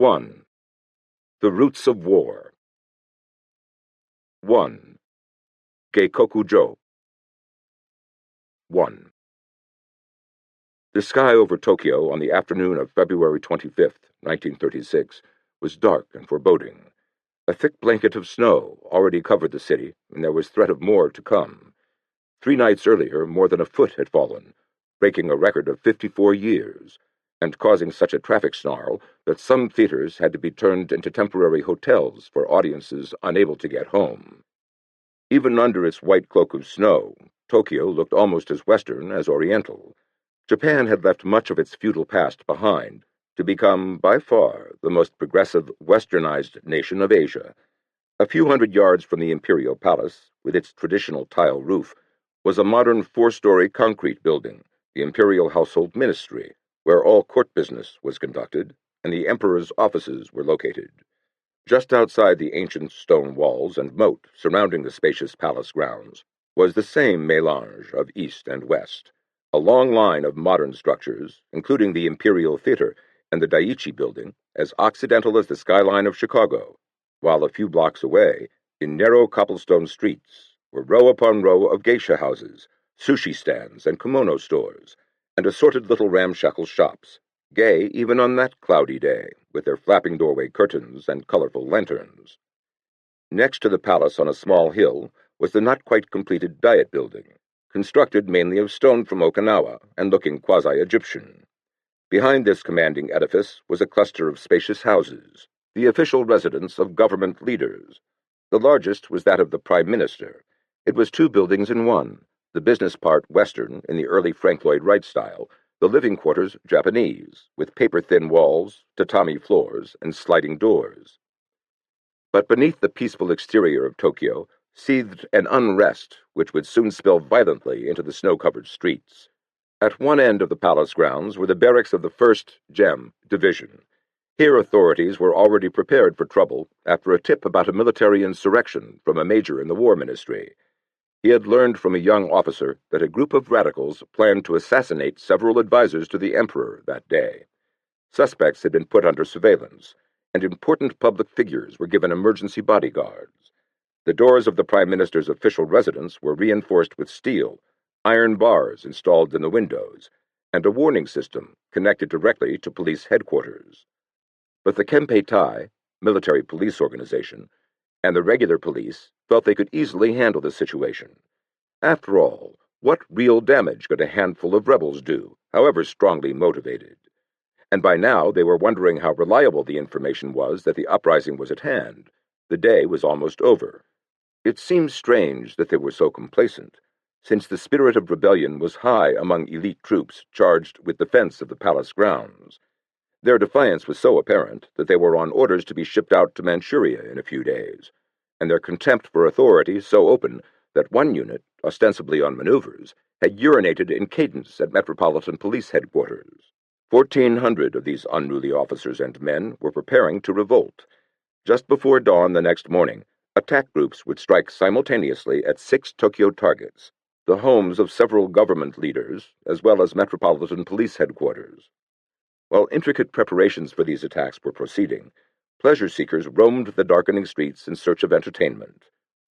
1. The Roots of War. 1. Geikokujo. 1. The sky over Tokyo on the afternoon of February 25th, 1936, was dark and foreboding. A thick blanket of snow already covered the city, and there was threat of more to come. 3 nights earlier, more than a foot had fallen, breaking a record of 54 years, and causing such a traffic snarl that some theaters had to be turned into temporary hotels for audiences unable to get home. Even under its white cloak of snow, Tokyo looked almost as Western as Oriental. Japan had left much of its feudal past behind to become, by far, the most progressive, westernized nation of Asia. A few hundred yards from the imperial palace, with its traditional tile roof, was a modern 4-story concrete building, the Imperial Household Ministry, where all court business was conducted and the emperor's offices were located. Just outside the ancient stone walls and moat surrounding the spacious palace grounds was the same mélange of East and West, a long line of modern structures, including the Imperial Theater and the Daiichi Building, as occidental as the skyline of Chicago, while a few blocks away, in narrow cobblestone streets, were row upon row of geisha houses, sushi stands, and kimono stores, and assorted little ramshackle shops, gay even on that cloudy day, with their flapping doorway curtains and colorful lanterns. Next to the palace on a small hill was the not-quite-completed Diet Building, constructed mainly of stone from Okinawa and looking quasi-Egyptian. Behind this commanding edifice was a cluster of spacious houses, the official residence of government leaders. The largest was that of the Prime Minister. It was 2 buildings in one, the business part Western in the early Frank Lloyd Wright style, the living quarters Japanese, with paper-thin walls, tatami floors, and sliding doors. But beneath the peaceful exterior of Tokyo seethed an unrest which would soon spill violently into the snow-covered streets. At one end of the palace grounds were the barracks of the 1st GEM Division. Here authorities were already prepared for trouble after a tip about a military insurrection from a major in the War Ministry. He had learned from a young officer that a group of radicals planned to assassinate several advisors to the emperor that day. Suspects had been put under surveillance, and important public figures were given emergency bodyguards. The doors of the Prime Minister's official residence were reinforced with steel, iron bars installed in the windows, and a warning system connected directly to police headquarters. But the Kempeitai, military police organization, and the regular police felt they could easily handle the situation. After all, what real damage could a handful of rebels do, however strongly motivated? And by now they were wondering how reliable the information was that the uprising was at hand. The day was almost over. It seemed strange that they were so complacent, since the spirit of rebellion was high among elite troops charged with defense of the palace grounds. Their defiance was so apparent that they were on orders to be shipped out to Manchuria in a few days, and their contempt for authority so open that one unit, ostensibly on maneuvers, had urinated in cadence at Metropolitan Police Headquarters. 1,400 of these unruly officers and men were preparing to revolt. Just before dawn the next morning, attack groups would strike simultaneously at 6 Tokyo targets, the homes of several government leaders, as well as Metropolitan Police Headquarters. While intricate preparations for these attacks were proceeding, pleasure seekers roamed the darkening streets in search of entertainment.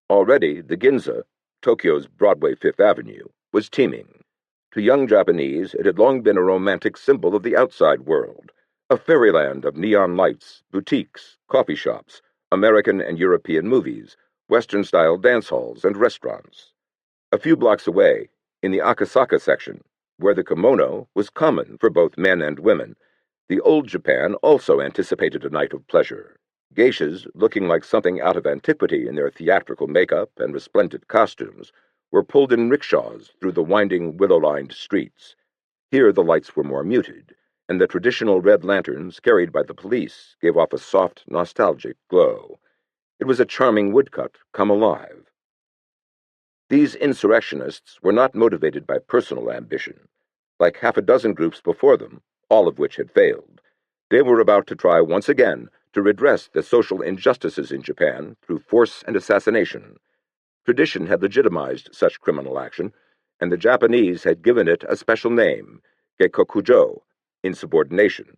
Already, the Ginza, Tokyo's Broadway 5th Avenue, was teeming. To young Japanese, it had long been a romantic symbol of the outside world, a fairyland of neon lights, boutiques, coffee shops, American and European movies, Western-style dance halls, and restaurants. A few blocks away, in the Akasaka section, where the kimono was common for both men and women, the old Japan also anticipated a night of pleasure. Geishas, looking like something out of antiquity in their theatrical makeup and resplendent costumes, were pulled in rickshaws through the winding willow-lined streets. Here the lights were more muted, and the traditional red lanterns carried by the police gave off a soft, nostalgic glow. It was a charming woodcut come alive. These insurrectionists were not motivated by personal ambition. Like half a dozen groups before them, all of which had failed, they were about to try once again to redress the social injustices in Japan through force and assassination. Tradition had legitimized such criminal action, and the Japanese had given it a special name, Geikokujo, insubordination,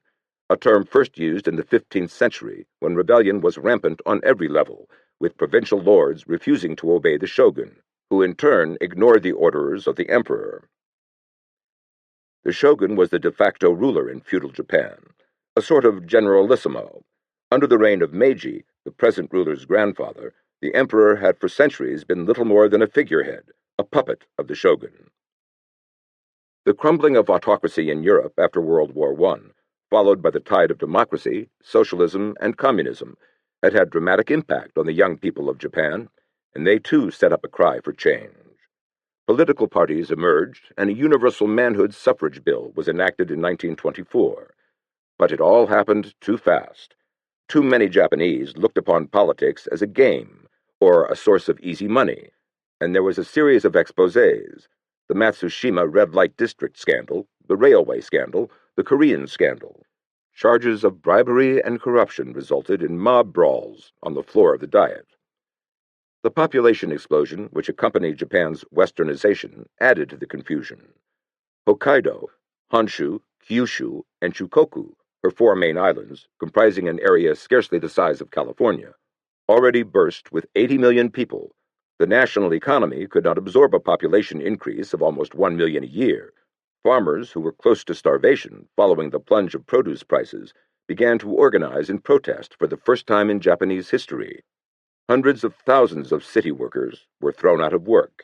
a term first used in the 15th century when rebellion was rampant on every level, with provincial lords refusing to obey the shogun, who in turn ignored the orders of the emperor. The shogun was the de facto ruler in feudal Japan, a sort of generalissimo. Under the reign of Meiji, the present ruler's grandfather, the emperor had for centuries been little more than a figurehead, a puppet of the shogun. The crumbling of autocracy in Europe after World War I, followed by the tide of democracy, socialism, and communism, had dramatic impact on the young people of Japan, and they too set up a cry for change. Political parties emerged, and a universal manhood suffrage bill was enacted in 1924. But it all happened too fast. Too many Japanese looked upon politics as a game, or a source of easy money, and there was a series of exposés: the Matsushima red light district scandal, the railway scandal, the Korean scandal. Charges of bribery and corruption resulted in mob brawls on the floor of the Diet. The population explosion which accompanied Japan's westernization added to the confusion. Hokkaido, Honshu, Kyushu, and Chukoku, her four main islands, comprising an area scarcely the size of California, already burst with 80 million people. The national economy could not absorb a population increase of almost 1 million a year. Farmers who were close to starvation following the plunge of produce prices began to organize in protest for the first time in Japanese history. Hundreds of thousands of city workers were thrown out of work.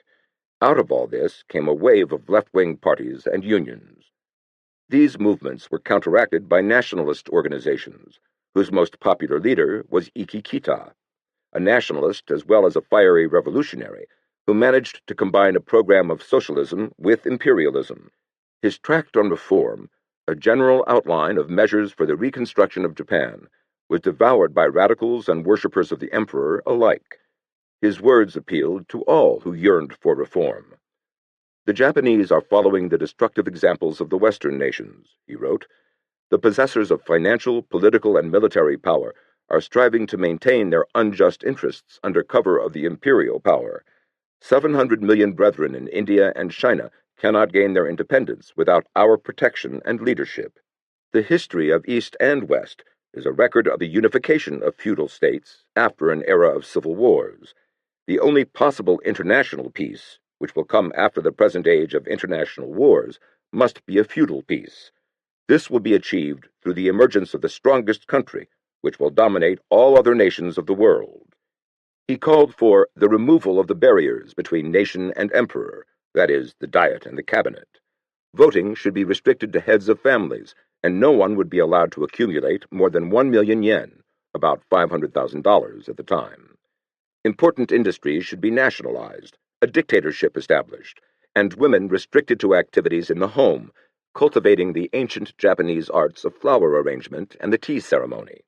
Out of all this came a wave of left-wing parties and unions. These movements were counteracted by nationalist organizations, whose most popular leader was Ikki Kita, a nationalist as well as a fiery revolutionary who managed to combine a program of socialism with imperialism. His tract on reform, a general outline of measures for the reconstruction of Japan, was devoured by radicals and worshippers of the emperor alike. His words appealed to all who yearned for reform. "The Japanese are following the destructive examples of the Western nations," he wrote. "The possessors of financial, political, and military power are striving to maintain their unjust interests under cover of the imperial power. 700 million brethren in India and China cannot gain their independence without our protection and leadership. The history of East and West is a record of the unification of feudal states after an era of civil wars. The only possible international peace, which will come after the present age of international wars, must be a feudal peace. This will be achieved through the emergence of the strongest country, which will dominate all other nations of the world." He called for the removal of the barriers between nation and emperor, that is, the Diet and the cabinet. Voting should be restricted to heads of families, and no one would be allowed to accumulate more than 1 million yen, about $500,000 at the time. Important industries should be nationalized, a dictatorship established, and women restricted to activities in the home, cultivating the ancient Japanese arts of flower arrangement and the tea ceremony.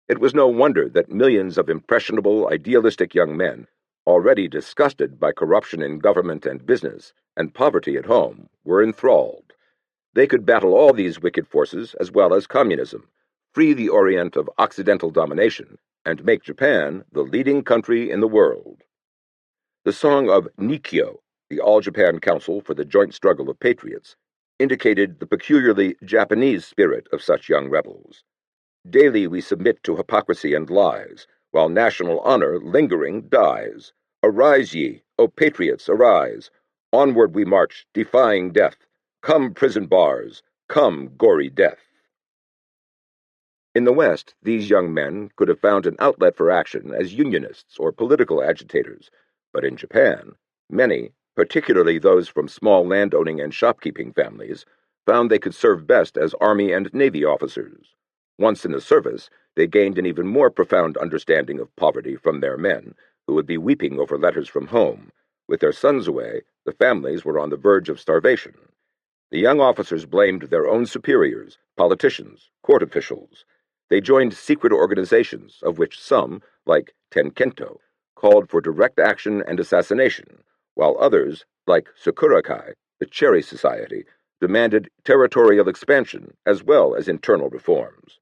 It was no wonder that millions of impressionable, idealistic young men, already disgusted by corruption in government and business, and poverty at home, were enthralled. They could battle all these wicked forces as well as communism, free the Orient of Occidental domination, and make Japan the leading country in the world. The song of Nikkyo, the All-Japan Council for the Joint Struggle of Patriots, indicated the peculiarly Japanese spirit of such young rebels. "Daily we submit to hypocrisy and lies, while national honor lingering dies. Arise ye, O patriots, arise! Onward we march, defying death. Come, prison bars! Come, gory death!" In the West, these young men could have found an outlet for action as unionists or political agitators, but in Japan, many, particularly those from small landowning and shopkeeping families, found they could serve best as Army and Navy officers. Once in the service, they gained an even more profound understanding of poverty from their men, who would be weeping over letters from home. With their sons away, the families were on the verge of starvation. The young officers blamed their own superiors, politicians, court officials. They joined secret organizations, of which some, like Tenkento, called for direct action and assassination, while others, like Sakurakai, the Cherry Society, demanded territorial expansion as well as internal reforms.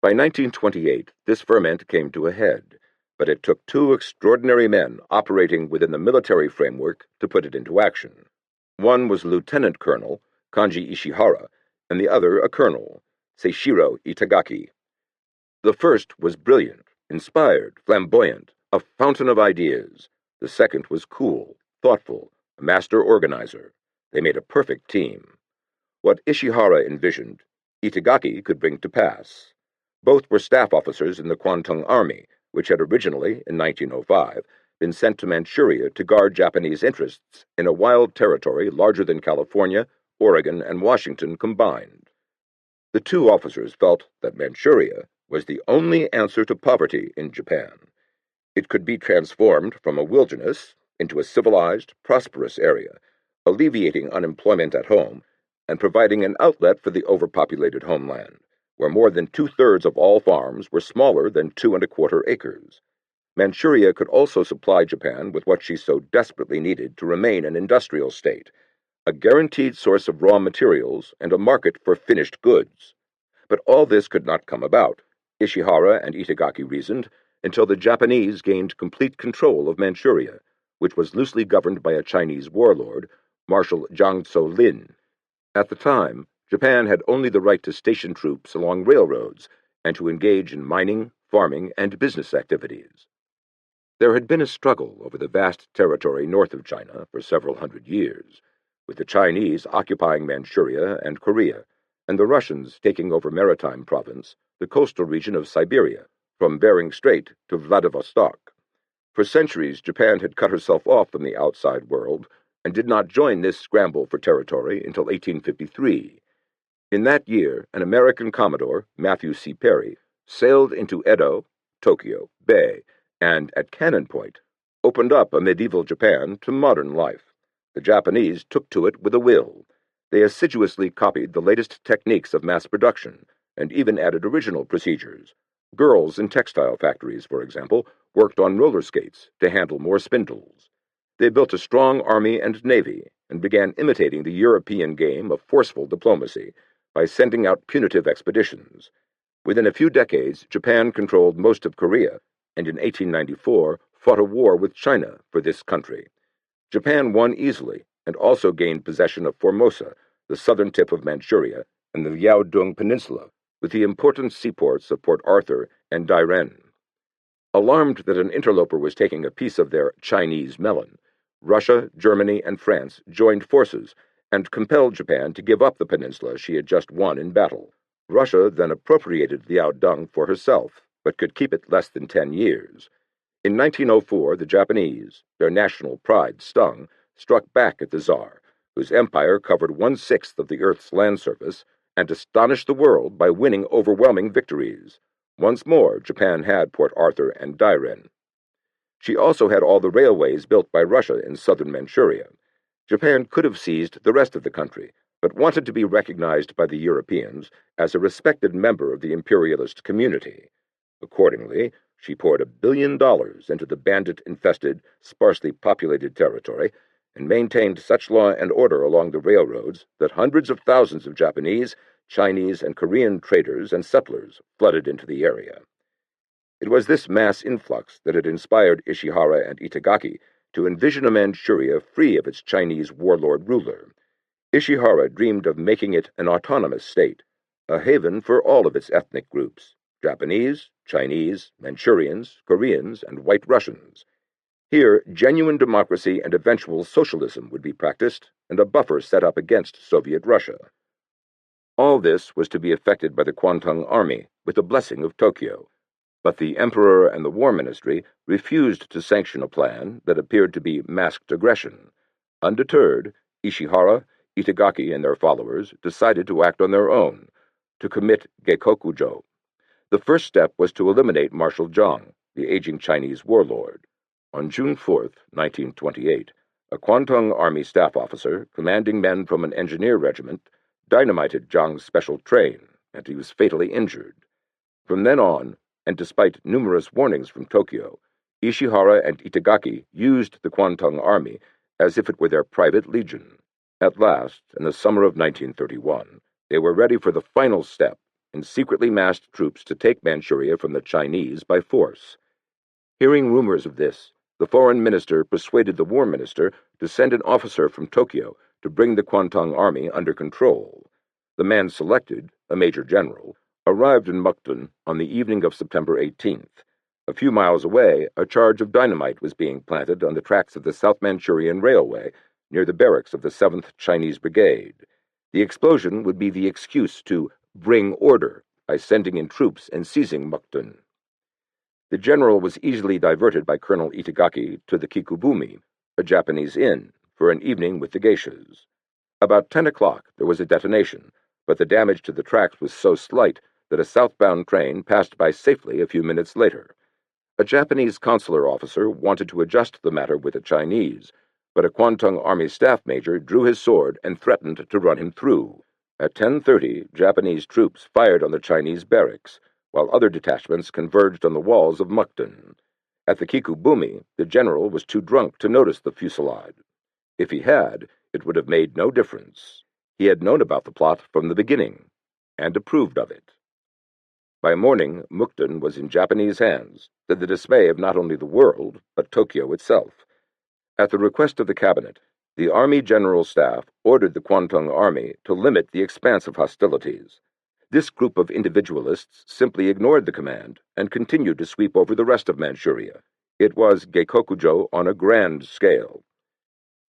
By 1928, this ferment came to a head, but it took two extraordinary men operating within the military framework to put it into action. One was Lieutenant Colonel Kanji Ishihara, and the other a colonel, Seishiro Itagaki. The first was brilliant, inspired, flamboyant, a fountain of ideas. The second was cool, thoughtful, a master organizer. They made a perfect team. What Ishihara envisioned, Itagaki could bring to pass. Both were staff officers in the Kwantung Army, which had originally, in 1905, been sent to Manchuria to guard Japanese interests in a wild territory larger than California, Oregon, and Washington combined. The two officers felt that Manchuria was the only answer to poverty in Japan. It could be transformed from a wilderness into a civilized, prosperous area, alleviating unemployment at home and providing an outlet for the overpopulated homeland, where more than two-thirds of all farms were smaller than 2¼ acres. Manchuria could also supply Japan with what she so desperately needed to remain an industrial state, a guaranteed source of raw materials and a market for finished goods. But all this could not come about, Ishihara and Itagaki reasoned, until the Japanese gained complete control of Manchuria, which was loosely governed by a Chinese warlord, Marshal Jiang Tso-lin. At the time, Japan had only the right to station troops along railroads and to engage in mining, farming, and business activities. There had been a struggle over the vast territory north of China for several hundred years, with the Chinese occupying Manchuria and Korea, and the Russians taking over Maritime Province, the coastal region of Siberia, from Bering Strait to Vladivostok. For centuries, Japan had cut herself off from the outside world and did not join this scramble for territory until 1853. In that year, an American commodore, Matthew C. Perry, sailed into Edo, Tokyo, Bay, and at Cannon Point, opened up a medieval Japan to modern life. The Japanese took to it with a will. They assiduously copied the latest techniques of mass production and even added original procedures. Girls in textile factories, for example, worked on roller skates to handle more spindles. They built a strong army and navy and began imitating the European game of forceful diplomacy by sending out punitive expeditions. Within a few decades, Japan controlled most of Korea, and in 1894 fought a war with China for this country. Japan won easily and also gained possession of Formosa, the southern tip of Manchuria, and the Liaodong Peninsula, with the important seaports of Port Arthur and Dairen. Alarmed that an interloper was taking a piece of their Chinese melon, Russia, Germany, and France joined forces and compelled Japan to give up the peninsula she had just won in battle. Russia then appropriated Liaodong for herself, but could keep it less than 10 years. In 1904, the Japanese, their national pride stung, struck back at the Tsar, whose empire covered 1/6 of the Earth's land surface, and astonished the world by winning overwhelming victories. Once more, Japan had Port Arthur and Dairen. She also had all the railways built by Russia in southern Manchuria. Japan could have seized the rest of the country, but wanted to be recognized by the Europeans as a respected member of the imperialist community. Accordingly, she poured $1 billion into the bandit-infested, sparsely populated territory and maintained such law and order along the railroads that hundreds of thousands of Japanese, Chinese, and Korean traders and settlers flooded into the area. It was this mass influx that had inspired Ishihara and Itagaki to envision a Manchuria free of its Chinese warlord ruler. Ishihara dreamed of making it an autonomous state, a haven for all of its ethnic groups: Japanese, Chinese, Manchurians, Koreans, and White Russians. Here, genuine democracy and eventual socialism would be practiced, and a buffer set up against Soviet Russia. All this was to be effected by the Kwantung Army, with the blessing of Tokyo. But the Emperor and the War Ministry refused to sanction a plan that appeared to be masked aggression. Undeterred, Ishihara, Itagaki, and their followers decided to act on their own, to commit Geikokujo. The first step was to eliminate Marshal Jiang, the aging Chinese warlord. On June 4, 1928, a Kwantung Army staff officer, commanding men from an engineer regiment, dynamited Jiang's special train, and he was fatally injured. From then on, and despite numerous warnings from Tokyo, Ishihara and Itagaki used the Kwantung Army as if it were their private legion. At last, in the summer of 1931, they were ready for the final step and secretly massed troops to take Manchuria from the Chinese by force. Hearing rumors of this, the foreign minister persuaded the war minister to send an officer from Tokyo to bring the Kwantung Army under control. The man selected, a major general, arrived in Mukden on the evening of September 18th. A few miles away, a charge of dynamite was being planted on the tracks of the South Manchurian Railway, near the barracks of the 7th Chinese Brigade. The explosion would be the excuse to bring order by sending in troops and seizing Mukden. The general was easily diverted by Colonel Itagaki to the Kikubumi, a Japanese inn, for an evening with the geishas. About 10 o'clock there was a detonation, but the damage to the tracks was so slight that a southbound train passed by safely a few minutes later. A Japanese consular officer wanted to adjust the matter with the Chinese, but a Kwantung Army staff major drew his sword and threatened to run him through. At 10:30, Japanese troops fired on the Chinese barracks, while other detachments converged on the walls of Mukden. At the Kikubumi, the general was too drunk to notice the fusillade. If he had, it would have made no difference. He had known about the plot from the beginning, and approved of it. By morning, Mukden was in Japanese hands, to the dismay of not only the world, but Tokyo itself. At the request of the cabinet, the Army General Staff ordered the Kwantung Army to limit the expanse of hostilities. This group of individualists simply ignored the command and continued to sweep over the rest of Manchuria. It was Geikokujo on a grand scale.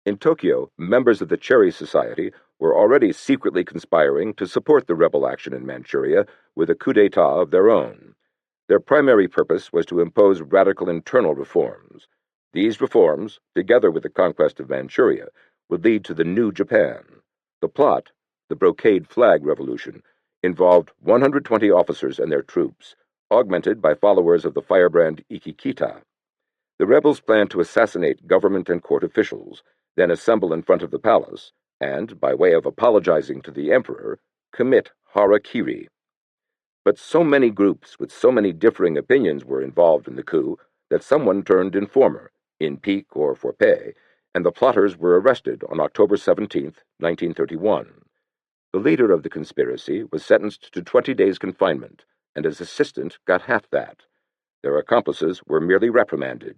In Tokyo, members of the Cherry Society were already secretly conspiring to support the rebel action in Manchuria with a coup d'etat of their own. Their primary purpose was to impose radical internal reforms. These reforms, together with the conquest of Manchuria, would lead to the new Japan. The plot, the Brocade Flag Revolution, involved 120 officers and their troops, augmented by followers of the firebrand Ikikita. The rebels planned to assassinate government and court officials, then assemble in front of the palace, and, by way of apologizing to the emperor, commit harakiri. But so many groups with so many differing opinions were involved in the coup that someone turned informer, in pique or for pay, and the plotters were arrested on October 17, 1931. The leader of the conspiracy was sentenced to 20 days' confinement, and his assistant got half that. Their accomplices were merely reprimanded.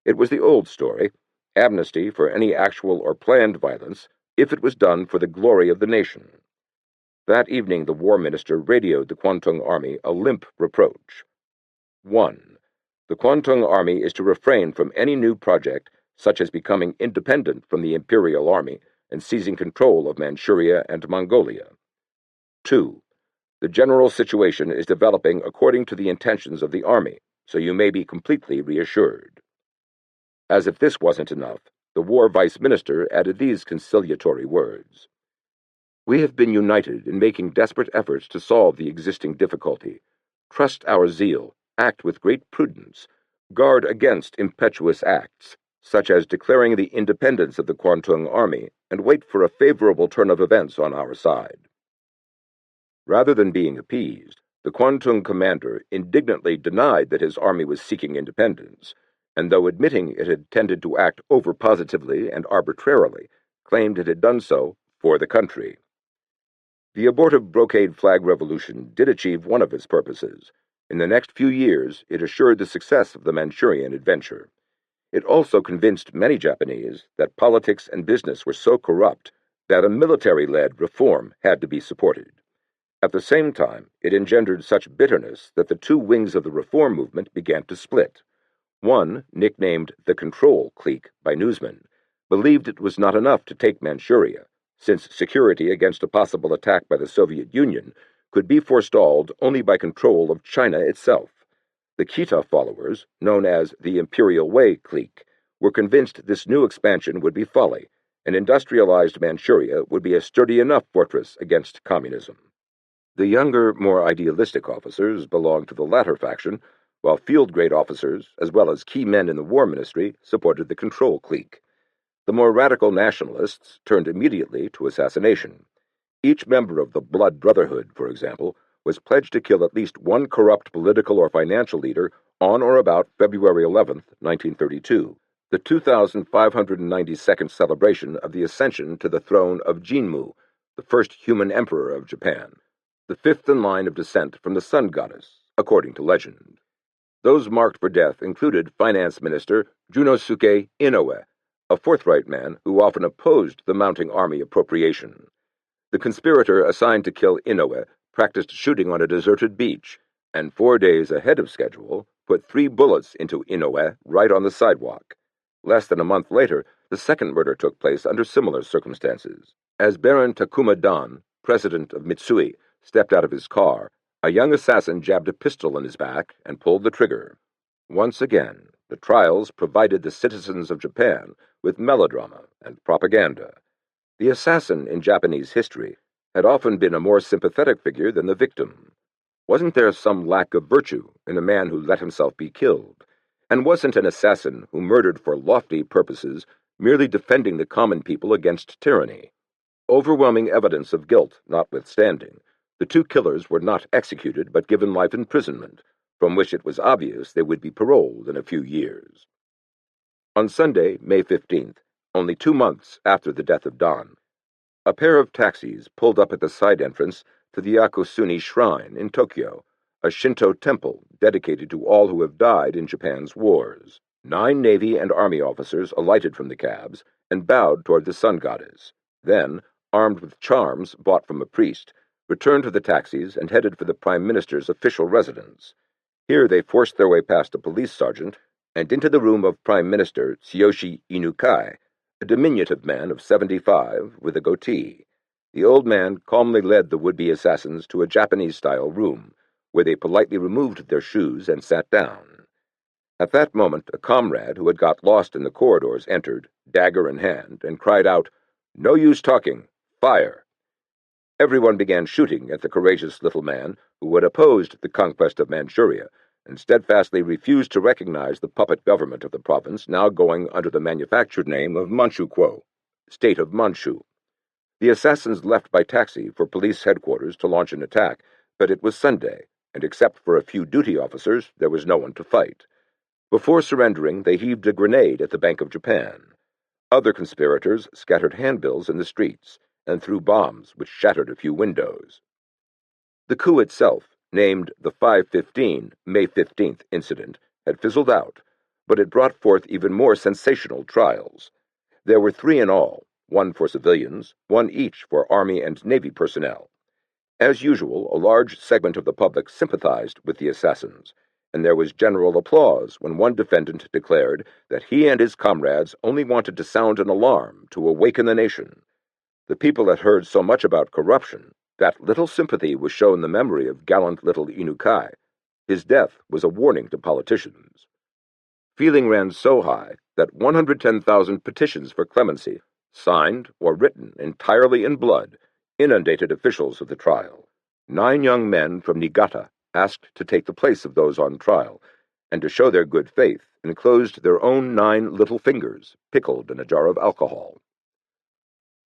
It was the old story, amnesty for any actual or planned violence if it was done for the glory of the nation. That evening the War Minister radioed the Kwantung Army a limp reproach. 1. The Kwantung Army is to refrain from any new project, such as becoming independent from the Imperial Army and seizing control of Manchuria and Mongolia. 2. The general situation is developing according to the intentions of the Army, so you may be completely reassured. As if this wasn't enough, the War Vice Minister added these conciliatory words. We have been united in making desperate efforts to solve the existing difficulty. Trust our zeal, act with great prudence, guard against impetuous acts, such as declaring the independence of the Kwantung Army, and wait for a favorable turn of events on our side. Rather than being appeased, the Kwantung commander indignantly denied that his army was seeking independence, and though admitting it had tended to act over-positively and arbitrarily, claimed it had done so for the country. The abortive Brocade Flag Revolution did achieve one of its purposes. In the next few years, it assured the success of the Manchurian adventure. It also convinced many Japanese that politics and business were so corrupt that a military-led reform had to be supported. At the same time, it engendered such bitterness that the two wings of the reform movement began to split. One, nicknamed the Control Clique by newsmen, believed it was not enough to take Manchuria, since security against a possible attack by the Soviet Union could be forestalled only by control of China itself. The Kita followers, known as the Imperial Way clique, were convinced this new expansion would be folly, and industrialized Manchuria would be a sturdy enough fortress against communism. The younger, more idealistic officers belonged to the latter faction, while field-grade officers, as well as key men in the War Ministry, supported the Control Clique. The more radical nationalists turned immediately to assassination. Each member of the Blood Brotherhood, for example, was pledged to kill at least one corrupt political or financial leader on or about February 11, 1932, the 2,592nd celebration of the ascension to the throne of Jinmu, the first human emperor of Japan, the fifth in line of descent from the sun goddess, according to legend. Those marked for death included Finance Minister Junosuke Inoue, a forthright man who often opposed the mounting army appropriation. The conspirator assigned to kill Inoue practiced shooting on a deserted beach, and 4 days ahead of schedule, put 3 bullets into Inoue right on the sidewalk. Less than a month later, the second murder took place under similar circumstances. As Baron Takuma Dan, president of Mitsui, stepped out of his car, a young assassin jabbed a pistol in his back and pulled the trigger. Once again, the trials provided the citizens of Japan with melodrama and propaganda. The assassin in Japanese history had often been a more sympathetic figure than the victim. Wasn't there some lack of virtue in a man who let himself be killed? And wasn't an assassin who murdered for lofty purposes merely defending the common people against tyranny? Overwhelming evidence of guilt notwithstanding, the 2 killers were not executed but given life imprisonment, from which it was obvious they would be paroled in a few years. On Sunday, May 15th, only 2 months after the death of Dan, a pair of taxis pulled up at the side entrance to the Yakusuni Shrine in Tokyo, a Shinto temple dedicated to all who have died in Japan's wars. 9 Navy and Army officers alighted from the cabs and bowed toward the sun goddess. Then, armed with charms bought from a priest, returned to the taxis and headed for the Prime Minister's official residence. Here they forced their way past a police sergeant and into the room of Prime Minister Tsuyoshi Inukai, a diminutive man of 75 with a goatee. The old man calmly led the would-be assassins to a Japanese-style room, where they politely removed their shoes and sat down. At that moment, a comrade who had got lost in the corridors entered, dagger in hand, and cried out, "No use talking! Fire!" Everyone began shooting at the courageous little man who had opposed the conquest of Manchuria and steadfastly refused to recognize the puppet government of the province now going under the manufactured name of Manchukuo, State of Manchu. The assassins left by taxi for police headquarters to launch an attack, but it was Sunday, and except for a few duty officers, there was no one to fight. Before surrendering, they heaved a grenade at the Bank of Japan. Other conspirators scattered handbills in the streets and threw bombs which shattered a few windows. The coup itself, named the 5/15 May 15th incident, had fizzled out, but it brought forth even more sensational trials. There were 3 in all, 1 for civilians, 1 each for Army and Navy personnel. As usual, a large segment of the public sympathized with the assassins, and there was general applause when one defendant declared that he and his comrades only wanted to sound an alarm to awaken the nation. The people had heard so much about corruption that little sympathy was shown the memory of gallant little Inukai. His death was a warning to politicians. Feeling ran so high that 110,000 petitions for clemency, signed or written entirely in blood, inundated officials of the trial. 9 young men from Niigata asked to take the place of those on trial, and to show their good faith, enclosed their own 9 little fingers, pickled in a jar of alcohol.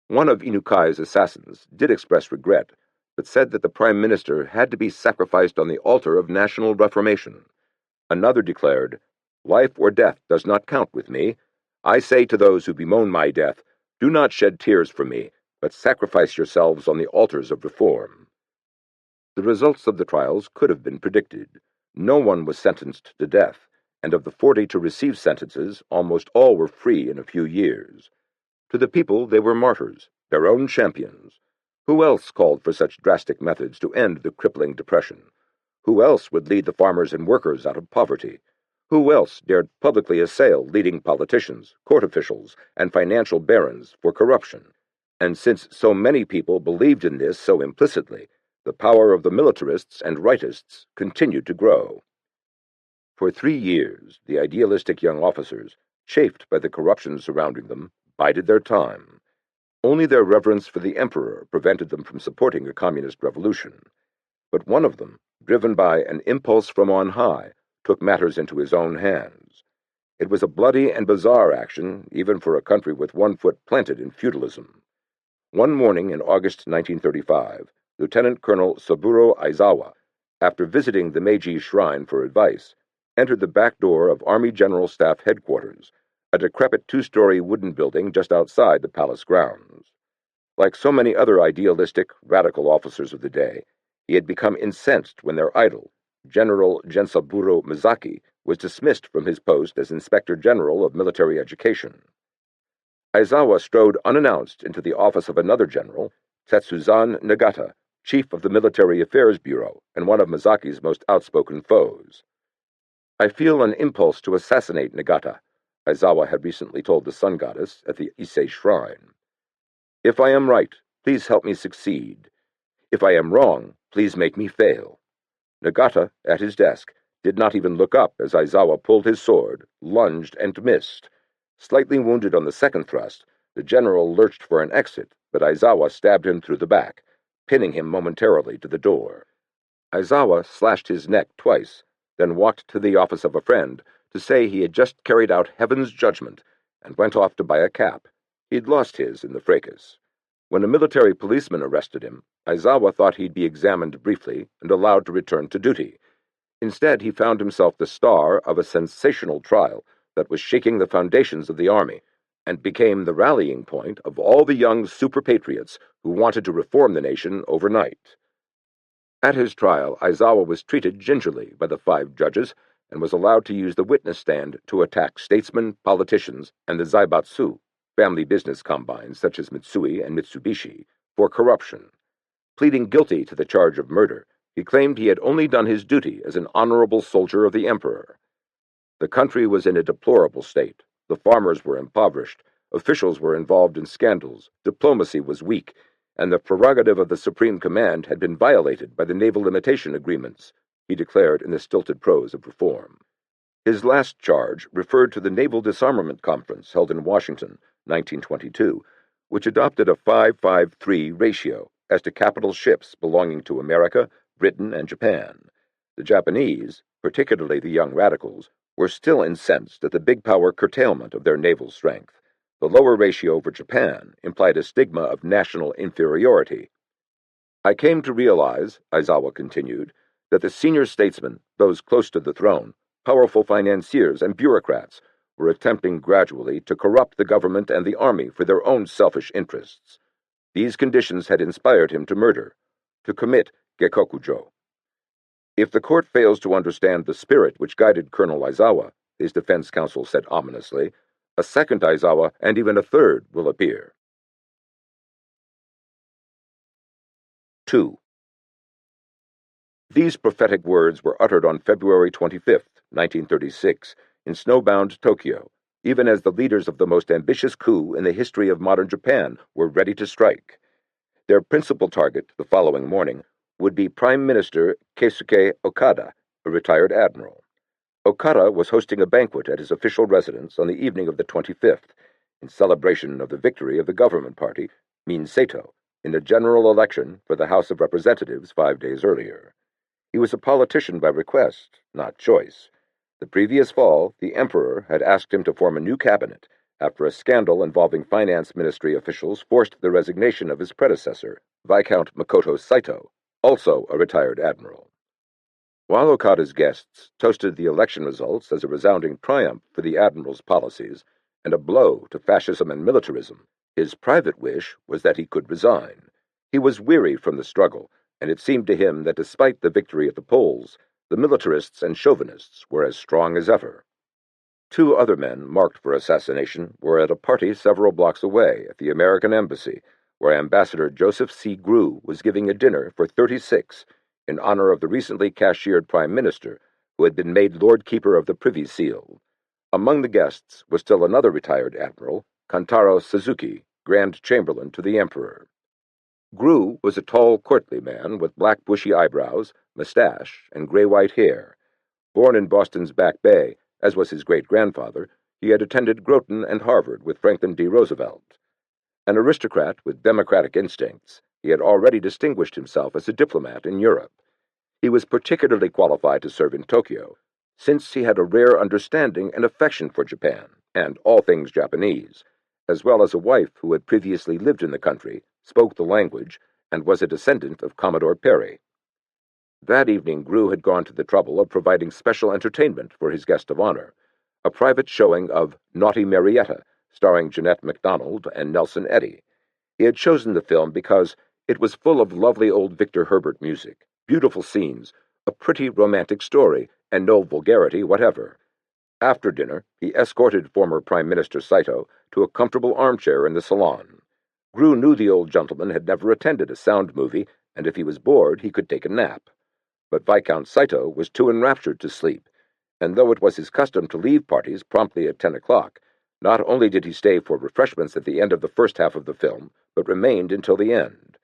One of Inukai's assassins did express regret, but said that the Prime Minister had to be sacrificed on the altar of national reformation. Another declared, "Life or death does not count with me. I say to those who bemoan my death, do not shed tears for me, but sacrifice yourselves on the altars of reform." The results of the trials could have been predicted. No one was sentenced to death, and of the 40 to receive sentences, almost all were free in a few years. To the people they were martyrs, their own champions. Who else called for such drastic methods to end the crippling depression? Who else would lead the farmers and workers out of poverty? Who else dared publicly assail leading politicians, court officials, and financial barons for corruption? And since so many people believed in this so implicitly, the power of the militarists and rightists continued to grow. For 3 years, the idealistic young officers, chafed by the corruption surrounding them, bided their time. Only their reverence for the emperor prevented them from supporting a communist revolution. But one of them, driven by an impulse from on high, took matters into his own hands. It was a bloody and bizarre action, even for a country with 1 foot planted in feudalism. One morning in August 1935, Lieutenant Colonel Saburo Aizawa, after visiting the Meiji Shrine for advice, entered the back door of Army General Staff Headquarters, a decrepit 2-story wooden building just outside the palace grounds. Like so many other idealistic, radical officers of the day, he had become incensed when their idol, General Gensaburo Mizaki, was dismissed from his post as Inspector General of Military Education. Aizawa strode unannounced into the office of another general, Setsuzan Nagata, chief of the Military Affairs Bureau and one of Masaki's most outspoken foes. "I feel an impulse to assassinate Nagata," Aizawa had recently told the sun goddess at the Ise shrine. "If I am right, please help me succeed. If I am wrong, please make me fail." Nagata, at his desk, did not even look up as Aizawa pulled his sword, lunged, and missed. Slightly wounded on the second thrust, the general lurched for an exit, but Aizawa stabbed him through the back, pinning him momentarily to the door. Aizawa slashed his neck twice, then walked to the office of a friend to say he had just carried out heaven's judgment, and went off to buy a cap. He'd lost his in the fracas. When a military policeman arrested him, Aizawa thought he'd be examined briefly and allowed to return to duty. Instead, he found himself the star of a sensational trial that was shaking the foundations of the army, and became the rallying point of all the young super-patriots who wanted to reform the nation overnight. At his trial, Aizawa was treated gingerly by the 5 judges and was allowed to use the witness stand to attack statesmen, politicians, and the zaibatsu, family business combines such as Mitsui and Mitsubishi, for corruption. Pleading guilty to the charge of murder, he claimed he had only done his duty as an honorable soldier of the emperor. The country was in a deplorable state. The farmers were impoverished, officials were involved in scandals, diplomacy was weak, and the prerogative of the Supreme Command had been violated by the naval limitation agreements, he declared in the stilted prose of reform. His last charge referred to the Naval Disarmament Conference held in Washington, 1922, which adopted a 5-5-3 ratio as to capital ships belonging to America, Britain, and Japan. The Japanese, particularly the young radicals, were still incensed at the big power curtailment of their naval strength. The lower ratio for Japan implied a stigma of national inferiority. "I came to realize," Aizawa continued, "that the senior statesmen, those close to the throne, powerful financiers and bureaucrats, were attempting gradually to corrupt the government and the army for their own selfish interests. These conditions had inspired him to murder, to commit gekokujo. If the court fails to understand the spirit which guided Colonel Aizawa," his defense counsel said ominously, "a second Aizawa and even a third will appear." 2. These prophetic words were uttered on February 25, 1936, in snowbound Tokyo, even as the leaders of the most ambitious coup in the history of modern Japan were ready to strike. Their principal target, the following morning, would be Prime Minister Keisuke Okada, a retired admiral. Okada was hosting a banquet at his official residence on the evening of the 25th, in celebration of the victory of the government party, Minseto, in the general election for the House of Representatives 5 days earlier. He was a politician by request, not choice. The previous fall, the emperor had asked him to form a new cabinet after a scandal involving finance ministry officials forced the resignation of his predecessor, Viscount Makoto Saito, also a retired admiral. While Okada's guests toasted the election results as a resounding triumph for the admiral's policies and a blow to fascism and militarism, his private wish was that he could resign. He was weary from the struggle, and it seemed to him that despite the victory at the polls, the militarists and chauvinists were as strong as ever. 2 other men marked for assassination were at a party several blocks away at the American Embassy, where Ambassador Joseph C. Grew was giving a dinner for 36 in honor of the recently cashiered Prime Minister, who had been made Lord Keeper of the Privy Seal. Among the guests was still another retired admiral, Kantaro Suzuki, Grand Chamberlain to the Emperor. Grew was a tall, courtly man with black bushy eyebrows, mustache, and gray-white hair. Born in Boston's Back Bay, as was his great-grandfather, he had attended Groton and Harvard with Franklin D. Roosevelt. An aristocrat with democratic instincts, he had already distinguished himself as a diplomat in Europe. He was particularly qualified to serve in Tokyo, since he had a rare understanding and affection for Japan, and all things Japanese, as well as a wife who had previously lived in the country, spoke the language, and was a descendant of Commodore Perry. That evening Grew had gone to the trouble of providing special entertainment for his guest of honor, a private showing of Naughty Marietta, starring Jeanette MacDonald and Nelson Eddy. He had chosen the film because it was full of lovely old Victor Herbert music, beautiful scenes, a pretty romantic story, and no vulgarity whatever. After dinner, he escorted former Prime Minister Saito to a comfortable armchair in the salon. Grew knew the old gentleman had never attended a sound movie, and if he was bored, he could take a nap. But Viscount Saito was too enraptured to sleep, and though it was his custom to leave parties promptly at 10 o'clock, not only did he stay for refreshments at the end of the first half of the film, but remained until the end.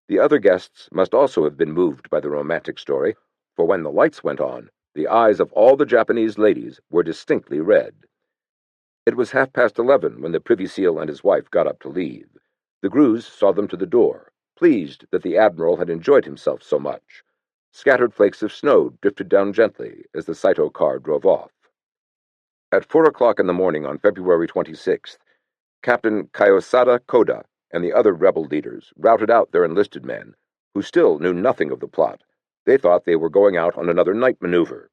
The other guests must also have been moved by the romantic story, for when the lights went on, the eyes of all the Japanese ladies were distinctly red. It was 11:30 when the Privy Seal and his wife got up to leave. The Grews saw them to the door, pleased that the Admiral had enjoyed himself so much. Scattered flakes of snow drifted down gently as the Saito car drove off. At 4 o'clock in the morning on February 26th, Captain Kayosada Koda and the other rebel leaders routed out their enlisted men, who still knew nothing of the plot. They thought they were going out on another night maneuver.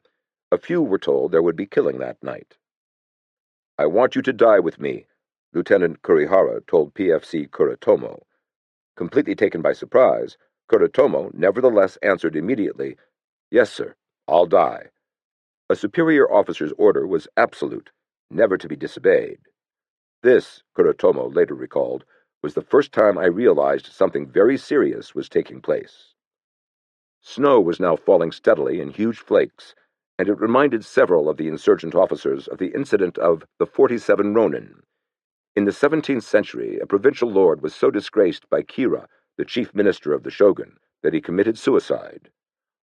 A few were told there would be killing that night. "I want you to die with me," Lieutenant Kurihara told PFC Kuritomo. Completely taken by surprise, Kuritomo nevertheless answered immediately, "Yes, sir, I'll die." A superior officer's order was absolute, never to be disobeyed. This, Kuritomo later recalled, was the first time I realized something very serious was taking place. Snow was now falling steadily in huge flakes, and it reminded several of the insurgent officers of the incident of the 47 Ronin. In the 17th century, a provincial lord was so disgraced by Kira, the chief minister of the shogun, that he committed suicide.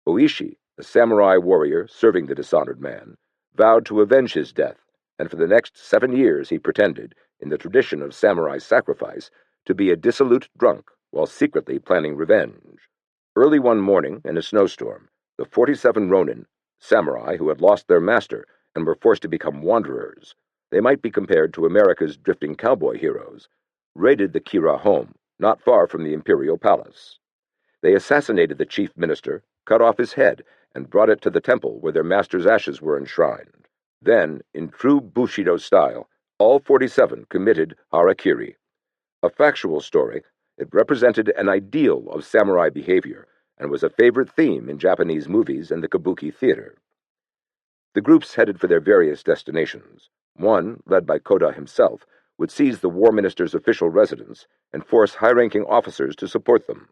Oishi, a samurai warrior serving the dishonored man, vowed to avenge his death, and for the next 7 years he pretended, in the tradition of samurai sacrifice, to be a dissolute drunk while secretly planning revenge. Early one morning, in a snowstorm, the 47 Ronin, samurai who had lost their master and were forced to become wanderers, they might be compared to America's drifting cowboy heroes, raided the Kira home, not far from the imperial palace. They assassinated the chief minister, cut off his head, and brought it to the temple where their master's ashes were enshrined. Then, in true Bushido style, all 47 committed harakiri. A factual story, it represented an ideal of samurai behavior and was a favorite theme in Japanese movies and the kabuki theater. The groups headed for their various destinations. One, led by Koda himself, would seize the war minister's official residence and force high-ranking officers to support them.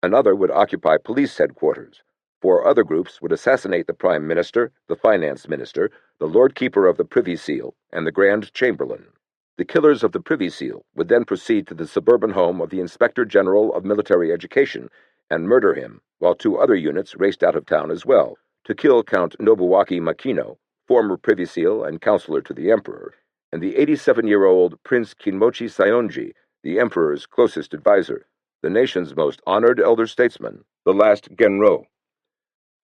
Another would occupy police headquarters. 4 other groups would assassinate the Prime Minister, the Finance Minister, the Lord Keeper of the Privy Seal, and the Grand Chamberlain. The killers of the Privy Seal would then proceed to the suburban home of the Inspector General of Military Education and murder him, while 2 other units raced out of town as well, to kill Count Nobuaki Makino, former Privy Seal and counselor to the Emperor, and the 87-year-old Prince Kinmochi Saionji, the Emperor's closest advisor, the nation's most honored elder statesman, the last Genro.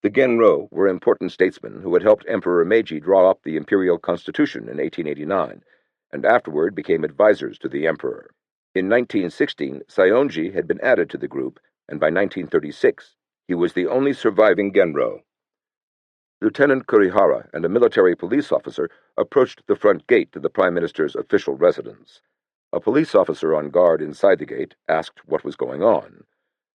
The Genro were important statesmen who had helped Emperor Meiji draw up the imperial constitution in 1889, and afterward became advisors to the emperor. In 1916, Saionji had been added to the group, and by 1936, he was the only surviving Genro. Lieutenant Kurihara and a military police officer approached the front gate to the Prime Minister's official residence. A police officer on guard inside the gate asked what was going on.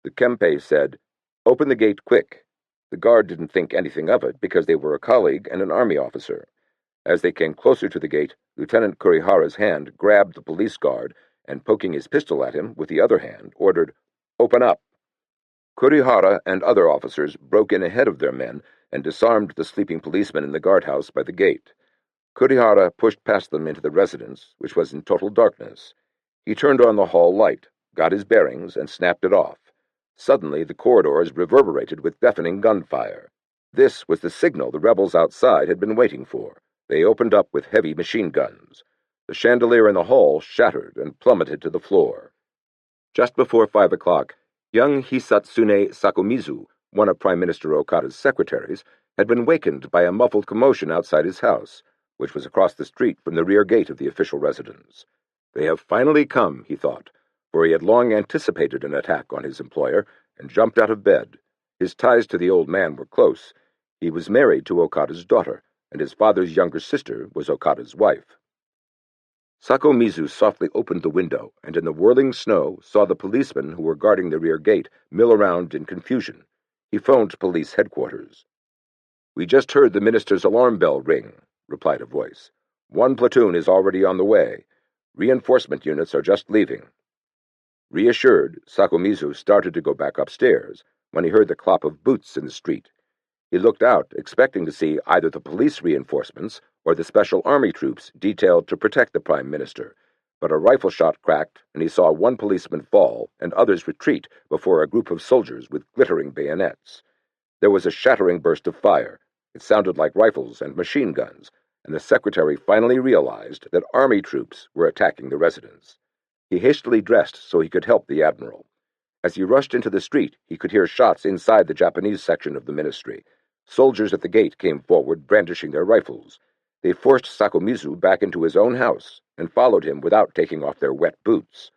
The Kempei said, "Open the gate quick." The guard didn't think anything of it because they were a colleague and an army officer. As they came closer to the gate, Lieutenant Kurihara's hand grabbed the police guard and, poking his pistol at him with the other hand, ordered, "Open up." Kurihara and other officers broke in ahead of their men and disarmed the sleeping policemen in the guardhouse by the gate. Kurihara pushed past them into the residence, which was in total darkness. He turned on the hall light, got his bearings, and snapped it off. Suddenly, the corridors reverberated with deafening gunfire. This was the signal the rebels outside had been waiting for. They opened up with heavy machine guns. The chandelier in the hall shattered and plummeted to the floor. Just before 5 o'clock, young Hisatsune Sakomizu, one of Prime Minister Okada's secretaries, had been wakened by a muffled commotion outside his house, which was across the street from the rear gate of the official residence. They have finally come, he thought, for he had long anticipated an attack on his employer and jumped out of bed. His ties to the old man were close. He was married to Okada's daughter, and his father's younger sister was Okada's wife. Sakomizu softly opened the window, and in the whirling snow saw the policemen who were guarding the rear gate mill around in confusion. He phoned police headquarters. "We just heard the minister's alarm bell ring," replied a voice. "1 platoon is already on the way. Reinforcement units are just leaving." Reassured, Sakomizu started to go back upstairs when he heard the clop of boots in the street. He looked out, expecting to see either the police reinforcements or the special army troops detailed to protect the Prime Minister, but a rifle shot cracked, and he saw one policeman fall and others retreat before a group of soldiers with glittering bayonets. There was a shattering burst of fire. It sounded like rifles and machine guns, and the secretary finally realized that army troops were attacking the residence. He hastily dressed so he could help the admiral. As he rushed into the street, he could hear shots inside the Japanese section of the ministry. Soldiers at the gate came forward, brandishing their rifles. They forced Sakomizu back into his own house and followed him without taking off their wet boots.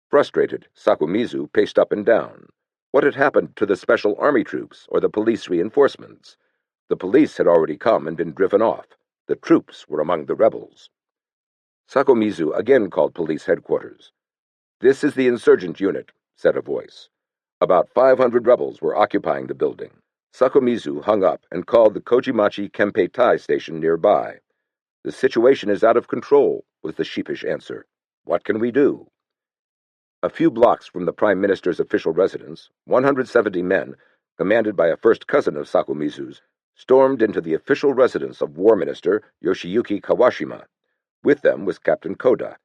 Frustrated, Sakomizu paced up and down. What had happened to the special army troops or the police reinforcements? The police had already come and been driven off. The troops were among the rebels. Sakomizu again called police headquarters. "This is the insurgent unit," said a voice. About 500 rebels were occupying the building. Sakomizu hung up and called the Kojimachi Kempeitai station nearby. "The situation is out of control," was the sheepish answer. "What can we do?" A few blocks from the Prime Minister's official residence, 170 men, commanded by a first cousin of Sakomizu's, stormed into the official residence of War Minister Yoshiyuki Kawashima. With them was Captain Koda.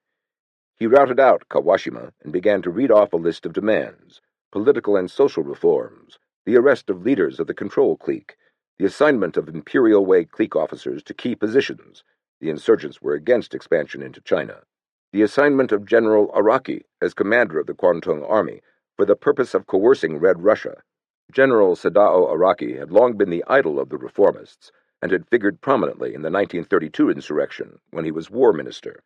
He routed out Kawashima and began to read off a list of demands: political and social reforms, the arrest of leaders of the control clique, the assignment of Imperial Way clique officers to key positions — the insurgents were against expansion into China — the assignment of General Araki as commander of the Kwantung Army for the purpose of coercing Red Russia. General Sadao Araki had long been the idol of the reformists and had figured prominently in the 1932 insurrection when he was war minister.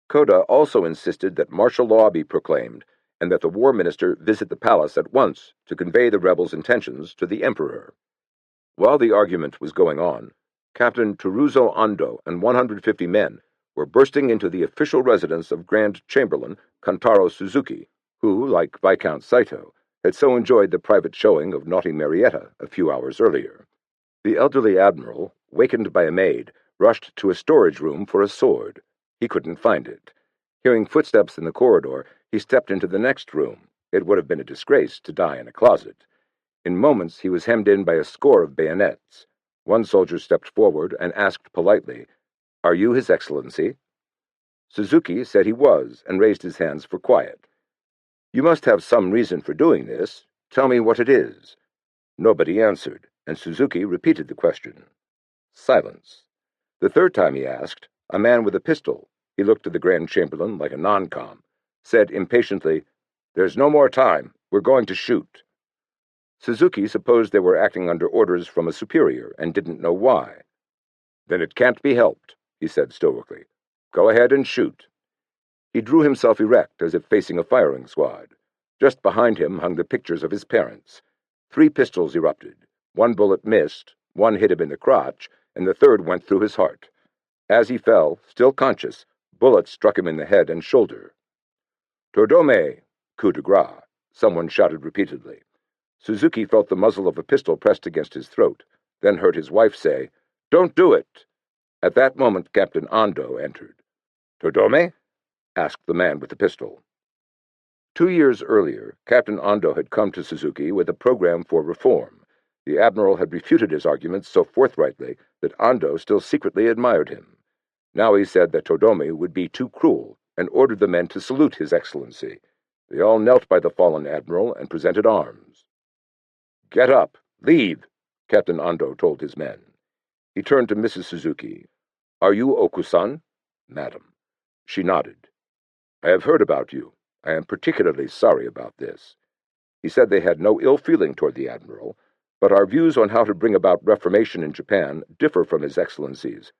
Koda also insisted that martial law be proclaimed and that the war minister visit the palace at once to convey the rebels' intentions to the emperor. While the argument was going on, Captain Teruzo Ando and 150 men were bursting into the official residence of Grand Chamberlain Kantaro Suzuki, who, like Viscount Saito, had so enjoyed the private showing of Naughty Marietta a few hours earlier. The elderly admiral, wakened by a maid, rushed to a storage room for a sword. He couldn't find it. Hearing footsteps in the corridor, he stepped into the next room. It would have been a disgrace to die in a closet. In moments, he was hemmed in by a score of bayonets. One soldier stepped forward and asked politely, "Are you His Excellency?" Suzuki said he was and raised his hands for quiet. "You must have some reason for doing this. Tell me what it is." Nobody answered, and Suzuki repeated the question. Silence. The third time he asked, a man with a pistol — he looked at the Grand Chamberlain like a non-com — said impatiently, "There's no more time. We're going to shoot." Suzuki supposed they were acting under orders from a superior and didn't know why. "Then it can't be helped," he said stoically. "Go ahead and shoot." He drew himself erect as if facing a firing squad. Just behind him hung the pictures of his parents. 3 pistols erupted. 1 bullet missed, 1 hit him in the crotch, and the third went through his heart. As he fell, still conscious, bullets struck him in the head and shoulder. "Tordome!" Coup de grace, someone shouted repeatedly. Suzuki felt the muzzle of a pistol pressed against his throat, then heard his wife say, "Don't do it!" At that moment Captain Ando entered. "Tordome?" asked the man with the pistol. 2 years earlier, Captain Ando had come to Suzuki with a program for reform. The admiral had refuted his arguments so forthrightly that Ando still secretly admired him. Now he said that Tordome would be too cruel and ordered the men to salute His Excellency. They all knelt by the fallen admiral and presented arms. "Get up! Leave!" Captain Ando told his men. He turned to Mrs. Suzuki. "Are you Okusan?" "Madam." She nodded. "I have heard about you. I am particularly sorry about this." He said they had no ill feeling toward the admiral, but our views on how to bring about reformation in Japan differ from His Excellency's,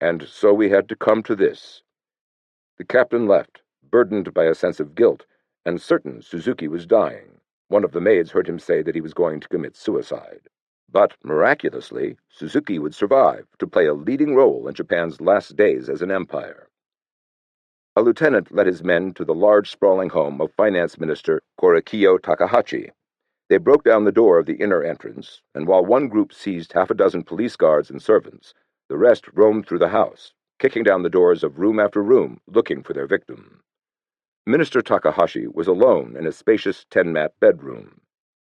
and so we had to come to this. The captain left, burdened by a sense of guilt, and certain Suzuki was dying. One of the maids heard him say that he was going to commit suicide. But, miraculously, Suzuki would survive to play a leading role in Japan's last days as an empire. A lieutenant led his men to the large sprawling home of Finance Minister Korekiyo Takahashi. They broke down the door of the inner entrance, and while one group seized half a dozen police guards and servants, the rest roamed through the house, kicking down the doors of room after room, looking for their victim. Minister Takahashi was alone in a spacious 10-mat bedroom.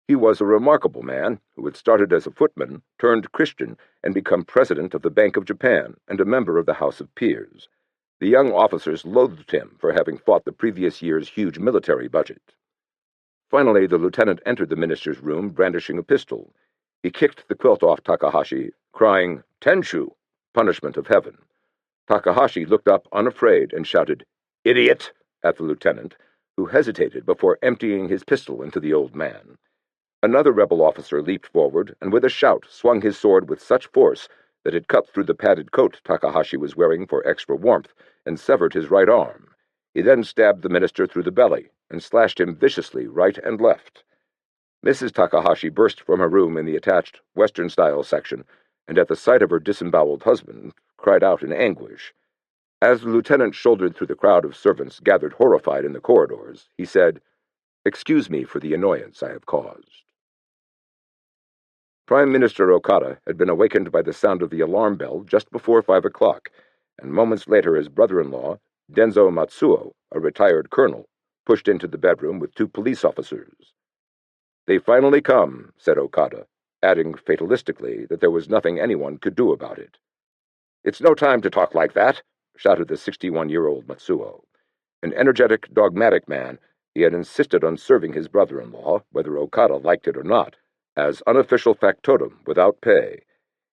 He was a remarkable man who had started as a footman, turned Christian, and become president of the Bank of Japan and a member of the House of Peers. The young officers loathed him for having fought the previous year's huge military budget. Finally, the lieutenant entered the minister's room brandishing a pistol. He kicked the quilt off Takahashi, crying, "Tenshu!" punishment of heaven. Takahashi looked up unafraid and shouted, "Idiot!" at the lieutenant, who hesitated before emptying his pistol into the old man. Another rebel officer leaped forward and with a shout swung his sword with such force that it cut through the padded coat Takahashi was wearing for extra warmth and severed his right arm. He then stabbed the minister through the belly and slashed him viciously right and left. Mrs. Takahashi burst from her room in the attached Western-style section, and at the sight of her disemboweled husband, cried out in anguish. As the lieutenant shouldered through the crowd of servants gathered horrified in the corridors, he said, "Excuse me for the annoyance I have caused." Prime Minister Okada had been awakened by the sound of the alarm bell just before 5 o'clock, and moments later his brother-in-law, Denzo Matsuo, a retired colonel, pushed into the bedroom with 2 police officers. "They finally come," said Okada, adding fatalistically that there was nothing anyone could do about it. "It's no time to talk like that," shouted the 61-year-old Matsuo. An energetic, dogmatic man, he had insisted on serving his brother-in-law, whether Okada liked it or not, as unofficial factotum without pay.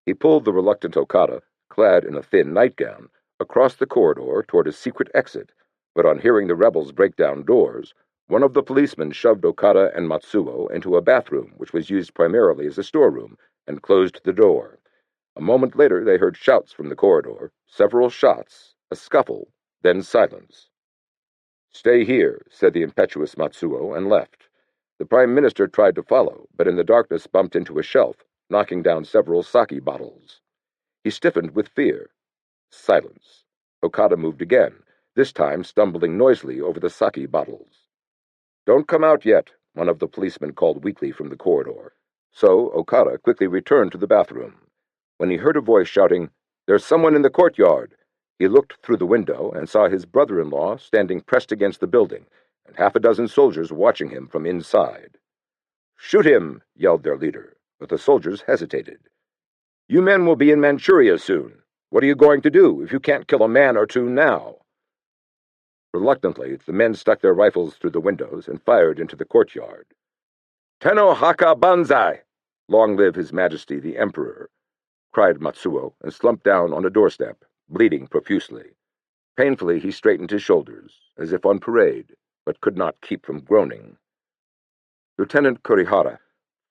He pulled the reluctant Okada, clad in a thin nightgown, across the corridor toward a secret exit, but on hearing the rebels break down doors, one of the policemen shoved Okada and Matsuo into a bathroom which was used primarily as a storeroom, and closed the door. A moment later they heard shouts from the corridor, several shots, a scuffle, then silence. "Stay here," said the impetuous Matsuo, and left. The Prime Minister tried to follow, but in the darkness bumped into a shelf, knocking down several sake bottles. He stiffened with fear. Silence. Okada moved again, this time stumbling noisily over the sake bottles. "Don't come out yet," one of the policemen called weakly from the corridor. So Okada quickly returned to the bathroom. When he heard a voice shouting, "There's someone in the courtyard," he looked through the window and saw his brother-in-law standing pressed against the building, and half a dozen soldiers watching him from inside. "Shoot him!" yelled their leader, but the soldiers hesitated. "You men will be in Manchuria soon. What are you going to do if you can't kill a man or 2 now?" Reluctantly, the men stuck their rifles through the windows and fired into the courtyard. "Tenno haka banzai! Long live His Majesty the Emperor!" cried Matsuo, and slumped down on a doorstep, bleeding profusely. Painfully he straightened his shoulders, as if on parade, but could not keep from groaning. Lieutenant Kurihara,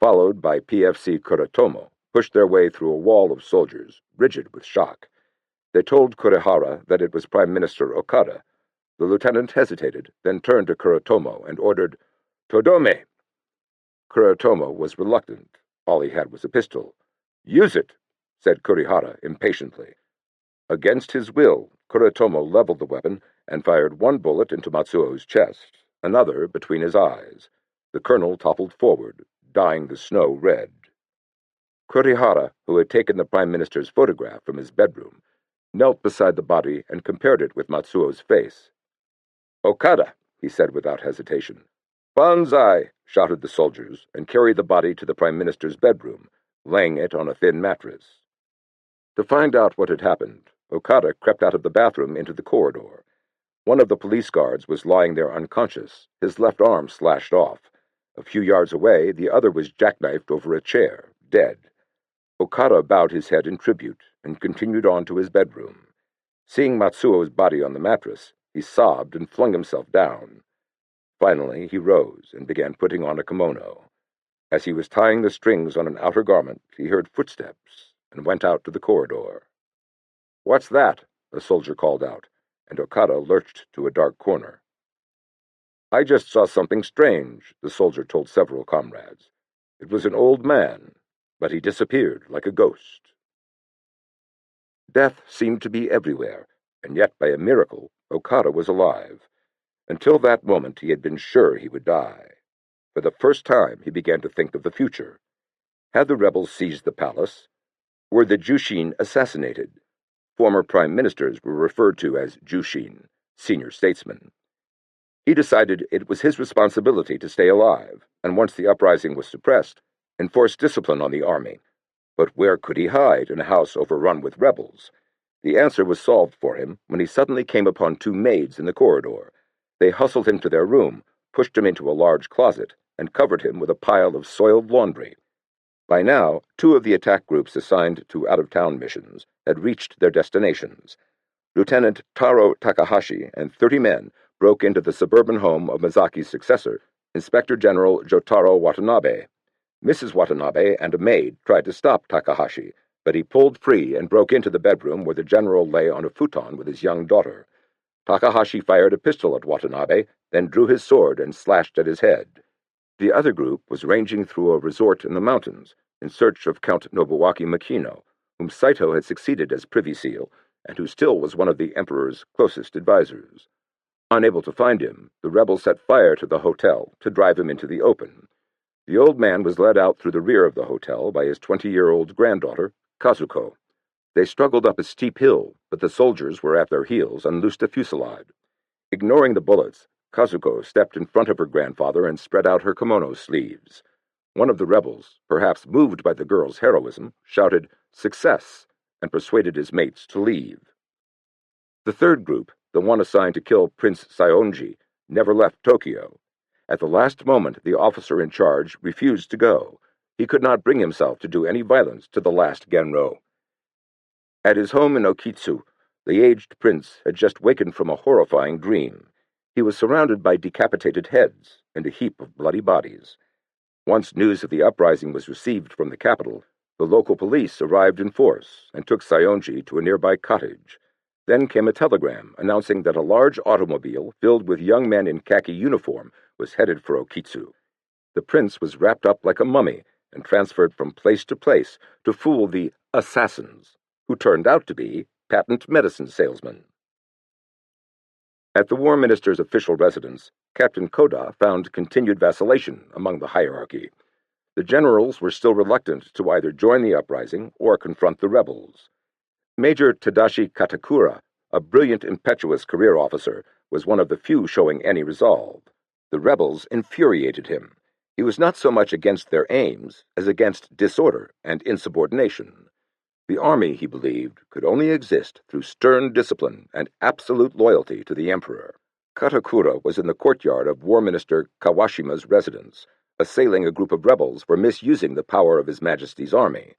followed by PFC Kuratomo, pushed their way through a wall of soldiers, rigid with shock. They told Kurihara that it was Prime Minister Okada. The lieutenant hesitated, then turned to Kuratomo and ordered, "Todome!" Kuratomo was reluctant. All he had was a pistol. "Use it!" said Kurihara impatiently. Against his will, Kuratomo leveled the weapon and fired one bullet into Matsuo's chest, another between his eyes. The colonel toppled forward, dyeing the snow red. Kurihara, who had taken the Prime Minister's photograph from his bedroom, knelt beside the body and compared it with Matsuo's face. "Okada," he said without hesitation. "Banzai!" shouted the soldiers, and carried the body to the Prime Minister's bedroom, laying it on a thin mattress. To find out what had happened, Okada crept out of the bathroom into the corridor. One of the police guards was lying there unconscious, his left arm slashed off. A few yards away, the other was jackknifed over a chair, dead. Okada bowed his head in tribute and continued on to his bedroom. Seeing Matsuo's body on the mattress, he sobbed and flung himself down. Finally, he rose and began putting on a kimono. As he was tying the strings on an outer garment, he heard footsteps and went out to the corridor. "What's that?" a soldier called out, and Okada lurched to a dark corner. "I just saw something strange," the soldier told several comrades. "It was an old man, but he disappeared like a ghost." Death seemed to be everywhere, and yet by a miracle Okada was alive. Until that moment he had been sure he would die. For the first time he began to think of the future. Had the rebels seized the palace? Were the Jushin assassinated? Former prime ministers were referred to as Jushin, senior statesmen. He decided it was his responsibility to stay alive, and once the uprising was suppressed, enforce discipline on the army. But where could he hide in a house overrun with rebels? The answer was solved for him when he suddenly came upon two maids in the corridor. They hustled him to their room, pushed him into a large closet, and covered him with a pile of soiled laundry. By now, two of the attack groups assigned to out-of-town missions had reached their destinations. Lieutenant Taro Takahashi and 30 men broke into the suburban home of Masaki's successor, Inspector General Jotaro Watanabe. Mrs. Watanabe and a maid tried to stop Takahashi, but he pulled free and broke into the bedroom where the general lay on a futon with his young daughter. Takahashi fired a pistol at Watanabe, then drew his sword and slashed at his head. The other group was ranging through a resort in the mountains in search of Count Nobuaki Makino, whom Saito had succeeded as Privy Seal, and who still was one of the Emperor's closest advisers. Unable to find him, the rebels set fire to the hotel to drive him into the open. The old man was led out through the rear of the hotel by his 20-year-old granddaughter, Kazuko. They struggled up a steep hill, but the soldiers were at their heels and loosed a fusillade. Ignoring the bullets, Kazuko stepped in front of her grandfather and spread out her kimono sleeves. One of the rebels, perhaps moved by the girl's heroism, shouted, "Success!" and persuaded his mates to leave. The third group, the one assigned to kill Prince Saionji, never left Tokyo. At the last moment, the officer in charge refused to go. He could not bring himself to do any violence to the last Genro. At his home in Okitsu, the aged prince had just wakened from a horrifying dream. He was surrounded by decapitated heads and a heap of bloody bodies. Once news of the uprising was received from the capital, the local police arrived in force and took Saionji to a nearby cottage. Then came a telegram announcing that a large automobile filled with young men in khaki uniform was headed for Okitsu. The prince was wrapped up like a mummy and transferred from place to place to fool the assassins, who turned out to be patent medicine salesmen. At the War Minister's official residence, Captain Koda found continued vacillation among the hierarchy. The generals were still reluctant to either join the uprising or confront the rebels. Major Tadashi Katakura, a brilliant, impetuous career officer, was one of the few showing any resolve. The rebels infuriated him. He was not so much against their aims as against disorder and insubordination. The army, he believed, could only exist through stern discipline and absolute loyalty to the emperor. Katakura was in the courtyard of War Minister Kawashima's residence, assailing a group of rebels for misusing the power of His Majesty's army.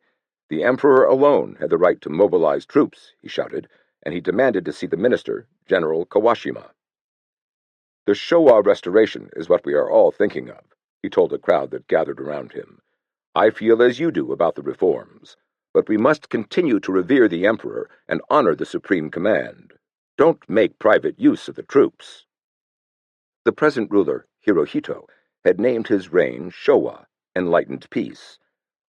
The emperor alone had the right to mobilize troops, he shouted, and he demanded to see the minister, General Kawashima. The Showa restoration is what we are all thinking of, he told a crowd that gathered around him. I feel as you do about the reforms. But we must continue to revere the emperor and honor the supreme command. Don't make private use of the troops. The present ruler, Hirohito, had named his reign Showa, enlightened peace.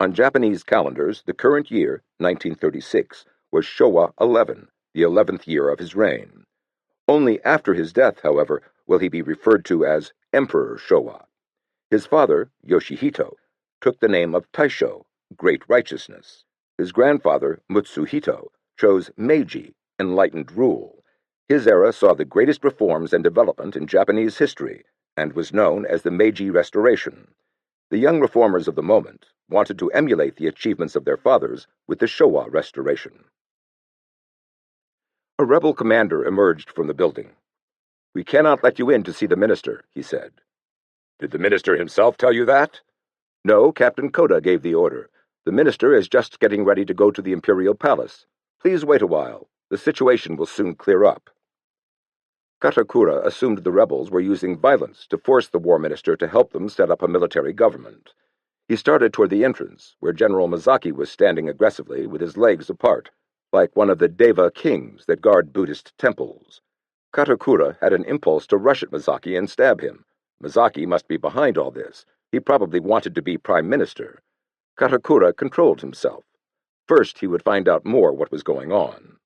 On Japanese calendars, the current year, 1936, was Showa 11, the 11th year of his reign. Only after his death, however, will he be referred to as Emperor Showa. His father, Yoshihito, took the name of Taisho, Great Righteousness. His grandfather, Mutsuhito, chose Meiji, enlightened rule. His era saw the greatest reforms and development in Japanese history, and was known as the Meiji Restoration. The young reformers of the moment wanted to emulate the achievements of their fathers with the Showa Restoration. A rebel commander emerged from the building. "We cannot let you in to see the minister," he said. "Did the minister himself tell you that?" "No, Captain Koda gave the order. The minister is just getting ready to go to the imperial palace. Please wait a while. The situation will soon clear up." Katakura assumed the rebels were using violence to force the war minister to help them set up a military government. He started toward the entrance, where General Masaki was standing aggressively with his legs apart, like one of the Deva kings that guard Buddhist temples. Katakura had an impulse to rush at Masaki and stab him. Masaki must be behind all this. He probably wanted to be prime minister. Katakura controlled himself. First, he would find out more what was going on.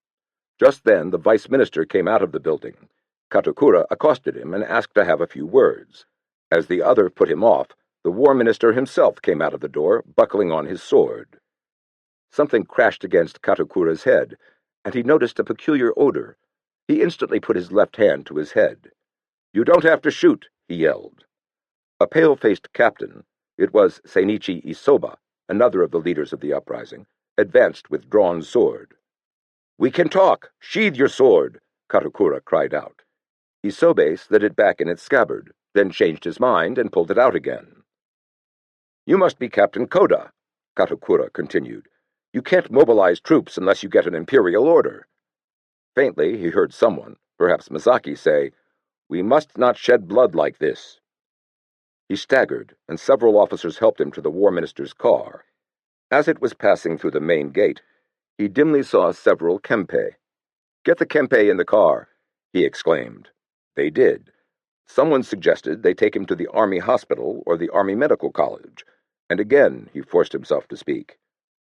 Just then, the vice minister came out of the building. Katakura accosted him and asked to have a few words. As the other put him off, the war minister himself came out of the door, buckling on his sword. Something crashed against Katakura's head, and he noticed a peculiar odor. He instantly put his left hand to his head. "You don't have to shoot," he yelled. A pale-faced captain, it was Seinichi Isoba, another of the leaders of the uprising, advanced with drawn sword. "We can talk! Sheathe your sword!" Katakura cried out. Isobe slid it back in its scabbard, then changed his mind and pulled it out again. "You must be Captain Koda," Katakura continued. "You can't mobilize troops unless you get an imperial order." Faintly he heard someone, perhaps Misaki, say, "We must not shed blood like this." He staggered, and several officers helped him to the war minister's car. As it was passing through the main gate, he dimly saw several kempei. "Get the kempei in the car," he exclaimed. They did. Someone suggested they take him to the Army Hospital or the Army Medical College, and again he forced himself to speak.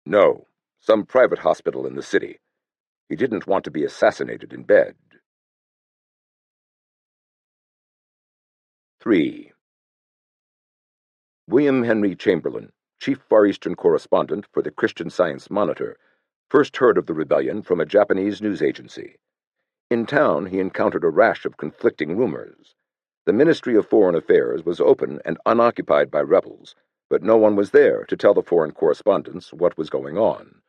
No, some private hospital in the city. He didn't want to be assassinated in bed. 3. William Henry Chamberlain, chief Far Eastern correspondent for the Christian Science Monitor, first heard of the rebellion from a Japanese news agency. In town, he encountered a rash of conflicting rumors. The Ministry of Foreign Affairs was open and unoccupied by rebels, but no one was there to tell the foreign correspondents what was going on.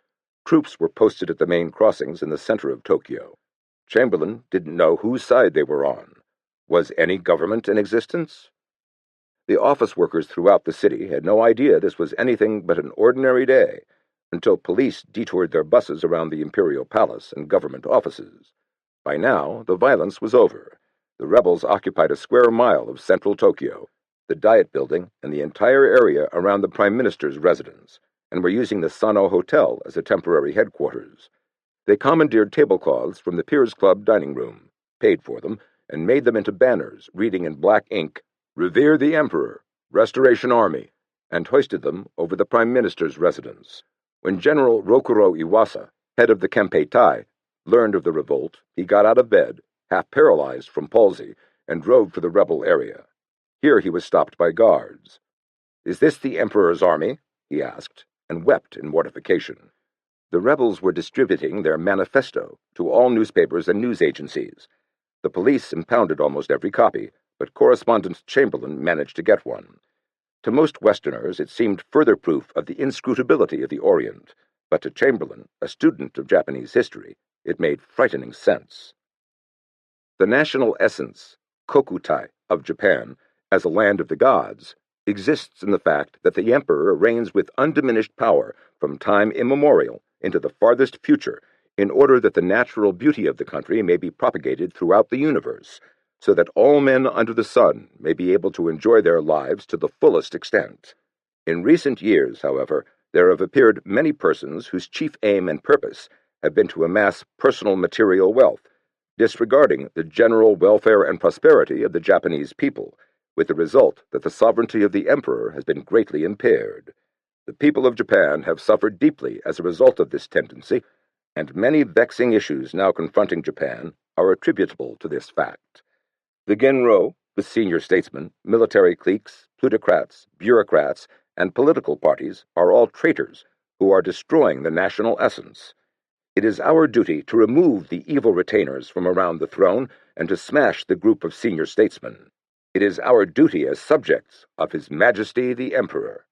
Troops were posted at the main crossings in the center of Tokyo. Chamberlain didn't know whose side they were on. Was any government in existence? The office workers throughout the city had no idea this was anything but an ordinary day, until police detoured their buses around the Imperial Palace and government offices. By now, the violence was over. The rebels occupied a square mile of central Tokyo, the Diet Building, and the entire area around the Prime Minister's residence, and were using the Sano Hotel as a temporary headquarters. They commandeered tablecloths from the Peers Club dining room, paid for them, and made them into banners reading in black ink, "Revere the Emperor, Restoration Army," and hoisted them over the Prime Minister's residence. When General Rokuro Iwasa, head of the Kempeitai, learned of the revolt, he got out of bed, half paralyzed from palsy, and drove for the rebel area. Here he was stopped by guards. "Is this the Emperor's army?" he asked, and wept in mortification. The rebels were distributing their manifesto to all newspapers and news agencies. The police impounded almost every copy, but Correspondent Chamberlain managed to get one. To most Westerners, it seemed further proof of the inscrutability of the Orient, but to Chamberlain, a student of Japanese history, it made frightening sense. The national essence, kokutai, of Japan, as a land of the gods, exists in the fact that the emperor reigns with undiminished power from time immemorial into the farthest future in order that the natural beauty of the country may be propagated throughout the universe, so that all men under the sun may be able to enjoy their lives to the fullest extent. In recent years, however, there have appeared many persons whose chief aim and purpose have been to amass personal material wealth, disregarding the general welfare and prosperity of the Japanese people, with the result that the sovereignty of the emperor has been greatly impaired. The people of Japan have suffered deeply as a result of this tendency, and many vexing issues now confronting Japan are attributable to this fact. The Genro, the senior statesmen, military cliques, plutocrats, bureaucrats, and political parties are all traitors who are destroying the national essence. It is our duty to remove the evil retainers from around the throne and to smash the group of senior statesmen. It is our duty as subjects of His Majesty the Emperor.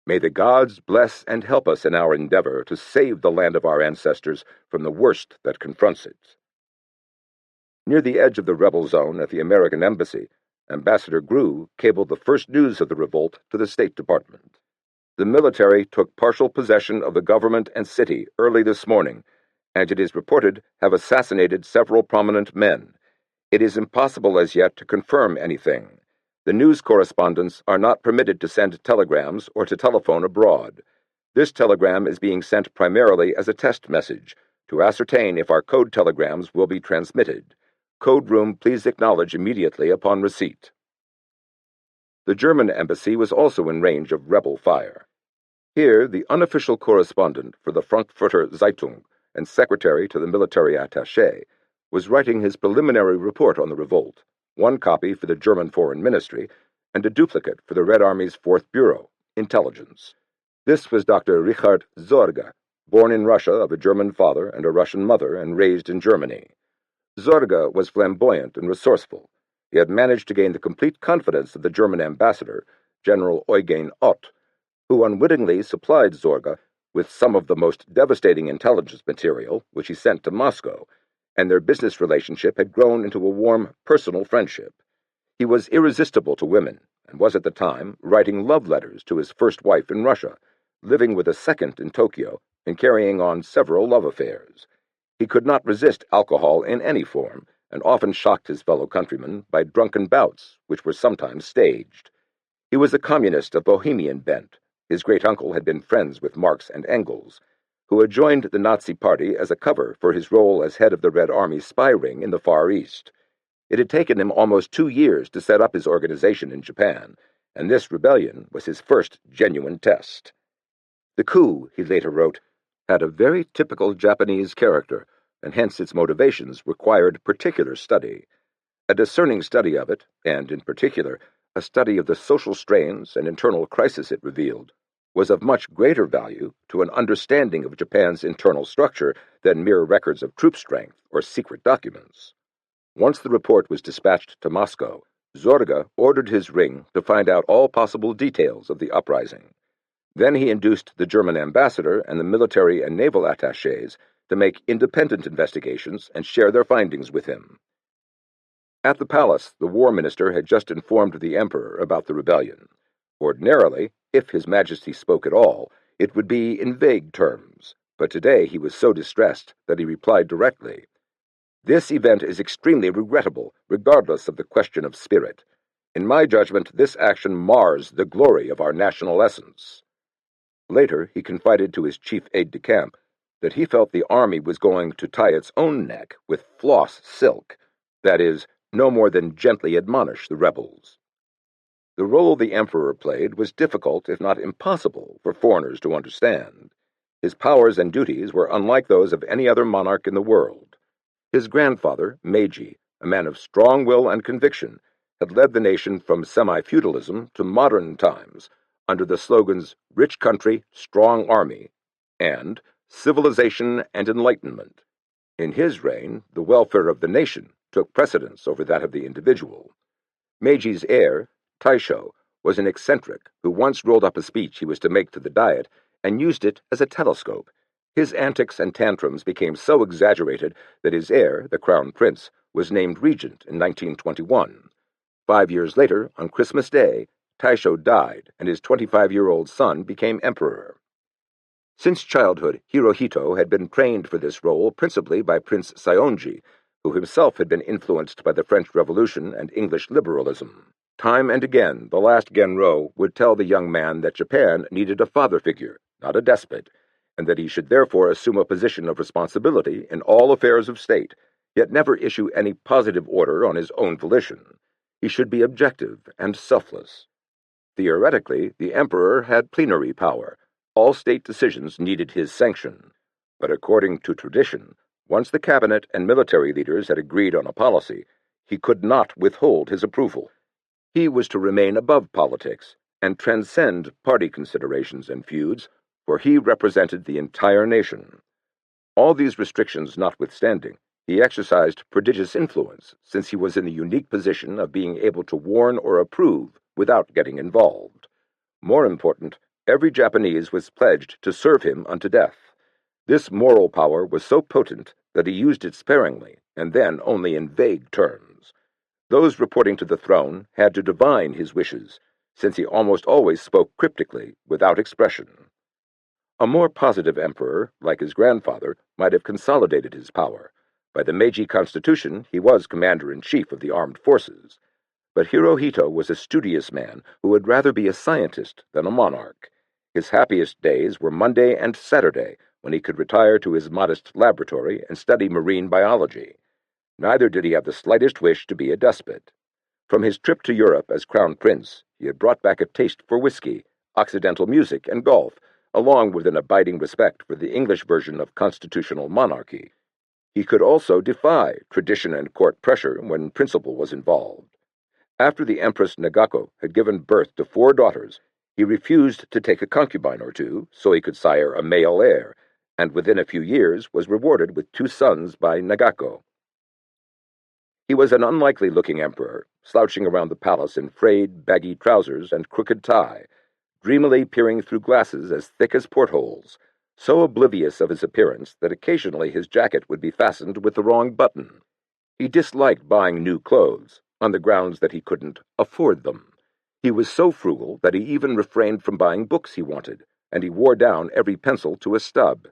May the gods bless and help us in our endeavor to save the land of our ancestors from the worst that confronts it. Near the edge of the rebel zone at the American Embassy, Ambassador Grew cabled the first news of the revolt to the State Department. The military took partial possession of the government and city early this morning, and it is reported have assassinated several prominent men. It is impossible as yet to confirm anything. The news correspondents are not permitted to send telegrams or to telephone abroad. This telegram is being sent primarily as a test message to ascertain if our code telegrams will be transmitted. Code room, please acknowledge immediately upon receipt. The German embassy was also in range of rebel fire. Here, the unofficial correspondent for the Frankfurter Zeitung and secretary to the military attaché was writing his preliminary report on the revolt, one copy for the German Foreign Ministry and a duplicate for the Red Army's 4th Bureau, Intelligence. This was Dr. Richard Zorga, born in Russia of a German father and a Russian mother and raised in Germany. Zorga was flamboyant and resourceful. he had managed to gain the complete confidence of the German ambassador, General Eugen Ott, who unwittingly supplied Zorga with some of the most devastating intelligence material which he sent to Moscow, and their business relationship had grown into a warm personal friendship. He was irresistible to women, and was at the time writing love letters to his first wife in Russia, living with a second in Tokyo, and carrying on several love affairs. He could not resist alcohol in any form, and often shocked his fellow countrymen by drunken bouts, which were sometimes staged. He was a communist of Bohemian bent. His great-uncle had been friends with Marx and Engels, who had joined the Nazi Party as a cover for his role as head of the Red Army spy ring in the Far East. It had taken him almost 2 years to set up his organization in Japan, and this rebellion was his first genuine test. The coup, he later wrote, had a very typical Japanese character, and hence its motivations required particular study. A discerning study of it, and in particular, a study of the social strains and internal crisis it revealed, was of much greater value to an understanding of Japan's internal structure than mere records of troop strength or secret documents. Once the report was dispatched to Moscow, Zorga ordered his ring to find out all possible details of the uprising. Then he induced the German ambassador and the military and naval attachés to make independent investigations and share their findings with him. At the palace, the war minister had just informed the emperor about the rebellion. Ordinarily, if His Majesty spoke at all, it would be in vague terms, but today he was so distressed that he replied directly, "This event is extremely regrettable, regardless of the question of spirit. In my judgment, this action mars the glory of our national essence." Later, he confided to his chief aide-de-camp that he felt the army was going to tie its own neck with floss silk, that is, no more than gently admonish the rebels. The role the emperor played was difficult, if not impossible, for foreigners to understand. His powers and duties were unlike those of any other monarch in the world. His grandfather, Meiji, a man of strong will and conviction, had led the nation from semi-feudalism to modern times under the slogans "Rich Country, Strong Army" and "Civilization and Enlightenment." In his reign, the welfare of the nation took precedence over that of the individual. Meiji's heir, Taisho, was an eccentric who once rolled up a speech he was to make to the Diet and used it as a telescope. His antics and tantrums became so exaggerated that his heir, the Crown Prince, was named regent in 1921. 5 years later, on Christmas Day, Taisho died, and his 25-year-old son became emperor. Since childhood, Hirohito had been trained for this role principally by Prince Saionji, who himself had been influenced by the French Revolution and English liberalism. Time and again, the last Genro would tell the young man that Japan needed a father figure, not a despot, and that he should therefore assume a position of responsibility in all affairs of state, yet never issue any positive order on his own volition. He should be objective and selfless. Theoretically, the emperor had plenary power. All state decisions needed his sanction. But according to tradition, once the cabinet and military leaders had agreed on a policy, he could not withhold his approval. He was to remain above politics and transcend party considerations and feuds, for he represented the entire nation. All these restrictions notwithstanding, he exercised prodigious influence, since he was in the unique position of being able to warn or approve without getting involved. More important, every Japanese was pledged to serve him unto death. This moral power was so potent that he used it sparingly, and then only in vague terms. Those reporting to the throne had to divine his wishes, since he almost always spoke cryptically, without expression. A more positive emperor, like his grandfather, might have consolidated his power. By the Meiji Constitution, he was commander-in-chief of the armed forces. But Hirohito was a studious man who would rather be a scientist than a monarch. His happiest days were Monday and Saturday, when he could retire to his modest laboratory and study marine biology. Neither did he have the slightest wish to be a despot. From his trip to Europe as Crown Prince, he had brought back a taste for whiskey, Occidental music, and golf, along with an abiding respect for the English version of constitutional monarchy. He could also defy tradition and court pressure when principle was involved. After the Empress Nagako had given birth to 4 daughters, he refused to take a concubine or two so he could sire a male heir, and within a few years was rewarded with 2 sons by Nagako. He was an unlikely-looking emperor, slouching around the palace in frayed, baggy trousers and crooked tie, dreamily peering through glasses as thick as portholes, so oblivious of his appearance that occasionally his jacket would be fastened with the wrong button. He disliked buying new clothes, on the grounds that he couldn't afford them. He was so frugal that he even refrained from buying books he wanted, and he wore down every pencil to a stub.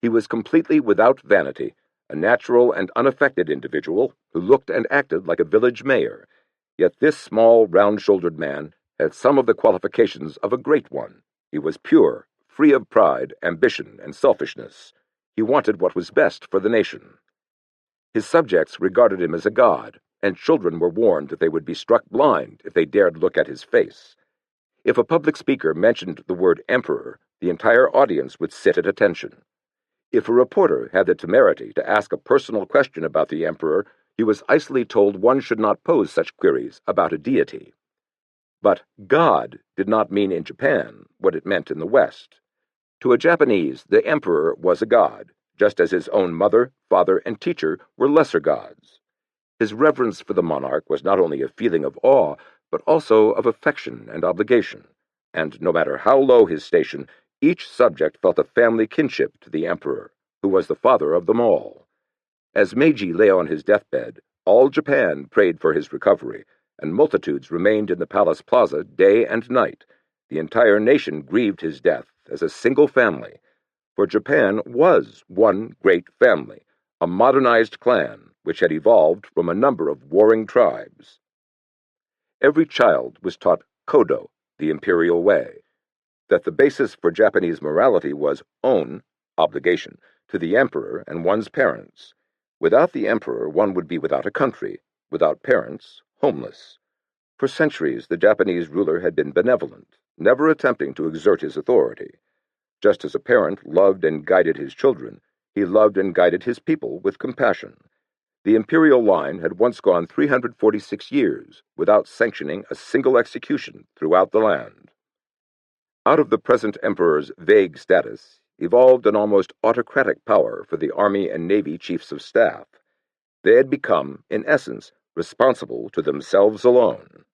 He was completely without vanity, a natural and unaffected individual who looked and acted like a village mayor. Yet this small, round-shouldered man had some of the qualifications of a great one. He was pure, free of pride, ambition, and selfishness. He wanted what was best for the nation. His subjects regarded him as a god, and children were warned that they would be struck blind if they dared look at his face. If a public speaker mentioned the word emperor, the entire audience would sit at attention. If a reporter had the temerity to ask a personal question about the emperor, he was icily told one should not pose such queries about a deity. But God did not mean in Japan what it meant in the West. To a Japanese, the emperor was a god, just as his own mother, father, and teacher were lesser gods. His reverence for the monarch was not only a feeling of awe, but also of affection and obligation, and no matter how low his station, each subject felt a family kinship to the emperor, who was the father of them all. As Meiji lay on his deathbed, all Japan prayed for his recovery, and multitudes remained in the palace plaza day and night. The entire nation grieved his death as a single family, for Japan was one great family, a modernized clan which had evolved from a number of warring tribes. Every child was taught kodo, the imperial way, that the basis for Japanese morality was on, obligation, to the emperor and one's parents. Without the emperor, one would be without a country, without parents, homeless. For centuries, the Japanese ruler had been benevolent, never attempting to exert his authority. Just as a parent loved and guided his children, he loved and guided his people with compassion. The imperial line had once gone 346 years without sanctioning a single execution throughout the land. Out of the present emperor's vague status evolved an almost autocratic power for the army and navy chiefs of staff. They had become, in essence, responsible to themselves alone.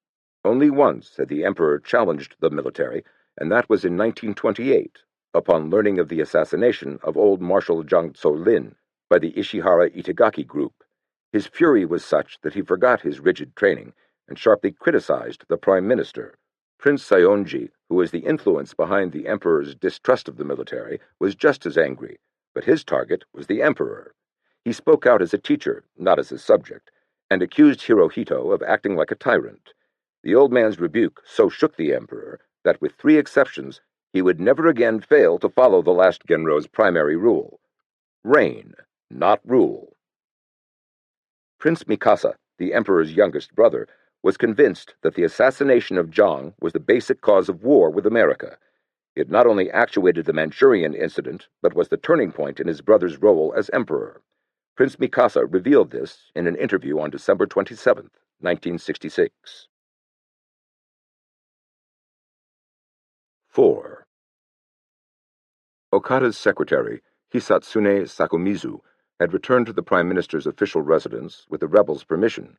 Only once had the emperor challenged the military, and that was in 1928, upon learning of the assassination of old Marshal John Toland by the Ishihara Itagaki group. His fury was such that he forgot his rigid training and sharply criticized the prime minister. Prince Saionji, who was the influence behind the emperor's distrust of the military, was just as angry, but his target was the emperor. He spoke out as a teacher, not as a subject, and accused Hirohito of acting like a tyrant. The old man's rebuke so shook the emperor that, with 3 exceptions, he would never again fail to follow the last Genro's primary rule: reign, not rule. Prince Mikasa, the emperor's youngest brother, was convinced that the assassination of Zhang was the basic cause of war with America. It not only actuated the Manchurian incident, but was the turning point in his brother's role as emperor. Prince Mikasa revealed this in an interview on December 27, 1966. 4. Okada's secretary, Hisatsune Sakomizu, had returned to the prime minister's official residence with the rebels' permission,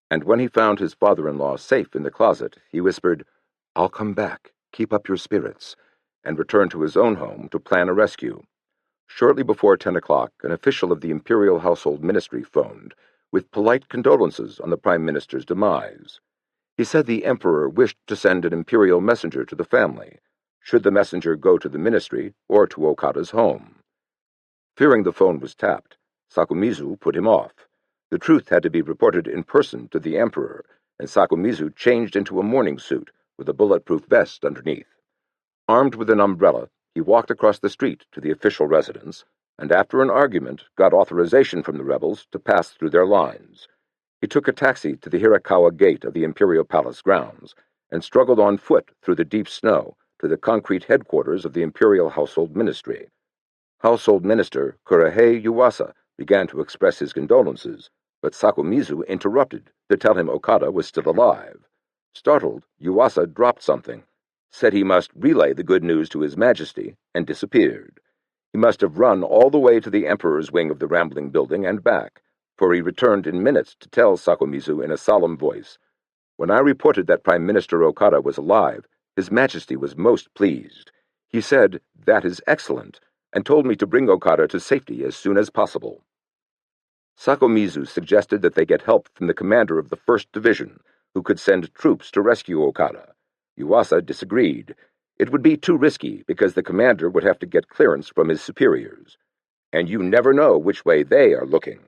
and when he found his father-in-law safe in the closet, he whispered, "I'll come back, keep up your spirits," and returned to his own home to plan a rescue. Shortly before 10 o'clock, an official of the Imperial Household Ministry phoned, with polite condolences on the prime minister's demise. He said the emperor wished to send an imperial messenger to the family, should the messenger go to the ministry or to Okada's home. Fearing the phone was tapped, Sakomizu put him off. The truth had to be reported in person to the emperor, and Sakomizu changed into a morning suit with a bulletproof vest underneath. Armed with an umbrella, he walked across the street to the official residence, and after an argument got authorization from the rebels to pass through their lines. He took a taxi to the Hirakawa gate of the Imperial Palace grounds, and struggled on foot through the deep snow to the concrete headquarters of the Imperial Household Ministry. Household Minister Kurahei Yuasa began to express his condolences, but Sakomizu interrupted to tell him Okada was still alive. Startled, Yuasa dropped something, said he must relay the good news to His Majesty, and disappeared. He must have run all the way to the Emperor's wing of the rambling building and back, for he returned in minutes to tell Sakomizu in a solemn voice, When I reported that Prime Minister Okada was alive, His Majesty was most pleased. He said, "That is excellent," and told me to bring Okada to safety as soon as possible. Sakomizu suggested that they get help from the commander of the 1st Division, who could send troops to rescue Okada. Yuasa disagreed. It would be too risky because the commander would have to get clearance from his superiors. And you never know which way they are looking.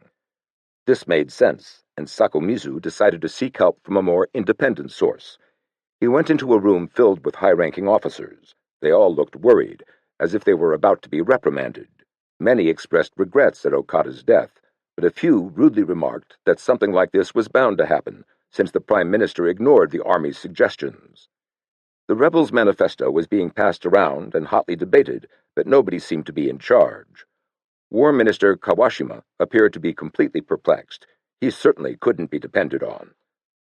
This made sense, and Sakomizu decided to seek help from a more independent source. He went into a room filled with high-ranking officers. They all looked worried, as if they were about to be reprimanded. Many expressed regrets at Okada's death, but a few rudely remarked that something like this was bound to happen, since the Prime Minister ignored the Army's suggestions. The rebels' manifesto was being passed around and hotly debated, but nobody seemed to be in charge. War Minister Kawashima appeared to be completely perplexed. He certainly couldn't be depended on.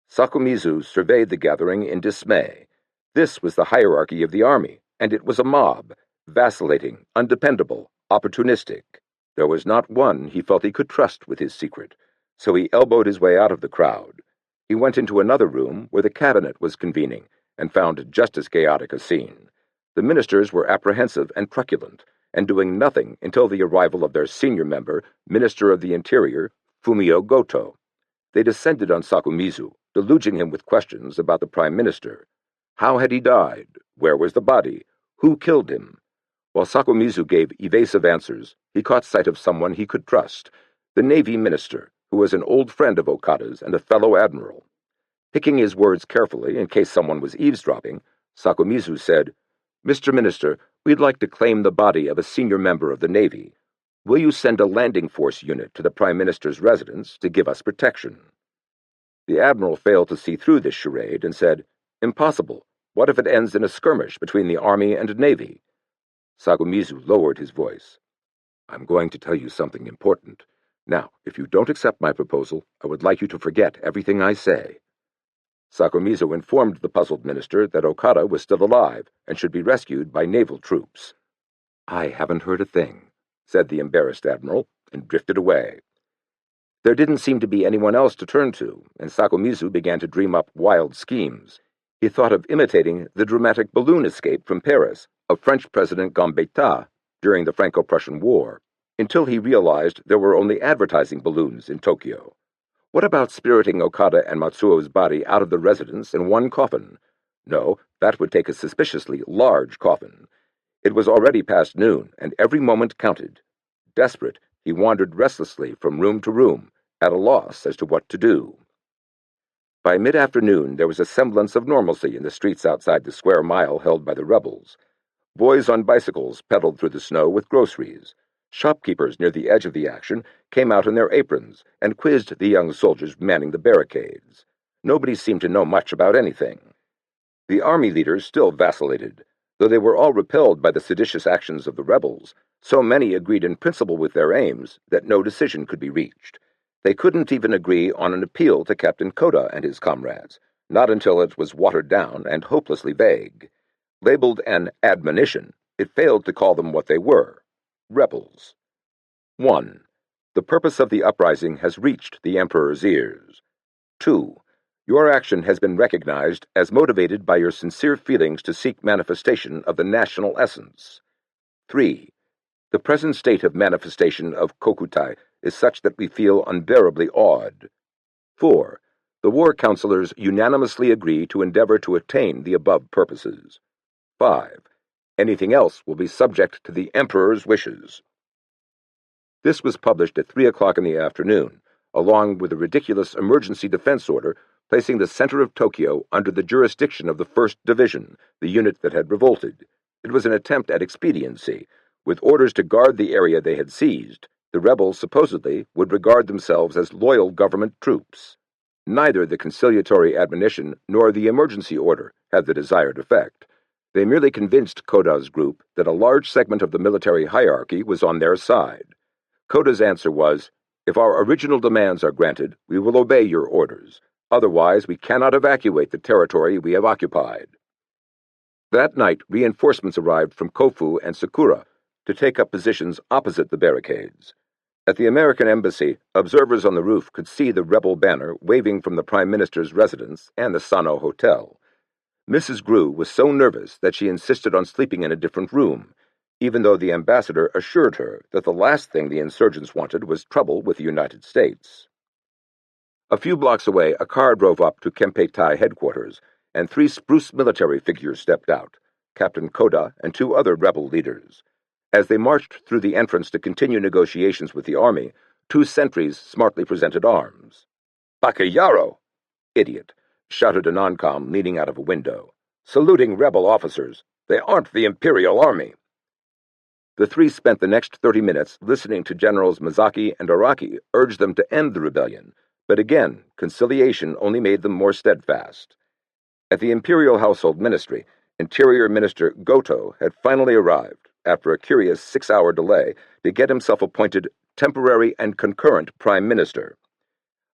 Sakomizu surveyed the gathering in dismay. This was the hierarchy of the army, and it was a mob, vacillating, undependable, opportunistic. There was not one he felt he could trust with his secret, so he elbowed his way out of the crowd. He went into another room where the cabinet was convening and found just as chaotic a scene. The ministers were apprehensive and truculent, and doing nothing until the arrival of their senior member, Minister of the Interior, Fumio Goto. They descended on Sakomizu, deluging him with questions about the Prime Minister. How had he died? Where was the body? Who killed him? While Sakomizu gave evasive answers, he caught sight of someone he could trust, the Navy Minister, who was an old friend of Okada's and a fellow admiral. Picking his words carefully in case someone was eavesdropping, Sakomizu said, "Mr. Minister, we'd like to claim the body of a senior member of the Navy. Will you send a landing force unit to the Prime Minister's residence to give us protection?" The Admiral failed to see through this charade and said, "Impossible. What if it ends in a skirmish between the Army and Navy?" Sakomizu lowered his voice. "I'm going to tell you something important. Now, if you don't accept my proposal, I would like you to forget everything I say." Sakomizu informed the puzzled minister that Okada was still alive and should be rescued by naval troops. "I haven't heard a thing," said the embarrassed admiral, and drifted away. There didn't seem to be anyone else to turn to, and Sakomizu began to dream up wild schemes. He thought of imitating the dramatic balloon escape from Paris of French President Gambetta during the Franco-Prussian War, until he realized there were only advertising balloons in Tokyo. What about spiriting Okada and Matsuo's body out of the residence in one coffin? No, that would take a suspiciously large coffin. It was already past noon, and every moment counted. Desperate, he wandered restlessly from room to room, at a loss as to what to do. By mid-afternoon, there was a semblance of normalcy in the streets outside the square mile held by the rebels. Boys on bicycles pedaled through the snow with groceries. Shopkeepers near the edge of the action came out in their aprons and quizzed the young soldiers manning the barricades. Nobody seemed to know much about anything. The army leaders still vacillated. Though they were all repelled by the seditious actions of the rebels, so many agreed in principle with their aims that no decision could be reached. They couldn't even agree on an appeal to Captain Koda and his comrades, not until it was watered down and hopelessly vague. Labeled an admonition, it failed to call them what they were: rebels. 1. The purpose of the uprising has reached the Emperor's ears. 2. Your action has been recognized as motivated by your sincere feelings to seek manifestation of the national essence. 3. The present state of manifestation of Kokutai is such that we feel unbearably awed. 4. The war councilors unanimously agree to endeavor to attain the above purposes. 5. Anything else will be subject to the Emperor's wishes. This was published at 3 o'clock in the afternoon, along with a ridiculous emergency defense order placing the center of Tokyo under the jurisdiction of the 1st Division, the unit that had revolted. It was an attempt at expediency. With orders to guard the area they had seized, the rebels supposedly would regard themselves as loyal government troops. Neither the conciliatory admonition nor the emergency order had the desired effect. They merely convinced Koda's group that a large segment of the military hierarchy was on their side. Koda's answer was, "If our original demands are granted, we will obey your orders. Otherwise, we cannot evacuate the territory we have occupied." That night, reinforcements arrived from Kofu and Sakura to take up positions opposite the barricades. At the American embassy, observers on the roof could see the rebel banner waving from the Prime Minister's residence and the Sano Hotel. Mrs. Grew was so nervous that she insisted on sleeping in a different room, even though the ambassador assured her that the last thing the insurgents wanted was trouble with the United States. A few blocks away, a car drove up to Kempeitai headquarters, and 3 spruce military figures stepped out, Captain Koda and 2 other rebel leaders. As they marched through the entrance to continue negotiations with the army, 2 sentries smartly presented arms. "Bakayaro!" "Idiot," shouted a non-com leaning out of a window. "Saluting rebel officers. They aren't the Imperial Army." The 3 spent the next 30 minutes listening to Generals Mazaki and Araki urge them to end the rebellion, but again, conciliation only made them more steadfast. At the Imperial Household Ministry, Interior Minister Goto had finally arrived, after a curious 6-hour delay, to get himself appointed temporary and concurrent Prime Minister.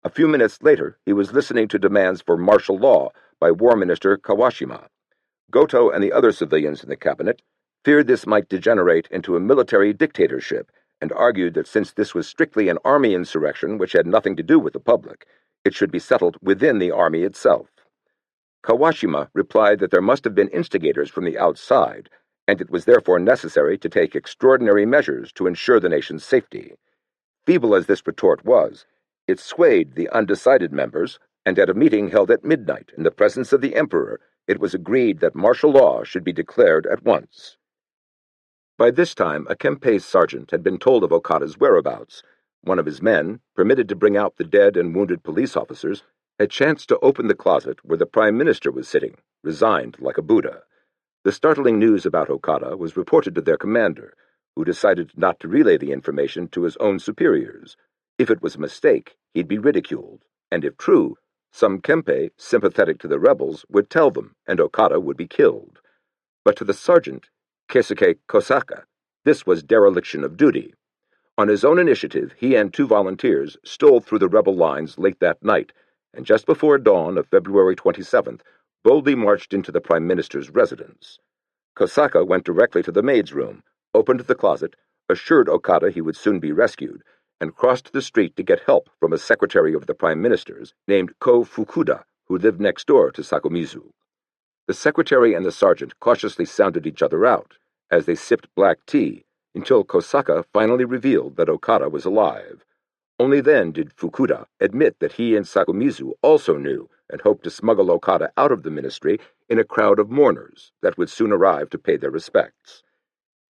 A few minutes later, he was listening to demands for martial law by War Minister Kawashima. Goto and the other civilians in the cabinet feared this might degenerate into a military dictatorship, and argued that since this was strictly an army insurrection which had nothing to do with the public, it should be settled within the army itself. Kawashima replied that there must have been instigators from the outside, and it was therefore necessary to take extraordinary measures to ensure the nation's safety. Feeble as this retort was, it swayed the undecided members, and at a meeting held at midnight in the presence of the emperor, it was agreed that martial law should be declared at once. By this time, a Kempei sergeant had been told of Okada's whereabouts. One of his men, permitted to bring out the dead and wounded police officers, had chanced to open the closet where the Prime Minister was sitting, resigned like a Buddha. The startling news about Okada was reported to their commander, who decided not to relay the information to his own superiors. If it was a mistake, he'd be ridiculed, and if true, some Kempei, sympathetic to the rebels, would tell them, and Okada would be killed. But to the sergeant, Keisuke Kosaka, this was dereliction of duty. On his own initiative, he and 2 volunteers stole through the rebel lines late that night, and just before dawn of February 27th, boldly marched into the Prime Minister's residence. Kosaka went directly to the maid's room, opened the closet, assured Okada he would soon be rescued, and crossed the street to get help from a secretary of the Prime Minister's named Ko Fukuda, who lived next door to Sakomizu. The secretary and the sergeant cautiously sounded each other out, as they sipped black tea, until Kosaka finally revealed that Okada was alive. Only then did Fukuda admit that he and Sakomizu also knew and hoped to smuggle Okada out of the ministry in a crowd of mourners that would soon arrive to pay their respects.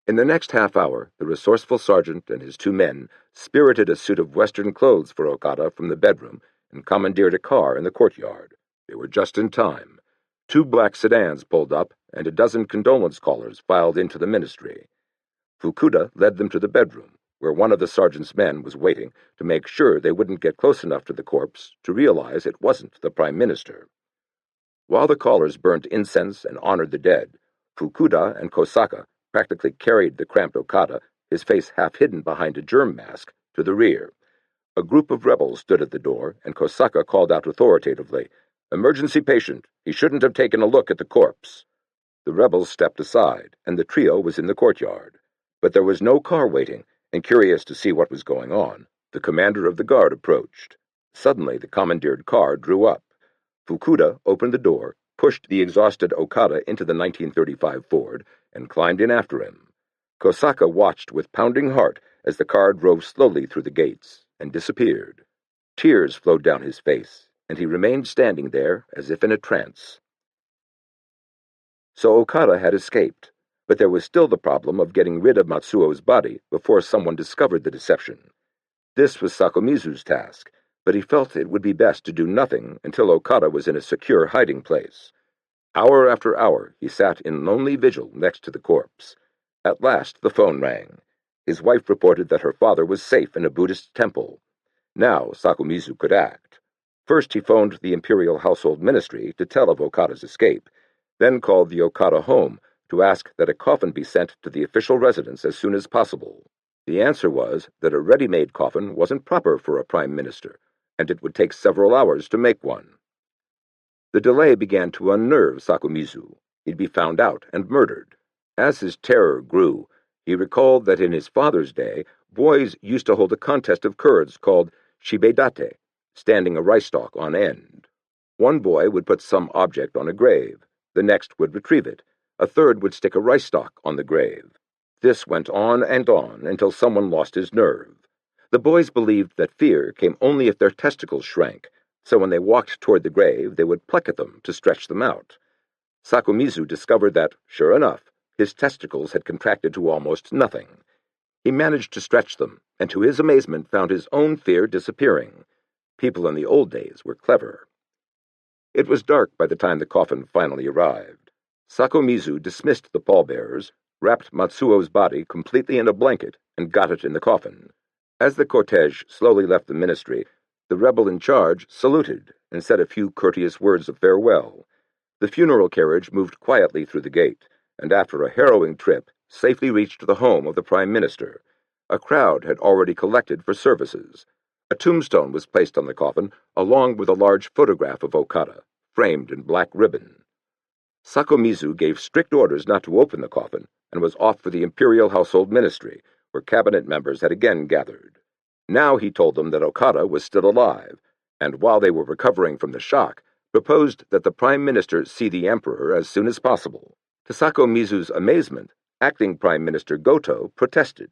In the next half hour, the resourceful sergeant and his 2 men spirited a suit of Western clothes for Okada from the bedroom and commandeered a car in the courtyard. They were just in time. 2 black sedans pulled up, and a dozen condolence callers filed into the ministry. Fukuda led them to the bedroom, where one of the sergeant's men was waiting to make sure they wouldn't get close enough to the corpse to realize it wasn't the Prime Minister. While the callers burnt incense and honored the dead, Fukuda and Kosaka practically carried the cramped Okada, his face half hidden behind a germ mask, to the rear. A group of rebels stood at the door, and Kosaka called out authoritatively, "Emergency patient. He shouldn't have taken a look at the corpse." The rebels stepped aside, and the trio was in the courtyard. But there was no car waiting, and curious to see what was going on, the commander of the guard approached. Suddenly, the commandeered car drew up. Fukuda opened the door, pushed the exhausted Okada into the 1935 Ford, and climbed in after him. Kosaka watched with pounding heart as the car drove slowly through the gates and disappeared. Tears flowed down his face, and he remained standing there as if in a trance. So Okada had escaped, but there was still the problem of getting rid of Matsuo's body before someone discovered the deception. This was Sakomizu's task, but he felt it would be best to do nothing until Okada was in a secure hiding place. Hour after hour, he sat in lonely vigil next to the corpse. At last, the phone rang. His wife reported that her father was safe in a Buddhist temple. Now Sakomizu could act. First, he phoned the Imperial Household Ministry to tell of Okada's escape, then called the Okada home to ask that a coffin be sent to the official residence as soon as possible. The answer was that a ready-made coffin wasn't proper for a prime minister, and it would take several hours to make one. The delay began to unnerve Sakomizu. He'd be found out and murdered. As his terror grew, he recalled that in his father's day, boys used to hold a contest of Kurds called shibedate, standing a rice stalk on end. One boy would put some object on a grave, the next would retrieve it, a third would stick a rice stalk on the grave. This went on and on until someone lost his nerve. The boys believed that fear came only if their testicles shrank, so when they walked toward the grave they would pluck at them to stretch them out. Sakomizu discovered that, sure enough, his testicles had contracted to almost nothing. He managed to stretch them, and to his amazement found his own fear disappearing. People in the old days were clever. It was dark by the time the coffin finally arrived. Sakomizu dismissed the pallbearers, wrapped Matsuo's body completely in a blanket, and got it in the coffin. As the cortege slowly left the ministry, the rebel in charge saluted and said a few courteous words of farewell. The funeral carriage moved quietly through the gate, and after a harrowing trip, safely reached the home of the Prime Minister. A crowd had already collected for services. A tombstone was placed on the coffin, along with a large photograph of Okada, framed in black ribbon. Sakomizu gave strict orders not to open the coffin, and was off for the imperial household ministry, where cabinet members had again gathered. Now he told them that Okada was still alive, and while they were recovering from the shock, proposed that the Prime Minister see the Emperor as soon as possible. To Sakomizu's amazement, acting Prime Minister Goto protested.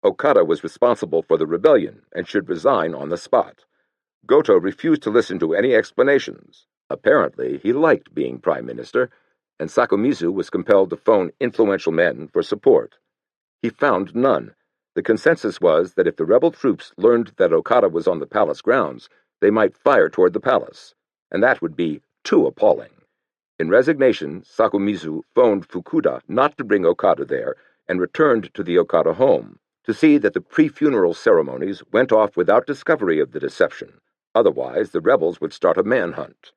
Okada was responsible for the rebellion and should resign on the spot. Goto refused to listen to any explanations. Apparently, he liked being Prime Minister, and Sakomizu was compelled to phone influential men for support. He found none. The consensus was that if the rebel troops learned that Okada was on the palace grounds, they might fire toward the palace, and that would be too appalling. In resignation, Sakomizu phoned Fukuda not to bring Okada there and returned to the Okada home to see that the pre-funeral ceremonies went off without discovery of the deception. Otherwise, the rebels would start a manhunt.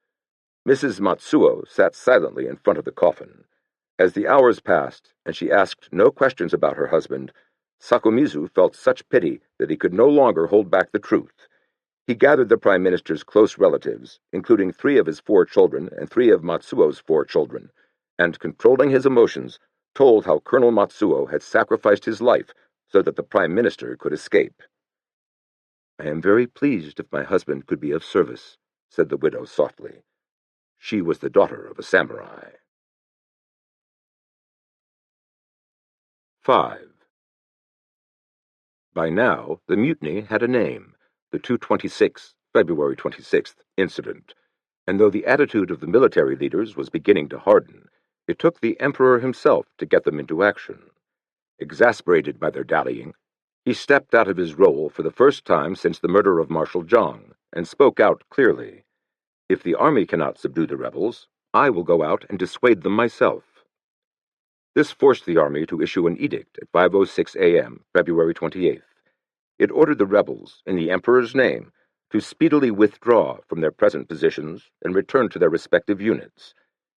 Mrs. Matsuo sat silently in front of the coffin. As the hours passed, and she asked no questions about her husband, Sakomizu felt such pity that he could no longer hold back the truth. He gathered the Prime Minister's close relatives, including 3 of his 4 children and 3 of Matsuo's 4 children, and, controlling his emotions, told how Colonel Matsuo had sacrificed his life so that the Prime Minister could escape. "I am very pleased if my husband could be of service," said the widow softly. She was the daughter of a samurai. 5. By now, the mutiny had a name, the 226, February 26th, incident, and though the attitude of the military leaders was beginning to harden, it took the Emperor himself to get them into action. Exasperated by their dallying, he stepped out of his role for the first time since the murder of Marshal Zhang, and spoke out clearly. "If the army cannot subdue the rebels, I will go out and dissuade them myself." This forced the army to issue an edict at 5:06 a.m., February 28th. It ordered the rebels, in the Emperor's name, to speedily withdraw from their present positions and return to their respective units.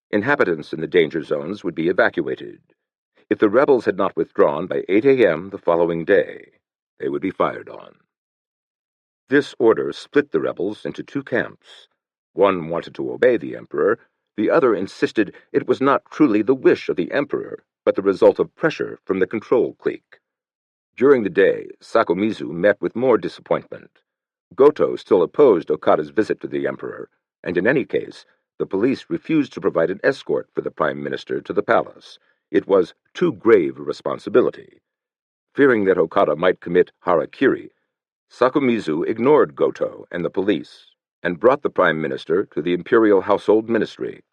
Inhabitants in the danger zones would be evacuated. If the rebels had not withdrawn by 8 a.m. the following day, they would be fired on. This order split the rebels into 2 camps. One wanted to obey the Emperor, the other insisted it was not truly the wish of the Emperor, but the result of pressure from the control clique. During the day, Sakomizu met with more disappointment. Goto still opposed Okada's visit to the Emperor, and in any case, the police refused to provide an escort for the Prime Minister to the palace. It was too grave a responsibility. Fearing that Okada might commit harakiri, Sakomizu ignored Goto and the police, and brought the Prime Minister to the Imperial Household Ministry.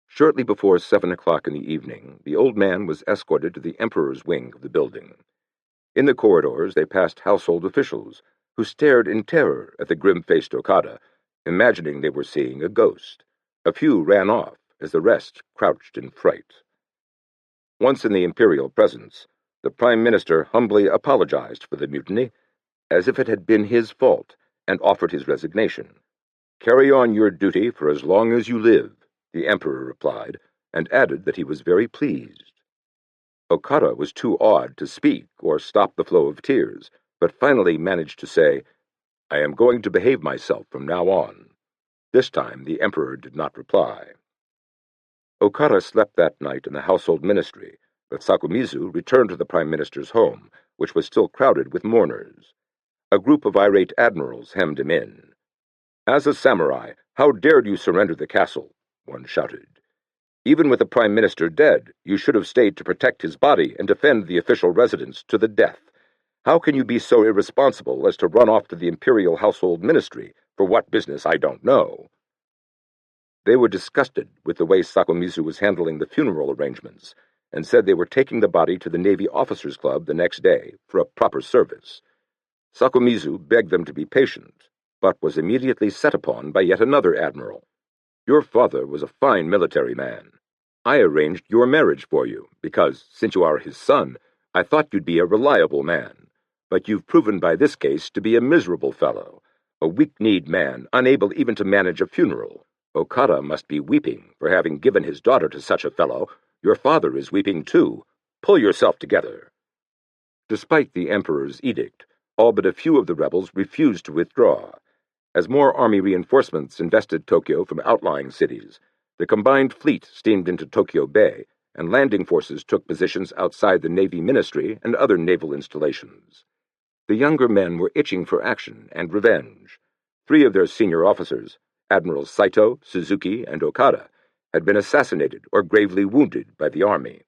Shortly before 7 o'clock in the evening, the old man was escorted to the Emperor's wing of the building. In the corridors they passed household officials, who stared in terror at the grim-faced Okada, imagining they were seeing a ghost. A few ran off, as the rest crouched in fright. Once in the imperial presence, the Prime Minister humbly apologized for the mutiny, as if it had been his fault, and offered his resignation. "Carry on your duty for as long as you live," the Emperor replied, and added that he was very pleased. Okada was too awed to speak or stop the flow of tears, but finally managed to say, "I am going to behave myself from now on." This time the Emperor did not reply. Okada slept that night in the household ministry, but Sakomizu returned to the Prime Minister's home, which was still crowded with mourners. A group of irate admirals hemmed him in. "As a samurai, how dared you surrender the castle?" one shouted. "Even with the Prime Minister dead, you should have stayed to protect his body and defend the official residence to the death. How can you be so irresponsible as to run off to the imperial household ministry? For what business, I don't know." They were disgusted with the way Sakomizu was handling the funeral arrangements, and said they were taking the body to the Navy Officers Club the next day for a proper service. Sakomizu begged them to be patient, but was immediately set upon by yet another admiral. "Your father was a fine military man. I arranged your marriage for you, because, since you are his son, I thought you'd be a reliable man. But you've proven by this case to be a miserable fellow, a weak-kneed man, unable even to manage a funeral. Okada must be weeping for having given his daughter to such a fellow. Your father is weeping too. Pull yourself together." Despite the emperor's edict, all but a few of the rebels refused to withdraw. As more army reinforcements invested Tokyo from outlying cities, the combined fleet steamed into Tokyo Bay, and landing forces took positions outside the Navy Ministry and other naval installations. The younger men were itching for action and revenge. 3 of their senior officers, Admirals Saito, Suzuki, and Okada, had been assassinated or gravely wounded by the army.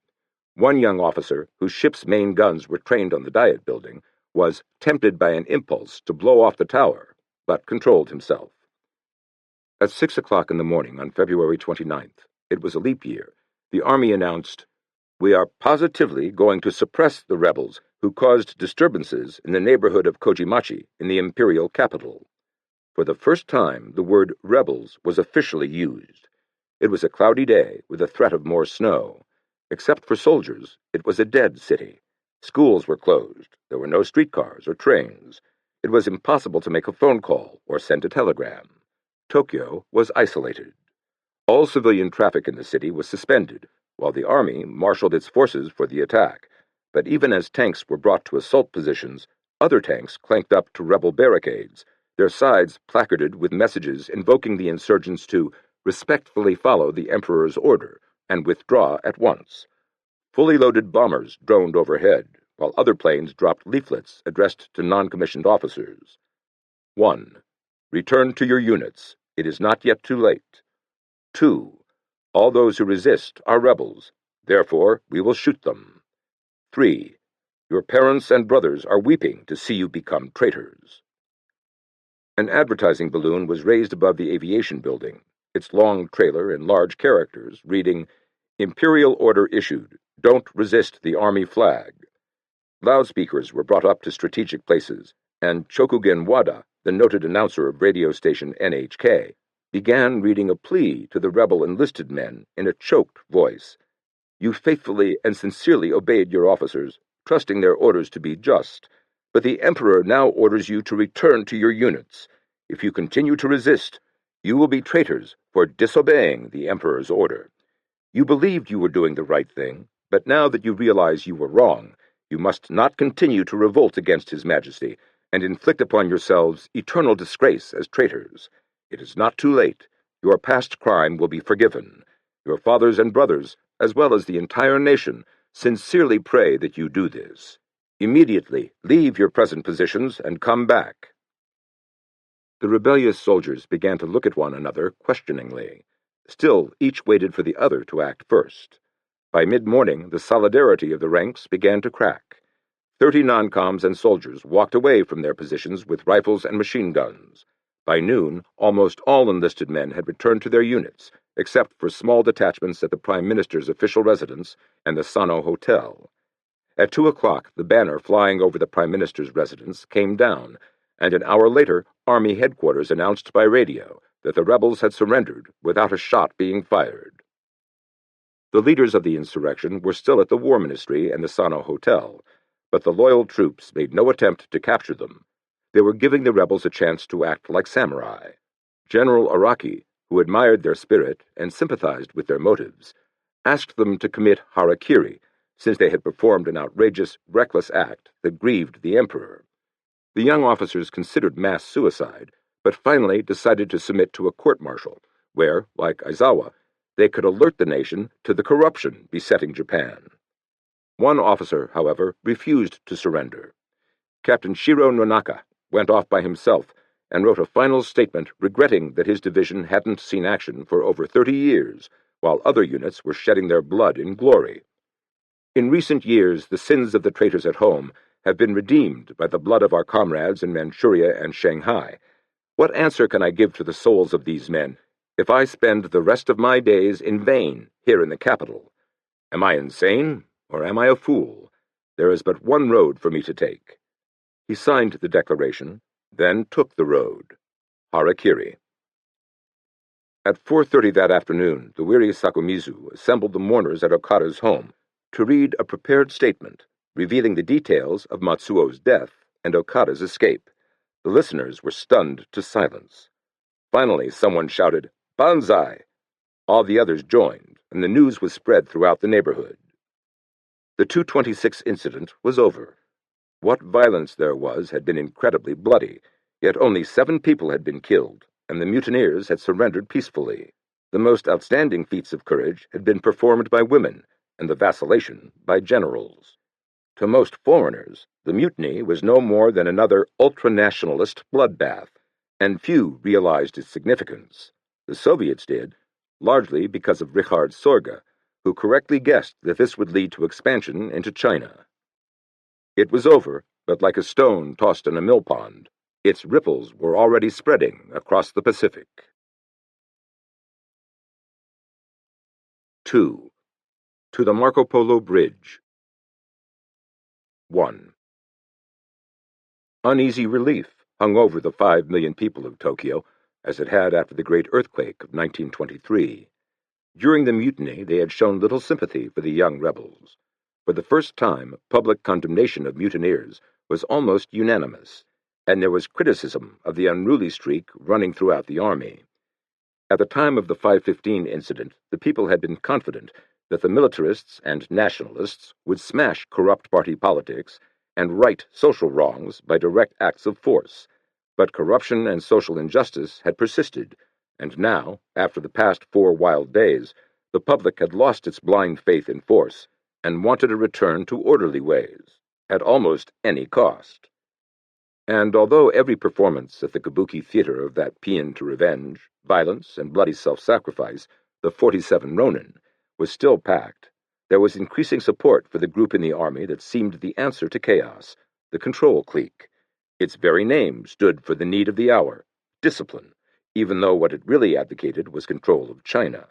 One young officer, whose ship's main guns were trained on the Diet Building, was tempted by an impulse to blow off the tower, but controlled himself. At 6 o'clock in the morning on February 29th, it was a leap year, the army announced, "We are positively going to suppress the rebels who caused disturbances in the neighborhood of Kojimachi in the imperial capital." For the first time, the word rebels was officially used. It was a cloudy day with a threat of more snow. Except for soldiers, it was a dead city. Schools were closed. There were no streetcars or trains. It was impossible to make a phone call or send a telegram. Tokyo was isolated. All civilian traffic in the city was suspended, while the army marshaled its forces for the attack. But even as tanks were brought to assault positions, other tanks clanked up to rebel barricades, their sides placarded with messages invoking the insurgents to respectfully follow the emperor's order and withdraw at once. Fully loaded bombers droned overhead, while other planes dropped leaflets addressed to non-commissioned officers. 1. Return to your units. It is not yet too late. 2. All those who resist are rebels. Therefore, we will shoot them. 3. Your parents and brothers are weeping to see you become traitors. An advertising balloon was raised above the aviation building, its long trailer in large characters, reading, "Imperial Order Issued. Don't resist the Army flag." Loudspeakers were brought up to strategic places, and Chokugen Wada, the noted announcer of radio station NHK, began reading a plea to the rebel enlisted men in a choked voice. "You faithfully and sincerely obeyed your officers, trusting their orders to be just, but the Emperor now orders you to return to your units. If you continue to resist, you will be traitors for disobeying the Emperor's order. You believed you were doing the right thing, but now that you realize you were wrong, you must not continue to revolt against His Majesty and inflict upon yourselves eternal disgrace as traitors. It is not too late. Your past crime will be forgiven. Your fathers and brothers, as well as the entire nation, sincerely pray that you do this. Immediately leave your present positions and come back." The rebellious soldiers began to look at one another questioningly. Still, each waited for the other to act first. By mid-morning, the solidarity of the ranks began to crack. 30 non-coms and soldiers walked away from their positions with rifles and machine guns. By noon, almost all enlisted men had returned to their units, except for small detachments at the Prime Minister's official residence and the Sano Hotel. At 2 o'clock, the banner flying over the Prime Minister's residence came down, and an hour later, Army headquarters announced by radio that the rebels had surrendered without a shot being fired. The leaders of the insurrection were still at the War Ministry and the Sano Hotel, but the loyal troops made no attempt to capture them. They were giving the rebels a chance to act like samurai. General Araki, who admired their spirit and sympathized with their motives, asked them to commit harakiri, since they had performed an outrageous, reckless act that grieved the emperor. The young officers considered mass suicide, but finally decided to submit to a court-martial, where, like Aizawa, they could alert the nation to the corruption besetting Japan. One officer, however, refused to surrender. Captain Shiro Nonaka went off by himself and wrote a final statement regretting that his division hadn't seen action for over 30 years, while other units were shedding their blood in glory. In recent years, the sins of the traitors at home have been redeemed by the blood of our comrades in Manchuria and Shanghai. What answer can I give to the souls of these men if I spend the rest of my days in vain here in the capital? Am I insane, or am I a fool? There is but one road for me to take. He signed the declaration, then took the road. Harakiri. At 4:30 that afternoon, the weary Sakomizu assembled the mourners at Okada's home to read a prepared statement revealing the details of Matsuo's death and Okada's escape. The listeners were stunned to silence. Finally, someone shouted, "Banzai!" All the others joined, and the news was spread throughout the neighborhood. The 226 incident was over. What violence there was had been incredibly bloody, yet only 7 people had been killed, and the mutineers had surrendered peacefully. The most outstanding feats of courage had been performed by women, and the vacillation by generals. To most foreigners, the mutiny was no more than another ultra-nationalist bloodbath, and few realized its significance. The Soviets did, largely because of Richard Sorge, who correctly guessed that this would lead to expansion into China. It was over, but like a stone tossed in a mill pond, its ripples were already spreading across the Pacific. 2. To the Marco Polo Bridge. 1. Uneasy relief hung over the 5 million people of Tokyo, as it had after the great earthquake of 1923. During the mutiny, they had shown little sympathy for the young rebels. For the first time, public condemnation of mutineers was almost unanimous, and there was criticism of the unruly streak running throughout the army. At the time of the 515 incident, the people had been confident that the militarists and nationalists would smash corrupt party politics and right social wrongs by direct acts of force. But corruption and social injustice had persisted, and now, after the past 4 wild days, the public had lost its blind faith in force and wanted a return to orderly ways, at almost any cost. And although every performance at the Kabuki theater of that paean to revenge, violence, and bloody self-sacrifice, the 47 Ronin, was still packed, there was increasing support for the group in the army that seemed the answer to chaos, the control clique. Its very name stood for the need of the hour, discipline, even though what it really advocated was control of China.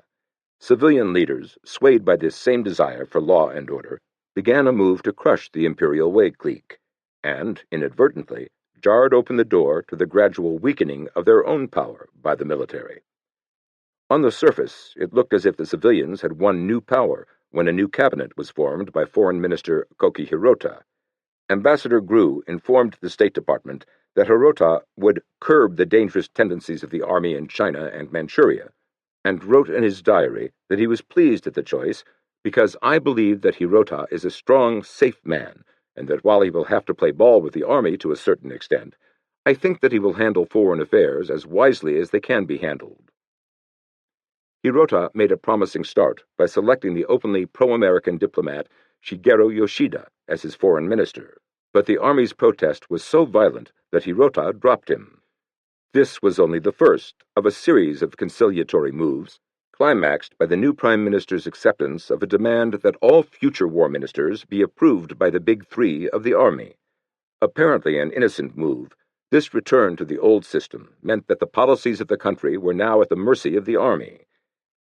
Civilian leaders, swayed by this same desire for law and order, began a move to crush the Imperial Way clique, and, inadvertently, jarred open the door to the gradual weakening of their own power by the military. On the surface, it looked as if the civilians had won new power when a new cabinet was formed by Foreign Minister Koki Hirota. Ambassador Gru informed the State Department that Hirota would curb the dangerous tendencies of the army in China and Manchuria, and wrote in his diary that he was pleased at the choice because I believe that Hirota is a strong, safe man, and that while he will have to play ball with the army to a certain extent, I think that he will handle foreign affairs as wisely as they can be handled. Hirota made a promising start by selecting the openly pro-American diplomat Shigeru Yoshida as his foreign minister, but the army's protest was so violent that Hirota dropped him. This was only the first of a series of conciliatory moves, climaxed by the new prime minister's acceptance of a demand that all future war ministers be approved by the Big Three of the army. Apparently an innocent move, this return to the old system meant that the policies of the country were now at the mercy of the army.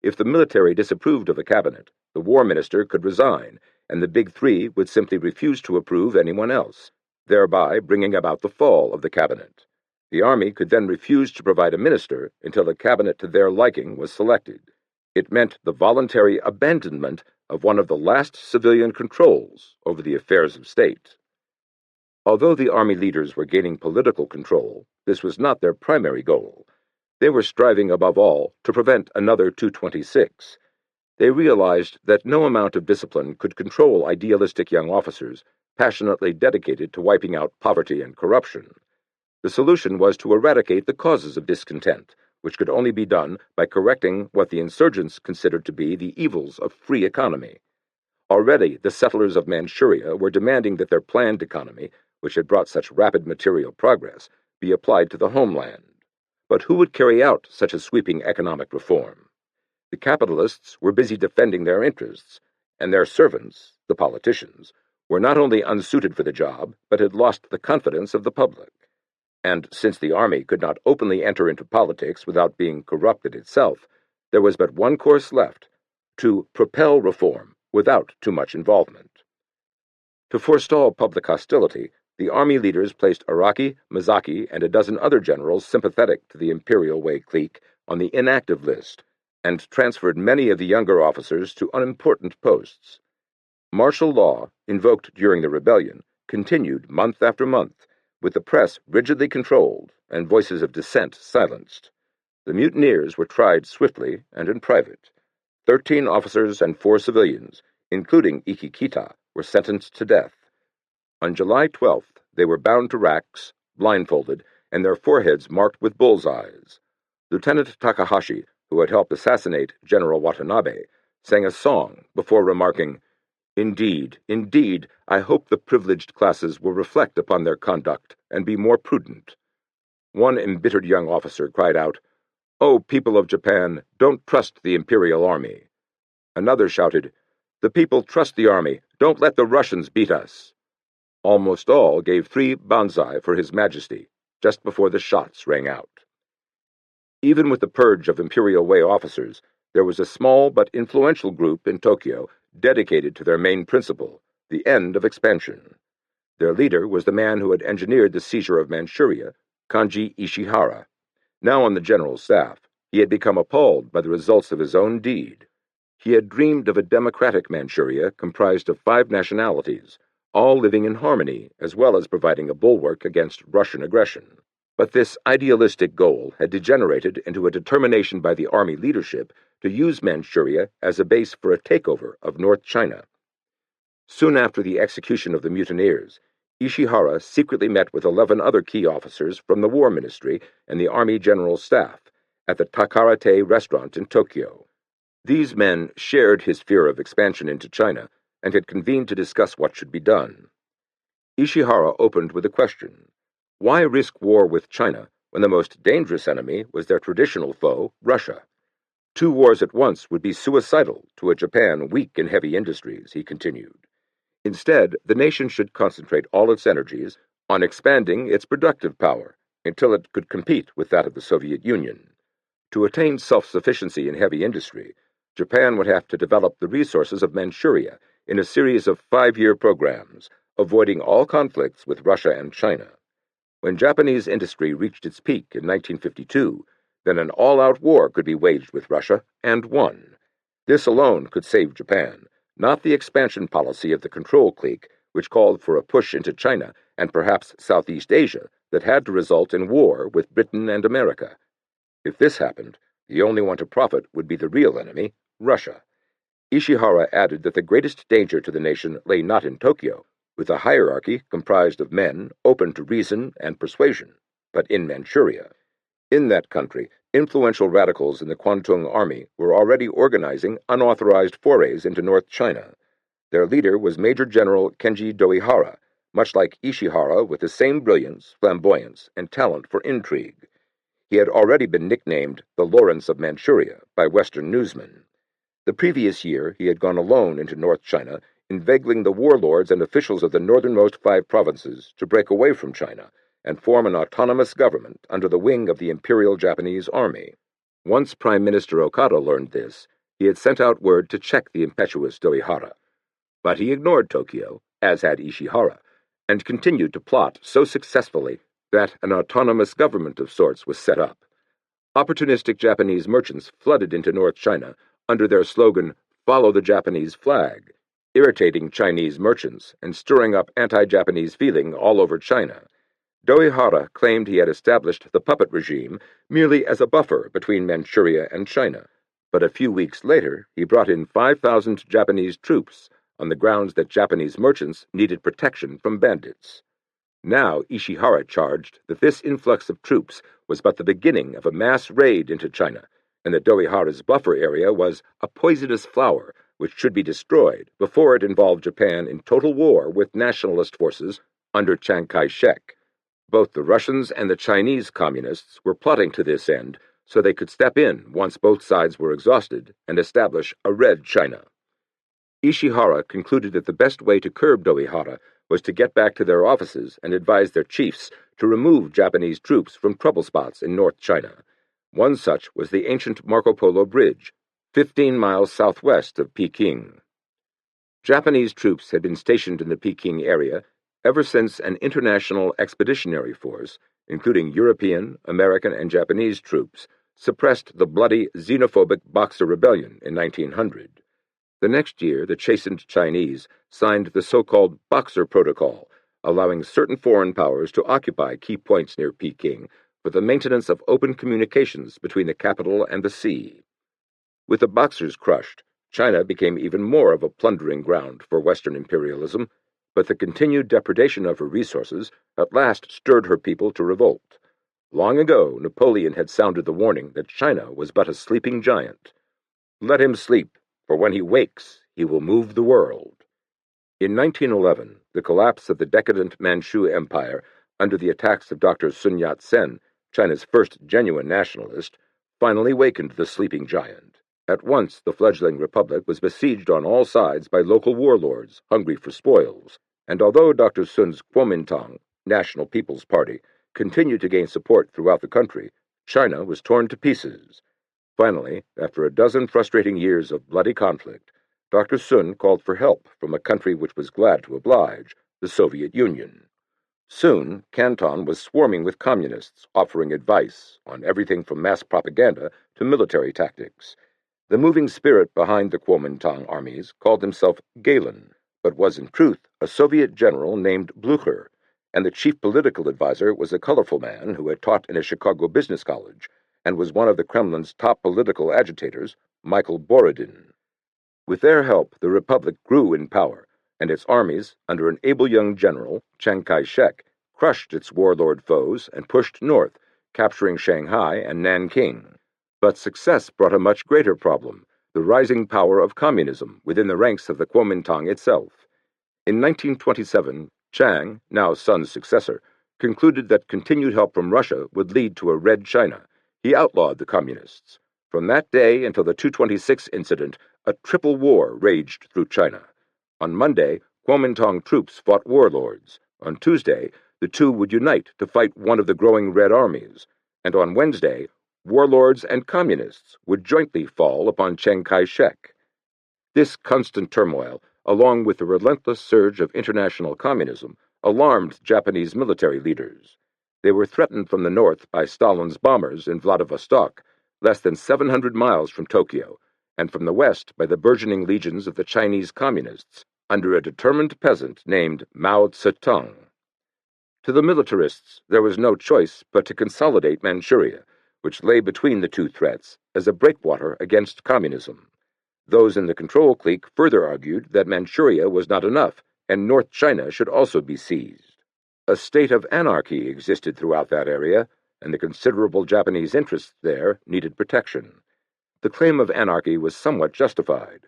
If the military disapproved of a cabinet, the war minister could resign, and the Big Three would simply refuse to approve anyone else, thereby bringing about the fall of the cabinet. The army could then refuse to provide a minister until a cabinet to their liking was selected. It meant the voluntary abandonment of one of the last civilian controls over the affairs of state. Although the army leaders were gaining political control, this was not their primary goal. They were striving above all to prevent another 226. They realized that no amount of discipline could control idealistic young officers passionately dedicated to wiping out poverty and corruption. The solution was to eradicate the causes of discontent, which could only be done by correcting what the insurgents considered to be the evils of free economy. Already, the settlers of Manchuria were demanding that their planned economy, which had brought such rapid material progress, be applied to the homeland. But who would carry out such a sweeping economic reform? The capitalists were busy defending their interests, and their servants, the politicians, were not only unsuited for the job, but had lost the confidence of the public. And since the army could not openly enter into politics without being corrupted itself, there was but one course left: to propel reform without too much involvement. To forestall public hostility, the army leaders placed Araki, Mizaki, and a dozen other generals sympathetic to the Imperial Way clique on the inactive list, and transferred many of the younger officers to unimportant posts. Martial law, invoked during the rebellion, continued month after month, with the press rigidly controlled and voices of dissent silenced. The mutineers were tried swiftly and in private. 13 officers and 4 civilians, including Ikikita, were sentenced to death. On July 12th, they were bound to racks, blindfolded, and their foreheads marked with bullseyes. Lieutenant Takahashi, who had helped assassinate General Watanabe, sang a song before remarking, "Indeed, indeed, I hope the privileged classes will reflect upon their conduct and be more prudent." One embittered young officer cried out, "Oh, people of Japan, don't trust the Imperial Army." Another shouted, "The people trust the army, don't let the Russians beat us." Almost all gave 3 banzai for His Majesty, just before the shots rang out. Even with the purge of Imperial Way officers, there was a small but influential group in Tokyo dedicated to their main principle, the end of expansion. Their leader was the man who had engineered the seizure of Manchuria, Kanji Ishihara. Now on the general staff, he had become appalled by the results of his own deed. He had dreamed of a democratic Manchuria comprised of 5 nationalities, all living in harmony, as well as providing a bulwark against Russian aggression. But this idealistic goal had degenerated into a determination by the army leadership to use Manchuria as a base for a takeover of North China. Soon after the execution of the mutineers, Ishihara secretly met with 11 other key officers from the War Ministry and the Army General Staff at the Takarate restaurant in Tokyo. These men shared his fear of expansion into China and had convened to discuss what should be done. Ishihara opened with a question: why risk war with China when the most dangerous enemy was their traditional foe, Russia? 2 wars at once would be suicidal to a Japan weak in heavy industries, he continued. Instead, the nation should concentrate all its energies on expanding its productive power until it could compete with that of the Soviet Union. To attain self-sufficiency in heavy industry, Japan would have to develop the resources of Manchuria in a series of 5-year programs, avoiding all conflicts with Russia and China. When Japanese industry reached its peak in 1952, then an all-out war could be waged with Russia, and won. This alone could save Japan, not the expansion policy of the control clique, which called for a push into China and perhaps Southeast Asia that had to result in war with Britain and America. If this happened, the only one to profit would be the real enemy, Russia. Ishihara added that the greatest danger to the nation lay not in Tokyo, with a hierarchy comprised of men open to reason and persuasion, but in Manchuria. In that country, influential radicals in the Kwantung Army were already organizing unauthorized forays into North China. Their leader was Major General Kenji Doihara, much like Ishihara with the same brilliance, flamboyance, and talent for intrigue. He had already been nicknamed the Lawrence of Manchuria by Western newsmen. The previous year he had gone alone into North China, inveigling the warlords and officials of the northernmost 5 provinces to break away from China and form an autonomous government under the wing of the Imperial Japanese Army. Once Prime Minister Okada learned this, he had sent out word to check the impetuous Doihara. But he ignored Tokyo, as had Ishihara, and continued to plot so successfully that an autonomous government of sorts was set up. Opportunistic Japanese merchants flooded into North China under their slogan, "Follow the Japanese flag," irritating Chinese merchants and stirring up anti-Japanese feeling all over China. Doihara claimed he had established the puppet regime merely as a buffer between Manchuria and China, but a few weeks later he brought in 5,000 Japanese troops on the grounds that Japanese merchants needed protection from bandits. Now Ishihara charged that this influx of troops was but the beginning of a mass raid into China, and that Doihara's buffer area was a poisonous flower which should be destroyed before it involved Japan in total war with nationalist forces under Chiang Kai-shek. Both the Russians and the Chinese communists were plotting to this end so they could step in once both sides were exhausted and establish a Red China. Ishihara concluded that the best way to curb Doihara was to get back to their offices and advise their chiefs to remove Japanese troops from trouble spots in North China. One such was the ancient Marco Polo Bridge, 15 miles southwest of Peking. Japanese troops had been stationed in the Peking area ever since an international expeditionary force, including European, American, and Japanese troops, suppressed the bloody xenophobic Boxer Rebellion in 1900. The next year, the chastened Chinese signed the so-called Boxer Protocol, allowing certain foreign powers to occupy key points near Peking for the maintenance of open communications between the capital and the sea. With the Boxers crushed, China became even more of a plundering ground for Western imperialism, but the continued depredation of her resources at last stirred her people to revolt. Long ago, Napoleon had sounded the warning that China was but a sleeping giant. Let him sleep, for when he wakes, he will move the world. In 1911, the collapse of the decadent Manchu Empire under the attacks of Dr. Sun Yat-sen, China's first genuine nationalist, finally wakened the sleeping giant. At once, the fledgling republic was besieged on all sides by local warlords hungry for spoils, and although Dr. Sun's Kuomintang, National People's Party, continued to gain support throughout the country, China was torn to pieces. Finally, after a dozen frustrating years of bloody conflict, Dr. Sun called for help from a country which was glad to oblige, the Soviet Union. Soon, Canton was swarming with communists offering advice on everything from mass propaganda to military tactics. The moving spirit behind the Kuomintang armies called himself Galen, but was in truth a Soviet general named Blücher, and the chief political advisor was a colorful man who had taught in a Chicago business college and was one of the Kremlin's top political agitators, Michael Borodin. With their help, the Republic grew in power, and its armies, under an able young general, Chiang Kai-shek, crushed its warlord foes and pushed north, capturing Shanghai and Nanking. But success brought a much greater problem, the rising power of communism within the ranks of the Kuomintang itself. In 1927, Chiang, now Sun's successor, concluded that continued help from Russia would lead to a Red China. He outlawed the communists. From that day until the 226 incident, a triple war raged through China. On Monday, Kuomintang troops fought warlords. On Tuesday, the two would unite to fight one of the growing Red armies. And on Wednesday, warlords and communists would jointly fall upon Chiang Kai-shek. This constant turmoil, along with the relentless surge of international communism, alarmed Japanese military leaders. They were threatened from the north by Stalin's bombers in Vladivostok, less than 700 miles from Tokyo, and from the west by the burgeoning legions of the Chinese communists under a determined peasant named Mao Zedong. To the militarists, there was no choice but to consolidate Manchuria, which lay between the two threats, as a breakwater against communism. Those in the control clique further argued that Manchuria was not enough, and North China should also be seized. A state of anarchy existed throughout that area, and the considerable Japanese interests there needed protection. The claim of anarchy was somewhat justified.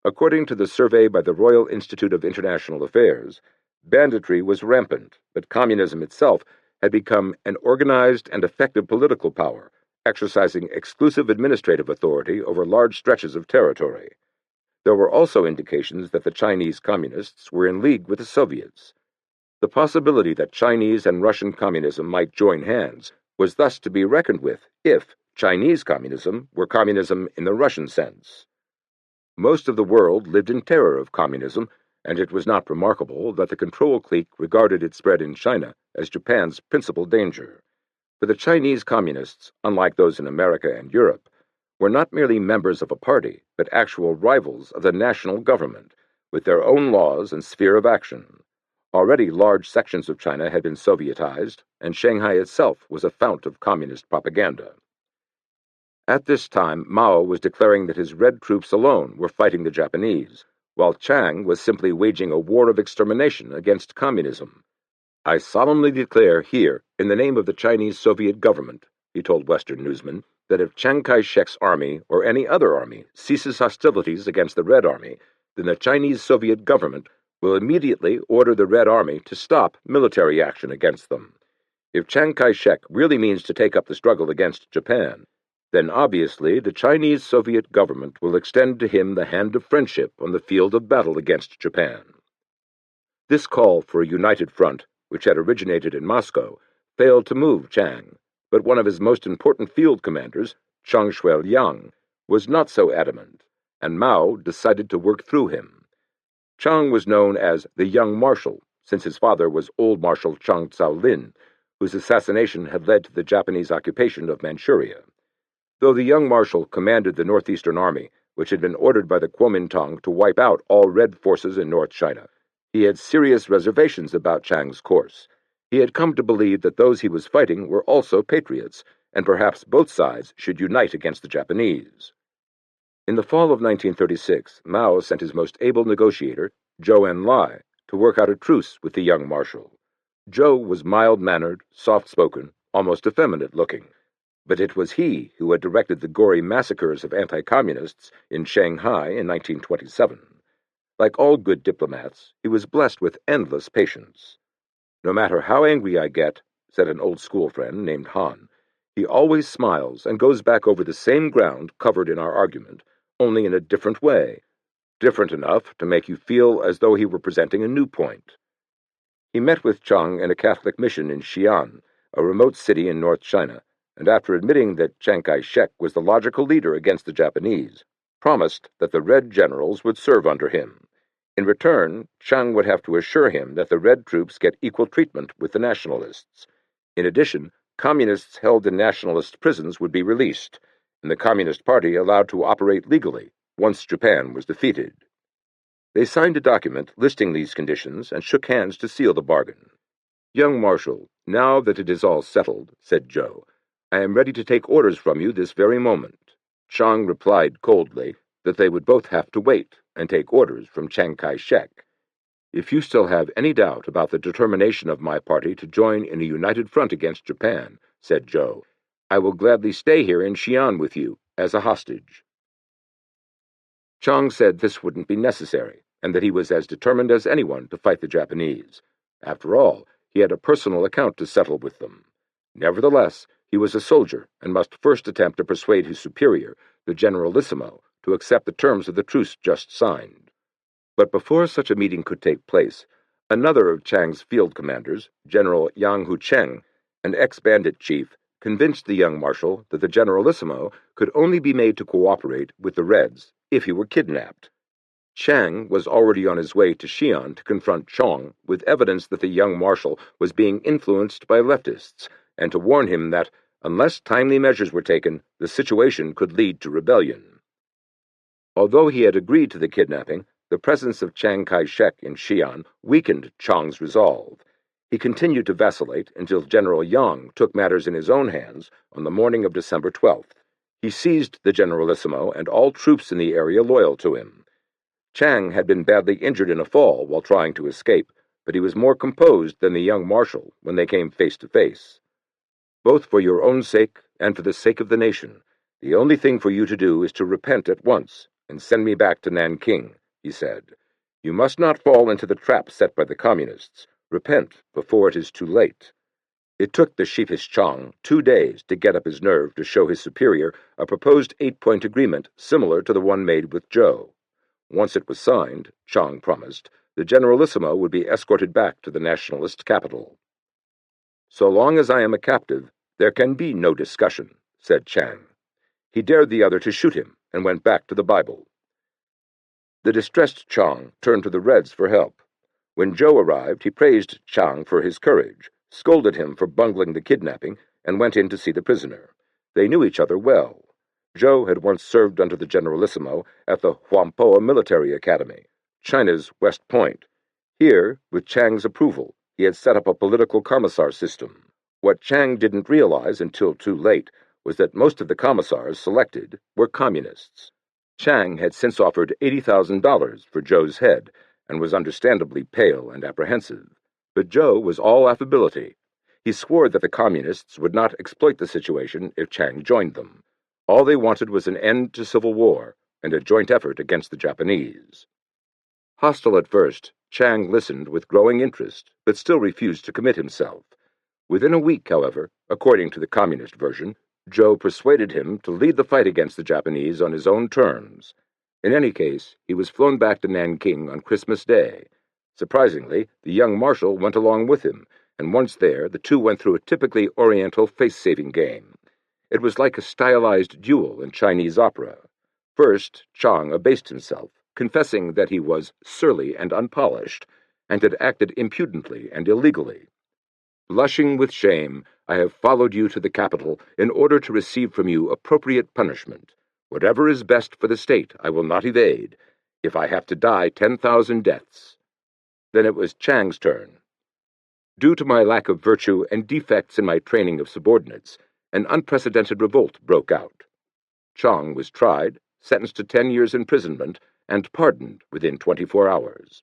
According to the survey by the Royal Institute of International Affairs, banditry was rampant, but communism itself had become an organized and effective political power, exercising exclusive administrative authority over large stretches of territory. There were also indications that the Chinese communists were in league with the Soviets. The possibility that Chinese and Russian communism might join hands was thus to be reckoned with if Chinese communism were communism in the Russian sense. Most of the world lived in terror of communism, and it was not remarkable that the control clique regarded its spread in China as Japan's principal danger. For the Chinese communists, unlike those in America and Europe, were not merely members of a party, but actual rivals of the national government, with their own laws and sphere of action. Already large sections of China had been Sovietized, and Shanghai itself was a fount of communist propaganda. At this time, Mao was declaring that his Red troops alone were fighting the Japanese, while Chiang was simply waging a war of extermination against communism. "I solemnly declare here, in the name of the Chinese Soviet government," he told Western newsmen, that if Chiang Kai-shek's army or any other army ceases hostilities against the Red Army, then the Chinese Soviet government will immediately order the Red Army to stop military action against them. If Chiang Kai-shek really means to take up the struggle against Japan, then obviously the Chinese Soviet government will extend to him the hand of friendship on the field of battle against Japan. This call for a united front, which had originated in Moscow, failed to move Chiang, but one of his most important field commanders, Chang Shui-liang, was not so adamant, and Mao decided to work through him. Chang was known as the Young Marshal, since his father was Old Marshal Chang Cao-lin, whose assassination had led to the Japanese occupation of Manchuria. Though the young marshal commanded the Northeastern Army, which had been ordered by the Kuomintang to wipe out all Red forces in North China, he had serious reservations about Chiang's course. He had come to believe that those he was fighting were also patriots, and perhaps both sides should unite against the Japanese. In the fall of 1936, Mao sent his most able negotiator, Zhou Enlai, to work out a truce with the young marshal. Zhou was mild-mannered, soft-spoken, almost effeminate-looking, but it was he who had directed the gory massacres of anti-communists in Shanghai in 1927. Like all good diplomats, he was blessed with endless patience. "No matter how angry I get," said an old school friend named Han, "he always smiles and goes back over the same ground covered in our argument, only in a different way, different enough to make you feel as though he were presenting a new point." He met with Chiang in a Catholic mission in Xi'an, a remote city in North China, and after admitting that Chiang Kai-shek was the logical leader against the Japanese, promised that the Red generals would serve under him. In return, Chiang would have to assure him that the Red troops get equal treatment with the nationalists. In addition, communists held in nationalist prisons would be released, and the Communist Party allowed to operate legally once Japan was defeated. They signed a document listing these conditions and shook hands to seal the bargain. "Young Marshal, now that it is all settled," said Zhou, "I am ready to take orders from you this very moment." Chiang replied coldly that they would both have to wait and take orders from Chiang Kai-shek. "If you still have any doubt about the determination of my party to join in a united front against Japan," said Zhou, "I will gladly stay here in Xi'an with you as a hostage." Chiang said this wouldn't be necessary, and that he was as determined as anyone to fight the Japanese. After all, he had a personal account to settle with them. Nevertheless, he was a soldier and must first attempt to persuade his superior, the Generalissimo, to accept the terms of the truce just signed. But before such a meeting could take place, another of Chiang's field commanders, General Yang Hucheng, an ex-bandit chief, convinced the young marshal that the Generalissimo could only be made to cooperate with the Reds if he were kidnapped. Chiang was already on his way to Xi'an to confront Chong with evidence that the young marshal was being influenced by leftists, and to warn him that, unless timely measures were taken, the situation could lead to rebellion. Although he had agreed to the kidnapping, the presence of Chiang Kai-shek in Xi'an weakened Chong's resolve. He continued to vacillate until General Yang took matters in his own hands on the morning of December 12th. He seized the Generalissimo and all troops in the area loyal to him. Chiang had been badly injured in a fall while trying to escape, but he was more composed than the young marshal when they came face to face. "Both for your own sake and for the sake of the nation, the only thing for you to do is to repent at once and send me back to Nanking," he said. "You must not fall into the trap set by the communists. Repent before it is too late." It took the sheepish Chang 2 days to get up his nerve to show his superior a proposed 8-point agreement similar to the one made with Zhou. Once it was signed, Chang promised, the Generalissimo would be escorted back to the nationalist capital. "So long as I am a captive, there can be no discussion," said Chiang. He dared the other to shoot him and went back to the Bible. The distressed Chang turned to the Reds for help. When Zhou arrived, he praised Chiang for his courage, scolded him for bungling the kidnapping, and went in to see the prisoner. They knew each other well. Zhou had once served under the Generalissimo at the Huampoa Military Academy, China's West Point. Here, with Chiang's approval, he had set up a political commissar system. What Chiang didn't realize until too late was that most of the commissars selected were communists. Chiang had since offered $80,000 for Zhou's head, and was understandably pale and apprehensive. But Zhou was all affability. He swore that the communists would not exploit the situation if Chiang joined them. All they wanted was an end to civil war and a joint effort against the Japanese. Hostile at first, Chiang listened with growing interest, but still refused to commit himself. Within a week, however, according to the communist version, Zhou persuaded him to lead the fight against the Japanese on his own terms. In any case, he was flown back to Nanking on Christmas Day. Surprisingly, the young marshal went along with him, and once there, the two went through a typically Oriental face-saving game. It was like a stylized duel in Chinese opera. First, Chiang abased himself, confessing that he was surly and unpolished, and had acted impudently and illegally. Blushing with shame, I have followed you to the capital in order to receive from you appropriate punishment. Whatever is best for the state, I will not evade, if I have to die 10,000 deaths. Then it was Chiang's turn. Due to my lack of virtue and defects in my training of subordinates, an unprecedented revolt broke out. Chiang was tried, sentenced to 10 years' imprisonment, and pardoned within 24 hours.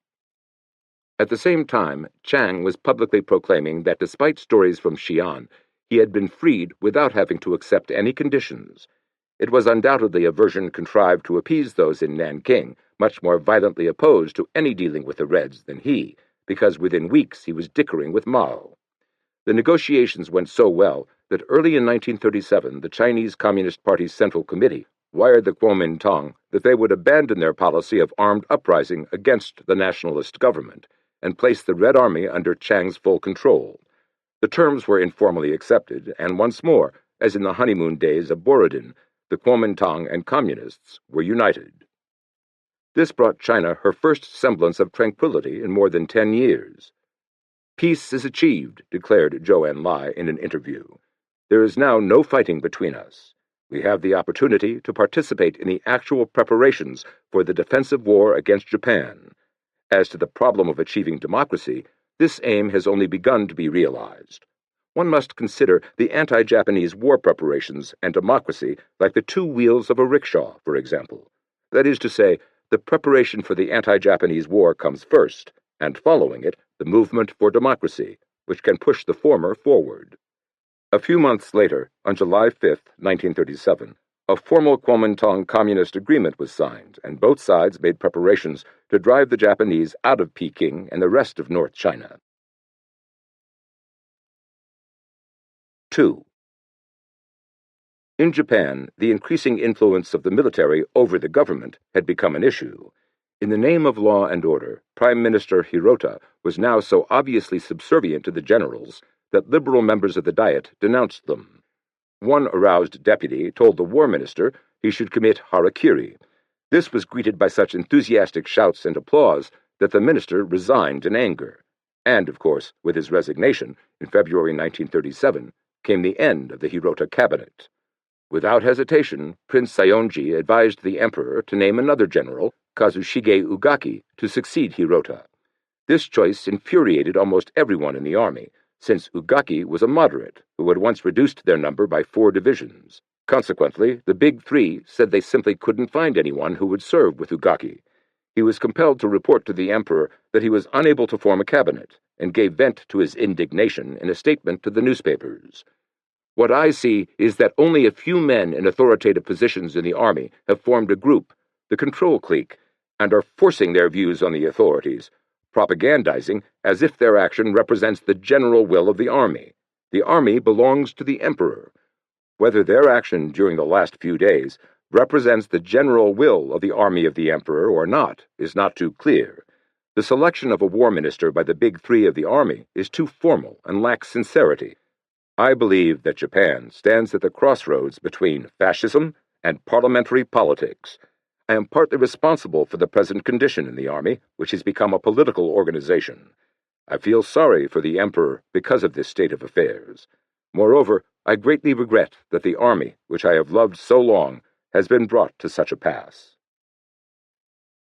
At the same time, Chiang was publicly proclaiming that despite stories from Xi'an, he had been freed without having to accept any conditions. It was undoubtedly a version contrived to appease those in Nanking, much more violently opposed to any dealing with the Reds than he, because within weeks he was dickering with Mao. The negotiations went so well that early in 1937 the Chinese Communist Party's Central Committee wired the Kuomintang that they would abandon their policy of armed uprising against the nationalist government and place the Red Army under Chiang's full control. The terms were informally accepted, and once more, as in the honeymoon days of Borodin, the Kuomintang and Communists were united. This brought China her first semblance of tranquility in more than 10 years. "Peace is achieved," declared Zhou Enlai in an interview. "There is now no fighting between us. We have the opportunity to participate in the actual preparations for the defensive war against Japan. As to the problem of achieving democracy, this aim has only begun to be realized. One must consider the anti-Japanese war preparations and democracy like the two wheels of a rickshaw, for example. That is to say, the preparation for the anti-Japanese war comes first, and following it, the movement for democracy, which can push the former forward." A few months later, on July 5, 1937, a formal Kuomintang communist agreement was signed, and both sides made preparations to drive the Japanese out of Peking and the rest of North China. 2. In Japan, the increasing influence of the military over the government had become an issue. In the name of law and order, Prime Minister Hirota was now so obviously subservient to the generals that liberal members of the Diet denounced them. One aroused deputy told the war minister he should commit harakiri. This was greeted by such enthusiastic shouts and applause that the minister resigned in anger. And, of course, with his resignation, in February 1937, came the end of the Hirota cabinet. Without hesitation, Prince Saionji advised the emperor to name another general, Kazushige Ugaki, to succeed Hirota. This choice infuriated almost everyone in the army, since Ugaki was a moderate who had once reduced their number by 4 divisions. Consequently, the Big Three said they simply couldn't find anyone who would serve with Ugaki. He was compelled to report to the emperor that he was unable to form a cabinet, and gave vent to his indignation in a statement to the newspapers. "What I see is that only a few men in authoritative positions in the army have formed a group, the control clique, and are forcing their views on the authorities, propagandizing as if their action represents the general will of the army. The army belongs to the emperor. Whether their action during the last few days represents the general will of the army of the emperor or not is not too clear. The selection of a war minister by the Big Three of the army is too formal and lacks sincerity. I believe that Japan stands at the crossroads between fascism and parliamentary politics. I am partly responsible for the present condition in the army, which has become a political organization. I feel sorry for the emperor because of this state of affairs. Moreover, I greatly regret that the army, which I have loved so long, has been brought to such a pass."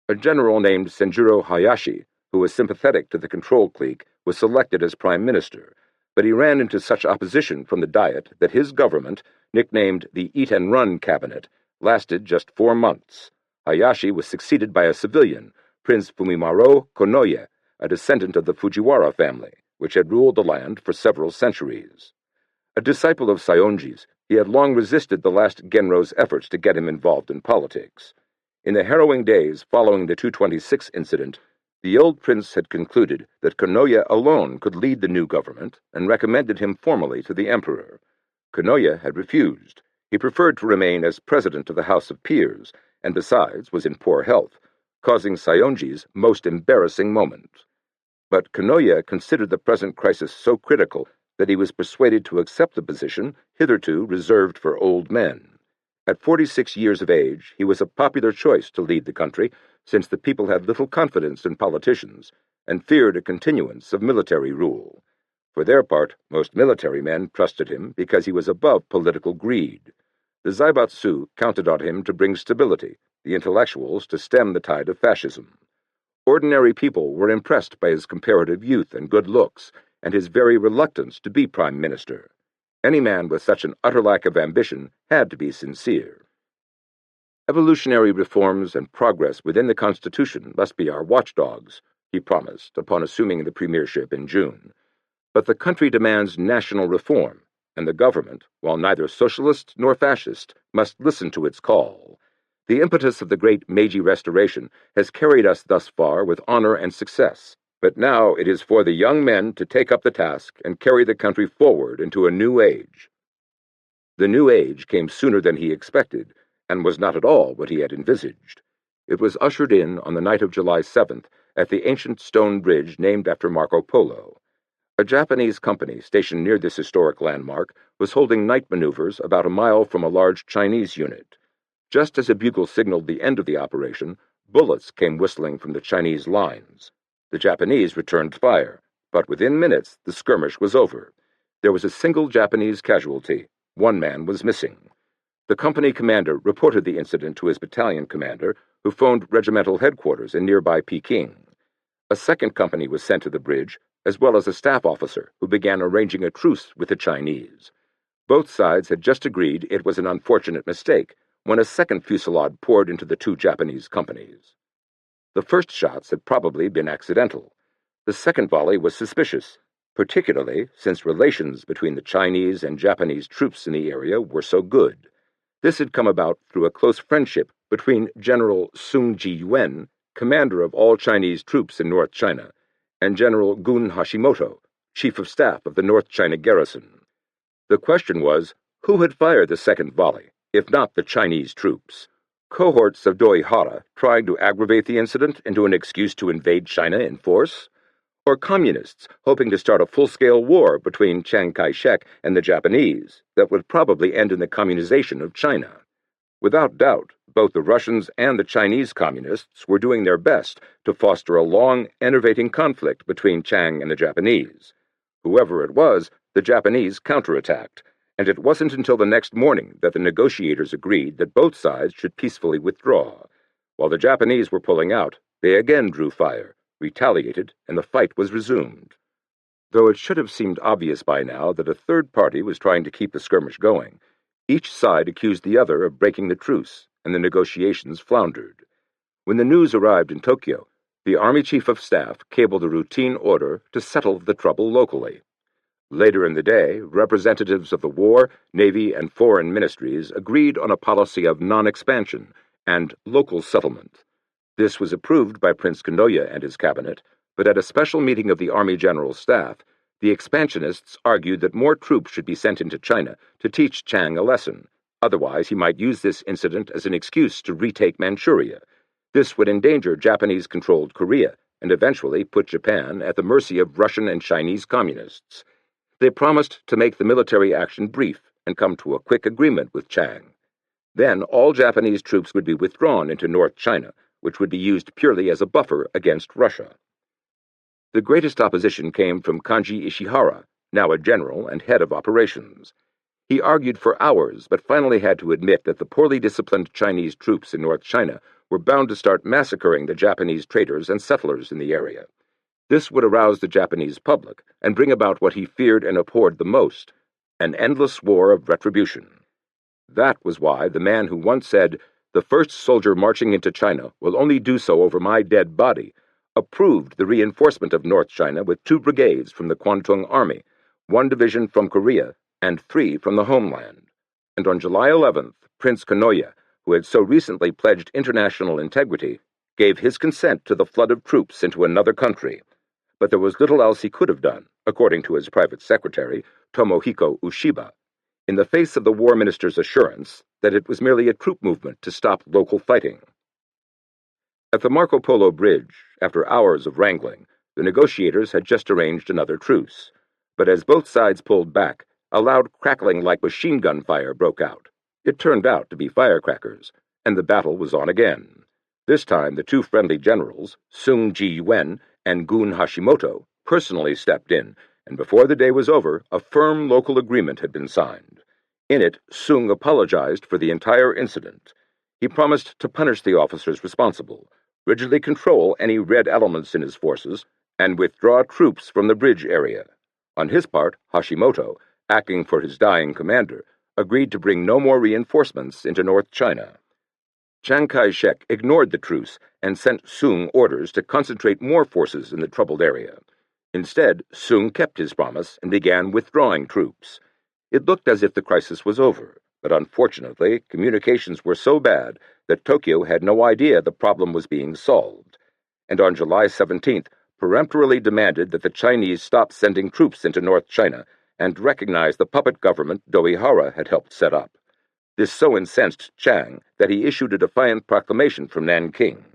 A general named Senjuro Hayashi, who was sympathetic to the control clique, was selected as prime minister, but he ran into such opposition from the Diet that his government, nicknamed the Eat and Run Cabinet, lasted just 4 months. Hayashi was succeeded by a civilian, Prince Fumimaro Konoye, a descendant of the Fujiwara family, which had ruled the land for several centuries. A disciple of Saionji's, He had long resisted the last Genro's efforts to get him involved in politics. In the harrowing days following the 226 incident, the old prince had concluded that Konoye alone could lead the new government and recommended him formally to the emperor. Konoye had refused. He preferred to remain as president of the House of Peers, and besides was in poor health, causing Sayonji's most embarrassing moment. But Konoye considered the present crisis so critical that he was persuaded to accept the position hitherto reserved for old men. At 46 years of age, he was a popular choice to lead the country, since the people had little confidence in politicians and feared a continuance of military rule. For their part, most military men trusted him because he was above political greed. The Zaibatsu counted on him to bring stability, the intellectuals to stem the tide of fascism. Ordinary people were impressed by his comparative youth and good looks, and his very reluctance to be prime minister. Any man with such an utter lack of ambition had to be sincere. Evolutionary reforms and progress within the Constitution must be our watchdogs, he promised upon assuming the premiership in June. But the country demands national reform, and the government, while neither socialist nor fascist, must listen to its call. The impetus of the great Meiji Restoration has carried us thus far with honor and success, but now it is for the young men to take up the task and carry the country forward into a new age. The new age came sooner than he expected, and was not at all what he had envisaged. It was ushered in on the night of July 7th at the ancient stone bridge named after Marco Polo. A Japanese company stationed near this historic landmark was holding night maneuvers about a mile from a large Chinese unit. Just as a bugle signaled the end of the operation, bullets came whistling from the Chinese lines. The Japanese returned fire, but within minutes the skirmish was over. There was a single Japanese casualty. One man was missing. The company commander reported the incident to his battalion commander, who phoned regimental headquarters in nearby Peking. A second company was sent to the bridge, as well as a staff officer who began arranging a truce with the Chinese. Both sides had just agreed it was an unfortunate mistake when a second fusillade poured into the two Japanese companies. The first shots had probably been accidental. The second volley was suspicious, particularly since relations between the Chinese and Japanese troops in the area were so good. This had come about through a close friendship between General Sung Ji-yuen, commander of all Chinese troops in North China, and General Gun Hashimoto, chief of staff of the North China garrison. The question was, who had fired the second volley, if not the Chinese troops? Cohorts of Doihara trying to aggravate the incident into an excuse to invade China in force? Or communists hoping to start a full-scale war between Chiang Kai-shek and the Japanese that would probably end in the communization of China? Without doubt, both the Russians and the Chinese communists were doing their best to foster a long, enervating conflict between Chiang and the Japanese. Whoever it was, the Japanese counterattacked, and it wasn't until the next morning that the negotiators agreed that both sides should peacefully withdraw. While the Japanese were pulling out, they again drew fire, retaliated, and the fight was resumed. Though it should have seemed obvious by now that a third party was trying to keep the skirmish going, each side accused the other of breaking the truce, and the negotiations floundered. When the news arrived in Tokyo, the Army Chief of Staff cabled a routine order to settle the trouble locally. Later in the day, representatives of the War, Navy, and Foreign Ministries agreed on a policy of non-expansion and local settlement. This was approved by Prince Konoye and his cabinet, but at a special meeting of the Army General Staff, the expansionists argued that more troops should be sent into China to teach Chiang a lesson. Otherwise, he might use this incident as an excuse to retake Manchuria. This would endanger Japanese-controlled Korea and eventually put Japan at the mercy of Russian and Chinese communists. They promised to make the military action brief and come to a quick agreement with Chiang. Then all Japanese troops would be withdrawn into North China, which would be used purely as a buffer against Russia. The greatest opposition came from Kanji Ishihara, now a general and head of operations. He argued for hours, but finally had to admit that the poorly disciplined Chinese troops in North China were bound to start massacring the Japanese traders and settlers in the area. This would arouse the Japanese public and bring about what he feared and abhorred the most, an endless war of retribution. That was why the man who once said, "The first soldier marching into China will only do so over my dead body," approved the reinforcement of North China with 2 brigades from the Kwantung Army, 1 division from Korea, and 3 from the homeland. and on July 11th, Prince Kanoya, who had so recently pledged international integrity, gave his consent to the flood of troops into another country. But there was little else he could have done, according to his private secretary, Tomohiko Ushiba, in the face of the war minister's assurance that it was merely a troop movement to stop local fighting. At the Marco Polo Bridge, after hours of wrangling, the negotiators had just arranged another truce. But as both sides pulled back, a loud crackling like machine gun fire broke out. It turned out to be firecrackers, and the battle was on again. This time the two friendly generals, Sung Ji-yuen and Gun Hashimoto, personally stepped in, and before the day was over, a firm local agreement had been signed. In it, Sung apologized for the entire incident. He promised to punish the officers responsible, rigidly control any red elements in his forces, and withdraw troops from the bridge area. On his part, Hashimoto, acting for his dying commander, agreed to bring no more reinforcements into North China. Chiang Kai-shek ignored the truce and sent Sung orders to concentrate more forces in the troubled area. Instead, Sung kept his promise and began withdrawing troops. It looked as if the crisis was over, but unfortunately, communications were so bad that Tokyo had no idea the problem was being solved, and on July 17th, peremptorily demanded that the Chinese stop sending troops into North China and recognize the puppet government Doihara had helped set up. This so incensed Chiang that he issued a defiant proclamation from Nanking.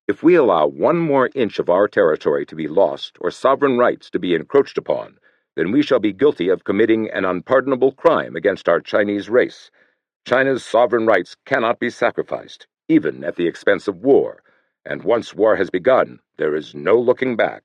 If we allow one more inch of our territory to be lost or sovereign rights to be encroached upon, then we shall be guilty of committing an unpardonable crime against our Chinese race. China's sovereign rights cannot be sacrificed, even at the expense of war, and once war has begun, there is no looking back.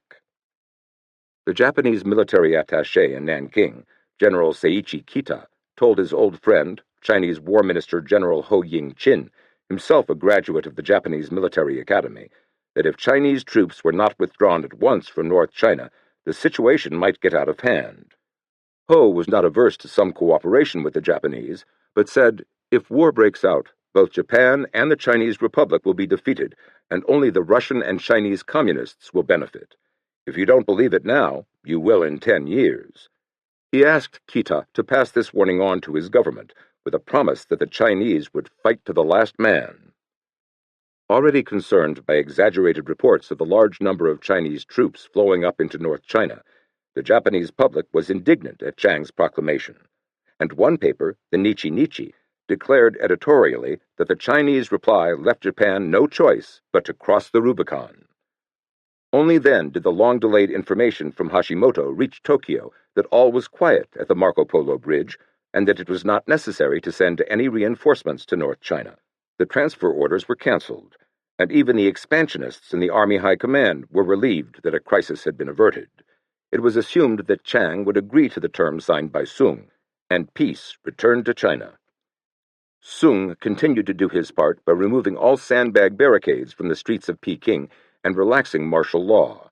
The Japanese military attaché in Nanking, General Seiichi Kita, told his old friend, Chinese War Minister General Ho Ying-chin, himself a graduate of the Japanese Military Academy, that if Chinese troops were not withdrawn at once from North China, the situation might get out of hand. Ho was not averse to some cooperation with the Japanese, but said, if war breaks out, both Japan and the Chinese Republic will be defeated, and only the Russian and Chinese communists will benefit. If you don't believe it now, you will in 10 years. He asked Kita to pass this warning on to his government, with a promise that the Chinese would fight to the last man. Already concerned by exaggerated reports of the large number of Chinese troops flowing up into North China, the Japanese public was indignant at Chiang's proclamation, and one paper, the Nichi, declared editorially that the Chinese reply left Japan no choice but to cross the Rubicon. Only then did the long-delayed information from Hashimoto reach Tokyo that all was quiet at the Marco Polo Bridge and that it was not necessary to send any reinforcements to North China. The transfer orders were canceled, and even the expansionists in the Army High Command were relieved that a crisis had been averted. It was assumed that Chiang would agree to the terms signed by Sung, and peace returned to China. Sung continued to do his part by removing all sandbag barricades from the streets of Peking and relaxing martial law.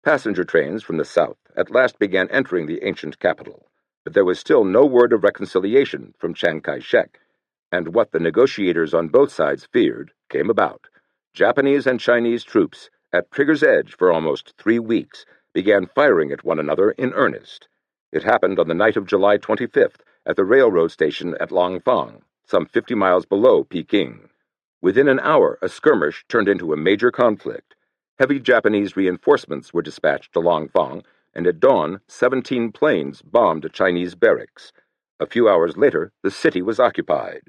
Passenger trains from the south at last began entering the ancient capital, but there was still no word of reconciliation from Chiang Kai-shek, and what the negotiators on both sides feared came about. Japanese and Chinese troops, at trigger's edge for almost 3 weeks, began firing at one another in earnest. It happened on the night of July 25th at the railroad station at Langfang, some 50 miles below Peking. Within an hour, a skirmish turned into a major conflict. Heavy Japanese reinforcements were dispatched to Langfang, and at dawn, 17 planes bombed a Chinese barracks. A few hours later, the city was occupied.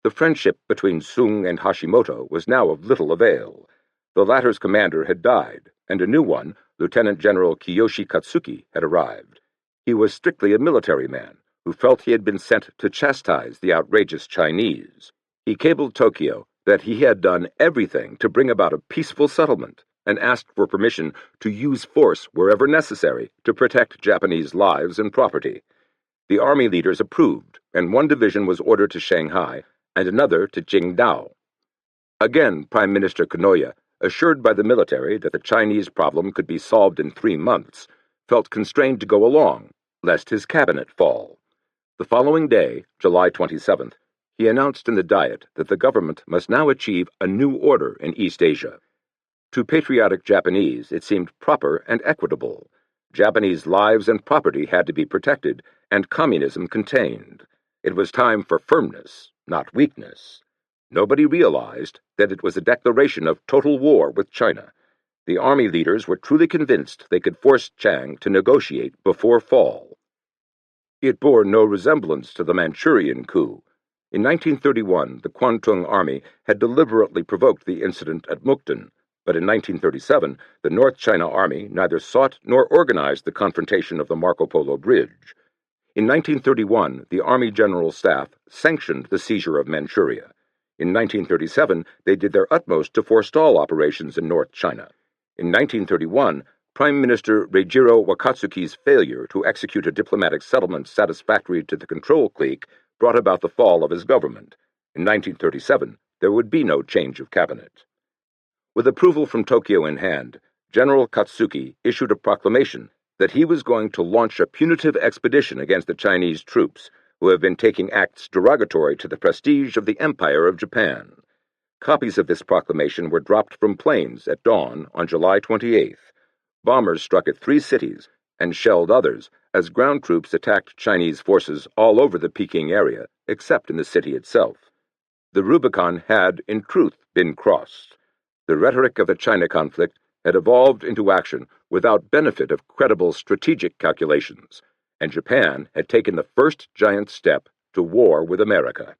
The friendship between Sung and Hashimoto was now of little avail. The latter's commander had died, and a new one, Lieutenant General Kiyoshi Katsuki, had arrived. He was strictly a military man, who felt he had been sent to chastise the outrageous Chinese. He cabled Tokyo that he had done everything to bring about a peaceful settlement and asked for permission to use force wherever necessary to protect Japanese lives and property. The army leaders approved, and one division was ordered to Shanghai and another to Qingdao. Again, Prime Minister Kanoya, assured by the military that the Chinese problem could be solved in 3 months, felt constrained to go along, lest his cabinet fall. The following day, July 27th, he announced in the Diet that the government must now achieve a new order in East Asia. To patriotic Japanese, it seemed proper and equitable. Japanese lives and property had to be protected, and communism contained. It was time for firmness, not weakness. Nobody realized that it was a declaration of total war with China. The army leaders were truly convinced they could force Chiang to negotiate before fall. It bore no resemblance to the Manchurian coup. In 1931, the Kwantung Army had deliberately provoked the incident at Mukden, but in 1937, the North China Army neither sought nor organized the confrontation of the Marco Polo Bridge. In 1931, the Army General Staff sanctioned the seizure of Manchuria. In 1937, they did their utmost to forestall operations in North China. In 1931, Prime Minister Reijiro Wakatsuki's failure to execute a diplomatic settlement satisfactory to the control clique brought about the fall of his government. In 1937, there would be no change of cabinet. With approval from Tokyo in hand, General Katsuki issued a proclamation that he was going to launch a punitive expedition against the Chinese troops, who have been taking acts derogatory to the prestige of the Empire of Japan. Copies of this proclamation were dropped from planes at dawn on July 28th. Bombers struck at 3 cities and shelled others as ground troops attacked Chinese forces all over the Peking area, except in the city itself. The Rubicon had, in truth, been crossed. The rhetoric of the China conflict had evolved into action without benefit of credible strategic calculations, and Japan had taken the first giant step to war with America.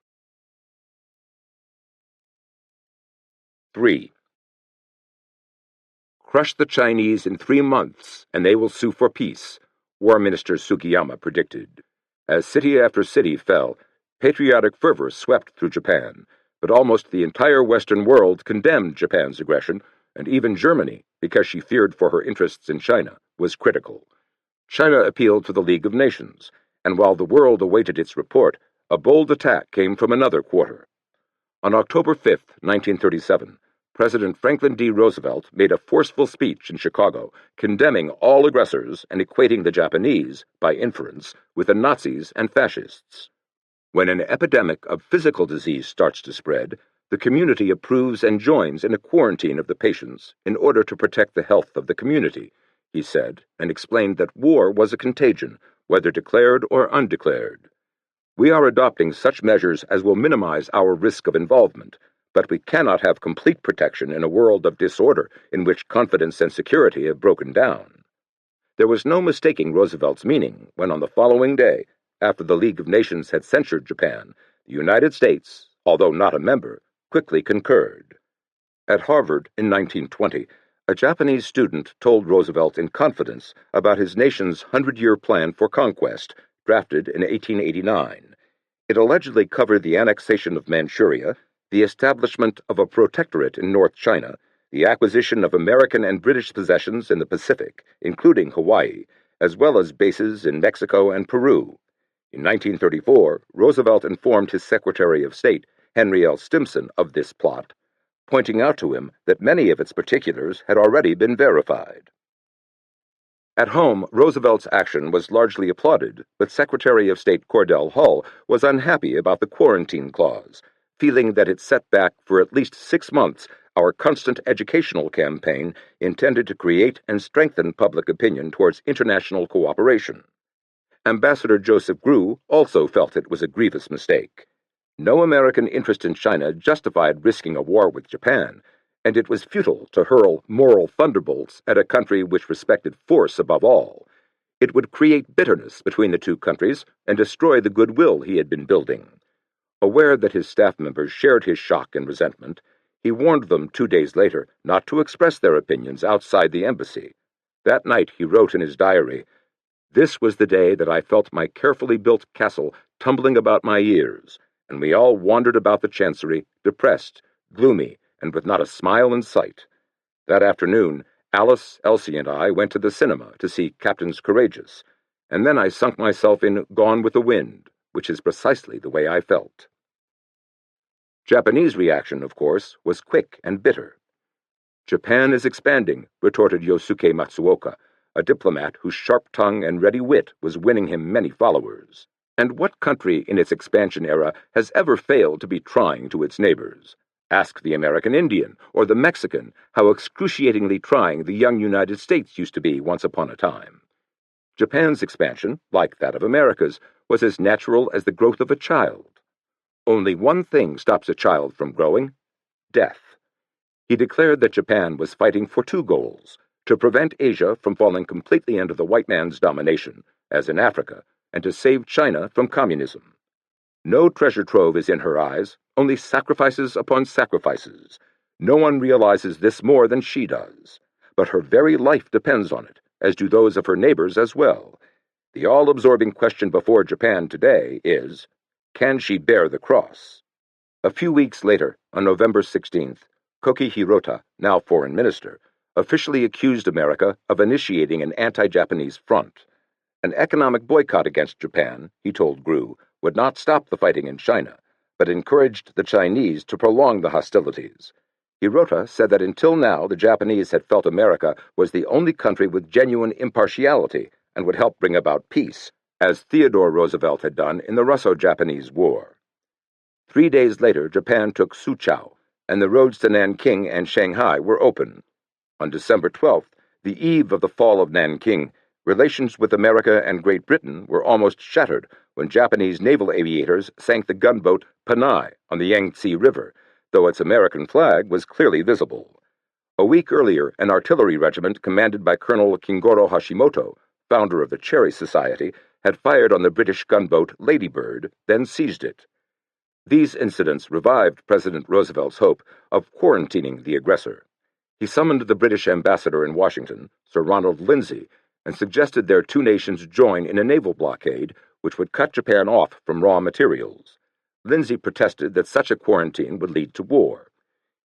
3. Crush the Chinese in 3 months, and they will sue for peace, War Minister Sugiyama predicted. As city after city fell, patriotic fervor swept through Japan, but almost the entire Western world condemned Japan's aggression, and even Germany, because she feared for her interests in China, was critical. China appealed to the League of Nations, and while the world awaited its report, a bold attack came from another quarter. On October 5, 1937, President Franklin D. Roosevelt made a forceful speech in Chicago, condemning all aggressors and equating the Japanese, by inference, with the Nazis and fascists. When an epidemic of physical disease starts to spread, the community approves and joins in a quarantine of the patients in order to protect the health of the community, he said, and explained that war was a contagion, whether declared or undeclared. We are adopting such measures as will minimize our risk of involvement, but we cannot have complete protection in a world of disorder in which confidence and security have broken down. There was no mistaking Roosevelt's meaning when on the following day, after the League of Nations had censured Japan, the United States, although not a member, quickly concurred. At Harvard in 1920, a Japanese student told Roosevelt in confidence about his nation's 100-year plan for conquest, drafted in 1889. It allegedly covered the annexation of Manchuria, the establishment of a protectorate in North China, the acquisition of American and British possessions in the Pacific, including Hawaii, as well as bases in Mexico and Peru. In 1934, Roosevelt informed his Secretary of State, Henry L. Stimson, of this plot, pointing out to him that many of its particulars had already been verified. At home, Roosevelt's action was largely applauded, but Secretary of State Cordell Hull was unhappy about the quarantine clause, feeling that it set back for at least 6 months our constant educational campaign intended to create and strengthen public opinion towards international cooperation. Ambassador Joseph Grew also felt it was a grievous mistake. No American interest in China justified risking a war with Japan, and it was futile to hurl moral thunderbolts at a country which respected force above all. It would create bitterness between the two countries and destroy the goodwill he had been building. Aware that his staff members shared his shock and resentment, he warned them 2 days later not to express their opinions outside the embassy. That night he wrote in his diary, "This was the day that I felt my carefully built castle tumbling about my ears, and we all wandered about the chancery, depressed, gloomy, and with not a smile in sight. That afternoon, Alice, Elsie, and I went to the cinema to see Captains Courageous, and then I sunk myself in Gone with the Wind, which is precisely the way I felt." Japanese reaction, of course, was quick and bitter. "Japan is expanding," retorted Yosuke Matsuoka, a diplomat whose sharp tongue and ready wit was winning him many followers. And what country in its expansion era has ever failed to be trying to its neighbors? Ask the American Indian or the Mexican how excruciatingly trying the young United States used to be once upon a time. Japan's expansion, like that of America's, was as natural as the growth of a child. Only one thing stops a child from growing: death. He declared that Japan was fighting for two goals: to prevent Asia from falling completely under the white man's domination, as in Africa, and to save China from communism. No treasure trove is in her eyes, only sacrifices upon sacrifices. No one realizes this more than she does. But her very life depends on it, as do those of her neighbors as well. The all-absorbing question before Japan today is, can she bear the cross? A few weeks later, on November 16th, Koki Hirota, now foreign minister, officially accused America of initiating an anti-Japanese front. An economic boycott against Japan, he told GRU, would not stop the fighting in China, but encouraged the Chinese to prolong the hostilities. Hirota said that until now the Japanese had felt America was the only country with genuine impartiality and would help bring about peace, as Theodore Roosevelt had done in the Russo-Japanese War. 3 days later, Japan took Soochow, and the roads to Nanking and Shanghai were open. On December 12th, the eve of the fall of Nanking, relations with America and Great Britain were almost shattered when Japanese naval aviators sank the gunboat Panay on the Yangtze River, though its American flag was clearly visible. A week earlier, an artillery regiment commanded by Colonel Kingoro Hashimoto, founder of the Cherry Society, had fired on the British gunboat Lady Bird, then seized it. These incidents revived President Roosevelt's hope of quarantining the aggressor. He summoned the British ambassador in Washington, Sir Ronald Lindsay, and suggested their two nations join in a naval blockade which would cut Japan off from raw materials. Lindsay protested that such a quarantine would lead to war.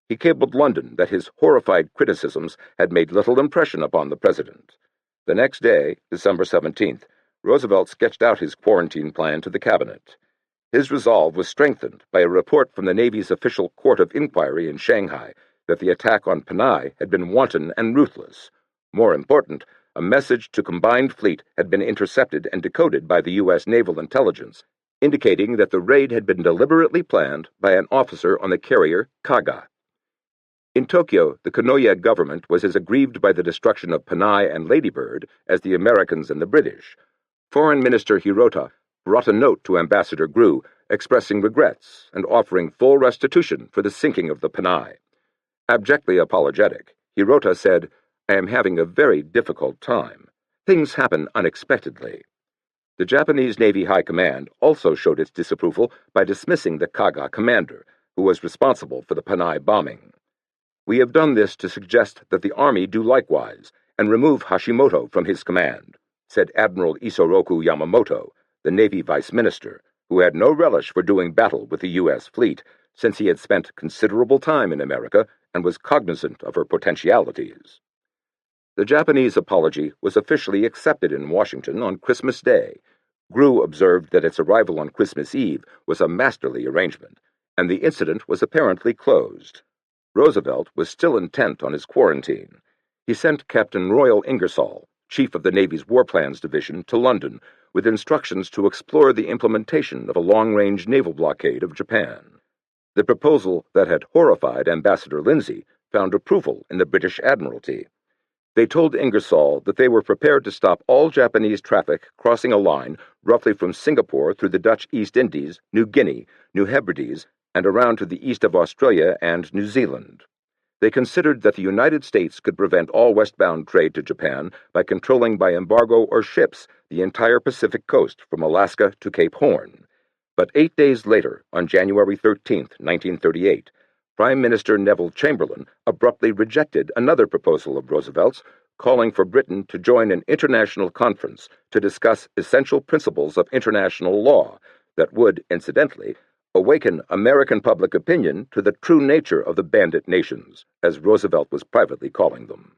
He cabled London that his horrified criticisms had made little impression upon the president. The next day, December 17th, Roosevelt sketched out his quarantine plan to the cabinet. His resolve was strengthened by a report from the Navy's official court of inquiry in Shanghai that the attack on Panay had been wanton and ruthless. More important, a message to combined fleet had been intercepted and decoded by the U.S. Naval Intelligence, indicating that the raid had been deliberately planned by an officer on the carrier Kaga. In Tokyo, the Konoye government was as aggrieved by the destruction of Panay and Lady Bird as the Americans and the British. Foreign Minister Hirota brought a note to Ambassador GRU expressing regrets and offering full restitution for the sinking of the Panay. Abjectly apologetic, Hirota said, "I am having a very difficult time. Things happen unexpectedly." The Japanese Navy High Command also showed its disapproval by dismissing the Kaga commander, who was responsible for the Panay bombing. "We have done this to suggest that the Army do likewise and remove Hashimoto from his command," said Admiral Isoroku Yamamoto, the Navy Vice Minister, who had no relish for doing battle with the U.S. fleet, since he had spent considerable time in America and was cognizant of her potentialities. The Japanese apology was officially accepted in Washington on Christmas Day. GRU observed that its arrival on Christmas Eve was a masterly arrangement, and the incident was apparently closed. Roosevelt was still intent on his quarantine. He sent Captain Royal Ingersoll, chief of the Navy's War Plans Division, to London with instructions to explore the implementation of a long-range naval blockade of Japan. The proposal that had horrified Ambassador Lindsay found approval in the British Admiralty. They told Ingersoll that they were prepared to stop all Japanese traffic crossing a line roughly from Singapore through the Dutch East Indies, New Guinea, New Hebrides, and around to the east of Australia and New Zealand. They considered that the United States could prevent all westbound trade to Japan by controlling by embargo or ships the entire Pacific coast from Alaska to Cape Horn. But 8 days later, on January 13, 1938, Prime Minister Neville Chamberlain abruptly rejected another proposal of Roosevelt's, calling for Britain to join an international conference to discuss essential principles of international law that would, incidentally, awaken American public opinion to the true nature of the bandit nations, as Roosevelt was privately calling them.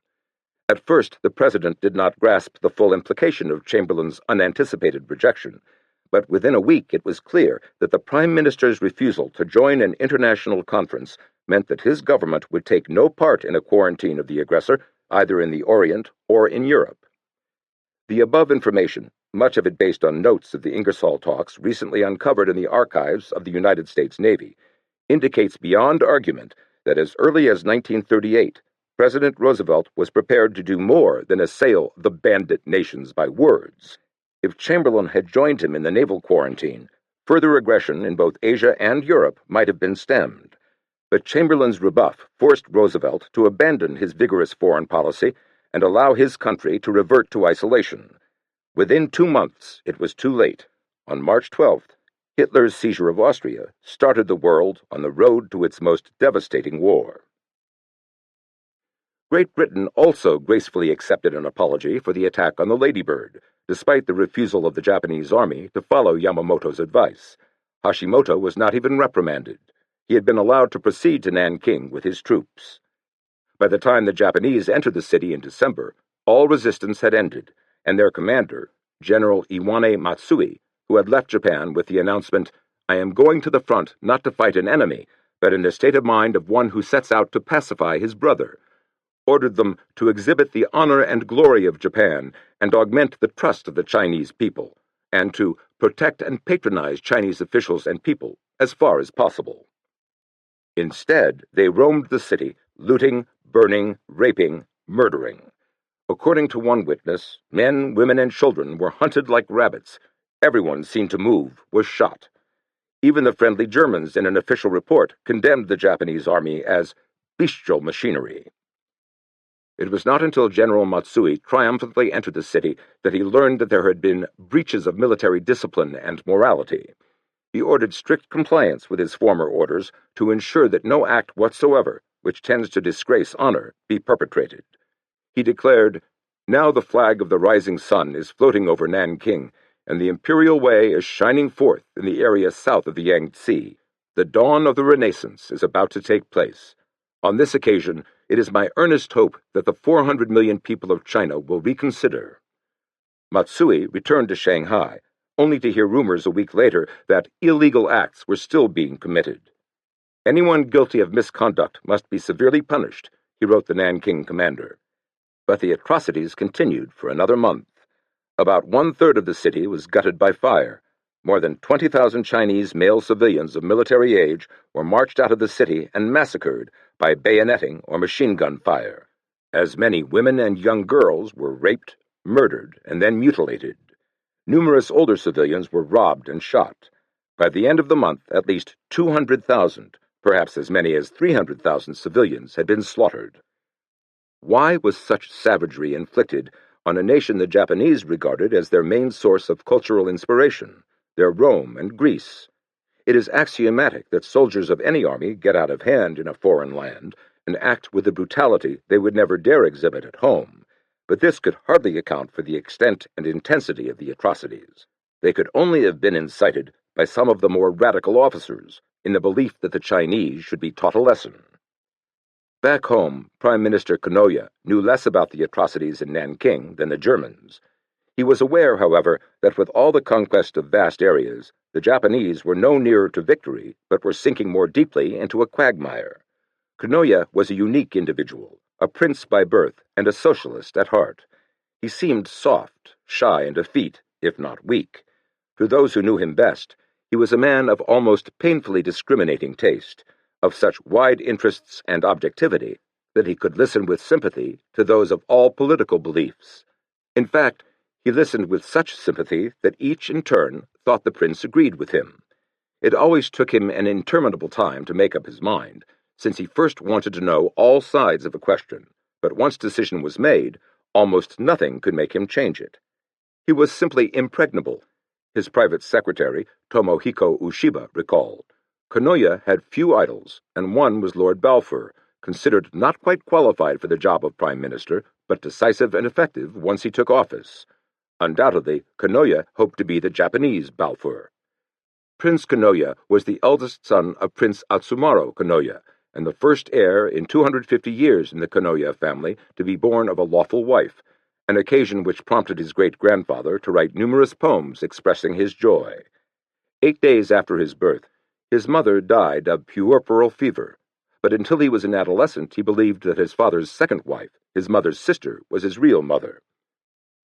At first, the president did not grasp the full implication of Chamberlain's unanticipated rejection, but within a week it was clear that the Prime Minister's refusal to join an international conference meant that his government would take no part in a quarantine of the aggressor, either in the Orient or in Europe. The above information, much of it based on notes of the Ingersoll talks recently uncovered in the archives of the United States Navy, indicates beyond argument that as early as 1938, President Roosevelt was prepared to do more than assail the bandit nations by words. If Chamberlain had joined him in the naval quarantine, further aggression in both Asia and Europe might have been stemmed. But Chamberlain's rebuff forced Roosevelt to abandon his vigorous foreign policy and allow his country to revert to isolation. Within 2 months, it was too late. On March 12th, Hitler's seizure of Austria started the world on the road to its most devastating war. Great Britain also gracefully accepted an apology for the attack on the Ladybird, despite the refusal of the Japanese army to follow Yamamoto's advice. Hashimoto was not even reprimanded. He had been allowed to proceed to Nanking with his troops. By the time the Japanese entered the city in December, all resistance had ended, and their commander, General Iwane Matsui, who had left Japan with the announcement, "I am going to the front not to fight an enemy, but in the state of mind of one who sets out to pacify his brother," ordered them to exhibit the honor and glory of Japan and augment the trust of the Chinese people, and to protect and patronize Chinese officials and people as far as possible. Instead, they roamed the city, looting, burning, raping, murdering. According to one witness, men, women, and children were hunted like rabbits. Everyone seen to move was shot. Even the friendly Germans, in an official report, condemned the Japanese army as bestial machinery. It was not until General Matsui triumphantly entered the city that he learned that there had been breaches of military discipline and morality. He ordered strict compliance with his former orders to ensure that no act whatsoever, which tends to disgrace honor, be perpetrated. He declared, "Now the flag of the rising sun is floating over Nanking, and the imperial way is shining forth in the area south of the Yangtze. The dawn of the Renaissance is about to take place. On this occasion, it is my earnest hope that the 400 million people of China will reconsider." Matsui returned to Shanghai, only to hear rumors a week later that illegal acts were still being committed. "Anyone guilty of misconduct must be severely punished," he wrote the Nanking commander. But the atrocities continued for another month. About 1/3 of the city was gutted by fire. More than 20,000 Chinese male civilians of military age were marched out of the city and massacred by bayoneting or machine gun fire. As many women and young girls were raped, murdered, and then mutilated. Numerous older civilians were robbed and shot. By the end of the month, at least 200,000, perhaps as many as 300,000 civilians had been slaughtered. Why was such savagery inflicted on a nation the Japanese regarded as their main source of cultural inspiration, their Rome and Greece? It is axiomatic that soldiers of any army get out of hand in a foreign land and act with a brutality they would never dare exhibit at home. But this could hardly account for the extent and intensity of the atrocities. They could only have been incited by some of the more radical officers, in the belief that the Chinese should be taught a lesson. Back home, Prime Minister Konoye knew less about the atrocities in Nanking than the Germans. He was aware, however, that with all the conquest of vast areas, the Japanese were no nearer to victory, but were sinking more deeply into a quagmire. Konoye was a unique individual, a prince by birth and a socialist at heart. He seemed soft, shy, and effete, if not weak. To those who knew him best, he was a man of almost painfully discriminating taste, of such wide interests and objectivity that he could listen with sympathy to those of all political beliefs. In fact, he listened with such sympathy that each in turn thought the prince agreed with him. It always took him an interminable time to make up his mind, since he first wanted to know all sides of a question, but once decision was made, almost nothing could make him change it. He was simply impregnable. His private secretary, Tomohiko Ushiba, recalled. Konoye had few idols, and one was Lord Balfour, considered not quite qualified for the job of prime minister, but decisive and effective once he took office. Undoubtedly, Konoye hoped to be the Japanese Balfour. Prince Konoye was the eldest son of Prince Atsumaro Konoye, and the first heir in 250 years in the Konoye family to be born of a lawful wife, an occasion which prompted his great-grandfather to write numerous poems expressing his joy. 8 days after his birth, his mother died of puerperal fever, but until he was an adolescent he believed that his father's second wife, his mother's sister, was his real mother.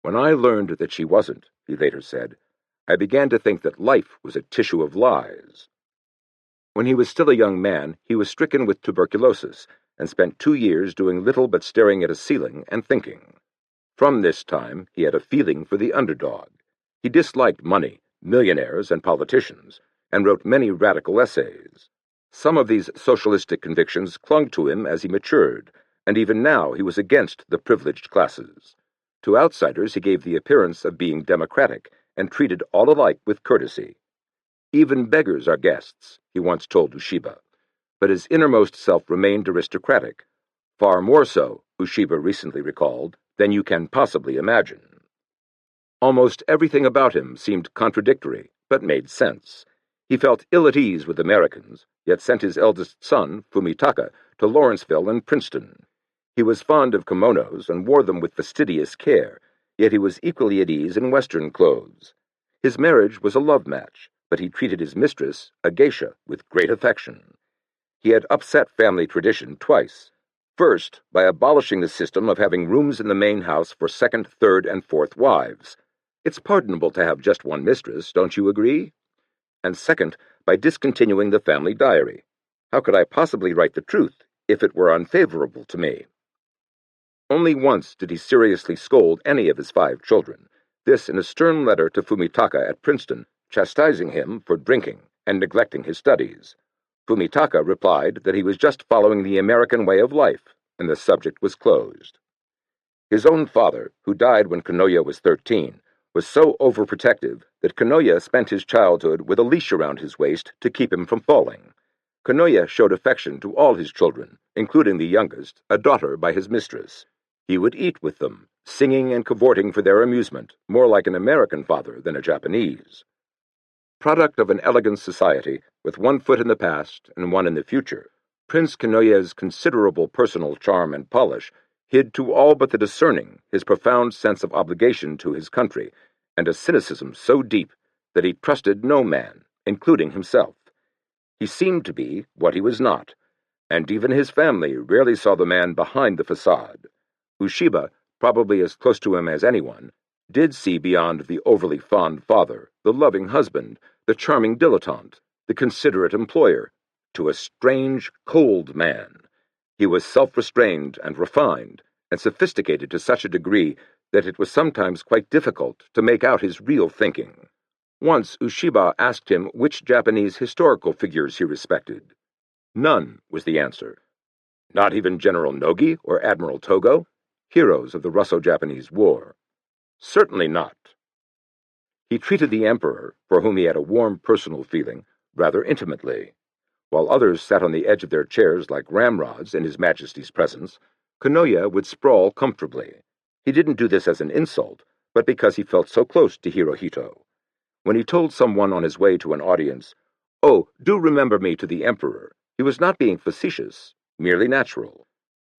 "When I learned that she wasn't," he later said, "I began to think that life was a tissue of lies." When he was still a young man, he was stricken with tuberculosis and spent 2 years doing little but staring at a ceiling and thinking. From this time, he had a feeling for the underdog. He disliked money, millionaires, and politicians, and wrote many radical essays. Some of these socialistic convictions clung to him as he matured, and even now he was against the privileged classes. To outsiders he gave the appearance of being democratic and treated all alike with courtesy. "Even beggars are guests," he once told Ushiba. But his innermost self remained aristocratic, far more so, Ushiba recently recalled, than you can possibly imagine. Almost everything about him seemed contradictory, but made sense. He felt ill at ease with Americans, yet sent his eldest son, Fumitaka, to Lawrenceville and Princeton. He was fond of kimonos and wore them with fastidious care, yet he was equally at ease in Western clothes. His marriage was a love match, but he treated his mistress, a geisha, with great affection. He had upset family tradition twice. First, by abolishing the system of having rooms in the main house for second, third, and fourth wives. It's pardonable to have just one mistress, don't you agree? And second, by discontinuing the family diary. How could I possibly write the truth if it were unfavorable to me? Only once did he seriously scold any of his 5 children, this in a stern letter to Fumitaka at Princeton, chastising him for drinking and neglecting his studies. Fumitaka replied that he was just following the American way of life, and the subject was closed. His own father, who died when Kanoya was 13, was so overprotective that Kanoya spent his childhood with a leash around his waist to keep him from falling. Kanoya showed affection to all his children, including the youngest, a daughter by his mistress. He would eat with them, singing and cavorting for their amusement, more like an American father than a Japanese. Product of an elegant society, with one foot in the past and one in the future, Prince Kanoya's considerable personal charm and polish hid to all but the discerning his profound sense of obligation to his country, and a cynicism so deep that he trusted no man, including himself. He seemed to be what he was not, and even his family rarely saw the man behind the facade. Ushiba, probably as close to him as anyone, did see beyond the overly fond father, the loving husband, the charming dilettante, the considerate employer, to a strange, cold man. He was self-restrained and refined, and sophisticated to such a degree that it was sometimes quite difficult to make out his real thinking. Once Ushiba asked him which Japanese historical figures he respected. "None," was the answer. "Not even General Nogi or Admiral Togo, heroes of the Russo-Japanese War?" "Certainly not." He treated the emperor, for whom he had a warm personal feeling, rather intimately. While others sat on the edge of their chairs like ramrods in His Majesty's presence, Kanoya would sprawl comfortably. He didn't do this as an insult, but because he felt so close to Hirohito. When he told someone on his way to an audience, "Oh, do remember me to the emperor," he was not being facetious, merely natural.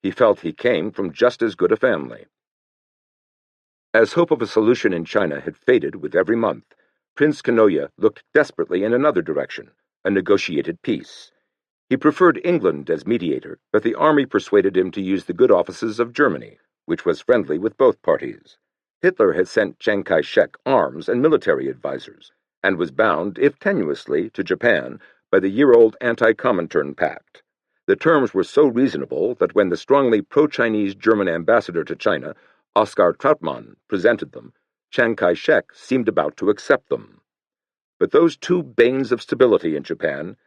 He felt he came from just as good a family. As hope of a solution in China had faded with every month, Prince Kanoya looked desperately in another direction, a negotiated peace. He preferred England as mediator, but the army persuaded him to use the good offices of Germany, which was friendly with both parties. Hitler had sent Chiang Kai-shek arms and military advisers, and was bound, if tenuously, to Japan by the year-old Anti-Comintern Pact. The terms were so reasonable that when the strongly pro-Chinese German ambassador to China, Oskar Trautmann, presented them, Chiang Kai-shek seemed about to accept them. But those two banes of stability in Japan,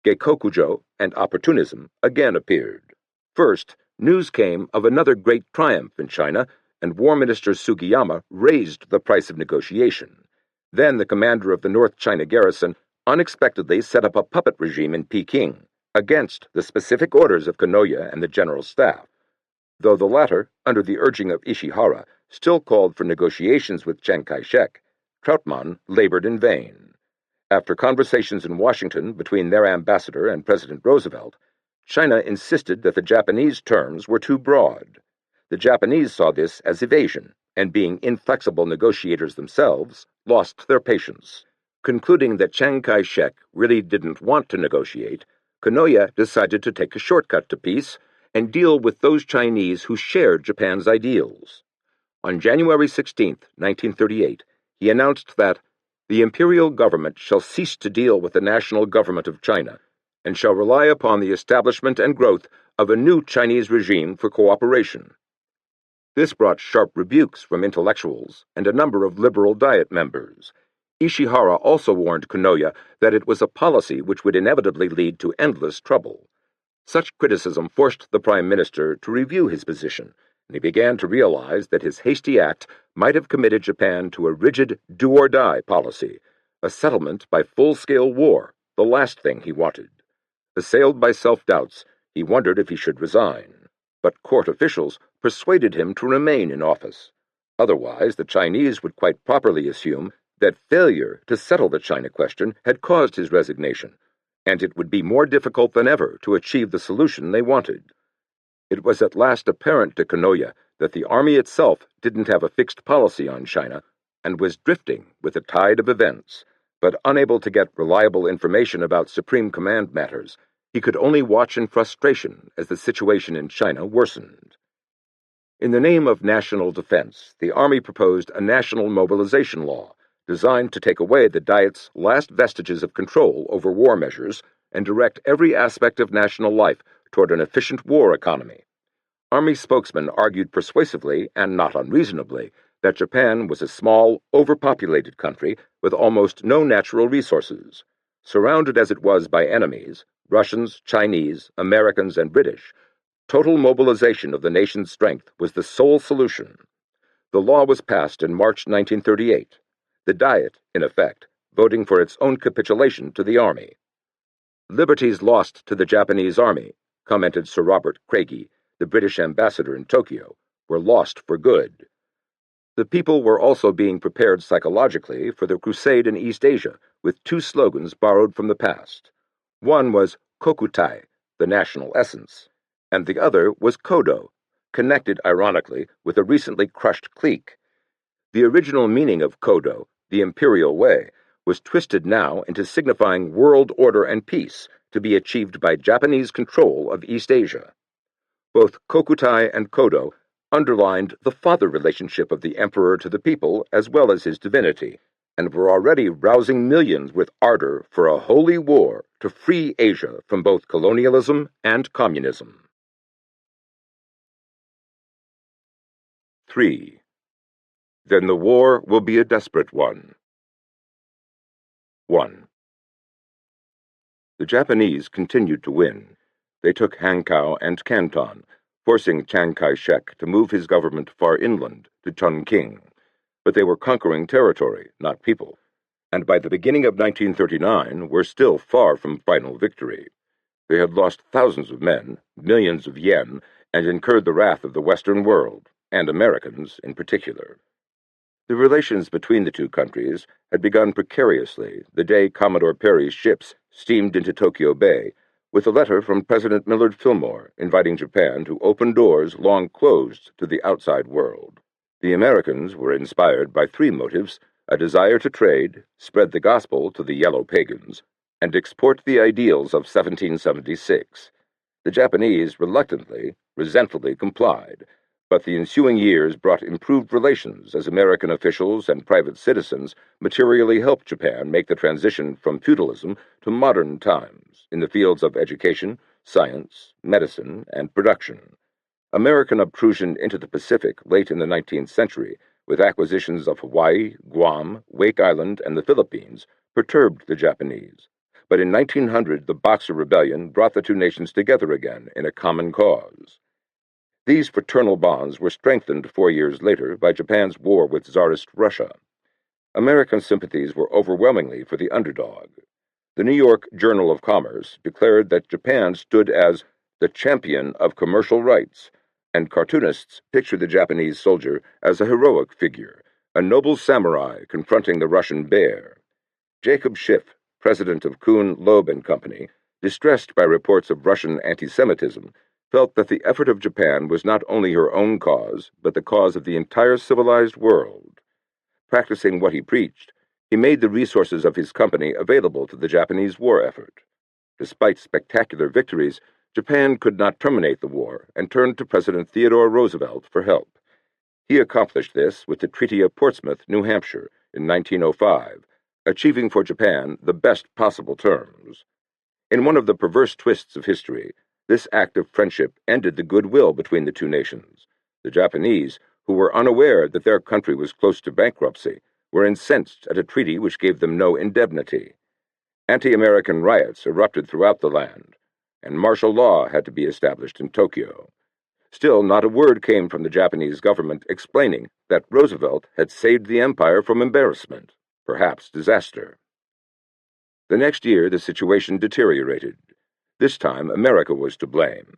Geikokujo and opportunism, again appeared. First, news came of another great triumph in China, and War Minister Sugiyama raised the price of negotiation. Then the commander of the North China garrison unexpectedly set up a puppet regime in Peking, against the specific orders of Kanoya and the general staff, though the latter, under the urging of Ishihara, still called for negotiations with Chiang Kai-shek. Trautmann labored in vain. After conversations in Washington between their ambassador and President Roosevelt, China insisted that the Japanese terms were too broad. The Japanese saw this as evasion, and being inflexible negotiators themselves, lost their patience. Concluding that Chiang Kai-shek really didn't want to negotiate, Kanoya decided to take a shortcut to peace and deal with those Chinese who shared Japan's ideals. On January 16, 1938, he announced that the imperial government shall cease to deal with the national government of China, and shall rely upon the establishment and growth of a new Chinese regime for cooperation. This brought sharp rebukes from intellectuals and a number of liberal Diet members. Ishihara also warned Konoya that it was a policy which would inevitably lead to endless trouble. Such criticism forced the Prime Minister to review his position, and he began to realize that his hasty act might have committed Japan to a rigid do-or-die policy, a settlement by full-scale war, the last thing he wanted. Assailed by self-doubts, he wondered if he should resign, but court officials persuaded him to remain in office. Otherwise, the Chinese would quite properly assume that failure to settle the China question had caused his resignation, and it would be more difficult than ever to achieve the solution they wanted. It was at last apparent to Konoya that the army itself didn't have a fixed policy on China and was drifting with the tide of events, but unable to get reliable information about Supreme Command matters. He could only watch in frustration as the situation in China worsened. In the name of national defense, the Army proposed a national mobilization law designed to take away the Diet's last vestiges of control over war measures and direct every aspect of national life toward an efficient war economy. Army spokesmen argued persuasively and not unreasonably that Japan was a small, overpopulated country with almost no natural resources. Surrounded as it was by enemies, Russians, Chinese, Americans, and British, total mobilization of the nation's strength was the sole solution. The law was passed in March 1938, the Diet, in effect, voting for its own capitulation to the Army. "Liberties lost to the Japanese Army," commented Sir Robert Craigie, the British ambassador in Tokyo, "were lost for good." The people were also being prepared psychologically for the crusade in East Asia, with two slogans borrowed from the past. One was Kokutai, the national essence, and the other was Kodo, connected, ironically, with a recently crushed clique. The original meaning of Kodo, the imperial way, was twisted now into signifying world order and peace to be achieved by Japanese control of East Asia. Both Kokutai and Kodo underlined the father relationship of the emperor to the people as well as his divinity, and were already rousing millions with ardor for a holy war to free Asia from both colonialism and communism. 3. Then the war will be a desperate one. 1. The Japanese continued to win. They took Hankow and Canton, forcing Chiang Kai-shek to move his government far inland to Chongqing. But they were conquering territory, not people, and by the beginning of 1939 were still far from final victory. They had lost thousands of men, millions of yen, and incurred the wrath of the Western world, and Americans in particular. The relations between the two countries had begun precariously the day Commodore Perry's ships steamed into Tokyo Bay, with a letter from President Millard Fillmore inviting Japan to open doors long closed to the outside world. The Americans were inspired by three motives: a desire to trade, spread the gospel to the yellow pagans, and export the ideals of 1776. The Japanese reluctantly, resentfully complied, but the ensuing years brought improved relations as American officials and private citizens materially helped Japan make the transition from feudalism to modern times in the fields of education, science, medicine, and production. American obtrusion into the Pacific late in the 19th century, with acquisitions of Hawaii, Guam, Wake Island, and the Philippines, perturbed the Japanese. But in 1900, the Boxer Rebellion brought the two nations together again in a common cause. These fraternal bonds were strengthened 4 years later by Japan's war with Tsarist Russia. American sympathies were overwhelmingly for the underdog. The New York Journal of Commerce declared that Japan stood as the champion of commercial rights, and cartoonists pictured the Japanese soldier as a heroic figure, a noble samurai confronting the Russian bear. Jacob Schiff, president of Kuhn, Loeb and Company, distressed by reports of Russian anti-Semitism, felt that the effort of Japan was not only her own cause, but the cause of the entire civilized world. Practicing what he preached, he made the resources of his company available to the Japanese war effort. Despite spectacular victories, Japan could not terminate the war and turned to President Theodore Roosevelt for help. He accomplished this with the Treaty of Portsmouth, New Hampshire, in 1905, achieving for Japan the best possible terms. In one of the perverse twists of history, this act of friendship ended the goodwill between the two nations. The Japanese, who were unaware that their country was close to bankruptcy, were incensed at a treaty which gave them no indemnity. Anti-American riots erupted throughout the land, and martial law had to be established in Tokyo. Still, not a word came from the Japanese government explaining that Roosevelt had saved the empire from embarrassment, perhaps disaster. The next year, the situation deteriorated. This time, America was to blame.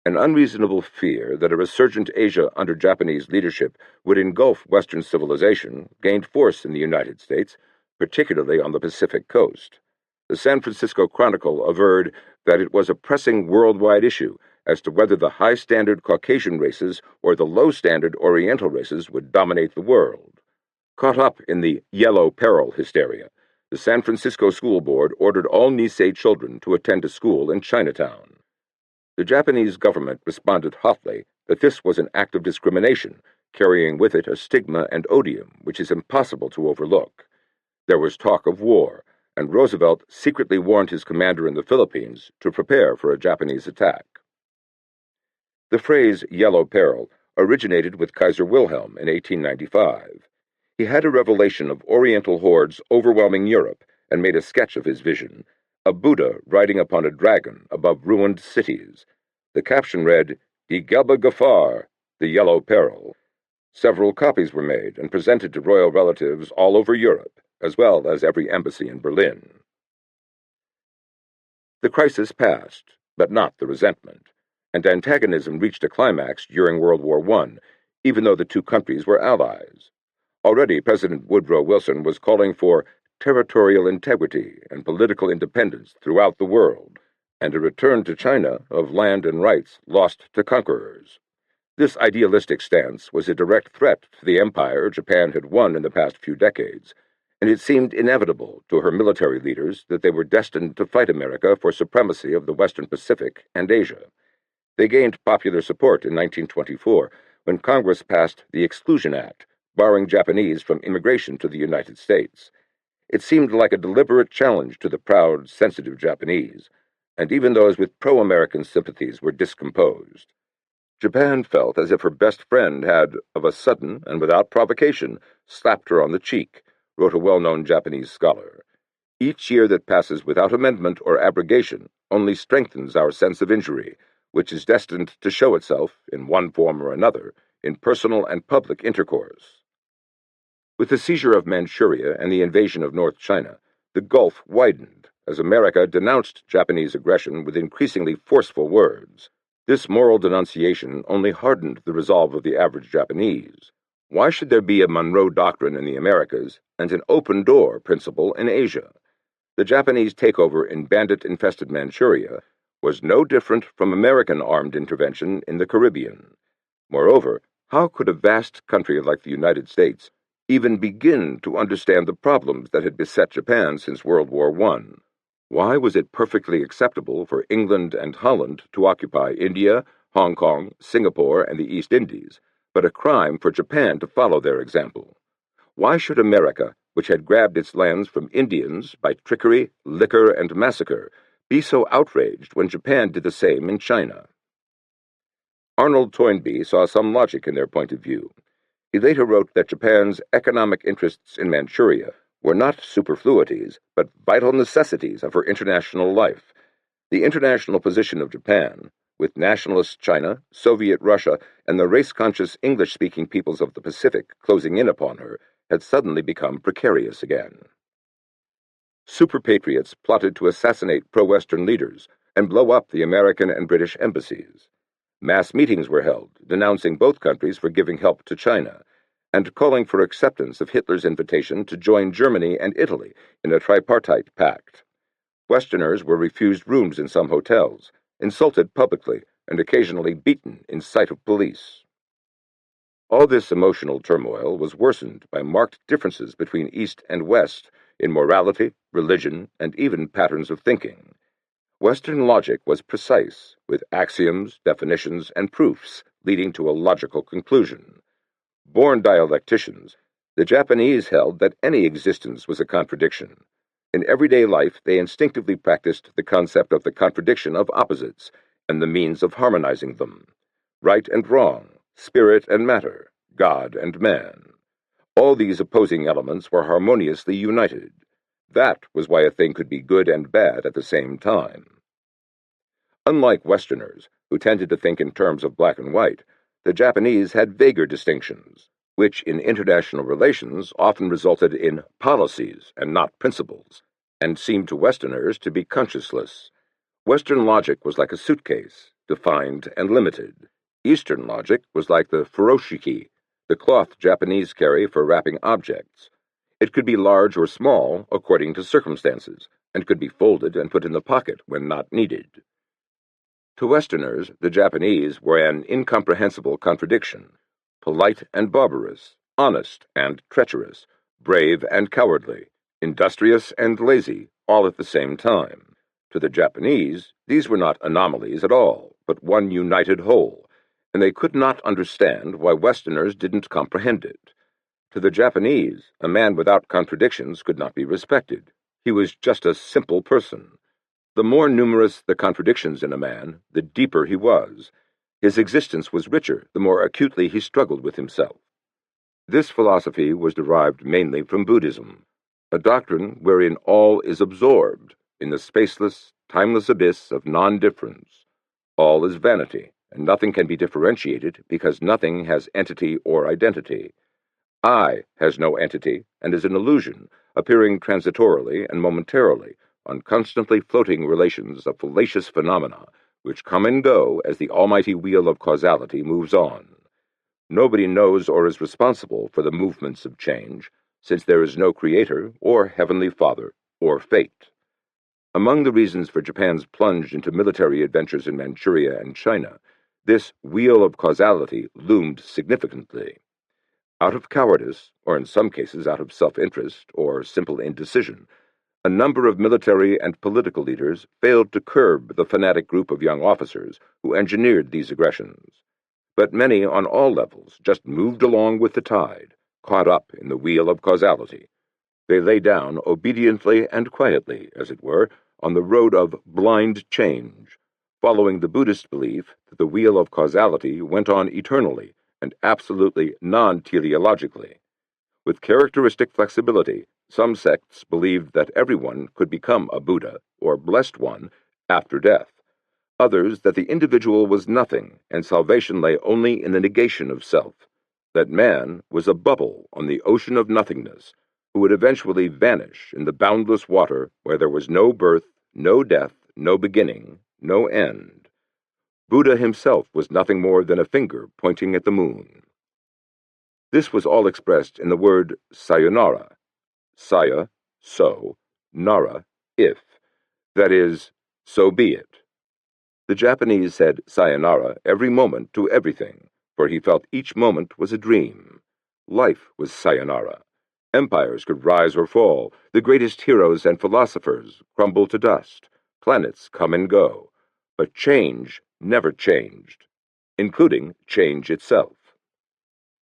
An unreasonable fear that a resurgent Asia under Japanese leadership would engulf Western civilization gained force in the United States, particularly on the Pacific coast. The San Francisco Chronicle averred that it was a pressing worldwide issue as to whether the high-standard Caucasian races or the low-standard Oriental races would dominate the world. Caught up in the yellow peril hysteria, the San Francisco School Board ordered all Nisei children to attend a school in Chinatown. The Japanese government responded hotly that this was an act of discrimination, carrying with it a stigma and odium which is impossible to overlook. There was talk of war, and Roosevelt secretly warned his commander in the Philippines to prepare for a Japanese attack. The phrase yellow peril originated with Kaiser Wilhelm in 1895. He had a revelation of Oriental hordes overwhelming Europe and made a sketch of his vision, a Buddha riding upon a dragon above ruined cities. The caption read, Die gelbe Gefahr, the yellow peril. Several copies were made and presented to royal relatives all over Europe, as well as every embassy in Berlin. The crisis passed, but not the resentment, and antagonism reached a climax during World War I, even though the two countries were allies. Already President Woodrow Wilson was calling for territorial integrity and political independence throughout the world, and a return to China of land and rights lost to conquerors. This idealistic stance was a direct threat to the empire Japan had won in the past few decades, and it seemed inevitable to her military leaders that they were destined to fight America for supremacy of the Western Pacific and Asia. They gained popular support in 1924 when Congress passed the Exclusion Act, barring Japanese from immigration to the United States. It seemed like a deliberate challenge to the proud, sensitive Japanese, and even those with pro-American sympathies were discomposed. Japan felt as if her best friend had, of a sudden and without provocation, slapped her on the cheek, wrote a well-known Japanese scholar. Each year that passes without amendment or abrogation only strengthens our sense of injury, which is destined to show itself, in one form or another, in personal and public intercourse. With the seizure of Manchuria and the invasion of North China, the gulf widened as America denounced Japanese aggression with increasingly forceful words. This moral denunciation only hardened the resolve of the average Japanese. Why should there be a Monroe Doctrine in the Americas and an open door principle in Asia? The Japanese takeover in bandit-infested Manchuria was no different from American armed intervention in the Caribbean. Moreover, how could a vast country like the United States even begin to understand the problems that had beset Japan since World War I? Why was it perfectly acceptable for England and Holland to occupy India, Hong Kong, Singapore, and the East Indies, but a crime for Japan to follow their example? Why should America, which had grabbed its lands from Indians by trickery, liquor, and massacre, be so outraged when Japan did the same in China? Arnold Toynbee saw some logic in their point of view. He later wrote that Japan's economic interests in Manchuria were not superfluities, but vital necessities of her international life. The international position of Japan, with nationalist China, Soviet Russia, and the race-conscious English-speaking peoples of the Pacific closing in upon her, had suddenly become precarious again. Super patriots plotted to assassinate pro-Western leaders and blow up the American and British embassies. Mass meetings were held, denouncing both countries for giving help to China, and calling for acceptance of Hitler's invitation to join Germany and Italy in a tripartite pact. Westerners were refused rooms in some hotels, insulted publicly, and occasionally beaten in sight of police. All this emotional turmoil was worsened by marked differences between East and West in morality, religion, and even patterns of thinking. Western logic was precise, with axioms, definitions, and proofs leading to a logical conclusion. Born dialecticians, the Japanese held that any existence was a contradiction. In everyday life, they instinctively practiced the concept of the contradiction of opposites and the means of harmonizing them. Right and wrong, spirit and matter, God and man. All these opposing elements were harmoniously united. That was why a thing could be good and bad at the same time. Unlike Westerners, who tended to think in terms of black and white, the Japanese had vaguer distinctions, which in international relations often resulted in policies and not principles, and seemed to Westerners to be conscienceless. Western logic was like a suitcase, defined and limited. Eastern logic was like the furoshiki, the cloth Japanese carry for wrapping objects. It could be large or small according to circumstances, and could be folded and put in the pocket when not needed. To Westerners, the Japanese were an incomprehensible contradiction, polite and barbarous, honest and treacherous, brave and cowardly, industrious and lazy, all at the same time. To the Japanese, these were not anomalies at all, but one united whole, and they could not understand why Westerners didn't comprehend it. To the Japanese, a man without contradictions could not be respected. He was just a simple person. The more numerous the contradictions in a man, the deeper he was. His existence was richer the more acutely he struggled with himself. This philosophy was derived mainly from Buddhism, a doctrine wherein all is absorbed in the spaceless, timeless abyss of non-difference. All is vanity, and nothing can be differentiated because nothing has entity or identity. I has no entity and is an illusion, appearing transitorily and momentarily on constantly floating relations of fallacious phenomena which come and go as the almighty wheel of causality moves on. Nobody knows or is responsible for the movements of change, since there is no creator or heavenly father or fate. Among the reasons for Japan's plunge into military adventures in Manchuria and China, this wheel of causality loomed significantly. Out of cowardice, or in some cases out of self-interest or simple indecision, a number of military and political leaders failed to curb the fanatic group of young officers who engineered these aggressions. But many on all levels just moved along with the tide, caught up in the wheel of causality. They lay down obediently and quietly, as it were, on the road of blind change, following the Buddhist belief that the wheel of causality went on eternally and absolutely non-teleologically. With characteristic flexibility, some sects believed that everyone could become a Buddha, or blessed one, after death. Others that the individual was nothing, and salvation lay only in the negation of self, that man was a bubble on the ocean of nothingness, who would eventually vanish in the boundless water where there was no birth, no death, no beginning, no end. Buddha himself was nothing more than a finger pointing at the moon. This was all expressed in the word sayonara. Saya, so, nara, if. That is, so be it. The Japanese said sayonara every moment to everything, for he felt each moment was a dream. Life was sayonara. Empires could rise or fall, the greatest heroes and philosophers crumble to dust, planets come and go, but change never changed, including change itself.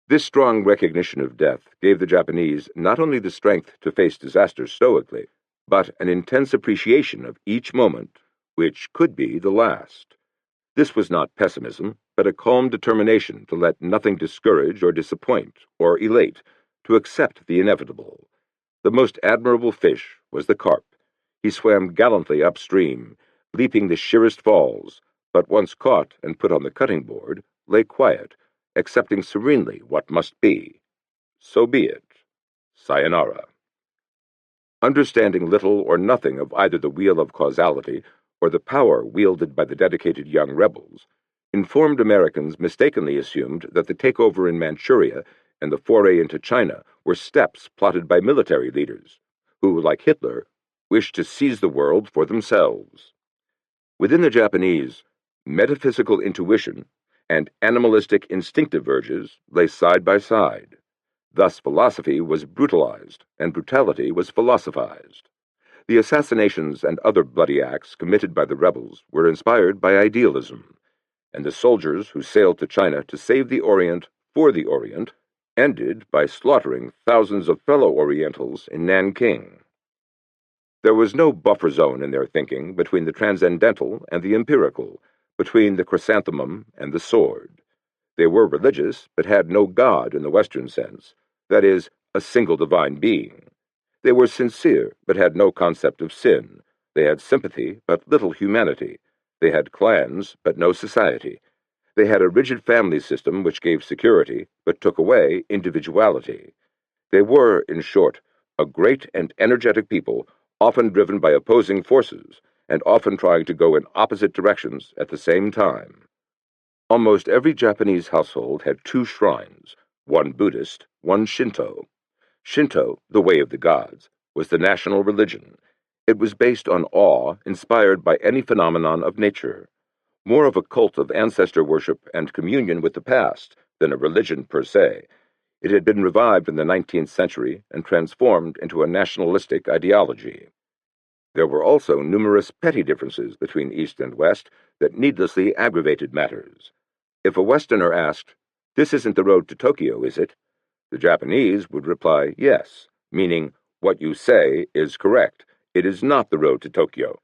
This strong recognition of death gave the Japanese not only the strength to face disaster stoically, but an intense appreciation of each moment, which could be the last. This was not pessimism, but a calm determination to let nothing discourage or disappoint or elate, to accept the inevitable. The most admirable fish was the carp. He swam gallantly upstream, leaping the sheerest falls, but once caught and put on the cutting board, lay quiet, accepting serenely what must be. So be it. Sayonara. Understanding little or nothing of either the wheel of causality or the power wielded by the dedicated young rebels, informed Americans mistakenly assumed that the takeover in Manchuria and the foray into China were steps plotted by military leaders, who, like Hitler, wished to seize the world for themselves. Within the Japanese, metaphysical intuition and animalistic instinctive urges lay side by side. Thus philosophy was brutalized, and brutality was philosophized. The assassinations and other bloody acts committed by the rebels were inspired by idealism, and the soldiers who sailed to China to save the Orient for the Orient ended by slaughtering thousands of fellow Orientals in Nanking. There was no buffer zone in their thinking between the transcendental and the empirical, between the chrysanthemum and the sword. They were religious, but had no God in the Western sense, that is, a single divine being. They were sincere, but had no concept of sin. They had sympathy, but little humanity. They had clans, but no society. They had a rigid family system which gave security, but took away individuality. They were, in short, a great and energetic people, often driven by opposing forces, and often trying to go in opposite directions at the same time. Almost every Japanese household had two shrines, one Buddhist, one Shinto. Shinto, the way of the gods, was the national religion. It was based on awe inspired by any phenomenon of nature, more of a cult of ancestor worship and communion with the past than a religion per se. It had been revived in the 19th century and transformed into a nationalistic ideology. There were also numerous petty differences between East and West that needlessly aggravated matters. If a Westerner asked, "This isn't the road to Tokyo, is it?" the Japanese would reply, "Yes," meaning, "What you say is correct. It is not the road to Tokyo."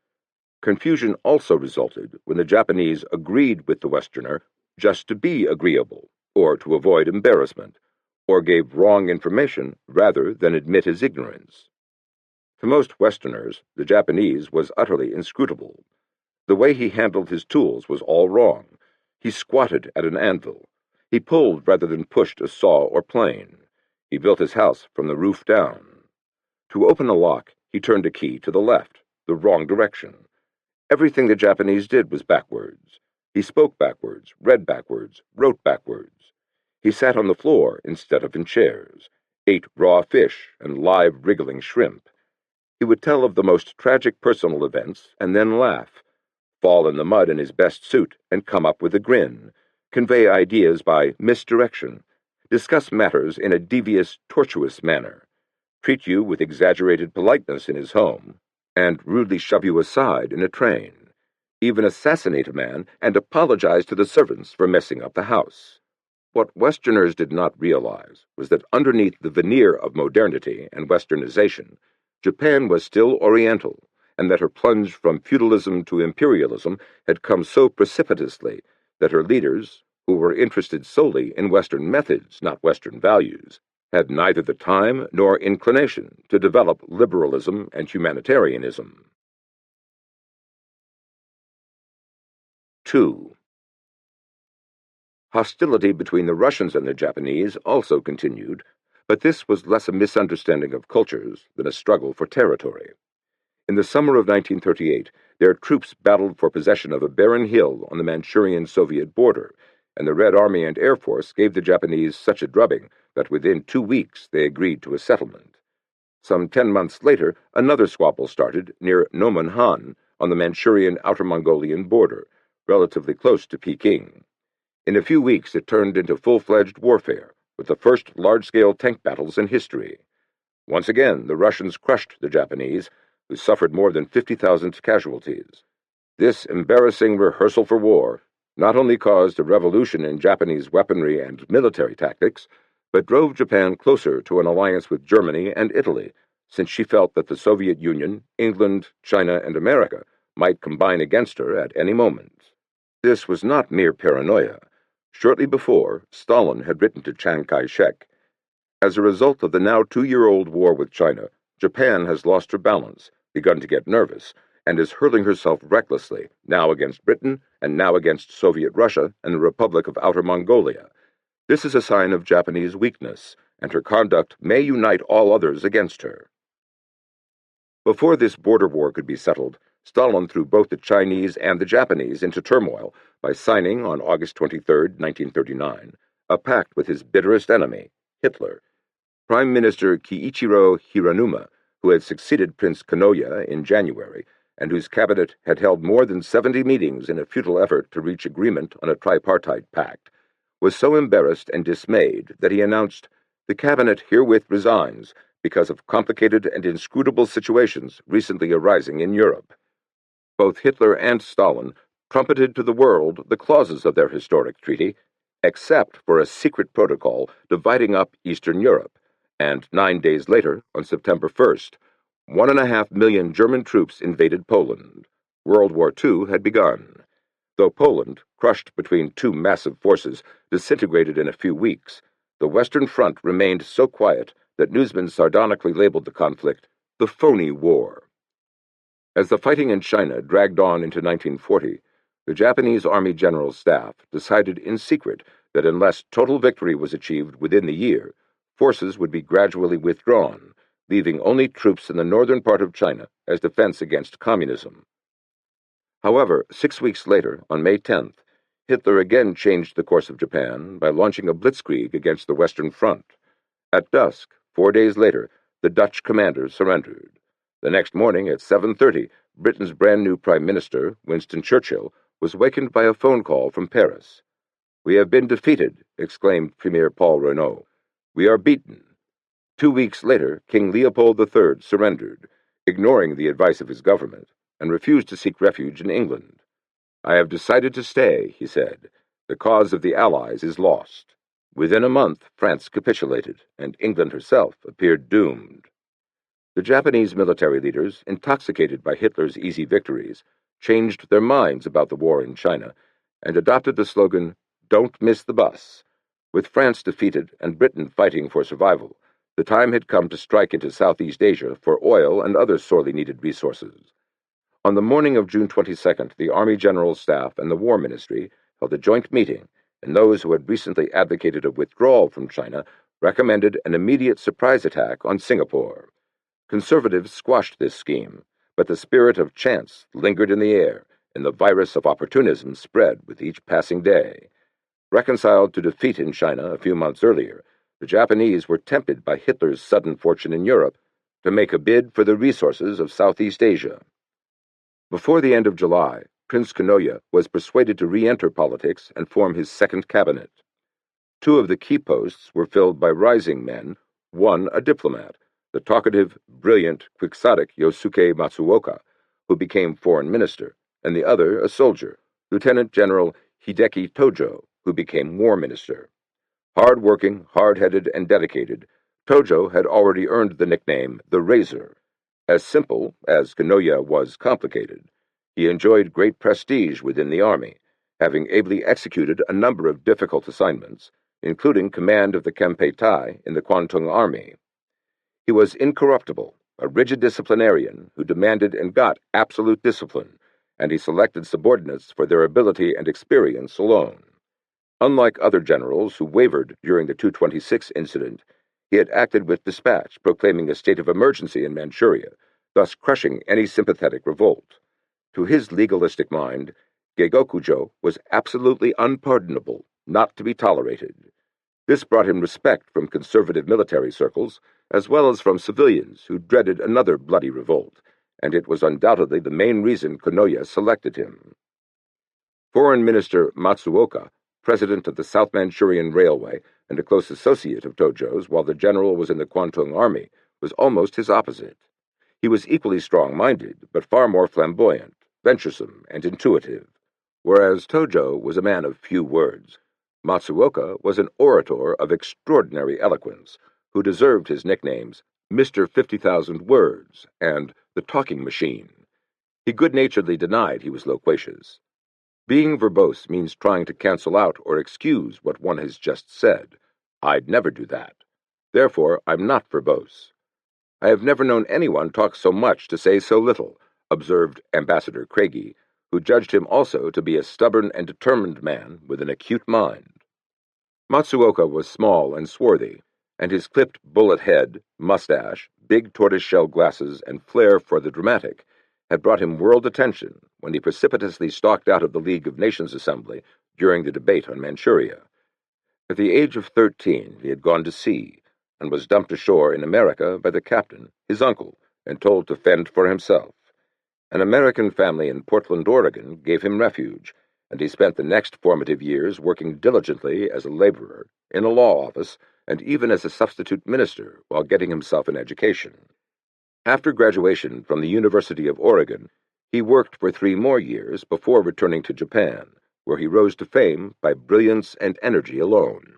Confusion also resulted when the Japanese agreed with the Westerner just to be agreeable, or to avoid embarrassment, or gave wrong information rather than admit his ignorance. To most Westerners, the Japanese was utterly inscrutable. The way he handled his tools was all wrong. He squatted at an anvil. He pulled rather than pushed a saw or plane. He built his house from the roof down. To open a lock, he turned a key to the left, the wrong direction. Everything the Japanese did was backwards. He spoke backwards, read backwards, wrote backwards. He sat on the floor instead of in chairs, ate raw fish and live wriggling shrimp. He would tell of the most tragic personal events and then laugh, fall in the mud in his best suit and come up with a grin, convey ideas by misdirection, discuss matters in a devious, tortuous manner, treat you with exaggerated politeness in his home, and rudely shove you aside in a train, even assassinate a man and apologize to the servants for messing up the house. What Westerners did not realize was that underneath the veneer of modernity and westernization, Japan was still Oriental, and that her plunge from feudalism to imperialism had come so precipitously that her leaders, who were interested solely in Western methods, not Western values, had neither the time nor inclination to develop liberalism and humanitarianism. 2. Hostility between the Russians and the Japanese also continued, but this was less a misunderstanding of cultures than a struggle for territory. In the summer of 1938, their troops battled for possession of a barren hill on the Manchurian-Soviet border, and the Red Army and Air Force gave the Japanese such a drubbing that within 2 weeks they agreed to a settlement. Some 10 months later, another squabble started near Nomonhan on the Manchurian Outer Mongolian border, relatively close to Peking. In a few weeks it turned into full-fledged warfare, with the first large-scale tank battles in history. Once again, the Russians crushed the Japanese, who suffered more than 50,000 casualties. This embarrassing rehearsal for war not only caused a revolution in Japanese weaponry and military tactics, but drove Japan closer to an alliance with Germany and Italy, since she felt that the Soviet Union, England, China, and America might combine against her at any moment. This was not mere paranoia. Shortly before, Stalin had written to Chiang Kai-shek, "As a result of the now 2-year-old war with China, Japan has lost her balance, begun to get nervous, and is hurling herself recklessly, now against Britain, and now against Soviet Russia and the Republic of Outer Mongolia. This is a sign of Japanese weakness, and her conduct may unite all others against her." Before this border war could be settled, Stalin threw both the Chinese and the Japanese into turmoil by signing, on August 23, 1939, a pact with his bitterest enemy, Hitler. Prime Minister Kiichiro Hiranuma, who had succeeded Prince Kanoya in January, and whose cabinet had held more than 70 meetings in a futile effort to reach agreement on a tripartite pact, was so embarrassed and dismayed that he announced, "The cabinet herewith resigns because of complicated and inscrutable situations recently arising in Europe." Both Hitler and Stalin trumpeted to the world the clauses of their historic treaty, except for a secret protocol dividing up Eastern Europe, and 9 days later, on September 1st, 1.5 million German troops invaded Poland. World War II had begun. Though Poland, crushed between two massive forces, disintegrated in a few weeks, the Western Front remained so quiet that newsmen sardonically labeled the conflict the Phony War. As the fighting in China dragged on into 1940, the Japanese Army General Staff decided in secret that unless total victory was achieved within the year, forces would be gradually withdrawn, leaving only troops in the northern part of China as defense against communism. However, 6 weeks later, on May 10th, Hitler again changed the course of Japan by launching a blitzkrieg against the Western Front. At dusk, 4 days later, the Dutch commander surrendered. The next morning at 7:30, Britain's brand-new Prime Minister, Winston Churchill, was wakened by a phone call from Paris. "We have been defeated," exclaimed Premier Paul Renault. "We are beaten." 2 weeks later, King Leopold III surrendered, ignoring the advice of his government, and refused to seek refuge in England. "I have decided to stay," he said. "The cause of the Allies is lost." Within a month, France capitulated, and England herself appeared doomed. The Japanese military leaders, intoxicated by Hitler's easy victories, changed their minds about the war in China and adopted the slogan, "Don't miss the bus." With France defeated and Britain fighting for survival, the time had come to strike into Southeast Asia for oil and other sorely needed resources. On the morning of June 22nd, the Army General Staff and the War Ministry held a joint meeting, and those who had recently advocated a withdrawal from China recommended an immediate surprise attack on Singapore. Conservatives squashed this scheme, but the spirit of chance lingered in the air, and the virus of opportunism spread with each passing day. Reconciled to defeat in China a few months earlier, the Japanese were tempted by Hitler's sudden fortune in Europe to make a bid for the resources of Southeast Asia. Before the end of July, Prince Kanoya was persuaded to re-enter politics and form his second cabinet. Two of the key posts were filled by rising men, one a diplomat, the talkative, brilliant, quixotic Yosuke Matsuoka, who became foreign minister, and the other a soldier, Lieutenant General Hideki Tojo, who became war minister. Hard-working, hard-headed, and dedicated, Tojo had already earned the nickname the Razor. As simple as Kanoya was complicated, he enjoyed great prestige within the army, having ably executed a number of difficult assignments, including command of the Kempeitai in the Kwantung Army. He was incorruptible, a rigid disciplinarian who demanded and got absolute discipline, and he selected subordinates for their ability and experience alone. Unlike other generals who wavered during the 226 incident, he had acted with dispatch, proclaiming a state of emergency in Manchuria, thus crushing any sympathetic revolt. To his legalistic mind, Gegokujo was absolutely unpardonable, not to be tolerated. This brought him respect from conservative military circles, as well as from civilians who dreaded another bloody revolt, and it was undoubtedly the main reason Kanoya selected him. Foreign Minister Matsuoka, president of the South Manchurian Railway and a close associate of Tojo's while the general was in the Kwantung Army, was almost his opposite. He was equally strong-minded, but far more flamboyant, venturesome, and intuitive. Whereas Tojo was a man of few words, Matsuoka was an orator of extraordinary eloquence, who deserved his nicknames Mr. 50,000 Words and the Talking Machine. He good-naturedly denied he was loquacious. Being verbose means trying to cancel out or excuse what one has just said. I'd never do that. Therefore, I'm not verbose. I have never known anyone talk so much to say so little, observed Ambassador Craigie, who judged him also to be a stubborn and determined man with an acute mind. Matsuoka was small and swarthy, and his clipped bullet head, mustache, big tortoise-shell glasses, and flair for the dramatic had brought him world attention when he precipitously stalked out of the League of Nations Assembly during the debate on Manchuria. At the age of 13, he had gone to sea, and was dumped ashore in America by the captain, his uncle, and told to fend for himself. An American family in Portland, Oregon, gave him refuge, and he spent the next formative years working diligently as a laborer, in a law office, and even as a substitute minister while getting himself an education. After graduation from the University of Oregon, he worked for 3 more years before returning to Japan, where he rose to fame by brilliance and energy alone.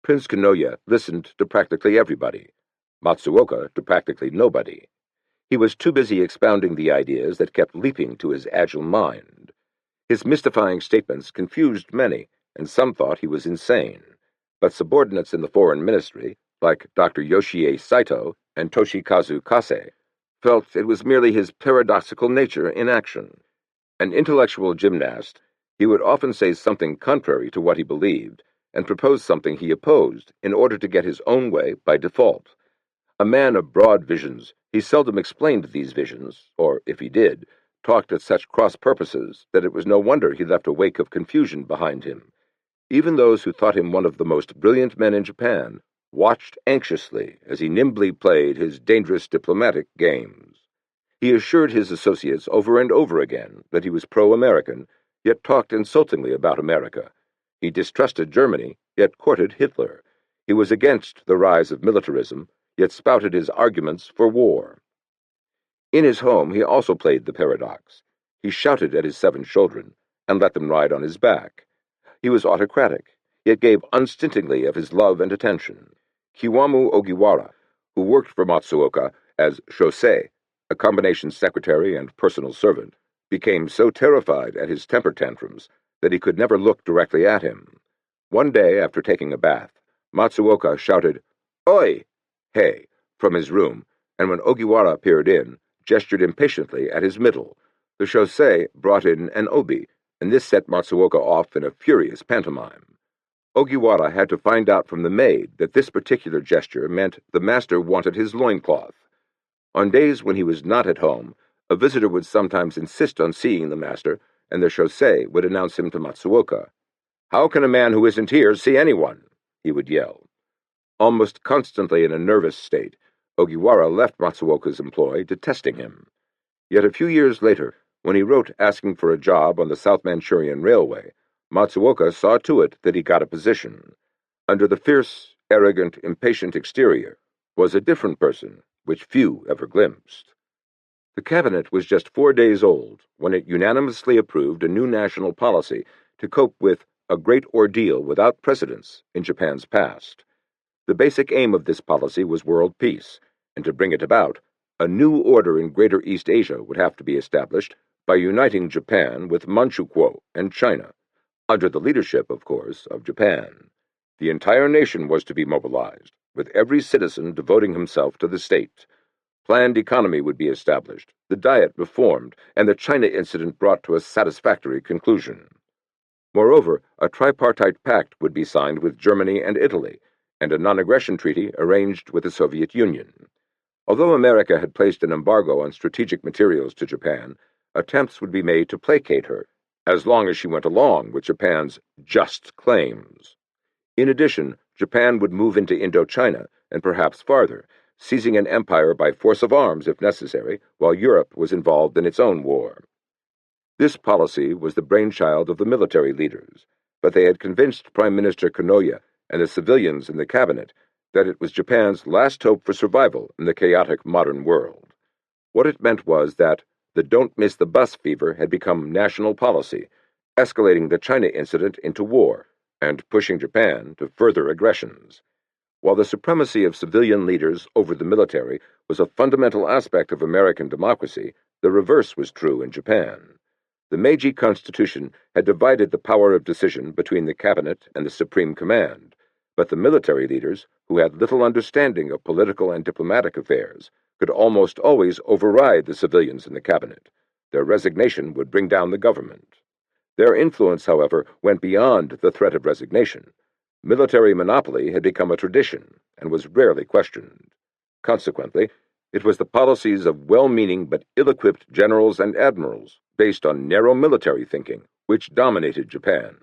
Prince Kanoya listened to practically everybody, Matsuoka to practically nobody. He was too busy expounding the ideas that kept leaping to his agile mind. His mystifying statements confused many, and some thought he was insane. But subordinates in the foreign ministry, like Dr. Yoshie Saito and Toshikazu Kase, felt it was merely his paradoxical nature in action. An intellectual gymnast, he would often say something contrary to what he believed, and propose something he opposed in order to get his own way by default. A man of broad visions, he seldom explained these visions, or, if he did, talked at such cross purposes that it was no wonder he left a wake of confusion behind him. Even those who thought him one of the most brilliant men in Japan watched anxiously as he nimbly played his dangerous diplomatic games. He assured his associates over and over again that he was pro-American, yet talked insultingly about America. He distrusted Germany, yet courted Hitler. He was against the rise of militarism, yet spouted his arguments for war. In his home, he also played the paradox. He shouted at his 7 children, and let them ride on his back. He was autocratic, yet gave unstintingly of his love and attention. Kiwamu Ogiwara, who worked for Matsuoka as shosei, a combination secretary and personal servant, became so terrified at his temper tantrums that he could never look directly at him. One day, after taking a bath, Matsuoka shouted, "Oi!" "Hey!" from his room, and when Ogiwara peered in, gestured impatiently at his middle. The shosei brought in an obi, and this set Matsuoka off in a furious pantomime. Ogiwara had to find out from the maid that this particular gesture meant the master wanted his loincloth. On days when he was not at home, a visitor would sometimes insist on seeing the master, and the shosei would announce him to Matsuoka. "How can a man who isn't here see anyone?" he would yell. Almost constantly in a nervous state, Ogiwara left Matsuoka's employ, detesting him. Yet a few years later, when he wrote asking for a job on the South Manchurian Railway, Matsuoka saw to it that he got a position. Under the fierce, arrogant, impatient exterior was a different person, which few ever glimpsed. The cabinet was just 4 days old when it unanimously approved a new national policy to cope with a great ordeal without precedence in Japan's past. The basic aim of this policy was world peace, and to bring it about, a new order in Greater East Asia would have to be established by uniting Japan with Manchukuo and China, under the leadership, of course, of Japan. The entire nation was to be mobilized, with every citizen devoting himself to the state. Planned economy would be established, the Diet reformed, and the China incident brought to a satisfactory conclusion. Moreover, a tripartite pact would be signed with Germany and Italy, and a non-aggression treaty arranged with the Soviet Union. Although America had placed an embargo on strategic materials to Japan, attempts would be made to placate her, as long as she went along with Japan's just claims. In addition, Japan would move into Indochina, and perhaps farther, seizing an empire by force of arms if necessary, while Europe was involved in its own war. This policy was the brainchild of the military leaders, but they had convinced Prime Minister Konoye and the civilians in the cabinet that it was Japan's last hope for survival in the chaotic modern world. What it meant was that the don't-miss-the-bus fever had become national policy, escalating the China incident into war and pushing Japan to further aggressions. While the supremacy of civilian leaders over the military was a fundamental aspect of American democracy, the reverse was true in Japan. The Meiji Constitution had divided the power of decision between the cabinet and the supreme command, but the military leaders, who had little understanding of political and diplomatic affairs, could almost always override the civilians in the cabinet. Their resignation would bring down the government. Their influence, however, went beyond the threat of resignation. Military monopoly had become a tradition and was rarely questioned. Consequently, it was the policies of well-meaning but ill-equipped generals and admirals, based on narrow military thinking, which dominated Japan.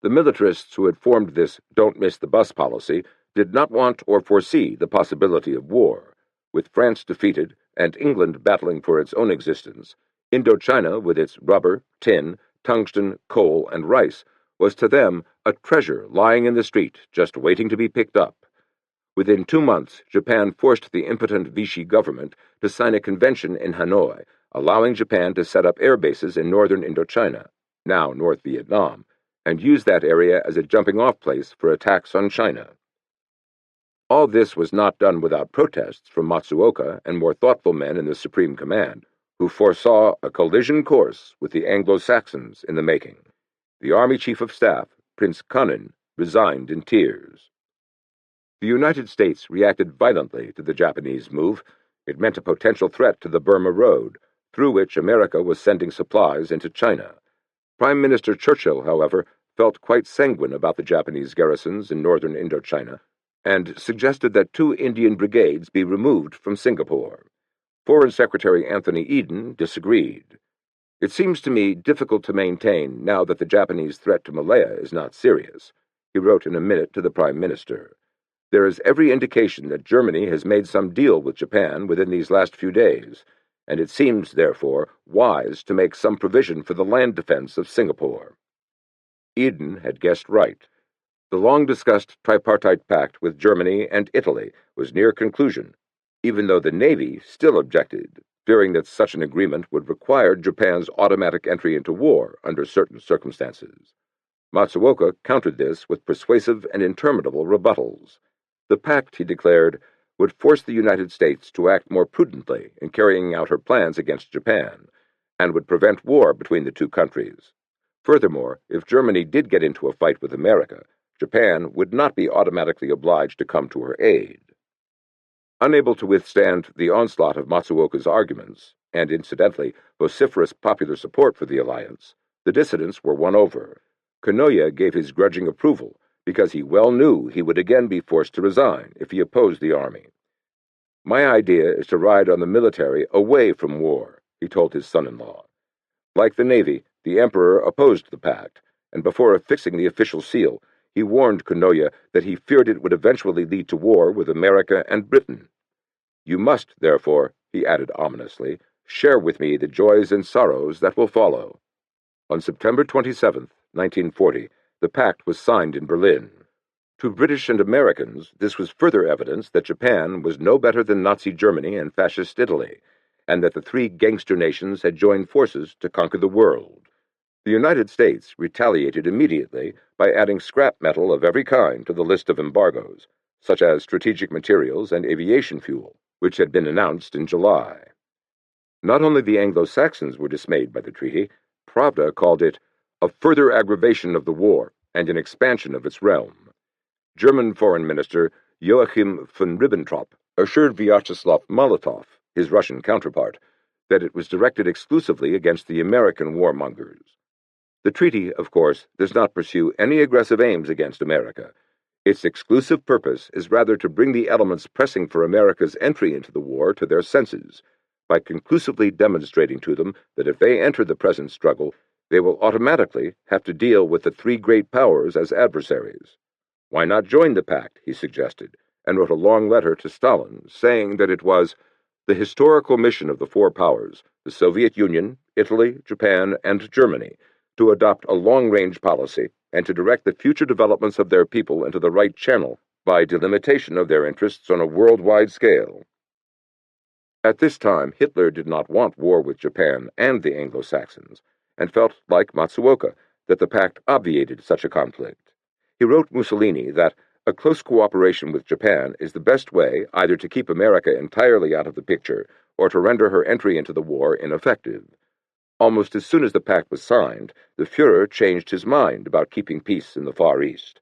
The militarists who had formed this don't-miss-the-bus policy did not want or foresee the possibility of war. With France defeated and England battling for its own existence, Indochina, with its rubber, tin, tungsten, coal, and rice, was to them a treasure lying in the street just waiting to be picked up. Within 2 months, Japan forced the impotent Vichy government to sign a convention in Hanoi, allowing Japan to set up air bases in northern Indochina, now North Vietnam, and use that area as a jumping-off place for attacks on China. All this was not done without protests from Matsuoka and more thoughtful men in the Supreme Command, who foresaw a collision course with the Anglo-Saxons in the making. The Army Chief of Staff, Prince Conan, resigned in tears. The United States reacted violently to the Japanese move. It meant a potential threat to the Burma Road, through which America was sending supplies into China. Prime Minister Churchill, however, felt quite sanguine about the Japanese garrisons in northern Indochina, and suggested that 2 Indian brigades be removed from Singapore. Foreign Secretary Anthony Eden disagreed. "It seems to me difficult to maintain now that the Japanese threat to Malaya is not serious," he wrote in a minute to the Prime Minister. "There is every indication that Germany has made some deal with Japan within these last few days, and it seems, therefore, wise to make some provision for the land defense of Singapore." Eden had guessed right. The long-discussed tripartite pact with Germany and Italy was near conclusion, even though the Navy still objected, fearing that such an agreement would require Japan's automatic entry into war under certain circumstances. Matsuoka countered this with persuasive and interminable rebuttals. The pact, he declared, would force the United States to act more prudently in carrying out her plans against Japan, and would prevent war between the two countries. Furthermore, if Germany did get into a fight with America, Japan would not be automatically obliged to come to her aid. Unable to withstand the onslaught of Matsuoka's arguments, and incidentally vociferous popular support for the alliance, the dissidents were won over. Konoye gave his grudging approval because he well knew he would again be forced to resign if he opposed the army. "My idea is to ride on the military away from war," he told his son-in-law. Like the Navy, the Emperor opposed the pact, and before affixing the official seal, he warned Konoye that he feared it would eventually lead to war with America and Britain. "You must, therefore," he added ominously, "share with me the joys and sorrows that will follow." On September 27, 1940, the pact was signed in Berlin. To British and Americans, this was further evidence that Japan was no better than Nazi Germany and Fascist Italy, and that the 3 gangster nations had joined forces to conquer the world. The United States retaliated immediately by adding scrap metal of every kind to the list of embargoes, such as strategic materials and aviation fuel, which had been announced in July. Not only the Anglo-Saxons were dismayed by the treaty, Pravda called it a further aggravation of the war and an expansion of its realm. German Foreign Minister Joachim von Ribbentrop assured Vyacheslav Molotov, his Russian counterpart, that it was directed exclusively against the American warmongers. The treaty, of course, does not pursue any aggressive aims against America. Its exclusive purpose is rather to bring the elements pressing for America's entry into the war to their senses, by conclusively demonstrating to them that if they enter the present struggle, they will automatically have to deal with the 3 great powers as adversaries. Why not join the pact, he suggested, and wrote a long letter to Stalin saying that it was the historical mission of the 4 powers, the Soviet Union, Italy, Japan, and Germany, to adopt a long-range policy and to direct the future developments of their people into the right channel by delimitation of their interests on a worldwide scale. At this time, Hitler did not want war with Japan and the Anglo-Saxons, and felt, like Matsuoka, that the pact obviated such a conflict. He wrote Mussolini that a close cooperation with Japan is the best way either to keep America entirely out of the picture or to render her entry into the war ineffective. Almost as soon as the pact was signed, the Führer changed his mind about keeping peace in the Far East.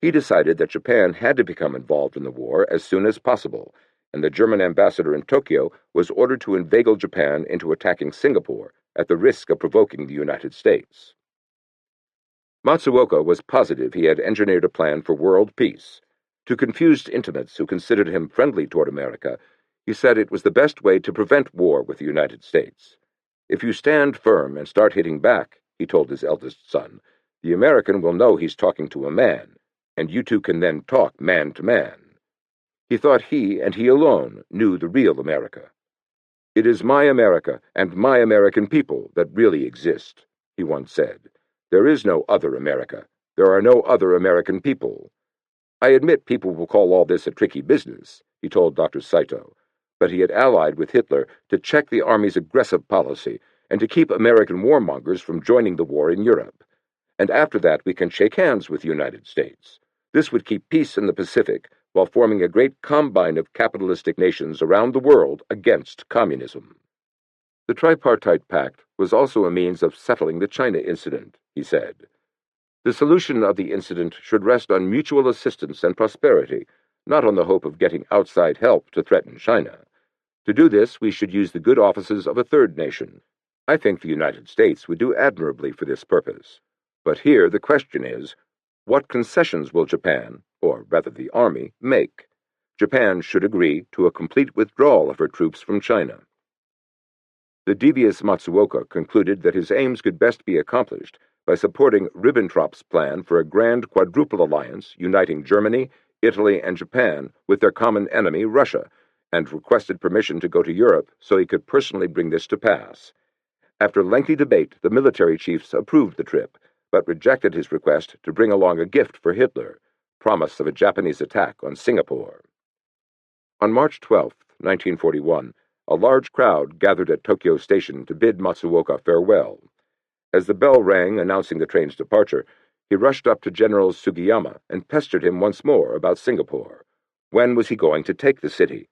He decided that Japan had to become involved in the war as soon as possible, and the German ambassador in Tokyo was ordered to inveigle Japan into attacking Singapore at the risk of provoking the United States. Matsuoka was positive he had engineered a plan for world peace. To confused intimates who considered him friendly toward America, he said it was the best way to prevent war with the United States. "If you stand firm and start hitting back," he told his eldest son, "the American will know he's talking to a man, and you two can then talk man to man." He thought he, and he alone, knew the real America. "It is my America and my American people that really exist," he once said. "There is no other America. There are no other American people." "I admit people will call all this a tricky business," he told Dr. Saito, but he had allied with Hitler to check the Army's aggressive policy and to keep American warmongers from joining the war in Europe. And after that we can shake hands with the United States. This would keep peace in the Pacific while forming a great combine of capitalistic nations around the world against communism. The tripartite pact was also a means of settling the China incident, he said. The solution of the incident should rest on mutual assistance and prosperity, not on the hope of getting outside help to threaten China. To do this, we should use the good offices of a third nation. I think the United States would do admirably for this purpose. But here the question is, what concessions will Japan, or rather the Army, make? Japan should agree to a complete withdrawal of her troops from China. The devious Matsuoka concluded that his aims could best be accomplished by supporting Ribbentrop's plan for a grand quadruple alliance uniting Germany, Italy, and Japan with their common enemy, Russia, and requested permission to go to Europe so he could personally bring this to pass. After lengthy debate, the military chiefs approved the trip, but rejected his request to bring along a gift for Hitler, promise of a Japanese attack on Singapore. On March 12, 1941, a large crowd gathered at Tokyo Station to bid Matsuoka farewell. As the bell rang announcing the train's departure, he rushed up to General Sugiyama and pestered him once more about Singapore. When was he going to take the city?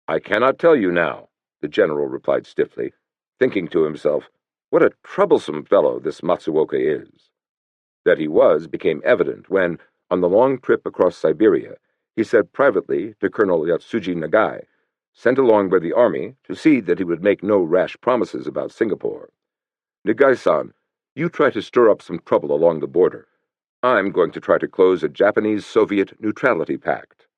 "I cannot tell you now," the general replied stiffly, thinking to himself, what a troublesome fellow this Matsuoka is. That he was became evident when, on the long trip across Siberia, he said privately to Colonel Yatsuji Nagai, sent along by the army to see that he would make no rash promises about Singapore, "Nagai-san, you try to stir up some trouble along the border. I'm going to try to close a Japanese-Soviet neutrality pact."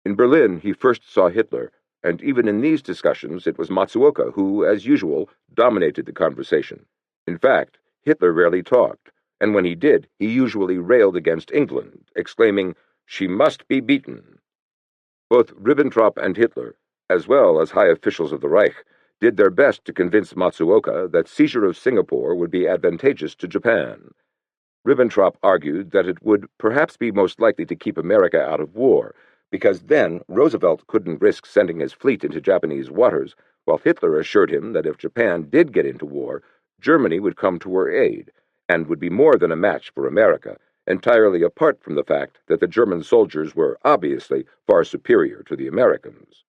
In Berlin, he first saw Hitler, and even in these discussions it was Matsuoka who, as usual, dominated the conversation. In fact, Hitler rarely talked, and when he did, he usually railed against England, exclaiming, "She must be beaten." Both Ribbentrop and Hitler, as well as high officials of the Reich, did their best to convince Matsuoka that seizure of Singapore would be advantageous to Japan. Ribbentrop argued that it would perhaps be most likely to keep America out of war, because then Roosevelt couldn't risk sending his fleet into Japanese waters, while Hitler assured him that if Japan did get into war, Germany would come to her aid, and would be more than a match for America, entirely apart from the fact that the German soldiers were obviously far superior to the Americans.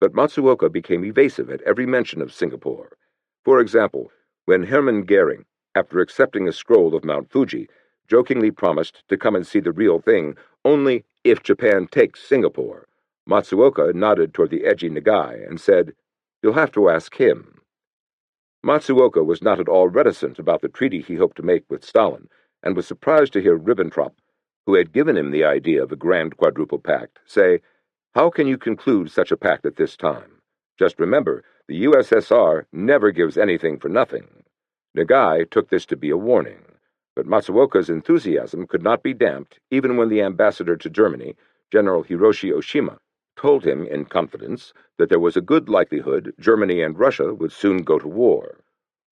But Matsuoka became evasive at every mention of Singapore. For example, when Hermann Goering, after accepting a scroll of Mount Fuji, jokingly promised to come and see the real thing only if Japan takes Singapore, Matsuoka nodded toward the edgy Nagai and said, "You'll have to ask him." Matsuoka was not at all reticent about the treaty he hoped to make with Stalin, and was surprised to hear Ribbentrop, who had given him the idea of a grand quadruple pact, say, "How can you conclude such a pact at this time? Just remember, the USSR never gives anything for nothing." Nagai took this to be a warning, but Matsuoka's enthusiasm could not be damped even when the ambassador to Germany, General Hiroshi Oshima, told him in confidence that there was a good likelihood Germany and Russia would soon go to war.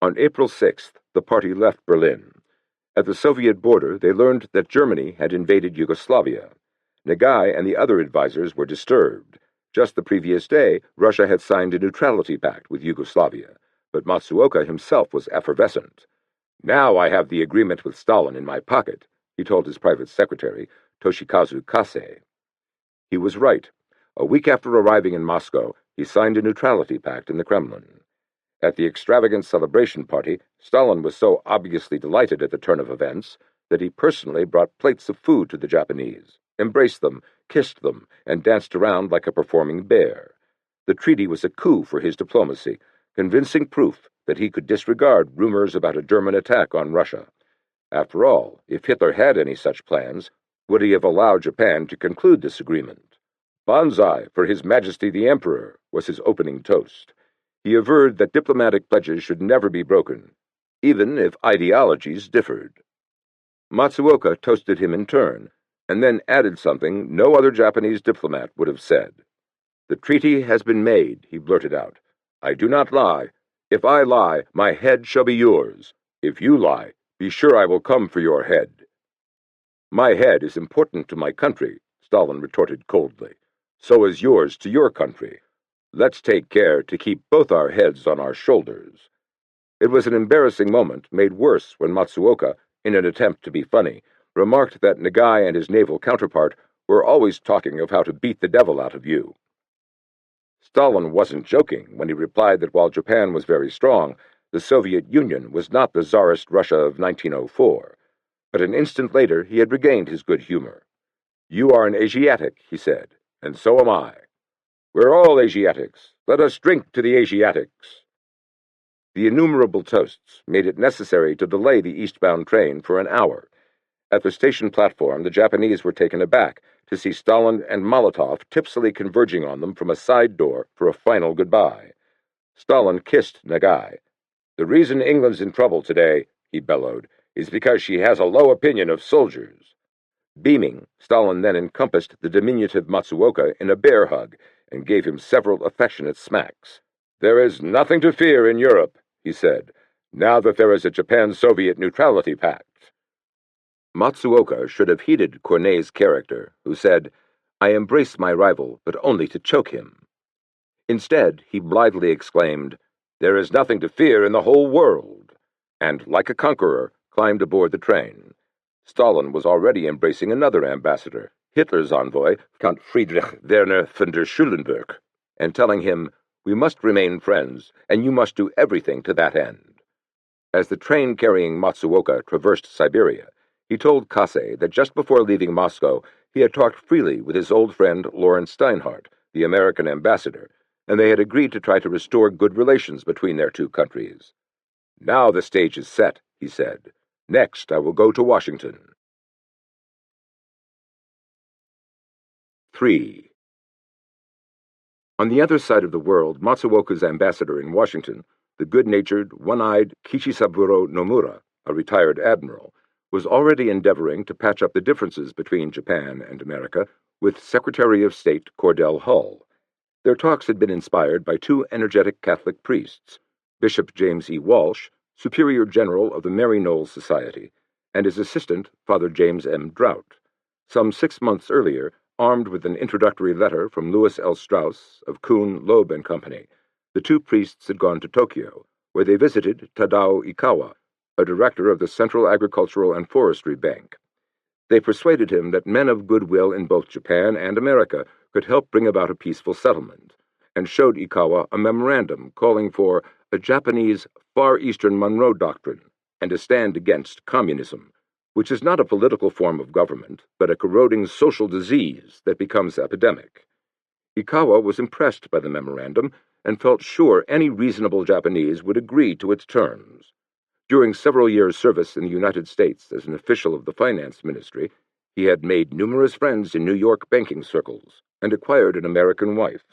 On April 6th, the party left Berlin. At the Soviet border, they learned that Germany had invaded Yugoslavia. Nagai and the other advisers were disturbed. Just the previous day, Russia had signed a neutrality pact with Yugoslavia, but Matsuoka himself was effervescent. "Now I have the agreement with Stalin in my pocket," he told his private secretary, Toshikazu Kase. He was right. A week after arriving in Moscow, he signed a neutrality pact in the Kremlin. At the extravagant celebration party, Stalin was so obviously delighted at the turn of events that he personally brought plates of food to the Japanese, embraced them, kissed them, and danced around like a performing bear. The treaty was a coup for his diplomacy, convincing proof that he could disregard rumors about a German attack on Russia. After all, if Hitler had any such plans, would he have allowed Japan to conclude this agreement? "Banzai for His Majesty the Emperor" was his opening toast. He averred that diplomatic pledges should never be broken, even if ideologies differed. Matsuoka toasted him in turn, and then added something no other Japanese diplomat would have said. "The treaty has been made," he blurted out. "I do not lie. If I lie, my head shall be yours. If you lie, be sure I will come for your head." "My head is important to my country," Stalin retorted coldly. "So is yours to your country. Let's take care to keep both our heads on our shoulders." It was an embarrassing moment, made worse when Matsuoka, in an attempt to be funny, remarked that Nagai and his naval counterpart were always talking of how to beat the devil out of you. Stalin wasn't joking when he replied that while Japan was very strong, the Soviet Union was not the Tsarist Russia of 1904. But an instant later he had regained his good humor. "You are an Asiatic," he said, "and so am I. We're all Asiatics. Let us drink to the Asiatics." The innumerable toasts made it necessary to delay the eastbound train for an hour. At the station platform, the Japanese were taken aback to see Stalin and Molotov tipsily converging on them from a side door for a final goodbye. Stalin kissed Nagai. "The reason England's in trouble today," he bellowed, "is because she has a low opinion of soldiers." Beaming, Stalin then encompassed the diminutive Matsuoka in a bear hug and gave him several affectionate smacks. "There is nothing to fear in Europe," he said, "now that there is a Japan-Soviet neutrality pact." Matsuoka should have heeded Corneille's character, who said, "I embrace my rival, but only to choke him." Instead, he blithely exclaimed, "There is nothing to fear in the whole world," and, like a conqueror, climbed aboard the train. Stalin was already embracing another ambassador, Hitler's envoy, Count Friedrich Werner von der Schulenburg, and telling him, "We must remain friends, and you must do everything to that end." As the train carrying Matsuoka traversed Siberia, he told Kase that just before leaving Moscow he had talked freely with his old friend Lawrence Steinhardt, the American ambassador, and they had agreed to try to restore good relations between their two countries. "Now the stage is set," he said. "Next, I will go to Washington." 3. On the other side of the world, Matsuoka's ambassador in Washington, the good-natured, one-eyed Kichisaburo Nomura, a retired admiral, was already endeavoring to patch up the differences between Japan and America with Secretary of State Cordell Hull. Their talks had been inspired by two energetic Catholic priests, Bishop James E. Walsh, Superior General of the Mary Knowles Society, and his assistant, Father James M. Drought. Some 6 months earlier, armed with an introductory letter from Louis L. Strauss of Kuhn, Loeb and Company, the two priests had gone to Tokyo, where they visited Tadao Ikawa, a director of the Central Agricultural and Forestry Bank. They persuaded him that men of goodwill in both Japan and America could help bring about a peaceful settlement, and showed Ikawa a memorandum calling for a Japanese Far Eastern Monroe Doctrine and a stand against communism, which is not a political form of government, but a corroding social disease that becomes epidemic. Ikawa was impressed by the memorandum and felt sure any reasonable Japanese would agree to its terms. During several years' service in the United States as an official of the Finance Ministry, he had made numerous friends in New York banking circles and acquired an American wife.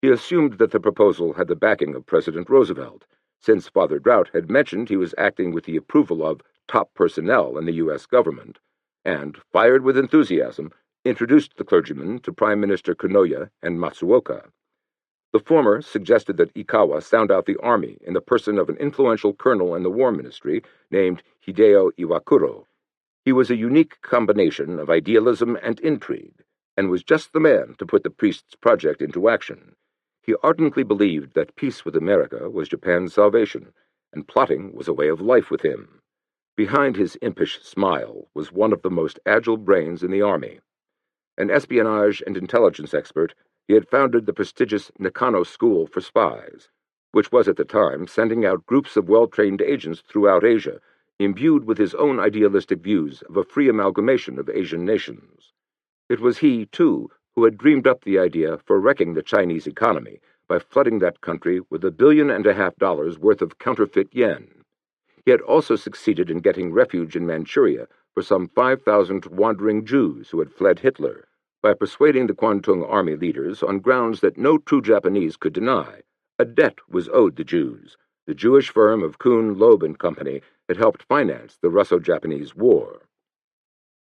He assumed that the proposal had the backing of President Roosevelt, since Father Drought had mentioned he was acting with the approval of top personnel in the U.S. government, and, fired with enthusiasm, introduced the clergyman to Prime Minister Konoye and Matsuoka. The former suggested that Ikawa sound out the army in the person of an influential colonel in the War Ministry named Hideo Iwakuro. He was a unique combination of idealism and intrigue, and was just the man to put the priest's project into action. He ardently believed that peace with America was Japan's salvation, and plotting was a way of life with him. Behind his impish smile was one of the most agile brains in the army. An espionage and intelligence expert, he had founded the prestigious Nakano School for Spies, which was at the time sending out groups of well-trained agents throughout Asia, imbued with his own idealistic views of a free amalgamation of Asian nations. It was he, too, who had dreamed up the idea for wrecking the Chinese economy by flooding that country with $1.5 billion worth of counterfeit yen. He had also succeeded in getting refuge in Manchuria for some 5,000 wandering Jews who had fled Hitler, by persuading the Kwantung army leaders on grounds that no true Japanese could deny. A debt was owed the Jews. The Jewish firm of Kuhn, Loeb and Company had helped finance the Russo-Japanese War.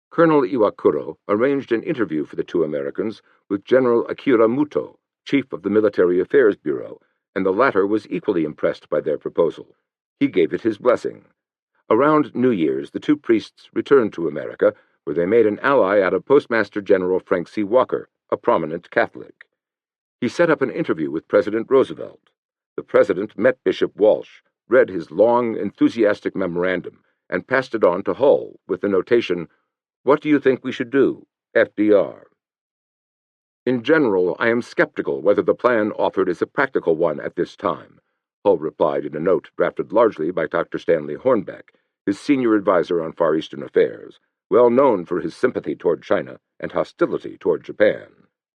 Colonel Iwakuro arranged an interview for the two Americans with General Akira Muto, chief of the Military Affairs Bureau, and the latter was equally impressed by their proposal. He gave it his blessing. Around New Year's, the two priests returned to America, where they made an ally out of Postmaster General Frank C. Walker, a prominent Catholic. He set up an interview with President Roosevelt. The president met Bishop Walsh, read his long, enthusiastic memorandum, and passed it on to Hull with the notation, "What do you think we should do? FDR." In general, I am skeptical whether the plan offered is a practical one at this time, Hull replied in a note drafted largely by Dr. Stanley Hornbeck, his senior advisor on Far Eastern affairs, well known for his sympathy toward China and hostility toward Japan.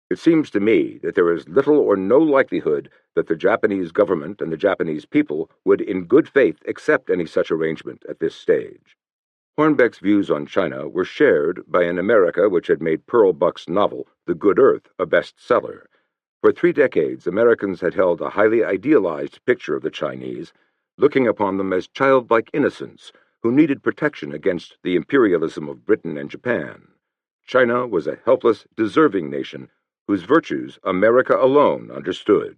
It seems to me that there is little or no likelihood that the Japanese government and the Japanese people would in good faith accept any such arrangement at this stage. Hornbeck's views on China were shared by an America which had made Pearl Buck's novel, The Good Earth, a bestseller. For 3 decades, Americans had held a highly idealized picture of the Chinese, looking upon them as childlike innocents who needed protection against the imperialism of Britain and Japan. China was a helpless, deserving nation whose virtues America alone understood.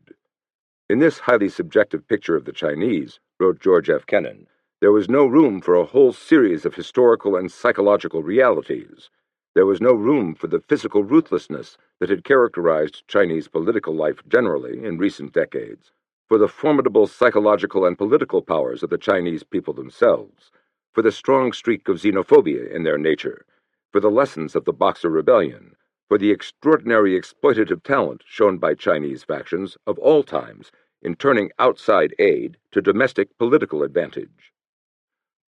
In this highly subjective picture of the Chinese, wrote George F. Kennan, there was no room for a whole series of historical and psychological realities. There was no room for the physical ruthlessness that had characterized Chinese political life generally in recent decades, for the formidable psychological and political powers of the Chinese people themselves, for the strong streak of xenophobia in their nature, for the lessons of the Boxer Rebellion, for the extraordinary exploitative talent shown by Chinese factions of all times in turning outside aid to domestic political advantage.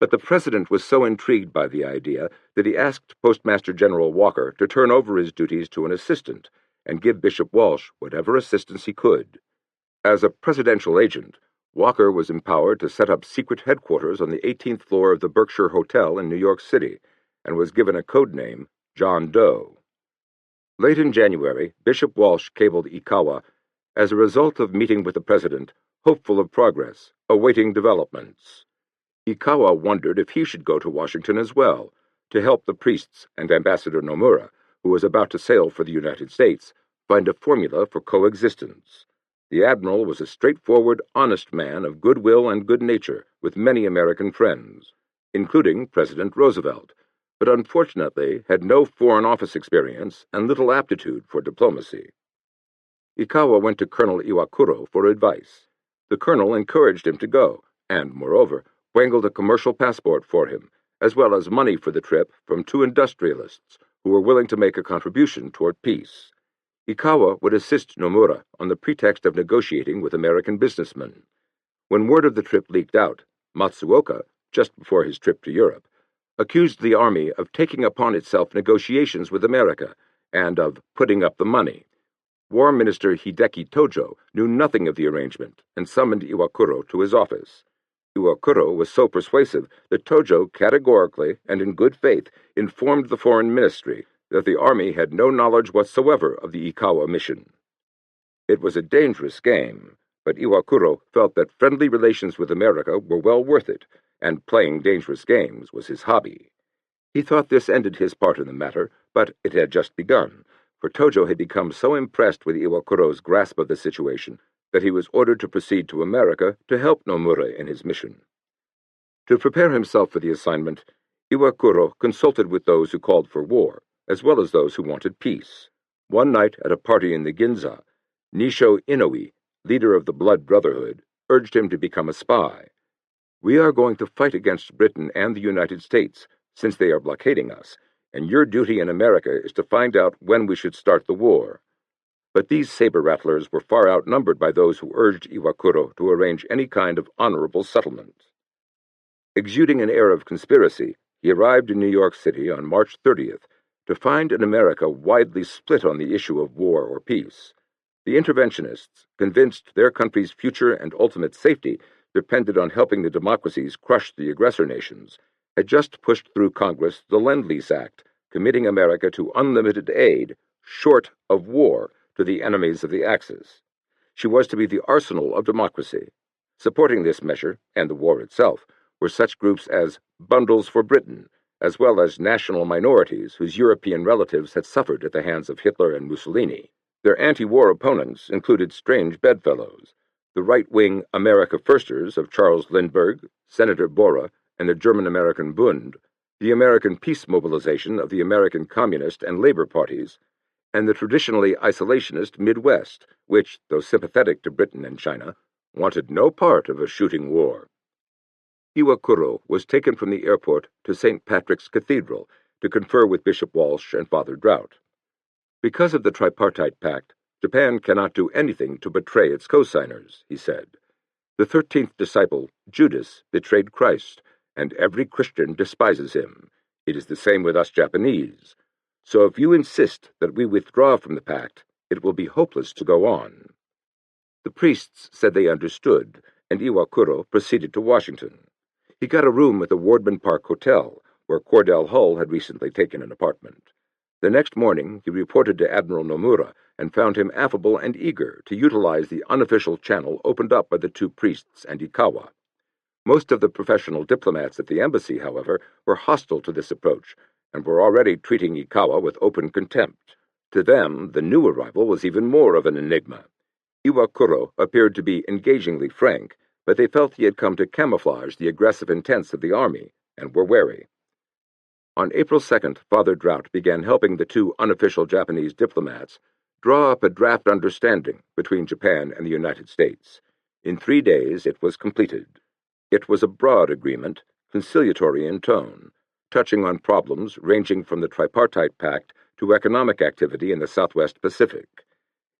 But the president was so intrigued by the idea that he asked Postmaster General Walker to turn over his duties to an assistant and give Bishop Walsh whatever assistance he could. As a presidential agent, Walker was empowered to set up secret headquarters on the 18th floor of the Berkshire Hotel in New York City and was given a code name, John Doe. Late in January, Bishop Walsh cabled Ikawa, as a result of meeting with the president, hopeful of progress, awaiting developments. Ikawa wondered if he should go to Washington as well, to help the priests and Ambassador Nomura, who was about to sail for the United States, find a formula for coexistence. The admiral was a straightforward, honest man of goodwill and good nature, with many American friends, including President Roosevelt, but unfortunately had no Foreign Office experience and little aptitude for diplomacy. Ikawa went to Colonel Iwakuro for advice. The colonel encouraged him to go, and, moreover, wangled a commercial passport for him, as well as money for the trip from 2 industrialists who were willing to make a contribution toward peace. Ikawa would assist Nomura on the pretext of negotiating with American businessmen. When word of the trip leaked out, Matsuoka, just before his trip to Europe, accused the army of taking upon itself negotiations with America and of putting up the money. War Minister Hideki Tojo knew nothing of the arrangement and summoned Iwakuro to his office. Iwakuro was so persuasive that Tojo categorically and in good faith informed the Foreign Ministry that the army had no knowledge whatsoever of the Ikawa mission. It was a dangerous game, but Iwakuro felt that friendly relations with America were well worth it, and playing dangerous games was his hobby. He thought this ended his part in the matter, but it had just begun, for Tojo had become so impressed with Iwakuro's grasp of the situation that he was ordered to proceed to America to help Nomura in his mission. To prepare himself for the assignment, Iwakuro consulted with those who called for war, as well as those who wanted peace. One night at a party in the Ginza, Nisho Inoue, leader of the Blood Brotherhood, urged him to become a spy. "We are going to fight against Britain and the United States, since they are blockading us, and your duty in America is to find out when we should start the war." But these saber-rattlers were far outnumbered by those who urged Iwakuro to arrange any kind of honorable settlement. Exuding an air of conspiracy, he arrived in New York City on March 30th to find an America widely split on the issue of war or peace. The interventionists, convinced their country's future and ultimate safety depended on helping the democracies crush the aggressor nations, had just pushed through Congress the Lend-Lease Act, committing America to unlimited aid, short of war, to the enemies of the Axis. She was to be the arsenal of democracy. Supporting this measure, and the war itself, were such groups as Bundles for Britain, as well as national minorities whose European relatives had suffered at the hands of Hitler and Mussolini. Their anti-war opponents included strange bedfellows: the right-wing America Firsters of Charles Lindbergh, Senator Bora, and the German-American Bund, the American peace mobilization of the American Communist and Labor parties, and the traditionally isolationist Midwest, which, though sympathetic to Britain and China, wanted no part of a shooting war. Iwakuro was taken from the airport to St. Patrick's Cathedral to confer with Bishop Walsh and Father Drought. Because of the Tripartite Pact, Japan cannot do anything to betray its co-signers, he said. The 13th disciple, Judas, betrayed Christ, and every Christian despises him. It is the same with us Japanese. So if you insist that we withdraw from the pact, it will be hopeless to go on. The priests said they understood, and Iwakuro proceeded to Washington. He got a room at the Wardman Park Hotel, where Cordell Hull had recently taken an apartment. The next morning, he reported to Admiral Nomura and found him affable and eager to utilize the unofficial channel opened up by the two priests and Ikawa. Most of the professional diplomats at the embassy, however, were hostile to this approach and were already treating Ikawa with open contempt. To them, the new arrival was even more of an enigma. Iwakuro appeared to be engagingly frank, but they felt he had come to camouflage the aggressive intents of the army and were wary. On April 2nd, Father Drought began helping the two unofficial Japanese diplomats draw up a draft understanding between Japan and the United States. In 3 days, it was completed. It was a broad agreement, conciliatory in tone, touching on problems ranging from the Tripartite Pact to economic activity in the Southwest Pacific.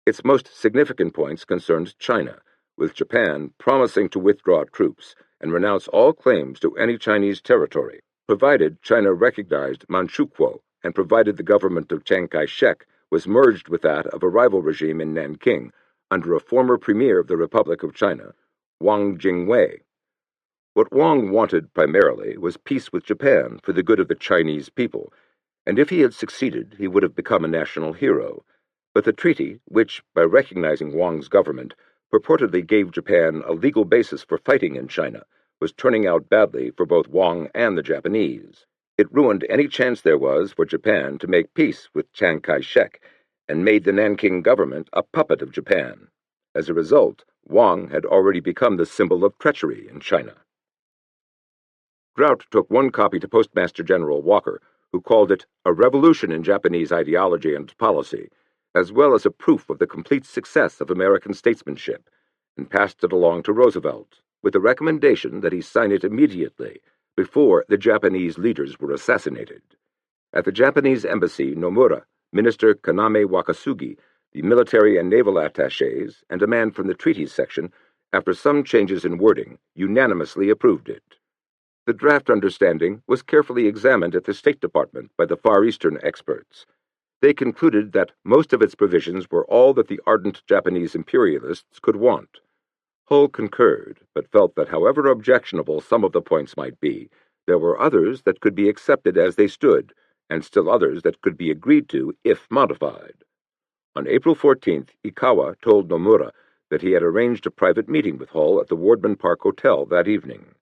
Its most significant points concerned China, with Japan promising to withdraw troops and renounce all claims to any Chinese territory, provided China recognized Manchukuo and provided the government of Chiang Kai-shek was merged with that of a rival regime in Nanking under a former premier of the Republic of China, Wang Jingwei. What Wang wanted primarily was peace with Japan for the good of the Chinese people, and if he had succeeded, he would have become a national hero. But the treaty, which, by recognizing Wang's government, purportedly gave Japan a legal basis for fighting in China, was turning out badly for both Wang and the Japanese. It ruined any chance there was for Japan to make peace with Chiang Kai-shek and made the Nanking government a puppet of Japan. As a result, Wang had already become the symbol of treachery in China. Drought took one copy to Postmaster General Walker, who called it a revolution in Japanese ideology and policy, as well as a proof of the complete success of American statesmanship, and passed it along to Roosevelt, with the recommendation that he sign it immediately, before the Japanese leaders were assassinated. At the Japanese embassy, Nomura, Minister Kaname Wakasugi, the military and naval attachés, and a man from the treaties section, after some changes in wording, unanimously approved it. The draft understanding was carefully examined at the State Department by the Far Eastern experts. They concluded that most of its provisions were all that the ardent Japanese imperialists could want. Hull concurred, but felt that however objectionable some of the points might be, there were others that could be accepted as they stood, and still others that could be agreed to if modified. On April 14th, Ikawa told Nomura that he had arranged a private meeting with Hull at the Wardman Park Hotel that evening.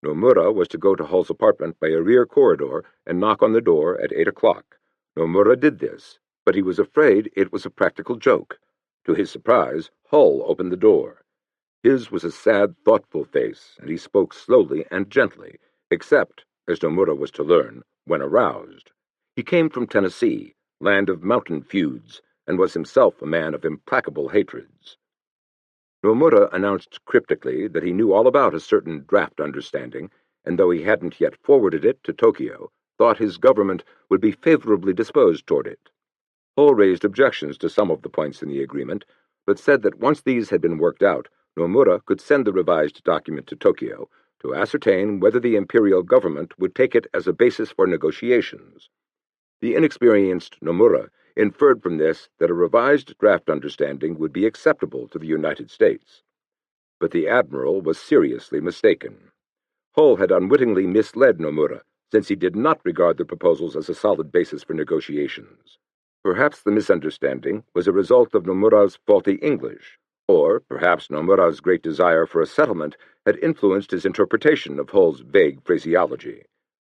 Nomura was to go to Hull's apartment by a rear corridor and knock on the door at 8 o'clock. Nomura did this, but he was afraid it was a practical joke. To his surprise, Hull opened the door. His was a sad, thoughtful face, and he spoke slowly and gently, except, as Nomura was to learn, when aroused. He came from Tennessee, land of mountain feuds, and was himself a man of implacable hatreds. Nomura announced cryptically that he knew all about a certain draft understanding, and though he hadn't yet forwarded it to Tokyo, thought his government would be favorably disposed toward it. Hull raised objections to some of the points in the agreement, but said that once these had been worked out, Nomura could send the revised document to Tokyo to ascertain whether the imperial government would take it as a basis for negotiations. The inexperienced Nomura inferred from this that a revised draft understanding would be acceptable to the United States. But the admiral was seriously mistaken. Hull had unwittingly misled Nomura, since he did not regard the proposals as a solid basis for negotiations. Perhaps the misunderstanding was a result of Nomura's faulty English, or perhaps Nomura's great desire for a settlement had influenced his interpretation of Hull's vague phraseology.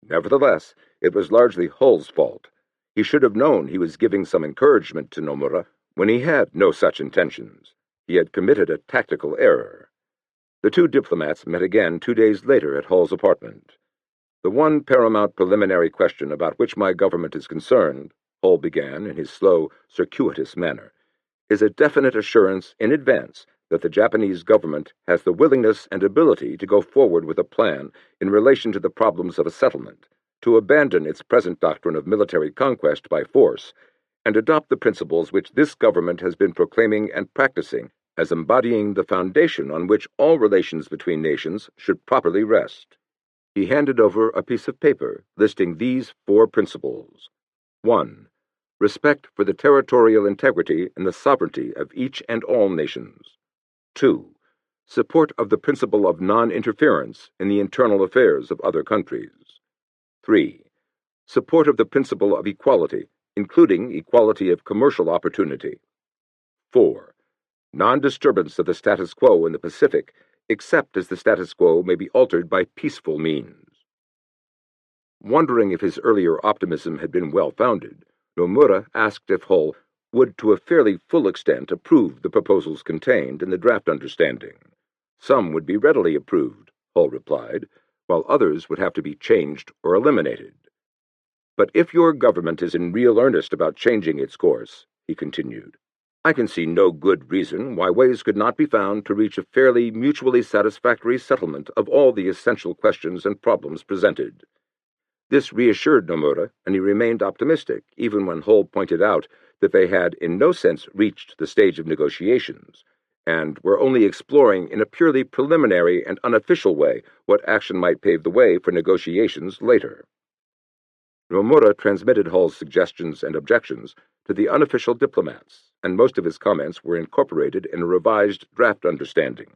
Nevertheless, it was largely Hull's fault. He should have known he was giving some encouragement to Nomura when he had no such intentions. He had committed a tactical error. The two diplomats met again 2 days later at Hull's apartment. The one paramount preliminary question about which my government is concerned, Hull began in his slow, circuitous manner, is a definite assurance in advance that the Japanese government has the willingness and ability to go forward with a plan in relation to the problems of a settlement, to abandon its present doctrine of military conquest by force, and adopt the principles which this government has been proclaiming and practicing as embodying the foundation on which all relations between nations should properly rest. He handed over a piece of paper listing these 4 principles. 1. Respect for the territorial integrity and the sovereignty of each and all nations. 2. Support of the principle of non-interference in the internal affairs of other countries. 3. Support of the principle of equality, including equality of commercial opportunity. 4. Non-disturbance of the status quo in the Pacific, except as the status quo may be altered by peaceful means. Wondering if his earlier optimism had been well-founded, Nomura asked if Hull would to a fairly full extent approve the proposals contained in the draft understanding. Some would be readily approved, Hull replied, while others would have to be changed or eliminated. But if your government is in real earnest about changing its course, he continued, I can see no good reason why ways could not be found to reach a fairly mutually satisfactory settlement of all the essential questions and problems presented. This reassured Nomura, and he remained optimistic, even when Hull pointed out that they had in no sense reached the stage of negotiations, and were only exploring in a purely preliminary and unofficial way what action might pave the way for negotiations later. Nomura transmitted Hull's suggestions and objections to the unofficial diplomats, and most of his comments were incorporated in a revised draft understanding.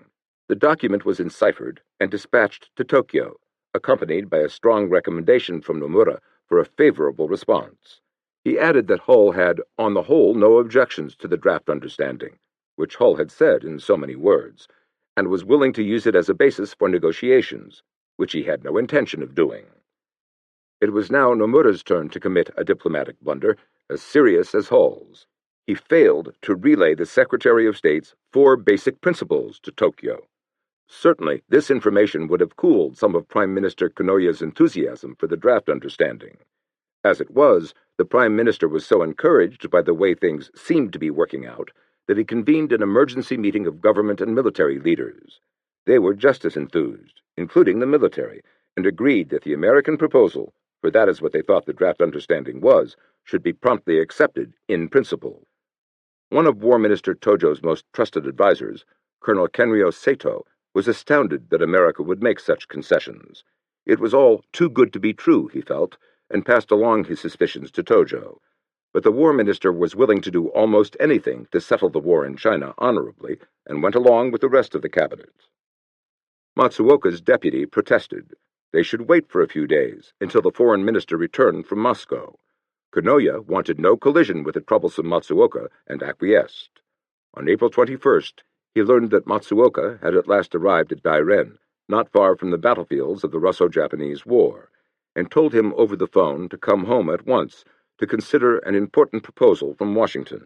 The document was enciphered and dispatched to Tokyo, accompanied by a strong recommendation from Nomura for a favorable response. He added that Hull had, on the whole, no objections to the draft understanding, which Hull had said in so many words, and was willing to use it as a basis for negotiations, which he had no intention of doing. It was now Nomura's turn to commit a diplomatic blunder as serious as Hull's. He failed to relay the Secretary of State's 4 basic principles to Tokyo. Certainly, this information would have cooled some of Prime Minister Kanoya's enthusiasm for the draft understanding. As it was, the Prime Minister was so encouraged by the way things seemed to be working out that he convened an emergency meeting of government and military leaders. They were just as enthused, including the military, and agreed that the American proposal, for that is what they thought the draft understanding was, should be promptly accepted in principle. One of War Minister Tojo's most trusted advisers, Colonel Kenryo Sato, was astounded that America would make such concessions. It was all too good to be true, he felt, and passed along his suspicions to Tojo. But the War Minister was willing to do almost anything to settle the war in China honorably, and went along with the rest of the cabinet. Matsuoka's deputy protested. They should wait for a few days, until the foreign minister returned from Moscow. Kanoya wanted no collision with the troublesome Matsuoka, and acquiesced. On April 21st, he learned that Matsuoka had at last arrived at Dairen, not far from the battlefields of the Russo-Japanese War, and told him over the phone to come home at once to consider an important proposal from Washington.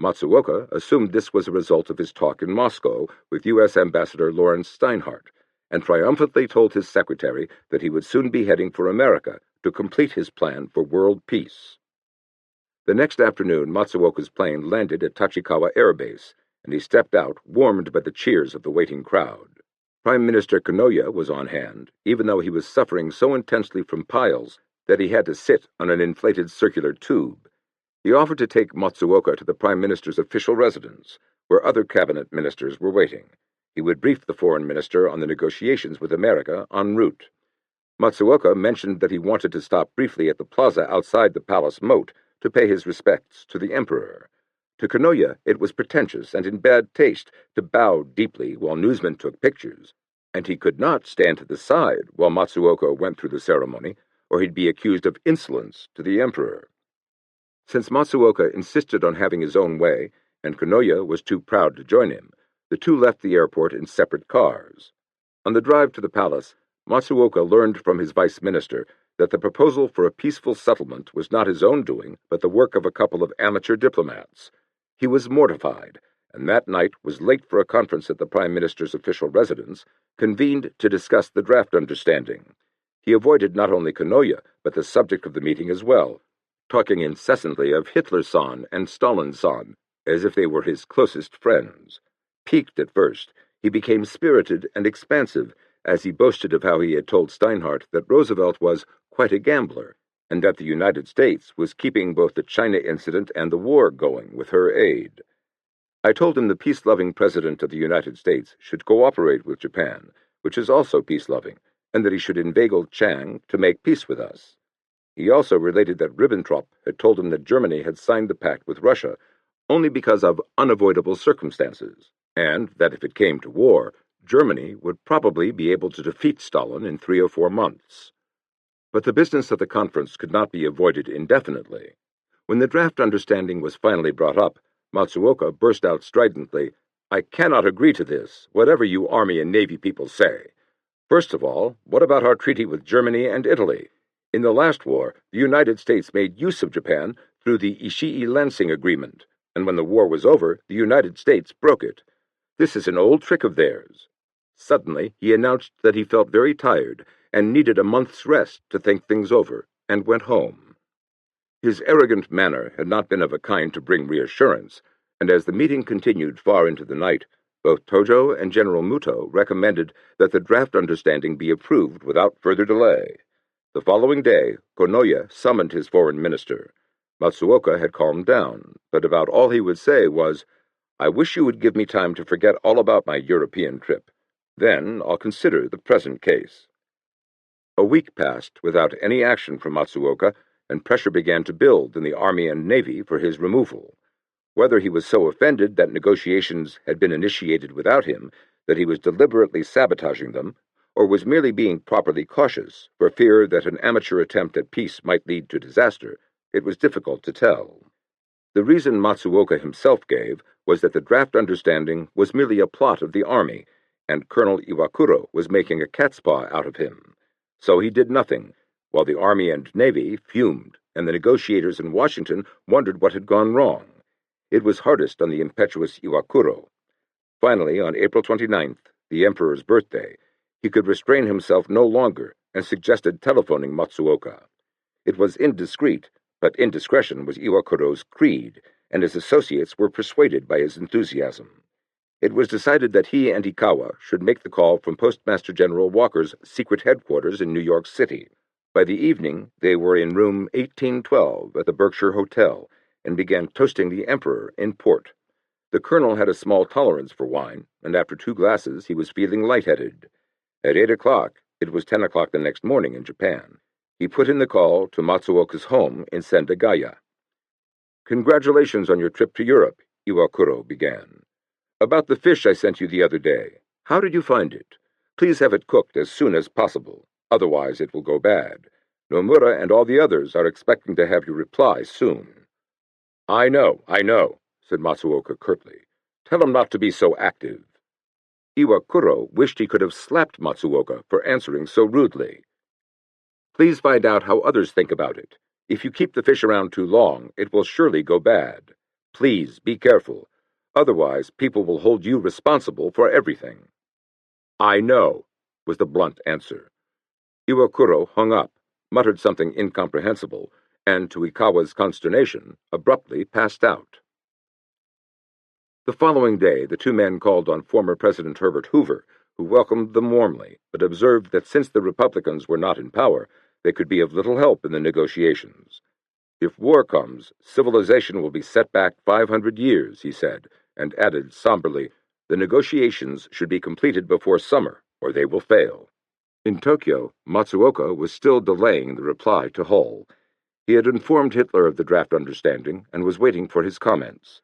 Matsuoka assumed this was a result of his talk in Moscow with U.S. Ambassador Lawrence Steinhardt, and triumphantly told his secretary that he would soon be heading for America to complete his plan for world peace. The next afternoon, Matsuoka's plane landed at Tachikawa Air Base, and he stepped out, warmed by the cheers of the waiting crowd. Prime Minister Kanoya was on hand, even though he was suffering so intensely from piles that he had to sit on an inflated circular tube. He offered to take Matsuoka to the Prime Minister's official residence, where other cabinet ministers were waiting. He would brief the foreign minister on the negotiations with America en route. Matsuoka mentioned that he wanted to stop briefly at the plaza outside the palace moat to pay his respects to the emperor. To Kanoya, it was pretentious and in bad taste to bow deeply while newsmen took pictures, and he could not stand to the side while Matsuoka went through the ceremony, or he'd be accused of insolence to the emperor. Since Matsuoka insisted on having his own way, and Kanoya was too proud to join him, the two left the airport in separate cars. On the drive to the palace, Matsuoka learned from his vice minister that the proposal for a peaceful settlement was not his own doing, but the work of a couple of amateur diplomats. He was mortified, and that night was late for a conference at the Prime Minister's official residence, convened to discuss the draft understanding. He avoided not only Kanoya, but the subject of the meeting as well, talking incessantly of Hitler-san and Stalin-san, as if they were his closest friends. Piqued at first, he became spirited and expansive as he boasted of how he had told Steinhardt that Roosevelt was quite a gambler, and that the United States was keeping both the China incident and the war going with her aid. I told him the peace-loving President of the United States should cooperate with Japan, which is also peace-loving, and that he should inveigle Chiang to make peace with us. He also related that Ribbentrop had told him that Germany had signed the pact with Russia only because of unavoidable circumstances, and that if it came to war, Germany would probably be able to defeat Stalin in 3 or 4 months. But the business of the conference could not be avoided indefinitely. When the draft understanding was finally brought up, Matsuoka burst out stridently, "I cannot agree to this, whatever you Army and Navy people say. First of all, what about our treaty with Germany and Italy? In the last war, the United States made use of Japan through the Ishii-Lansing Agreement, and when the war was over, the United States broke it. This is an old trick of theirs." Suddenly, he announced that he felt very tired and needed a month's rest to think things over, and went home. His arrogant manner had not been of a kind to bring reassurance, and as the meeting continued far into the night, both Tojo and General Muto recommended that the draft understanding be approved without further delay. The following day, Konoye summoned his foreign minister. Matsuoka had calmed down, but about all he would say was, "I wish you would give me time to forget all about my European trip. Then I'll consider the present case." A week passed without any action from Matsuoka, and pressure began to build in the Army and Navy for his removal. Whether he was so offended that negotiations had been initiated without him that he was deliberately sabotaging them, or was merely being properly cautious for fear that an amateur attempt at peace might lead to disaster, it was difficult to tell. The reason Matsuoka himself gave was that the draft understanding was merely a plot of the Army, and Colonel Iwakuro was making a cat's paw out of him. So he did nothing, while the Army and Navy fumed, and the negotiators in Washington wondered what had gone wrong. It was hardest on the impetuous Iwakuro. Finally, on April 29th, the Emperor's birthday, he could restrain himself no longer and suggested telephoning Matsuoka. It was indiscreet, but indiscretion was Iwakuro's creed, and his associates were persuaded by his enthusiasm. It was decided that he and Ikawa should make the call from Postmaster General Walker's secret headquarters in New York City. By the evening, they were in room 1812 at the Berkshire Hotel and began toasting the Emperor in port. The colonel had a small tolerance for wine, and after 2 glasses he was feeling lightheaded. At 8 o'clock, it was 10 o'clock the next morning in Japan, he put in the call to Matsuoka's home in Sendagaya. "Congratulations on your trip to Europe," Iwakuro began. "About the fish I sent you the other day. How did you find it? Please have it cooked as soon as possible. Otherwise it will go bad. Nomura and all the others are expecting to have your reply soon." I know, said Matsuoka curtly. "Tell him not to be so active." Iwakuro wished he could have slapped Matsuoka for answering so rudely. "Please find out how others think about it. If you keep the fish around too long, it will surely go bad. Please be careful. Otherwise, people will hold you responsible for everything." "I know," was the blunt answer. Iwakuro hung up, muttered something incomprehensible, and, to Ikawa's consternation, abruptly passed out. The following day, the 2 men called on former President Herbert Hoover, who welcomed them warmly, but observed that since the Republicans were not in power, they could be of little help in the negotiations. "If war comes, civilization will be set back 500 years, he said, and added somberly, "The negotiations should be completed before summer, or they will fail." In Tokyo, Matsuoka was still delaying the reply to Hull. He had informed Hitler of the draft understanding and was waiting for his comments.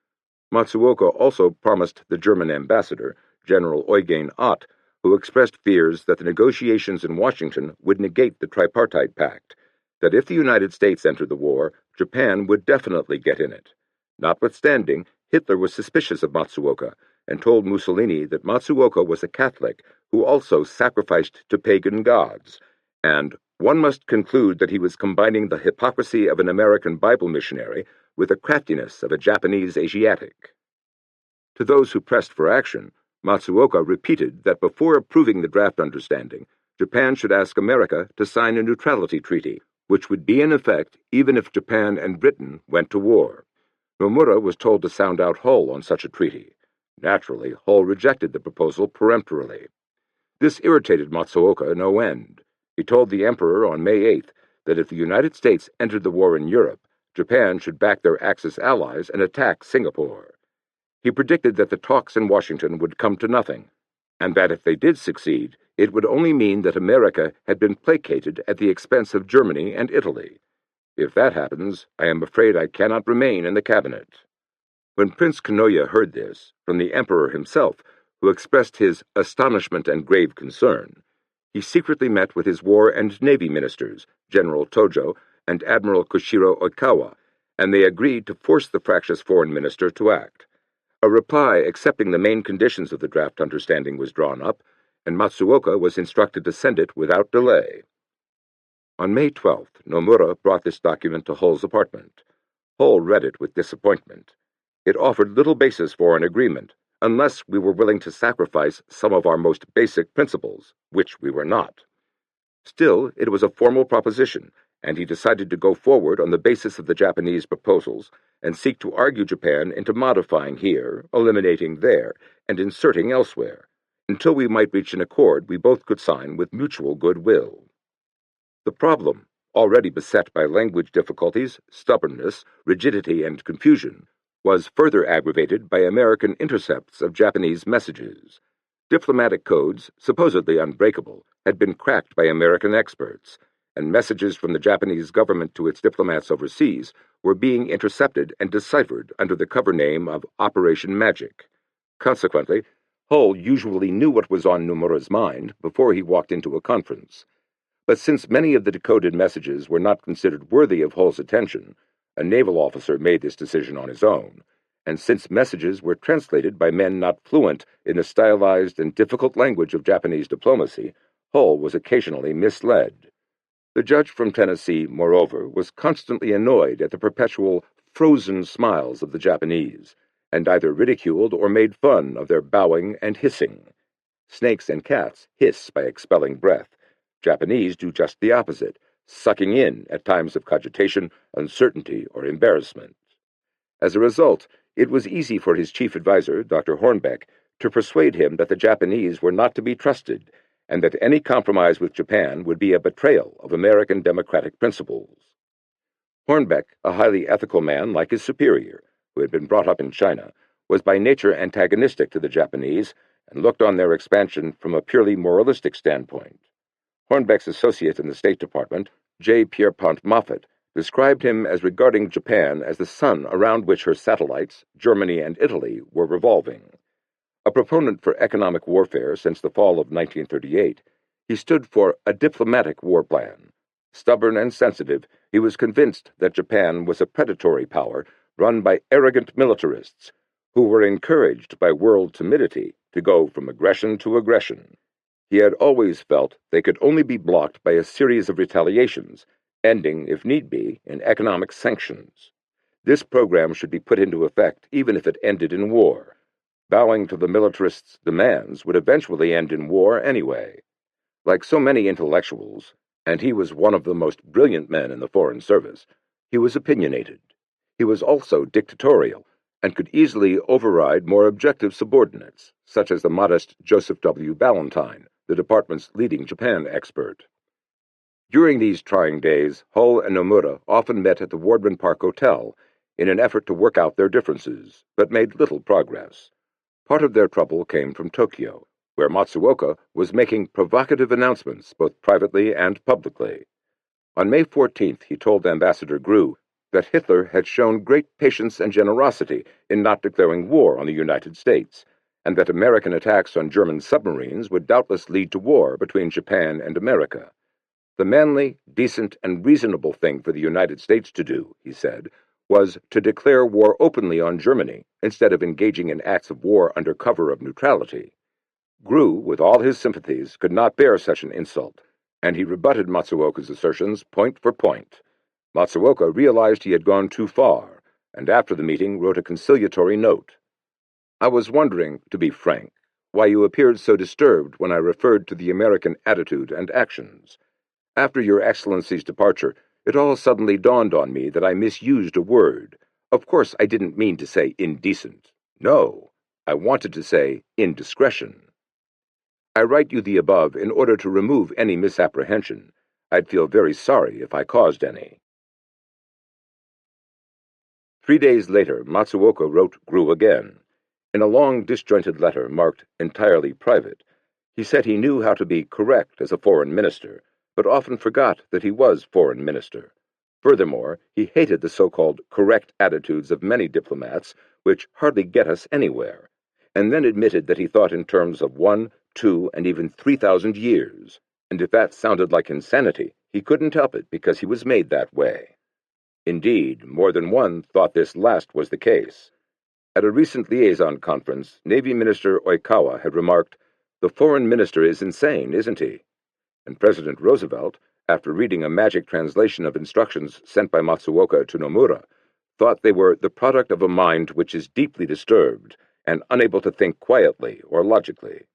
Matsuoka also promised the German ambassador, General Eugen Ott, who expressed fears that the negotiations in Washington would negate the tripartite pact, that if the United States entered the war, Japan would definitely get in it. Notwithstanding, Hitler was suspicious of Matsuoka and told Mussolini that Matsuoka was a Catholic who also sacrificed to pagan gods, and one must conclude that he was combining the hypocrisy of an American Bible missionary with the craftiness of a Japanese Asiatic. To those who pressed for action, Matsuoka repeated that before approving the draft understanding, Japan should ask America to sign a neutrality treaty, which would be in effect even if Japan and Britain went to war. Nomura was told to sound out Hull on such a treaty. Naturally, Hull rejected the proposal peremptorily. This irritated Matsuoka no end. He told the Emperor on May 8th that if the United States entered the war in Europe, Japan should back their Axis allies and attack Singapore. He predicted that the talks in Washington would come to nothing, and that if they did succeed, it would only mean that America had been placated at the expense of Germany and Italy. If that happens, I am afraid I cannot remain in the cabinet. When Prince Kanoya heard this, from the Emperor himself, who expressed his astonishment and grave concern, he secretly met with his War and Navy ministers, General Tojo and Admiral Koshiro Oikawa, and they agreed to force the fractious foreign minister to act. A reply accepting the main conditions of the draft understanding was drawn up, and Matsuoka was instructed to send it without delay. On May 12th, Nomura brought this document to Hull's apartment. Hull read it with disappointment. It offered little basis for an agreement, unless we were willing to sacrifice some of our most basic principles, which we were not. Still, it was a formal proposition, and he decided to go forward on the basis of the Japanese proposals and seek to argue Japan into modifying here, eliminating there, and inserting elsewhere, until we might reach an accord we both could sign with mutual goodwill. The problem, already beset by language difficulties, stubbornness, rigidity, and confusion, was further aggravated by American intercepts of Japanese messages. Diplomatic codes, supposedly unbreakable, had been cracked by American experts, and messages from the Japanese government to its diplomats overseas were being intercepted and deciphered under the cover name of Operation Magic. Consequently, Hull usually knew what was on Nomura's mind before he walked into a conference. But since many of the decoded messages were not considered worthy of Hull's attention, a naval officer made this decision on his own, and since messages were translated by men not fluent in the stylized and difficult language of Japanese diplomacy, Hull was occasionally misled. The judge from Tennessee, moreover, was constantly annoyed at the perpetual frozen smiles of the Japanese, and either ridiculed or made fun of their bowing and hissing. Snakes and cats hiss by expelling breath. Japanese do just the opposite, sucking in at times of cogitation, uncertainty, or embarrassment. As a result, it was easy for his chief adviser, Dr. Hornbeck, to persuade him that the Japanese were not to be trusted, and that any compromise with Japan would be a betrayal of American democratic principles. Hornbeck, a highly ethical man like his superior, who had been brought up in China, was by nature antagonistic to the Japanese and looked on their expansion from a purely moralistic standpoint. Hornbeck's associate in the State Department, J. Pierpont Moffat, described him as regarding Japan as the sun around which her satellites, Germany and Italy, were revolving. A proponent for economic warfare since the fall of 1938, he stood for a diplomatic war plan. Stubborn and sensitive, he was convinced that Japan was a predatory power run by arrogant militarists who were encouraged by world timidity to go from aggression to aggression. He had always felt they could only be blocked by a series of retaliations, ending, if need be, in economic sanctions. This program should be put into effect even if it ended in war. Bowing to the militarists' demands would eventually end in war anyway. Like so many intellectuals, and he was one of the most brilliant men in the Foreign Service, he was opinionated. He was also dictatorial, and could easily override more objective subordinates, such as the modest Joseph W. Ballantyne, the department's leading Japan expert. During these trying days, Hull and Nomura often met at the Wardman Park Hotel in an effort to work out their differences, but made little progress. Part of their trouble came from Tokyo, where Matsuoka was making provocative announcements both privately and publicly. On May 14th, he told Ambassador Grew that Hitler had shown great patience and generosity in not declaring war on the United States, and that American attacks on German submarines would doubtless lead to war between Japan and America. The manly, decent, and reasonable thing for the United States to do, he said, was to declare war openly on Germany instead of engaging in acts of war under cover of neutrality. Grew, with all his sympathies, could not bear such an insult, and he rebutted Matsuoka's assertions point for point. Matsuoka realized he had gone too far, and after the meeting wrote a conciliatory note. "I was wondering, to be frank, why you appeared so disturbed when I referred to the American attitude and actions. After Your Excellency's departure, it all suddenly dawned on me that I misused a word. Of course, I didn't mean to say indecent. No, I wanted to say indiscretion. I write you the above in order to remove any misapprehension. I'd feel very sorry if I caused any." 3 days later, Matsuoka wrote Grew again. In a long, disjointed letter marked entirely private, he said he knew how to be correct as a foreign minister, but often forgot that he was foreign minister. Furthermore, he hated the so-called correct attitudes of many diplomats, which hardly get us anywhere, and then admitted that he thought in terms of 1, 2, and even 3,000 years. And if that sounded like insanity, he couldn't help it because he was made that way. Indeed, more than one thought this last was the case. At a recent liaison conference, Navy Minister Oikawa had remarked, "The foreign minister is insane, isn't he?" And President Roosevelt, after reading a magic translation of instructions sent by Matsuoka to Nomura, thought they were the product of a mind which is deeply disturbed and unable to think quietly or logically.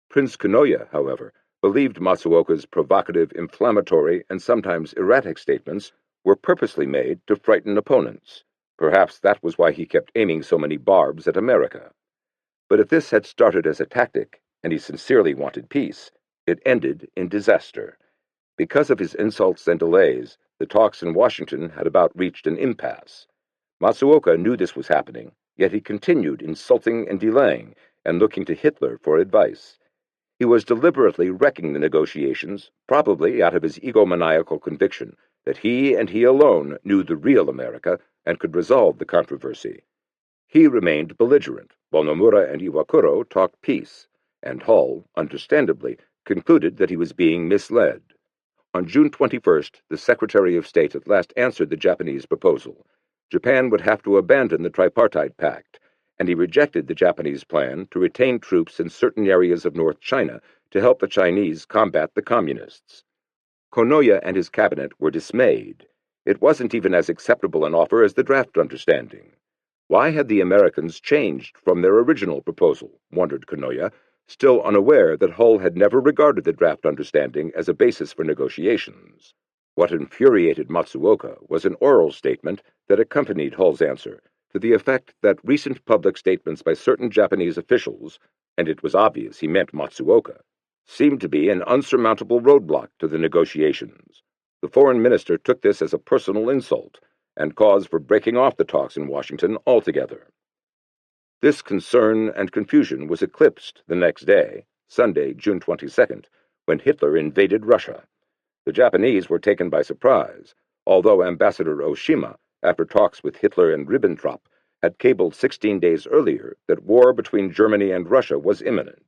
Prince Kanoya, however, believed Matsuoka's provocative, inflammatory, and sometimes erratic statements were purposely made to frighten opponents. Perhaps that was why he kept aiming so many barbs at America. But if this had started as a tactic, and he sincerely wanted peace, it ended in disaster. Because of his insults and delays, the talks in Washington had about reached an impasse. Matsuoka knew this was happening, yet he continued insulting and delaying, and looking to Hitler for advice. He was deliberately wrecking the negotiations, probably out of his egomaniacal conviction that he and he alone knew the real America and could resolve the controversy. He remained belligerent, while Nomura and Iwakuro talked peace, and Hull, understandably, concluded that he was being misled. On June 21st, the Secretary of State at last answered the Japanese proposal. Japan would have to abandon the Tripartite Pact, and he rejected the Japanese plan to retain troops in certain areas of North China to help the Chinese combat the Communists. Konoya and his cabinet were dismayed. It wasn't even as acceptable an offer as the draft understanding. Why had the Americans changed from their original proposal, wondered Konoya, still unaware that Hull had never regarded the draft understanding as a basis for negotiations. What infuriated Matsuoka was an oral statement that accompanied Hull's answer, to the effect that recent public statements by certain Japanese officials, and it was obvious he meant Matsuoka, seemed to be an unsurmountable roadblock to the negotiations. The foreign minister took this as a personal insult, and cause for breaking off the talks in Washington altogether. This concern and confusion was eclipsed the next day, Sunday, June 22nd, when Hitler invaded Russia. The Japanese were taken by surprise, although Ambassador Oshima, after talks with Hitler and Ribbentrop, had cabled 16 days earlier that war between Germany and Russia was imminent.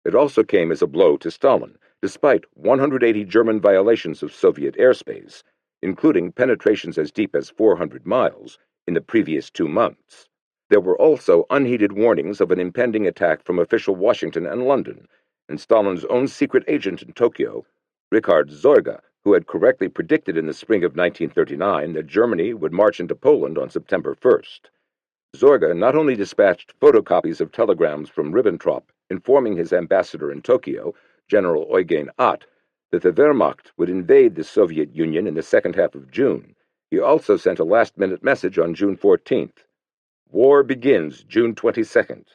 It also came as a blow to Stalin, despite 180 German violations of Soviet airspace, including penetrations as deep as 400 miles in the previous 2 months. There were also unheeded warnings of an impending attack from official Washington and London, and Stalin's own secret agent in Tokyo, Richard Zorga, who had correctly predicted in the spring of 1939 that Germany would march into Poland on September 1st. Zorga not only dispatched photocopies of telegrams from Ribbentrop informing his ambassador in Tokyo, General Eugen Ott, that the Wehrmacht would invade the Soviet Union in the second half of June. He also sent a last-minute message on June 14th. War begins June 22nd.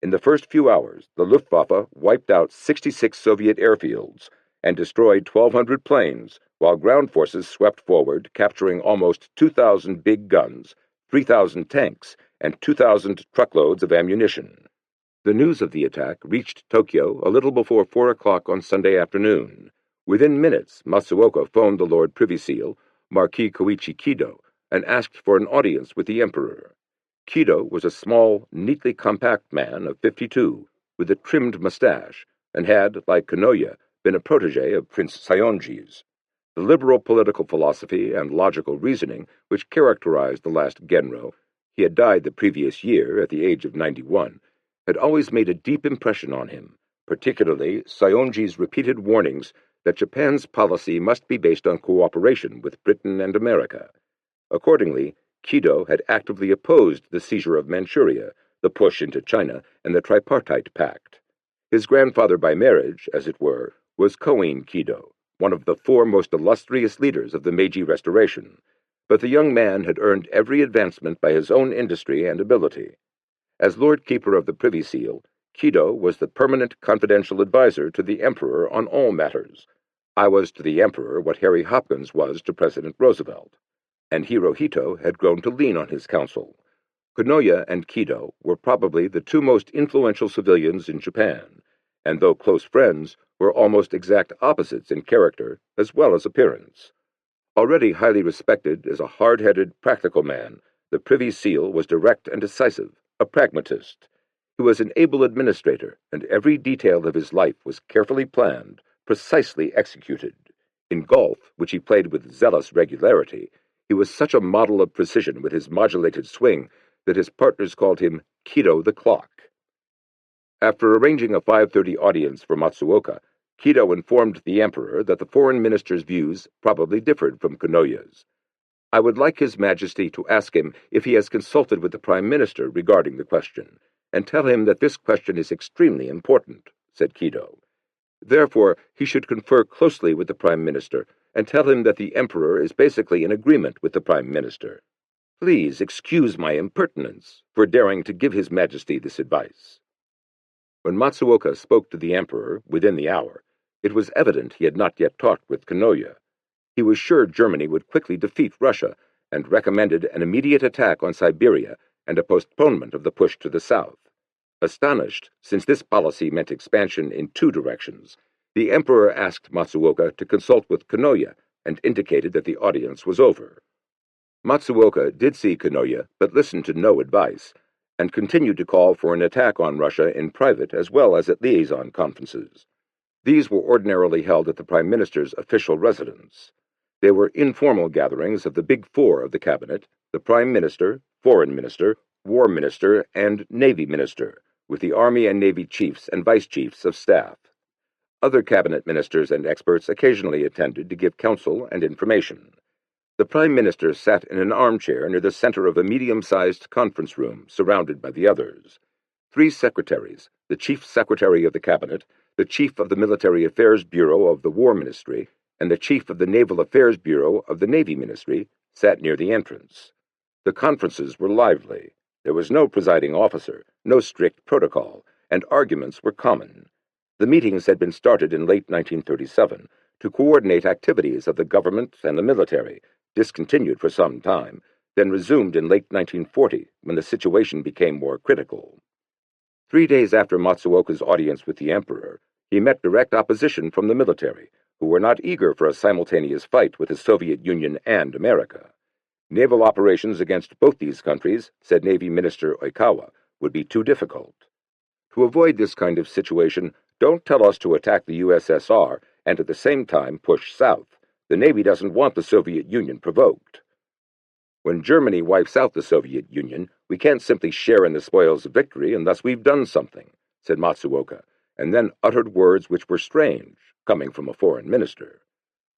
In the first few hours, the Luftwaffe wiped out 66 Soviet airfields and destroyed 1,200 planes, while ground forces swept forward, capturing almost 2,000 big guns, 3,000 tanks, and 2,000 truckloads of ammunition. The news of the attack reached Tokyo a little before 4 o'clock on Sunday afternoon. Within minutes, Matsuoka phoned the Lord Privy Seal, Marquis Koichi Kido, and asked for an audience with the Emperor. Kido was a small, neatly compact man of 52, with a trimmed mustache, and had, like Konoya, been a protege of Prince Saionji's. The liberal political philosophy and logical reasoning which characterized the last Genro, he had died the previous year at the age of 91, had always made a deep impression on him, particularly Saionji's repeated warnings that Japan's policy must be based on cooperation with Britain and America. Accordingly, Kido had actively opposed the seizure of Manchuria, the push into China, and the Tripartite Pact. His grandfather by marriage, as it were, was Koin Kido, one of the 4 most illustrious leaders of the Meiji Restoration, but the young man had earned every advancement by his own industry and ability. As Lord Keeper of the Privy Seal, Kido was the permanent confidential adviser to the Emperor on all matters. I was to the Emperor what Harry Hopkins was to President Roosevelt, and Hirohito had grown to lean on his counsel. Konoye and Kido were probably the two most influential civilians in Japan, and though close friends, were almost exact opposites in character as well as appearance. Already highly respected as a hard-headed, practical man, the Privy Seal was direct and decisive, a pragmatist. He was an able administrator, and every detail of his life was carefully planned, precisely executed. In golf, which he played with zealous regularity, he was such a model of precision with his modulated swing that his partners called him Kido the Clock. After arranging a 5:30 audience for Matsuoka, Kido informed the Emperor that the foreign minister's views probably differed from Konoye's. "I would like His Majesty to ask him if he has consulted with the Prime Minister regarding the question, and tell him that this question is extremely important," said Kido. "Therefore, he should confer closely with the Prime Minister and tell him that the Emperor is basically in agreement with the Prime Minister. Please excuse my impertinence for daring to give His Majesty this advice." When Matsuoka spoke to the Emperor within the hour, it was evident he had not yet talked with Konoye. He was sure Germany would quickly defeat Russia, and recommended an immediate attack on Siberia and a postponement of the push to the south. Astonished, since this policy meant expansion in two directions, the Emperor asked Matsuoka to consult with Konoye and indicated that the audience was over. Matsuoka did see Konoye, but listened to no advice, and continued to call for an attack on Russia in private as well as at liaison conferences. These were ordinarily held at the Prime Minister's official residence. They were informal gatherings of the Big Four of the Cabinet: the Prime Minister, Foreign Minister, War Minister, and Navy Minister, with the Army and Navy Chiefs and Vice Chiefs of Staff. Other Cabinet ministers and experts occasionally attended to give counsel and information. The Prime Minister sat in an armchair near the center of a medium-sized conference room, surrounded by the others. 3 secretaries, the Chief Secretary of the Cabinet, the Chief of the Military Affairs Bureau of the War Ministry, and the Chief of the Naval Affairs Bureau of the Navy Ministry, sat near the entrance. The conferences were lively. There was no presiding officer, no strict protocol, and arguments were common. The meetings had been started in late 1937 to coordinate activities of the government and the military, discontinued for some time, then resumed in late 1940 when the situation became more critical. 3 days after Matsuoka's audience with the Emperor, he met direct opposition from the military, who were not eager for a simultaneous fight with the Soviet Union and America. Naval operations against both these countries, said Navy Minister Oikawa, would be too difficult. To avoid this kind of situation, don't tell us to attack the USSR and at the same time push south. The Navy doesn't want the Soviet Union provoked. When Germany wipes out the Soviet Union, we can't simply share in the spoils of victory unless we've done something, said Matsuoka, and then uttered words which were strange, coming from a foreign minister.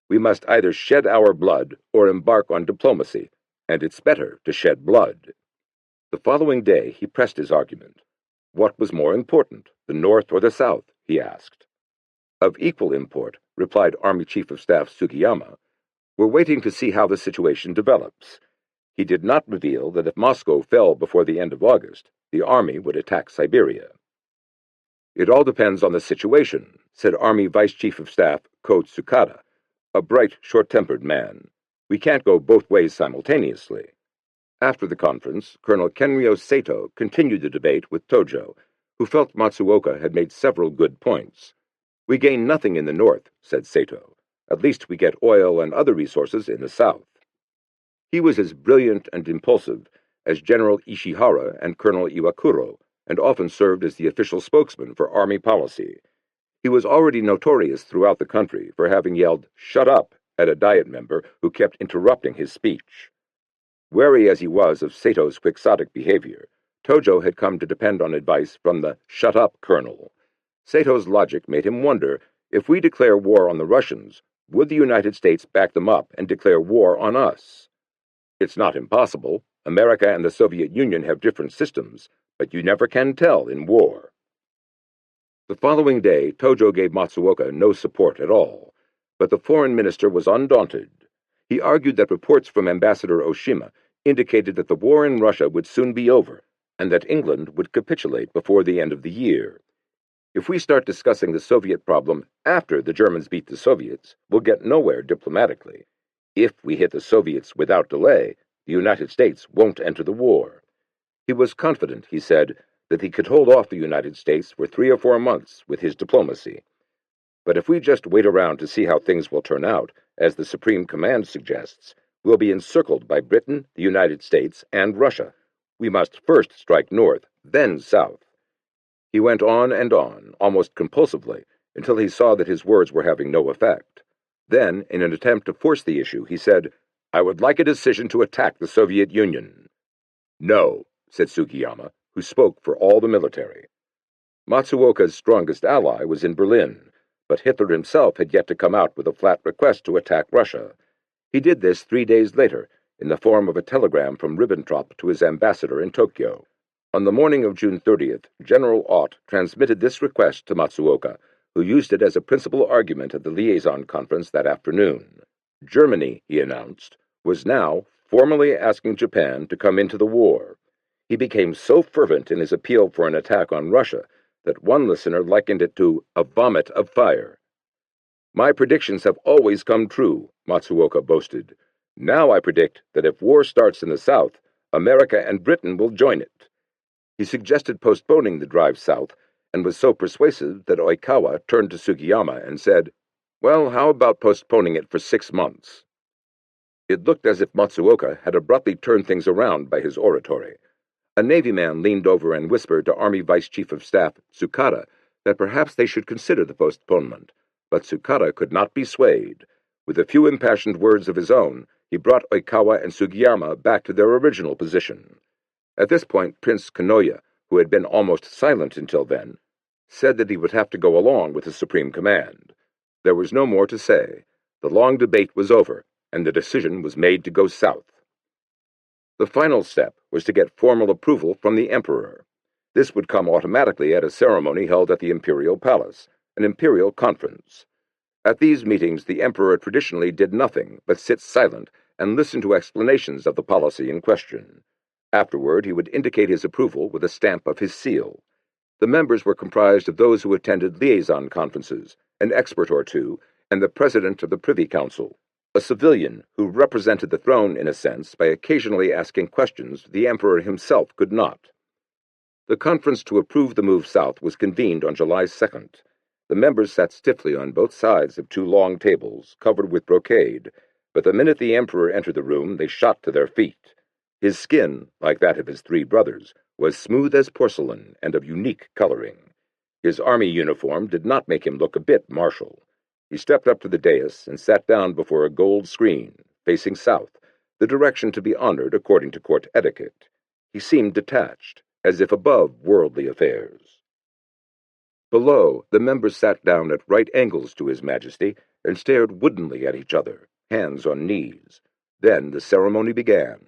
We must either shed our blood or embark on diplomacy, and it's better to shed blood. The following day he pressed his argument. What was more important, the North or the South, he asked. Of equal import, replied Army Chief of Staff Sugiyama. We're waiting to see how the situation develops. He did not reveal that if Moscow fell before the end of August, the Army would attack Siberia. It all depends on the situation, said Army Vice Chief of Staff Ko Tsukada, a bright, short-tempered man. We can't go both ways simultaneously. After the conference, Colonel Kenryo Sato continued the debate with Tojo, who felt Matsuoka had made several good points. We gain nothing in the north, said Sato. At least we get oil and other resources in the south. He was as brilliant and impulsive as General Ishihara and Colonel Iwakuro, and often served as the official spokesman for Army policy. He was already notorious throughout the country for having yelled, "Shut up!" at a Diet member who kept interrupting his speech. Wary as he was of Sato's quixotic behavior, Tojo had come to depend on advice from the "shut up" colonel. Sato's logic made him wonder, if we declare war on the Russians, would the United States back them up and declare war on us? It's not impossible. America and the Soviet Union have different systems, but you never can tell in war. The following day, Tojo gave Matsuoka no support at all, but the foreign minister was undaunted. He argued that reports from Ambassador Oshima indicated that the war in Russia would soon be over, and that England would capitulate before the end of the year. If we start discussing the Soviet problem after the Germans beat the Soviets, we'll get nowhere diplomatically. If we hit the Soviets without delay, the United States won't enter the war. He was confident, he said, that he could hold off the United States for 3 or 4 months with his diplomacy. But if we just wait around to see how things will turn out, as the Supreme Command suggests, we'll be encircled by Britain, the United States, and Russia. We must first strike north, then south. He went on, almost compulsively, until he saw that his words were having no effect. Then, in an attempt to force the issue, he said, "I would like a decision to attack the Soviet Union." "No," said Sugiyama, who spoke for all the military. Matsuoka's strongest ally was in Berlin, but Hitler himself had yet to come out with a flat request to attack Russia. He did this 3 days later, in the form of a telegram from Ribbentrop to his ambassador in Tokyo. On the morning of June 30th, General Ott transmitted this request to Matsuoka, who used it as a principal argument at the liaison conference that afternoon. Germany, he announced, was now formally asking Japan to come into the war. He became so fervent in his appeal for an attack on Russia that one listener likened it to a vomit of fire. "My predictions have always come true," Matsuoka boasted. "Now I predict that if war starts in the South, America and Britain will join it." He suggested postponing the drive south, and was so persuasive that Oikawa turned to Sugiyama and said, "Well, how about postponing it for 6 months?" It looked as if Matsuoka had abruptly turned things around by his oratory. A Navy man leaned over and whispered to Army Vice Chief of Staff Tsukada that perhaps they should consider the postponement, but Tsukada could not be swayed. With a few impassioned words of his own, he brought Oikawa and Sugiyama back to their original position. At this point, Prince Kanoya, who had been almost silent until then, said that he would have to go along with the Supreme Command. There was no more to say. The long debate was over, and the decision was made to go south. The final step was to get formal approval from the Emperor. This would come automatically at a ceremony held at the Imperial Palace, an imperial conference. At these meetings, the Emperor traditionally did nothing but sit silent and listen to explanations of the policy in question. Afterward, he would indicate his approval with a stamp of his seal. The members were comprised of those who attended liaison conferences, an expert or two, and the president of the Privy Council, a civilian who represented the throne in a sense by occasionally asking questions the Emperor himself could not. The conference to approve the move south was convened on July 2nd. The members sat stiffly on both sides of 2 long tables, covered with brocade, but the minute the Emperor entered the room, they shot to their feet. His skin, like that of his 3 brothers, was smooth as porcelain and of unique coloring. His army uniform did not make him look a bit martial. He stepped up to the dais and sat down before a gold screen, facing south, the direction to be honored according to court etiquette. He seemed detached, as if above worldly affairs. Below, the members sat down at right angles to His Majesty and stared woodenly at each other, hands on knees. Then the ceremony began.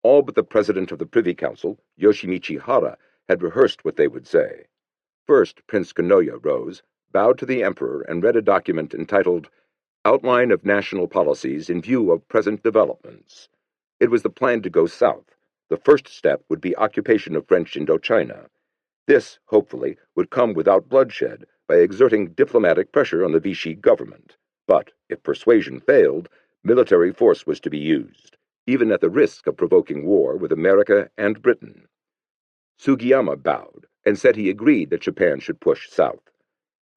All but the president of the Privy Council, Yoshimichi Hara, had rehearsed what they would say. First, Prince Kanoya rose, bowed to the Emperor, and read a document entitled Outline of National Policies in View of Present Developments. It was the plan to go south. The first step would be occupation of French Indochina. This, hopefully, would come without bloodshed by exerting diplomatic pressure on the Vichy government. But, if persuasion failed, military force was to be used, even at the risk of provoking war with America and Britain. Sugiyama bowed and said he agreed that Japan should push south.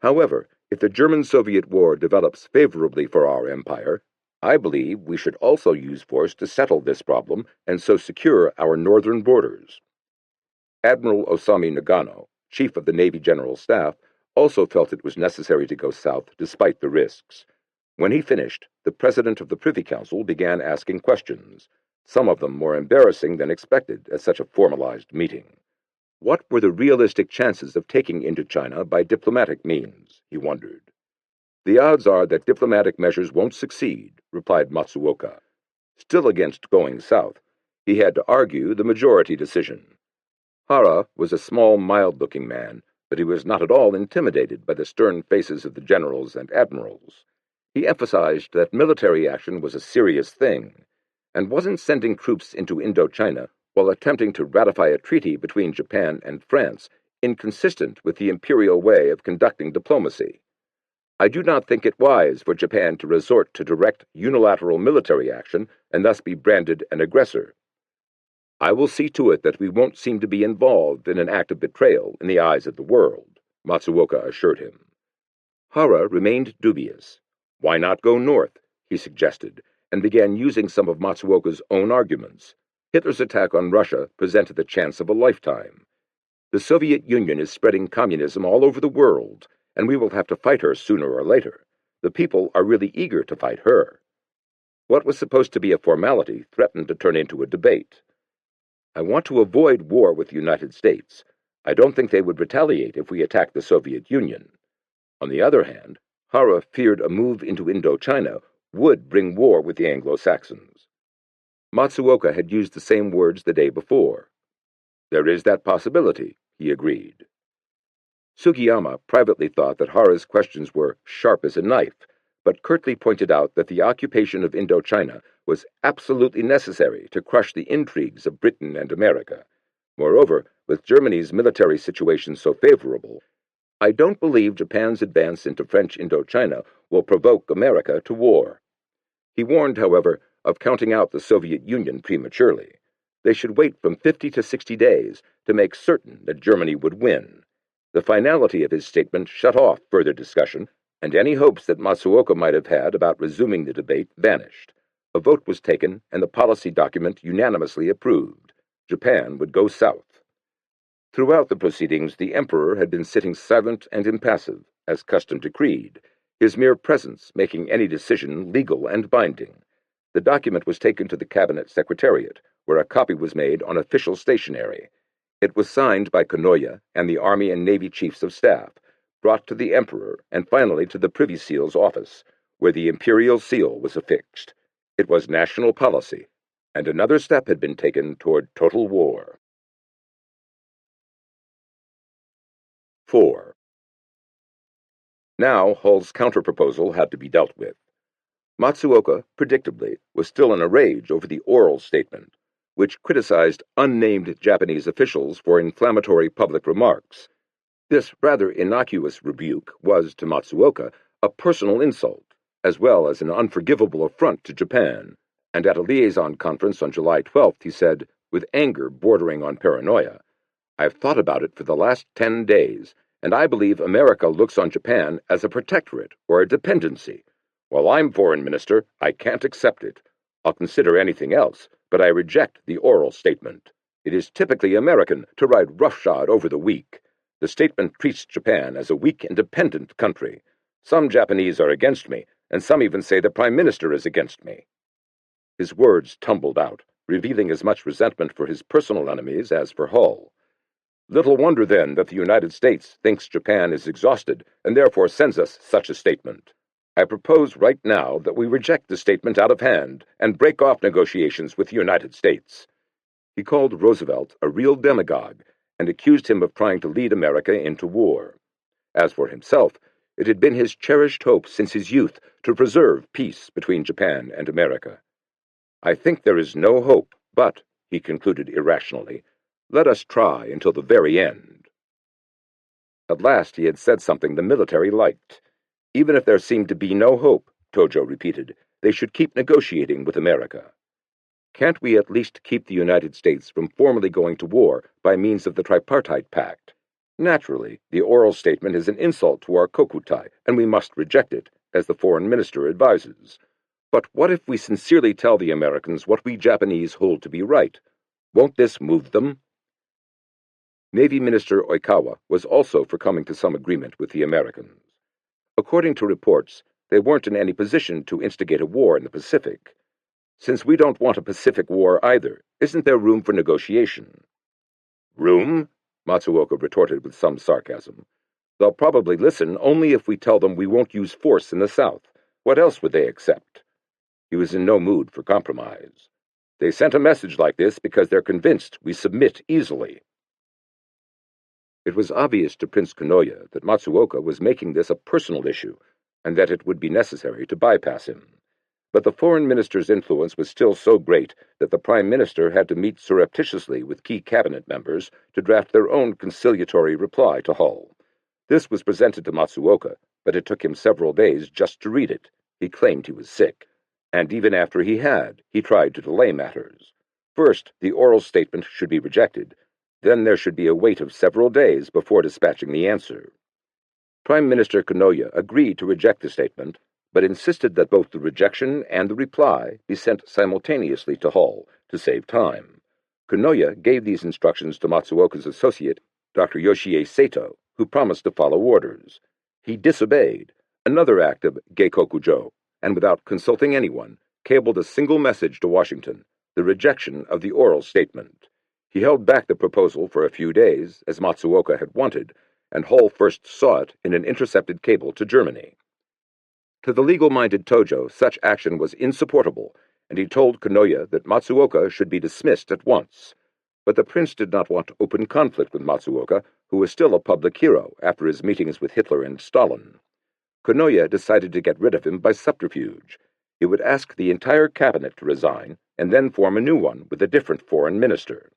However, if the German-Soviet war develops favorably for our empire, I believe we should also use force to settle this problem and so secure our northern borders. Admiral Osami Nagano, chief of the Navy General Staff, also felt it was necessary to go south despite the risks. When he finished, the president of the Privy Council began asking questions, some of them more embarrassing than expected at such a formalized meeting. What were the realistic chances of taking Indochina by diplomatic means, he wondered. The odds are that diplomatic measures won't succeed, replied Matsuoka. Still against going south, he had to argue the majority decision. Hara was a small, mild-looking man, but he was not at all intimidated by the stern faces of the generals and admirals. He emphasized that military action was a serious thing, and wasn't sending troops into Indochina while attempting to ratify a treaty between Japan and France inconsistent with the imperial way of conducting diplomacy. I do not think it wise for Japan to resort to direct unilateral military action and thus be branded an aggressor. I will see to it that we won't seem to be involved in an act of betrayal in the eyes of the world, Matsuoka assured him. Hara remained dubious. Why not go north, he suggested, and began using some of Matsuoka's own arguments. Hitler's attack on Russia presented the chance of a lifetime. The Soviet Union is spreading communism all over the world, and we will have to fight her sooner or later. The people are really eager to fight her. What was supposed to be a formality threatened to turn into a debate. I want to avoid war with the United States. I don't think they would retaliate if we attacked the Soviet Union. On the other hand, Hara feared a move into Indochina would bring war with the Anglo-Saxons. Matsuoka had used the same words the day before. There is that possibility, he agreed. Sugiyama privately thought that Hara's questions were sharp as a knife, but curtly pointed out that the occupation of Indochina was absolutely necessary to crush the intrigues of Britain and America. Moreover, with Germany's military situation so favorable, I don't believe Japan's advance into French Indochina will provoke America to war. He warned, however, of counting out the Soviet Union prematurely. They should wait from 50 to 60 days to make certain that Germany would win. The finality of his statement shut off further discussion, and any hopes that Matsuoka might have had about resuming the debate vanished. A vote was taken, and the policy document unanimously approved. Japan would go south. Throughout the proceedings, the Emperor had been sitting silent and impassive, as custom decreed, his mere presence making any decision legal and binding. The document was taken to the Cabinet Secretariat, where a copy was made on official stationery. It was signed by Konoya and the Army and Navy Chiefs of Staff, brought to the Emperor, and finally to the Privy Seal's office, where the imperial seal was affixed. It was national policy, and another step had been taken toward total war. 4. Now Hull's counterproposal had to be dealt with. Matsuoka, predictably, was still in a rage over the oral statement, which criticized unnamed Japanese officials for inflammatory public remarks. This rather innocuous rebuke was, to Matsuoka, a personal insult, as well as an unforgivable affront to Japan, and at a liaison conference on July 12th he said, with anger bordering on paranoia, I've thought about it for the last 10 days, and I believe America looks on Japan as a protectorate or a dependency. While I'm foreign minister, I can't accept it. I'll consider anything else, but I reject the oral statement. It is typically American to ride roughshod over the weak. The statement treats Japan as a weak, independent country. Some Japanese are against me, and some even say the Prime Minister is against me. His words tumbled out, revealing as much resentment for his personal enemies as for Hull. Little wonder, then, that the United States thinks Japan is exhausted, and therefore sends us such a statement. I propose right now that we reject the statement out of hand and break off negotiations with the United States. He called Roosevelt a real demagogue and accused him of trying to lead America into war. As for himself, it had been his cherished hope since his youth to preserve peace between Japan and America. I think there is no hope, but, he concluded irrationally, let us try until the very end. At last he had said something the military liked. Even if there seemed to be no hope, Tojo repeated, they should keep negotiating with America. Can't we at least keep the United States from formally going to war by means of the Tripartite Pact? Naturally, the oral statement is an insult to our Kokutai, and we must reject it, as the foreign minister advises. But what if we sincerely tell the Americans what we Japanese hold to be right? Won't this move them? Navy Minister Oikawa was also for coming to some agreement with the Americans. According to reports, they weren't in any position to instigate a war in the Pacific. Since we don't want a Pacific war either, isn't there room for negotiation? Room? Matsuoka retorted with some sarcasm. They'll probably listen only if we tell them we won't use force in the South. What else would they accept? He was in no mood for compromise. They sent a message like this because they're convinced we submit easily. It was obvious to Prince Konoya that Matsuoka was making this a personal issue, and that it would be necessary to bypass him. But the foreign minister's influence was still so great that the prime minister had to meet surreptitiously with key cabinet members to draft their own conciliatory reply to Hull. This was presented to Matsuoka, but it took him several days just to read it. He claimed he was sick, and even after he tried to delay matters. First, the oral statement should be rejected. Then there should be a wait of several days before dispatching the answer. Prime Minister Konoye agreed to reject the statement, but insisted that both the rejection and the reply be sent simultaneously to Hull to save time. Konoye gave these instructions to Matsuoka's associate, Dr. Yoshie Sato, who promised to follow orders. He disobeyed, another act of geikokujo, and without consulting anyone, cabled a single message to Washington, the rejection of the oral statement. He held back the proposal for a few days, as Matsuoka had wanted, and Hull first saw it in an intercepted cable to Germany. To the legal-minded Tojo, such action was insupportable, and he told Konoye that Matsuoka should be dismissed at once. But the prince did not want open conflict with Matsuoka, who was still a public hero after his meetings with Hitler and Stalin. Konoye decided to get rid of him by subterfuge. He would ask the entire cabinet to resign, and then form a new one with a different foreign minister.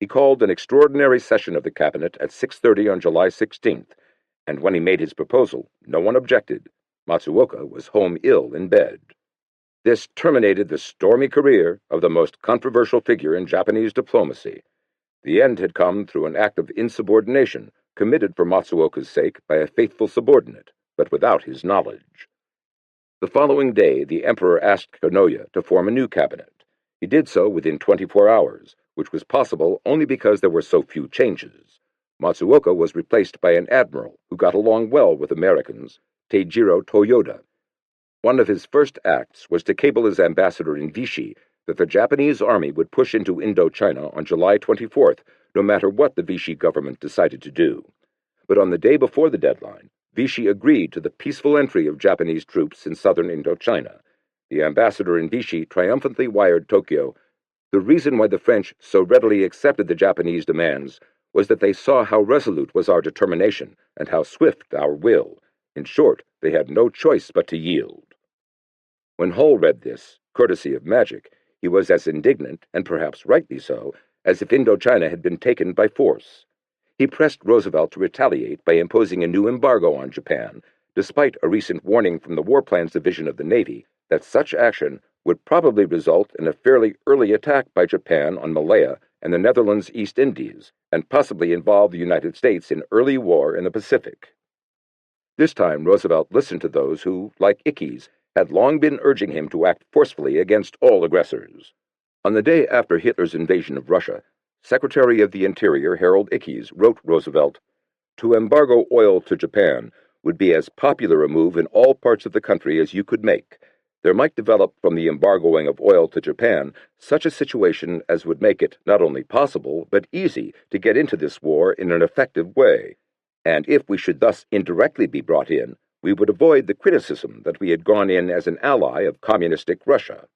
He called an extraordinary session of the cabinet at 6:30 on July 16th, and when he made his proposal, no one objected. Matsuoka was home ill in bed. This terminated the stormy career of the most controversial figure in Japanese diplomacy. The end had come through an act of insubordination committed for Matsuoka's sake by a faithful subordinate, but without his knowledge. The following day, the emperor asked Konoye to form a new cabinet. He did so within 24 hours, which was possible only because there were so few changes. Matsuoka was replaced by an admiral who got along well with Americans, Teijiro Toyoda. One of his first acts was to cable his ambassador in Vichy that the Japanese army would push into Indochina on July 24th, no matter what the Vichy government decided to do. But on the day before the deadline, Vichy agreed to the peaceful entry of Japanese troops in southern Indochina. The ambassador in Vichy triumphantly wired Tokyo, "The reason why the French so readily accepted the Japanese demands was that they saw how resolute was our determination and how swift our will. In short, they had no choice but to yield." When Hull read this, courtesy of magic, he was as indignant, and perhaps rightly so, as if Indochina had been taken by force. He pressed Roosevelt to retaliate by imposing a new embargo on Japan, despite a recent warning from the War Plans Division of the Navy that such action would probably result in a fairly early attack by Japan on Malaya and the Netherlands East Indies, and possibly involve the United States in early war in the Pacific. This time Roosevelt listened to those who, like Ickes, had long been urging him to act forcefully against all aggressors. On the day after Hitler's invasion of Russia, Secretary of the Interior Harold Ickes wrote Roosevelt, "To embargo oil to Japan would be as popular a move in all parts of the country as you could make. There might develop from the embargoing of oil to Japan such a situation as would make it not only possible, but easy to get into this war in an effective way. And if we should thus indirectly be brought in, we would avoid the criticism that we had gone in as an ally of communistic Russia."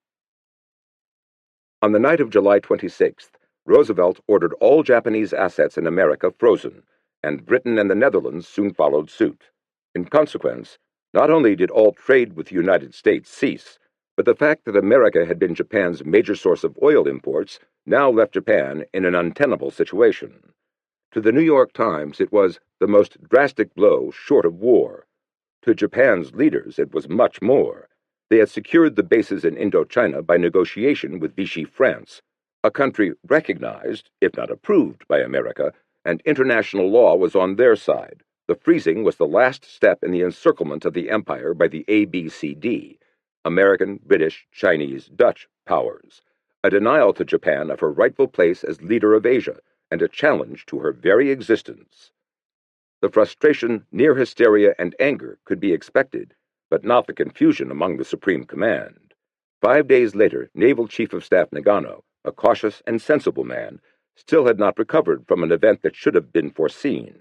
On the night of July 26th, Roosevelt ordered all Japanese assets in America frozen, and Britain and the Netherlands soon followed suit. In consequence, not only did all trade with the United States cease, but the fact that America had been Japan's major source of oil imports now left Japan in an untenable situation. To the New York Times, it was the most drastic blow short of war. To Japan's leaders, it was much more. They had secured the bases in Indochina by negotiation with Vichy France, a country recognized, if not approved, by America, and international law was on their side. The freezing was the last step in the encirclement of the empire by the ABCD, American, British, Chinese, Dutch powers, a denial to Japan of her rightful place as leader of Asia, and a challenge to her very existence. The frustration, near hysteria, and anger could be expected, but not the confusion among the Supreme Command. 5 days later, Naval Chief of Staff Nagano, a cautious and sensible man, still had not recovered from an event that should have been foreseen.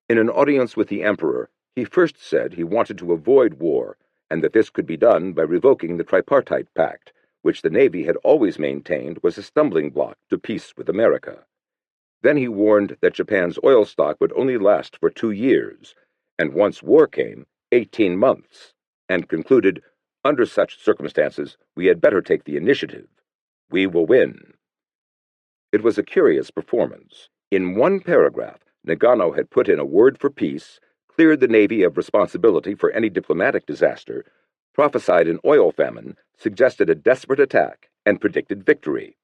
In an audience with the Emperor, he first said he wanted to avoid war, and that this could be done by revoking the Tripartite Pact, which the Navy had always maintained was a stumbling block to peace with America. Then he warned that Japan's oil stock would only last for 2 years, and once war came, 18 months, and concluded, Under such circumstances, we had better take the initiative. We will win." It was a curious performance. In one paragraph, Nagano had put in a word for peace, cleared the Navy of responsibility for any diplomatic disaster, prophesied an oil famine, suggested a desperate attack, and predicted victory.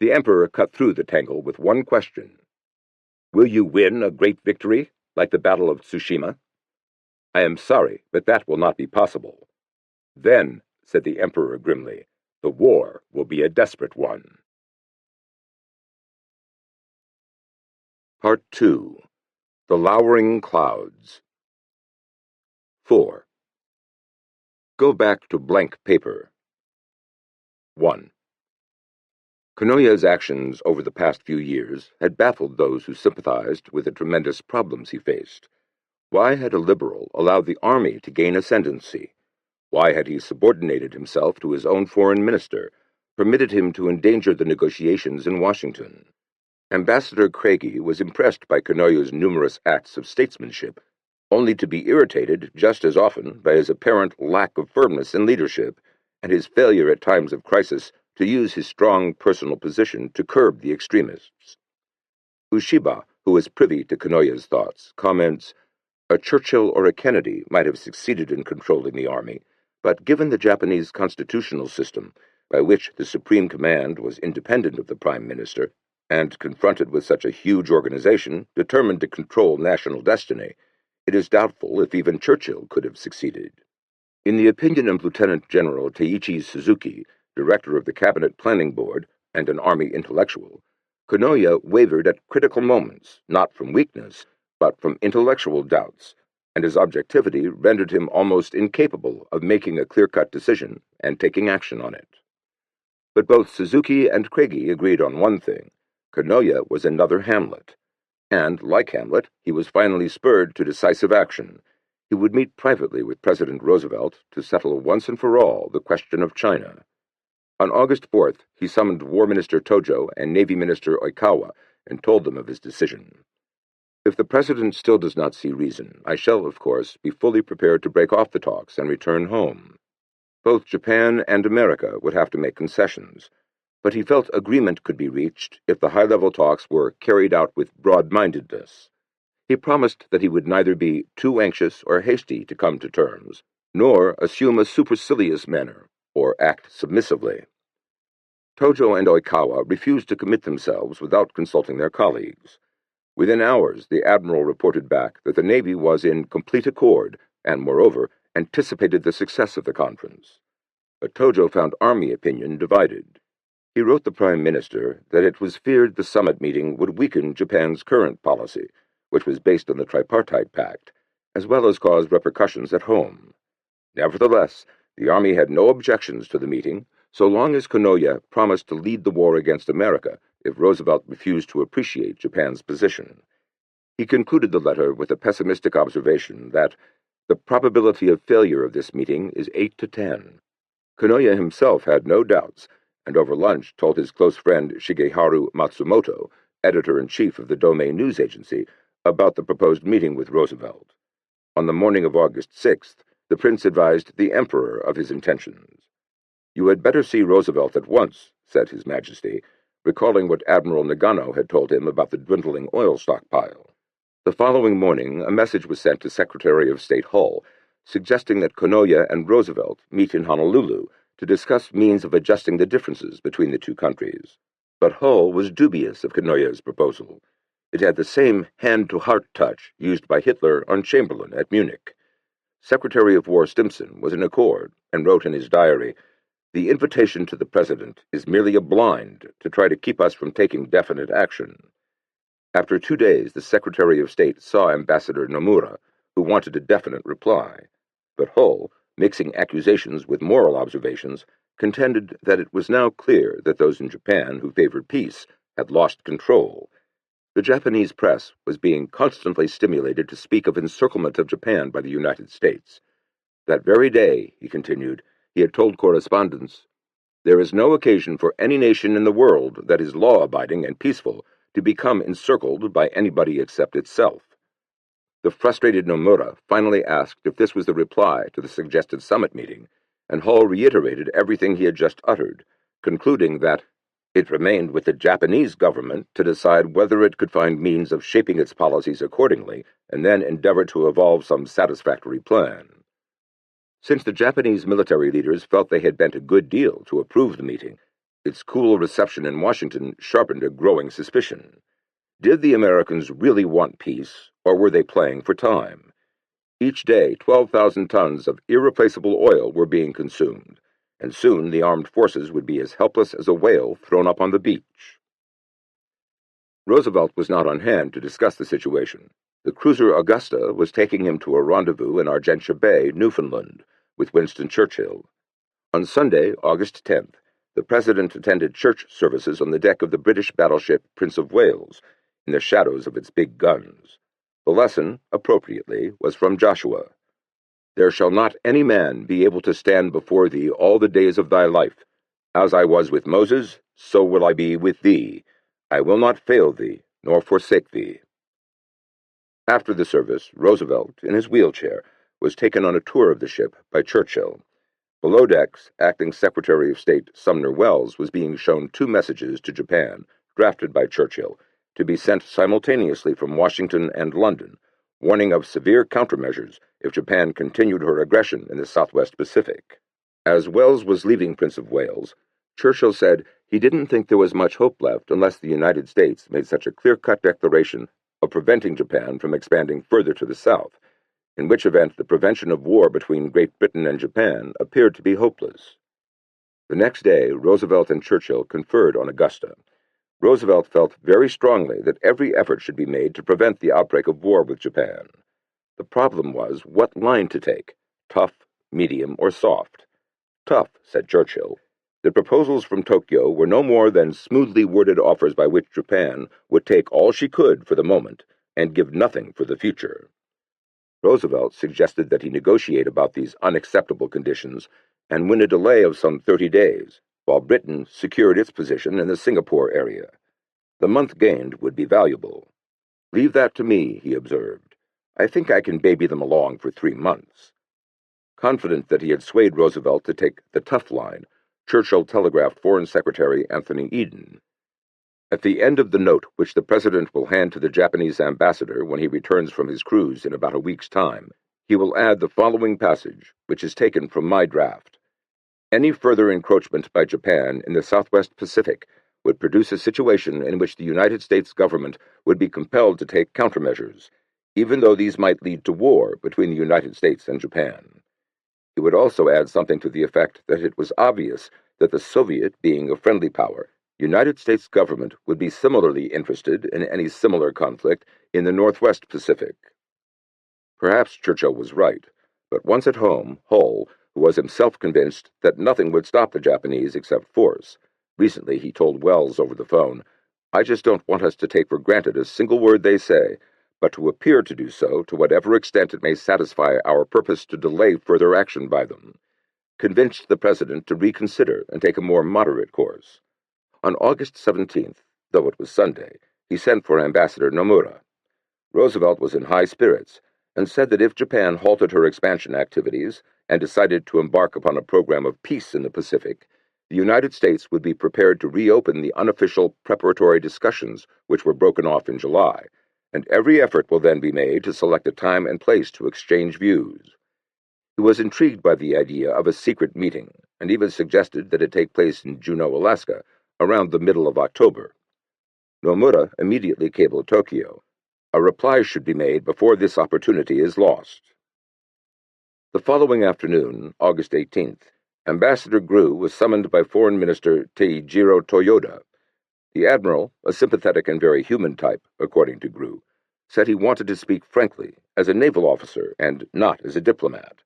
The Emperor cut through the tangle with one question. "Will you win a great victory, like the Battle of Tsushima?" "I am sorry, but that will not be possible." "Then," said the Emperor grimly, "the war will be a desperate one." Part 2. The Lowering Clouds. 4. Go back to blank paper. 1. Kanoya's actions over the past few years had baffled those who sympathized with the tremendous problems he faced. Why had a liberal allowed the army to gain ascendancy? Why had he subordinated himself to his own foreign minister, permitted him to endanger the negotiations in Washington? Ambassador Craigie was impressed by Kanoya's numerous acts of statesmanship, only to be irritated just as often by his apparent lack of firmness in leadership and his failure at times of crisis to use his strong personal position to curb the extremists. Ushiba, who was privy to Kanoya's thoughts, comments, "A Churchill or a Kennedy might have succeeded in controlling the army, but given the Japanese constitutional system, by which the supreme command was independent of the Prime Minister, and confronted with such a huge organization determined to control national destiny, it is doubtful if even Churchill could have succeeded." In the opinion of Lieutenant General Teiichi Suzuki, director of the Cabinet Planning Board and an Army intellectual, Kanoya wavered at critical moments, not from weakness, but from intellectual doubts, and his objectivity rendered him almost incapable of making a clear-cut decision and taking action on it. But both Suzuki and Craigie agreed on one thing. Kanoya was another Hamlet, and, like Hamlet, he was finally spurred to decisive action. He would meet privately with President Roosevelt to settle once and for all the question of China. On August 4th, he summoned War Minister Tojo and Navy Minister Oikawa and told them of his decision. "If the President still does not see reason, I shall, of course, be fully prepared to break off the talks and return home." Both Japan and America would have to make concessions, but he felt agreement could be reached if the high-level talks were carried out with broad-mindedness. He promised that he would neither be too anxious or hasty to come to terms, nor assume a supercilious manner or act submissively. Tojo and Oikawa refused to commit themselves without consulting their colleagues. Within hours, the admiral reported back that the Navy was in complete accord and, moreover, anticipated the success of the conference. But Tojo found Army opinion divided. He wrote the Prime Minister that it was feared the summit meeting would weaken Japan's current policy, which was based on the Tripartite Pact, as well as cause repercussions at home. Nevertheless, the Army had no objections to the meeting, so long as Kanoya promised to lead the war against America if Roosevelt refused to appreciate Japan's position. He concluded the letter with a pessimistic observation that the probability of failure of this meeting is 8 to 10. Kanoya himself had no doubts, and over lunch told his close friend Shigeharu Matsumoto, editor-in-chief of the Domei news agency, about the proposed meeting with Roosevelt. On the morning of August 6th, the prince advised the Emperor of his intentions. "You had better see Roosevelt at once," said His Majesty, recalling what Admiral Nagano had told him about the dwindling oil stockpile. The following morning, a message was sent to Secretary of State Hull, suggesting that Kanoya and Roosevelt meet in Honolulu to discuss means of adjusting the differences between the two countries. But Hull was dubious of Kanoya's proposal. It had the same hand-to-heart touch used by Hitler on Chamberlain at Munich. Secretary of War Stimson was in accord and wrote in his diary, "The invitation to the President is merely a blind to try to keep us from taking definite action." After 2 days, the Secretary of State saw Ambassador Nomura, who wanted a definite reply. But Hull, mixing accusations with moral observations, contended that it was now clear that those in Japan who favored peace had lost control. The Japanese press was being constantly stimulated to speak of encirclement of Japan by the United States. That very day, he continued, he had told correspondents, "There is no occasion for any nation in the world that is law-abiding and peaceful to become encircled by anybody except itself." The frustrated Nomura finally asked if this was the reply to the suggested summit meeting, and Hull reiterated everything he had just uttered, concluding that it remained with the Japanese government to decide whether it could find means of shaping its policies accordingly, and then endeavor to evolve some satisfactory plan. Since the Japanese military leaders felt they had bent a good deal to approve the meeting, its cool reception in Washington sharpened a growing suspicion. Did the Americans really want peace, or were they playing for time? Each day, 12,000 tons of irreplaceable oil were being consumed, and soon the armed forces would be as helpless as a whale thrown up on the beach. Roosevelt was not on hand to discuss the situation. The cruiser Augusta was taking him to a rendezvous in Argentia Bay, Newfoundland, with Winston Churchill. On Sunday, August 10th, the President attended church services on the deck of the British battleship Prince of Wales, in the shadows of its big guns. The lesson, appropriately, was from Joshua. "There shall not any man be able to stand before thee all the days of thy life. As I was with Moses, so will I be with thee. I will not fail thee, nor forsake thee." After the service, Roosevelt, in his wheelchair, was taken on a tour of the ship by Churchill. Below decks, Acting Secretary of State Sumner Welles was being shown 2 messages to Japan, drafted by Churchill, to be sent simultaneously from Washington and London, warning of severe countermeasures if Japan continued her aggression in the Southwest Pacific. As Welles was leaving Prince of Wales, Churchill said he didn't think there was much hope left unless the United States made such a clear-cut declaration of preventing Japan from expanding further to the south, in which event the prevention of war between Great Britain and Japan appeared to be hopeless. The next day, Roosevelt and Churchill conferred on Augusta. Roosevelt felt very strongly that every effort should be made to prevent the outbreak of war with Japan. The problem was what line to take, tough, medium, or soft. Tough, said Churchill. The proposals from Tokyo were no more than smoothly worded offers by which Japan would take all she could for the moment and give nothing for the future. Roosevelt suggested that he negotiate about these unacceptable conditions and win a delay of some 30 days, while Britain secured its position in the Singapore area. The month gained would be valuable. "Leave that to me," he observed. "I think I can baby them along for 3 months." Confident that he had swayed Roosevelt to take the tough line, Churchill telegraphed Foreign Secretary Anthony Eden. "At the end of the note which the President will hand to the Japanese ambassador when he returns from his cruise in about a week's time, he will add the following passage, which is taken from my draft. Any further encroachment by Japan in the Southwest Pacific would produce a situation in which the United States government would be compelled to take countermeasures, even though these might lead to war between the United States and Japan." He would also add something to the effect that it was obvious that the Soviet being a friendly power, United States government would be similarly interested in any similar conflict in the Northwest Pacific. Perhaps Churchill was right, but once at home, Hull, who was himself convinced that nothing would stop the Japanese except force, recently he told Welles over the phone, "I just don't want us to take for granted a single word they say, but to appear to do so to whatever extent it may satisfy our purpose to delay further action by them," convinced the President to reconsider and take a more moderate course. On August 17th, though it was Sunday, he sent for Ambassador Nomura. Roosevelt was in high spirits and said that if Japan halted her expansion activities and decided to embark upon a program of peace in the Pacific, the United States would be prepared to reopen the unofficial preparatory discussions which were broken off in July, and every effort will then be made to select a time and place to exchange views. He was intrigued by the idea of a secret meeting, and even suggested that it take place in Juneau, Alaska, around the middle of October. Nomura immediately cabled Tokyo. A reply should be made before this opportunity is lost. The following afternoon, August 18th, Ambassador Grew was summoned by Foreign Minister Teijiro Toyoda. The admiral, a sympathetic and very human type, according to Grew, said he wanted to speak frankly, as a naval officer and not as a diplomat.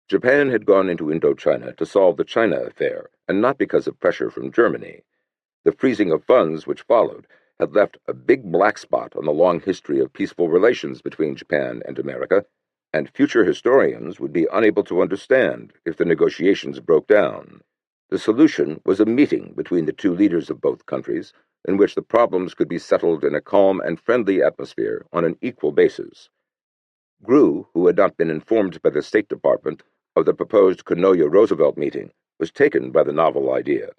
Japan had gone into Indochina to solve the China affair, and not because of pressure from Germany. The freezing of funds which followed had left a big black spot on the long history of peaceful relations between Japan and America, and future historians would be unable to understand if the negotiations broke down. The solution was a meeting between the 2 leaders of both countries, in which the problems could be settled in a calm and friendly atmosphere on an equal basis. Grew, who had not been informed by the State Department of the proposed Kanoya-Roosevelt meeting was taken by the novel idea.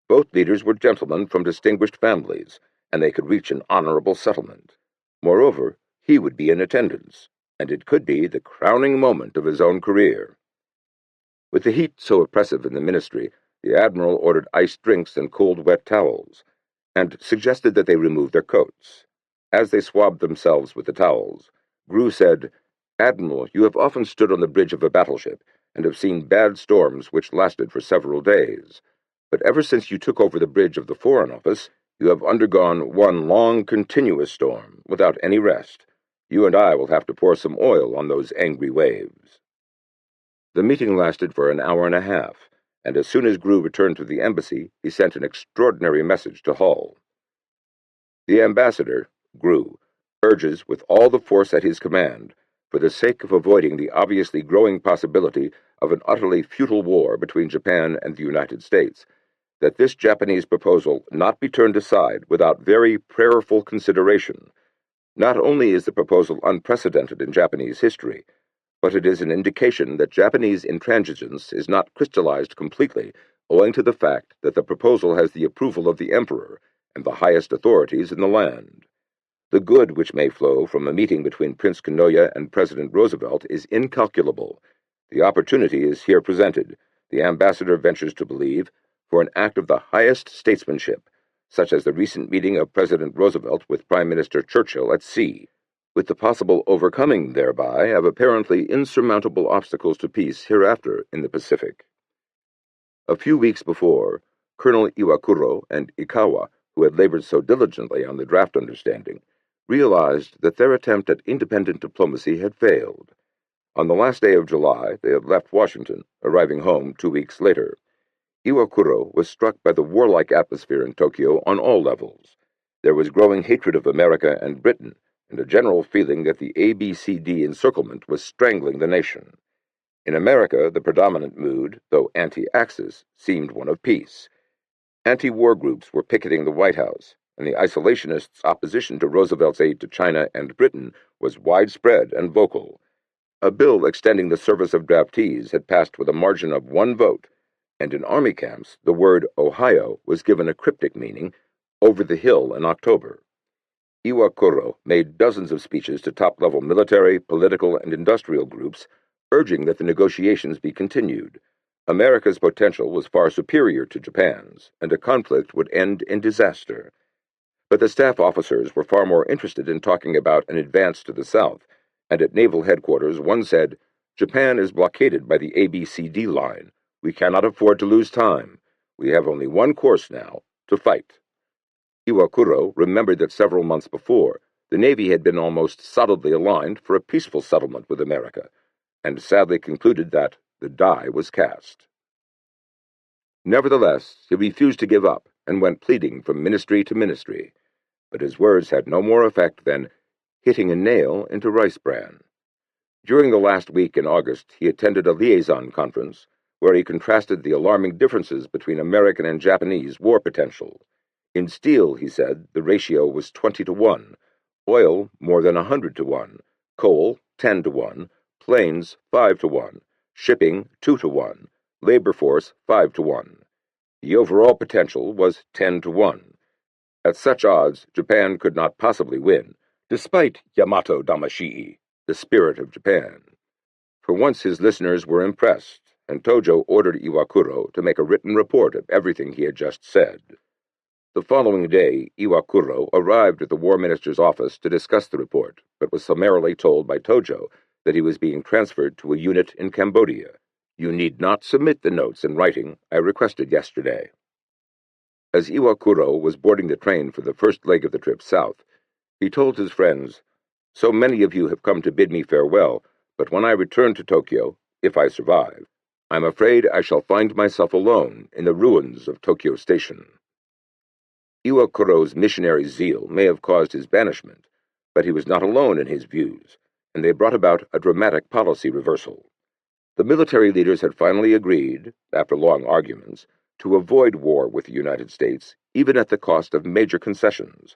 Both leaders were gentlemen from distinguished families, and they could reach an honorable settlement. Moreover, he would be in attendance, and it could be the crowning moment of his own career. With the heat so oppressive in the ministry, the admiral ordered iced drinks and cold wet towels, and suggested that they remove their coats. As they swabbed themselves with the towels, Grew said, "Admiral, you have often stood on the bridge of a battleship, and have seen bad storms which lasted for several days. But ever since you took over the bridge of the Foreign Office, you have undergone one long, continuous storm, without any rest. You and I will have to pour some oil on those angry waves." The meeting lasted for an hour and a half, and as soon as Grew returned to the embassy, he sent an extraordinary message to Hull. The ambassador, Grew, urges with all the force at his command, for the sake of avoiding the obviously growing possibility of an utterly futile war between Japan and the United States, that this Japanese proposal not be turned aside without very prayerful consideration. Not only is the proposal unprecedented in Japanese history, but it is an indication that Japanese intransigence is not crystallized completely, owing to the fact that the proposal has the approval of the emperor and the highest authorities in the land. The good which may flow from a meeting between Prince Kanoya and President Roosevelt is incalculable. The opportunity is here presented, the ambassador ventures to believe, for an act of the highest statesmanship, such as the recent meeting of President Roosevelt with Prime Minister Churchill at sea, with the possible overcoming thereby of apparently insurmountable obstacles to peace hereafter in the Pacific. A few weeks before, Colonel Iwakuro and Ikawa, who had labored so diligently on the draft understanding, realized that their attempt at independent diplomacy had failed. On the last day of July, they had left Washington, arriving home 2 weeks later. Iwakuro was struck by the warlike atmosphere in Tokyo on all levels. There was growing hatred of America and Britain, and a general feeling that the ABCD encirclement was strangling the nation. In America, the predominant mood, though anti-Axis, seemed one of peace. Anti-war groups were picketing the White House, and the isolationists' opposition to Roosevelt's aid to China and Britain was widespread and vocal. A bill extending the service of draftees had passed with a margin of 1 vote, and in army camps the word Ohio was given a cryptic meaning, over the hill in October. Iwakuro made dozens of speeches to top-level military, political, and industrial groups, urging that the negotiations be continued. America's potential was far superior to Japan's, and a conflict would end in disaster. But the staff officers were far more interested in talking about an advance to the south, and at naval headquarters one said, "Japan is blockaded by the ABCD line. We cannot afford to lose time. We have only one course now, to fight." Iwakuro remembered that several months before, the Navy had been almost solidly aligned for a peaceful settlement with America, and sadly concluded that the die was cast. Nevertheless, he refused to give up and went pleading from ministry to ministry, but his words had no more effect than hitting a nail into rice bran. During the last week in August, he attended a liaison conference where he contrasted the alarming differences between American and Japanese war potential. In steel, he said, the ratio was 20-1, oil more than 100-1, coal 10-1, planes 5-1, shipping 2-1, labor force 5-1. The overall potential was 10-1. At such odds, Japan could not possibly win, despite Yamato Damashii, the spirit of Japan. For once his listeners were impressed, and Tojo ordered Iwakuro to make a written report of everything he had just said. The following day, Iwakuro arrived at the War Minister's office to discuss the report, but was summarily told by Tojo that he was being transferred to a unit in Cambodia. "You need not submit the notes in writing I requested yesterday." As Iwakuro was boarding the train for the first leg of the trip south, he told his friends, "So many of you have come to bid me farewell, but when I return to Tokyo, if I survive, I'm afraid I shall find myself alone in the ruins of Tokyo Station." Iwakuro's missionary zeal may have caused his banishment, but he was not alone in his views, and they brought about a dramatic policy reversal. The military leaders had finally agreed, after long arguments, to avoid war with the United States, even at the cost of major concessions.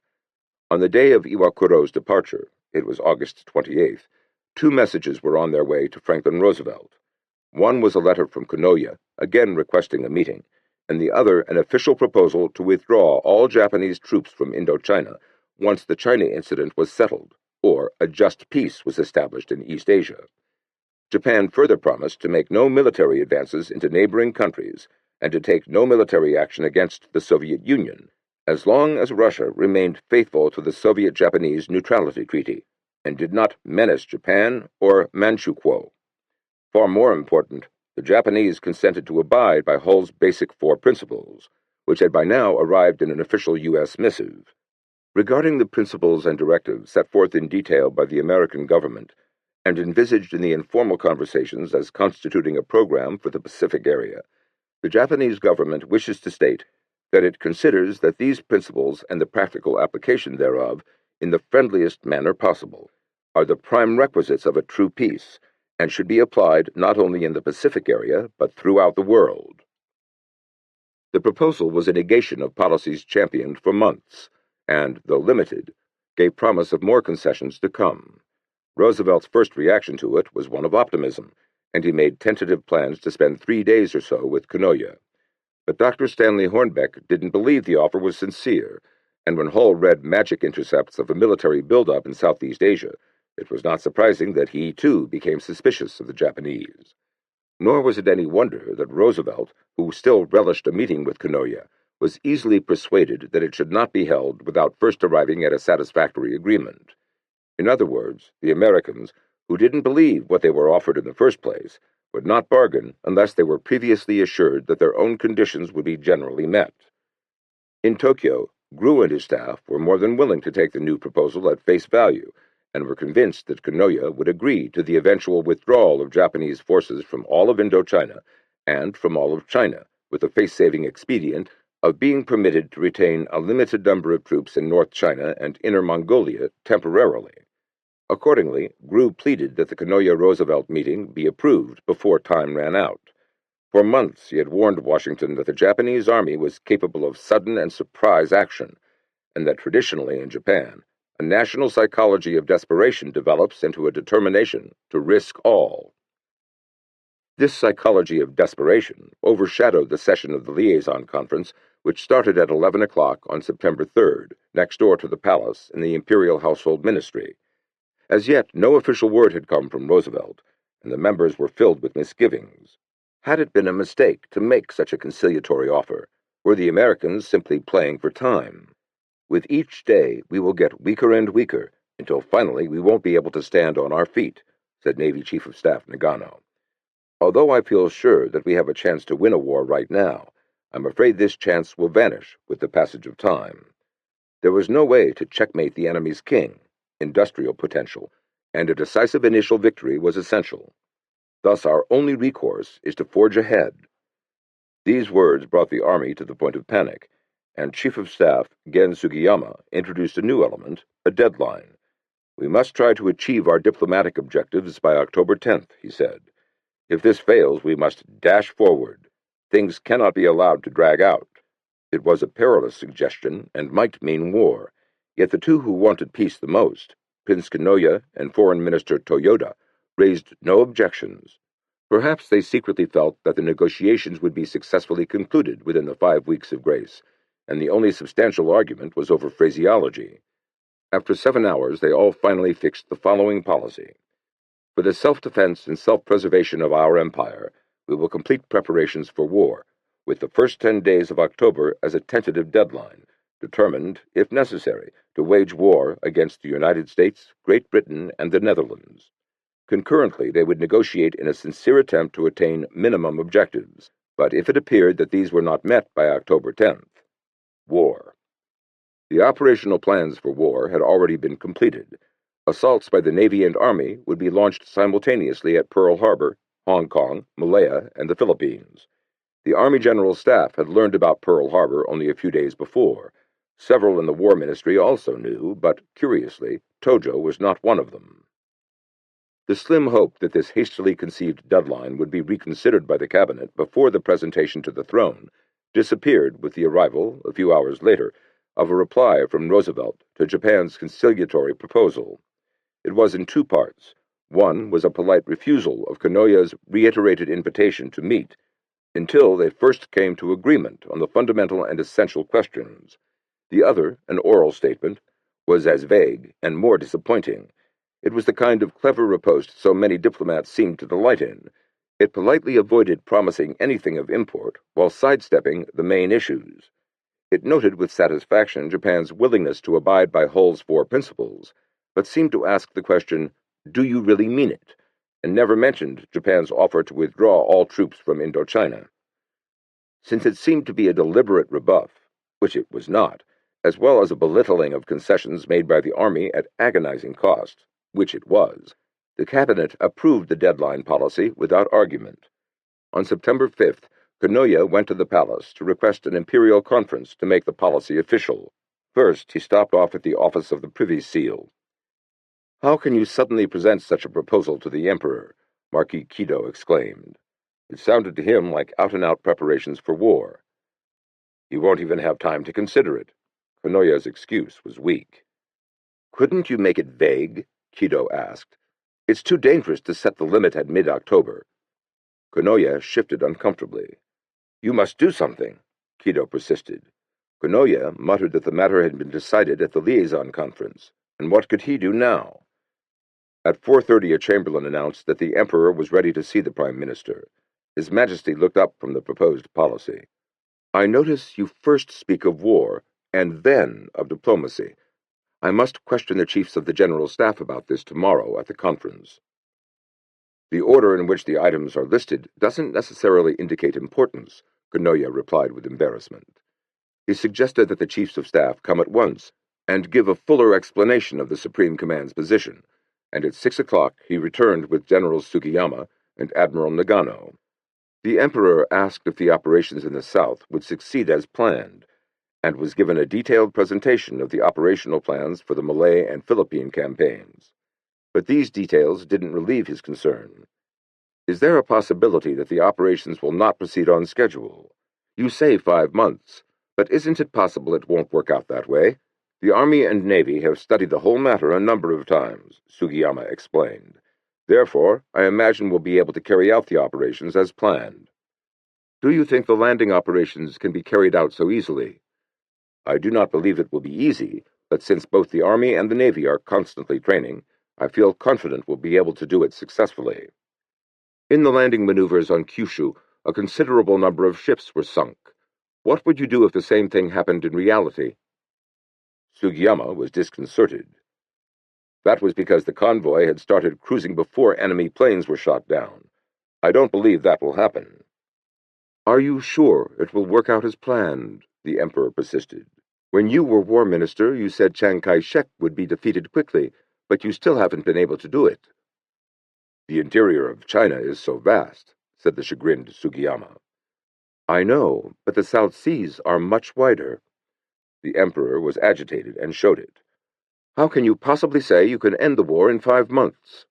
On the day of Iwakuro's departure, it was August 28th, 2 messages were on their way to Franklin Roosevelt. One was a letter from Konoya, again requesting a meeting, and the other an official proposal to withdraw all Japanese troops from Indochina once the China incident was settled, or a just peace was established in East Asia. Japan further promised to make no military advances into neighboring countries and to take no military action against the Soviet Union, as long as Russia remained faithful to the Soviet-Japanese Neutrality Treaty and did not menace Japan or Manchukuo. Far more important, the Japanese consented to abide by Hull's Basic Four Principles, which had by now arrived in an official U.S. missive. Regarding the principles and directives set forth in detail by the American government and envisaged in the informal conversations as constituting a program for the Pacific area, the Japanese government wishes to state that it considers that these principles and the practical application thereof, in the friendliest manner possible, are the prime requisites of a true peace, and should be applied not only in the Pacific area, but throughout the world. The proposal was a negation of policies championed for months, and, though limited, gave promise of more concessions to come. Roosevelt's first reaction to it was one of optimism, and he made tentative plans to spend 3 days or so with Konoya. But Dr. Stanley Hornbeck didn't believe the offer was sincere, and when Hull read magic intercepts of a military buildup in Southeast Asia, it was not surprising that he, too, became suspicious of the Japanese. Nor was it any wonder that Roosevelt, who still relished a meeting with Konoya, was easily persuaded that it should not be held without first arriving at a satisfactory agreement. In other words, the Americans, who didn't believe what they were offered in the first place, would not bargain unless they were previously assured that their own conditions would be generally met. In Tokyo, Grew and his staff were more than willing to take the new proposal at face value, and were convinced that Konoya would agree to the eventual withdrawal of Japanese forces from all of Indochina and from all of China, with the face-saving expedient of being permitted to retain a limited number of troops in North China and Inner Mongolia temporarily. Accordingly, Grew pleaded that the Konoya-Roosevelt meeting be approved before time ran out. For months he had warned Washington that the Japanese army was capable of sudden and surprise action, and that traditionally in Japan, a national psychology of desperation develops into a determination to risk all. This psychology of desperation overshadowed the session of the Liaison Conference, which started at 11 o'clock on September 3rd, next door to the palace in the Imperial Household Ministry. As yet, no official word had come from Roosevelt, and the members were filled with misgivings. Had it been a mistake to make such a conciliatory offer? Were the Americans simply playing for time? With each day, we will get weaker and weaker, until finally we won't be able to stand on our feet, said Navy Chief of Staff Nagano. Although I feel sure that we have a chance to win a war right now, I'm afraid this chance will vanish with the passage of time. There was no way to checkmate the enemy's king, industrial potential, and a decisive initial victory was essential. Thus our only recourse is to forge ahead. These words brought the army to the point of panic, and Chief of Staff Gen Sugiyama introduced a new element, a deadline. We must try to achieve our diplomatic objectives by October 10th, he said. If this fails, we must dash forward. Things cannot be allowed to drag out. It was a perilous suggestion and might mean war, yet the two who wanted peace the most, Prince Konoya and Foreign Minister Toyoda, raised no objections. Perhaps they secretly felt that the negotiations would be successfully concluded within the 5 weeks of grace, and the only substantial argument was over phraseology. After 7 hours, they all finally fixed the following policy. For the self-defense and self-preservation of our empire, we will complete preparations for war, with the first 10 days of October as a tentative deadline, determined, if necessary, to wage war against the United States, Great Britain, and the Netherlands. Concurrently, they would negotiate in a sincere attempt to attain minimum objectives, but if it appeared that these were not met by October 10th, war. The operational plans for war had already been completed. Assaults by the Navy and Army would be launched simultaneously at Pearl Harbor, Hong Kong, Malaya, and the Philippines. The Army General Staff had learned about Pearl Harbor only a few days before. Several in the War Ministry also knew, but, curiously, Tojo was not one of them. The slim hope that this hastily conceived deadline would be reconsidered by the Cabinet before the presentation to the throne disappeared with the arrival, a few hours later, of a reply from Roosevelt to Japan's conciliatory proposal. It was in 2 parts. One was a polite refusal of Kanoya's reiterated invitation to meet until they first came to agreement on the fundamental and essential questions. The other, an oral statement, was as vague and more disappointing. It was the kind of clever riposte so many diplomats seemed to delight in. It politely avoided promising anything of import while sidestepping the main issues. It noted with satisfaction Japan's willingness to abide by Hull's four principles, but seemed to ask the question, "Do you really mean it?" and never mentioned Japan's offer to withdraw all troops from Indochina. Since it seemed to be a deliberate rebuff, which it was not, as well as a belittling of concessions made by the Army at agonizing cost, which it was, the Cabinet approved the deadline policy without argument. On September 5th, Kanoya went to the palace to request an imperial conference to make the policy official. First, he stopped off at the office of the Privy Seal. "How can you suddenly present such a proposal to the Emperor?" Marquis Kido exclaimed. It sounded to him like out-and-out preparations for war. "You won't even have time to consider it." Kanoya's excuse was weak. "Couldn't you make it vague?" Kido asked. "It's too dangerous to set the limit at mid-October." Kanoya shifted uncomfortably. "You must do something," Kido persisted. Kanoya muttered that the matter had been decided at the liaison conference, and what could he do now? At 4:30 a chamberlain announced that the Emperor was ready to see the Prime Minister. His Majesty looked up from the proposed policy. "I notice you first speak of war, and then of diplomacy. I must question the chiefs of the General Staff about this tomorrow at the conference." "The order in which the items are listed doesn't necessarily indicate importance," Kanoya replied with embarrassment. He suggested that the chiefs of staff come at once and give a fuller explanation of the Supreme Command's position, and at 6 o'clock he returned with Generals Sugiyama and Admiral Nagano. The Emperor asked if the operations in the south would succeed as planned, and was given a detailed presentation of the operational plans for the Malay and Philippine campaigns. But these details didn't relieve his concern. "Is there a possibility that the operations will not proceed on schedule? You say 5 months, but isn't it possible it won't work out that way? The Army and Navy have studied the whole matter a number of times," Sugiyama explained. "Therefore, I imagine we'll be able to carry out the operations as planned." "Do you think the landing operations can be carried out so easily?" "I do not believe it will be easy, but since both the Army and the Navy are constantly training, I feel confident we'll be able to do it successfully." In the landing maneuvers on Kyushu, a considerable number of ships were sunk. What would you do if the same thing happened in reality? Sugiyama was disconcerted. "That was because the convoy had started cruising before enemy planes were shot down. I don't believe that will happen." "Are you sure it will work out as planned?" the Emperor persisted. "When you were War Minister, you said Chiang Kai-shek would be defeated quickly, but you still haven't been able to do it." "The interior of China is so vast," said the chagrined Sugiyama. "I know, but the South Seas are much wider." The Emperor was agitated and showed it. "How can you possibly say you can end the war in 5 months?"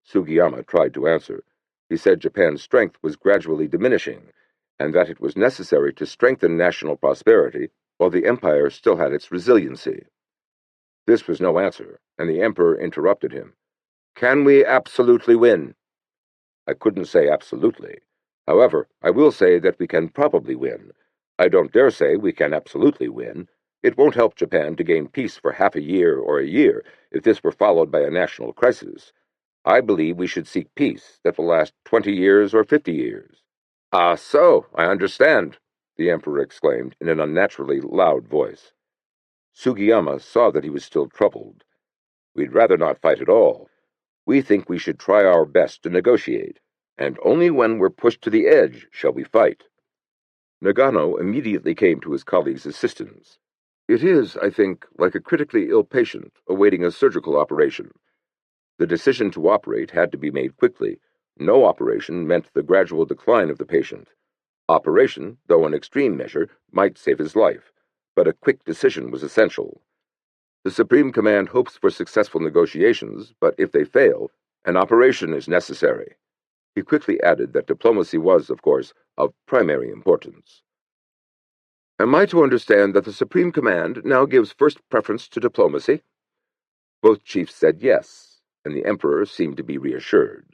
Sugiyama tried to answer. He said Japan's strength was gradually diminishing, and that it was necessary to strengthen national prosperity while the empire still had its resiliency. This was no answer, and the Emperor interrupted him. "Can we absolutely win?" "I couldn't say absolutely. However, I will say that we can probably win. I don't dare say we can absolutely win. It won't help Japan to gain peace for half a year or a year if this were followed by a national crisis. I believe we should seek peace that will last 20 years or 50 years. "Ah, so, I understand," the Emperor exclaimed in an unnaturally loud voice. Sugiyama saw that he was still troubled. "We'd rather not fight at all. We think we should try our best to negotiate, and only when we're pushed to the edge shall we fight." Nagano immediately came to his colleague's assistance. "It is, I think, like a critically ill patient awaiting a surgical operation. The decision to operate had to be made quickly. No operation meant the gradual decline of the patient. Operation, though an extreme measure, might save his life, but a quick decision was essential. The Supreme Command hopes for successful negotiations, but if they fail, an operation is necessary." He quickly added that diplomacy was, of course, of primary importance. "Am I to understand that the Supreme Command now gives first preference to diplomacy?" Both chiefs said yes. and the emperor seemed to be reassured.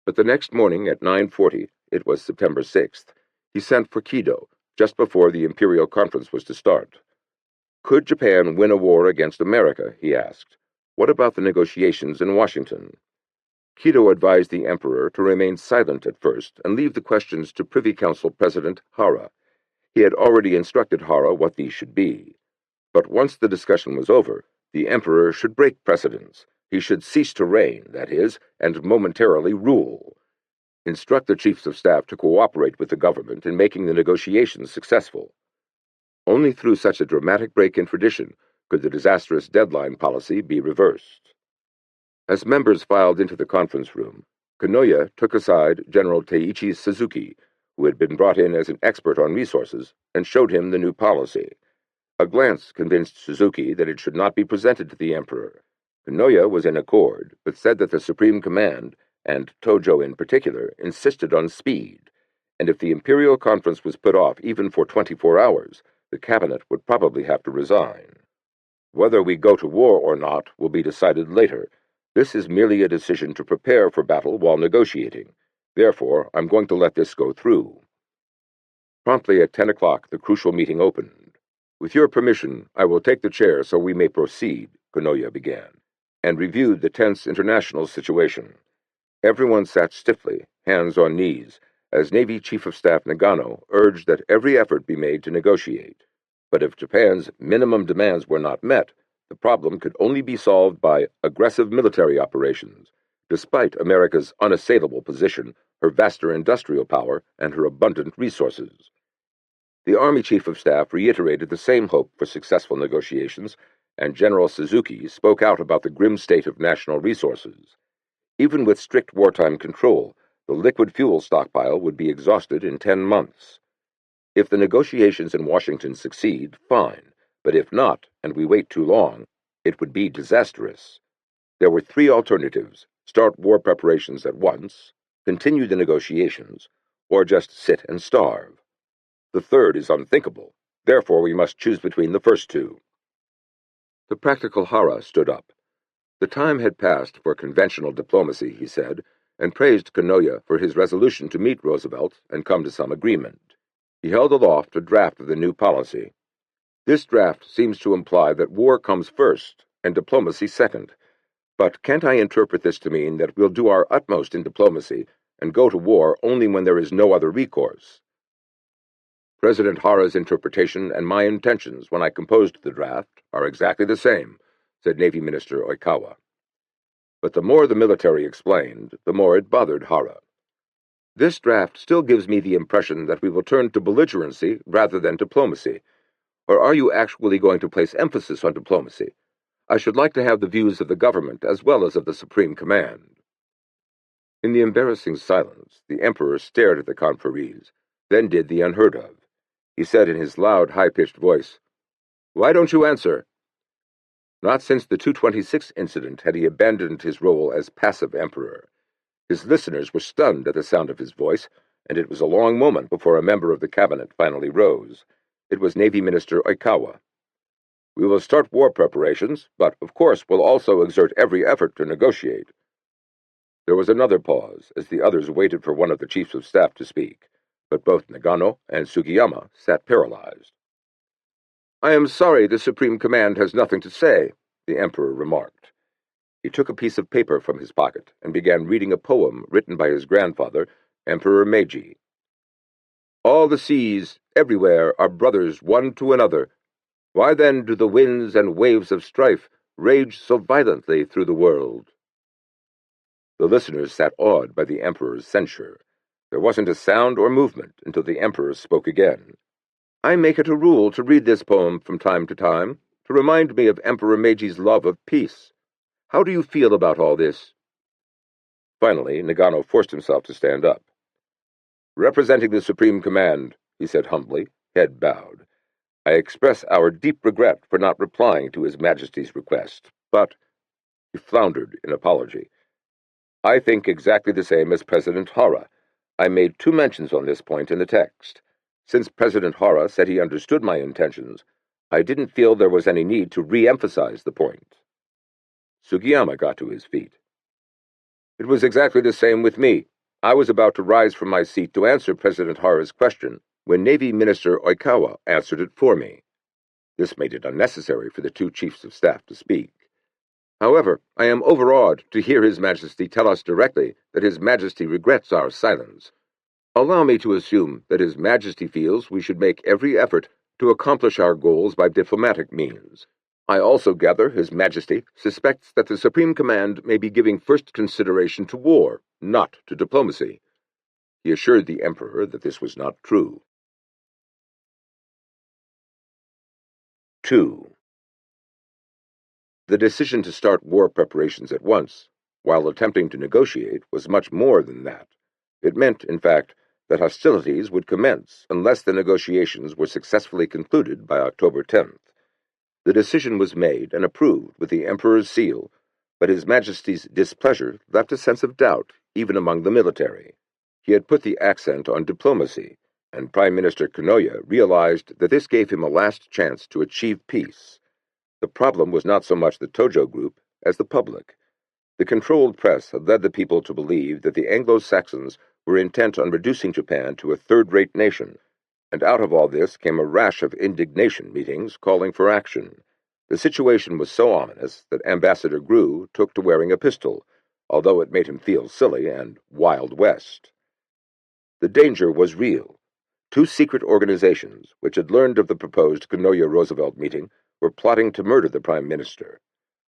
But the next morning at 9:40, it was September 6th, he sent for Kido, just before the imperial conference was to start. Could Japan win a war against America, he asked. What about the negotiations in Washington? Kido advised the emperor to remain silent at first and leave the questions to Privy Council President Hara. He had already instructed Hara what these should be. But once the discussion was over, the emperor should break precedence. He should cease to reign, that is, and momentarily rule. Instruct the chiefs of staff to cooperate with the government in making the negotiations successful. Only through such a dramatic break in tradition could the disastrous deadline policy be reversed. As members filed into the conference room, Kanoya took aside General Teiichi Suzuki, who had been brought in as an expert on resources, and showed him the new policy. A glance convinced Suzuki that it should not be presented to the emperor. Kanoya was in accord, but said that the Supreme Command, and Tojo in particular, insisted on speed, and if the imperial conference was put off even for 24 hours, the cabinet would probably have to resign. Whether we go to war or not will be decided later. This is merely a decision to prepare for battle while negotiating. Therefore, I'm going to let this go through. Promptly at 10 o'clock, the crucial meeting opened. With your permission, I will take the chair so we may proceed, Kanoya began, and reviewed the tense international situation. Everyone sat stiffly, hands on knees, as Navy Chief of Staff Nagano urged that every effort be made to negotiate. But if Japan's minimum demands were not met, the problem could only be solved by aggressive military operations, despite America's unassailable position, her vaster industrial power, and her abundant resources. The Army Chief of Staff reiterated the same hope for successful negotiations, and General Suzuki spoke out about the grim state of national resources. Even with strict wartime control, the liquid fuel stockpile would be exhausted in 10 months. If the negotiations in Washington succeed, fine, but if not, and we wait too long, it would be disastrous. There were 3 alternatives: start war preparations at once, continue the negotiations, or just sit and starve. The third is unthinkable. Therefore, we must choose between the first 2. The practical Hara stood up. The time had passed for conventional diplomacy, he said, and praised Kanoya for his resolution to meet Roosevelt and come to some agreement. He held aloft a draft of the new policy. This draft seems to imply that war comes first and diplomacy second. But can't I interpret this to mean that we'll do our utmost in diplomacy and go to war only when there is no other recourse? President Hara's interpretation and my intentions when I composed the draft are exactly the same, said Navy Minister Oikawa. But the more the military explained, the more it bothered Hara. This draft still gives me the impression that we will turn to belligerency rather than diplomacy. Or are you actually going to place emphasis on diplomacy? I should like to have the views of the government as well as of the Supreme Command. In the embarrassing silence, the Emperor stared at the conferees, then did the unheard of. He said in his loud, high-pitched voice, "Why don't you answer?" Not since the 226 incident had he abandoned his role as passive emperor. His listeners were stunned at the sound of his voice, and it was a long moment before a member of the cabinet finally rose. It was Navy Minister Oikawa. "We will start war preparations, but, of course, we'll also exert every effort to negotiate." There was another pause, as the others waited for one of the chiefs of staff to speak, but both Nagano and Sugiyama sat paralyzed. "I am sorry the Supreme Command has nothing to say," the Emperor remarked. He took a piece of paper from his pocket and began reading a poem written by his grandfather, Emperor Meiji. "All the seas, everywhere, are brothers one to another. Why then do the winds and waves of strife rage so violently through the world?" The listeners sat awed by the Emperor's censure. There wasn't a sound or movement until the Emperor spoke again. "I make it a rule to read this poem from time to time, to remind me of Emperor Meiji's love of peace. How do you feel about all this?" Finally, Nagano forced himself to stand up. "Representing the Supreme Command," he said humbly, head bowed, "I express our deep regret for not replying to His Majesty's request, but—" He floundered in apology. "I think exactly the same as President Hara. I made 2 mentions on this point in the text. Since President Hara said he understood my intentions, I didn't feel there was any need to re-emphasize the point." Sugiyama got to his feet. It was exactly the same with me. I was about to rise from my seat to answer President Hara's question when Navy Minister Oikawa answered it for me. This made it unnecessary for the two chiefs of staff to speak. However, I am overawed to hear His Majesty tell us directly that His Majesty regrets our silence. Allow me to assume that His Majesty feels we should make every effort to accomplish our goals by diplomatic means. I also gather His Majesty suspects that the Supreme Command may be giving first consideration to war, not to diplomacy. He assured the Emperor that this was not true. 2. The decision to start war preparations at once, while attempting to negotiate, was much more than that. It meant, in fact, that hostilities would commence unless the negotiations were successfully concluded by October 10th. The decision was made and approved with the Emperor's seal, but His Majesty's displeasure left a sense of doubt even among the military. He had put the accent on diplomacy, and Prime Minister Kanoya realized that this gave him a last chance to achieve peace. The problem was not so much the Tojo group as the public. The controlled press had led the people to believe that the Anglo-Saxons were intent on reducing Japan to a third-rate nation, and out of all this came a rash of indignation meetings calling for action. The situation was so ominous that Ambassador Grew took to wearing a pistol, although it made him feel silly and Wild West. The danger was real. Two secret organizations, which had learned of the proposed Kanoya-Roosevelt meeting, were plotting to murder the Prime Minister.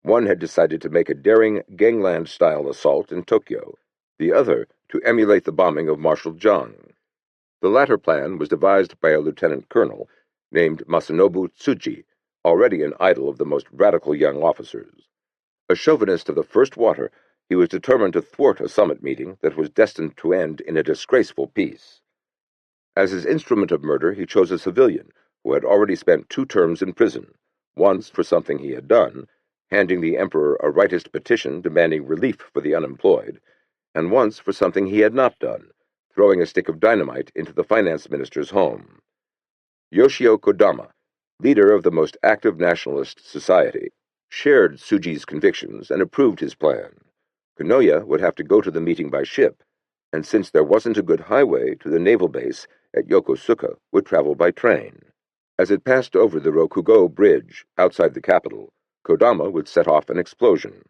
One had decided to make a daring gangland-style assault in Tokyo, the other to emulate the bombing of Marshal Jang. The latter plan was devised by a lieutenant colonel named Masanobu Tsuji, already an idol of the most radical young officers. A chauvinist of the first water, he was determined to thwart a summit meeting that was destined to end in a disgraceful peace. As his instrument of murder, he chose a civilian who had already spent 2 terms in prison, once for something he had done, handing the Emperor a rightist petition demanding relief for the unemployed, and once for something he had not done, throwing a stick of dynamite into the finance minister's home. Yoshio Kodama, leader of the most active nationalist society, shared Tsuji's convictions and approved his plan. Kanoya would have to go to the meeting by ship, and since there wasn't a good highway to the naval base at Yokosuka, would travel by train. As it passed over the Rokugo Bridge outside the capital, Kodama would set off an explosion.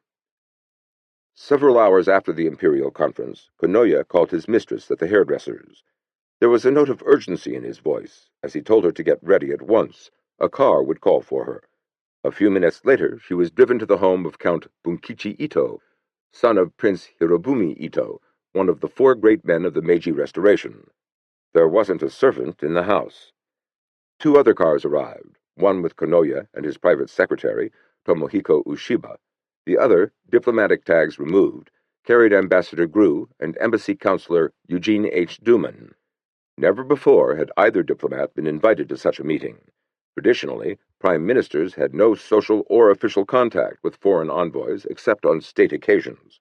Several hours after the Imperial Conference, Kanoya called his mistress at the hairdresser's. There was a note of urgency in his voice, as he told her to get ready at once. A car would call for her. A few minutes later, she was driven to the home of Count Bunkichi Ito, son of Prince Hirobumi Ito, one of the 4 great men of the Meiji Restoration. There wasn't a servant in the house. 2 other cars arrived, one with Kanoya and his private secretary, Tomohiko Ushiba. The other, diplomatic tags removed, carried Ambassador Grew and Embassy Counselor Eugene H. Duman. Never before had either diplomat been invited to such a meeting. Traditionally, prime ministers had no social or official contact with foreign envoys except on state occasions.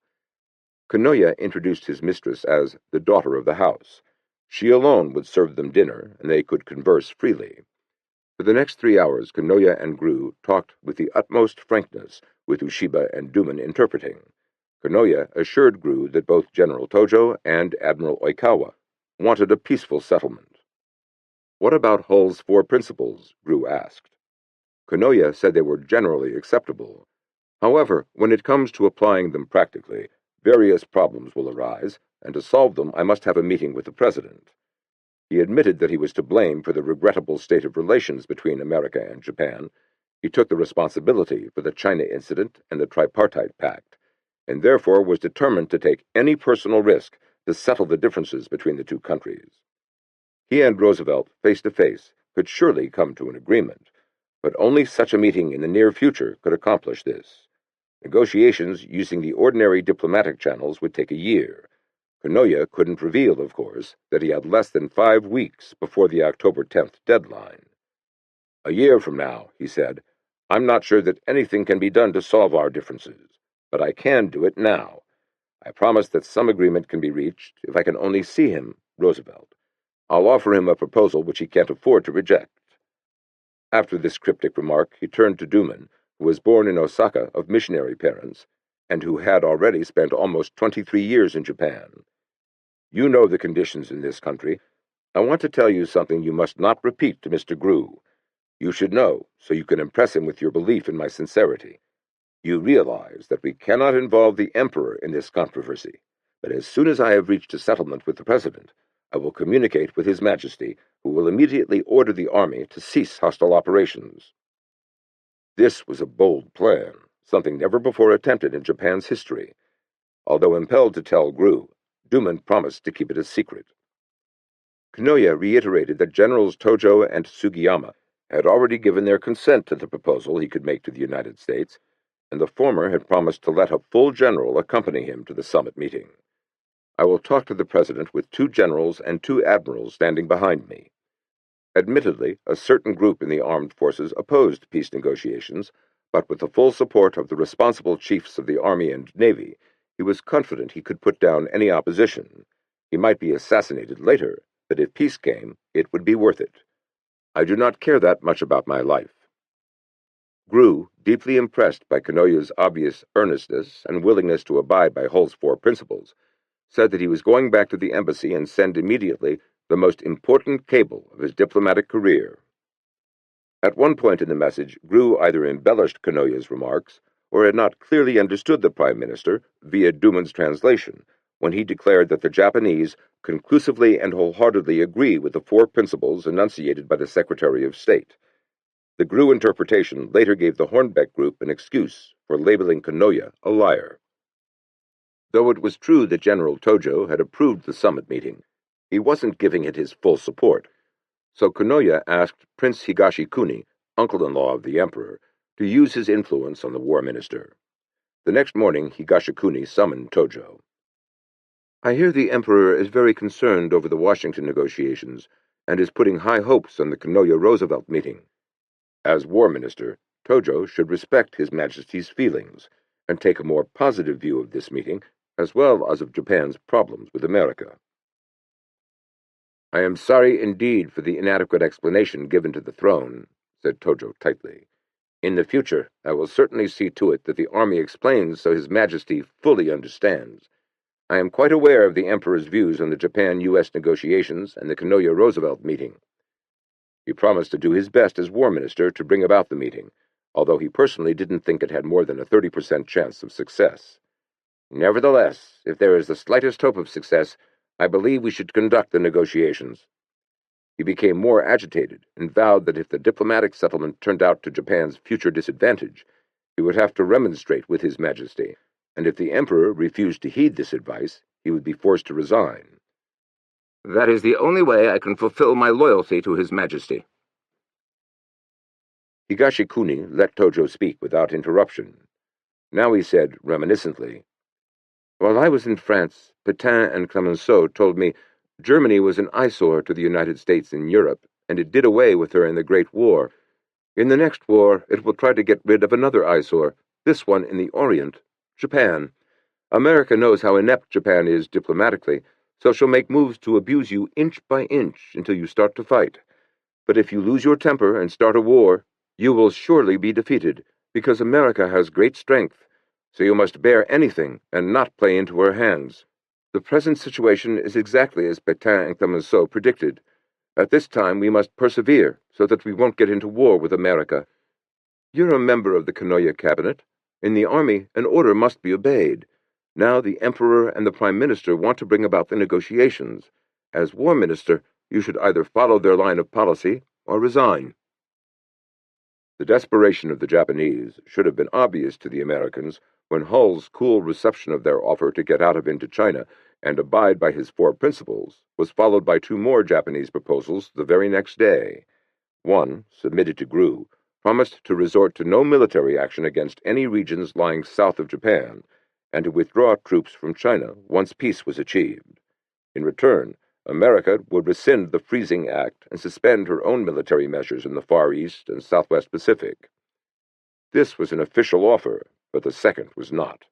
Kanoya introduced his mistress as the daughter of the house. She alone would serve them dinner, and they could converse freely. For the next 3 hours, Kanoya and Grew talked with the utmost frankness, with Ushiba and Duman interpreting. Kanoya assured Grew that both General Tojo and Admiral Oikawa wanted a peaceful settlement. "What about Hull's 4 principles?" Grew asked. Kanoya said they were generally acceptable. However, when it comes to applying them practically, various problems will arise, and to solve them I must have a meeting with the President. He admitted that he was to blame for the regrettable state of relations between America and Japan. He took the responsibility for the China incident and the Tripartite Pact, and therefore was determined to take any personal risk to settle the differences between the 2 countries. He and Roosevelt, face to face, could surely come to an agreement, but only such a meeting in the near future could accomplish this. Negotiations using the ordinary diplomatic channels would take a year. Kanoya couldn't reveal, of course, that he had less than 5 weeks before the October 10th deadline. "A year from now," he said, "I'm not sure that anything can be done to solve our differences, but I can do it now. I promise that some agreement can be reached if I can only see him, Roosevelt. I'll offer him a proposal which he can't afford to reject." After this cryptic remark, he turned to Duman, who was born in Osaka of missionary parents. and who had already spent almost 23 years in Japan. You know the conditions in this country. I want to tell you something you must not repeat to Mr. Grew. You should know, so you can impress him with your belief in my sincerity. You realize that we cannot involve the Emperor in this controversy, but as soon as I have reached a settlement with the President, I will communicate with His Majesty, who will immediately order the army to cease hostile operations. This was a bold plan, something never before attempted in Japan's history. Although impelled to tell Grew, Duman promised to keep it a secret. Kanoya reiterated that Generals Tojo and Sugiyama had already given their consent to the proposal he could make to the United States, and the former had promised to let a full general accompany him to the summit meeting. I will talk to the President with 2 generals and 2 admirals standing behind me. Admittedly, a certain group in the armed forces opposed peace negotiations, but with the full support of the responsible chiefs of the Army and Navy, he was confident he could put down any opposition. He might be assassinated later, but if peace came, it would be worth it. I do not care that much about my life. Grew, deeply impressed by Kanoya's obvious earnestness and willingness to abide by Hull's 4 principles, said that he was going back to the embassy and send immediately the most important cable of his diplomatic career. At one point in the message, Grew either embellished Kanoya's remarks or had not clearly understood the Prime Minister via Duman's translation when he declared that the Japanese conclusively and wholeheartedly agree with the 4 principles enunciated by the Secretary of State. The Grew interpretation later gave the Hornbeck Group an excuse for labeling Kanoya a liar. Though it was true that General Tojo had approved the summit meeting, he wasn't giving it his full support, so Kanoya asked Prince Higashikuni, uncle-in-law of the Emperor, to use his influence on the war minister. The next morning, Higashikuni summoned Tojo. I hear the Emperor is very concerned over the Washington negotiations and is putting high hopes on the Kanoya-Roosevelt meeting. As war minister, Tojo should respect His Majesty's feelings and take a more positive view of this meeting as well as of Japan's problems with America. I am sorry indeed for the inadequate explanation given to the throne, said Tojo tightly. In the future, I will certainly see to it that the army explains so His Majesty fully understands. I am quite aware of the Emperor's views on the Japan-U.S. negotiations and the Kanoya-Roosevelt meeting. He promised to do his best as war minister to bring about the meeting, although he personally didn't think it had more than a 30% chance of success. Nevertheless, if there is the slightest hope of success, I believe we should conduct the negotiations. He became more agitated and vowed that if the diplomatic settlement turned out to Japan's future disadvantage, he would have to remonstrate with His Majesty, and if the Emperor refused to heed this advice, he would be forced to resign. That is the only way I can fulfill my loyalty to His Majesty. Higashikuni let Tojo speak without interruption. Now he said, reminiscently, While I was in France, Pétain and Clemenceau told me Germany was an eyesore to the United States in Europe, and it did away with her in the Great War. In the next war, it will try to get rid of another eyesore, this one in the Orient, Japan. America knows how inept Japan is diplomatically, so she'll make moves to abuse you inch by inch until you start to fight. But if you lose your temper and start a war, you will surely be defeated, because America has great strength. So you must bear anything and not play into her hands. The present situation is exactly as Pétain and Clemenceau predicted. At this time we must persevere so that we won't get into war with America. You're a member of the Kanoya cabinet. In the army, an order must be obeyed. Now the Emperor and the Prime Minister want to bring about the negotiations. As war minister, you should either follow their line of policy or resign. The desperation of the Japanese should have been obvious to the Americans when Hull's cool reception of their offer to get out of Indochina and abide by his 4 principles was followed by 2 more Japanese proposals the very next day. One, submitted to Grew, promised to resort to no military action against any regions lying south of Japan, and to withdraw troops from China once peace was achieved. In return, America would rescind the Freezing Act and suspend her own military measures in the Far East and Southwest Pacific. This was an official offer, but the second was not.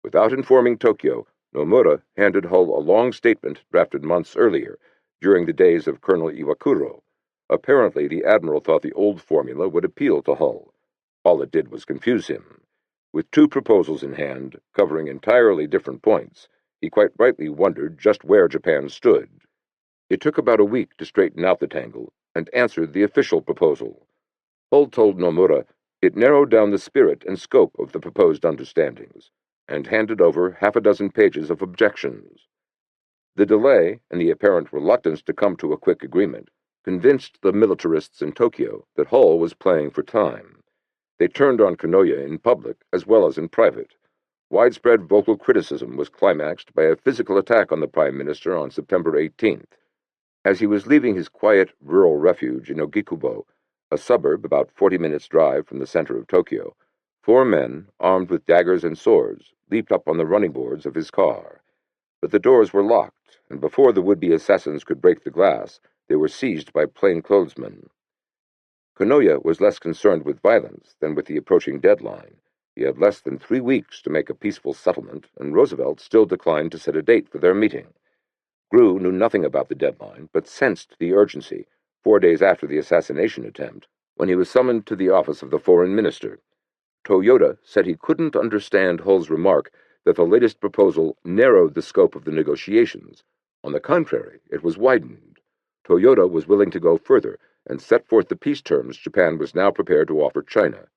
Without informing Tokyo, Nomura handed Hull a long statement drafted months earlier, during the days of Colonel Iwakuro. Apparently, the admiral thought the old formula would appeal to Hull. All it did was confuse him. With two proposals in hand, covering entirely different points, he quite rightly wondered just where Japan stood. It took about a week to straighten out the tangle and answer the official proposal. Hull told Nomura it narrowed down the spirit and scope of the proposed understandings, and handed over half a dozen pages of objections. The delay and the apparent reluctance to come to a quick agreement convinced the militarists in Tokyo that Hull was playing for time. They turned on Kanoya in public as well as in private. Widespread vocal criticism was climaxed by a physical attack on the Prime Minister on September 18th. As he was leaving his quiet rural refuge in Ogikubo, a suburb about 40 minutes' drive from the center of Tokyo, 4 men, armed with daggers and swords, leaped up on the running boards of his car. But the doors were locked, and before the would-be assassins could break the glass, they were seized by plainclothesmen. Kanoya was less concerned with violence than with the approaching deadline. He had less than 3 weeks to make a peaceful settlement, and Roosevelt still declined to set a date for their meeting. Grew knew nothing about the deadline, but sensed the urgency 4 days after the assassination attempt, when he was summoned to the office of the foreign minister. Toyota said he couldn't understand Hull's remark that the latest proposal narrowed the scope of the negotiations. On the contrary, it was widened. Toyota was willing to go further and set forth the peace terms Japan was now prepared to offer China.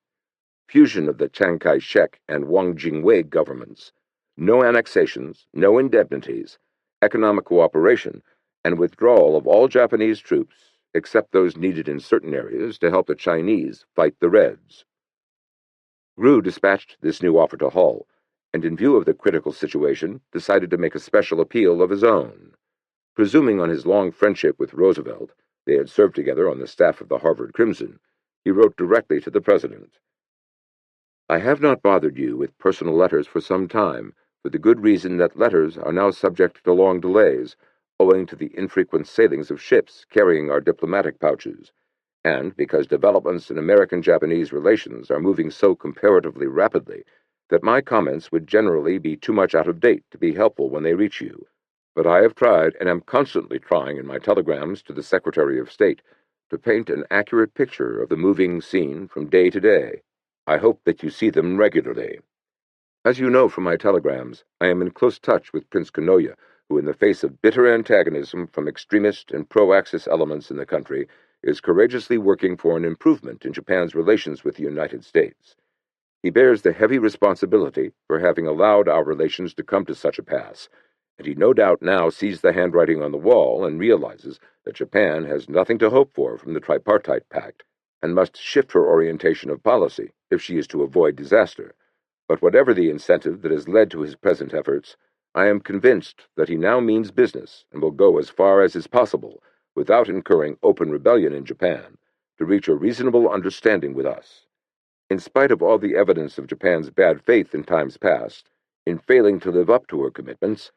Fusion of the Chiang Kai-shek and Wang Jingwei governments, no annexations, no indemnities, economic cooperation, and withdrawal of all Japanese troops, except those needed in certain areas to help the Chinese fight the Reds. Grew dispatched this new offer to Hull, and in view of the critical situation, decided to make a special appeal of his own. Presuming on his long friendship with Roosevelt, they had served together on the staff of the Harvard Crimson, he wrote directly to the president. I have not bothered you with personal letters for some time, for the good reason that letters are now subject to long delays, owing to the infrequent sailings of ships carrying our diplomatic pouches, and because developments in American-Japanese relations are moving so comparatively rapidly that my comments would generally be too much out of date to be helpful when they reach you. But I have tried, and am constantly trying in my telegrams to the Secretary of State, to paint an accurate picture of the moving scene from day to day. I hope that you see them regularly. As you know from my telegrams, I am in close touch with Prince Kanoya, who, in the face of bitter antagonism from extremist and pro-Axis elements in the country, is courageously working for an improvement in Japan's relations with the United States. He bears the heavy responsibility for having allowed our relations to come to such a pass, and he no doubt now sees the handwriting on the wall and realizes that Japan has nothing to hope for from the Tripartite Pact, and must shift her orientation of policy if she is to avoid disaster. But whatever the incentive that has led to his present efforts, I am convinced that he now means business and will go as far as is possible, without incurring open rebellion in Japan, to reach a reasonable understanding with us. In spite of all the evidence of Japan's bad faith in times past, in failing to live up to her commitments,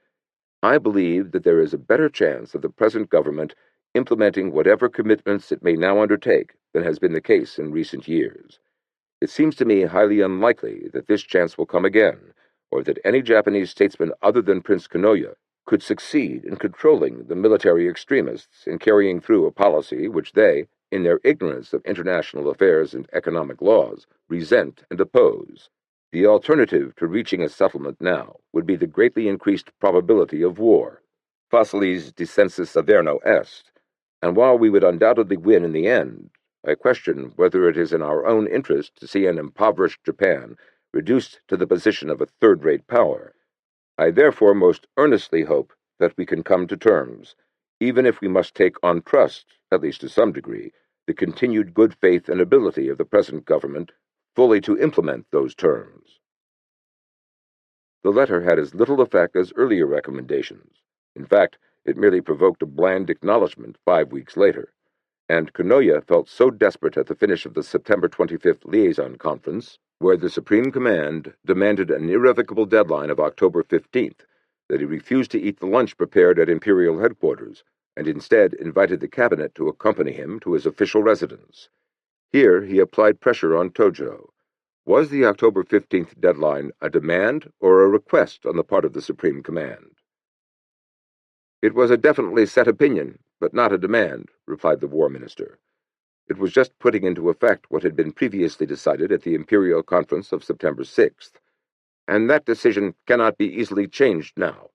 I believe that there is a better chance of the present government implementing whatever commitments it may now undertake than has been the case in recent years. It seems to me highly unlikely that this chance will come again, or that any Japanese statesman other than Prince Kanoya could succeed in controlling the military extremists in carrying through a policy which they, in their ignorance of international affairs and economic laws, resent and oppose. The alternative to reaching a settlement now would be the greatly increased probability of war. Facilis descensus averno est, and while we would undoubtedly win in the end, I question whether it is in our own interest to see an impoverished Japan reduced to the position of a third-rate power. I therefore most earnestly hope that we can come to terms, even if we must take on trust, at least to some degree, the continued good faith and ability of the present government fully to implement those terms. The letter had as little effect as earlier recommendations. In fact, it merely provoked a bland acknowledgment 5 weeks later, and Kanoya felt so desperate at the finish of the September 25th liaison conference, where the Supreme Command demanded an irrevocable deadline of October 15th, that he refused to eat the lunch prepared at Imperial headquarters, and instead invited the cabinet to accompany him to his official residence. Here he applied pressure on Tojo. Was the October 15th deadline a demand or a request on the part of the Supreme Command? It was a definitely set opinion, but not a demand, replied the War Minister. It was just putting into effect what had been previously decided at the Imperial Conference of September 6th, and that decision cannot be easily changed now.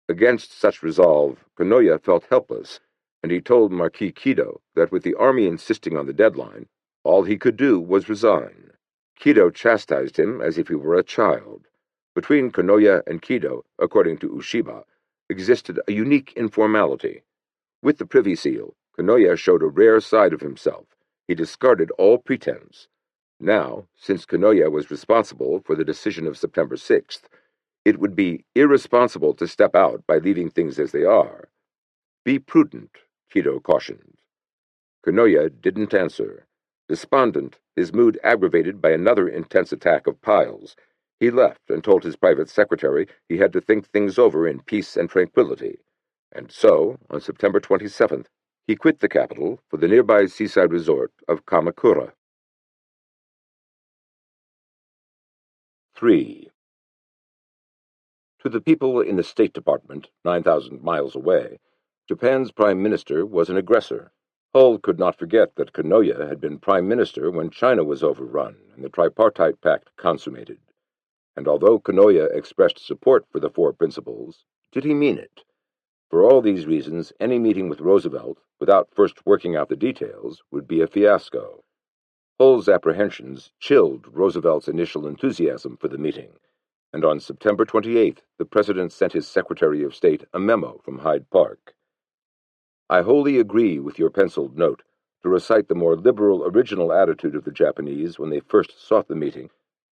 Against such resolve, Kanoya felt helpless, and he told Marquis Kido that with the army insisting on the deadline, all he could do was resign. Kido chastised him as if he were a child. Between Kanoya and Kido, according to Ushiba, existed a unique informality. With the Privy Seal, Kanoya showed a rare side of himself. He discarded all pretense. Now, since Kanoya was responsible for the decision of September 6th, it would be irresponsible to step out by leaving things as they are. Be prudent, Kido cautioned. Kanoya didn't answer. Despondent, his mood aggravated by another intense attack of piles, he left and told his private secretary he had to think things over in peace and tranquility. And so, on September 27th, he quit the capital for the nearby seaside resort of Kamakura. 3. To the people in the State Department, 9,000 miles away, Japan's Prime Minister was an aggressor. Hull could not forget that Kanoya had been Prime Minister when China was overrun and the Tripartite Pact consummated. And although Kanoya expressed support for the four principles, did he mean it? For all these reasons, any meeting with Roosevelt, without first working out the details, would be a fiasco. Hull's apprehensions chilled Roosevelt's initial enthusiasm for the meeting, and on September 28th, the President sent his Secretary of State a memo from Hyde Park. I wholly agree with your penciled note to recite the more liberal original attitude of the Japanese when they first sought the meeting,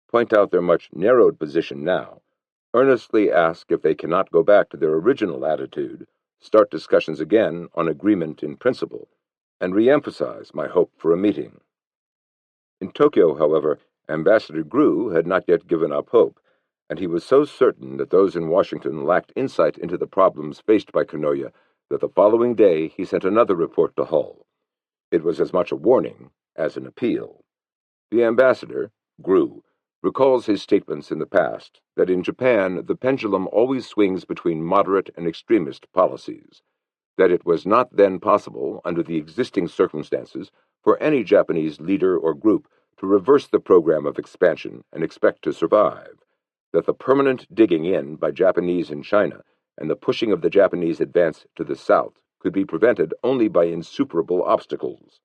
point out their much narrowed position now, earnestly ask if they cannot go back to their original attitude, start discussions again on agreement in principle, and re-emphasize my hope for a meeting. In Tokyo, however, Ambassador Grew had not yet given up hope, and he was so certain that those in Washington lacked insight into the problems faced by Kanoya that the following day he sent another report to Hull. It was as much a warning as an appeal. The ambassador, Grew, recalls his statements in the past that in Japan the pendulum always swings between moderate and extremist policies, that it was not then possible, under the existing circumstances, for any Japanese leader or group to reverse the program of expansion and expect to survive, that the permanent digging in by Japanese in China and the pushing of the Japanese advance to the south could be prevented only by insuperable obstacles.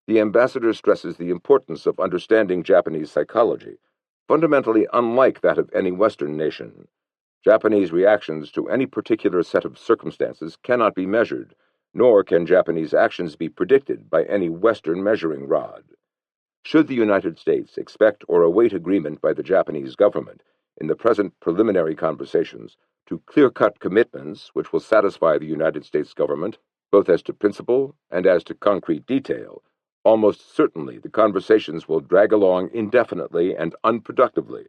The ambassador stresses the importance of understanding Japanese psychology, fundamentally unlike that of any Western nation. Japanese reactions to any particular set of circumstances cannot be measured, nor can Japanese actions be predicted by any Western measuring rod. Should the United States expect or await agreement by the Japanese government in the present preliminary conversations to clear-cut commitments which will satisfy the United States government, both as to principle and as to concrete detail, almost certainly the conversations will drag along indefinitely and unproductively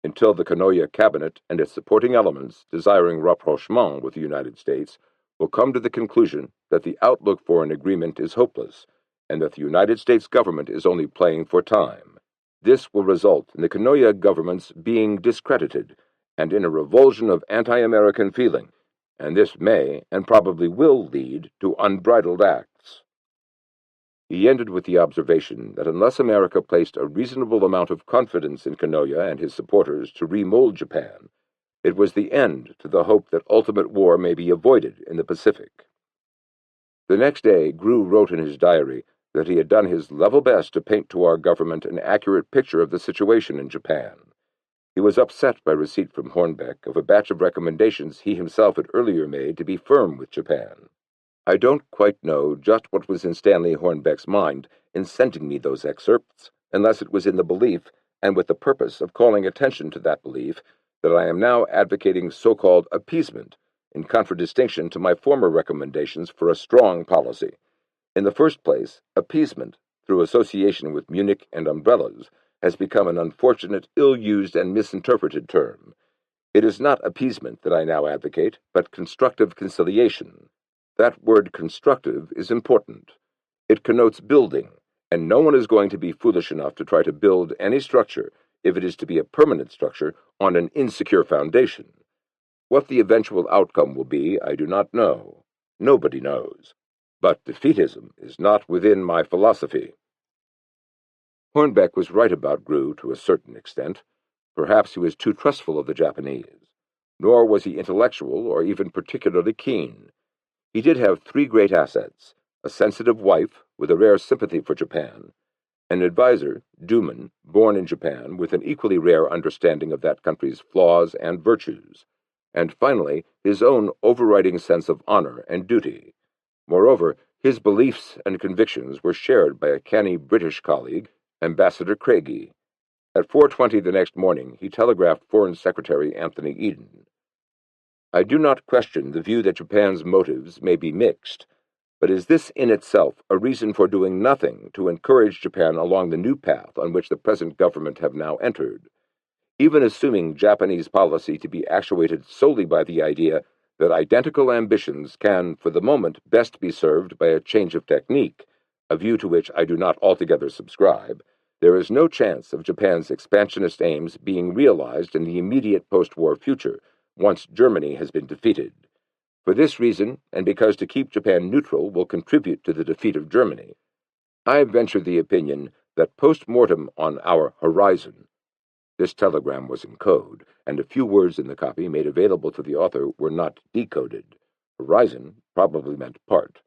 until the Kanoya cabinet and its supporting elements desiring rapprochement with the United States will come to the conclusion that the outlook for an agreement is hopeless and that the United States government is only playing for time. This will result in the Kanoya governments being discredited and in a revulsion of anti-American feeling, and this may and probably will lead to unbridled acts. He ended with the observation that unless America placed a reasonable amount of confidence in Kanoya and his supporters to remold Japan, it was the end to the hope that ultimate war may be avoided in the Pacific. The next day, Grew wrote in his diary that he had done his level best to paint to our government an accurate picture of the situation in Japan. He was upset by receipt from Hornbeck of a batch of recommendations he himself had earlier made to be firm with Japan. I don't quite know just what was in Stanley Hornbeck's mind in sending me those excerpts, unless it was in the belief, and with the purpose of calling attention to that belief, that I am now advocating so-called appeasement, in contradistinction to my former recommendations for a strong policy. In the first place, appeasement, through association with Munich and umbrellas, has become an unfortunate, ill-used, and misinterpreted term. It is not appeasement that I now advocate, but constructive conciliation. That word constructive is important. It connotes building, and no one is going to be foolish enough to try to build any structure, if it is to be a permanent structure, on an insecure foundation. What the eventual outcome will be, I do not know. Nobody knows. But defeatism is not within my philosophy. Hornbeck was right about Grew to a certain extent. Perhaps he was too trustful of the Japanese. Nor was he intellectual or even particularly keen. He did have three great assets: a sensitive wife with a rare sympathy for Japan, an advisor, Duman, born in Japan with an equally rare understanding of that country's flaws and virtues, and finally his own overriding sense of honor and duty. Moreover, his beliefs and convictions were shared by a canny British colleague, Ambassador Craigie. At 4:20 the next morning, he telegraphed Foreign Secretary Anthony Eden, "I do not question the view that Japan's motives may be mixed, but is this in itself a reason for doing nothing to encourage Japan along the new path on which the present government have now entered? Even assuming Japanese policy to be actuated solely by the idea that identical ambitions can, for the moment, best be served by a change of technique, a view to which I do not altogether subscribe, there is no chance of Japan's expansionist aims being realized in the immediate post-war future, once Germany has been defeated. For this reason, and because to keep Japan neutral will contribute to the defeat of Germany, I venture the opinion that post-mortem on our horizon." This telegram was in code, and a few words in the copy made available to the author were not decoded. Horizon probably meant part.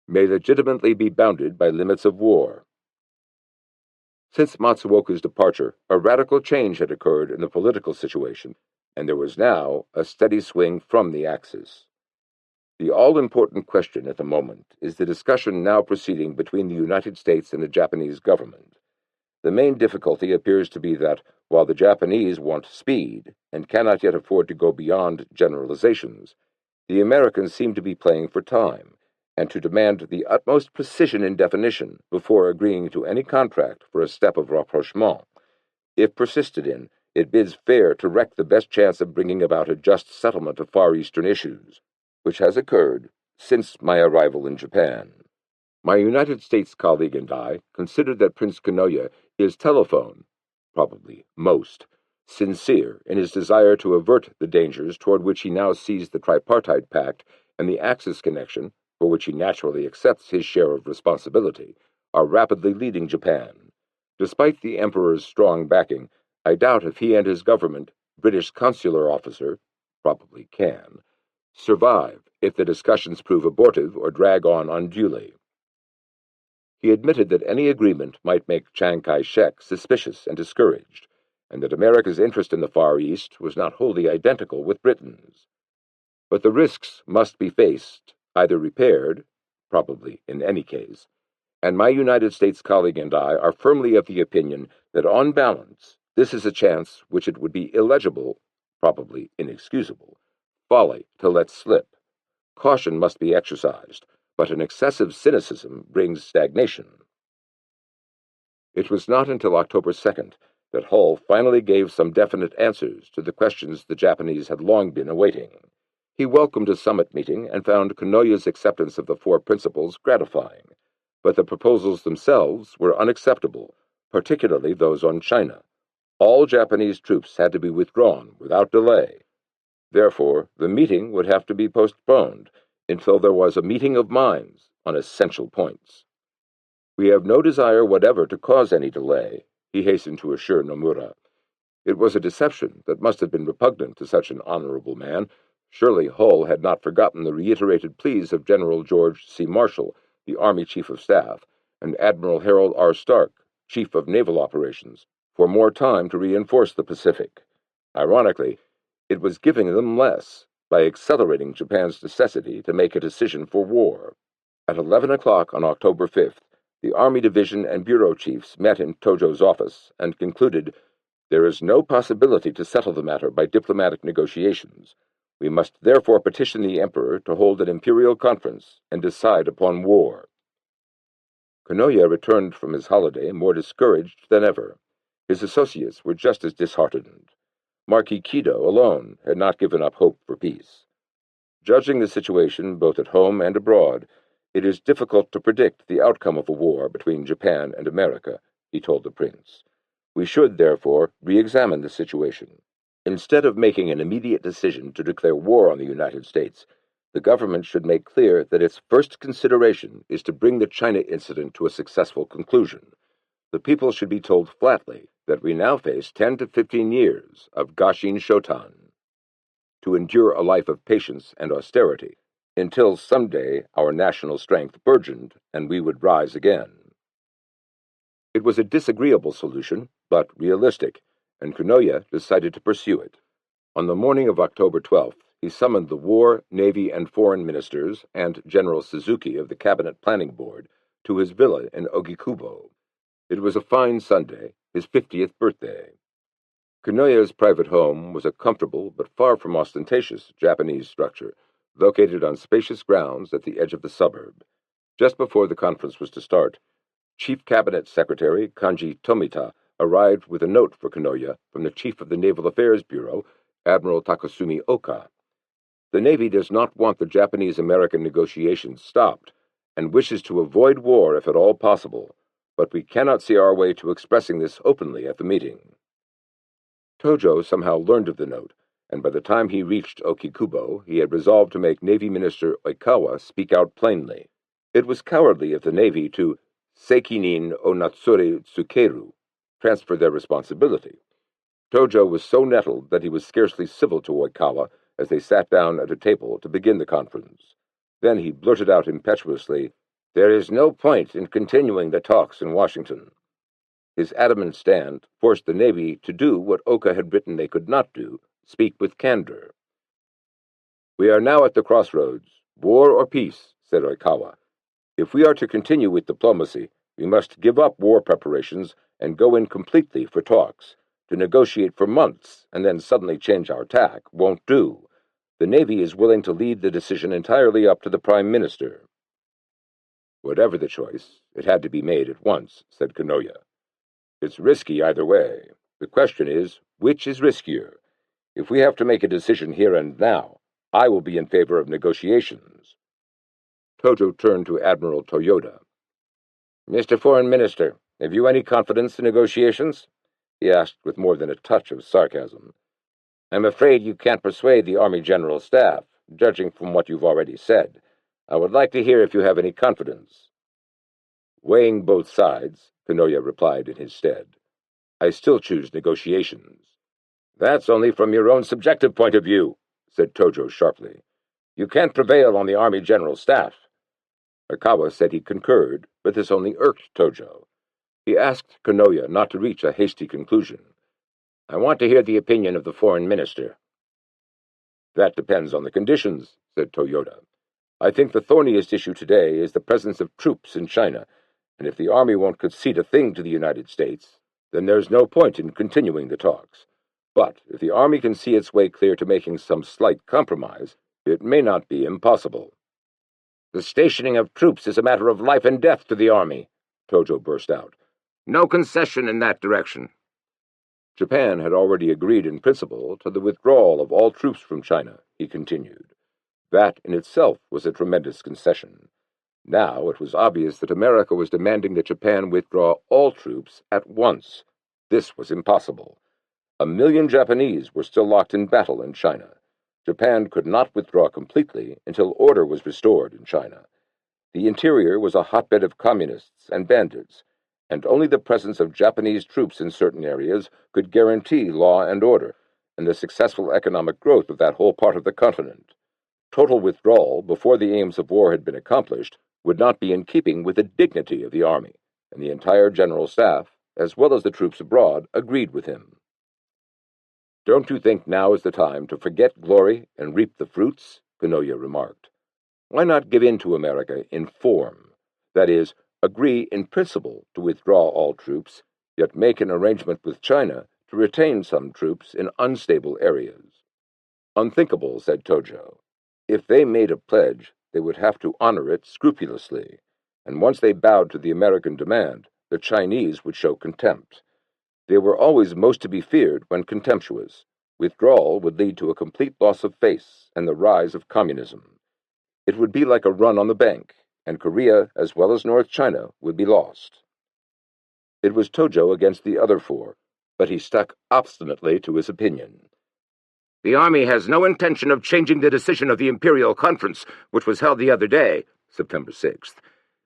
"May legitimately be bounded by limits of war." Since Matsuoka's departure, a radical change had occurred in the political situation, and there was now a steady swing from the Axis. The all-important question at the moment is the discussion now proceeding between the United States and the Japanese government. The main difficulty appears to be that, while the Japanese want speed and cannot yet afford to go beyond generalizations, the Americans seem to be playing for time, and to demand the utmost precision in definition before agreeing to any contract for a step of rapprochement. If persisted in, it bids fair to wreck the best chance of bringing about a just settlement of Far Eastern issues, which has occurred since my arrival in Japan. My United States colleague and I considered that Prince Kanoya is telephone, probably most, sincere in his desire to avert the dangers toward which he now sees the tripartite pact and the Axis connection, for which he naturally accepts his share of responsibility, are rapidly leading Japan. Despite the Emperor's strong backing, I doubt if he and his government, British consular officer, probably can, survive if the discussions prove abortive or drag on unduly. He admitted that any agreement might make Chiang Kai-shek suspicious and discouraged, and that America's interest in the Far East was not wholly identical with Britain's. But the risks must be faced, either repaired, probably in any case, and my United States colleague and I are firmly of the opinion that on balance, this is a chance which it would be illegible, probably inexcusable, folly to let slip. Caution must be exercised, but an excessive cynicism brings stagnation. It was not until October 2nd that Hull finally gave some definite answers to the questions the Japanese had long been awaiting. He welcomed a summit meeting and found Kanoya's acceptance of the four principles gratifying, but the proposals themselves were unacceptable, particularly those on China. All Japanese troops had to be withdrawn without delay. Therefore, the meeting would have to be postponed until there was a meeting of minds on essential points. "We have no desire whatever to cause any delay," he hastened to assure Nomura. It was a deception that must have been repugnant to such an honorable man. Surely Hull had not forgotten the reiterated pleas of General George C. Marshall, the Army Chief of Staff, and Admiral Harold R. Stark, Chief of Naval Operations, for more time to reinforce the Pacific. Ironically, it was giving them less by accelerating Japan's necessity to make a decision for war. At 11 o'clock on October 5th, the Army Division and Bureau Chiefs met in Tojo's office and concluded, "There is no possibility to settle the matter by diplomatic negotiations. We must therefore petition the Emperor to hold an imperial conference and decide upon war." Kanoya returned from his holiday more discouraged than ever. His associates were just as disheartened. Marquis Kido alone had not given up hope for peace. "Judging the situation both at home and abroad, it is difficult to predict the outcome of a war between Japan and America," he told the prince. "We should, therefore, re-examine the situation. Instead of making an immediate decision to declare war on the United States, The government should make clear that its first consideration is to bring the China incident to a successful conclusion. The people should be told flatly that we now face 10 to 15 years of Gashin Shotan, to endure a life of patience and austerity, until someday our national strength burgeoned and we would rise again. It was a disagreeable solution, but realistic, and Kunoya decided to pursue it. On the morning of October 12th, he summoned the War, Navy, and Foreign Ministers and General Suzuki of the Cabinet Planning Board to his villa in Ogikubo. It was a fine Sunday, his 50th birthday. Kunoya's private home was a comfortable but far from ostentatious Japanese structure, located on spacious grounds at the edge of the suburb. Just before the conference was to start, Chief Cabinet Secretary Kanji Tomita arrived with a note for Kunoya from the Chief of the Naval Affairs Bureau, Admiral Takasumi Oka. The Navy does not want the Japanese-American negotiations stopped and wishes to avoid war if at all possible, but we cannot see our way to expressing this openly at the meeting. Tojo somehow learned of the note, and by the time he reached Okikubo, he had resolved to make Navy Minister Oikawa speak out plainly. It was cowardly of the Navy to Seikinin o Natsure Tsukeru, transfer their responsibility. Tojo was so nettled that he was scarcely civil to Oikawa as they sat down at a table to begin the conference. Then he blurted out impetuously, "There is no point in continuing the talks in Washington." His adamant stand forced the Navy to do what Oka had written they could not do, speak with candor. "We are now at the crossroads, war or peace," said Oikawa. "If we are to continue with diplomacy, we must give up war preparations and go in completely for talks. To negotiate for months and then suddenly change our tack won't do. The Navy is willing to leave the decision entirely up to the Prime Minister." "Whatever the choice, it had to be made at once," said Kunoya. "It's risky either way. The question is, which is riskier? If we have to make a decision here and now, I will be in favor of negotiations." Tojo turned to Admiral Toyoda. "Mr. Foreign Minister, have you any confidence in negotiations?" he asked with more than a touch of sarcasm. "I'm afraid you can't persuade the Army General Staff, judging from what you've already said. I would like to hear if you have any confidence." Weighing both sides, Kunoya replied in his stead, "I still choose negotiations." "That's only from your own subjective point of view," said Tojo sharply. "You can't prevail on the Army General Staff." Oikawa said he concurred, but this only irked Tojo. He asked Kunoya not to reach a hasty conclusion. "I want to hear the opinion of the Foreign Minister." "That depends on the conditions," said Toyoda. "I think the thorniest issue today is the presence of troops in China, and if the Army won't concede a thing to the United States, then there's no point in continuing the talks. But if the Army can see its way clear to making some slight compromise, it may not be impossible." "The stationing of troops is a matter of life and death to the Army," Tojo burst out. "No concession in that direction." "Japan had already agreed in principle to the withdrawal of all troops from China," he continued. "That in itself was a tremendous concession. Now it was obvious that America was demanding that Japan withdraw all troops at once. This was impossible. 1 million Japanese were still locked in battle in China. Japan could not withdraw completely until order was restored in China. The interior was a hotbed of communists and bandits, and only the presence of Japanese troops in certain areas could guarantee law and order and the successful economic growth of that whole part of the continent. Total withdrawal before the aims of war had been accomplished would not be in keeping with the dignity of the Army, and the entire General Staff, as well as the troops abroad, agreed with him. "Don't you think now is the time to forget glory and reap the fruits?" Kunoya remarked. "Why not give in to America in form? That is, agree in principle to withdraw all troops, yet make an arrangement with China to retain some troops in unstable areas." "Unthinkable," said Tojo. "If they made a pledge, they would have to honor it scrupulously, and once they bowed to the American demand, the Chinese would show contempt. They were always most to be feared when contemptuous. Withdrawal would lead to a complete loss of face and the rise of communism. It would be like a run on the bank, and Korea, as well as North China, would be lost." It was Tojo against the other four, but he stuck obstinately to his opinion. The Army has no intention of changing the decision of the Imperial Conference, which was held the other day, September 6th.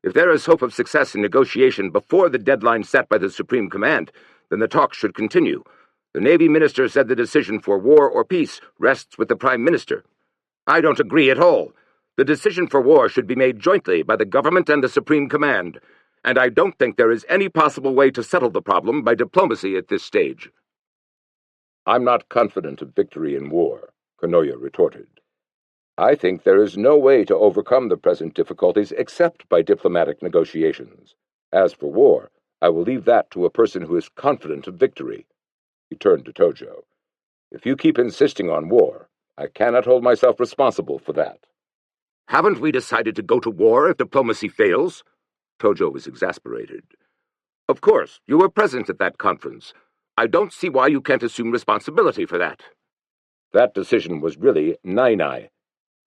If there is hope of success in negotiation before the deadline set by the Supreme Command, then the talks should continue. The Navy Minister said the decision for war or peace rests with the Prime Minister. I don't agree at all. The decision for war should be made jointly by the government and the Supreme Command, and I don't think there is any possible way to settle the problem by diplomacy at this stage. I'm not confident of victory in war, Kanoya retorted. I think there is no way to overcome the present difficulties except by diplomatic negotiations. As for war, I will leave that to a person who is confident of victory. He turned to Tojo. If you keep insisting on war, I cannot hold myself responsible for that. Haven't we decided to go to war if diplomacy fails? Tojo was exasperated. Of course, you were present at that conference. I don't see why you can't assume responsibility for that. That decision was really nai-nai,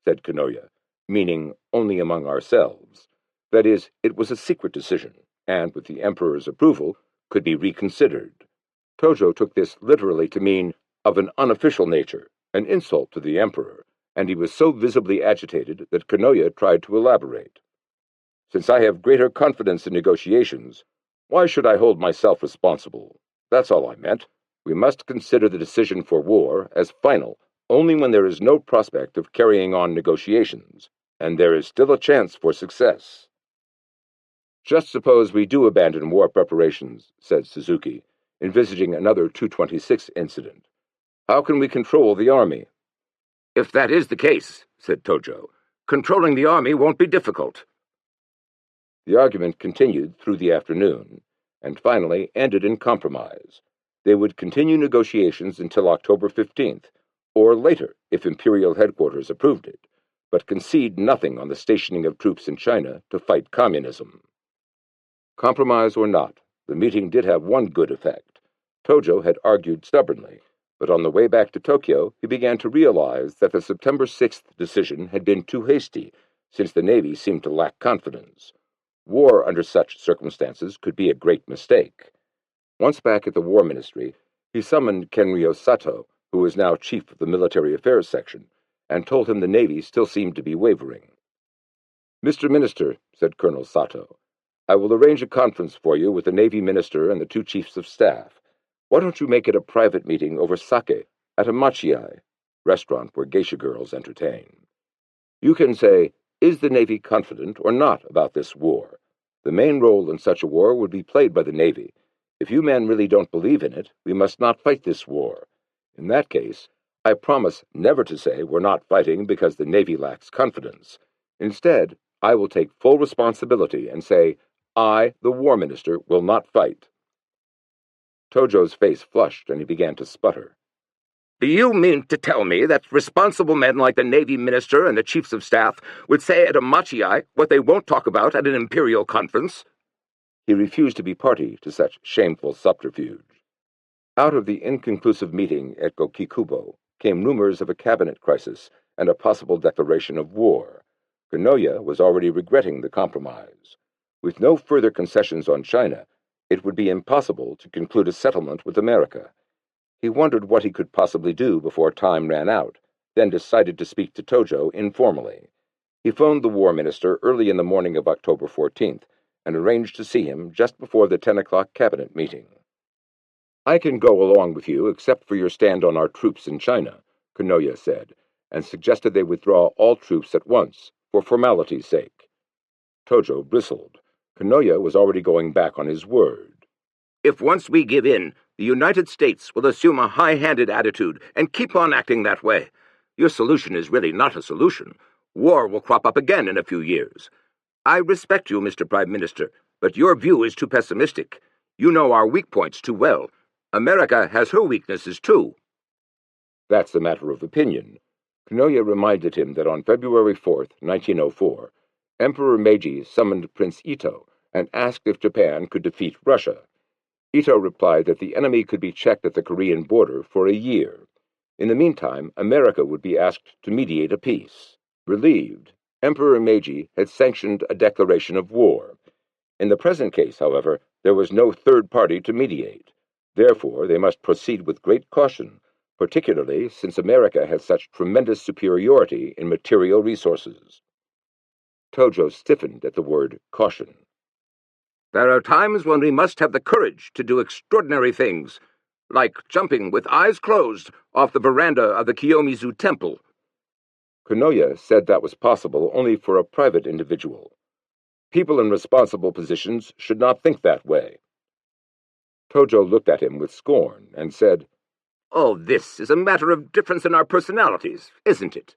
said Kanoya, meaning only among ourselves. That is, it was a secret decision, and with the Emperor's approval, could be reconsidered. Tojo took this literally to mean of an unofficial nature, an insult to the Emperor, and he was so visibly agitated that Kanoya tried to elaborate. Since I have greater confidence in negotiations, why should I hold myself responsible? That's all I meant. We must consider the decision for war as final only when there is no prospect of carrying on negotiations, and there is still a chance for success. Just suppose we do abandon war preparations, said Suzuki, envisaging another 226 incident. How can we control the army? If that is the case, said Tojo, controlling the army won't be difficult. The argument continued through the afternoon, and finally ended in compromise. They would continue negotiations until October 15th, or later if Imperial headquarters approved it, but concede nothing on the stationing of troops in China to fight communism. Compromise or not, the meeting did have one good effect. Tojo had argued stubbornly, but on the way back to Tokyo he began to realize that the September 6th decision had been too hasty, since the Navy seemed to lack confidence. War under such circumstances could be a great mistake. Once back at the War Ministry, he summoned Kenryo Sato, who was now chief of the Military Affairs Section, and told him the Navy still seemed to be wavering. Mr. Minister, said Colonel Sato, I will arrange a conference for you with the Navy Minister and the 2 Chiefs of Staff. Why don't you make it a private meeting over sake at a machiai, restaurant where geisha girls entertain? You can say, is the Navy confident or not about this war? The main role in such a war would be played by the Navy. If you men really don't believe in it, we must not fight this war. In that case, I promise never to say we're not fighting because the Navy lacks confidence. Instead, I will take full responsibility and say, I, the War Minister, will not fight. Tojo's face flushed and he began to sputter. Do you mean to tell me that responsible men like the Navy Minister and the Chiefs of Staff would say at a machiai what they won't talk about at an Imperial conference? He refused to be party to such shameful subterfuge. Out of the inconclusive meeting at Gokikubo came rumors of a cabinet crisis and a possible declaration of war. Kanoya was already regretting the compromise. With no further concessions on China, it would be impossible to conclude a settlement with America. He wondered what he could possibly do before time ran out, then decided to speak to Tojo informally. He phoned the War Minister early in the morning of October 14th and arranged to see him just before the 10 o'clock cabinet meeting. I can go along with you except for your stand on our troops in China, Kanoya said, and suggested they withdraw all troops at once, for formality's sake. Tojo bristled. Kanoya was already going back on his word. If once we give in, the United States will assume a high-handed attitude and keep on acting that way. Your solution is really not a solution. War will crop up again in a few years. I respect you, Mr. Prime Minister, but your view is too pessimistic. You know our weak points too well. America has her weaknesses, too. That's a matter of opinion. Kanoya reminded him that on February 4th, 1904, Emperor Meiji summoned Prince Ito and asked if Japan could defeat Russia. Ito replied that the enemy could be checked at the Korean border for a year. In the meantime, America would be asked to mediate a peace. Relieved, Emperor Meiji had sanctioned a declaration of war. In the present case, however, there was no third party to mediate. Therefore, they must proceed with great caution, particularly since America has such tremendous superiority in material resources. Tojo stiffened at the word caution. There are times when we must have the courage to do extraordinary things, like jumping with eyes closed off the veranda of the Kiyomizu temple. Konoya said that was possible only for a private individual. People in responsible positions should not think that way. Tojo looked at him with scorn and said, "Oh, this is a matter of difference in our personalities, isn't it?"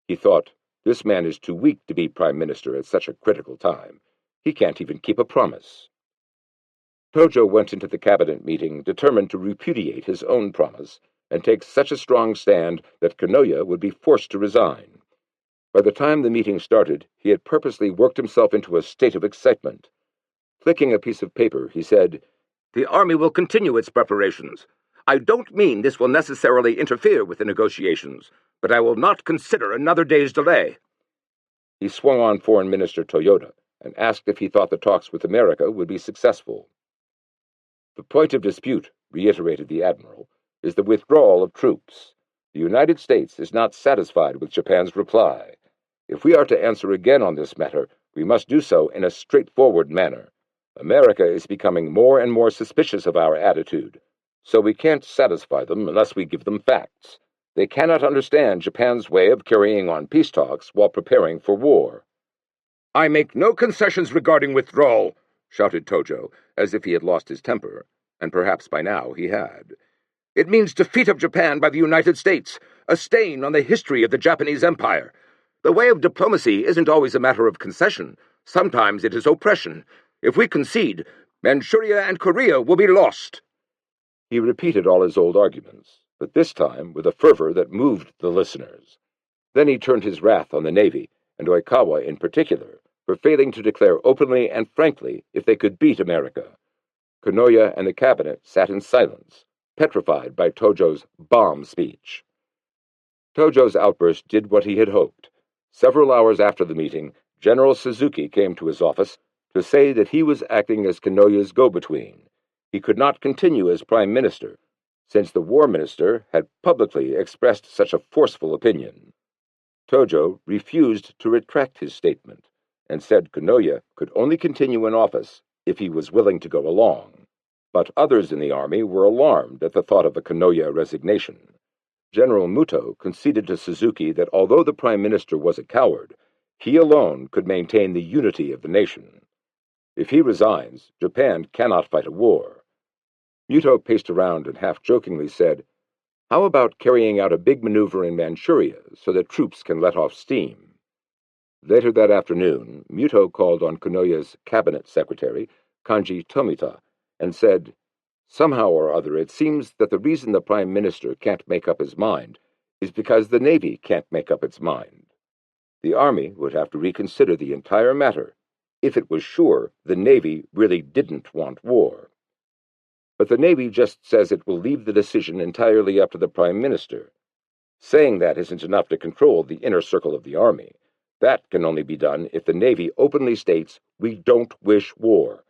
He thought, this man is too weak to be prime minister at such a critical time. He can't even keep a promise. Tojo went into the cabinet meeting determined to repudiate his own promise and take such a strong stand that Konoya would be forced to resign. By the time the meeting started, he had purposely worked himself into a state of excitement. Flicking a piece of paper, he said, "The army will continue its preparations. I don't mean this will necessarily interfere with the negotiations, but I will not consider another day's delay." He swung on Foreign Minister Toyoda and asked if he thought the talks with America would be successful. "The point of dispute," reiterated the admiral, "is the withdrawal of troops. The United States is not satisfied with Japan's reply. If we are to answer again on this matter, we must do so in a straightforward manner. America is becoming more and more suspicious of our attitude, so we can't satisfy them unless we give them facts. They cannot understand Japan's way of carrying on peace talks while preparing for war." "I make no concessions regarding withdrawal," shouted Tojo, as if he had lost his temper, and perhaps by now he had. "It means defeat of Japan by the United States, a stain on the history of the Japanese Empire. The way of diplomacy isn't always a matter of concession. Sometimes it is oppression. If we concede, Manchuria and Korea will be lost." He repeated all his old arguments, but this time with a fervor that moved the listeners. Then he turned his wrath on the Navy, and Oikawa in particular, for failing to declare openly and frankly if they could beat America. Konoya and the cabinet sat in silence, petrified by Tojo's bomb speech. Tojo's outburst did what he had hoped. Several hours after the meeting, General Suzuki came to his office to say that he was acting as Konoya's go-between. He could not continue as prime minister, since the war minister had publicly expressed such a forceful opinion. Tojo refused to retract his statement, and said Konoya could only continue in office if he was willing to go along. But others in the army were alarmed at the thought of a Konoya resignation. General Muto conceded to Suzuki that although the prime minister was a coward, he alone could maintain the unity of the nation. If he resigns, Japan cannot fight a war. Muto paced around and half-jokingly said, "How about carrying out a big maneuver in Manchuria so that troops can let off steam?" Later that afternoon, Muto called on Konoya's cabinet secretary, Kanji Tomita, and said, "Somehow or other it seems that the reason the prime minister can't make up his mind is because the Navy can't make up its mind. The Army would have to reconsider the entire matter if it was sure the Navy really didn't want war. But the Navy just says it will leave the decision entirely up to the prime minister. Saying that isn't enough to control the inner circle of the Army. That can only be done if the Navy openly states, 'We don't wish war.'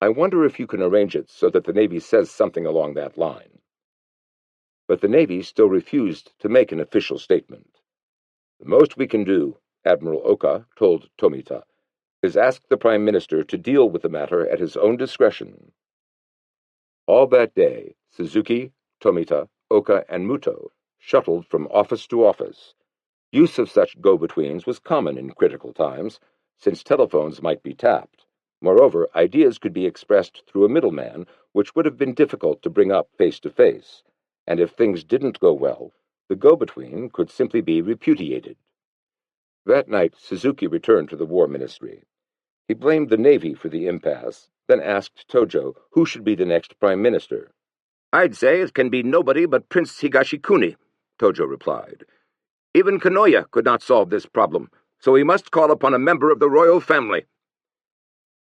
I wonder if you can arrange it so that the Navy says something along that line." But the Navy still refused to make an official statement. "The most we can do," Admiral Oka told Tomita, "is ask the Prime Minister to deal with the matter at his own discretion." All that day, Suzuki, Tomita, Oka, and Muto shuttled from office to office. Use of such go-betweens was common in critical times, since telephones might be tapped. Moreover, ideas could be expressed through a middleman, which would have been difficult to bring up face-to-face, and if things didn't go well, the go-between could simply be repudiated. That night, Suzuki returned to the War Ministry. He blamed the Navy for the impasse, then asked Tojo who should be the next Prime Minister. "I'd say it can be nobody but Prince Higashikuni," Tojo replied. "Even Konoya could not solve this problem, so we must call upon a member of the royal family."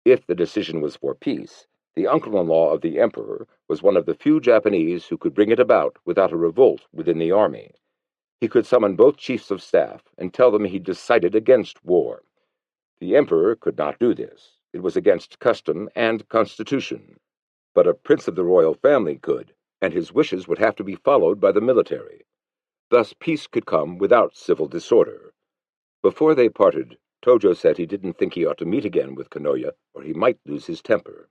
If the decision was for peace, the uncle-in-law of the emperor was one of the few Japanese who could bring it about without a revolt within the army. He could summon both chiefs of staff and tell them he decided against war. The emperor could not do this. It was against custom and constitution. But a prince of the royal family could, and his wishes would have to be followed by the military. Thus peace could come without civil disorder. Before they parted, Tojo said he didn't think he ought to meet again with Kanoya, or he might lose his temper.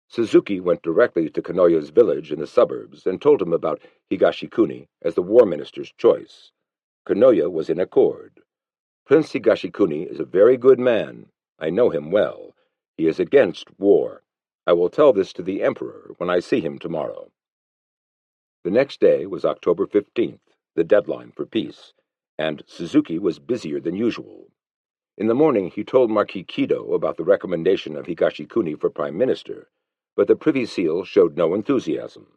Suzuki went directly to Kanoya's village in the suburbs and told him about Higashikuni as the war minister's choice. Kanoya was in accord. Prince Higashikuni is a very good man. I know him well. He is against war. I will tell this to the Emperor when I see him tomorrow. The next day was October 15th, the deadline for peace, and Suzuki was busier than usual. In the morning he told Marquis Kido about the recommendation of Higashikuni for prime minister, but the Privy Seal showed no enthusiasm.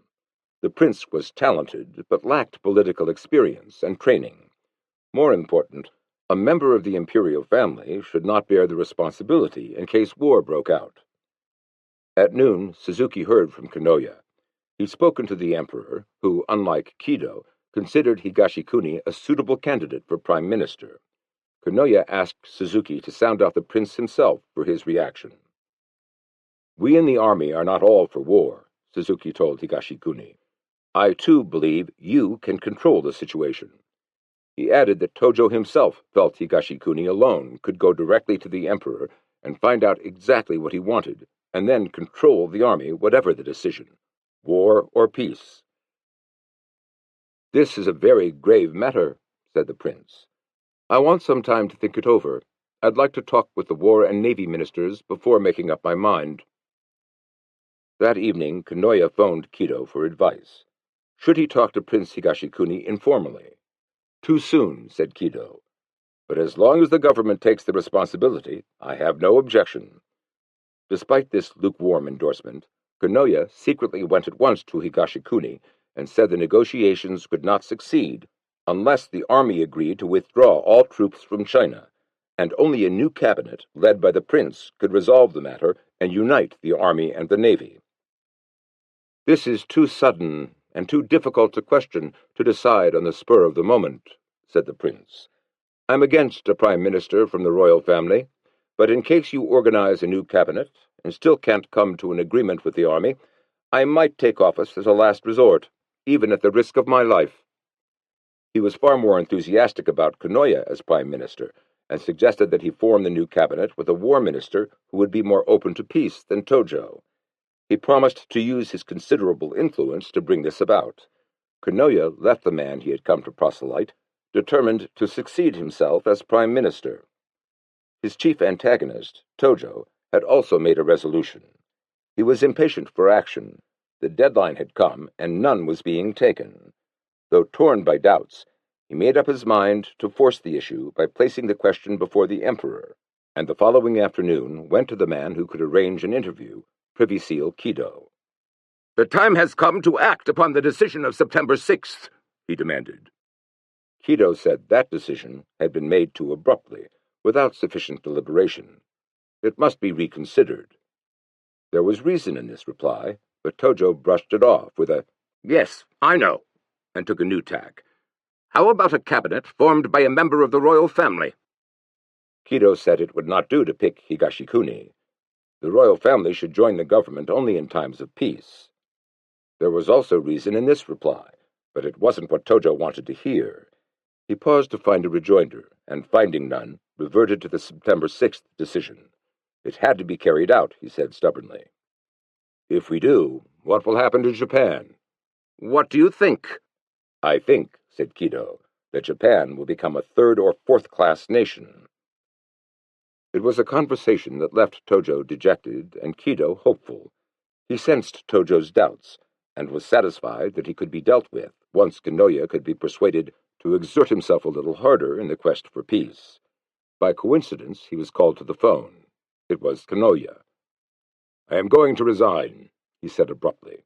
The prince was talented, but lacked political experience and training. More important, a member of the imperial family should not bear the responsibility in case war broke out. At noon, Suzuki heard from Kanoya. He'd spoken to the emperor, who, unlike Kido, considered Higashikuni a suitable candidate for prime minister. Kanoya asked Suzuki to sound out the prince himself for his reaction. "We in the army are not all for war," Suzuki told Higashikuni. "I, too, believe you can control the situation." He added that Tojo himself felt Higashikuni alone could go directly to the emperor and find out exactly what he wanted, and then control the army whatever the decision, war or peace. "This is a very grave matter," said the prince. "I want some time to think it over. I'd like to talk with the War and Navy ministers before making up my mind." That evening, Kanoya phoned Kido for advice. Should he talk to Prince Higashikuni informally? "Too soon," said Kido. "But as long as the government takes the responsibility, I have no objection." Despite this lukewarm endorsement, Kanoya secretly went at once to Higashikuni and said the negotiations could not succeed unless the army agreed to withdraw all troops from China, and only a new cabinet, led by the prince, could resolve the matter and unite the army and the navy. "This is too sudden and too difficult a question to decide on the spur of the moment," said the prince. "I'm against a prime minister from the royal family, but in case you organize a new cabinet and still can't come to an agreement with the army, I might take office as a last resort, even at the risk of my life." He was far more enthusiastic about Kanoya as prime minister, and suggested that he form the new cabinet with a war minister who would be more open to peace than Tojo. He promised to use his considerable influence to bring this about. Kanoya left the man he had come to proselyte, determined to succeed himself as prime minister. His chief antagonist, Tojo, had also made a resolution. He was impatient for action. The deadline had come, and none was being taken. Though torn by doubts, he made up his mind to force the issue by placing the question before the emperor, and the following afternoon went to the man who could arrange an interview, Privy Seal Kido. "The time has come to act upon the decision of September 6th, he demanded. Kido said that decision had been made too abruptly, without sufficient deliberation. It must be reconsidered. There was reason in this reply, but Tojo brushed it off with a, "Yes, I know," and took a new tack. "How about a cabinet formed by a member of the royal family?" Kido said it would not do to pick Higashikuni. The royal family should join the government only in times of peace. There was also reason in this reply, but it wasn't what Tojo wanted to hear. He paused to find a rejoinder, and finding none, reverted to the September 6th decision. It had to be carried out, he said stubbornly. "If we do, what will happen to Japan?" "What do you think?" "I think," said Kido, "that Japan will become a third or fourth-class nation." It was a conversation that left Tojo dejected and Kido hopeful. He sensed Tojo's doubts, and was satisfied that he could be dealt with once Kanoya could be persuaded to exert himself a little harder in the quest for peace. By coincidence, he was called to the phone. It was Kanoya. "I am going to resign," he said abruptly.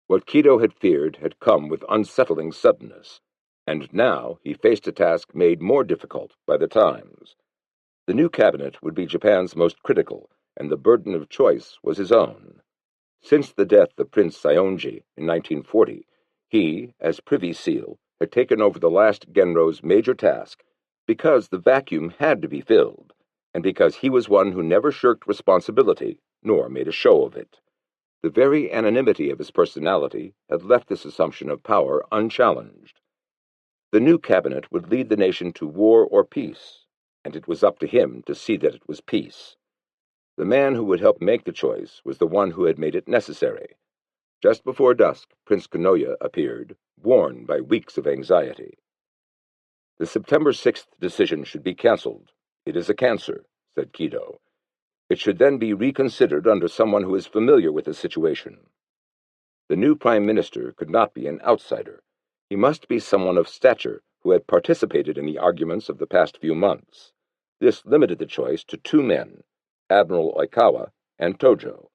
What Kido had feared had come with unsettling suddenness, and now he faced a task made more difficult by the times. The new cabinet would be Japan's most critical, and the burden of choice was his own. Since the death of Prince Saionji in 1940, he, as Privy Seal, had taken over the last Genro's major task because the vacuum had to be filled, and because he was one who never shirked responsibility, nor made a show of it. The very anonymity of his personality had left this assumption of power unchallenged. The new cabinet would lead the nation to war or peace, and it was up to him to see that it was peace. The man who would help make the choice was the one who had made it necessary. Just before dusk, Prince Kanoya appeared, worn by weeks of anxiety. "The September 6th decision should be cancelled. It is a cancer," said Kido. "It should then be reconsidered under someone who is familiar with the situation. The new prime minister could not be an outsider. He must be someone of stature who had participated in the arguments of the past few months. This limited the choice to two men, Admiral Oikawa and Tojo.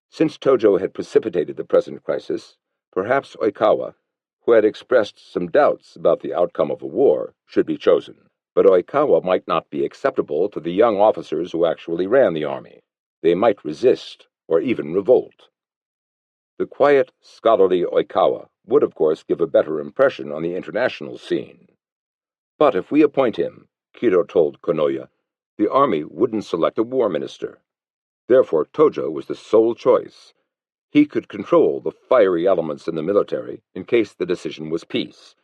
Since Tojo had precipitated the present crisis, perhaps Oikawa, who had expressed some doubts about the outcome of a war, should be chosen. But Oikawa might not be acceptable to the young officers who actually ran the army. They might resist, or even revolt. The quiet, scholarly Oikawa would, of course, give a better impression on the international scene. But if we appoint him, Kido told Kanoya, the army wouldn't select a war minister. Therefore, Tojo was the sole choice. He could control the fiery elements in the military in case the decision was peace.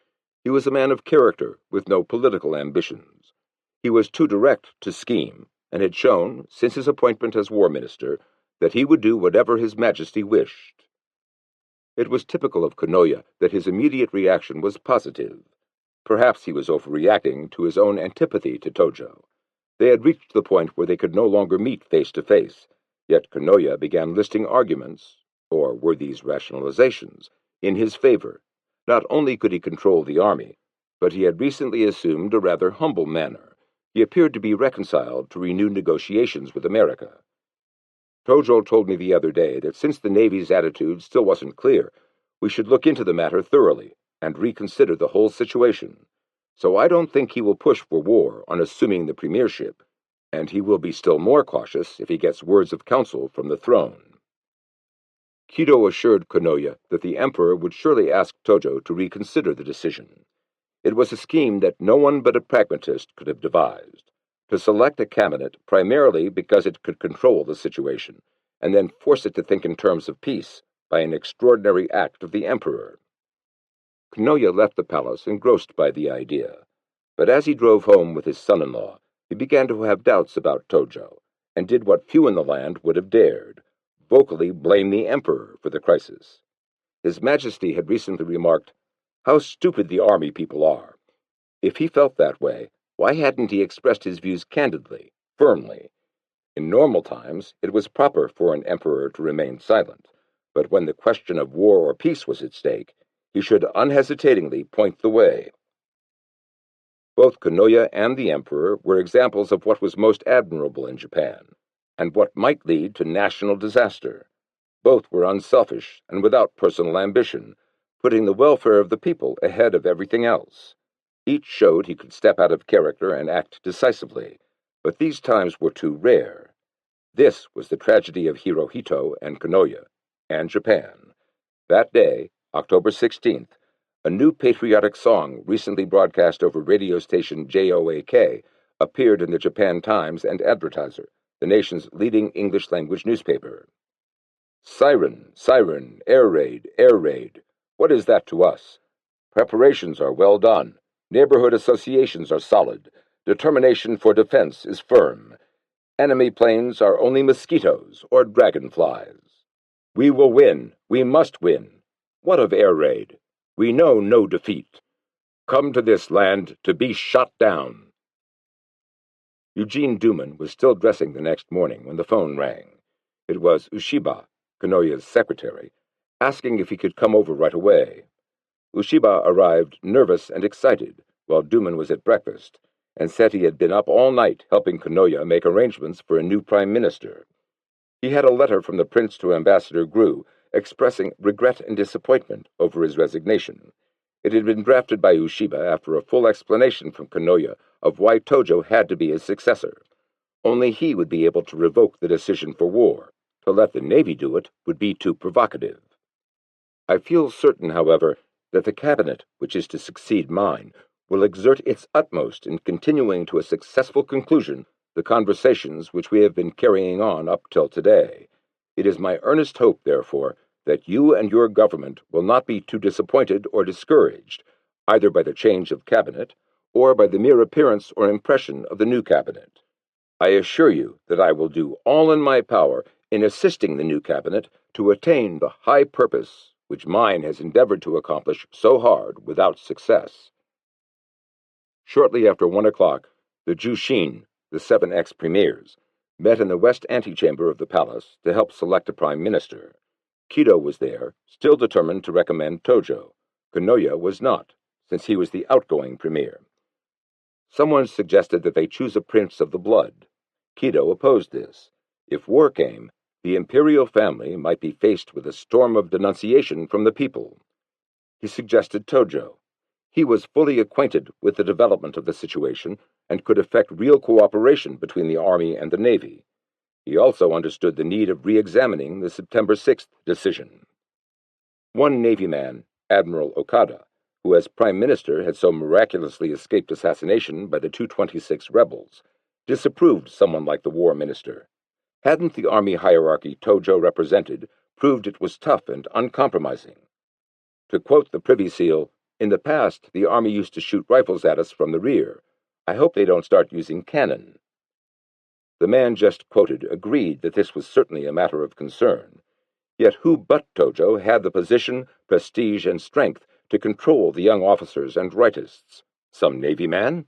He was a man of character with no political ambitions. He was too direct to scheme, and had shown, since his appointment as war minister, that he would do whatever His Majesty wished. It was typical of Kanoya that his immediate reaction was positive. Perhaps he was overreacting to his own antipathy to Tojo. They had reached the point where they could no longer meet face to face, yet Kanoya began listing arguments, or were these rationalizations, in his favor. Not only could he control the army, but he had recently assumed a rather humble manner. He appeared to be reconciled to renewed negotiations with America. Tojo told me the other day that since the Navy's attitude still wasn't clear, we should look into the matter thoroughly and reconsider the whole situation. So I don't think he will push for war on assuming the premiership, and he will be still more cautious if he gets words of counsel from the throne. Kido assured Kanoya that the emperor would surely ask Tojo to reconsider the decision. It was a scheme that no one but a pragmatist could have devised, to select a cabinet primarily because it could control the situation, and then force it to think in terms of peace by an extraordinary act of the emperor. Kanoya left the palace engrossed by the idea, but as he drove home with his son-in-law, he began to have doubts about Tojo, and did what few in the land would have dared, vocally blame the emperor for the crisis. His Majesty had recently remarked, "How stupid the army people are." If he felt that way, why hadn't he expressed his views candidly, firmly? In normal times, it was proper for an emperor to remain silent, but when the question of war or peace was at stake, he should unhesitatingly point the way. Both Kanoya and the emperor were examples of what was most admirable in Japan, and what might lead to national disaster. Both were unselfish and without personal ambition, putting the welfare of the people ahead of everything else. Each showed he could step out of character and act decisively, but these times were too rare. This was the tragedy of Hirohito and Kanoya, and Japan. That day, October 16th, a new patriotic song recently broadcast over radio station JOAK appeared in the Japan Times and Advertiser, the nation's leading English-language newspaper. "Siren, siren, air raid, air raid. What is that to us? Preparations are well done. Neighborhood associations are solid. Determination for defense is firm. Enemy planes are only mosquitoes or dragonflies. We will win. We must win. What of air raid? We know no defeat. Come to this land to be shot down." Eugene Duman was still dressing the next morning when the phone rang. It was Ushiba, Kanoya's secretary, asking if he could come over right away. Ushiba arrived nervous and excited while Duman was at breakfast, and said he had been up all night helping Kanoya make arrangements for a new prime minister. He had a letter from the prince to Ambassador Gru expressing regret and disappointment over his resignation. It had been drafted by Ushiba after a full explanation from Kanoya of why Tojo had to be his successor. Only he would be able to revoke the decision for war. To let the Navy do it would be too provocative. I feel certain, however, that the cabinet, which is to succeed mine, will exert its utmost in continuing to a successful conclusion the conversations which we have been carrying on up till today. It is my earnest hope, therefore, that you and your government will not be too disappointed or discouraged, either by the change of cabinet or by the mere appearance or impression of the new cabinet. I assure you that I will do all in my power in assisting the new cabinet to attain the high purpose which mine has endeavored to accomplish so hard without success. Shortly after 1 o'clock, the Jushin, the 7 ex-premiers, met in the west antechamber of the palace to help select a prime minister. Kido was there, still determined to recommend Tojo. Konoya was not, since he was the outgoing premier. Someone suggested that they choose a prince of the blood. Kido opposed this. If war came, the imperial family might be faced with a storm of denunciation from the people. He suggested Tojo. He was fully acquainted with the development of the situation and could effect real cooperation between the Army and the Navy. He also understood the need of re-examining the September 6th decision. One Navy man, Admiral Okada, who as Prime Minister had so miraculously escaped assassination by the 226 rebels, disapproved someone like the War Minister. Hadn't the Army hierarchy Tojo represented proved it was tough and uncompromising? To quote the Privy Seal, "In the past, the Army used to shoot rifles at us from the rear. I hope they don't start using cannon." The man just quoted agreed that this was certainly a matter of concern. Yet who but Tojo had the position, prestige, and strength to control the young officers and rightists? Some Navy man?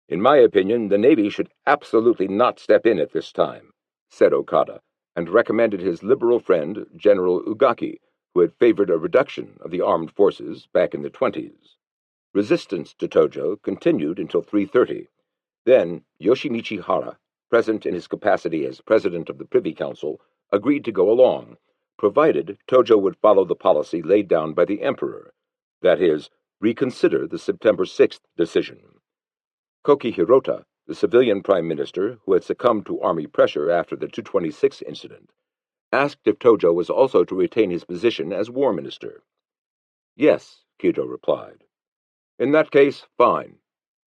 "In my opinion, the Navy should absolutely not step in at this time," said Okada, and recommended his liberal friend, General Ugaki, who had favored a reduction of the armed forces back in the 20s. Resistance to Tojo continued until 3:30. Then Yoshimichi Hara, present in his capacity as president of the Privy Council, agreed to go along, provided Tojo would follow the policy laid down by the Emperor, that is, reconsider the September 6th decision. Koki Hirota, the civilian prime minister who had succumbed to army pressure after the 226 incident, asked if Tojo was also to retain his position as war minister. "Yes," Kido replied. "In that case, fine.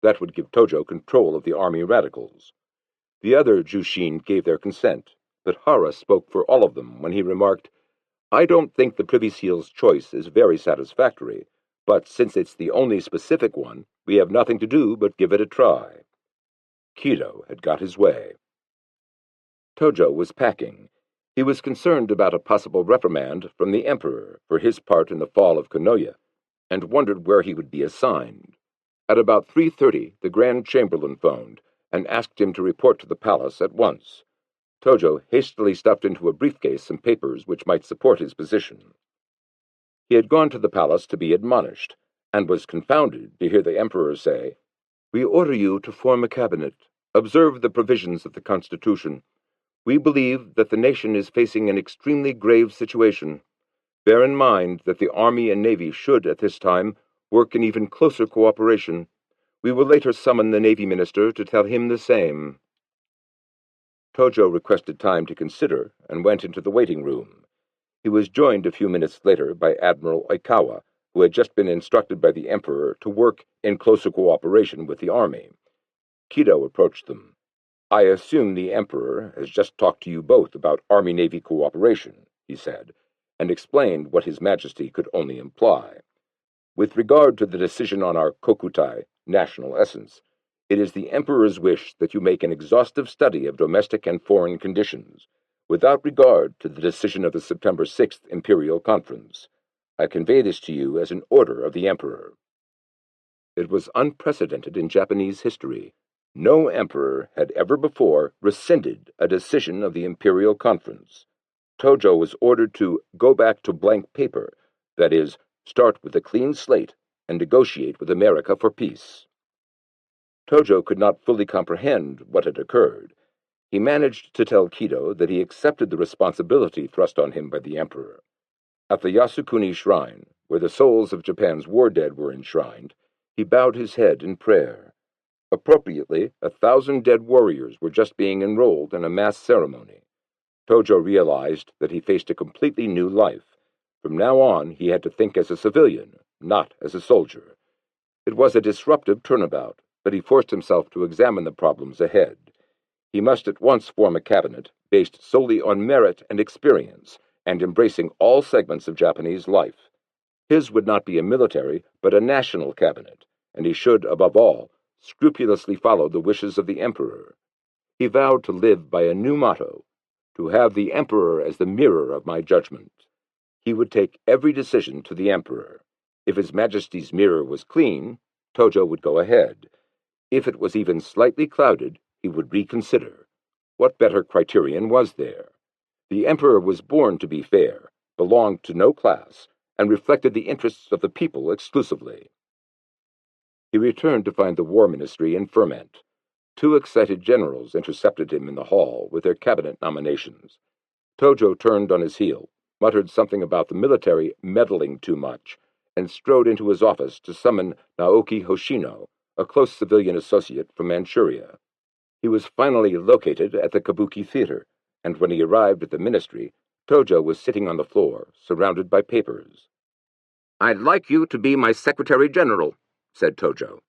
That would give Tojo control of the army radicals." The other Jushin gave their consent, but Hara spoke for all of them when he remarked, "I don't think the Privy Seal's choice is very satisfactory, but since it's the only specific one, we have nothing to do but give it a try." Kido had got his way. Tojo was packing. He was concerned about a possible reprimand from the Emperor for his part in the fall of Konoya, and wondered where he would be assigned. At about 3:30, the Grand Chamberlain phoned and asked him to report to the palace at once. Tojo hastily stuffed into a briefcase some papers which might support his position. He had gone to the palace to be admonished, and was confounded to hear the Emperor say, "We order you to form a cabinet. Observe the provisions of the Constitution. We believe that the nation is facing an extremely grave situation. Bear in mind that the Army and Navy should, at this time, work in even closer cooperation. We will later summon the Navy Minister to tell him the same." Tojo requested time to consider and went into the waiting room. He was joined a few minutes later by Admiral Oikawa, who had just been instructed by the Emperor to work in closer cooperation with the Army. Kido approached them. "I assume the Emperor has just talked to you both about Army-Navy cooperation," he said, and explained what His Majesty could only imply. "With regard to the decision on our kokutai, national essence, it is the Emperor's wish that you make an exhaustive study of domestic and foreign conditions, without regard to the decision of the September 6th Imperial Conference. I convey this to you as an order of the Emperor." It was unprecedented in Japanese history. No emperor had ever before rescinded a decision of the Imperial Conference. Tojo was ordered to go back to blank paper, that is, start with a clean slate and negotiate with America for peace. Tojo could not fully comprehend what had occurred. He managed to tell Kido that he accepted the responsibility thrust on him by the Emperor. At the Yasukuni Shrine, where the souls of Japan's war dead were enshrined, he bowed his head in prayer. Appropriately, 1,000 dead warriors were just being enrolled in a mass ceremony. Tojo realized that he faced a completely new life. From now on, he had to think as a civilian, not as a soldier. It was a disruptive turnabout, but he forced himself to examine the problems ahead. He must at once form a cabinet based solely on merit and experience, and embracing all segments of Japanese life. His would not be a military, but a national cabinet, and he should, above all, scrupulously follow the wishes of the emperor. He vowed to live by a new motto, to have the emperor as the mirror of my judgment. He would take every decision to the emperor. If His Majesty's mirror was clean, Tojo would go ahead. If it was even slightly clouded, he would reconsider. What better criterion was there? The emperor was born to be fair, belonged to no class, and reflected the interests of the people exclusively. He returned to find the War Ministry in ferment. Two excited generals intercepted him in the hall with their cabinet nominations. Tojo turned on his heel, muttered something about the military meddling too much, and strode into his office to summon Naoki Hoshino, a close civilian associate from Manchuria. He was finally located at the Kabuki Theater, and when he arrived at the ministry, Tojo was sitting on the floor, surrounded by papers. "I'd like you to be my Secretary General," said Tojo.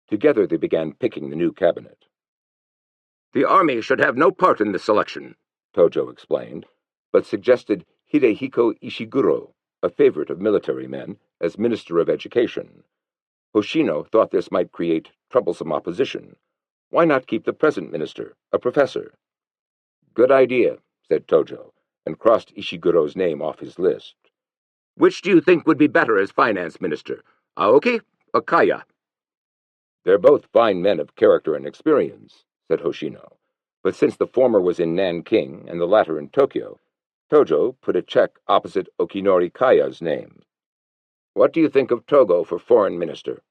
Together they began picking the new cabinet. "The army should have no part in this selection," Tojo explained, but suggested Hidehiko Ishiguro, a favorite of military men, as Minister of Education. Hoshino thought this might create troublesome opposition. Why not keep the present minister, a professor? "Good idea," said Tojo, and crossed Ishiguro's name off his list. "Which do you think would be better as finance minister, Aoki or Kaya?" "They're both fine men of character and experience," said Hoshino, but since the former was in Nanking and the latter in Tokyo, Tojo put a check opposite Okinori Kaya's name. "What do you think of Togo for foreign minister?"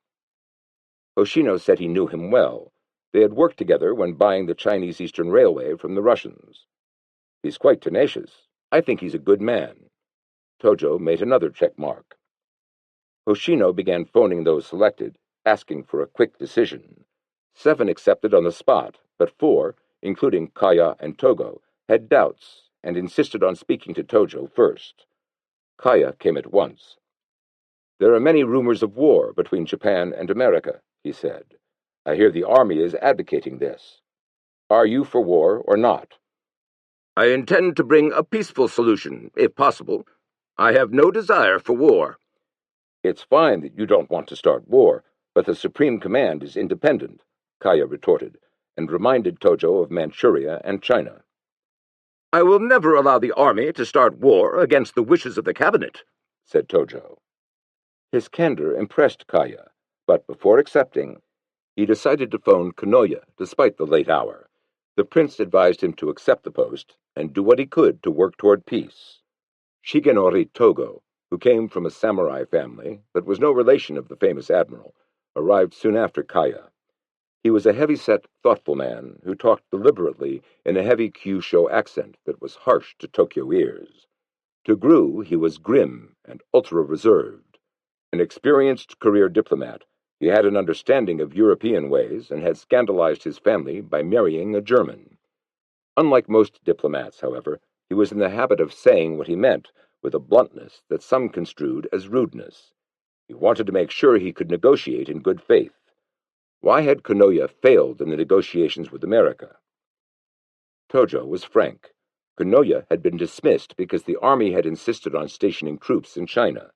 Hoshino said he knew him well. They had worked together when buying the Chinese Eastern Railway from the Russians. "He's quite tenacious. I think he's a good man." Tojo made another check mark. Hoshino began phoning those selected, asking for a quick decision. 7 accepted on the spot, but 4, including Kaya and Togo, had doubts and insisted on speaking to Tojo first. Kaya came at once. "There are many rumors of war between Japan and America," he said. "I hear the army is advocating this. Are you for war or not?" "I intend to bring a peaceful solution, if possible. I have no desire for war." "It's fine that you don't want to start war, but the Supreme Command is independent," Kaya retorted, and reminded Tojo of Manchuria and China. "I will never allow the army to start war against the wishes of the cabinet," said Tojo. His candor impressed Kaya, but before accepting, he decided to phone Kanoya despite the late hour. The prince advised him to accept the post and do what he could to work toward peace. Shigenori Togo, who came from a samurai family but was no relation of the famous admiral, arrived soon after Kaya. He was a heavy-set, thoughtful man who talked deliberately in a heavy Kyushu accent that was harsh to Tokyo ears. To Gru, he was grim and ultra-reserved. An experienced career diplomat, he had an understanding of European ways and had scandalized his family by marrying a German. Unlike most diplomats, however, he was in the habit of saying what he meant with a bluntness that some construed as rudeness. He wanted to make sure he could negotiate in good faith. Why had Kanoya failed in the negotiations with America? Tojo was frank. Kanoya had been dismissed because the army had insisted on stationing troops in China.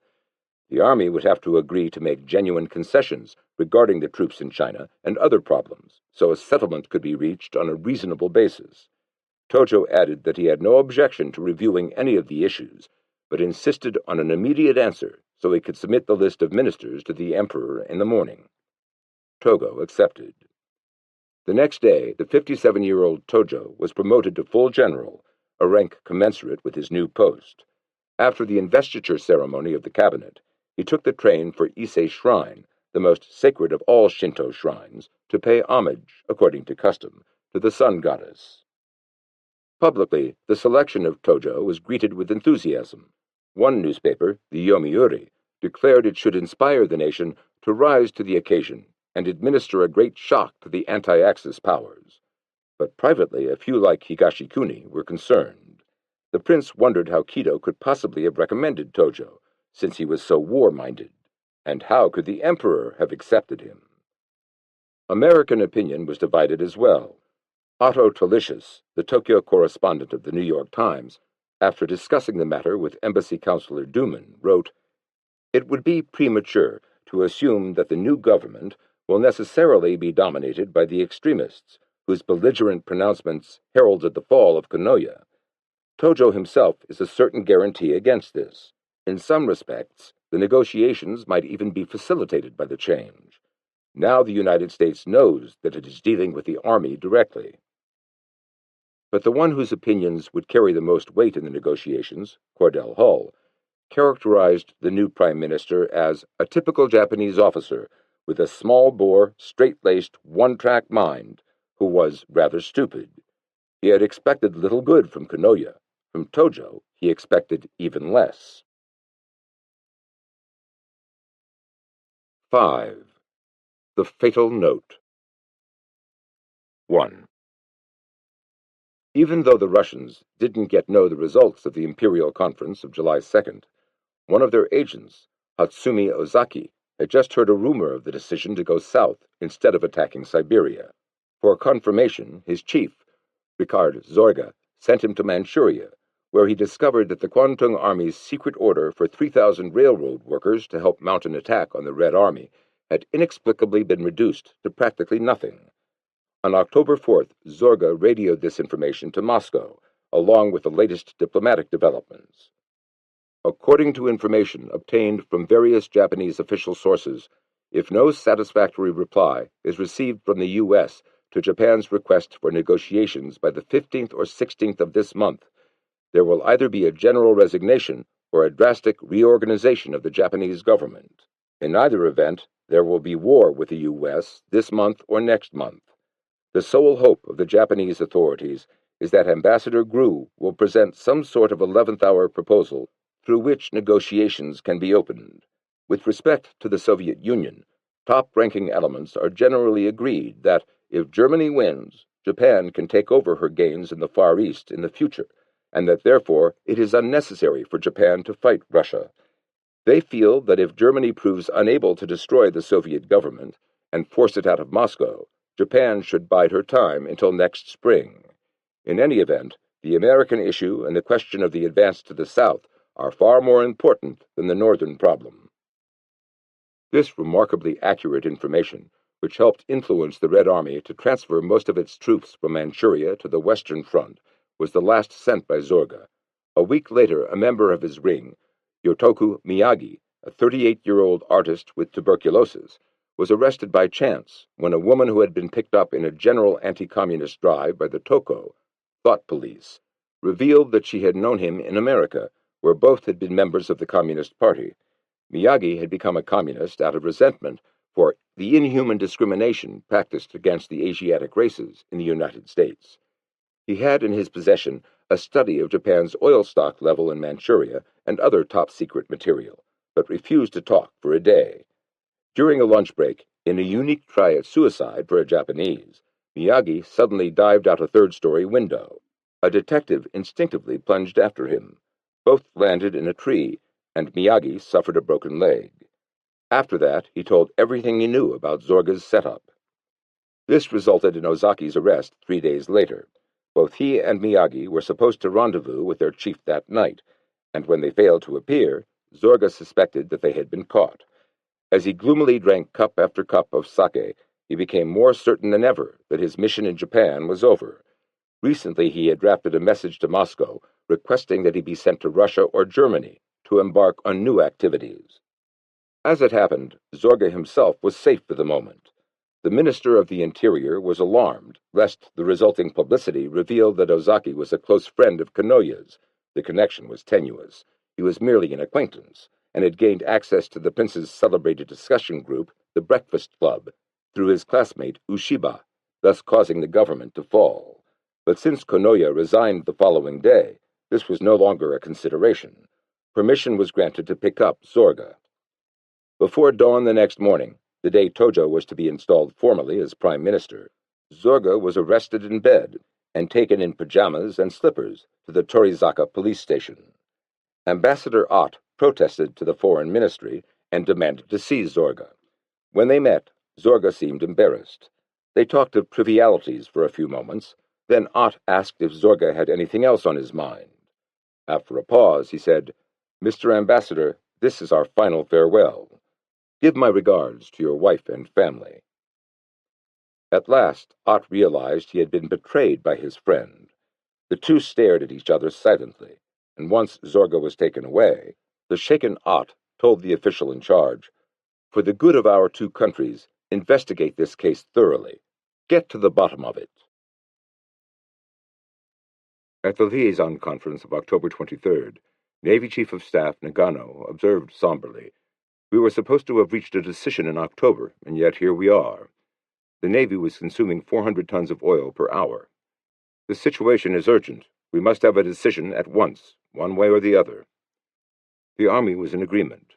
The army would have to agree to make genuine concessions regarding the troops in China and other problems, so a settlement could be reached on a reasonable basis. Tojo added that he had no objection to reviewing any of the issues, but insisted on an immediate answer so he could submit the list of ministers to the emperor in the morning. Togo accepted. The next day, the 57-year-old Tojo was promoted to full general, a rank commensurate with his new post. After the investiture ceremony of the cabinet, he took the train for Ise Shrine, the most sacred of all Shinto shrines, to pay homage, according to custom, to the sun goddess. Publicly, the selection of Tojo was greeted with enthusiasm. One newspaper, the Yomiuri, declared it should inspire the nation to rise to the occasion and administer a great shock to the anti-Axis powers. But privately, a few like Higashikuni were concerned. The prince wondered how Kido could possibly have recommended Tojo, since he was so war-minded, and how could the emperor have accepted him? American opinion was divided as well. Otto Talicius, the Tokyo correspondent of the New York Times, after discussing the matter with Embassy Counselor Duman, wrote, "It would be premature to assume that the new government will necessarily be dominated by the extremists, whose belligerent pronouncements heralded the fall of Konoya. Tojo himself is a certain guarantee against this. In some respects, the negotiations might even be facilitated by the change. Now the United States knows that it is dealing with the army directly." But the one whose opinions would carry the most weight in the negotiations, Cordell Hull, characterized the new prime minister as a typical Japanese officer with a small-bore, straight-laced, one-track mind who was rather stupid. He had expected little good from Konoya. From Tojo, he expected even less. 5. The Fatal Note. 1. Even though the Russians didn't yet know the results of the Imperial Conference of July 2nd, one of their agents, Hatsumi Ozaki, had just heard a rumor of the decision to go south instead of attacking Siberia. For confirmation, his chief, Richard Zorga, sent him to Manchuria, where he discovered that the Kwantung Army's secret order for 3,000 railroad workers to help mount an attack on the Red Army had inexplicably been reduced to practically nothing. On October 4th, Zorga radioed this information to Moscow, along with the latest diplomatic developments. According to information obtained from various Japanese official sources, if no satisfactory reply is received from the U.S. to Japan's request for negotiations by the 15th or 16th of this month, there will either be a general resignation or a drastic reorganization of the Japanese government. In either event, there will be war with the U.S. this month or next month. The sole hope of the Japanese authorities is that Ambassador Grew will present some sort of 11th-hour proposal through which negotiations can be opened. With respect to the Soviet Union, top-ranking elements are generally agreed that if Germany wins, Japan can take over her gains in the Far East in the future, and that therefore it is unnecessary for Japan to fight Russia. They feel that if Germany proves unable to destroy the Soviet government and force it out of Moscow, Japan should bide her time until next spring. In any event, the American issue and the question of the advance to the south are far more important than the northern problem. This remarkably accurate information, which helped influence the Red Army to transfer most of its troops from Manchuria to the Western Front, was the last sent by Zorga. A week later, a member of his ring, Yotoku Miyagi, a 38-year-old artist with tuberculosis, was arrested by chance when a woman who had been picked up in a general anti-communist drive by the Toko, thought police, revealed that she had known him in America, where both had been members of the Communist Party. Miyagi had become a communist out of resentment for the inhuman discrimination practiced against the Asiatic races in the United States. He had in his possession a study of Japan's oil stock level in Manchuria and other top-secret material, but refused to talk for a day. During a lunch break, in a unique try at suicide for a Japanese, Miyagi suddenly dived out a third-story window. A detective instinctively plunged after him. Both landed in a tree, and Miyagi suffered a broken leg. After that, he told everything he knew about Zorga's setup. This resulted in Ozaki's arrest 3 days later. Both he and Miyagi were supposed to rendezvous with their chief that night, and when they failed to appear, Zorga suspected that they had been caught. As he gloomily drank cup after cup of sake, he became more certain than ever that his mission in Japan was over. Recently he had drafted a message to Moscow requesting that he be sent to Russia or Germany to embark on new activities. As it happened, Zorga himself was safe for the moment. The Minister of the Interior was alarmed, lest the resulting publicity revealed that Ozaki was a close friend of Konoya's. The connection was tenuous. He was merely an acquaintance, and had gained access to the prince's celebrated discussion group, the Breakfast Club, through his classmate Ushiba, thus causing the government to fall. But since Konoya resigned the following day, this was no longer a consideration. Permission was granted to pick up Zorga. Before dawn the next morning, the day Tojo was to be installed formally as prime minister, Zorga was arrested in bed and taken in pajamas and slippers to the Torizaka police station. Ambassador Ott protested to the foreign ministry and demanded to see Zorga. When they met, Zorga seemed embarrassed. They talked of trivialities for a few moments. Then Ott asked if Zorga had anything else on his mind. After a pause, he said, "Mr. Ambassador, this is our final farewell. Give my regards to your wife and family." At last, Ott realized he had been betrayed by his friend. The two stared at each other silently, and once Zorga was taken away, the shaken Ott told the official in charge, "For the good of our two countries, investigate this case thoroughly. Get to the bottom of it." At the Liaison Conference of October 23rd, Navy Chief of Staff Nagano observed somberly, "We were supposed to have reached a decision in October, and yet here we are." The Navy was consuming 400 tons of oil per hour. "The situation is urgent. We must have a decision at once, one way or the other." The Army was in agreement.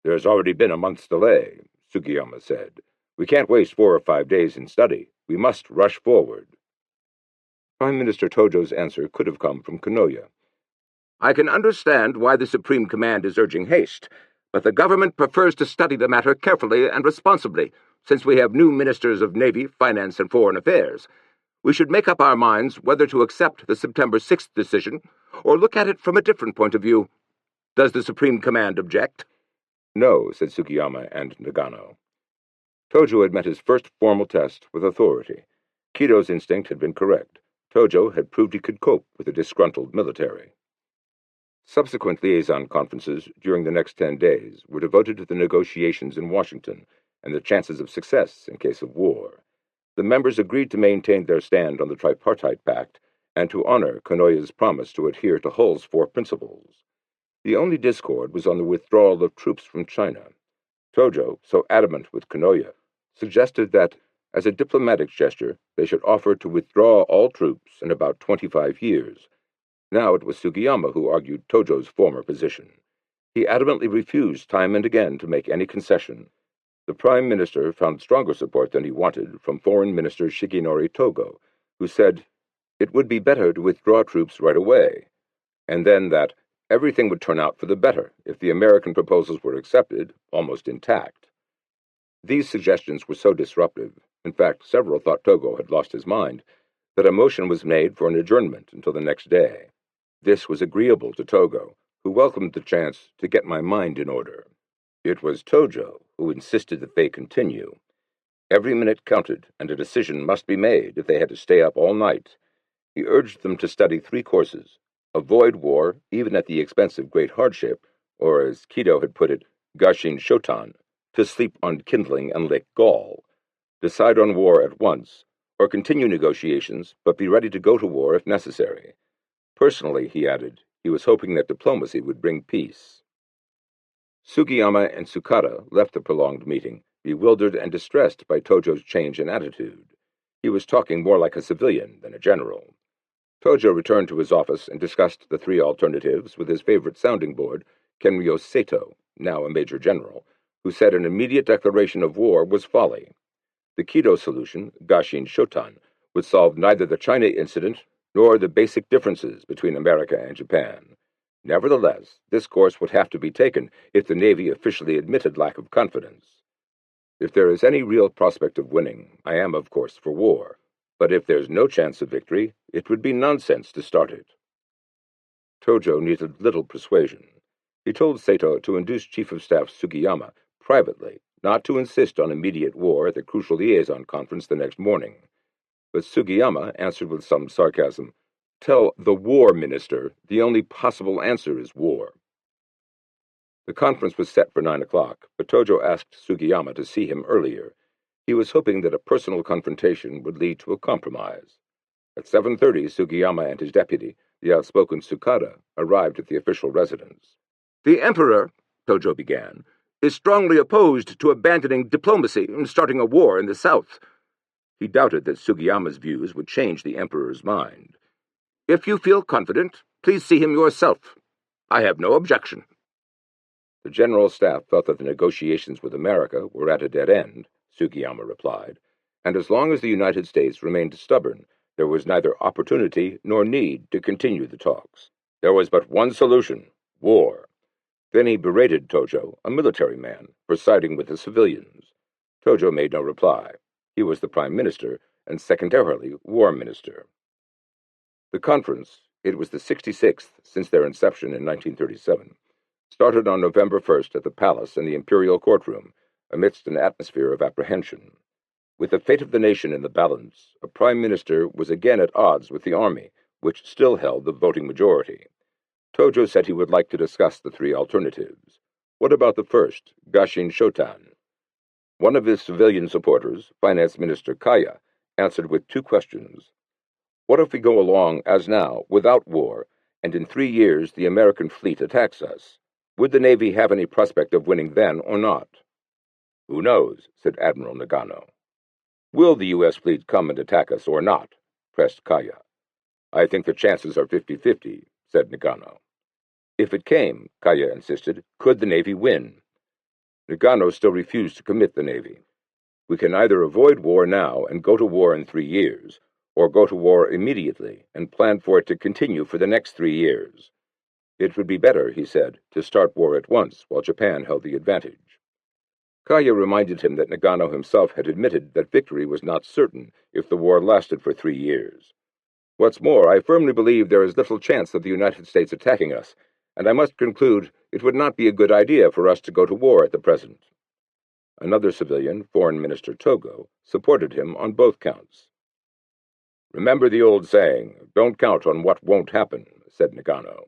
"There has already been a month's delay," Sugiyama said. "We can't waste 4 or 5 days in study. We must rush forward." Prime Minister Tojo's answer could have come from Kanoya. "I can understand why the Supreme Command is urging haste, but the government prefers to study the matter carefully and responsibly, since we have new ministers of Navy, Finance, and Foreign Affairs. We should make up our minds whether to accept the September 6th decision or look at it from a different point of view. Does the Supreme Command object?" "No," said Sugiyama and Nagano. Tojo had met his first formal test with authority. Kido's instinct had been correct. Tojo had proved he could cope with a disgruntled military. Subsequent liaison conferences during the next 10 days were devoted to the negotiations in Washington and the chances of success in case of war. The members agreed to maintain their stand on the Tripartite Pact and to honor Kanoya's promise to adhere to Hull's 4 principles. The only discord was on the withdrawal of troops from China. Tojo, so adamant with Kanoya, suggested that, as a diplomatic gesture, they should offer to withdraw all troops in about 25 years. Now it was Sugiyama who argued Tojo's former position. He adamantly refused time and again to make any concession. The Prime Minister found stronger support than he wanted from Foreign Minister Shigenori Togo, who said it would be better to withdraw troops right away, and then that everything would turn out for the better if the American proposals were accepted, almost intact. These suggestions were so disruptive, in fact several thought Togo had lost his mind, that a motion was made for an adjournment until the next day. This was agreeable to Togo, who welcomed the chance to get my mind in order. It was Tojo who insisted that they continue. Every minute counted, and a decision must be made if they had to stay up all night. He urged them to study 3 courses: avoid war, even at the expense of great hardship, or, as Kido had put it, gashin shotan, to sleep on kindling and lick gall; decide on war at once, or continue negotiations, but be ready to go to war if necessary. Personally, he added, he was hoping that diplomacy would bring peace. Sugiyama and Sukada left the prolonged meeting, bewildered and distressed by Tojo's change in attitude. He was talking more like a civilian than a general. Tojo returned to his office and discussed the 3 alternatives with his favorite sounding board, Kenryo Sato, now a major general, who said an immediate declaration of war was folly. The Kido solution, Gashin Shotan, would solve neither the China incident nor the basic differences between America and Japan. Nevertheless, this course would have to be taken if the Navy officially admitted lack of confidence. If there is any real prospect of winning, I am, of course, for war. But if there's no chance of victory, it would be nonsense to start it. Tojo needed little persuasion. He told Sato to induce Chief of Staff Sugiyama privately not to insist on immediate war at the crucial liaison conference the next morning. But Sugiyama answered with some sarcasm, "Tell the War Minister the only possible answer is war." The conference was set for 9 o'clock, but Tojo asked Sugiyama to see him earlier. He was hoping that a personal confrontation would lead to a compromise. At 7:30, Sugiyama and his deputy, the outspoken Sukada, arrived at the official residence. "The Emperor," Tojo began, "is strongly opposed to abandoning diplomacy and starting a war in the south." He doubted that Sugiyama's views would change the Emperor's mind. "If you feel confident, please see him yourself. I have no objection." The General Staff felt that the negotiations with America were at a dead end, Sugiyama replied, and as long as the United States remained stubborn, there was neither opportunity nor need to continue the talks. There was but one solution: war. Then he berated Tojo, a military man, for siding with the civilians. Tojo made no reply. He was the Prime Minister, and secondarily War Minister. The conference, it was the 66th since their inception in 1937, started on November 1st at the palace in the imperial courtroom, amidst an atmosphere of apprehension. With the fate of the nation in the balance, a prime minister was again at odds with the army, which still held the voting majority. Tojo said he would like to discuss the three alternatives. What about the first, Gashin Shotan? One of his civilian supporters, Finance Minister Kaya, answered with two questions. What if we go along, as now, without war, and in 3 years the American fleet attacks us? Would the Navy have any prospect of winning then or not? Who knows, said Admiral Nagano. Will the U.S. fleet come and attack us or not? Pressed Kaya. I think the chances are 50-50, said Nagano. If it came, Kaya insisted, could the Navy win? Nagano still refused to commit the Navy. We can either avoid war now and go to war in 3 years, or go to war immediately and plan for it to continue for the next 3 years. It would be better, he said, to start war at once while Japan held the advantage. Kaya reminded him that Nagano himself had admitted that victory was not certain if the war lasted for 3 years. What's more, I firmly believe there is little chance of the United States attacking us, and I must conclude it would not be a good idea for us to go to war at the present. Another civilian, Foreign Minister Togo, supported him on both counts. Remember the old saying, don't count on what won't happen, said Nagano.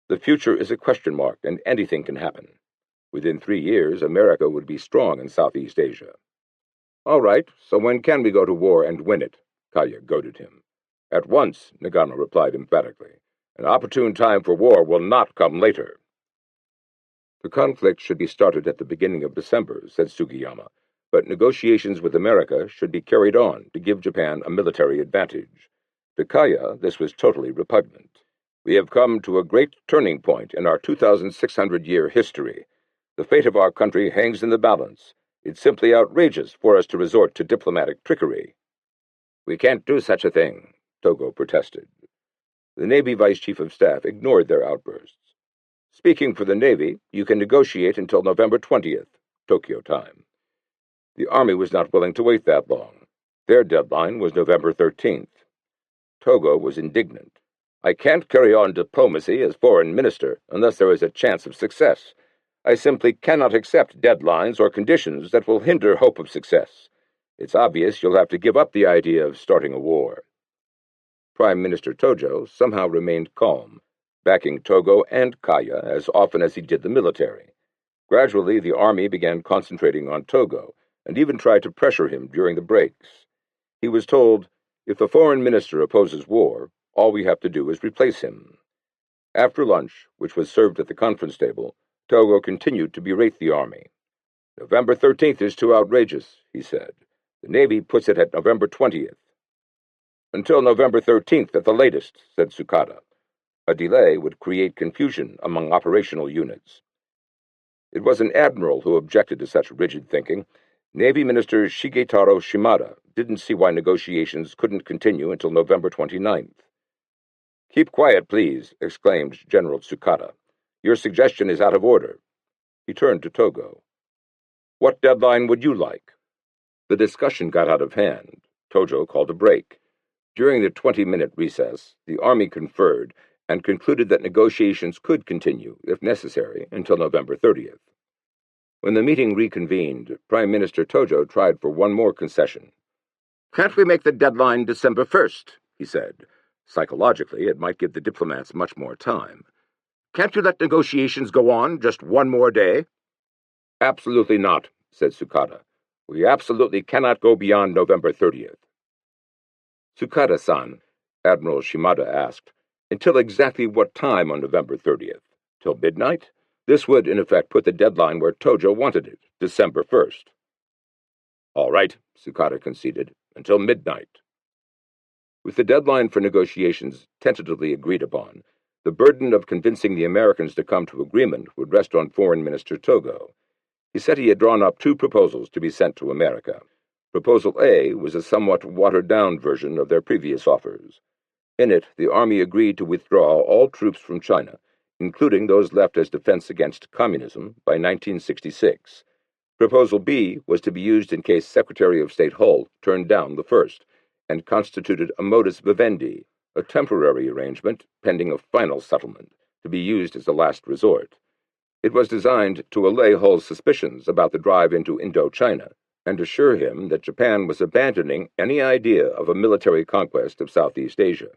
The future is a question mark, and anything can happen. Within 3 years, America would be strong in Southeast Asia. All right, so when can we go to war and win it? Kaya goaded him. At once, Nagano replied emphatically. An opportune time for war will not come later. The conflict should be started at the beginning of December, said Sugiyama, but negotiations with America should be carried on to give Japan a military advantage. To Kaya, this was totally repugnant. We have come to a great turning point in our 2,600-year history. The fate of our country hangs in the balance. It's simply outrageous for us to resort to diplomatic trickery. We can't do such a thing, Togo protested. The Navy Vice Chief of Staff ignored their outbursts. Speaking for the Navy, you can negotiate until November 20th, Tokyo time. The Army was not willing to wait that long. Their deadline was November 13th. Togo was indignant. I can't carry on diplomacy as foreign minister unless there is a chance of success. I simply cannot accept deadlines or conditions that will hinder hope of success. It's obvious you'll have to give up the idea of starting a war. Prime Minister Tojo somehow remained calm, backing Togo and Kaya as often as he did the military. Gradually, the army began concentrating on Togo, and even tried to pressure him during the breaks. He was told, if the foreign minister opposes war, all we have to do is replace him. After lunch, which was served at the conference table, Togo continued to berate the army. November 13th is too outrageous, he said. The Navy puts it at November 20th. Until November 13th at the latest, said Tsukada. A delay would create confusion among operational units. It was an admiral who objected to such rigid thinking. Navy Minister Shigetaro Shimada didn't see why negotiations couldn't continue until November 29th. Keep quiet, please, exclaimed General Tsukada. Your suggestion is out of order. He turned to Togo. What deadline would you like? The discussion got out of hand. Tojo called a break. During the 20-minute recess, the Army conferred and concluded that negotiations could continue, if necessary, until November 30th. When the meeting reconvened, Prime Minister Tojo tried for one more concession. Can't we make the deadline December 1st? He said. Psychologically, it might give the diplomats much more time. Can't you let negotiations go on just one more day? Absolutely not, said Tsukada. We absolutely cannot go beyond November 30th. Tsukada-san, Admiral Shimada asked, until exactly what time on November 30th? Till midnight? This would, in effect, put the deadline where Tojo wanted it, December 1st. All right, Tsukada conceded, until midnight. With the deadline for negotiations tentatively agreed upon, the burden of convincing the Americans to come to agreement would rest on Foreign Minister Togo. He said he had drawn up 2 proposals to be sent to America. Proposal A was a somewhat watered-down version of their previous offers. In it, the Army agreed to withdraw all troops from China, including those left as defense against communism, by 1966. Proposal B was to be used in case Secretary of State Hull turned down the first, and constituted a modus vivendi, a temporary arrangement pending a final settlement, to be used as a last resort. It was designed to allay Hull's suspicions about the drive into Indochina and assure him that Japan was abandoning any idea of a military conquest of Southeast Asia.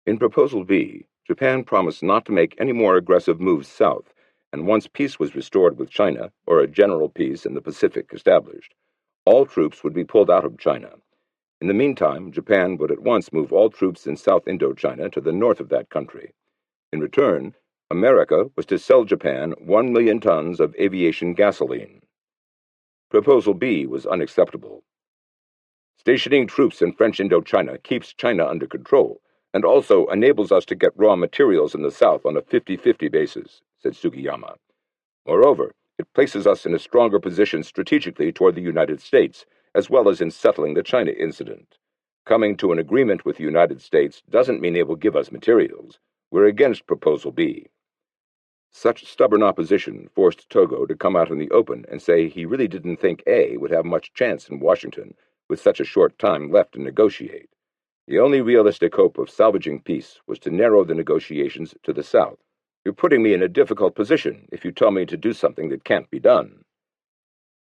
In Proposal B, Japan promised not to make any more aggressive moves south, and once peace was restored with China, or a general peace in the Pacific established, all troops would be pulled out of China. In the meantime, Japan would at once move all troops in South Indochina to the north of that country. In return, America was to sell Japan 1 million tons of aviation gasoline. Proposal B was unacceptable. Stationing troops in French Indochina keeps China under control, and also enables us to get raw materials in the south on a 50-50 basis, said Sugiyama. Moreover, it places us in a stronger position strategically toward the United States, as well as in settling the China incident. Coming to an agreement with the United States doesn't mean they will give us materials. We're against Proposal B. Such stubborn opposition forced Togo to come out in the open and say he really didn't think A would have much chance in Washington with such a short time left to negotiate. The only realistic hope of salvaging peace was to narrow the negotiations to the south. You're putting me in a difficult position if you tell me to do something that can't be done.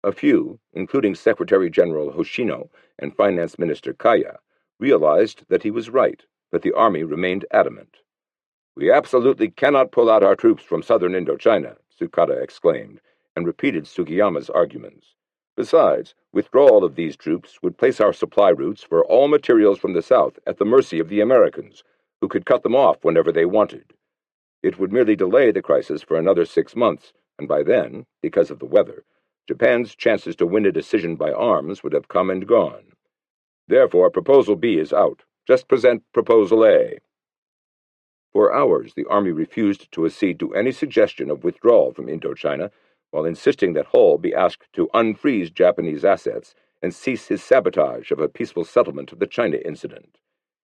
A few, including Secretary General Hoshino and Finance Minister Kaya, realized that he was right, but the army remained adamant. "We absolutely cannot pull out our troops from southern Indochina," Sukata exclaimed, and repeated Sugiyama's arguments. Besides, withdrawal of these troops would place our supply routes for all materials from the south at the mercy of the Americans, who could cut them off whenever they wanted. It would merely delay the crisis for another 6 months, and by then, because of the weather, Japan's chances to win a decision by arms would have come and gone. Therefore, Proposal B is out. Just present Proposal A. For hours, the army refused to accede to any suggestion of withdrawal from Indochina, while insisting that Hull be asked to unfreeze Japanese assets and cease his sabotage of a peaceful settlement of the China incident.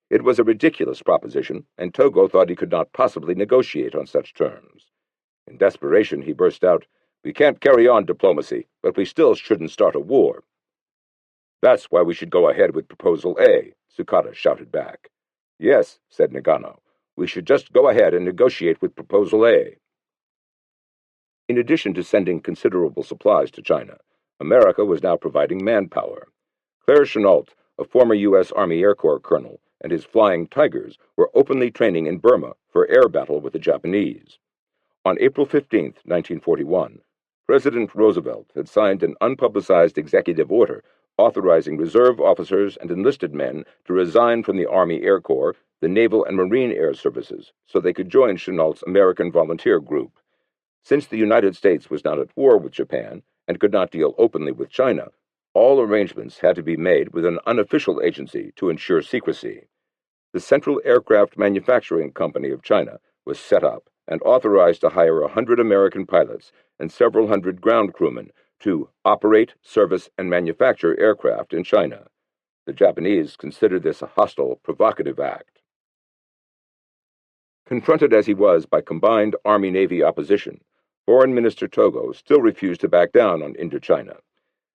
It was a ridiculous proposition, and Togo thought he could not possibly negotiate on such terms. In desperation, he burst out, "We can't carry on diplomacy, but we still shouldn't start a war." "That's why we should go ahead with Proposal A," Sukata shouted back. "Yes," said Nagano. "We should just go ahead and negotiate with Proposal A." In addition to sending considerable supplies to China, America was now providing manpower. Claire Chennault, a former U.S. Army Air Corps colonel, and his Flying Tigers were openly training in Burma for air battle with the Japanese. On April 15, 1941, President Roosevelt had signed an unpublicized executive order authorizing reserve officers and enlisted men to resign from the Army Air Corps, the Naval and Marine Air Services, so they could join Chennault's American Volunteer Group. Since the United States was not at war with Japan and could not deal openly with China, all arrangements had to be made with an unofficial agency to ensure secrecy. The Central Aircraft Manufacturing Company of China was set up and authorized to hire 100 American pilots and several hundred ground crewmen to operate, service, and manufacture aircraft in China. The Japanese considered this a hostile, provocative act. Confronted as he was by combined Army-Navy opposition, Foreign Minister Togo still refused to back down on Indochina.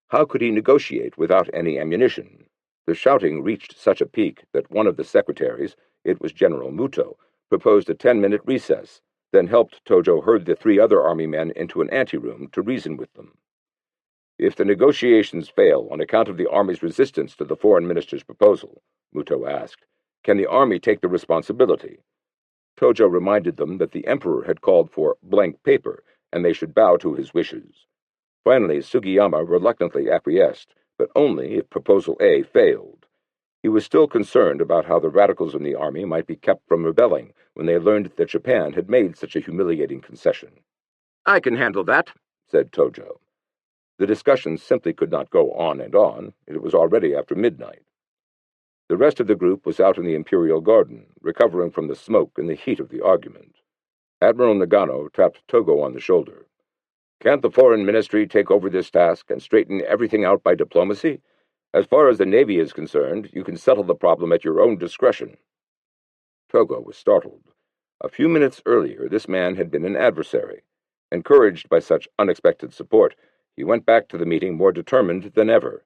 How could he negotiate without any ammunition? The shouting reached such a peak that one of the secretaries, it was General Muto, proposed a 10-minute recess, then helped Tojo herd the 3 other army men into an anteroom to reason with them. "If the negotiations fail on account of the Army's resistance to the Foreign Minister's proposal," Muto asked, "can the Army take the responsibility?" Tojo reminded them that the Emperor had called for blank paper, and they should bow to his wishes. Finally, Sugiyama reluctantly acquiesced, but only if Proposal A failed. He was still concerned about how the radicals in the army might be kept from rebelling when they learned that Japan had made such a humiliating concession. "I can handle that," said Tojo. The discussion simply could not go on and on. It was already after midnight. The rest of the group was out in the Imperial Garden, recovering from the smoke and the heat of the argument. Admiral Nagano tapped Togo on the shoulder. "Can't the Foreign Ministry take over this task and straighten everything out by diplomacy? As far as the Navy is concerned, you can settle the problem at your own discretion." Togo was startled. A few minutes earlier, this man had been an adversary. Encouraged by such unexpected support, he went back to the meeting more determined than ever.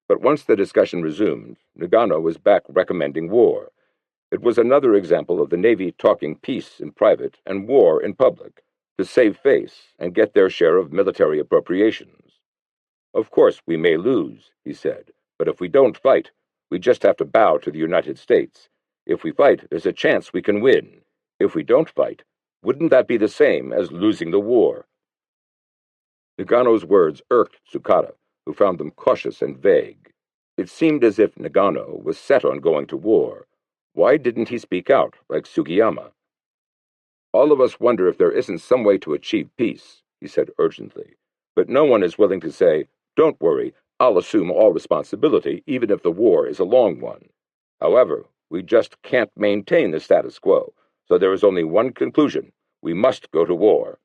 But once the discussion resumed, Nagano was back recommending war. It was another example of the Navy talking peace in private and war in public to save face and get their share of military appropriations. Of course, we may lose, he said, but if we don't fight, we just have to bow to the United States. If we fight, there's a chance we can win. If we don't fight, wouldn't that be the same as losing the war? Nagano's words irked Tsukada, who found them cautious and vague. It seemed as if Nagano was set on going to war. Why didn't he speak out, like Sugiyama? All of us wonder if there isn't some way to achieve peace, he said urgently, but no one is willing to say, don't worry, I'll assume all responsibility, even if the war is a long one. However, we just can't maintain the status quo, so there is only one conclusion. We must go to war.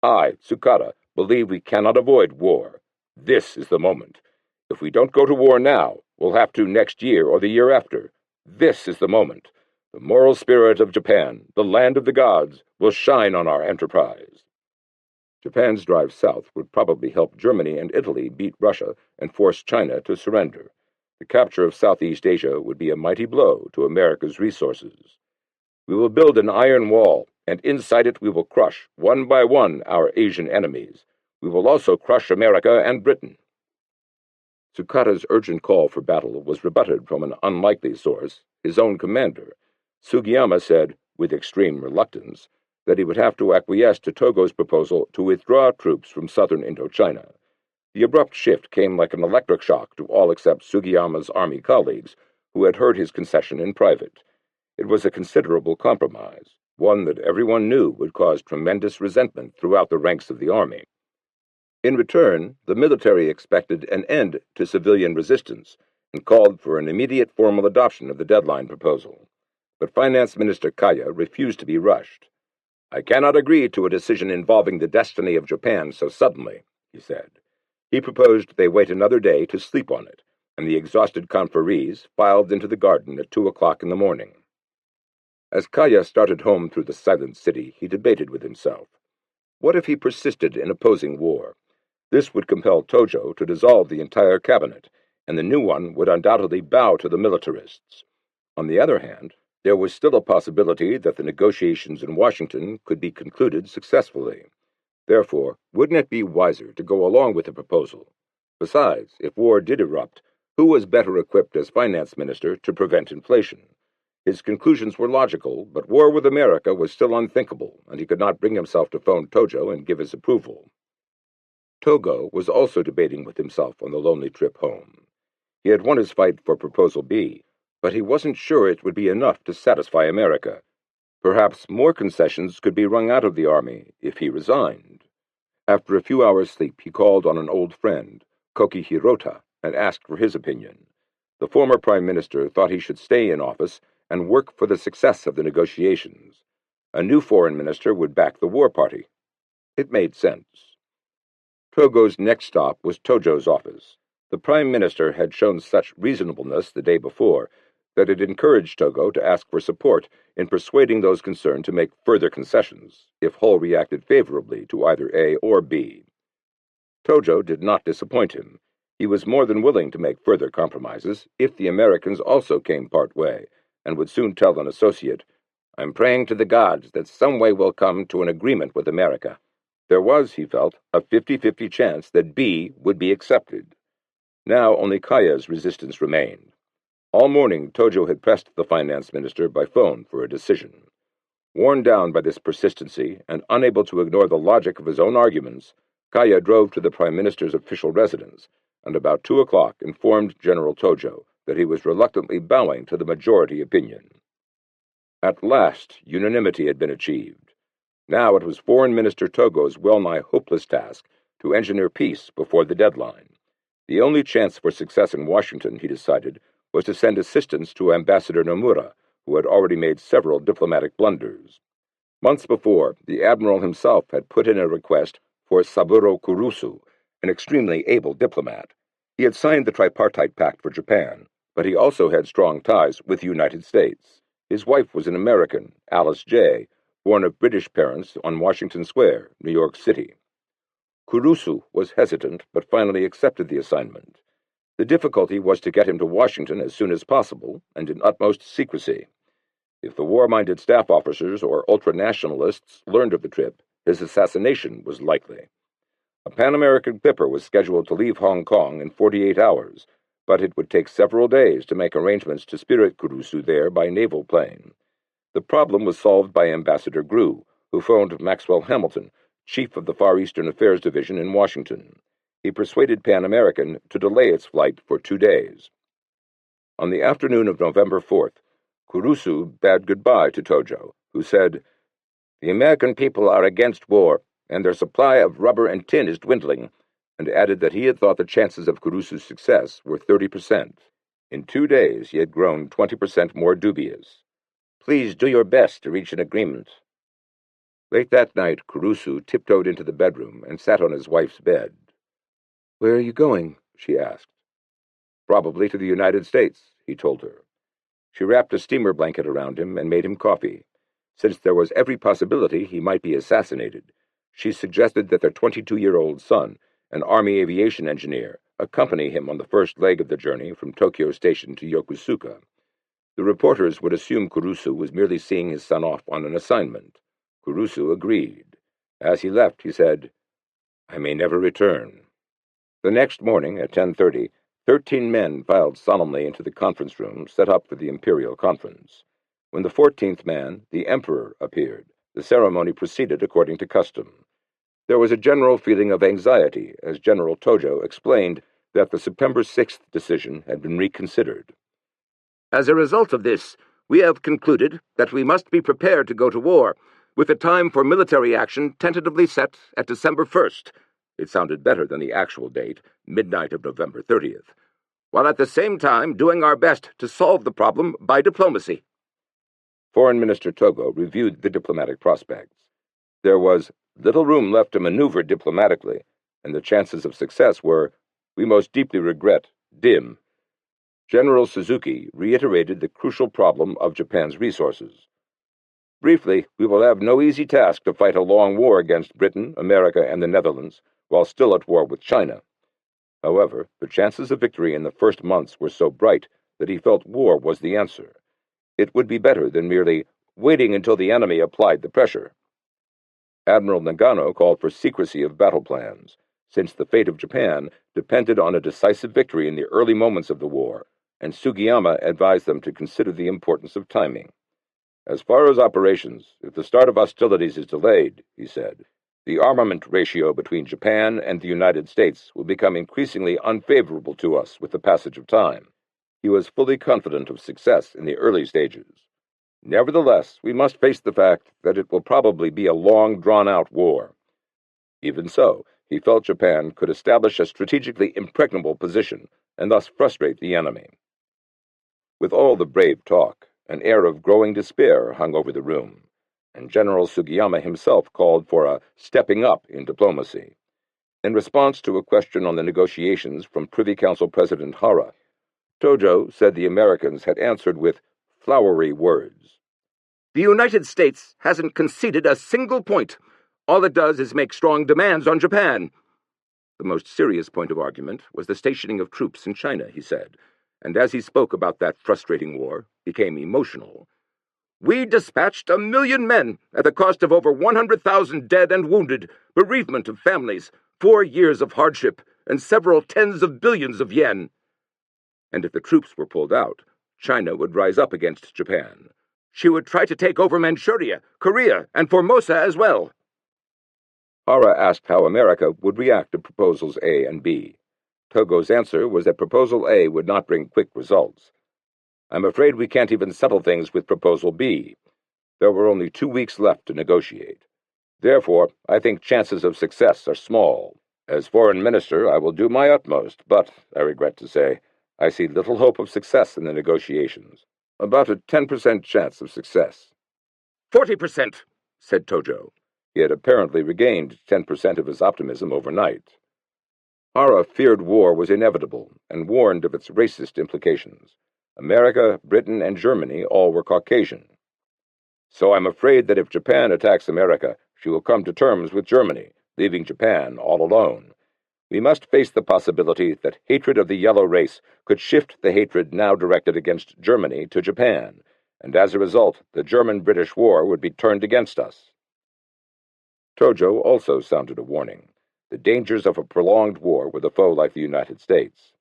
I, Tsukada, believe we cannot avoid war. This is the moment. If we don't go to war now, we'll have to next year or the year after. This is the moment. The moral spirit of Japan, the land of the gods, will shine on our enterprise. Japan's drive south would probably help Germany and Italy beat Russia and force China to surrender. The capture of Southeast Asia would be a mighty blow to America's resources. We will build an iron wall, and inside it we will crush, one by one, our Asian enemies. We will also crush America and Britain. Tsukada's urgent call for battle was rebutted from an unlikely source, his own commander. Sugiyama said, with extreme reluctance, that he would have to acquiesce to Togo's proposal to withdraw troops from southern Indochina. The abrupt shift came like an electric shock to all except Sugiyama's army colleagues, who had heard his concession in private. It was a considerable compromise, one that everyone knew would cause tremendous resentment throughout the ranks of the army. In return, the military expected an end to civilian resistance and called for an immediate formal adoption of the deadline proposal. But Finance Minister Kaya refused to be rushed. I cannot agree to a decision involving the destiny of Japan so suddenly, he said. He proposed they wait another day to sleep on it, and the exhausted conferees filed into the garden at 2 o'clock in the morning. As Kaya started home through the silent city, he debated with himself. What if he persisted in opposing war? This would compel Tojo to dissolve the entire cabinet, and the new one would undoubtedly bow to the militarists. On the other hand, there was still a possibility that the negotiations in Washington could be concluded successfully. Therefore, wouldn't it be wiser to go along with the proposal? Besides, if war did erupt, who was better equipped as finance minister to prevent inflation? His conclusions were logical, but war with America was still unthinkable, and he could not bring himself to phone Tojo and give his approval. Togo was also debating with himself on the lonely trip home. He had won his fight for Proposal B, but he wasn't sure it would be enough to satisfy America. Perhaps more concessions could be wrung out of the army if he resigned. After a few hours' sleep, he called on an old friend, Koki Hirota, and asked for his opinion. The former prime minister thought he should stay in office and work for the success of the negotiations. A new foreign minister would back the war party. It made sense. Togo's next stop was Tojo's office. The prime minister had shown such reasonableness the day before that it encouraged Togo to ask for support in persuading those concerned to make further concessions, if Hull reacted favorably to either A or B. Tojo did not disappoint him. He was more than willing to make further compromises if the Americans also came part way, and would soon tell an associate, I'm praying to the gods that some way we'll come to an agreement with America. There was, he felt, a 50-50 chance that B would be accepted. Now only Kaya's resistance remained. All morning, Tojo had pressed the finance minister by phone for a decision. Worn down by this persistency and unable to ignore the logic of his own arguments, Kaya drove to the prime minister's official residence, and about 2 o'clock informed General Tojo that he was reluctantly bowing to the majority opinion. At last, unanimity had been achieved. Now it was Foreign Minister Togo's well-nigh hopeless task to engineer peace before the deadline. The only chance for success in Washington, he decided, was to send assistance to Ambassador Nomura, who had already made several diplomatic blunders. Months before, the admiral himself had put in a request for Saburo Kurusu, an extremely able diplomat. He had signed the Tripartite Pact for Japan, but he also had strong ties with the United States. His wife was an American, Alice J., born of British parents on Washington Square, New York City. Kurusu was hesitant, but finally accepted the assignment. The difficulty was to get him to Washington as soon as possible, and in utmost secrecy. If the war-minded staff officers or ultra-nationalists learned of the trip, his assassination was likely. A Pan-American clipper was scheduled to leave Hong Kong in 48 hours, but it would take several days to make arrangements to spirit Kurusu there by naval plane. The problem was solved by Ambassador Grew, who phoned Maxwell Hamilton, chief of the Far Eastern Affairs Division in Washington. He persuaded Pan American to delay its flight for 2 days. On the afternoon of November 4th, Kurusu bade goodbye to Tojo, who said, "The American people are against war, and their supply of rubber and tin is dwindling," and added that he had thought the chances of Kurusu's success were 30%. In 2 days he had grown 20% more dubious. "Please do your best to reach an agreement." Late that night, Kurusu tiptoed into the bedroom and sat on his wife's bed. "Where are you going?" she asked. "Probably to the United States," he told her. She wrapped a steamer blanket around him and made him coffee. Since there was every possibility he might be assassinated, she suggested that their 22-year-old son, an Army aviation engineer, accompany him on the first leg of the journey from Tokyo Station to Yokosuka. The reporters would assume Kurusu was merely seeing his son off on an assignment. Kurusu agreed. As he left, he said, "I may never return." The next morning at 10:30, 13 men filed solemnly into the conference room set up for the imperial conference. When the 14th man, the emperor, appeared, the ceremony proceeded according to custom. There was a general feeling of anxiety as General Tojo explained that the September 6th decision had been reconsidered. "As a result of this, we have concluded that we must be prepared to go to war, with a time for military action tentatively set at December 1st. It sounded better than the actual date, midnight of November 30th. "While at the same time doing our best to solve the problem by diplomacy." Foreign Minister Togo reviewed the diplomatic prospects. There was little room left to maneuver diplomatically, and the chances of success were, we most deeply regret, dim. General Suzuki reiterated the crucial problem of Japan's resources. "Briefly, we will have no easy task to fight a long war against Britain, America, and the Netherlands, while still at war with China." However, the chances of victory in the first months were so bright that he felt war was the answer. It would be better than merely waiting until the enemy applied the pressure. Admiral Nagano called for secrecy of battle plans, since the fate of Japan depended on a decisive victory in the early moments of the war, and Sugiyama advised them to consider the importance of timing. "As far as operations, if the start of hostilities is delayed," he said, "the armament ratio between Japan and the United States will become increasingly unfavorable to us with the passage of time." He was fully confident of success in the early stages. "Nevertheless, we must face the fact that it will probably be a long, drawn-out war." Even so, he felt Japan could establish a strategically impregnable position and thus frustrate the enemy. With all the brave talk, an air of growing despair hung over the room, and General Sugiyama himself called for a stepping up in diplomacy. In response to a question on the negotiations from Privy Council President Hara, Tojo said the Americans had answered with flowery words. "The United States hasn't conceded a single point. All it does is make strong demands on Japan." The most serious point of argument was the stationing of troops in China, he said, and as he spoke about that frustrating war, became emotional. "We dispatched 1 million men at the cost of over 100,000 dead and wounded, bereavement of families, 4 years of hardship, and several tens of billions of yen. And if the troops were pulled out, China would rise up against Japan. She would try to take over Manchuria, Korea, and Formosa as well." Hara asked how America would react to Proposals A and B. Togo's answer was that Proposal A would not bring quick results. "I'm afraid we can't even settle things with Proposal B. There were only 2 weeks left to negotiate. Therefore, I think chances of success are small. As foreign minister, I will do my utmost, but, I regret to say, I see little hope of success in the negotiations. About a 10% chance of success." 40%, said Tojo. He had apparently regained 10% of his optimism overnight. Hara feared war was inevitable and warned of its racist implications. America, Britain, and Germany all were Caucasian. "So I'm afraid that if Japan attacks America, she will come to terms with Germany, leaving Japan all alone. We must face the possibility that hatred of the yellow race could shift the hatred now directed against Germany to Japan, and as a result, the German-British War would be turned against us. Tojo also sounded a warning: the dangers of a prolonged war with a foe like the United States.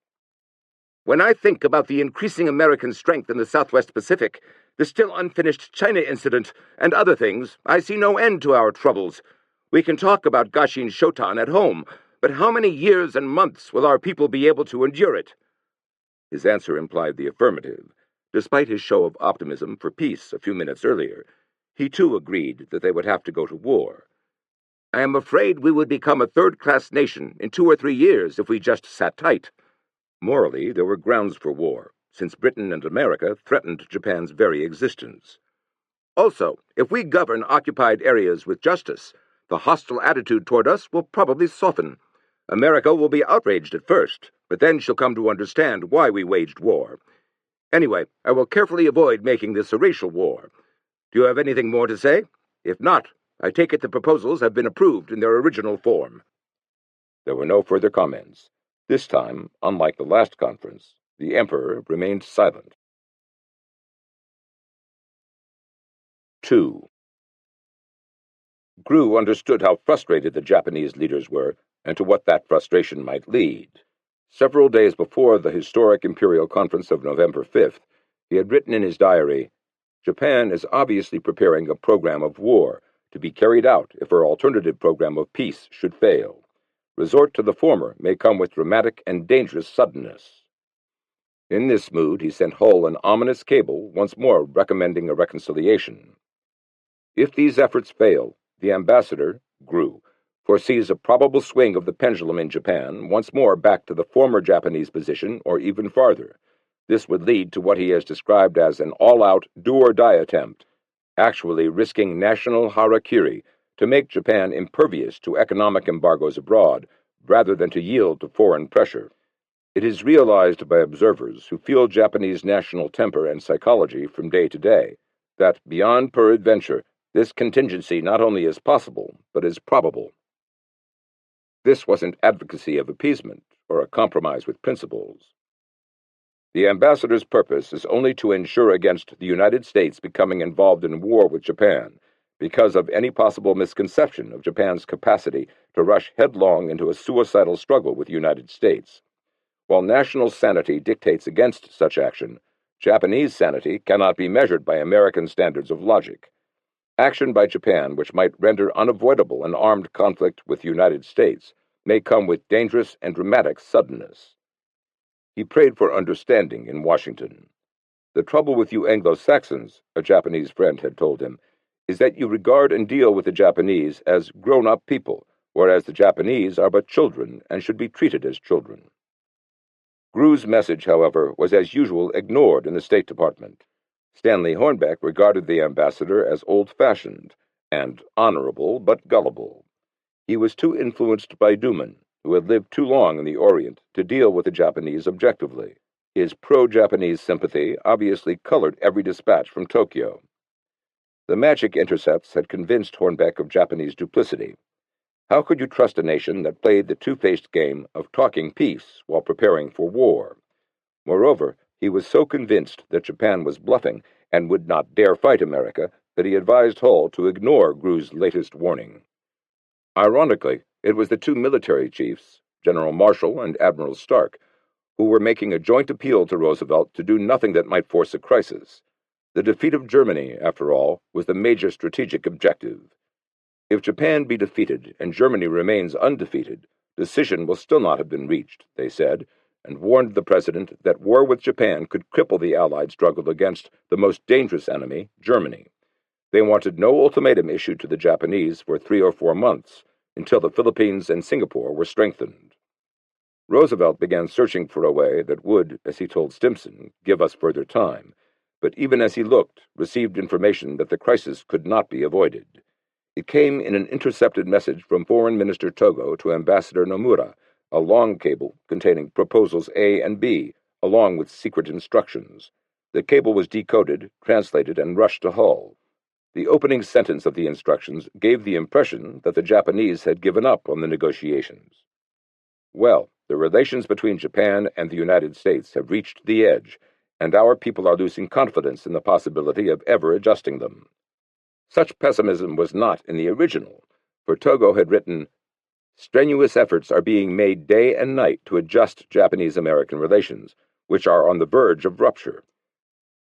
When I think about the increasing American strength in the Southwest Pacific, the still unfinished China incident, and other things, I see no end to our troubles. We can talk about Gashin Shotan at home, but how many years and months will our people be able to endure it? His answer implied the affirmative. Despite his show of optimism for peace a few minutes earlier, he too agreed that they would have to go to war. I am afraid we would become a third-class nation in 2 or 3 years if we just sat tight. Morally, there were grounds for war, since Britain and America threatened Japan's very existence. Also, if we govern occupied areas with justice, the hostile attitude toward us will probably soften. America will be outraged at first, but then she'll come to understand why we waged war. Anyway, I will carefully avoid making this a racial war. Do you have anything more to say? If not, I take it the proposals have been approved in their original form. There were no further comments. This time, unlike the last conference, the Emperor remained silent. 2. Gru understood how frustrated the Japanese leaders were, and to what that frustration might lead. Several days before the historic Imperial Conference of November 5th, he had written in his diary, "Japan is obviously preparing a program of war, to be carried out if her alternative program of peace should fail. Resort to the former may come with dramatic and dangerous suddenness." In this mood, he sent Hull an ominous cable, once more recommending a reconciliation. If these efforts fail, the ambassador, Gru, foresees a probable swing of the pendulum in Japan, once more back to the former Japanese position or even farther. This would lead to what he has described as an all-out do-or-die attempt, actually risking national harakiri to make Japan impervious to economic embargoes abroad, rather than to yield to foreign pressure. It is realized by observers who feel Japanese national temper and psychology from day to day that, beyond peradventure, this contingency not only is possible, but is probable. This wasn't advocacy of appeasement or a compromise with principles. The ambassador's purpose is only to ensure against the United States becoming involved in war with Japan, because of any possible misconception of Japan's capacity to rush headlong into a suicidal struggle with the United States. While national sanity dictates against such action, Japanese sanity cannot be measured by American standards of logic. Action by Japan which might render unavoidable an armed conflict with the United States may come with dangerous and dramatic suddenness. He prayed for understanding in Washington. "The trouble with you Anglo-Saxons," a Japanese friend had told him, "is that you regard and deal with the Japanese as grown-up people, whereas the Japanese are but children and should be treated as children." Gru's message, however, was as usual ignored in the State Department. Stanley Hornbeck regarded the ambassador as old-fashioned and honorable but gullible. He was too influenced by Duman, who had lived too long in the Orient, to deal with the Japanese objectively. His pro-Japanese sympathy obviously colored every dispatch from Tokyo. The magic intercepts had convinced Hornbeck of Japanese duplicity. How could you trust a nation that played the two-faced game of talking peace while preparing for war? Moreover, he was so convinced that Japan was bluffing and would not dare fight America that he advised Hull to ignore Gru's latest warning. Ironically, it was the two military chiefs, General Marshall and Admiral Stark, who were making a joint appeal to Roosevelt to do nothing that might force a crisis. The defeat of Germany, after all, was the major strategic objective. If Japan be defeated and Germany remains undefeated, decision will still not have been reached, they said, and warned the president that war with Japan could cripple the Allied struggle against the most dangerous enemy, Germany. They wanted no ultimatum issued to the Japanese for 3 or 4 months, until the Philippines and Singapore were strengthened. Roosevelt began searching for a way that would, as he told Stimson, give us further time, but even as he looked, received information that the crisis could not be avoided. It came in an intercepted message from Foreign Minister Togo to Ambassador Nomura, a long cable containing proposals A and B, along with secret instructions. The cable was decoded, translated, and rushed to Hull. The opening sentence of the instructions gave the impression that the Japanese had given up on the negotiations. "Well, the relations between Japan and the United States have reached the edge, and our people are losing confidence in the possibility of ever adjusting them. Such pessimism was not in the original, for Togo had written, "Strenuous efforts are being made day and night to adjust Japanese-American relations, which are on the verge of rupture."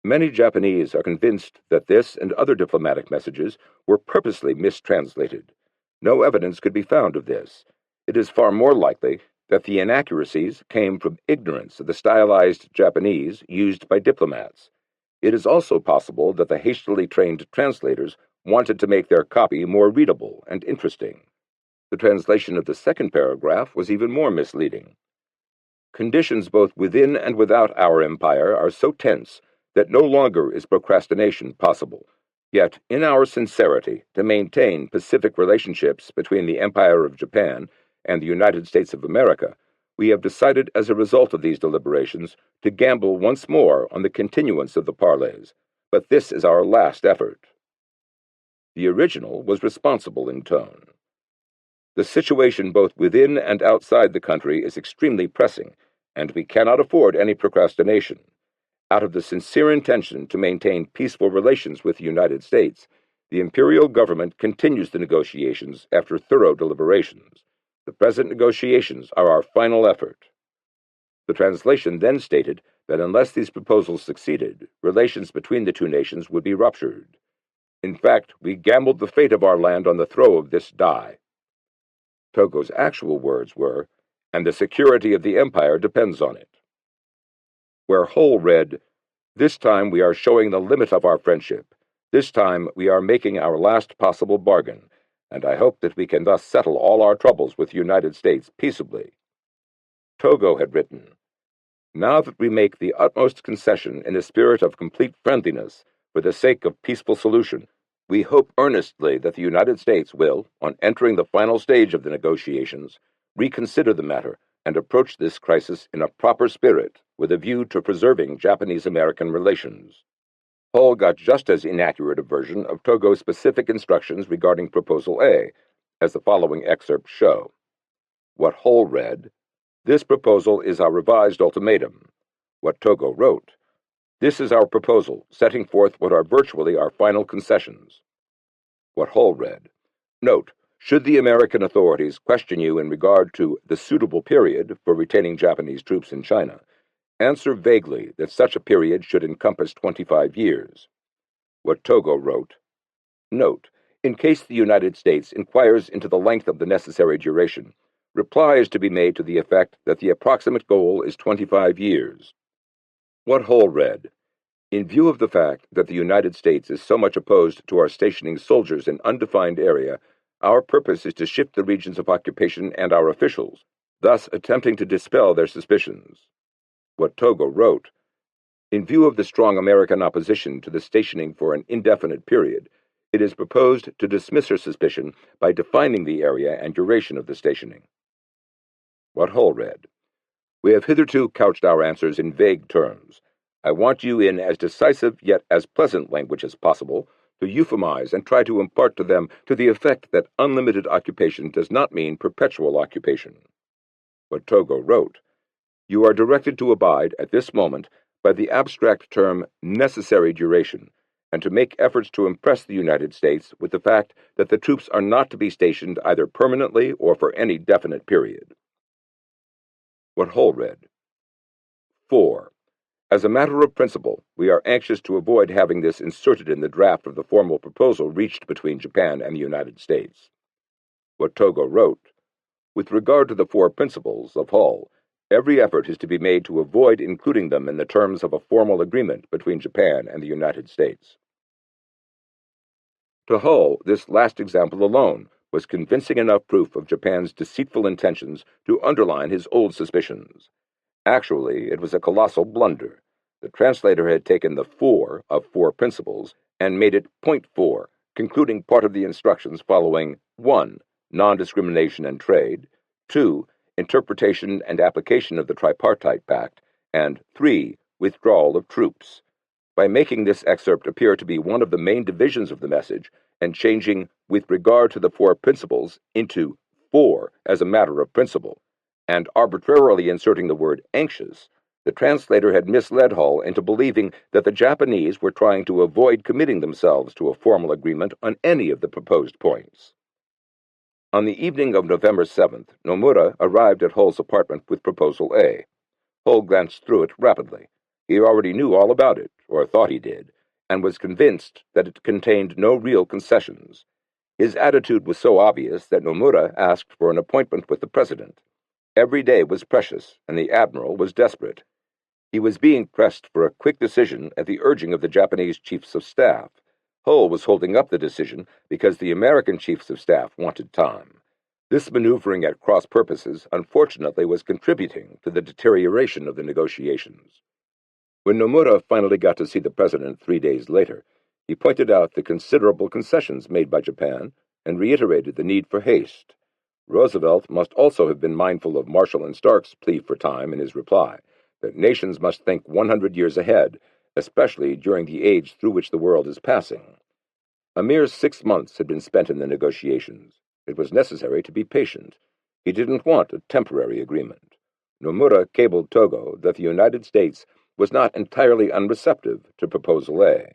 Many Japanese are convinced that this and other diplomatic messages were purposely mistranslated. No evidence could be found of this. It is far more likely that the inaccuracies came from ignorance of the stylized Japanese used by diplomats. It is also possible that the hastily trained translators wanted to make their copy more readable and interesting. The translation of the second paragraph was even more misleading. Conditions both within and without our empire are so tense that no longer is procrastination possible. Yet, in our sincerity to maintain pacific relationships between the Empire of Japan and the United States of America, we have decided as a result of these deliberations to gamble once more on the continuance of the parleys, but this is our last effort. The original was responsible in tone. The situation both within and outside the country is extremely pressing, and we cannot afford any procrastination. Out of the sincere intention to maintain peaceful relations with the United States, the imperial government continues the negotiations after thorough deliberations. The present negotiations are our final effort. The translation then stated that unless these proposals succeeded, relations between the two nations would be ruptured. In fact, we gambled the fate of our land on the throw of this die. Togo's actual words were, "and the security of the empire depends on it." Where Hull read, "This time we are showing the limit of our friendship. This time we are making our last possible bargain, and I hope that we can thus settle all our troubles with the United States peaceably." Togo had written, "Now that we make the utmost concession in a spirit of complete friendliness for the sake of peaceful solution, we hope earnestly that the United States will, on entering the final stage of the negotiations, reconsider the matter and approach this crisis in a proper spirit with a view to preserving Japanese-American relations." Hull got just as inaccurate a version of Togo's specific instructions regarding Proposal A, as the following excerpts show. What Hull read, "This proposal is our revised ultimatum." What Togo wrote, "This is our proposal, setting forth what are virtually our final concessions." What Hull read, "Note, should the American authorities question you in regard to the suitable period for retaining Japanese troops in China, answer vaguely that such a period should encompass 25 years. What Togo wrote, "Note, in case the United States inquires into the length of the necessary duration, reply is to be made to the effect that the approximate goal is 25 years. What Hull read, "In view of the fact that the United States is so much opposed to our stationing soldiers in undefined area, our purpose is to shift the regions of occupation and our officials, thus attempting to dispel their suspicions." What Togo wrote, "In view of the strong American opposition to the stationing for an indefinite period, it is proposed to dismiss her suspicion by defining the area and duration of the stationing." What Hull read, "We have hitherto couched our answers in vague terms. I want you in as decisive yet as pleasant language as possible to euphemize and try to impart to them to the effect that unlimited occupation does not mean perpetual occupation." What Togo wrote, "You are directed to abide, at this moment, by the abstract term necessary duration, and to make efforts to impress the United States with the fact that the troops are not to be stationed either permanently or for any definite period." What Hull read, 4. As a matter of principle, we are anxious to avoid having this inserted in the draft of the formal proposal reached between Japan and the United States." What Togo wrote, "With regard to the 4 principles of Hull, every effort is to be made to avoid including them in the terms of a formal agreement between Japan and the United States." To Hull, this last example alone was convincing enough proof of Japan's deceitful intentions to underline his old suspicions. Actually, it was a colossal blunder. The translator had taken the 4 of 4 principles and made it point 4, concluding part of the instructions following 1. Non-discrimination and trade, 2. Interpretation and application of the Tripartite Pact, and 3. Withdrawal of troops. By making this excerpt appear to be one of the main divisions of the message and changing "with regard to the 4 principles" into 4 as a matter of principle, and arbitrarily inserting the word anxious, The translator had misled Hull into believing that the Japanese were trying to avoid committing themselves to a formal agreement on any of the proposed points. On the evening of November 7th, Nomura arrived at Hull's apartment with Proposal A. Hull glanced through it rapidly. He already knew all about it, or thought he did, and was convinced that it contained no real concessions. His attitude was so obvious that Nomura asked for an appointment with the president. Every day was precious, and the admiral was desperate. He was being pressed for a quick decision at the urging of the Japanese chiefs of staff. Hull was holding up the decision because the American chiefs of staff wanted time. This maneuvering at cross purposes, unfortunately, was contributing to the deterioration of the negotiations. When Nomura finally got to see the president 3 days later, he pointed out the considerable concessions made by Japan and reiterated the need for haste. Roosevelt must also have been mindful of Marshall and Stark's plea for time in his reply, that nations must think 100 years ahead, especially during the age through which the world is passing. A mere 6 months had been spent in the negotiations. It was necessary to be patient. He didn't want a temporary agreement. Nomura cabled Togo that the United States was not entirely unreceptive to Proposal A.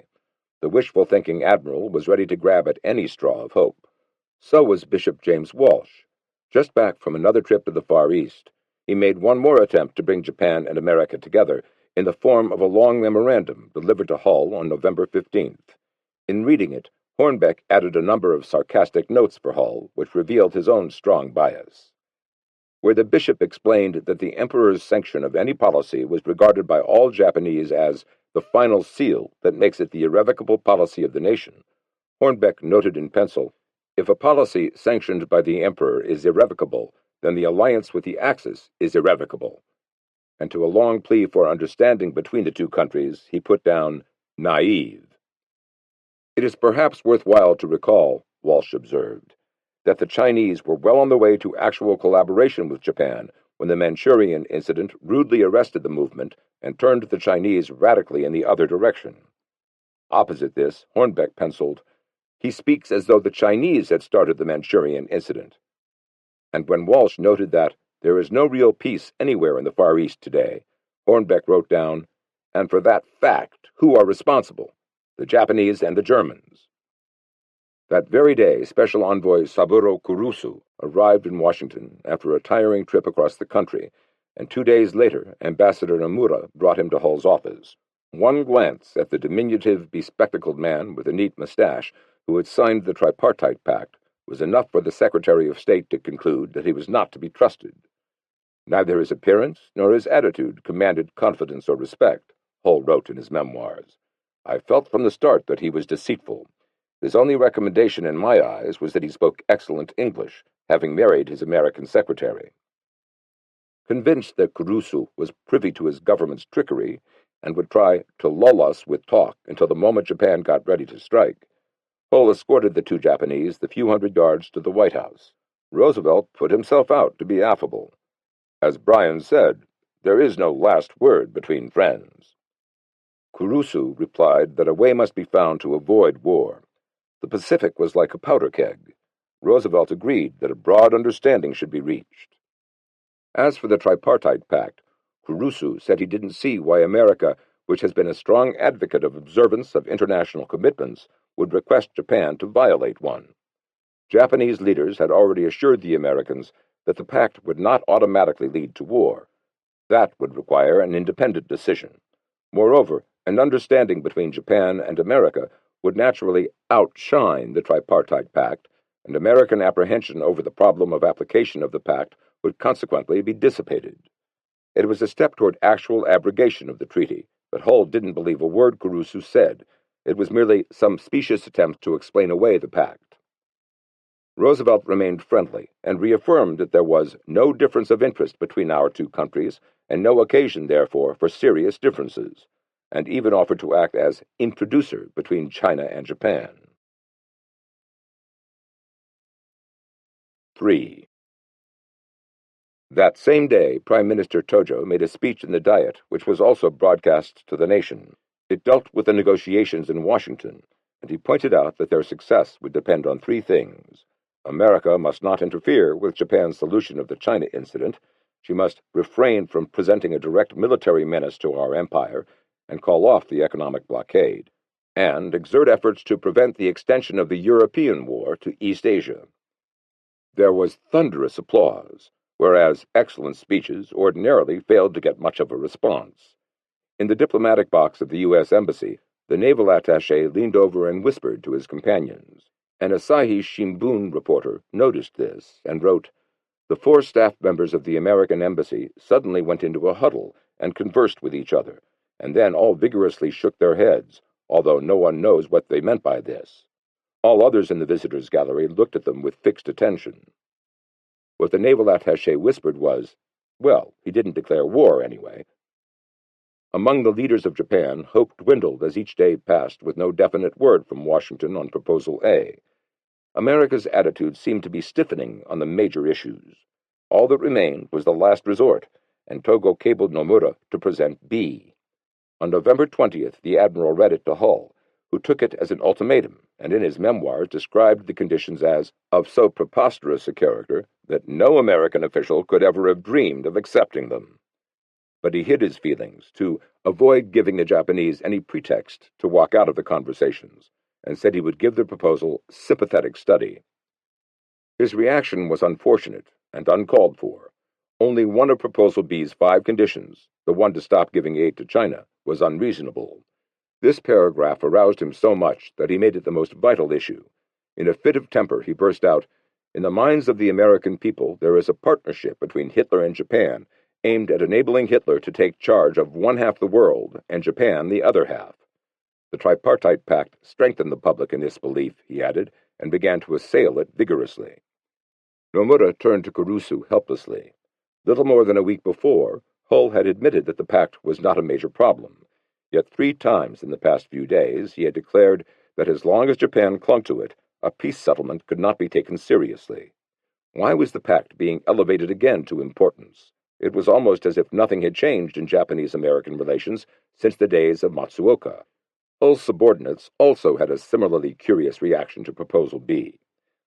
The wishful-thinking admiral was ready to grab at any straw of hope. So was Bishop James Walsh. Just back from another trip to the Far East, he made one more attempt to bring Japan and America together in the form of a long memorandum delivered to Hull on November 15th. In reading it, Hornbeck added a number of sarcastic notes for Hull, which revealed his own strong bias. Where the bishop explained that the emperor's sanction of any policy was regarded by all Japanese as the final seal that makes it the irrevocable policy of the nation, Hornbeck noted in pencil, "If a policy sanctioned by the emperor is irrevocable, then the alliance with the Axis is irrevocable." And to a long plea for understanding between the two countries, he put down, "naive." It is perhaps worthwhile to recall, Walsh observed, that the Chinese were well on the way to actual collaboration with Japan when the Manchurian incident rudely arrested the movement and turned the Chinese radically in the other direction. Opposite this, Hornbeck penciled, "He speaks as though the Chinese had started the Manchurian incident." And when Walsh noted that there is no real peace anywhere in the Far East today, Hornbeck wrote down, "And for that fact, who are responsible? The Japanese and the Germans." That very day, Special Envoy Saburo Kurusu arrived in Washington after a tiring trip across the country, and 2 days later, Ambassador Nomura brought him to Hull's office. One glance at the diminutive, bespectacled man with a neat mustache who had signed the Tripartite Pact was enough for the Secretary of State to conclude that he was not to be trusted. Neither his appearance nor his attitude commanded confidence or respect, Hull wrote in his memoirs. "I felt from the start that he was deceitful. His only recommendation in my eyes was that he spoke excellent English, having married his American secretary." Convinced that Kurusu was privy to his government's trickery and would try to lull us with talk until the moment Japan got ready to strike, Hull escorted the two Japanese the few hundred yards to the White House. Roosevelt put himself out to be affable. As Bryan said, "There is no last word between friends." Kurusu replied that a way must be found to avoid war. The Pacific was like a powder keg. Roosevelt agreed that a broad understanding should be reached. As for the Tripartite Pact, Kurusu said he didn't see why America, which has been a strong advocate of observance of international commitments, would request Japan to violate one. Japanese leaders had already assured the Americans that the pact would not automatically lead to war. That would require an independent decision. Moreover, an understanding between Japan and America would naturally outshine the Tripartite Pact, and American apprehension over the problem of application of the pact would consequently be dissipated. It was a step toward actual abrogation of the treaty, but Hull didn't believe a word Kurusu said. It was merely some specious attempt to explain away the pact. Roosevelt remained friendly and reaffirmed that there was no difference of interest between our two countries and no occasion, therefore, for serious differences, and even offered to act as introducer between China and Japan. 3. That same day, Prime Minister Tojo made a speech in the Diet, which was also broadcast to the nation. It dealt with the negotiations in Washington, and he pointed out that their success would depend on 3 things. America must not interfere with Japan's solution of the China incident. She must refrain from presenting a direct military menace to our empire and call off the economic blockade, and exert efforts to prevent the extension of the European war to East Asia. There was thunderous applause, whereas excellent speeches ordinarily failed to get much of a response. In the diplomatic box of the U.S. Embassy, the naval attaché leaned over and whispered to his companions. An Asahi Shimbun reporter noticed this and wrote, "The 4 staff members of the American embassy suddenly went into a huddle and conversed with each other, and then all vigorously shook their heads, although no one knows what they meant by this. All others in the visitors' gallery looked at them with fixed attention." What the naval attaché whispered was, well, he didn't declare war anyway. Among the leaders of Japan, hope dwindled as each day passed with no definite word from Washington on Proposal A. America's attitude seemed to be stiffening on the major issues. All that remained was the last resort, and Togo cabled Nomura to present B. On November 20th, the admiral read it to Hull, who took it as an ultimatum, and in his memoirs described the conditions as of so preposterous a character that no American official could ever have dreamed of accepting them. But he hid his feelings to avoid giving the Japanese any pretext to walk out of the conversations, and said he would give the proposal sympathetic study. His reaction was unfortunate and uncalled for. Only one of Proposal B's 5 conditions, the one to stop giving aid to China, was unreasonable. This paragraph aroused him so much that he made it the most vital issue. In a fit of temper, he burst out, "In the minds of the American people, there is a partnership between Hitler and Japan, aimed at enabling Hitler to take charge of one half the world and Japan the other half." The Tripartite Pact strengthened the public in this belief, he added, and began to assail it vigorously. Nomura turned to Kurusu helplessly. Little more than a week before, Hull had admitted that the pact was not a major problem. Yet 3 times in the past few days he had declared that as long as Japan clung to it, a peace settlement could not be taken seriously. Why was the pact being elevated again to importance? It was almost as if nothing had changed in Japanese-American relations since the days of Matsuoka. Hull's subordinates also had a similarly curious reaction to Proposal B.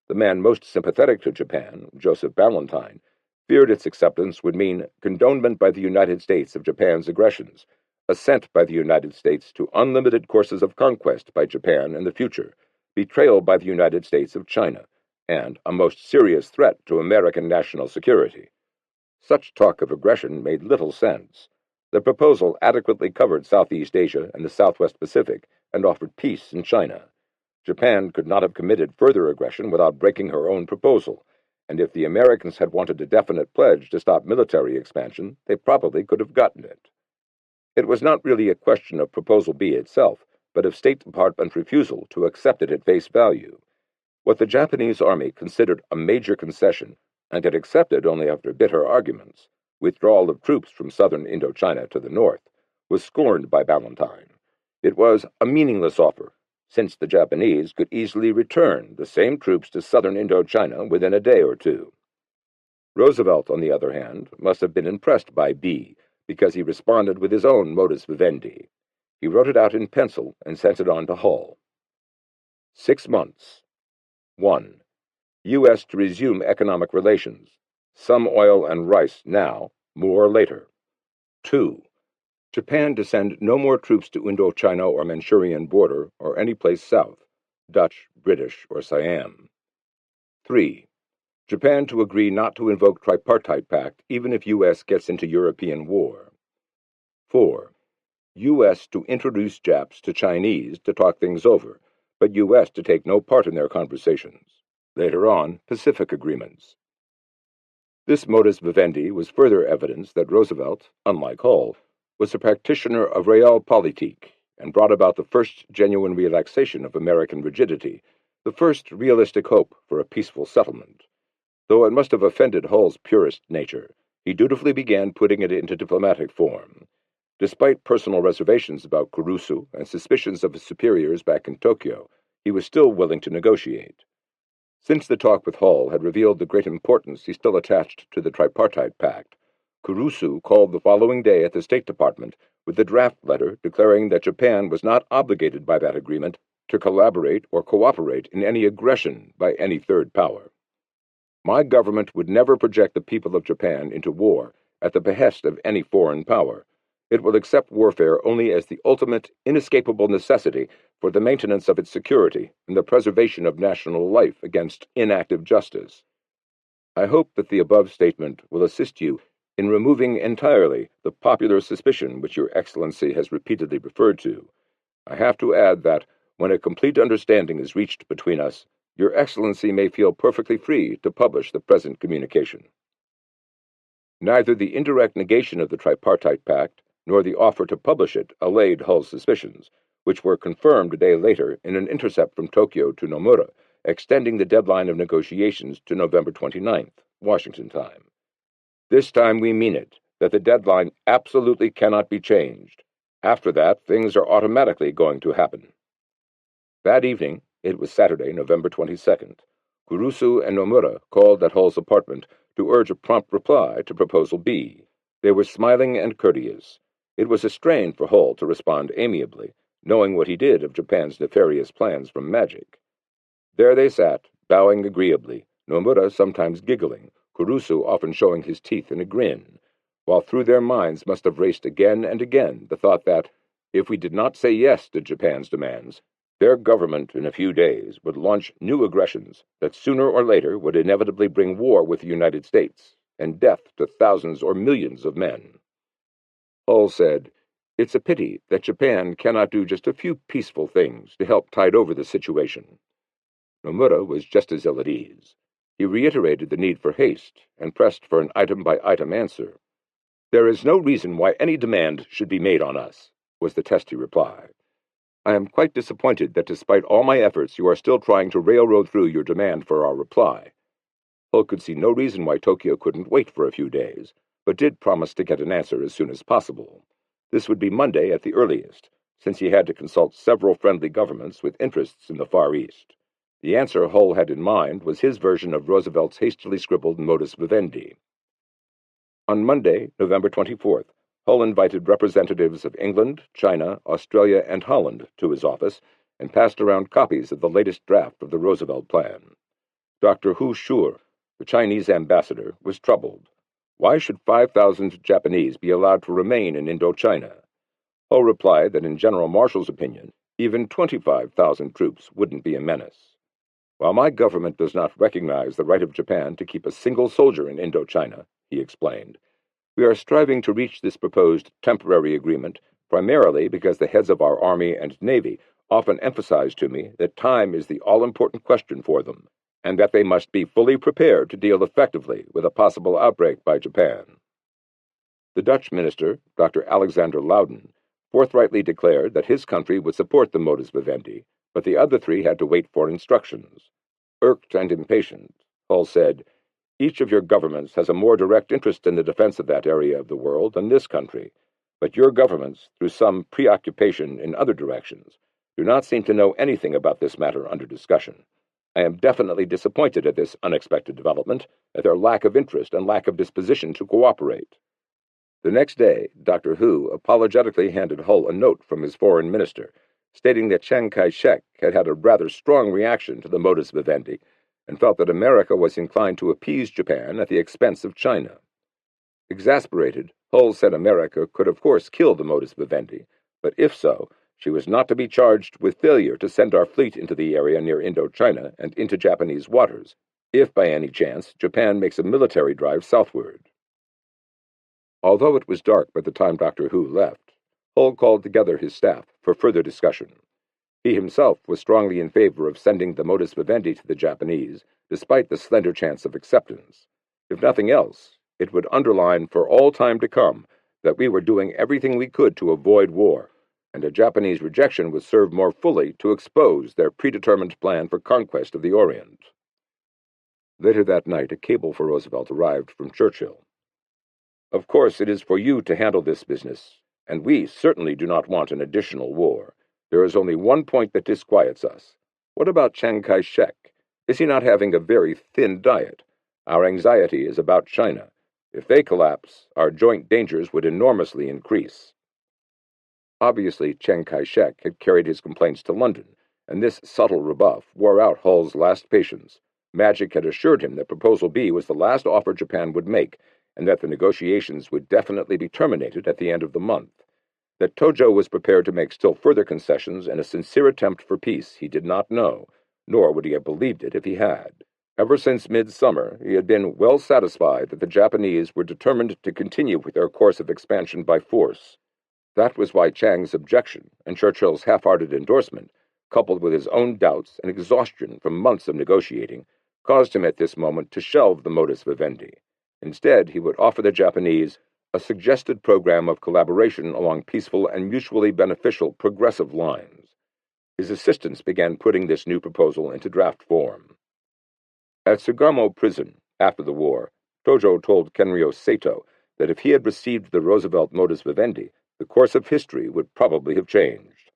The man most sympathetic to Japan, Joseph Ballantyne, feared its acceptance would mean condonement by the United States of Japan's aggressions, assent by the United States to unlimited courses of conquest by Japan in the future, betrayal by the United States of China, and a most serious threat to American national security. Such talk of aggression made little sense. The proposal adequately covered Southeast Asia and the Southwest Pacific and offered peace in China. Japan could not have committed further aggression without breaking her own proposal, and if the Americans had wanted a definite pledge to stop military expansion, they probably could have gotten it. It was not really a question of Proposal B itself, but of State Department refusal to accept it at face value. What the Japanese army considered a major concession, and had accepted only after bitter arguments, withdrawal of troops from southern Indochina to the north, was scorned by Ballantyne. It was a meaningless offer, since the Japanese could easily return the same troops to southern Indochina within a day or 2. Roosevelt, on the other hand, must have been impressed by B, because he responded with his own modus vivendi. He wrote it out in pencil and sent it on to Hull. 6 months. 1. U.S. to resume economic relations. Some oil and rice now, more later. 2. Japan to send no more troops to Indochina or Manchurian border or any place south, Dutch, British, or Siam. 3. Japan to agree not to invoke Tripartite Pact even if U.S. gets into European war. 4. U.S. to introduce Japs to Chinese to talk things over, but U.S. to take no part in their conversations. Later on, Pacific agreements. This modus vivendi was further evidence that Roosevelt, unlike Hull, was a practitioner of realpolitik and brought about the first genuine relaxation of American rigidity, the first realistic hope for a peaceful settlement. Though it must have offended Hull's purist nature, he dutifully began putting it into diplomatic form. Despite personal reservations about Kurusu and suspicions of his superiors back in Tokyo, he was still willing to negotiate. Since the talk with Hull had revealed the great importance he still attached to the Tripartite Pact, Kurusu called the following day at the State Department with a draft letter declaring that Japan was not obligated by that agreement to collaborate or cooperate in any aggression by any third power. My government would never project the people of Japan into war at the behest of any foreign power. It will accept warfare only as the ultimate, inescapable necessity for the maintenance of its security and the preservation of national life against inactive justice. I hope that the above statement will assist you in removing entirely the popular suspicion which Your Excellency has repeatedly referred to. I have to add that, when a complete understanding is reached between us, Your Excellency may feel perfectly free to publish the present communication. Neither the indirect negation of the Tripartite Pact nor the offer to publish it allayed Hull's suspicions, which were confirmed a day later in an intercept from Tokyo to Nomura, extending the deadline of negotiations to November 29th, Washington time. This time we mean it, that the deadline absolutely cannot be changed. After that, things are automatically going to happen. That evening, it was Saturday, November 22nd, Kurusu and Nomura called at Hull's apartment to urge a prompt reply to Proposal B. They were smiling and courteous. It was a strain for Hull to respond amiably, knowing what he did of Japan's nefarious plans from magic. There they sat, bowing agreeably, Nomura sometimes giggling, Kurusu often showing his teeth in a grin, while through their minds must have raced again and again the thought that, if we did not say yes to Japan's demands, their government in a few days would launch new aggressions that sooner or later would inevitably bring war with the United States and death to thousands or millions of men. Hull said, "It's a pity that Japan cannot do just a few peaceful things to help tide over the situation." Nomura was just as ill at ease. He reiterated the need for haste and pressed for an item-by-item answer. "There is no reason why any demand should be made on us," was the testy reply. "I am quite disappointed that despite all my efforts you are still trying to railroad through your demand for our reply." Hull could see no reason why Tokyo couldn't wait for a few days, but did promise to get an answer as soon as possible. This would be Monday at the earliest, since he had to consult several friendly governments with interests in the Far East. The answer Hull had in mind was his version of Roosevelt's hastily scribbled modus vivendi. On Monday, November 24th, Hull invited representatives of England, China, Australia, and Holland to his office and passed around copies of the latest draft of the Roosevelt Plan. Dr. Hu Shur, the Chinese ambassador, was troubled. Why should 5,000 Japanese be allowed to remain in Indochina? Hull replied that in General Marshall's opinion, even 25,000 troops wouldn't be a menace. "While my government does not recognize the right of Japan to keep a single soldier in Indochina," he explained, "we are striving to reach this proposed temporary agreement primarily because the heads of our Army and Navy often emphasize to me that time is the all-important question for them, and that they must be fully prepared to deal effectively with a possible outbreak by Japan." The Dutch minister, Dr. Alexander Loudon, forthrightly declared that his country would support the modus vivendi, but the other three had to wait for instructions. Irked and impatient, Hull said, "Each of your governments has a more direct interest in the defense of that area of the world than this country, but your governments, through some preoccupation in other directions, do not seem to know anything about this matter under discussion. I am definitely disappointed at this unexpected development, at their lack of interest and lack of disposition to cooperate." The next day, Dr. Hu apologetically handed Hull a note from his foreign minister, stating that Chiang Kai-shek had had a rather strong reaction to the modus vivendi and felt that America was inclined to appease Japan at the expense of China. Exasperated, Hull said America could of course kill the modus vivendi, but if so, she was not to be charged with failure to send our fleet into the area near Indochina and into Japanese waters, if by any chance Japan makes a military drive southward. Although it was dark by the time Dr. Hu left, Hull called together his staff for further discussion. He himself was strongly in favor of sending the modus vivendi to the Japanese, despite the slender chance of acceptance. If nothing else, it would underline for all time to come that we were doing everything we could to avoid war, and a Japanese rejection would serve more fully to expose their predetermined plan for conquest of the Orient. Later that night, a cable for Roosevelt arrived from Churchill. "Of course, it is for you to handle this business, and we certainly do not want an additional war. There is only one point that disquiets us. What about Chiang Kai-shek? Is he not having a very thin diet? Our anxiety is about China. If they collapse, our joint dangers would enormously increase." Obviously, Chiang Kai-shek had carried his complaints to London, and this subtle rebuff wore out Hull's last patience. Magic had assured him that Proposal B was the last offer Japan would make, and that the negotiations would definitely be terminated at the end of the month. That Tojo was prepared to make still further concessions in a sincere attempt for peace he did not know, nor would he have believed it if he had. Ever since midsummer, he had been well satisfied that the Japanese were determined to continue with their course of expansion by force. That was why Chiang's objection and Churchill's half-hearted endorsement, coupled with his own doubts and exhaustion from months of negotiating, caused him at this moment to shelve the modus vivendi. Instead, he would offer the Japanese a suggested program of collaboration along peaceful and mutually beneficial progressive lines. His assistants began putting this new proposal into draft form. At Sugamo Prison, after the war, Tojo told Kenryo Sato that if he had received the Roosevelt modus vivendi, the course of history would probably have changed.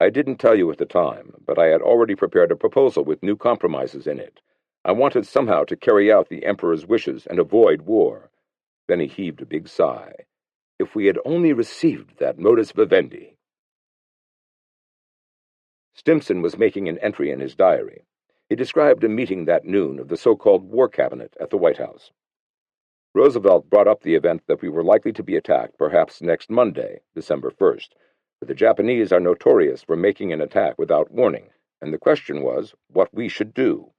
I didn't tell you at the time, but I had already prepared a proposal with new compromises in it. I wanted somehow to carry out the Emperor's wishes and avoid war. Then he heaved a big sigh. If we had only received that modus vivendi. Stimson was making an entry in his diary. He described a meeting that noon of the so-called War Cabinet at the White House. Roosevelt brought up the event that we were likely to be attacked perhaps next Monday, December 1st, but the Japanese are notorious for making an attack without warning, and the question was what we should do.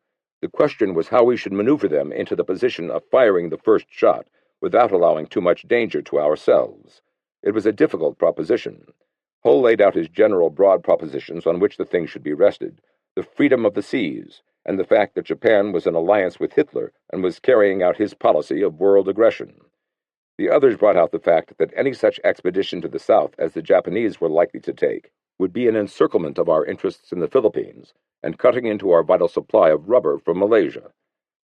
The question was how we should maneuver them into the position of firing the first shot without allowing too much danger to ourselves. It was a difficult proposition. Hull laid out his general broad propositions on which the thing should be rested: the freedom of the seas, and the fact that Japan was in alliance with Hitler and was carrying out his policy of world aggression. The others brought out the fact that any such expedition to the south as the Japanese were likely to take would be an encirclement of our interests in the Philippines and cutting into our vital supply of rubber from Malaysia.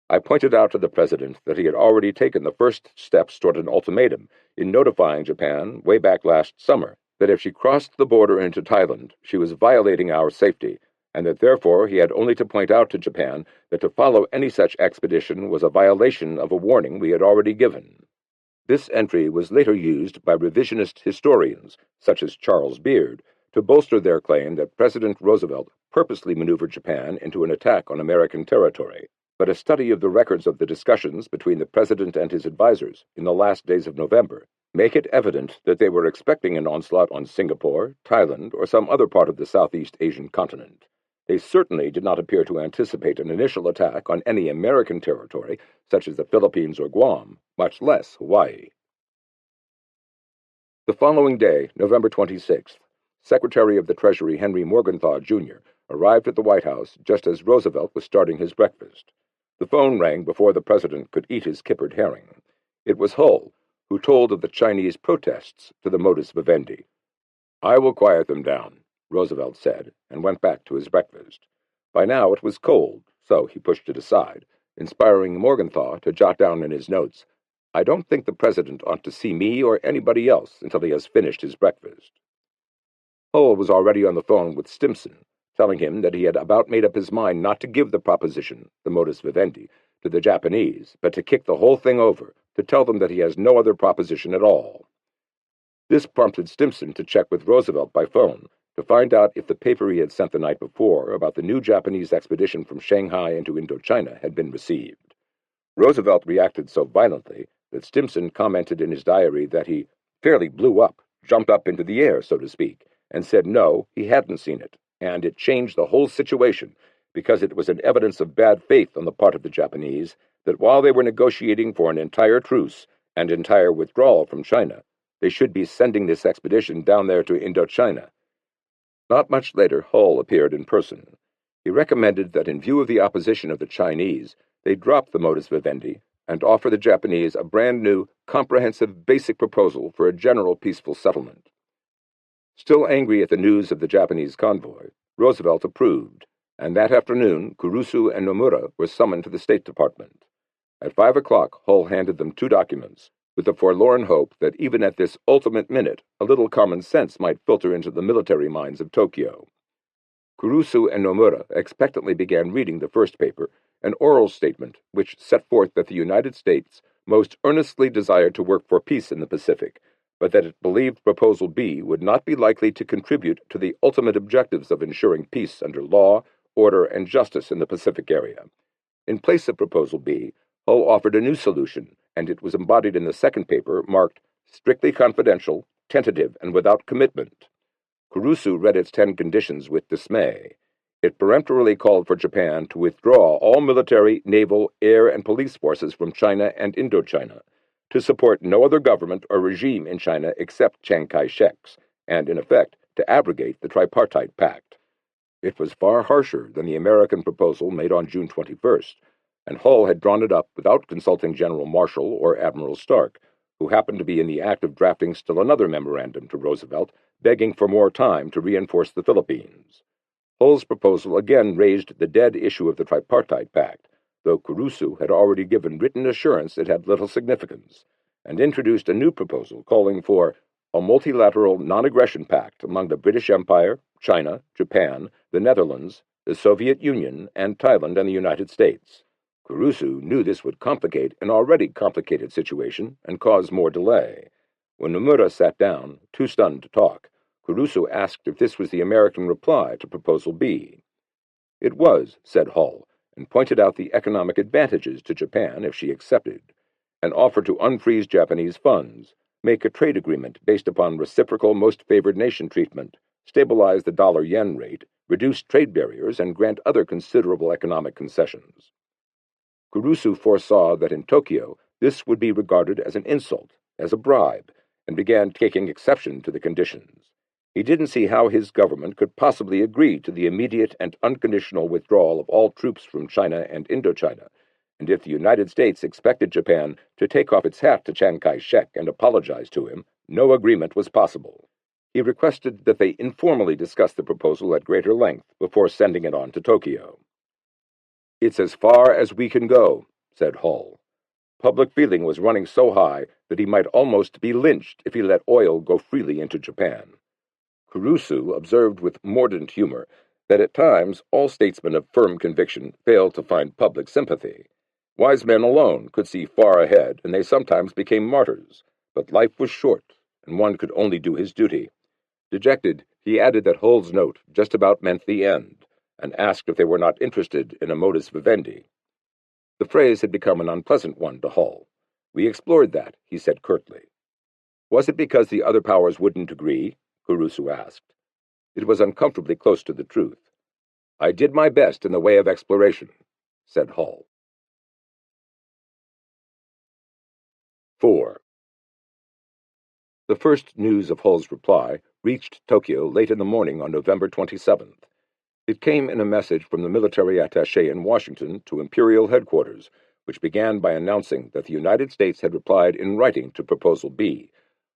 I pointed out to the President that he had already taken the first steps toward an ultimatum in notifying Japan way back last summer that if she crossed the border into Thailand, she was violating our safety, and that therefore he had only to point out to Japan that to follow any such expedition was a violation of a warning we had already given. This entry was later used by revisionist historians, such as Charles Beard, to bolster their claim that President Roosevelt purposely maneuvered Japan into an attack on American territory. But a study of the records of the discussions between the President and his advisers in the last days of November make it evident that they were expecting an onslaught on Singapore, Thailand, or some other part of the Southeast Asian continent. They certainly did not appear to anticipate an initial attack on any American territory, such as the Philippines or Guam, much less Hawaii. The following day, November 26th, Secretary of the Treasury Henry Morgenthau, Jr., arrived at the White House just as Roosevelt was starting his breakfast. The phone rang before the President could eat his kippered herring. It was Hull, who told of the Chinese protests to the modus vivendi. "I will quiet them down," Roosevelt said, and went back to his breakfast. By now it was cold, so he pushed it aside, inspiring Morgenthau to jot down in his notes, "I don't think the President ought to see me or anybody else until he has finished his breakfast." Hull was already on the phone with Stimson, telling him that he had about made up his mind not to give the proposition, the modus vivendi, to the Japanese, but to kick the whole thing over, to tell them that he has no other proposition at all. This prompted Stimson to check with Roosevelt by phone to find out if the paper he had sent the night before about the new Japanese expedition from Shanghai into Indochina had been received. Roosevelt reacted so violently that Stimson commented in his diary that he fairly blew up, jumped up into the air, so to speak, and said no, he hadn't seen it, and it changed the whole situation because it was an evidence of bad faith on the part of the Japanese that while they were negotiating for an entire truce and entire withdrawal from China, they should be sending this expedition down there to Indochina. Not much later, Hull appeared in person. He recommended that in view of the opposition of the Chinese, they drop the modus vivendi and offer the Japanese a brand new, comprehensive basic proposal for a general peaceful settlement. Still angry at the news of the Japanese convoy, Roosevelt approved, and that afternoon Kurusu and Nomura were summoned to the State Department. At 5 o'clock, Hull handed them 2 documents, with the forlorn hope that even at this ultimate minute a little common sense might filter into the military minds of Tokyo. Kurusu and Nomura expectantly began reading the first paper, an oral statement which set forth that the United States most earnestly desired to work for peace in the Pacific, but that it believed Proposal B would not be likely to contribute to the ultimate objectives of ensuring peace under law, order, and justice in the Pacific area. In place of Proposal B, Hull offered a new solution, and it was embodied in the second paper marked strictly confidential, tentative, and without commitment. Kurusu read its 10 conditions with dismay. It peremptorily called for Japan to withdraw all military, naval, air, and police forces from China and Indochina, to support no other government or regime in China except Chiang Kai-shek's, and, in effect, to abrogate the Tripartite Pact. It was far harsher than the American proposal made on June 21st, and Hull had drawn it up without consulting General Marshall or Admiral Stark, who happened to be in the act of drafting still another memorandum to Roosevelt, begging for more time to reinforce the Philippines. Hull's proposal again raised the dead issue of the Tripartite Pact, though Kurusu had already given written assurance it had little significance, and introduced a new proposal calling for a multilateral non-aggression pact among the British Empire, China, Japan, the Netherlands, the Soviet Union, and Thailand and the United States. Kurusu knew this would complicate an already complicated situation and cause more delay. When Nomura sat down, too stunned to talk, Kurusu asked if this was the American reply to Proposal B. It was, said Hull, and pointed out the economic advantages to Japan if she accepted: an offer to unfreeze Japanese funds, make a trade agreement based upon reciprocal most favored nation treatment, stabilize the dollar-yen rate, reduce trade barriers, and grant other considerable economic concessions. Kurusu foresaw that in Tokyo this would be regarded as an insult, as a bribe, and began taking exception to the conditions. He didn't see how his government could possibly agree to the immediate and unconditional withdrawal of all troops from China and Indochina, and if the United States expected Japan to take off its hat to Chiang Kai-shek and apologize to him, no agreement was possible. He requested that they informally discuss the proposal at greater length before sending it on to Tokyo. "It's as far as we can go," said Hull. Public feeling was running so high that he might almost be lynched if he let oil go freely into Japan. Kurusu observed with mordant humor that at times all statesmen of firm conviction failed to find public sympathy. Wise men alone could see far ahead, and they sometimes became martyrs. But life was short, and one could only do his duty. Dejected, he added that Hull's note just about meant the end, and asked if they were not interested in a modus vivendi. The phrase had become an unpleasant one to Hull. "We explored that," he said curtly. "Was it because the other powers wouldn't agree?" Kurusu asked. It was uncomfortably close to the truth. "I did my best in the way of exploration," said Hull. 4. The first news of Hull's reply reached Tokyo late in the morning on November 27th. It came in a message from the military attaché in Washington to Imperial headquarters, which began by announcing that the United States had replied in writing to Proposal B,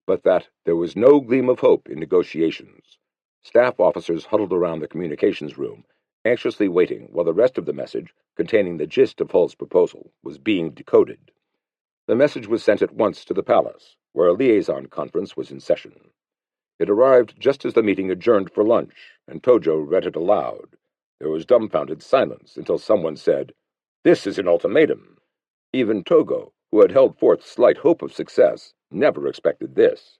but that there was no gleam of hope in negotiations. Staff officers huddled around the communications room, anxiously waiting while the rest of the message, containing the gist of Hull's proposal, was being decoded. The message was sent at once to the palace, where a liaison conference was in session. It arrived just as the meeting adjourned for lunch, and Tojo read it aloud. There was dumbfounded silence until someone said, "This is an ultimatum." Even Togo, who had held forth slight hope of success, never expected this.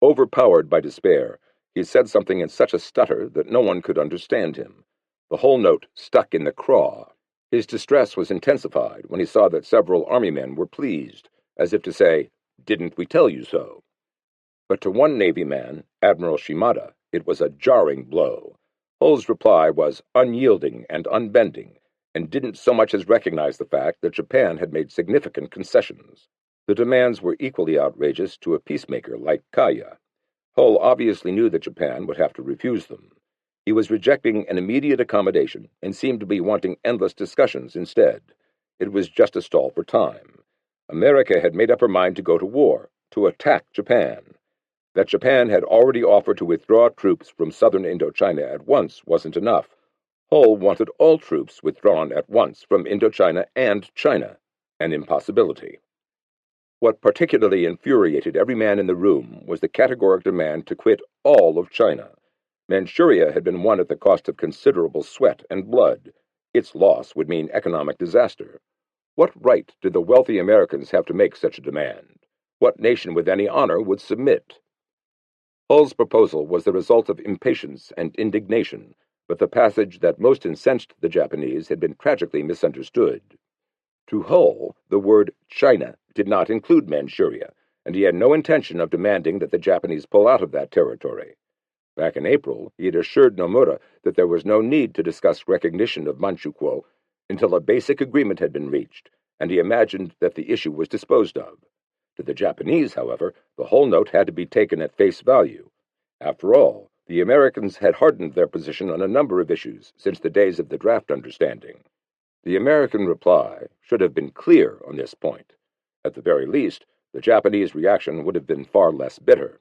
Overpowered by despair, he said something in such a stutter that no one could understand him. The whole note stuck in the craw. His distress was intensified when he saw that several army men were pleased, as if to say, "Didn't we tell you so?" But to one Navy man, Admiral Shimada, it was a jarring blow. Hull's reply was unyielding and unbending, and didn't so much as recognize the fact that Japan had made significant concessions. The demands were equally outrageous to a peacemaker like Kaya. Hull obviously knew that Japan would have to refuse them. He was rejecting an immediate accommodation and seemed to be wanting endless discussions instead. It was just a stall for time. America had made up her mind to go to war, to attack Japan. That Japan had already offered to withdraw troops from southern Indochina at once wasn't enough. Hull wanted all troops withdrawn at once from Indochina and China, an impossibility. What particularly infuriated every man in the room was the categoric demand to quit all of China. Manchuria had been won at the cost of considerable sweat and blood. Its loss would mean economic disaster. What right did the wealthy Americans have to make such a demand? What nation with any honor would submit? Hull's proposal was the result of impatience and indignation, but the passage that most incensed the Japanese had been tragically misunderstood. To Hull, the word China did not include Manchuria, and he had no intention of demanding that the Japanese pull out of that territory. Back in April, he had assured Nomura that there was no need to discuss recognition of Manchukuo until a basic agreement had been reached, and he imagined that the issue was disposed of. To the Japanese, however, the whole note had to be taken at face value. After all, the Americans had hardened their position on a number of issues since the days of the draft understanding. The American reply should have been clear on this point. At the very least, the Japanese reaction would have been far less bitter.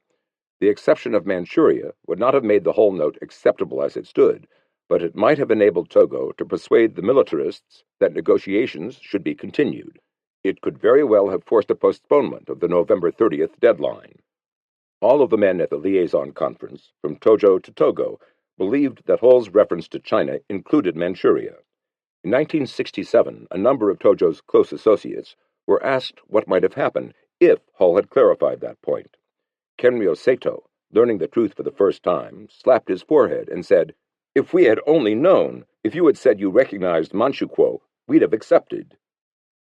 The exception of Manchuria would not have made the whole note acceptable as it stood, but it might have enabled Togo to persuade the militarists that negotiations should be continued. It could very well have forced a postponement of the November 30th deadline. All of the men at the liaison conference, from Tojo to Togo, believed that Hull's reference to China included Manchuria. In 1967, a number of Tojo's close associates were asked what might have happened if Hull had clarified that point. Kenryo Sato, learning the truth for the first time, slapped his forehead and said, "If we had only known, if you had said you recognized Manchukuo, we'd have accepted."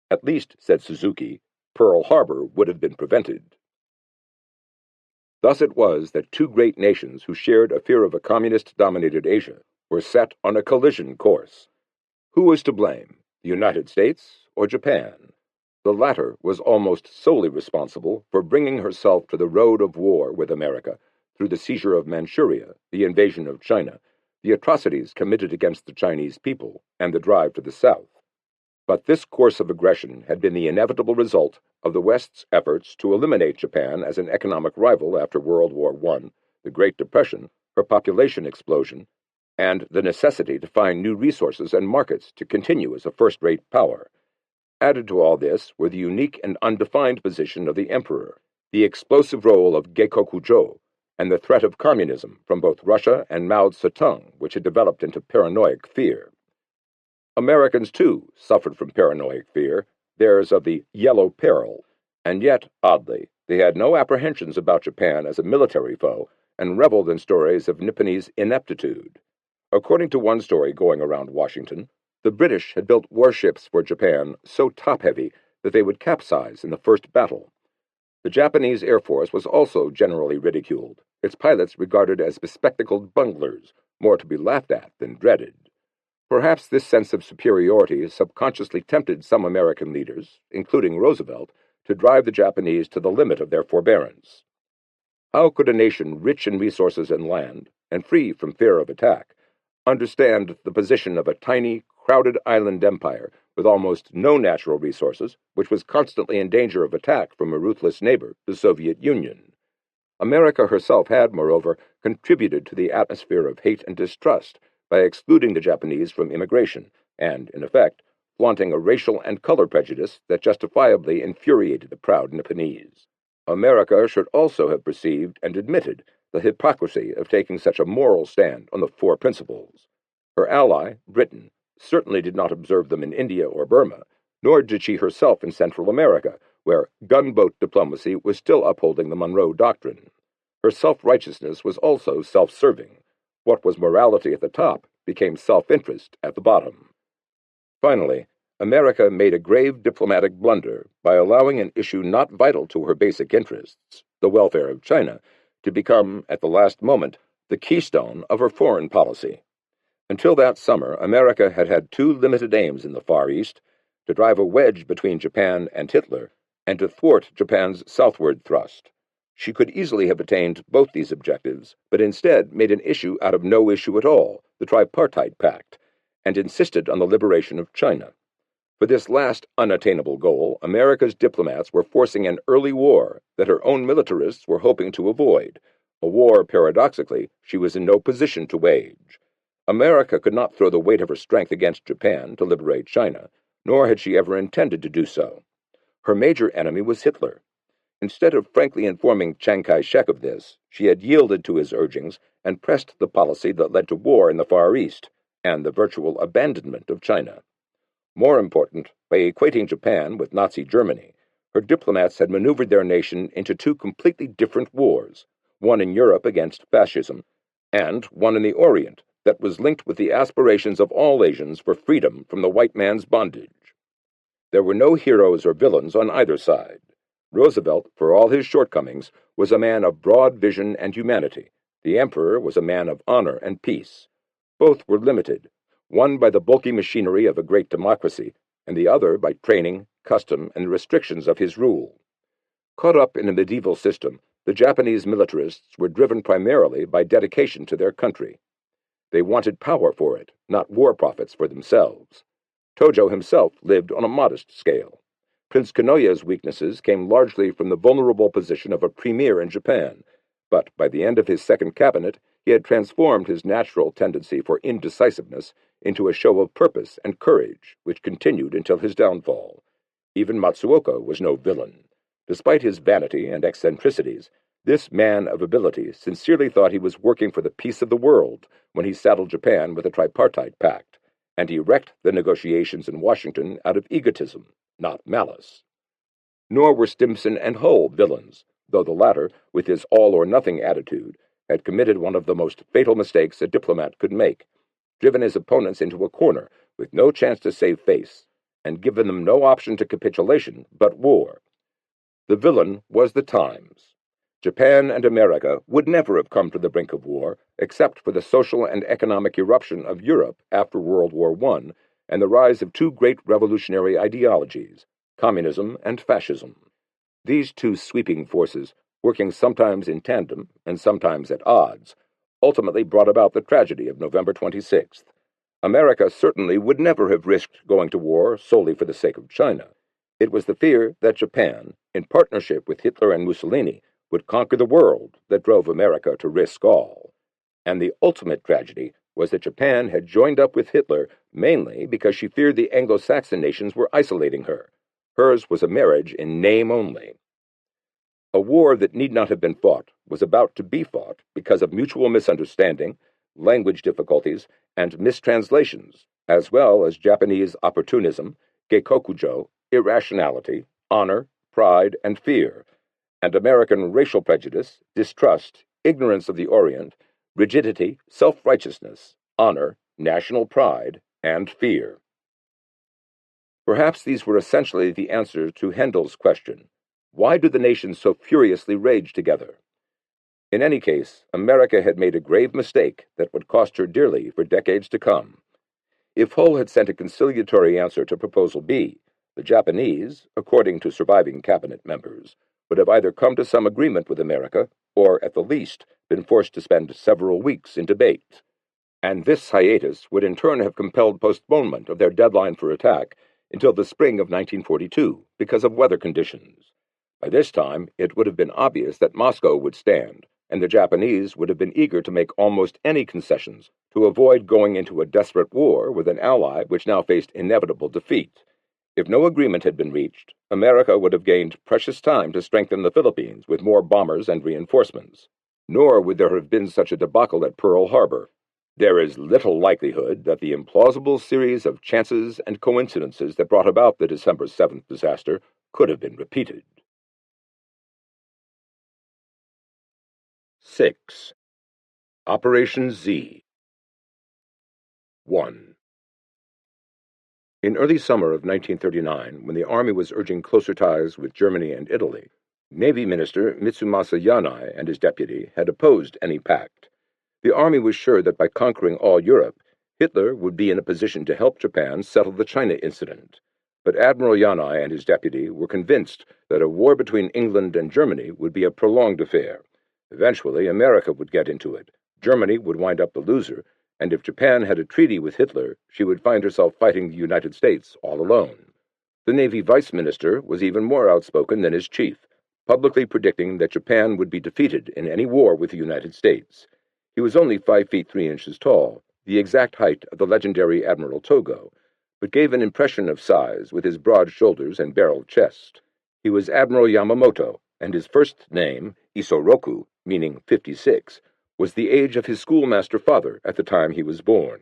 At least, said Suzuki, Pearl Harbor would have been prevented. Thus it was that two great nations who shared a fear of a communist-dominated Asia were set on a collision course. Who was to blame, the United States or Japan? The latter was almost solely responsible for bringing herself to the road of war with America through the seizure of Manchuria, the invasion of China, the atrocities committed against the Chinese people, and the drive to the south. But this course of aggression had been the inevitable result of the West's efforts to eliminate Japan as an economic rival after World War I, the Great Depression, her population explosion, and the necessity to find new resources and markets to continue as a first-rate power. Added to all this were the unique and undefined position of the emperor, the explosive role of Geikokujo, and the threat of communism from both Russia and Mao Zedong, which had developed into paranoid fear. Americans, too, suffered from paranoid fear, theirs of the Yellow Peril, and yet, oddly, they had no apprehensions about Japan as a military foe and reveled in stories of Nipponese ineptitude. According to one story going around Washington, the British had built warships for Japan so top-heavy that they would capsize in the first battle. The Japanese Air Force was also generally ridiculed, its pilots regarded as bespectacled bunglers, more to be laughed at than dreaded. Perhaps this sense of superiority subconsciously tempted some American leaders, including Roosevelt, to drive the Japanese to the limit of their forbearance. How could a nation rich in resources and land, and free from fear of attack, understand the position of a tiny, crowded island empire with almost no natural resources, which was constantly in danger of attack from a ruthless neighbor, the Soviet Union? America herself had, moreover, contributed to the atmosphere of hate and distrust by excluding the Japanese from immigration and, in effect, flaunting a racial and color prejudice that justifiably infuriated the proud Nipponese. America should also have perceived and admitted the hypocrisy of taking such a moral stand on the four principles. Her ally, Britain, certainly did not observe them in India or Burma, nor did she herself in Central America, where gunboat diplomacy was still upholding the Monroe Doctrine. Her self-righteousness was also self-serving. What was morality at the top became self-interest at the bottom. Finally, America made a grave diplomatic blunder by allowing an issue not vital to her basic interests, the welfare of China, to become, at the last moment, the keystone of her foreign policy. Until that summer, America had had two limited aims in the Far East: to drive a wedge between Japan and Hitler, and to thwart Japan's southward thrust. She could easily have attained both these objectives, but instead made an issue out of no issue at all, the Tripartite Pact, and insisted on the liberation of China. For this last unattainable goal, America's diplomats were forcing an early war that her own militarists were hoping to avoid, a war, paradoxically, she was in no position to wage. America could not throw the weight of her strength against Japan to liberate China, nor had she ever intended to do so. Her major enemy was Hitler. Instead of frankly informing Chiang Kai-shek of this, she had yielded to his urgings and pressed the policy that led to war in the Far East and the virtual abandonment of China. More important, by equating Japan with Nazi Germany, her diplomats had maneuvered their nation into two completely different wars, one in Europe against fascism, and one in the Orient that was linked with the aspirations of all Asians for freedom from the white man's bondage. There were no heroes or villains on either side. Roosevelt, for all his shortcomings, was a man of broad vision and humanity. The Emperor was a man of honor and peace. Both were limited, one by the bulky machinery of a great democracy, and the other by training, custom, and the restrictions of his rule. Caught up in a medieval system, the Japanese militarists were driven primarily by dedication to their country. They wanted power for it, not war profits for themselves. Tojo himself lived on a modest scale. Prince Kanoya's weaknesses came largely from the vulnerable position of a premier in Japan, but by the end of his second cabinet, he had transformed his natural tendency for indecisiveness into a show of purpose and courage, which continued until his downfall. Even Matsuoka was no villain. Despite his vanity and eccentricities, this man of ability sincerely thought he was working for the peace of the world when he saddled Japan with a tripartite pact, and he wrecked the negotiations in Washington out of egotism, not malice. Nor were Stimson and Hull villains, though the latter, with his all-or-nothing attitude, had committed one of the most fatal mistakes a diplomat could make, driven his opponents into a corner with no chance to save face, and given them no option to capitulation but war. The villain was the times. Japan and America would never have come to the brink of war except for the social and economic eruption of Europe after World War I and the rise of two great revolutionary ideologies, communism and fascism. These two sweeping forces, working sometimes in tandem and sometimes at odds, ultimately brought about the tragedy of November 26th. America certainly would never have risked going to war solely for the sake of China. It was the fear that Japan, in partnership with Hitler and Mussolini, would conquer the world that drove America to risk all. And the ultimate tragedy was that Japan had joined up with Hitler mainly because she feared the Anglo-Saxon nations were isolating her. Hers was a marriage in name only. A war that need not have been fought was about to be fought because of mutual misunderstanding, language difficulties, and mistranslations, as well as Japanese opportunism, geikokujo, irrationality, honor, pride, and fear, and American racial prejudice, distrust, ignorance of the Orient, rigidity, self-righteousness, honor, national pride, and fear. Perhaps these were essentially the answer to Handel's question, why do the nations so furiously rage together? In any case, America had made a grave mistake that would cost her dearly for decades to come. If Hull had sent a conciliatory answer to Proposal B, the Japanese, according to surviving cabinet members, would have either come to some agreement with America or, at the least, been forced to spend several weeks in debate. And this hiatus would in turn have compelled postponement of their deadline for attack until the spring of 1942 because of weather conditions. By this time, it would have been obvious that Moscow would stand, and the Japanese would have been eager to make almost any concessions to avoid going into a desperate war with an ally which now faced inevitable defeat. If no agreement had been reached, America would have gained precious time to strengthen the Philippines with more bombers and reinforcements. Nor would there have been such a debacle at Pearl Harbor. There is little likelihood that the implausible series of chances and coincidences that brought about the December 7th disaster could have been repeated. 6. Operation Z. 1. In early summer of 1939, when the Army was urging closer ties with Germany and Italy, Navy Minister Mitsumasa Yanai and his deputy had opposed any pact. The Army was sure that by conquering all Europe, Hitler would be in a position to help Japan settle the China incident. But Admiral Yanai and his deputy were convinced that a war between England and Germany would be a prolonged affair. Eventually, America would get into it. Germany would wind up the loser, and if Japan had a treaty with Hitler, she would find herself fighting the United States all alone. The Navy Vice Minister was even more outspoken than his chief, publicly predicting that Japan would be defeated in any war with the United States. He was only 5 feet 3 inches tall, the exact height of the legendary Admiral Togo, but gave an impression of size with his broad shoulders and barreled chest. He was Admiral Yamamoto, and his first name, Isoroku, meaning 56, was the age of his schoolmaster father at the time he was born.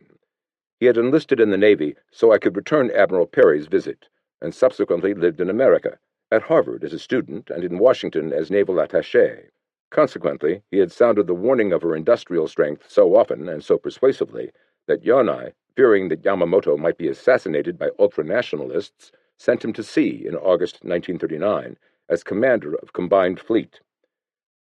He had enlisted in the Navy so I could return Admiral Perry's visit, and subsequently lived in America, at Harvard as a student and in Washington as naval attaché. Consequently, he had sounded the warning of her industrial strength so often and so persuasively that Yanai, fearing that Yamamoto might be assassinated by ultranationalists, sent him to sea in August 1939 as commander of Combined Fleet.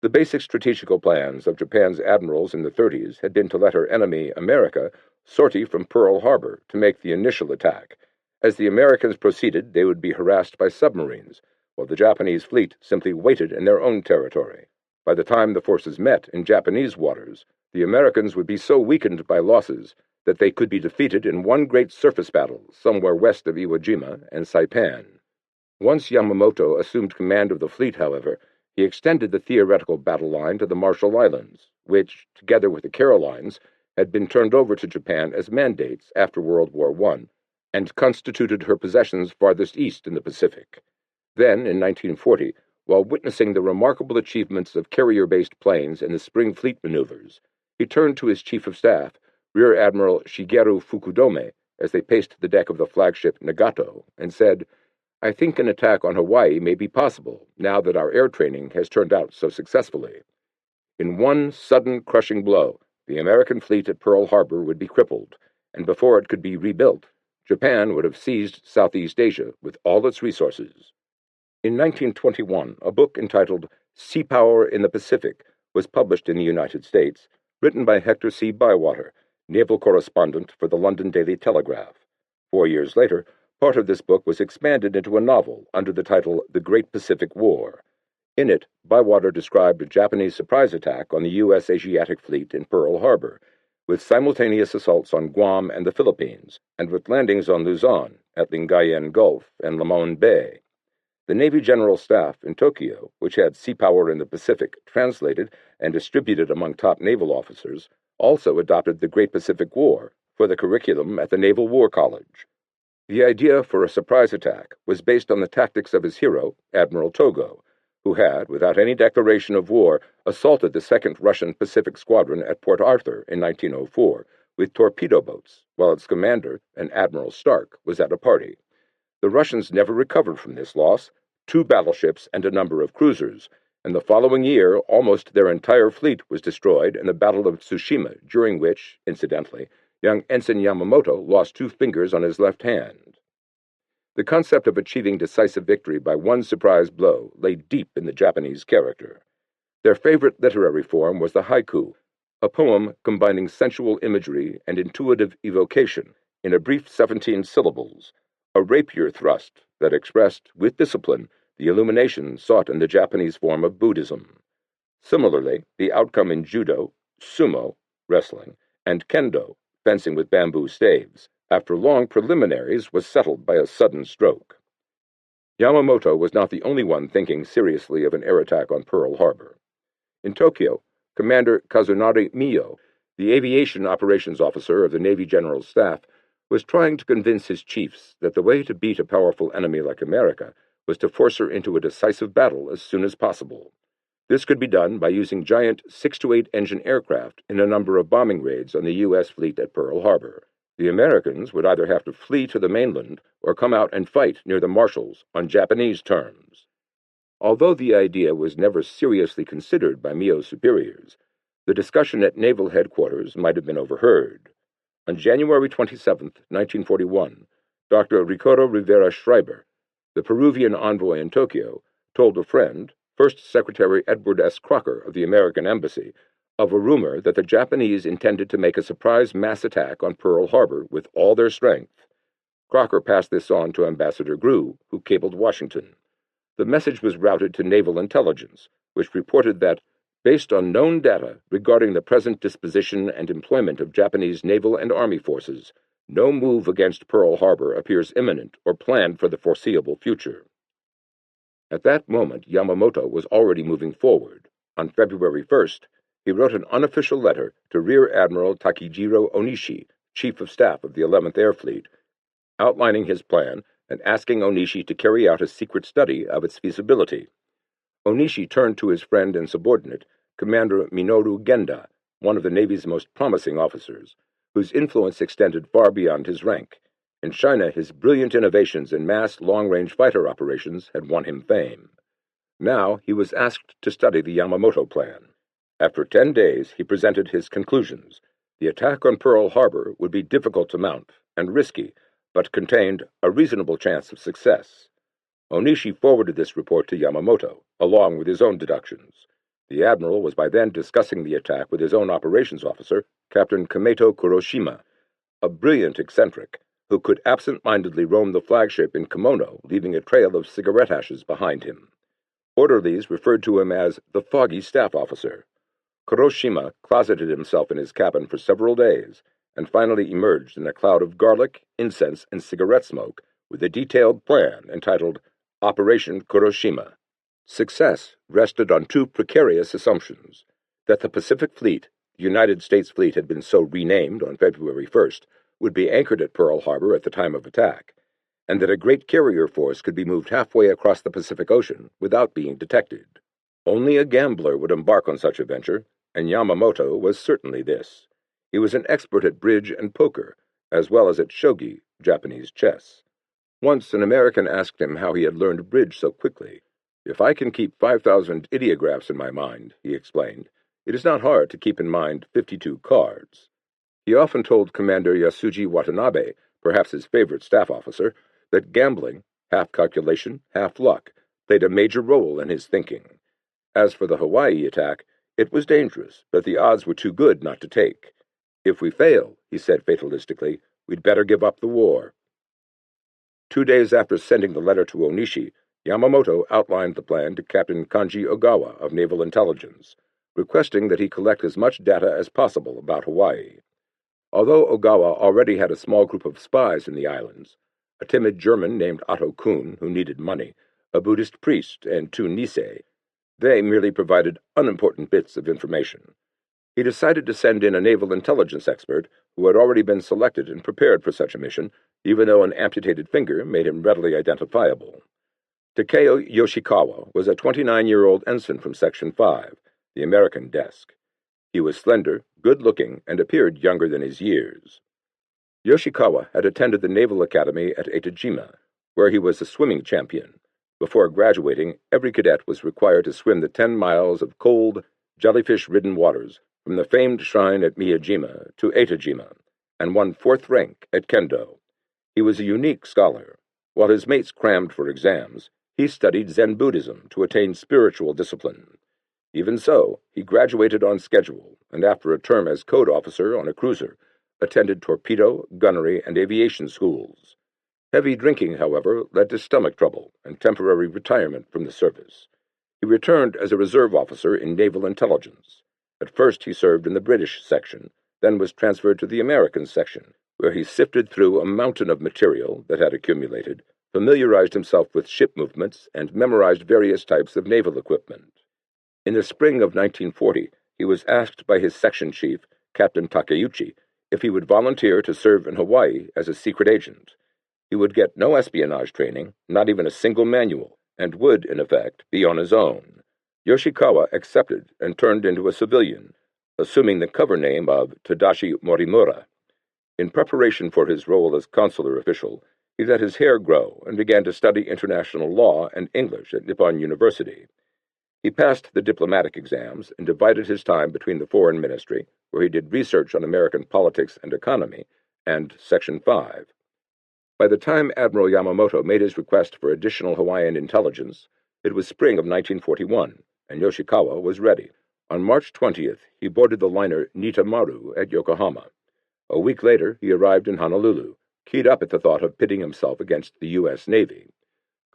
The basic strategical plans of Japan's admirals in the 30s had been to let her enemy, America, sortie from Pearl Harbor to make the initial attack. As the Americans proceeded, they would be harassed by submarines, while the Japanese fleet simply waited in their own territory. By the time the forces met in Japanese waters, the Americans would be so weakened by losses that they could be defeated in one great surface battle somewhere west of Iwo Jima and Saipan. Once Yamamoto assumed command of the fleet, however, he extended the theoretical battle line to the Marshall Islands, which, together with the Carolines, had been turned over to Japan as mandates after World War I, and constituted her possessions farthest east in the Pacific. Then, in 1940, while witnessing the remarkable achievements of carrier-based planes in the Spring Fleet maneuvers, he turned to his chief of staff, Rear Admiral Shigeru Fukudome, as they paced the deck of the flagship Nagato, and said, "I think an attack on Hawaii may be possible, now that our air training has turned out so successfully." In one sudden, crushing blow, the American fleet at Pearl Harbor would be crippled, and before it could be rebuilt, Japan would have seized Southeast Asia with all its resources. In 1921, a book entitled Sea Power in the Pacific was published in the United States, written by Hector C. Bywater, naval correspondent for the London Daily Telegraph. 4 years later, part of this book was expanded into a novel under the title The Great Pacific War. In it, Bywater described a Japanese surprise attack on the U.S. Asiatic Fleet in Pearl Harbor, with simultaneous assaults on Guam and the Philippines, and with landings on Luzon, at Lingayen Gulf, and Lamon Bay. The Navy General Staff in Tokyo, which had Sea Power in the Pacific translated and distributed among top naval officers, also adopted the Great Pacific War for the curriculum at the Naval War College. The idea for a surprise attack was based on the tactics of his hero, Admiral Togo, who had, without any declaration of war, assaulted the 2nd Russian Pacific Squadron at Port Arthur in 1904 with torpedo boats, while its commander, an Admiral Stark, was at a party. The Russians never recovered from this loss, 2 battleships and a number of cruisers, and the following year almost their entire fleet was destroyed in the Battle of Tsushima, during which, incidentally, young Ensign Yamamoto lost 2 fingers on his left hand. The concept of achieving decisive victory by one surprise blow lay deep in the Japanese character. Their favorite literary form was the haiku, a poem combining sensual imagery and intuitive evocation in a brief 17 syllables, a rapier thrust that expressed, with discipline, the illumination sought in the Japanese form of Buddhism. Similarly, the outcome in judo, sumo, wrestling, and kendo, fencing with bamboo staves, after long preliminaries was settled by a sudden stroke. Yamamoto was not the only one thinking seriously of an air attack on Pearl Harbor. In Tokyo, Commander Kazunari Miyo, the aviation operations officer of the Navy General Staff, was trying to convince his chiefs that the way to beat a powerful enemy like America was to force her into a decisive battle as soon as possible. This could be done by using giant 6 to 8 engine aircraft in a number of bombing raids on the U.S. fleet at Pearl Harbor. The Americans would either have to flee to the mainland or come out and fight near the Marshalls on Japanese terms. Although the idea was never seriously considered by Miyo's superiors, the discussion at naval headquarters might have been overheard. On January 27, 1941, Dr. Ricardo Rivera Schreiber, the Peruvian envoy in Tokyo, told a friend, First Secretary Edward S. Crocker of the American Embassy, of a rumor that the Japanese intended to make a surprise mass attack on Pearl Harbor with all their strength. Crocker passed this on to Ambassador Grew, who cabled Washington. The message was routed to naval intelligence, which reported that, based on known data regarding the present disposition and employment of Japanese naval and army forces, no move against Pearl Harbor appears imminent or planned for the foreseeable future. At that moment, Yamamoto was already moving forward. On February 1st, he wrote an unofficial letter to Rear Admiral Takejiro Onishi, Chief of Staff of the 11th Air Fleet, outlining his plan and asking Onishi to carry out a secret study of its feasibility. Onishi turned to his friend and subordinate, Commander Minoru Genda, one of the Navy's most promising officers, whose influence extended far beyond his rank. In China, his brilliant innovations in mass long-range fighter operations had won him fame. Now he was asked to study the Yamamoto plan. After 10 days, he presented his conclusions. The attack on Pearl Harbor would be difficult to mount and risky, but contained a reasonable chance of success. Onishi forwarded this report to Yamamoto, along with his own deductions. The admiral was by then discussing the attack with his own operations officer, Captain Kameto Kuroshima, a brilliant eccentric who could absent-mindedly roam the flagship in kimono, leaving a trail of cigarette ashes behind him. Orderlies referred to him as the foggy staff officer. Kuroshima closeted himself in his cabin for several days, and finally emerged in a cloud of garlic, incense, and cigarette smoke with a detailed plan entitled Operation Kuroshima. Success rested on two precarious assumptions: that the Pacific Fleet, the United States fleet had been so renamed on February 1st, would be anchored at Pearl Harbor at the time of attack, and that a great carrier force could be moved halfway across the Pacific Ocean without being detected. Only a gambler would embark on such a venture, and Yamamoto was certainly this. He was an expert at bridge and poker, as well as at shogi, Japanese chess. Once an American asked him how he had learned bridge so quickly. "If I can keep 5,000 ideographs in my mind," he explained, "it is not hard to keep in mind 52 cards." He often told Commander Yasuji Watanabe, perhaps his favorite staff officer, that gambling, half calculation, half luck, played a major role in his thinking. As for the Hawaii attack, it was dangerous, but the odds were too good not to take. "If we fail," he said fatalistically, "we'd better give up the war." 2 days after sending the letter to Onishi, Yamamoto outlined the plan to Captain Kanji Ogawa of Naval Intelligence, requesting that he collect as much data as possible about Hawaii. Although Ogawa already had a small group of spies in the islands, a timid German named Otto Kuhn, who needed money, a Buddhist priest, and 2 Nisei, they merely provided unimportant bits of information. He decided to send in a naval intelligence expert who had already been selected and prepared for such a mission, even though an amputated finger made him readily identifiable. Takeo Yoshikawa was a 29-year-old ensign from Section 5, the American desk. He was slender, good-looking, and appeared younger than his years. Yoshikawa had attended the Naval Academy at Etajima, where he was a swimming champion. Before graduating, every cadet was required to swim the 10 miles of cold, jellyfish-ridden waters from the famed shrine at Miyajima to Etajima, and won 4th rank at Kendo. He was a unique scholar. While his mates crammed for exams, he studied Zen Buddhism to attain spiritual discipline. Even so, he graduated on schedule, and after a term as code officer on a cruiser, attended torpedo, gunnery, and aviation schools. Heavy drinking, however, led to stomach trouble and temporary retirement from the service. He returned as a reserve officer in naval intelligence. At first he served in the British section, then was transferred to the American section, where he sifted through a mountain of material that had accumulated, familiarized himself with ship movements, and memorized various types of naval equipment. In the spring of 1940, he was asked by his section chief, Captain Takeuchi, if he would volunteer to serve in Hawaii as a secret agent. He would get no espionage training, not even a single manual, and would, in effect, be on his own. Yoshikawa accepted and turned into a civilian, assuming the cover name of Tadashi Morimura. In preparation for his role as consular official, he let his hair grow and began to study international law and English at Nippon University. He passed the diplomatic exams and divided his time between the Foreign Ministry, where he did research on American politics and economy, and Section 5. By the time Admiral Yamamoto made his request for additional Hawaiian intelligence, it was spring of 1941, and Yoshikawa was ready. On March 20th, he boarded the liner Nitamaru at Yokohama. A week later, he arrived in Honolulu, keyed up at the thought of pitting himself against the U.S. Navy.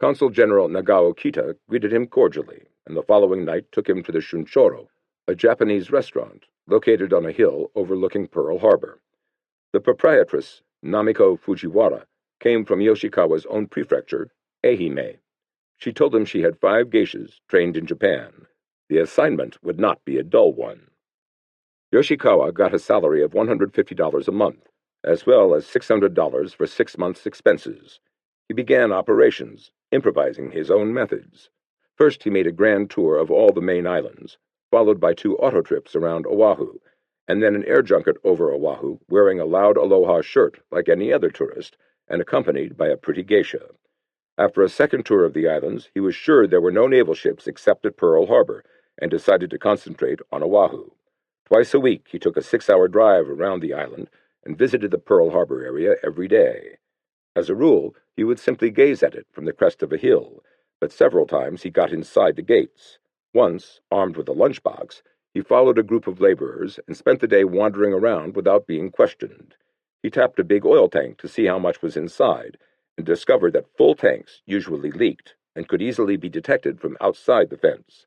Consul General Nagao Kita greeted him cordially, and the following night took him to the Shunchoro, a Japanese restaurant located on a hill overlooking Pearl Harbor. The proprietress, Namiko Fujiwara, came from Yoshikawa's own prefecture, Ehime. She told him she had 5 geishas trained in Japan. The assignment would not be a dull one. Yoshikawa got a salary of $150 a month, as well as $600 for 6 months' expenses. He began operations, improvising his own methods. First, he made a grand tour of all the main islands, followed by 2 auto trips around Oahu, and then an air junket over Oahu, wearing a loud aloha shirt like any other tourist, and accompanied by a pretty geisha. After a second tour of the islands, he was sure there were no naval ships except at Pearl Harbor, and decided to concentrate on Oahu. Twice a week, he took a 6-hour drive around the island and visited the Pearl Harbor area every day. As a rule, he would simply gaze at it from the crest of a hill, but several times he got inside the gates. Once, armed with a lunchbox, he followed a group of laborers and spent the day wandering around without being questioned. He tapped a big oil tank to see how much was inside, and discovered that full tanks usually leaked and could easily be detected from outside the fence.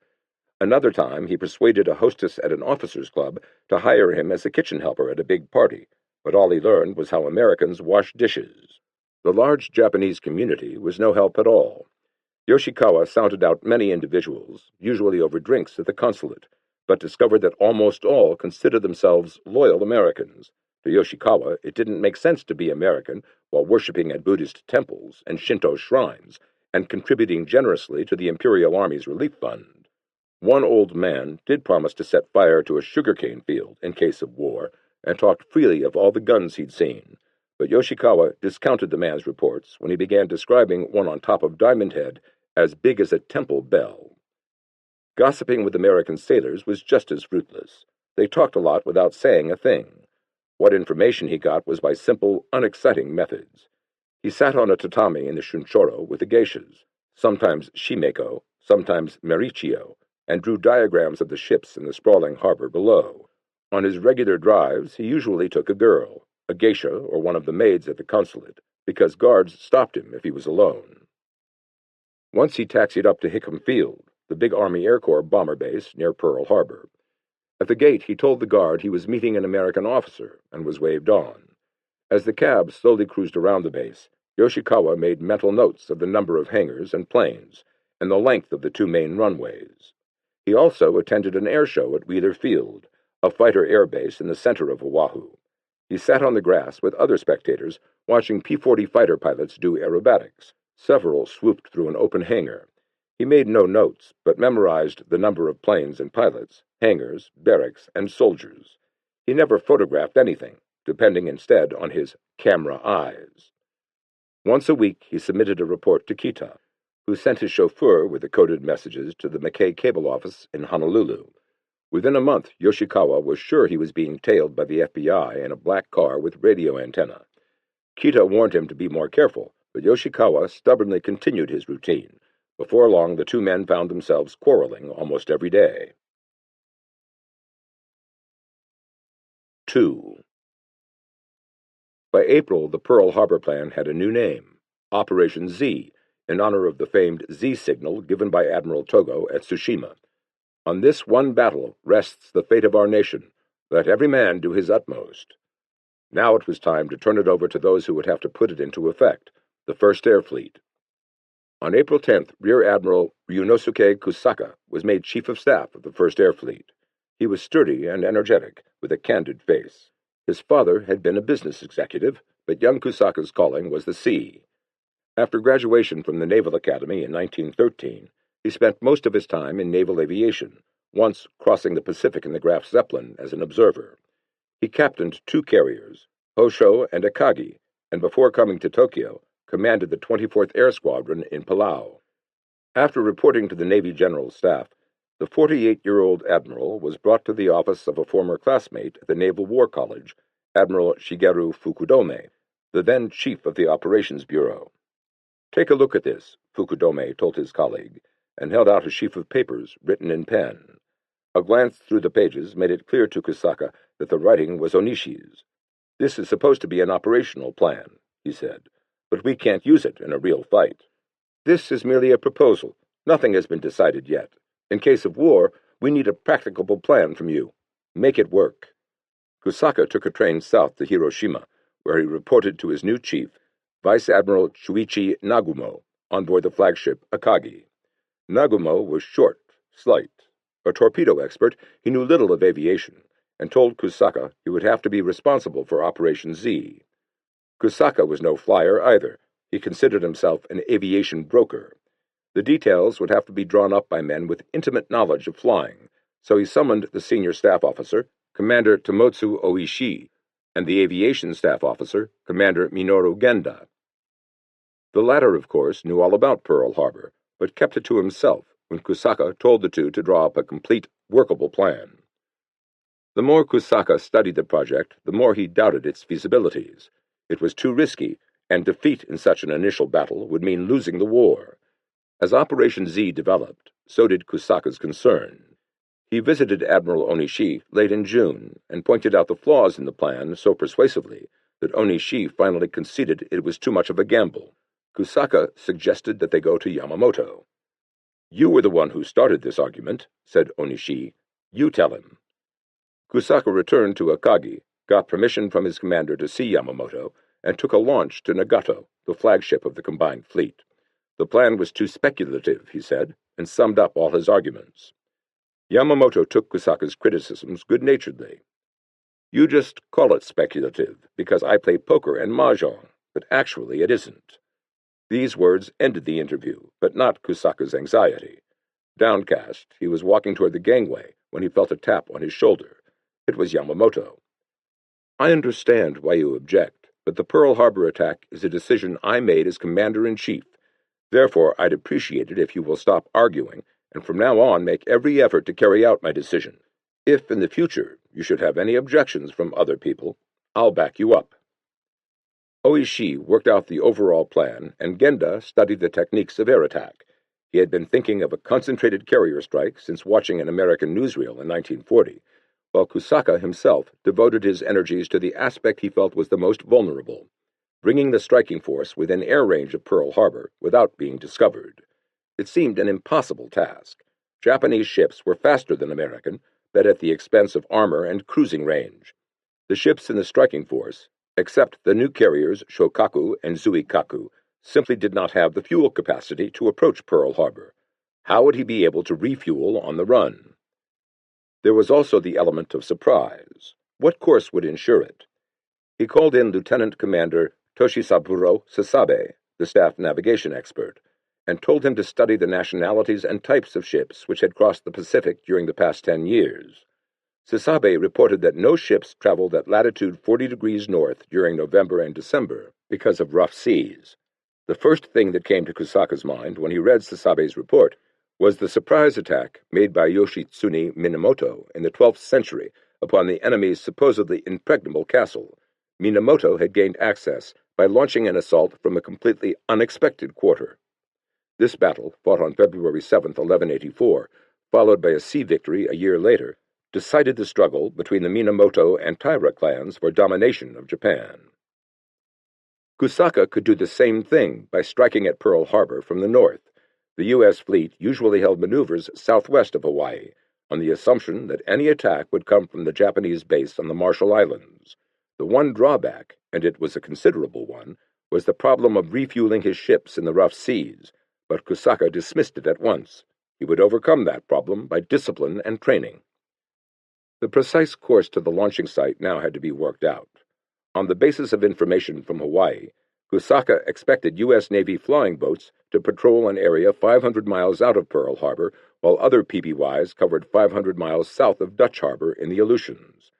Another time, he persuaded a hostess at an officers' club to hire him as a kitchen helper at a big party, but all he learned was how Americans wash dishes. The large Japanese community was no help at all. Yoshikawa sounded out many individuals, usually over drinks at the consulate, but discovered that almost all considered themselves loyal Americans. To Yoshikawa, it didn't make sense to be American while worshipping at Buddhist temples and Shinto shrines, and contributing generously to the Imperial Army's relief fund. One old man did promise to set fire to a sugarcane field in case of war, and talked freely of all the guns he'd seen, but Yoshikawa discounted the man's reports when he began describing one on top of Diamond Head as big as a temple bell. Gossiping with American sailors was just as fruitless. They talked a lot without saying a thing. What information he got was by simple, unexciting methods. He sat on a tatami in the shunchoro with the geishas, sometimes shimeko, sometimes merichio, and drew diagrams of the ships in the sprawling harbor below. On his regular drives, he usually took a girl, a geisha or one of the maids at the consulate, because guards stopped him if he was alone. Once he taxied up to Hickam Field, the big Army Air Corps bomber base near Pearl Harbor. At the gate, he told the guard he was meeting an American officer and was waved on. As the cab slowly cruised around the base, Yoshikawa made mental notes of the number of hangars and planes and the length of the two main runways. He also attended an air show at Wheeler Field, a fighter air base in the center of Oahu. He sat on the grass with other spectators, watching P-40 fighter pilots do aerobatics. Several swooped through an open hangar. He made no notes, but memorized the number of planes and pilots, hangars, barracks, and soldiers. He never photographed anything, depending instead on his camera eyes. Once a week, he submitted a report to Kita, who sent his chauffeur with the coded messages to the McKay cable office in Honolulu. Within a month, Yoshikawa was sure he was being tailed by the FBI in a black car with radio antenna. Kita warned him to be more careful, but Yoshikawa stubbornly continued his routine. Before long, the two men found themselves quarreling almost every day. 2. By April, the Pearl Harbor Plan had a new name, Operation Z, in honor of the famed Z signal given by Admiral Togo at Tsushima. On this one battle rests the fate of our nation. Let every man do his utmost. Now it was time to turn it over to those who would have to put it into effect, the First Air Fleet. On April 10th, Rear Admiral Ryunosuke Kusaka was made Chief of Staff of the First Air Fleet. He was sturdy and energetic, with a candid face. His father had been a business executive, but young Kusaka's calling was the sea. After graduation from the Naval Academy in 1913, he spent most of his time in naval aviation, once crossing the Pacific in the Graf Zeppelin as an observer. He captained two carriers, Hosho and Akagi, and before coming to Tokyo, commanded the 24th Air Squadron in Palau. After reporting to the Navy General Staff, the 48-year-old admiral was brought to the office of a former classmate at the Naval War College, Admiral Shigeru Fukudome, the then chief of the Operations Bureau. "Take a look at this," Fukudome told his colleague, and held out a sheaf of papers written in pen. A glance through the pages made it clear to Kusaka that the writing was Onishi's. "This is supposed to be an operational plan," he said, "but we can't use it in a real fight. This is merely a proposal. Nothing has been decided yet. In case of war, we need a practicable plan from you. Make it work." Kusaka took a train south to Hiroshima, where he reported to his new chief, Vice Admiral Shuichi Nagumo, on board the flagship Akagi. Nagumo was short, slight. A torpedo expert, he knew little of aviation, and told Kusaka he would have to be responsible for Operation Z. Kusaka was no flyer either. He considered himself an aviation broker. The details would have to be drawn up by men with intimate knowledge of flying, so he summoned the senior staff officer, Commander Tomotsu Oishi, and the aviation staff officer, Commander Minoru Genda. The latter, of course, knew all about Pearl Harbor, but kept it to himself when Kusaka told the two to draw up a complete, workable plan. The more Kusaka studied the project, the more he doubted its feasibilities. It was too risky, and defeat in such an initial battle would mean losing the war. As Operation Z developed, so did Kusaka's concern. He visited Admiral Onishi late in June and pointed out the flaws in the plan so persuasively that Onishi finally conceded it was too much of a gamble. Kusaka suggested that they go to Yamamoto. "You were the one who started this argument," said Onishi. "You tell him." Kusaka returned to Akagi, got permission from his commander to see Yamamoto, and took a launch to Nagato, the flagship of the combined fleet. The plan was too speculative, he said, and summed up all his arguments. Yamamoto took Kusaka's criticisms good-naturedly. "You just call it speculative because I play poker and mahjong, but actually it isn't." These words ended the interview, but not Kusaka's anxiety. Downcast, he was walking toward the gangway when he felt a tap on his shoulder. It was Yamamoto. "I understand why you object, but the Pearl Harbor attack is a decision I made as Commander-in-Chief. Therefore, I'd appreciate it if you will stop arguing, and from now on make every effort to carry out my decision. If, in the future, you should have any objections from other people, I'll back you up." Oishi worked out the overall plan, and Genda studied the techniques of air attack. He had been thinking of a concentrated carrier strike since watching an American newsreel in 1940, while Kusaka himself devoted his energies to the aspect he felt was the most vulnerable, bringing the striking force within air range of Pearl Harbor without being discovered. It seemed an impossible task. Japanese ships were faster than American, but at the expense of armor and cruising range. The ships in the striking force, except the new carriers Shokaku and Zuikaku, simply did not have the fuel capacity to approach Pearl Harbor. How would he be able to refuel on the run? There was also the element of surprise. What course would ensure it? He called in Lieutenant Commander Toshisaburo Sasabe, the staff navigation expert, and told him to study the nationalities and types of ships which had crossed the Pacific during the past 10 years. Sasabe reported that no ships traveled at latitude 40 degrees north during November and December because of rough seas. The first thing that came to Kusaka's mind when he read Sasabe's report was the surprise attack made by Yoshitsune Minamoto in the 12th century upon the enemy's supposedly impregnable castle. Minamoto had gained access by launching an assault from a completely unexpected quarter. This battle, fought on February 7, 1184, followed by a sea victory a year later, decided the struggle between the Minamoto and Taira clans for domination of Japan. Kusaka could do the same thing by striking at Pearl Harbor from the north. The U.S. fleet usually held maneuvers southwest of Hawaii, on the assumption that any attack would come from the Japanese base on the Marshall Islands. The one drawback, and it was a considerable one, was the problem of refueling his ships in the rough seas, but Kusaka dismissed it at once. He would overcome that problem by discipline and training. The precise course to the launching site now had to be worked out. On the basis of information from Hawaii, Kusaka expected U.S. Navy flying boats to patrol an area 500 miles out of Pearl Harbor, while other PBYs covered 500 miles south of Dutch Harbor in the Aleutians.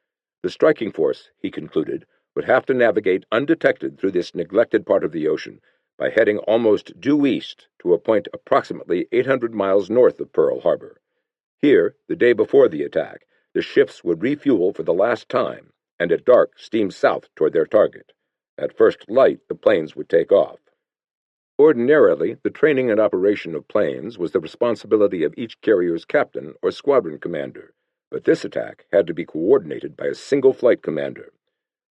The striking force, he concluded, would have to navigate undetected through this neglected part of the ocean by heading almost due east to a point approximately 800 miles north of Pearl Harbor. Here, the day before the attack, the ships would refuel for the last time, and at dark steam south toward their target. At first light, the planes would take off. Ordinarily, the training and operation of planes was the responsibility of each carrier's captain or squadron commander, but this attack had to be coordinated by a single flight commander.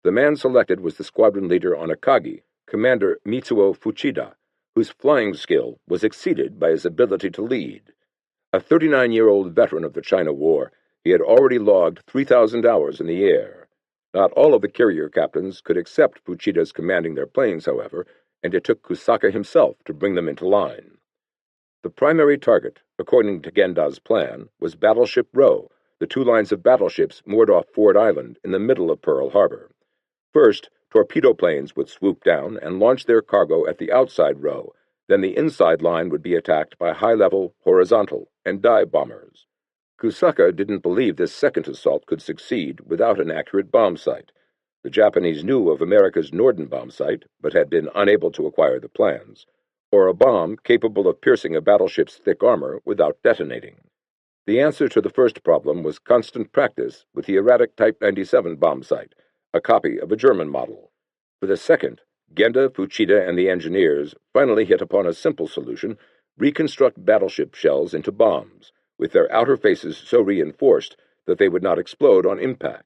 The man selected was the squadron leader on Akagi, Commander Mitsuo Fuchida, whose flying skill was exceeded by his ability to lead. A 39-year-old veteran of the China War, he had already logged 3,000 hours in the air. Not all of the carrier captains could accept Fuchida's commanding their planes, however, and it took Kusaka himself to bring them into line. The primary target, according to Genda's plan, was Battleship Row, the two lines of battleships moored off Ford Island in the middle of Pearl Harbor. First, torpedo planes would swoop down and launch their cargo at the outside row. Then the inside line would be attacked by high-level, horizontal, and dive bombers. Kusaka didn't believe this second assault could succeed without an accurate bomb sight. The Japanese knew of America's Norden bomb sight, but had been unable to acquire the plans, or a bomb capable of piercing a battleship's thick armor without detonating. The answer to the first problem was constant practice with the erratic Type 97 bomb sight, a copy of a German model. For the second, Genda, Fuchida, and the engineers finally hit upon a simple solution: reconstruct battleship shells into bombs, with their outer faces so reinforced that they would not explode on impact.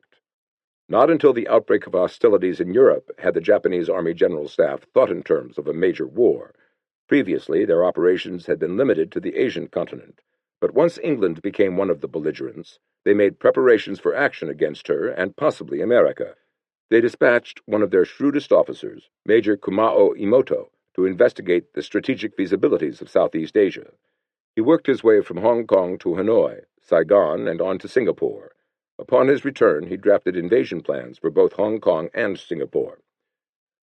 Not until the outbreak of hostilities in Europe had the Japanese Army General Staff thought in terms of a major war. Previously, their operations had been limited to the Asian continent, but once England became one of the belligerents, they made preparations for action against her and possibly America. They dispatched one of their shrewdest officers, Major Kumao Imoto, to investigate the strategic feasibilities of Southeast Asia. He worked his way from Hong Kong to Hanoi, Saigon, and on to Singapore. Upon his return, he drafted invasion plans for both Hong Kong and Singapore.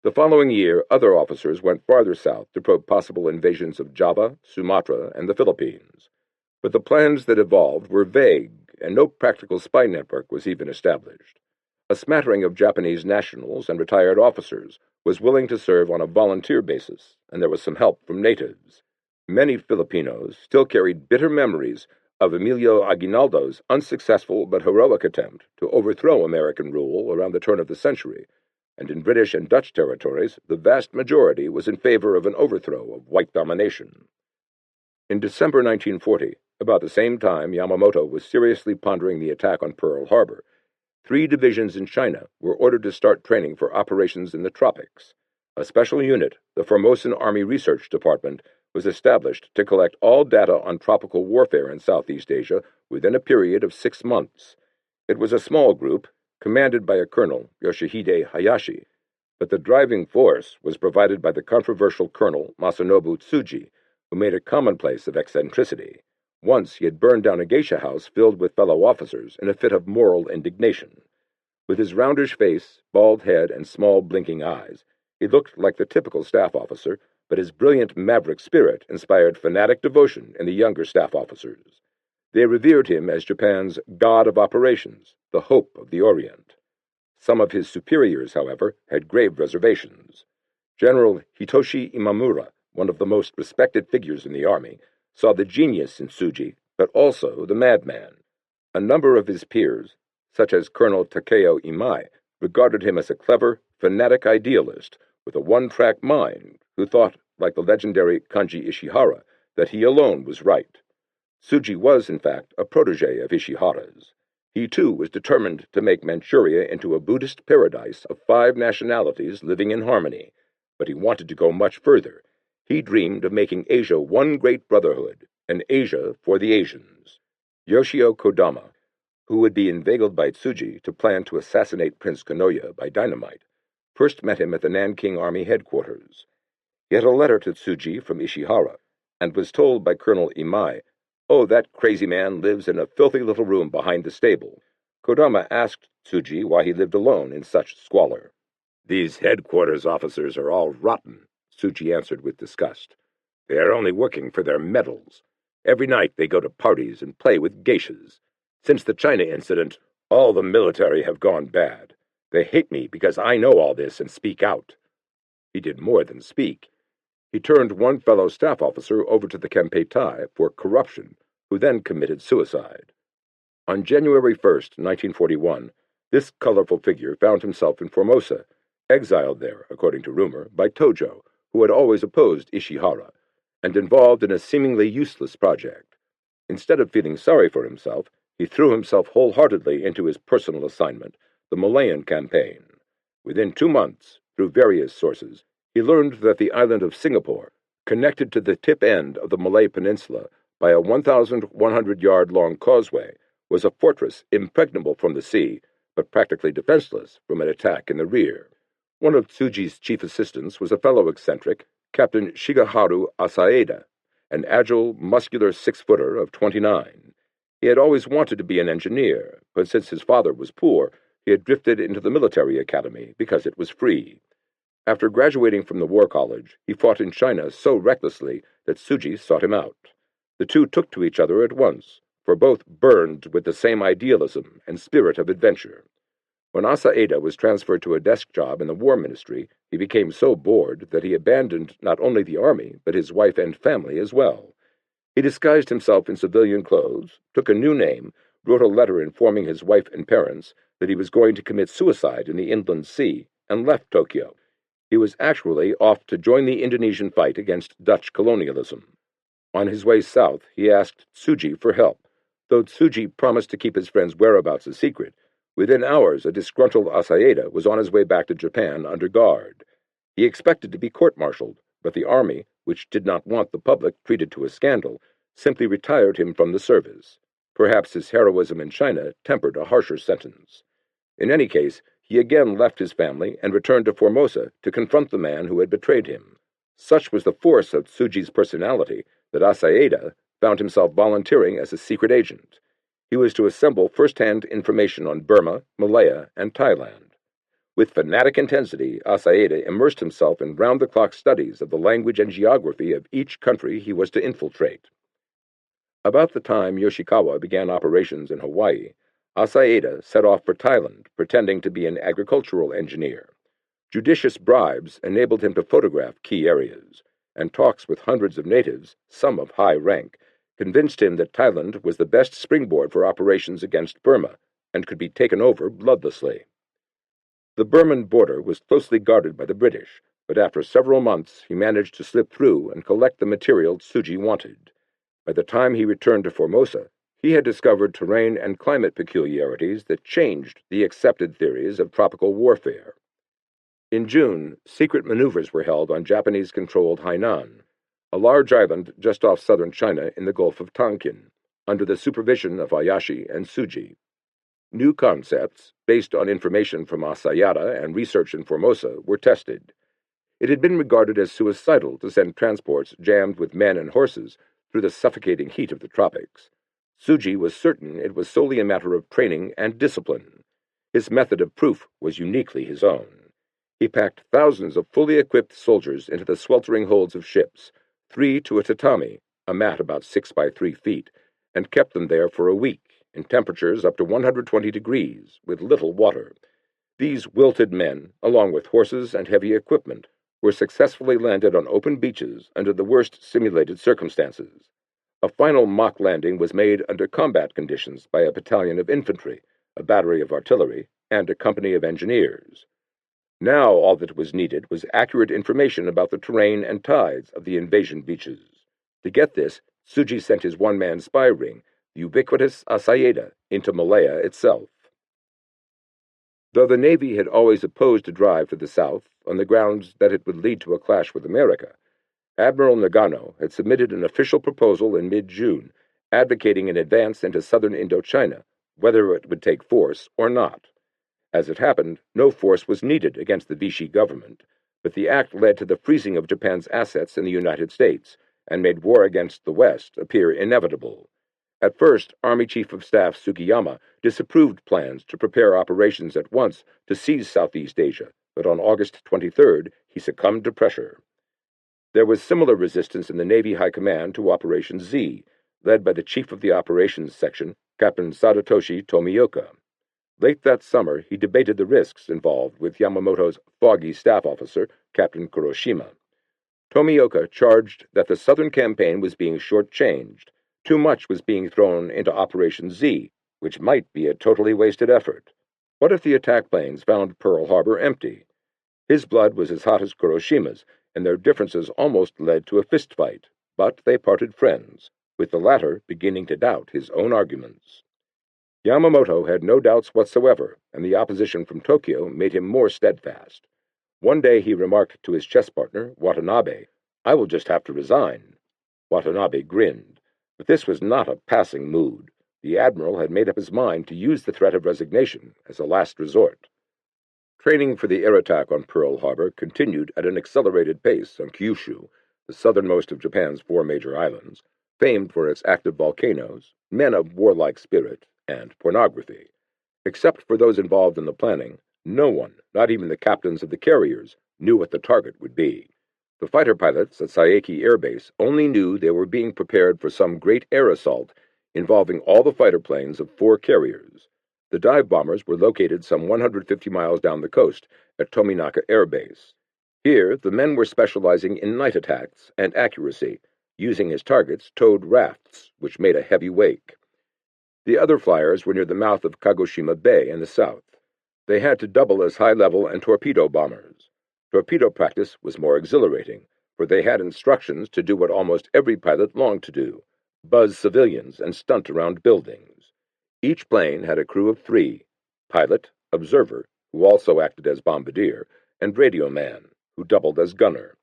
The following year, other officers went farther south to probe possible invasions of Java, Sumatra, and the Philippines. But the plans that evolved were vague, and no practical spy network was even established. A smattering of Japanese nationals and retired officers was willing to serve on a volunteer basis, and there was some help from natives. Many Filipinos still carried bitter memories of Emilio Aguinaldo's unsuccessful but heroic attempt to overthrow American rule around the turn of the century, and in British and Dutch territories, the vast majority was in favor of an overthrow of white domination. In December 1940, about the same time Yamamoto was seriously pondering the attack on Pearl Harbor, 3 divisions in China were ordered to start training for operations in the tropics. A special unit, the Formosan Army Research Department, was established to collect all data on tropical warfare in Southeast Asia within a period of 6 months. It was a small group, commanded by a colonel, Yoshihide Hayashi, but the driving force was provided by the controversial Colonel Masanobu Tsuji, who made a commonplace of eccentricity. Once he had burned down a geisha house filled with fellow officers in a fit of moral indignation. With his roundish face, bald head, and small blinking eyes, he looked like the typical staff officer, but his brilliant maverick spirit inspired fanatic devotion in the younger staff officers. They revered him as Japan's god of operations, the hope of the Orient. Some of his superiors, however, had grave reservations. General Hitoshi Imamura, one of the most respected figures in the army, saw the genius in Tsuji, but also the madman. A number of his peers, such as Colonel Takeo Imai, regarded him as a clever, fanatic idealist with a one-track mind who thought, like the legendary Kanji Ishihara, that he alone was right. Tsuji was, in fact, a protege of Ishihara's. He, too, was determined to make Manchuria into a Buddhist paradise of 5 nationalities living in harmony, but he wanted to go much further. He dreamed of making Asia one great brotherhood, an Asia for the Asians. Yoshio Kodama, who would be inveigled by Tsuji to plan to assassinate Prince Kanoya by dynamite, first met him at the Nanking Army headquarters. He had a letter to Tsuji from Ishihara, and was told by Colonel Imai, "Oh, that crazy man lives in a filthy little room behind the stable." Kodama asked Tsuji why he lived alone in such squalor. "These headquarters officers are all rotten," Tsuji answered with disgust. "They are only working for their medals. Every night they go to parties and play with geishas. Since the China incident, all the military have gone bad. They hate me because I know all this and speak out." He did more than speak. He turned one fellow staff officer over to the Kempeitai for corruption, who then committed suicide. On January 1st, 1941, this colorful figure found himself in Formosa, exiled there, according to rumor, by Tojo, who had always opposed Ishihara, and involved in a seemingly useless project. Instead of feeling sorry for himself, he threw himself wholeheartedly into his personal assignment, the Malayan campaign. Within 2 months, through various sources, he learned that the island of Singapore, connected to the tip end of the Malay Peninsula by a 1,100-yard-long causeway, was a fortress impregnable from the sea, but practically defenseless from an attack in the rear. One of Tsuji's chief assistants was a fellow eccentric, Captain Shigeharu Asaeda, an agile, muscular 6-footer of 29. He had always wanted to be an engineer, but since his father was poor, he had drifted into the military academy because it was free. After graduating from the War College, he fought in China so recklessly that Tsuji sought him out. The two took to each other at once, for both burned with the same idealism and spirit of adventure. When Asaeda was transferred to a desk job in the War Ministry, he became so bored that he abandoned not only the army, but his wife and family as well. He disguised himself in civilian clothes, took a new name, wrote a letter informing his wife and parents that he was going to commit suicide in the inland sea, and left Tokyo. He was actually off to join the Indonesian fight against Dutch colonialism. On his way south, he asked Tsuji for help. Though Tsuji promised to keep his friend's whereabouts a secret, within hours a disgruntled Asaeda was on his way back to Japan under guard. He expected to be court-martialed, but the army, which did not want the public treated to a scandal, simply retired him from the service. Perhaps his heroism in China tempered a harsher sentence. In any case, he again left his family and returned to Formosa to confront the man who had betrayed him. Such was the force of Tsuji's personality that Asaeda found himself volunteering as a secret agent. He was to assemble first-hand information on Burma, Malaya, and Thailand. With fanatic intensity, Asaeda immersed himself in round-the-clock studies of the language and geography of each country he was to infiltrate. About the time Yoshikawa began operations in Hawaii, Asaeda set off for Thailand, pretending to be an agricultural engineer. Judicious bribes enabled him to photograph key areas, and talks with hundreds of natives, some of high rank, convinced him that Thailand was the best springboard for operations against Burma and could be taken over bloodlessly. The Burman border was closely guarded by the British, but after several months he managed to slip through and collect the material Tsuji wanted. By the time he returned to Formosa, he had discovered terrain and climate peculiarities that changed the accepted theories of tropical warfare. In June, secret maneuvers were held on Japanese-controlled Hainan, a large island just off southern China in the Gulf of Tonkin, under the supervision of Hayashi and Tsuji. New concepts, based on information from Asayada and research in Formosa, were tested. It had been regarded as suicidal to send transports jammed with men and horses through the suffocating heat of the tropics. Tsuji was certain it was solely a matter of training and discipline. His method of proof was uniquely his own. He packed thousands of fully equipped soldiers into the sweltering holds of ships, 3 to a tatami, a mat about 6 by 3 feet, and kept them there for a week, in temperatures up to 120 degrees, with little water. These wilted men, along with horses and heavy equipment, were successfully landed on open beaches under the worst simulated circumstances. A final mock landing was made under combat conditions by a battalion of infantry, a battery of artillery, and a company of engineers. Now all that was needed was accurate information about the terrain and tides of the invasion beaches. To get this, Tsuji sent his one-man spy ring, the ubiquitous Asaeda, into Malaya itself. Though the Navy had always opposed a drive to the south on the grounds that it would lead to a clash with America, Admiral Nagano had submitted an official proposal in mid-June advocating an advance into southern Indochina, whether it would take force or not. As it happened, no force was needed against the Vichy government, but the act led to the freezing of Japan's assets in the United States and made war against the West appear inevitable. At first, Army Chief of Staff Sugiyama disapproved plans to prepare operations at once to seize Southeast Asia, but on August 23rd, he succumbed to pressure. There was similar resistance in the Navy High Command to Operation Z, led by the Chief of the Operations Section, Captain Sadatoshi Tomioka. Late that summer, he debated the risks involved with Yamamoto's foggy staff officer, Captain Kuroshima. Tomioka charged that the Southern campaign was being shortchanged. Too much was being thrown into Operation Z, which might be a totally wasted effort. What if the attack planes found Pearl Harbor empty? His blood was as hot as Kuroshima's, and their differences almost led to a fistfight, but they parted friends, with the latter beginning to doubt his own arguments. Yamamoto had no doubts whatsoever, and the opposition from Tokyo made him more steadfast. One day he remarked to his chess partner, Watanabe, "I will just have to resign." Watanabe grinned, but this was not a passing mood. The admiral had made up his mind to use the threat of resignation as a last resort. Training for the air attack on Pearl Harbor continued at an accelerated pace on Kyushu, the southernmost of Japan's 4 major islands, famed for its active volcanoes, men of warlike spirit, and pornography. Except for those involved in the planning, no one, not even the captains of the carriers, knew what the target would be. The fighter pilots at Saeki Air Base only knew they were being prepared for some great air assault involving all the fighter planes of 4 carriers. The dive bombers were located some 150 miles down the coast at Tominaka Air Base. Here, the men were specializing in night attacks and accuracy, using as targets towed rafts, which made a heavy wake. The other flyers were near the mouth of Kagoshima Bay in the south. They had to double as high-level and torpedo bombers. Torpedo practice was more exhilarating, for they had instructions to do what almost every pilot longed to do: buzz civilians and stunt around buildings. Each plane had a crew of 3: pilot, observer, who also acted as bombardier, and radio man, who doubled as gunner.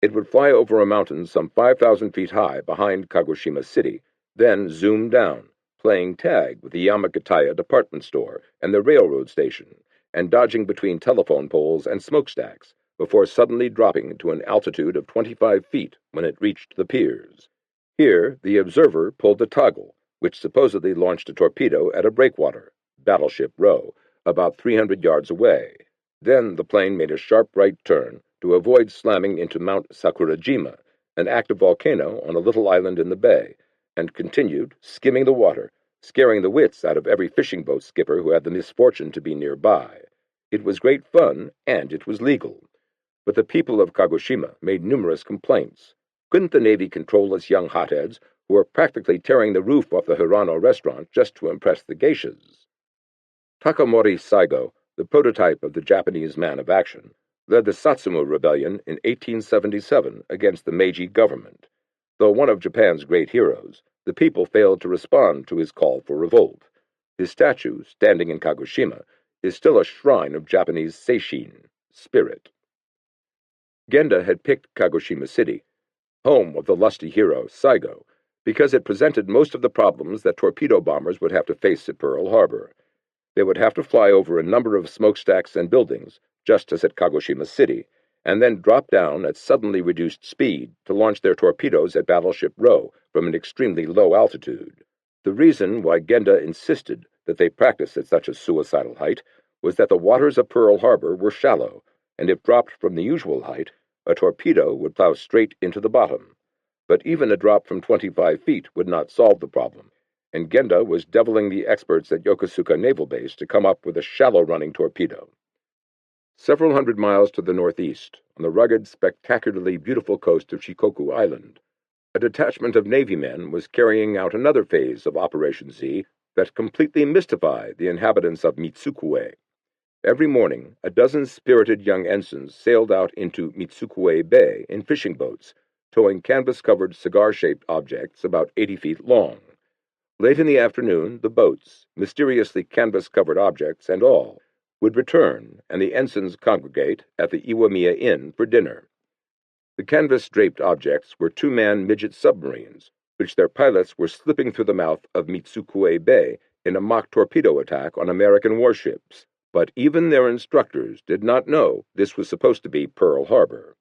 It would fly over a mountain some 5,000 feet high behind Kagoshima City, then zoom down, playing tag with the Yamagataya department store and the railroad station, and dodging between telephone poles and smokestacks, before suddenly dropping to an altitude of 25 feet when it reached the piers. Here, the observer pulled the toggle, which supposedly launched a torpedo at a breakwater, Battleship Row, about 300 yards away. Then the plane made a sharp right turn to avoid slamming into Mount Sakurajima, an active volcano on a little island in the bay, and continued, skimming the water, scaring the wits out of every fishing boat skipper who had the misfortune to be nearby. It was great fun, and it was legal. But the people of Kagoshima made numerous complaints. Couldn't the Navy control its young hotheads, who were practically tearing the roof off the Hirano restaurant just to impress the geishas? Takamori Saigo, the prototype of the Japanese man of action, led the Satsumu Rebellion in 1877 against the Meiji government. Though one of Japan's great heroes, the people failed to respond to his call for revolt. His statue, standing in Kagoshima, is still a shrine of Japanese seishin, spirit. Genda had picked Kagoshima City, home of the lusty hero Saigo, because it presented most of the problems that torpedo bombers would have to face at Pearl Harbor. They would have to fly over a number of smokestacks and buildings, just as at Kagoshima City, and then drop down at suddenly reduced speed to launch their torpedoes at Battleship Row from an extremely low altitude. The reason why Genda insisted that they practice at such a suicidal height was that the waters of Pearl Harbor were shallow, and if dropped from the usual height, a torpedo would plow straight into the bottom. But even a drop from 25 feet would not solve the problem, and Genda was deviling the experts at Yokosuka Naval Base to come up with a shallow-running torpedo. Several hundred miles to the northeast, on the rugged, spectacularly beautiful coast of Shikoku Island, a detachment of Navy men was carrying out another phase of Operation Z that completely mystified the inhabitants of Mitsukue. Every morning, a dozen spirited young ensigns sailed out into Mitsukue Bay in fishing boats, towing canvas-covered cigar-shaped objects about 80 feet long. Late in the afternoon, the boats, mysteriously canvas-covered objects and all, would return, and the ensigns congregate at the Iwamiya Inn for dinner. The canvas-draped objects were 2-man midget submarines, which their pilots were slipping through the mouth of Mitsukue Bay in a mock torpedo attack on American warships. But even their instructors did not know this was supposed to be Pearl Harbor.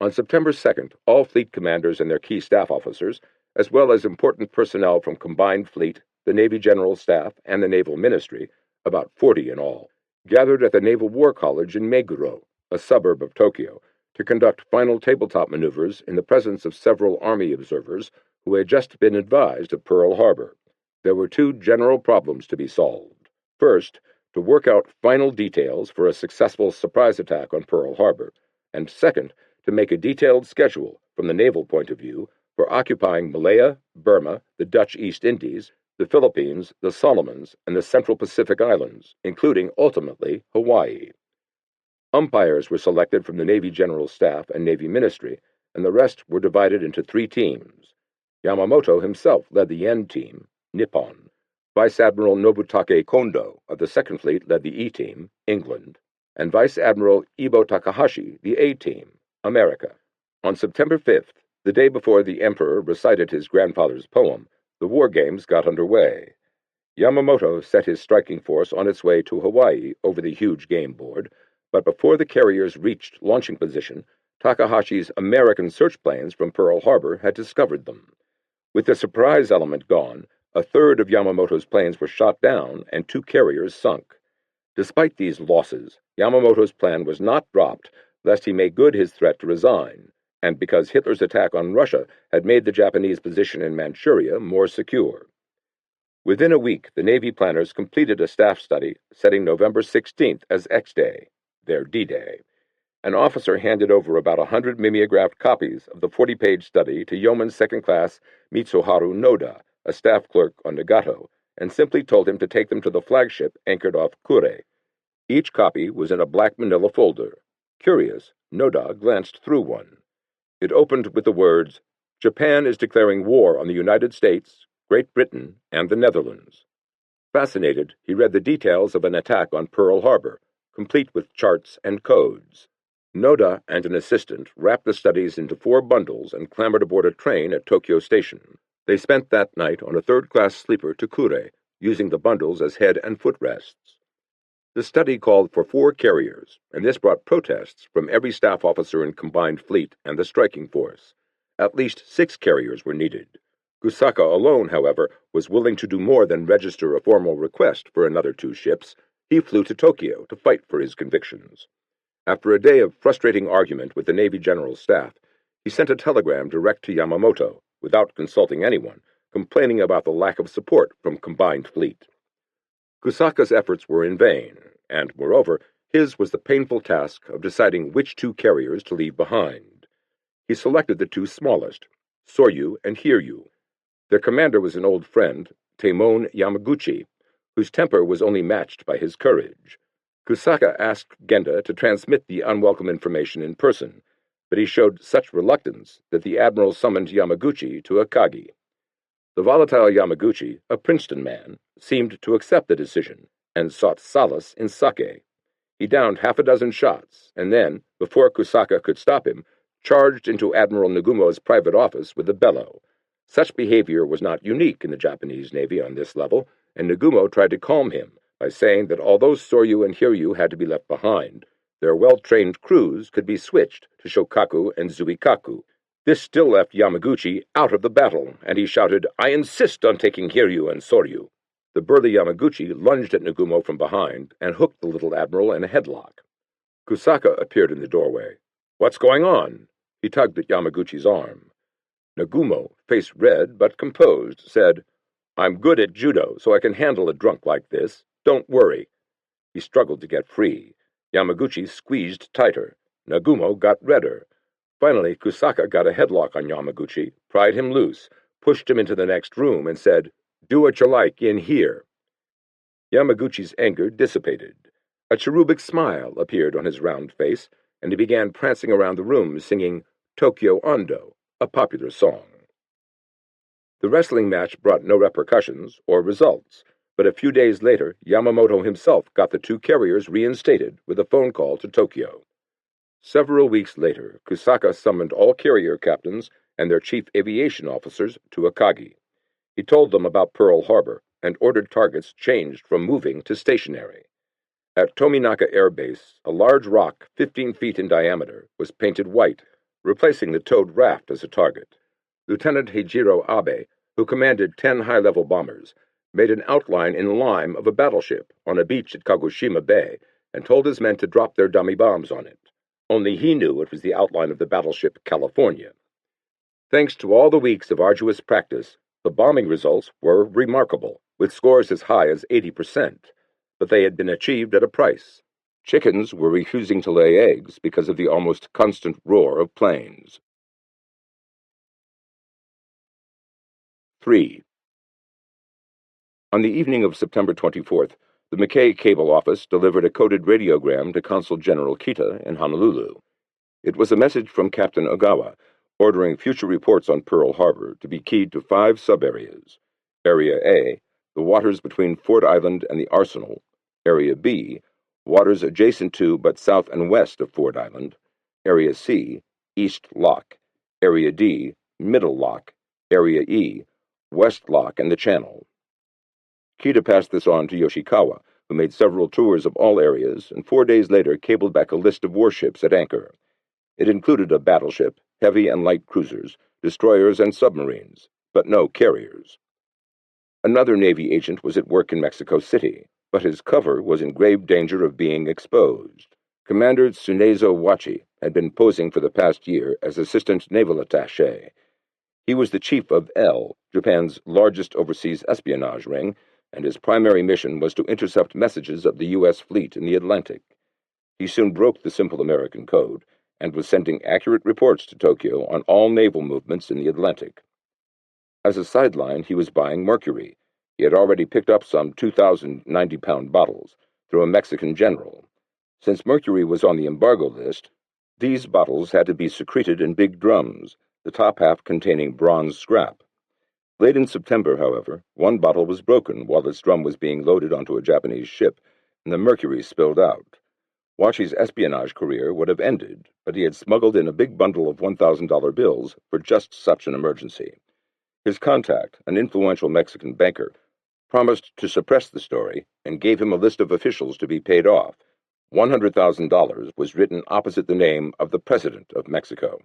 On September 2nd, all fleet commanders and their key staff officers, as well as important personnel from Combined Fleet, the Navy General Staff, and the Naval Ministry, about 40 in all, gathered at the Naval War College in Meguro, a suburb of Tokyo, to conduct final tabletop maneuvers in the presence of several Army observers who had just been advised of Pearl Harbor. There were 2 general problems to be solved. First, to work out final details for a successful surprise attack on Pearl Harbor, and second, to make a detailed schedule, from the naval point of view, for occupying Malaya, Burma, the Dutch East Indies, the Philippines, the Solomons, and the Central Pacific Islands, including, ultimately, Hawaii. Umpires were selected from the Navy General Staff and Navy Ministry, and the rest were divided into 3 teams. Yamamoto himself led the N team, Nippon. Vice Admiral Nobutake Kondo of the Second Fleet led the E team, England, and Vice Admiral Ibo Takahashi the A team, America. On September 5th, the day before the Emperor recited his grandfather's poem, the war games got underway. Yamamoto set his striking force on its way to Hawaii over the huge game board, but before the carriers reached launching position, Takahashi's American search planes from Pearl Harbor had discovered them. With the surprise element gone, a third of Yamamoto's planes were shot down and 2 carriers sunk. Despite these losses, Yamamoto's plan was not dropped lest he make good his threat to resign, and because Hitler's attack on Russia had made the Japanese position in Manchuria more secure. Within a week, the Navy planners completed a staff study setting November 16th as X-Day, their D-Day. An officer handed over about 100 mimeographed copies of the 40-page study to Yeoman Second Class Mitsuharu Noda, a staff clerk on Nagato, and simply told him to take them to the flagship anchored off Kure. Each copy was in a black manila folder. Curious, Noda glanced through one. It opened with the words, "Japan is declaring war on the United States, Great Britain, and the Netherlands." Fascinated, he read the details of an attack on Pearl Harbor, complete with charts and codes. Noda and an assistant wrapped the studies into 4 bundles and clambered aboard a train at Tokyo Station. They spent that night on a third-class sleeper to Kure, using the bundles as head and footrests. The study called for 4 carriers, and this brought protests from every staff officer in combined fleet and the striking force. At least 6 carriers were needed. Kusaka alone, however, was willing to do more than register a formal request for another 2 ships. He flew to Tokyo to fight for his convictions. After a day of frustrating argument with the Navy General Staff, he sent a telegram direct to Yamamoto, without consulting anyone, complaining about the lack of support from combined fleet. Kusaka's efforts were in vain, and, moreover, his was the painful task of deciding which 2 carriers to leave behind. He selected the 2 smallest, Soryu and Hiryu. Their commander was an old friend, Taimon Yamaguchi, whose temper was only matched by his courage. Kusaka asked Genda to transmit the unwelcome information in person, but he showed such reluctance that the admiral summoned Yamaguchi to Akagi. The volatile Yamaguchi, a Princeton man, seemed to accept the decision and sought solace in sake. He downed 6 shots, and then, before Kusaka could stop him, charged into Admiral Nagumo's private office with a bellow. Such behavior was not unique in the Japanese Navy on this level, and Nagumo tried to calm him by saying that although Soryu and Hiryu had to be left behind, their well-trained crews could be switched to Shokaku and Zuikaku. This still left Yamaguchi out of the battle, and he shouted, "I insist on taking Hiryu and Soryu." The burly Yamaguchi lunged at Nagumo from behind and hooked the little admiral in a headlock. Kusaka appeared in the doorway. "What's going on?" He tugged at Yamaguchi's arm. Nagumo, face red but composed, said, "I'm good at judo, so I can handle a drunk like this. Don't worry." He struggled to get free. Yamaguchi squeezed tighter. Nagumo got redder. Finally, Kusaka got a headlock on Yamaguchi, pried him loose, pushed him into the next room, and said, "Do what you like in here." Yamaguchi's anger dissipated. A cherubic smile appeared on his round face, and he began prancing around the room singing Tokyo Ondo, a popular song. The wrestling match brought no repercussions or results, but a few days later Yamamoto himself got the 2 carriers reinstated with a phone call to Tokyo. Several weeks later, Kusaka summoned all carrier captains and their chief aviation officers to Akagi. He told them about Pearl Harbor and ordered targets changed from moving to stationary. At Tominaka Air Base, a large rock 15 feet in diameter was painted white, replacing the towed raft as a target. Lieutenant Heijiro Abe, who commanded 10 high-level bombers, made an outline in lime of a battleship on a beach at Kagoshima Bay and told his men to drop their dummy bombs on it. Only he knew it was the outline of the battleship California. Thanks to all the weeks of arduous practice, the bombing results were remarkable, with scores as high as 80%, but they had been achieved at a price. Chickens were refusing to lay eggs because of the almost constant roar of planes. 3. On the evening of September 24th, the McKay Cable Office delivered a coded radiogram to Consul General Kita in Honolulu. It was a message from Captain Ogawa, ordering future reports on Pearl Harbor to be keyed to 5 sub-areas. Area A, the waters between Ford Island and the Arsenal. Area B, waters adjacent to but south and west of Ford Island. Area C, East Lock. Area D, Middle Lock. Area E, West Lock and the Channel. Kita passed this on to Yoshikawa, who made several tours of all areas and 4 days later cabled back a list of warships at anchor. It included a battleship, heavy and light cruisers, destroyers and submarines, but no carriers. Another Navy agent was at work in Mexico City, but his cover was in grave danger of being exposed. Commander Tsunezo Wachi had been posing for the past year as Assistant Naval Attaché. He was the chief of L, Japan's largest overseas espionage ring, and his primary mission was to intercept messages of the U.S. fleet in the Atlantic. He soon broke the simple American code and was sending accurate reports to Tokyo on all naval movements in the Atlantic. As a sideline, he was buying mercury. He had already picked up some 2,090-pound bottles, through a Mexican general. Since mercury was on the embargo list, these bottles had to be secreted in big drums, the top half containing bronze scrap. Late in September, however, one bottle was broken while its drum was being loaded onto a Japanese ship, and the mercury spilled out. Wachi's espionage career would have ended, but he had smuggled in a big bundle of $1,000 bills for just such an emergency. His contact, an influential Mexican banker, promised to suppress the story and gave him a list of officials to be paid off. $100,000 was written opposite the name of the President of Mexico.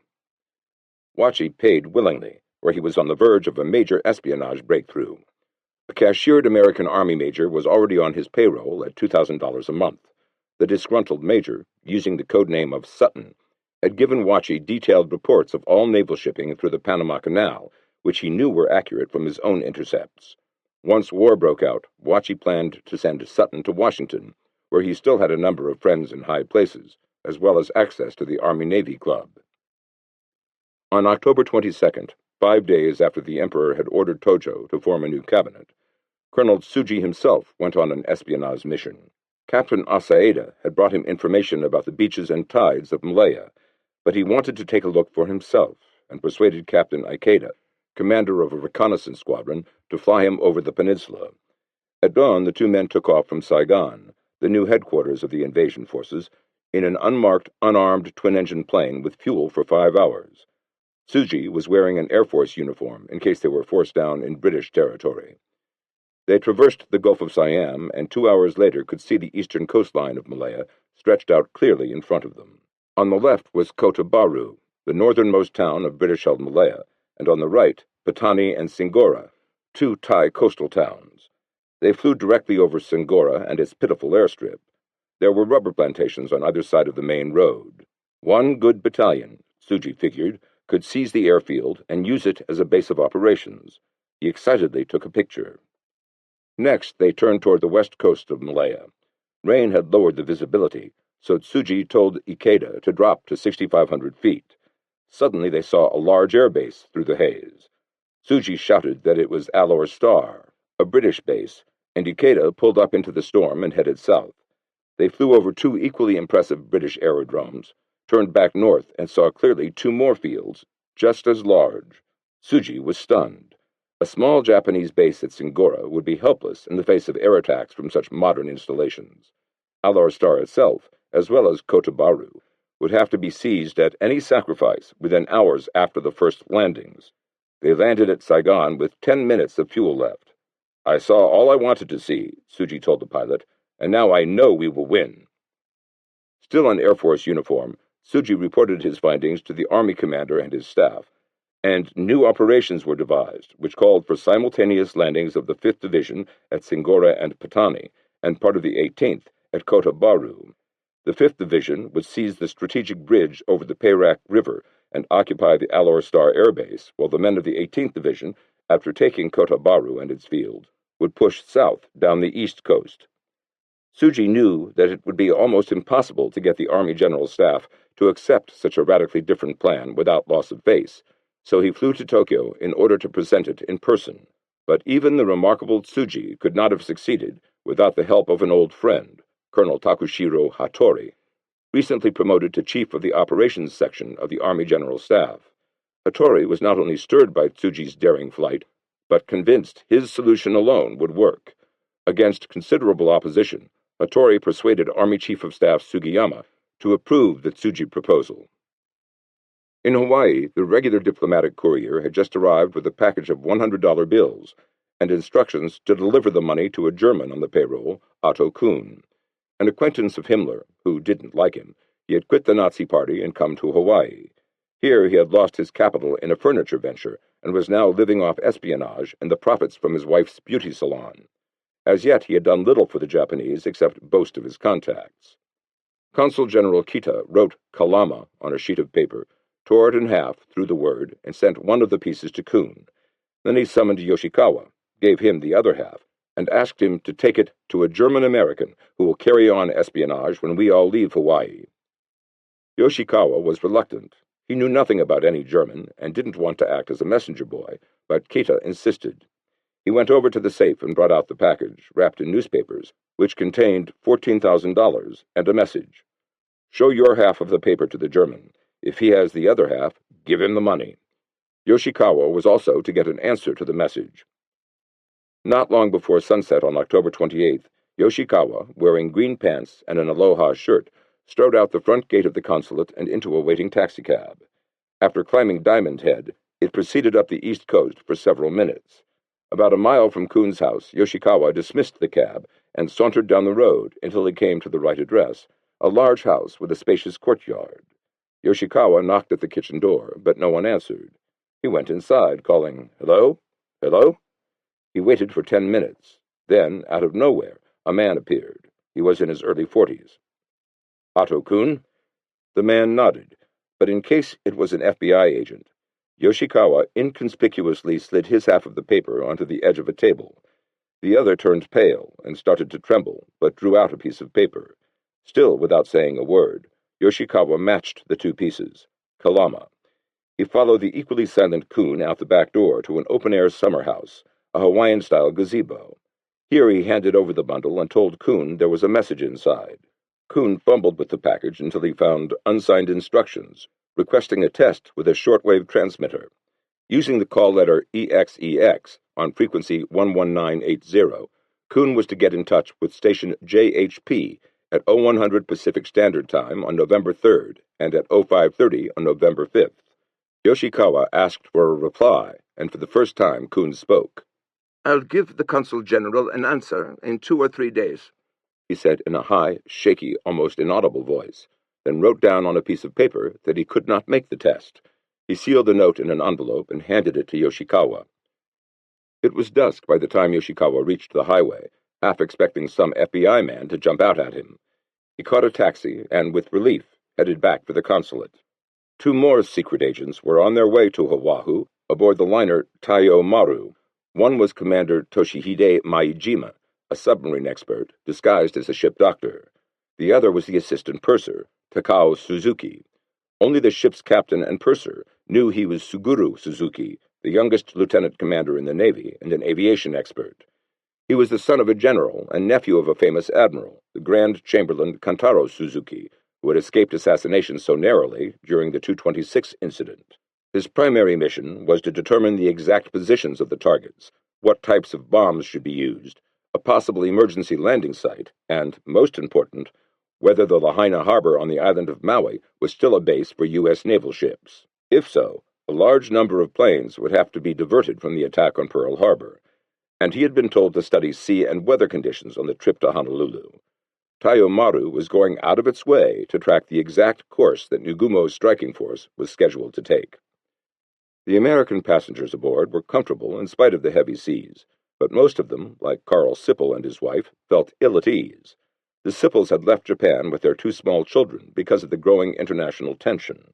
Wachi paid willingly, where he was on the verge of a major espionage breakthrough. A cashiered American Army major was already on his payroll at $2,000 a month. The disgruntled major, using the code name of Sutton, had given Wachi detailed reports of all naval shipping through the Panama Canal, which he knew were accurate from his own intercepts. Once war broke out, Wachi planned to send Sutton to Washington, where he still had a number of friends in high places, as well as access to the Army-Navy Club. On October 22nd, 5 days after the Emperor had ordered Tojo to form a new cabinet, Colonel Tsuji himself went on an espionage mission. Captain Asaeda had brought him information about the beaches and tides of Malaya, but he wanted to take a look for himself and persuaded Captain Ikeda, commander of a reconnaissance squadron, to fly him over the peninsula. At dawn, the two men took off from Saigon, the new headquarters of the invasion forces, in an unmarked, unarmed twin-engine plane with fuel for 5 hours. Tsuji was wearing an Air Force uniform in case they were forced down in British territory. They traversed the Gulf of Siam and 2 hours later could see the eastern coastline of Malaya stretched out clearly in front of them. On the left was Kota Baru, the northernmost town of British-held Malaya, and on the right, Patani and Singora, two Thai coastal towns. They flew directly over Singora and its pitiful airstrip. There were rubber plantations on either side of the main road. One good battalion, Tsuji figured, could seize the airfield and use it as a base of operations. He excitedly took a picture. Next, they turned toward the west coast of Malaya. Rain had lowered the visibility, so Tsuji told Ikeda to drop to 6,500 feet. Suddenly they saw a large air base through the haze. Tsuji shouted that it was Alor Star, a British base, and Ikeda pulled up into the storm and headed south. They flew over two equally impressive British aerodromes, turned back north, and saw clearly two more fields, just as large. Tsuji was stunned. A small Japanese base at Singora would be helpless in the face of air attacks from such modern installations. Alor Star itself, as well as Kota Baru, would have to be seized at any sacrifice within hours after the first landings. They landed at Saigon with 10 minutes of fuel left. "I saw all I wanted to see," Tsuji told the pilot, "and now I know we will win." Still in Air Force uniform, Tsuji reported his findings to the Army commander and his staff, and new operations were devised, which called for simultaneous landings of the 5th Division at Singora and Patani, and part of the 18th at Kota Baru. The 5th Division would seize the strategic bridge over the Perak River and occupy the Alor Star Air Base, while the men of the 18th Division, after taking Kota Baru and its field, would push south down the east coast. Tsuji knew that it would be almost impossible to get the Army General Staff to accept such a radically different plan without loss of face, so he flew to Tokyo in order to present it in person. But even the remarkable Tsuji could not have succeeded without the help of an old friend, Colonel Takushiro Hattori, recently promoted to Chief of the Operations Section of the Army General Staff. Hattori was not only stirred by Tsuji's daring flight, but convinced his solution alone would work. Against considerable opposition, Hattori persuaded Army Chief of Staff Sugiyama to approve the Tsuji proposal. In Hawaii, the regular diplomatic courier had just arrived with a package of $100 bills and instructions to deliver the money to a German on the payroll, Otto Kuhn. An acquaintance of Himmler, who didn't like him, he had quit the Nazi Party and come to Hawaii. Here he had lost his capital in a furniture venture and was now living off espionage and the profits from his wife's beauty salon. As yet he had done little for the Japanese except boast of his contacts. Consul General Kita wrote Kalama on a sheet of paper, tore it in half, threw the word, and sent one of the pieces to Kuhn. Then he summoned Yoshikawa, gave him the other half, and asked him to take it to a German-American who will carry on espionage when we all leave Hawaii. Yoshikawa was reluctant. He knew nothing about any German and didn't want to act as a messenger boy, but Kita insisted. He went over to the safe and brought out the package, wrapped in newspapers, which contained $14,000 and a message. "Show your half of the paper to the German. If he has the other half, give him the money." Yoshikawa was also to get an answer to the message. Not long before sunset on October 28th, Yoshikawa, wearing green pants and an aloha shirt, strode out the front gate of the consulate and into a waiting taxicab. After climbing Diamond Head, it proceeded up the east coast for several minutes. About a mile from Kuhn's house, Yoshikawa dismissed the cab and sauntered down the road until he came to the right address, a large house with a spacious courtyard. Yoshikawa knocked at the kitchen door, but no one answered. He went inside, calling, "Hello? Hello?" He waited for 10 minutes. Then, out of nowhere, a man appeared. He was in his early 40s. "Otto Kuhn?" The man nodded, but in case it was an FBI agent, Yoshikawa inconspicuously slid his half of the paper onto the edge of a table. The other turned pale and started to tremble, but drew out a piece of paper. Still without saying a word, Yoshikawa matched the two pieces. Kalama. He followed the equally silent Kuhn out the back door to an open-air summer house, a Hawaiian-style gazebo. Here he handed over the bundle and told Kuhn there was a message inside. Kuhn fumbled with the package until he found unsigned instructions, requesting a test with a shortwave transmitter. Using the call letter EXEX on frequency 11980, Kuhn was to get in touch with station JHP at 0100 Pacific Standard Time on November 3rd and at 0530 on November 5th. Yoshikawa asked for a reply, and for the first time Kuhn spoke. "I'll give the Consul General an answer in 2 or 3 days," he said in a high, shaky, almost inaudible voice, then wrote down on a piece of paper that he could not make the test. He sealed the note in an envelope and handed it to Yoshikawa. It was dusk by the time Yoshikawa reached the highway, half expecting some FBI man to jump out at him. He caught a taxi and, with relief, headed back for the consulate. 2 more secret agents were on their way to Oahu aboard the liner Taiyo Maru. One was Commander Toshihide Maijima, a submarine expert, disguised as a ship doctor. The other was the assistant purser, Takao Suzuki. Only the ship's captain and purser knew he was Suguru Suzuki, the youngest lieutenant commander in the Navy and an aviation expert. He was the son of a general and nephew of a famous admiral, the Grand Chamberlain Kantaro Suzuki, who had escaped assassination so narrowly during the 226 incident. His primary mission was to determine the exact positions of the targets, what types of bombs should be used, a possible emergency landing site, and, most important, whether the Lahaina harbor on the island of Maui was still a base for U.S. naval ships. If so, a large number of planes would have to be diverted from the attack on Pearl Harbor, and he had been told to study sea and weather conditions on the trip to Honolulu. Taiyo Maru was going out of its way to track the exact course that Nagumo's striking force was scheduled to take. The American passengers aboard were comfortable in spite of the heavy seas, but most of them, like Carl Sippel and his wife, felt ill at ease. The Sippels had left Japan with their 2 small children because of the growing international tension.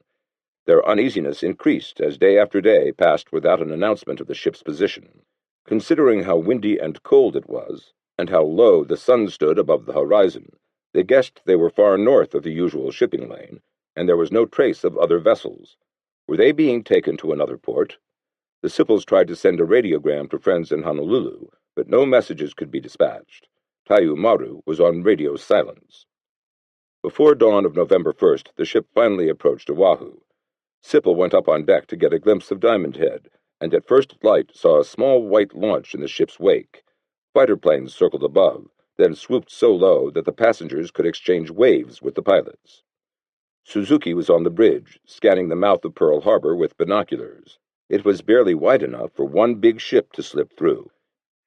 Their uneasiness increased as day after day passed without an announcement of the ship's position. Considering how windy and cold it was, and how low the sun stood above the horizon, they guessed they were far north of the usual shipping lane, and there was no trace of other vessels. Were they being taken to another port? The Sippels tried to send a radiogram to friends in Honolulu, but no messages could be dispatched. Taiyo Maru was on radio silence. Before dawn of November 1st, the ship finally approached Oahu. Sippel went up on deck to get a glimpse of Diamond Head, and at first light saw a small white launch in the ship's wake. Fighter planes circled above, then swooped so low that the passengers could exchange waves with the pilots. Suzuki was on the bridge, scanning the mouth of Pearl Harbor with binoculars. It was barely wide enough for one big ship to slip through.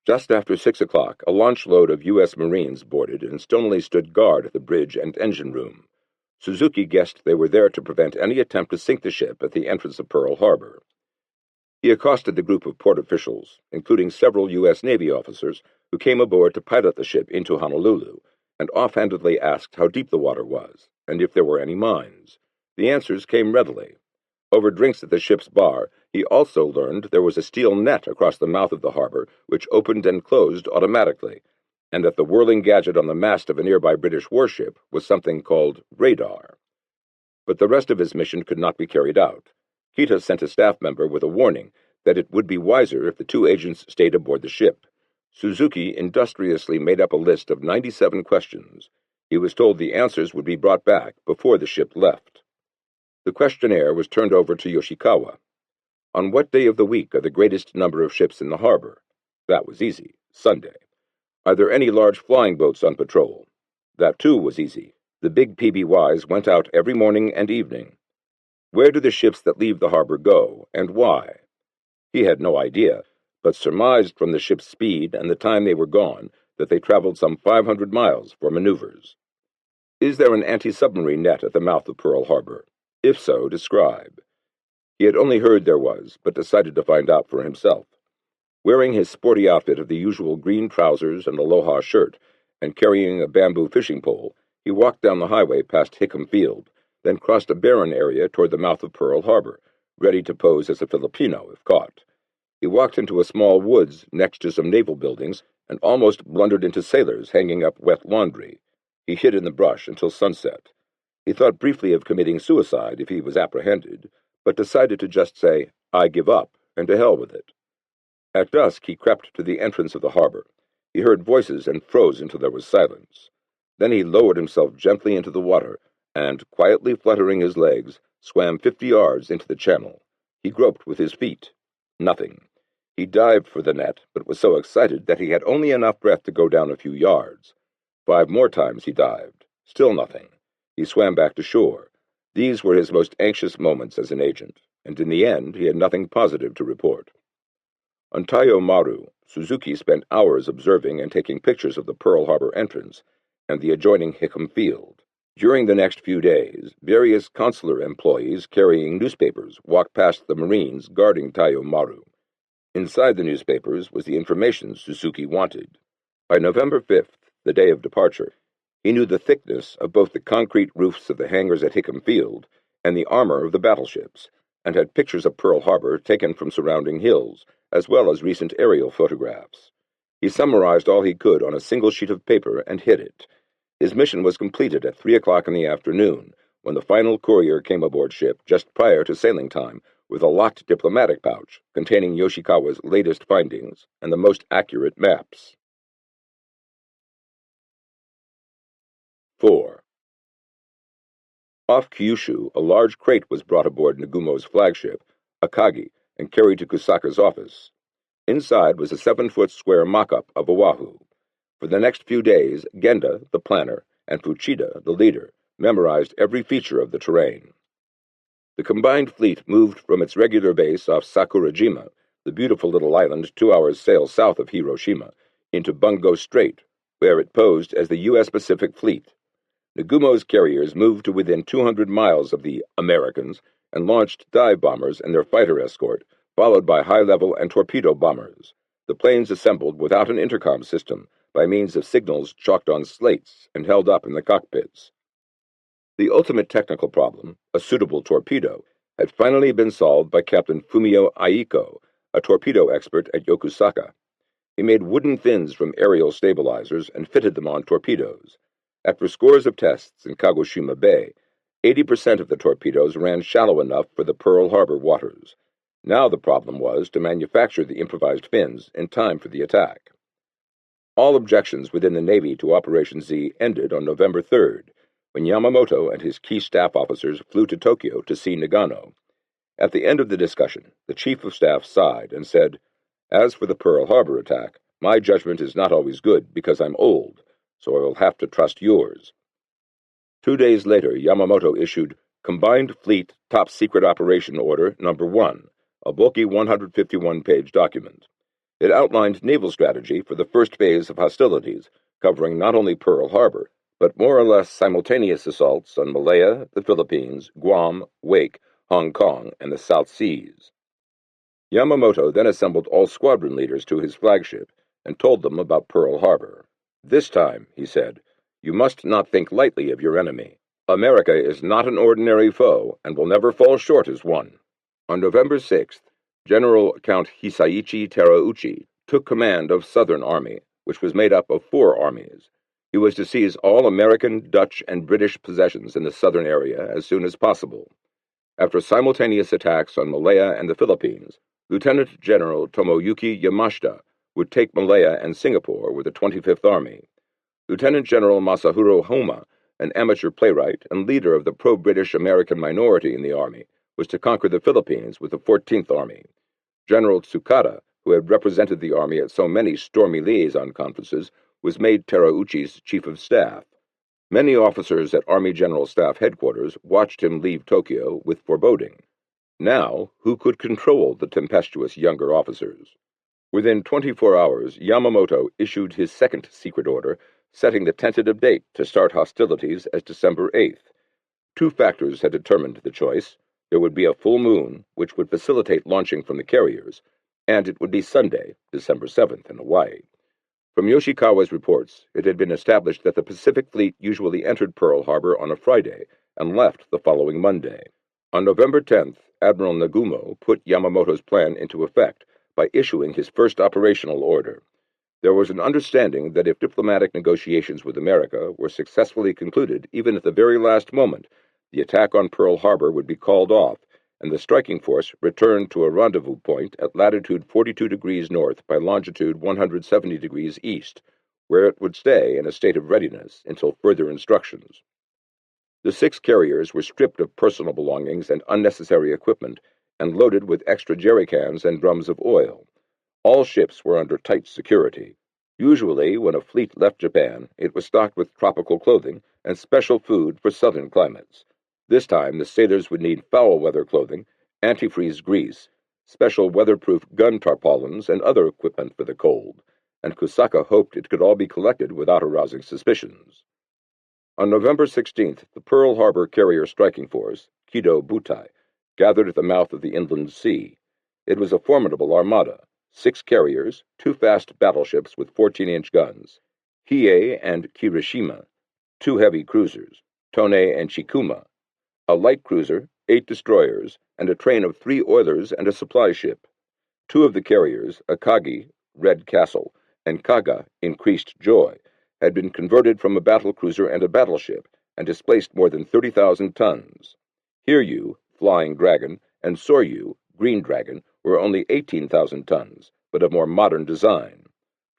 Just after 6 o'clock, a launch load of U.S. Marines boarded and stonily stood guard at the bridge and engine room. Suzuki guessed they were there to prevent any attempt to sink the ship at the entrance of Pearl Harbor. He accosted the group of port officials, including several U.S. Navy officers, who came aboard to pilot the ship into Honolulu, and offhandedly asked how deep the water was, and if there were any mines. The answers came readily. Over drinks at the ship's bar, he also learned there was a steel net across the mouth of the harbor which opened and closed automatically, and that the whirling gadget on the mast of a nearby British warship was something called radar. But the rest of his mission could not be carried out. Kita sent a staff member with a warning that it would be wiser if the two agents stayed aboard the ship. Suzuki industriously made up a list of 97 questions. He was told the answers would be brought back before the ship left. The questionnaire was turned over to Yoshikawa. On what day of the week are the greatest number of ships in the harbor? That was easy. Sunday. Are there any large flying boats on patrol? That too was easy. The big PBYs went out every morning and evening. Where do the ships that leave the harbor go, and why? He had no idea, but surmised from the ship's speed and the time they were gone that they traveled some 500 miles for maneuvers. Is there an anti-submarine net at the mouth of Pearl Harbor? If so, describe. He had only heard there was, but decided to find out for himself. Wearing his sporty outfit of the usual green trousers and aloha shirt, and carrying a bamboo fishing pole, he walked down the highway past Hickam Field, then crossed a barren area toward the mouth of Pearl Harbor, ready to pose as a Filipino if caught. He walked into a small woods next to some naval buildings and almost blundered into sailors hanging up wet laundry. He hid in the brush until sunset. He thought briefly of committing suicide if he was apprehended, but decided to just say, "I give up," and to hell with it. At dusk he crept to the entrance of the harbor. He heard voices and froze until there was silence. Then he lowered himself gently into the water and, quietly fluttering his legs, swam 50 yards into the channel. He groped with his feet. Nothing. He dived for the net, but was so excited that he had only enough breath to go down a few yards. 5 more times he dived. Still nothing. He swam back to shore. These were his most anxious moments as an agent, and in the end he had nothing positive to report. On Tayo Maru, Suzuki spent hours observing and taking pictures of the Pearl Harbor entrance and the adjoining Hickam Field. During the next few days, various consular employees carrying newspapers walked past the Marines guarding Tayo Maru. Inside the newspapers was the information Suzuki wanted. By November 5th, the day of departure, he knew the thickness of both the concrete roofs of the hangars at Hickam Field and the armor of the battleships, and had pictures of Pearl Harbor taken from surrounding hills, as well as recent aerial photographs. He summarized all he could on a single sheet of paper and hid it. His mission was completed at 3 o'clock in the afternoon, when the final courier came aboard ship just prior to sailing time, with a locked diplomatic pouch containing Yoshikawa's latest findings and the most accurate maps. 4. Off Kyushu, a large crate was brought aboard Nagumo's flagship, Akagi, and carried to Kusaka's office. Inside was a 7-foot square mock-up of Oahu. For the next few days, Genda, the planner, and Fuchida, the leader, memorized every feature of the terrain. The combined fleet moved from its regular base off Sakurajima, the beautiful little island 2 hours' sail south of Hiroshima, into Bungo Strait, where it posed as the U.S. Pacific Fleet. Nagumo's carriers moved to within 200 miles of the Americans and launched dive bombers and their fighter escort, followed by high-level and torpedo bombers. The planes assembled without an intercom system, by means of signals chalked on slates and held up in the cockpits. The ultimate technical problem, a suitable torpedo, had finally been solved by Captain Fumio Aiko, a torpedo expert at Yokusaka. He made wooden fins from aerial stabilizers and fitted them on torpedoes. After scores of tests in Kagoshima Bay, 80% of the torpedoes ran shallow enough for the Pearl Harbor waters. Now the problem was to manufacture the improvised fins in time for the attack. All objections within the Navy to Operation Z ended on November 3rd, when Yamamoto and his key staff officers flew to Tokyo to see Nagano. At the end of the discussion, the Chief of Staff sighed and said, "As for the Pearl Harbor attack, my judgment is not always good because I'm old, so I will have to trust yours." 2 days later, Yamamoto issued Combined Fleet Top Secret Operation Order No. 1, a bulky 151-page document. It outlined naval strategy for the first phase of hostilities, covering not only Pearl Harbor, but more or less simultaneous assaults on Malaya, the Philippines, Guam, Wake, Hong Kong, and the South Seas. Yamamoto then assembled all squadron leaders to his flagship and told them about Pearl Harbor. "This time," he said, "you must not think lightly of your enemy. America is not an ordinary foe and will never fall short as one." On November 6th, General Count Hisaichi Terauchi took command of Southern Army, which was made up of 4 armies. He was to seize all American, Dutch, and British possessions in the southern area as soon as possible. After simultaneous attacks on Malaya and the Philippines, Lieutenant General Tomoyuki Yamashita would take Malaya and Singapore with the 25th Army. Lieutenant General Masahiro Homa, an amateur playwright and leader of the pro-British American minority in the Army, was to conquer the Philippines with the 14th Army. General Tsukada, who had represented the Army at so many stormy liaison conferences, was made Terauchi's Chief of Staff. Many officers at Army General Staff Headquarters watched him leave Tokyo with foreboding. Now, who could control the tempestuous younger officers? Within 24 hours, Yamamoto issued his second secret order, setting the tentative date to start hostilities as December 8th. Two factors had determined the choice. There would be a full moon, which would facilitate launching from the carriers, and it would be Sunday, December 7th, in Hawaii. From Yoshikawa's reports, it had been established that the Pacific Fleet usually entered Pearl Harbor on a Friday and left the following Monday. On November 10th, Admiral Nagumo put Yamamoto's plan into effect by issuing his first operational order. There was an understanding that if diplomatic negotiations with America were successfully concluded even at the very last moment, the attack on Pearl Harbor would be called off, and the striking force returned to a rendezvous point at latitude 42 degrees north by longitude 170 degrees east, where it would stay in a state of readiness until further instructions. The 6 carriers were stripped of personal belongings and unnecessary equipment and loaded with extra jerrycans and drums of oil. All ships were under tight security. Usually, when a fleet left Japan, it was stocked with tropical clothing and special food for southern climates. This time, the sailors would need foul-weather clothing, antifreeze grease, special weatherproof gun tarpaulins, and other equipment for the cold, and Kusaka hoped it could all be collected without arousing suspicions. On November 16th, the Pearl Harbor carrier striking force, Kido Butai, gathered at the mouth of the inland sea. It was a formidable armada, 6 carriers, 2 fast battleships with 14-inch guns, Hiei and Kirishima, 2 heavy cruisers, Tone and Chikuma, a light cruiser, 8 destroyers, and a train of 3 oilers and a supply ship. 2 of the carriers, Akagi, Red Castle, and Kaga, Increased Joy, had been converted from a battle cruiser and a battleship and displaced more than 30,000 tons. Hiryu, Flying Dragon, and Soryu, Green Dragon, were only 18,000 tons, but of more modern design.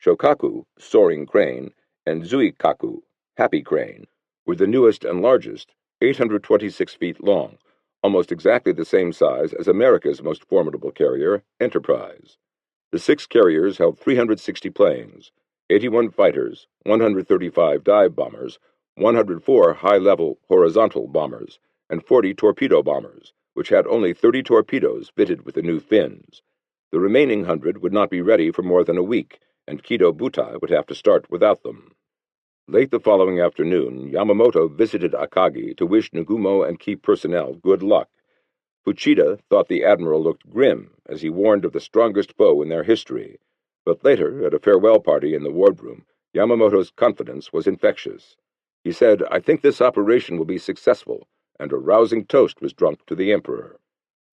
Shokaku, Soaring Crane, and Zuikaku, Happy Crane, were the newest and largest, 826 feet long, almost exactly the same size as America's most formidable carrier, Enterprise. The 6 carriers held 360 planes, 81 fighters, 135 dive bombers, 104 high-level horizontal bombers, and 40 torpedo bombers, which had only 30 torpedoes fitted with the new fins. The remaining 100 would not be ready for more than a week, and Kido Butai would have to start without them. Late the following afternoon, Yamamoto visited Akagi to wish Nagumo and key personnel good luck. Fuchida thought the admiral looked grim as he warned of the strongest foe in their history, but later, at a farewell party in the wardroom, Yamamoto's confidence was infectious. He said, "I think this operation will be successful," and a rousing toast was drunk to the emperor.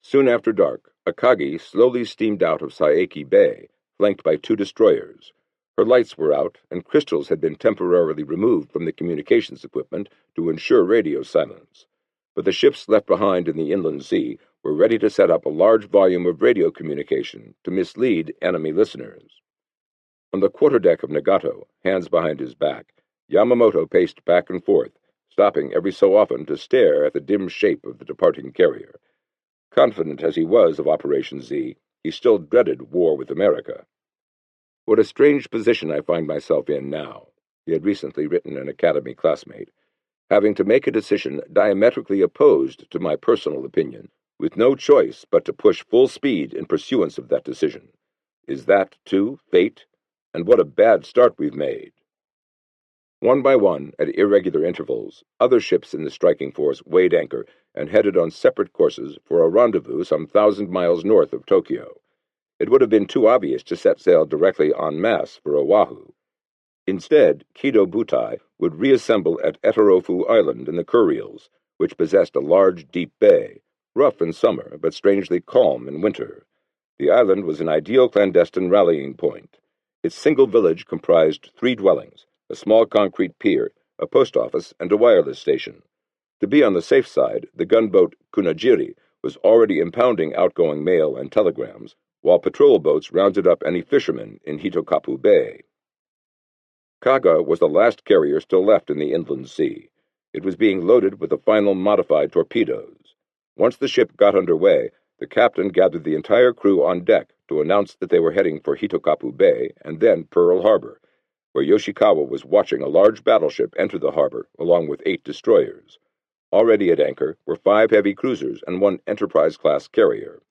Soon after dark, Akagi slowly steamed out of Saeki Bay, flanked by 2 destroyers. Her lights were out, and crystals had been temporarily removed from the communications equipment to ensure radio silence. But the ships left behind in the inland sea were ready to set up a large volume of radio communication to mislead enemy listeners. On the quarterdeck of Nagato, hands behind his back, Yamamoto paced back and forth, stopping every so often to stare at the dim shape of the departing carrier. Confident as he was of Operation Z, he still dreaded war with America. "What a strange position I find myself in now," he had recently written an Academy classmate, "having to make a decision diametrically opposed to my personal opinion, with no choice but to push full speed in pursuance of that decision. Is that, too, fate? And what a bad start we've made." One by one, at irregular intervals, other ships in the striking force weighed anchor and headed on separate courses for a rendezvous some 1,000 miles north of Tokyo. It would have been too obvious to set sail directly en masse for Oahu. Instead, Kido Butai would reassemble at Etarofu Island in the Kuriles, which possessed a large, deep bay, rough in summer but strangely calm in winter. The island was an ideal clandestine rallying point. Its single village comprised 3 dwellings, a small concrete pier, a post office, and a wireless station. To be on the safe side, the gunboat Kunajiri was already impounding outgoing mail and telegrams, while patrol boats rounded up any fishermen in Hitokapu Bay. Kaga was the last carrier still left in the inland sea. It was being loaded with the final modified torpedoes. Once the ship got under way, the captain gathered the entire crew on deck to announce that they were heading for Hitokapu Bay and then Pearl Harbor, where Yoshikawa was watching a large battleship enter the harbor along with 8 destroyers. Already at anchor were 5 heavy cruisers and 1 Enterprise-class carrier.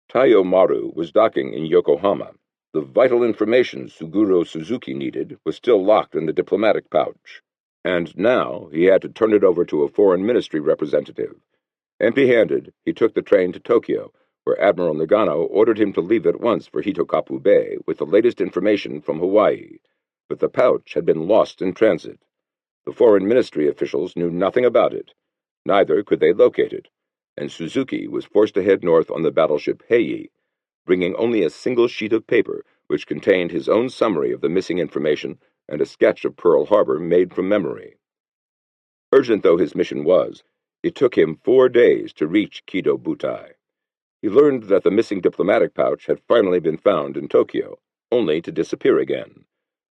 Taiyo Maru was docking in Yokohama. The vital information Suguro Suzuki needed was still locked in the diplomatic pouch, and now he had to turn it over to a foreign ministry representative. Empty-handed, he took the train to Tokyo, where Admiral Nagano ordered him to leave at once for Hitokapu Bay with the latest information from Hawaii. But the pouch had been lost in transit. The foreign ministry officials knew nothing about it. Neither could they locate it, and Suzuki was forced to head north on the battleship Heiei, bringing only a single sheet of paper which contained his own summary of the missing information and a sketch of Pearl Harbor made from memory. Urgent though his mission was, it took him 4 days to reach Kido Butai. He learned that the missing diplomatic pouch had finally been found in Tokyo, only to disappear again.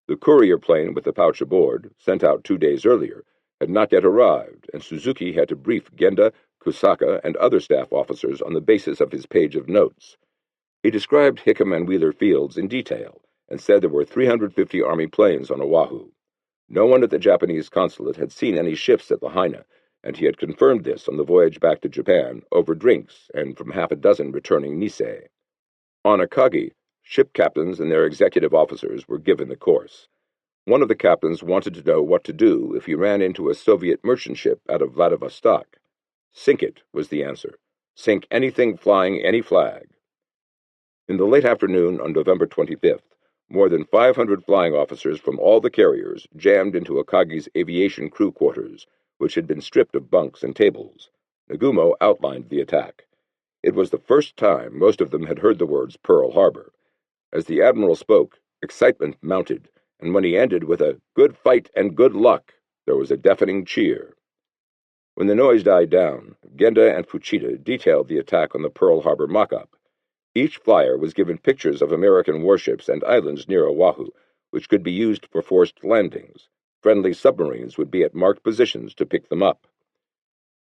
The courier plane with the pouch aboard, sent out 2 days earlier, had not yet arrived, and Suzuki had to brief Genda, Kusaka, and other staff officers on the basis of his page of notes. He described Hickam and Wheeler Fields in detail, and said there were 350 Army planes on Oahu. No one at the Japanese consulate had seen any ships at Lahaina, and he had confirmed this on the voyage back to Japan over drinks and from 6 returning Nisei. On Akagi, ship captains and their executive officers were given the course. One of the captains wanted to know what to do if he ran into a Soviet merchant ship out of Vladivostok. Sink it, was the answer. Sink anything flying any flag. In the late afternoon on November 25th, more than 500 flying officers from all the carriers jammed into Akagi's aviation crew quarters, which had been stripped of bunks and tables. Nagumo outlined the attack. It was the first time most of them had heard the words Pearl Harbor. As the admiral spoke, excitement mounted, and when he ended with a "good fight and good luck," there was a deafening cheer. When the noise died down, Genda and Fuchida detailed the attack on the Pearl Harbor mock-up. Each flyer was given pictures of American warships and islands near Oahu, which could be used for forced landings. Friendly submarines would be at marked positions to pick them up.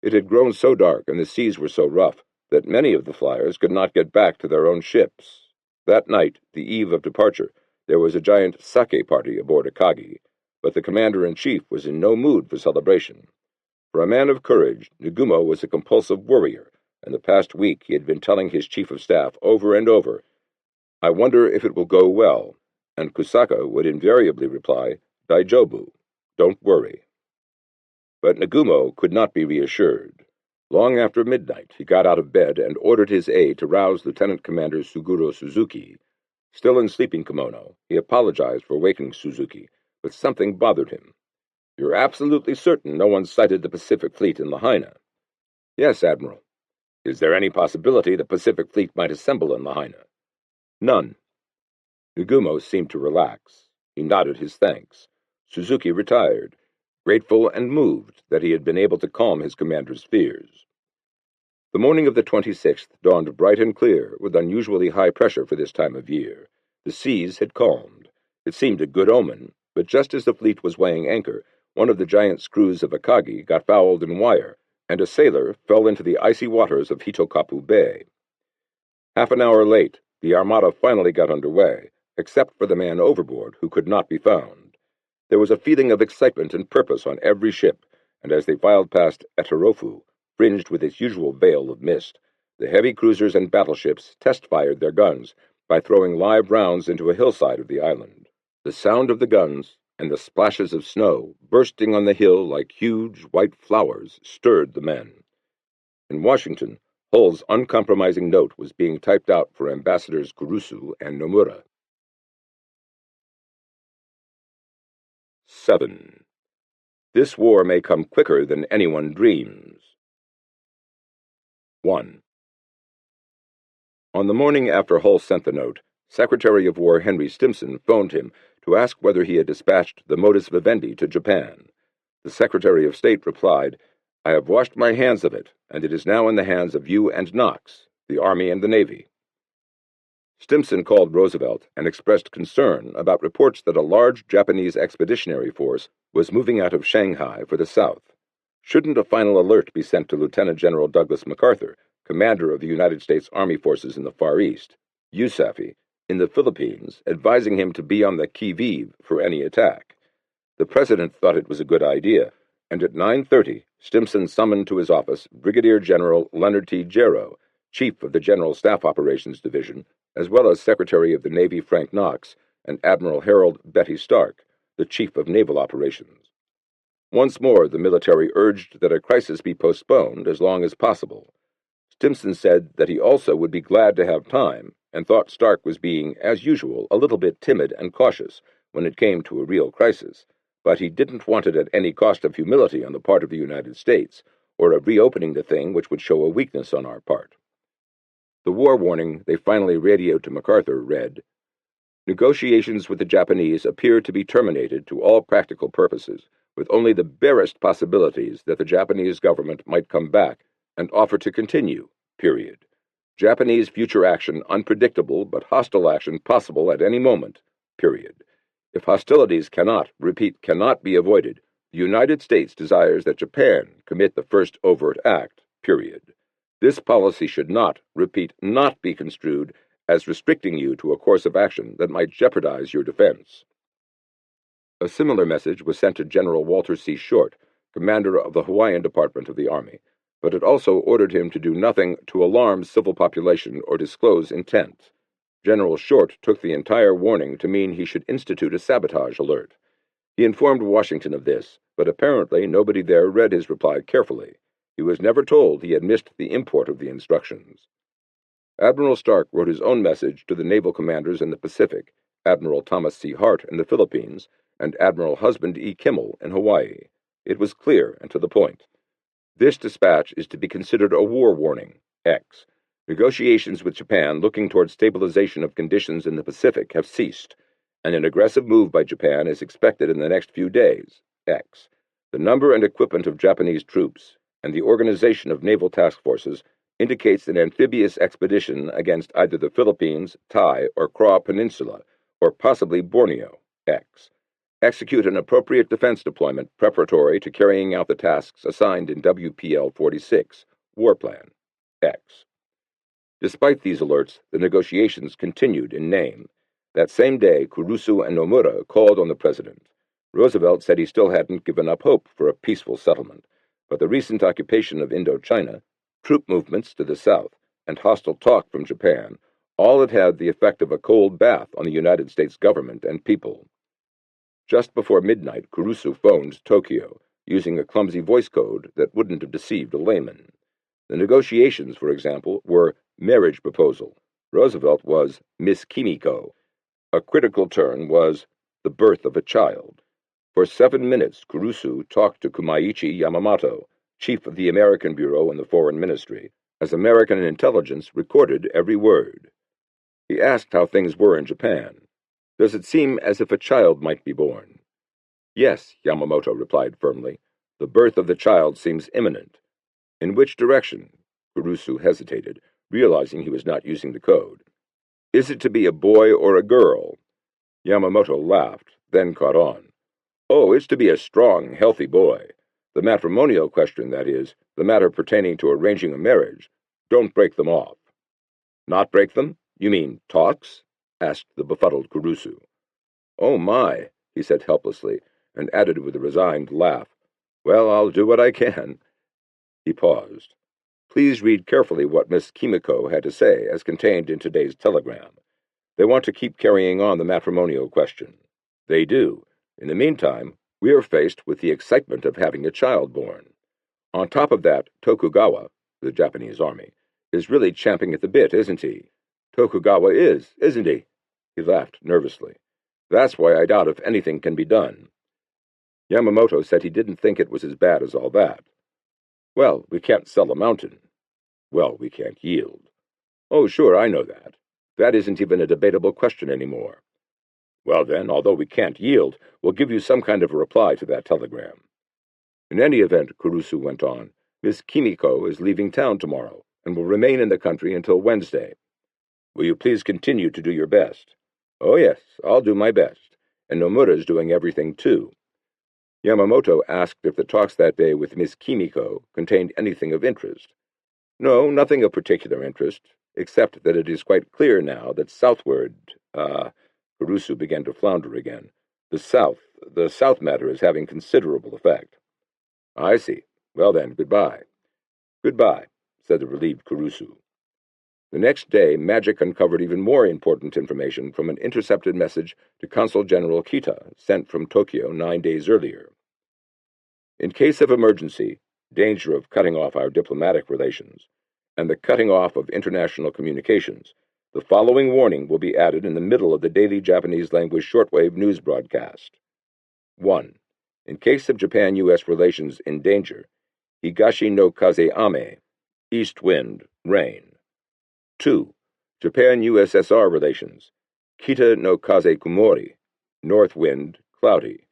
It had grown so dark and the seas were so rough that many of the flyers could not get back to their own ships. That night, the eve of departure, there was a giant sake party aboard Akagi, but the commander-in-chief was in no mood for celebration. For a man of courage, Nagumo was a compulsive worrier, and the past week he had been telling his chief of staff over and over, "I wonder if it will go well," and Kusaka would invariably reply, "Daijobu, don't worry." But Nagumo could not be reassured. Long after midnight he got out of bed and ordered his aide to rouse Lieutenant Commander Suguro Suzuki. Still in sleeping kimono, he apologized for waking Suzuki, but something bothered him. "You're absolutely certain no one sighted the Pacific Fleet in Lahaina?" "Yes, Admiral." "Is there any possibility the Pacific Fleet might assemble in Lahaina?" "None." Nagumo seemed to relax. He nodded his thanks. Suzuki retired, grateful and moved that he had been able to calm his commander's fears. The morning of the 26th dawned bright and clear, with unusually high pressure for this time of year. The seas had calmed. It seemed a good omen, but just as the fleet was weighing anchor, one of the giant screws of Akagi got fouled in wire, and a sailor fell into the icy waters of Hitokapu Bay. Half an hour late, the armada finally got under way, except for the man overboard who could not be found. There was a feeling of excitement and purpose on every ship, and as they filed past Eterofu, fringed with its usual veil of mist, the heavy cruisers and battleships test-fired their guns by throwing live rounds into a hillside of the island. The sound of the guns and the splashes of snow bursting on the hill like huge white flowers stirred the men. In Washington, Hull's uncompromising note was being typed out for Ambassadors Kurusu and Nomura. 7. This war may come quicker than anyone dreams. 1. On the morning after Hull sent the note, Secretary of War Henry Stimson phoned him to ask whether he had dispatched the modus vivendi to Japan. The Secretary of State replied, "I have washed my hands of it, and it is now in the hands of you and Knox, the Army and the Navy." Stimson called Roosevelt and expressed concern about reports that a large Japanese expeditionary force was moving out of Shanghai for the south. Shouldn't a final alert be sent to Lieutenant General Douglas MacArthur, commander of the United States Army Forces in the Far East, USAFE, in the Philippines, advising him to be on the qui-vive for any attack? The president thought it was a good idea, and at 9:30, Stimson summoned to his office Brigadier General Leonard T. Jarrow, Chief of the General Staff Operations Division, as well as Secretary of the Navy Frank Knox, and Admiral Harold Betty Stark, the Chief of Naval Operations. Once more, the military urged that a crisis be postponed as long as possible. Stimson said that he also would be glad to have time, and thought Stark was being, as usual, a little bit timid and cautious when it came to a real crisis, but he didn't want it at any cost of humility on the part of the United States, or of reopening the thing which would show a weakness on our part. The war warning they finally radioed to MacArthur read, "Negotiations with the Japanese appear to be terminated to all practical purposes, with only the barest possibilities that the Japanese government might come back and offer to continue, period. Japanese future action unpredictable, but hostile action possible at any moment, period. If hostilities cannot be avoided, the United States desires that Japan commit the first overt act, period. This policy should not be construed as restricting you to a course of action that might jeopardize your defense." A similar message was sent to General Walter C. Short, commander of the Hawaiian Department of the Army, but it also ordered him to do nothing to alarm civil population or disclose intent. General Short took the entire warning to mean he should institute a sabotage alert. He informed Washington of this, but apparently nobody there read his reply carefully. He was never told he had missed the import of the instructions. Admiral Stark wrote his own message to the naval commanders in the Pacific, Admiral Thomas C. Hart in the Philippines, and Admiral Husband E. Kimmel in Hawaii. It was clear and to the point. This dispatch is to be considered a war warning, X. Negotiations with Japan looking toward stabilization of conditions in the Pacific have ceased, and an aggressive move by Japan is expected in the next few days, X. The number and equipment of Japanese troops and the organization of naval task forces indicates an amphibious expedition against either the Philippines, Tai, or Kra Peninsula, or possibly Borneo, X. Execute an appropriate defense deployment preparatory to carrying out the tasks assigned in WPL 46, War Plan, X. Despite these alerts, the negotiations continued in name. That same day, Kurusu and Nomura called on the president. Roosevelt said he still hadn't given up hope for a peaceful settlement, but the recent occupation of Indochina, troop movements to the south, and hostile talk from Japan all had the effect of a cold bath on the United States government and people. Just before midnight, Kurusu phoned Tokyo, using a clumsy voice code that wouldn't have deceived a layman. The negotiations, for example, were marriage proposal. Roosevelt was Miss Kimiko. A critical turn was the birth of a child. For 7 minutes, Kurusu talked to Kumaichi Yamamoto, chief of the American Bureau in the Foreign Ministry, as American intelligence recorded every word. He asked how things were in Japan. Does it seem as if a child might be born? Yes, Yamamoto replied firmly. The birth of the child seems imminent. In which direction? Kurusu hesitated, realizing he was not using the code. Is it to be a boy or a girl? Yamamoto laughed, then caught on. Oh, it's to be a strong, healthy boy. The matrimonial question, that is, the matter pertaining to arranging a marriage. Don't break them off. Not break them? You mean talks? Asked the befuddled Kurusu. Oh my, he said helplessly, and added with a resigned laugh. Well, I'll do what I can. He paused. Please read carefully what Miss Kimiko had to say as contained in today's telegram. They want to keep carrying on the matrimonial question. They do. In the meantime, we are faced with the excitement of having a child born. On top of that, Tokugawa, the Japanese army, is really champing at the bit, isn't he? Tokugawa is, isn't he? He laughed nervously. That's why I doubt if anything can be done. Yamamoto said he didn't think it was as bad as all that. Well, we can't sell a mountain. Well, we can't yield. Oh, sure, I know that. That isn't even a debatable question anymore. Well then, although we can't yield, we'll give you some kind of a reply to that telegram. In any event, Kurusu went on, Miss Kimiko is leaving town tomorrow and will remain in the country until Wednesday. Will you please continue to do your best? Oh yes, I'll do my best, and Nomura's doing everything too. Yamamoto asked if the talks that day with Miss Kimiko contained anything of interest. No, nothing of particular interest, except that it is quite clear now that southward, Kurusu began to flounder again. The south matter is having considerable effect. I see. Well then, goodbye. Goodbye, said the relieved Kurusu. The next day, Magic uncovered even more important information from an intercepted message to Consul General Kita, sent from Tokyo 9 days earlier. In case of emergency, danger of cutting off our diplomatic relations, and the cutting off of international communications, the following warning will be added in the middle of the daily Japanese language shortwave news broadcast. 1. In case of Japan-U.S. relations in danger, Higashi no kaze ame, east wind, rain. 2. Japan-USSR relations, Kita no kaze kumori, north wind, cloudy.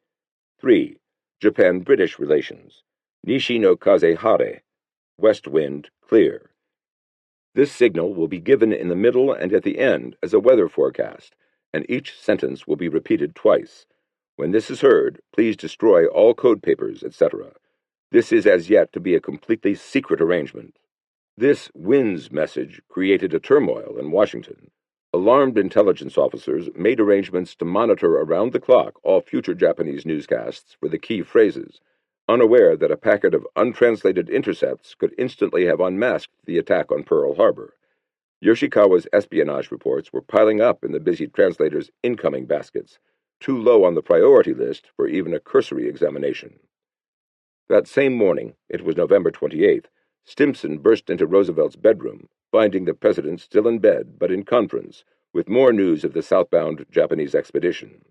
3. Japan-British relations, Nishi no kaze hare, west wind, clear. This signal will be given in the middle and at the end as a weather forecast, and each sentence will be repeated twice. When this is heard, please destroy all code papers, etc. This is as yet to be a completely secret arrangement. This winds message created a turmoil in Washington. Alarmed intelligence officers made arrangements to monitor around the clock all future Japanese newscasts for the key phrases, unaware that a packet of untranslated intercepts could instantly have unmasked the attack on Pearl Harbor. Yoshikawa's espionage reports were piling up in the busy translator's incoming baskets, too low on the priority list for even a cursory examination. That same morning, it was November 28th, Stimson burst into Roosevelt's bedroom, finding the president still in bed but in conference, with more news of the southbound Japanese expedition.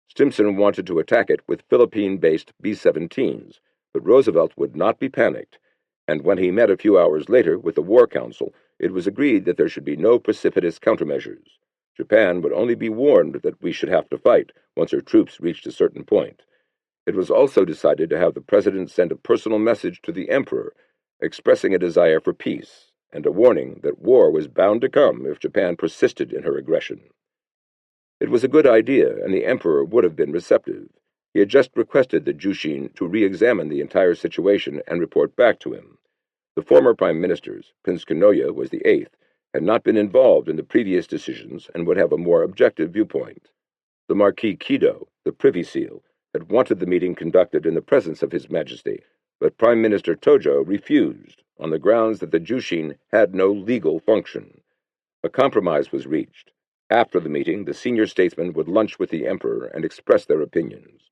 Stimson wanted to attack it with Philippine-based B-17s, but Roosevelt would not be panicked, and when he met a few hours later with the War Council, it was agreed that there should be no precipitous countermeasures. Japan would only be warned that we should have to fight once her troops reached a certain point. It was also decided to have the president send a personal message to the emperor, expressing a desire for peace, and a warning that war was bound to come if Japan persisted in her aggression. It was a good idea, and the emperor would have been receptive. He had just requested the Jushin to re-examine the entire situation and report back to him. The former prime ministers, Prince Kanoya was the 8th, had not been involved in the previous decisions and would have a more objective viewpoint. The Marquis Kido, the Privy Seal, had wanted the meeting conducted in the presence of His Majesty, but Prime Minister Tojo refused on the grounds that the Jushin had no legal function. A compromise was reached. After the meeting, the senior statesmen would lunch with the emperor and express their opinions.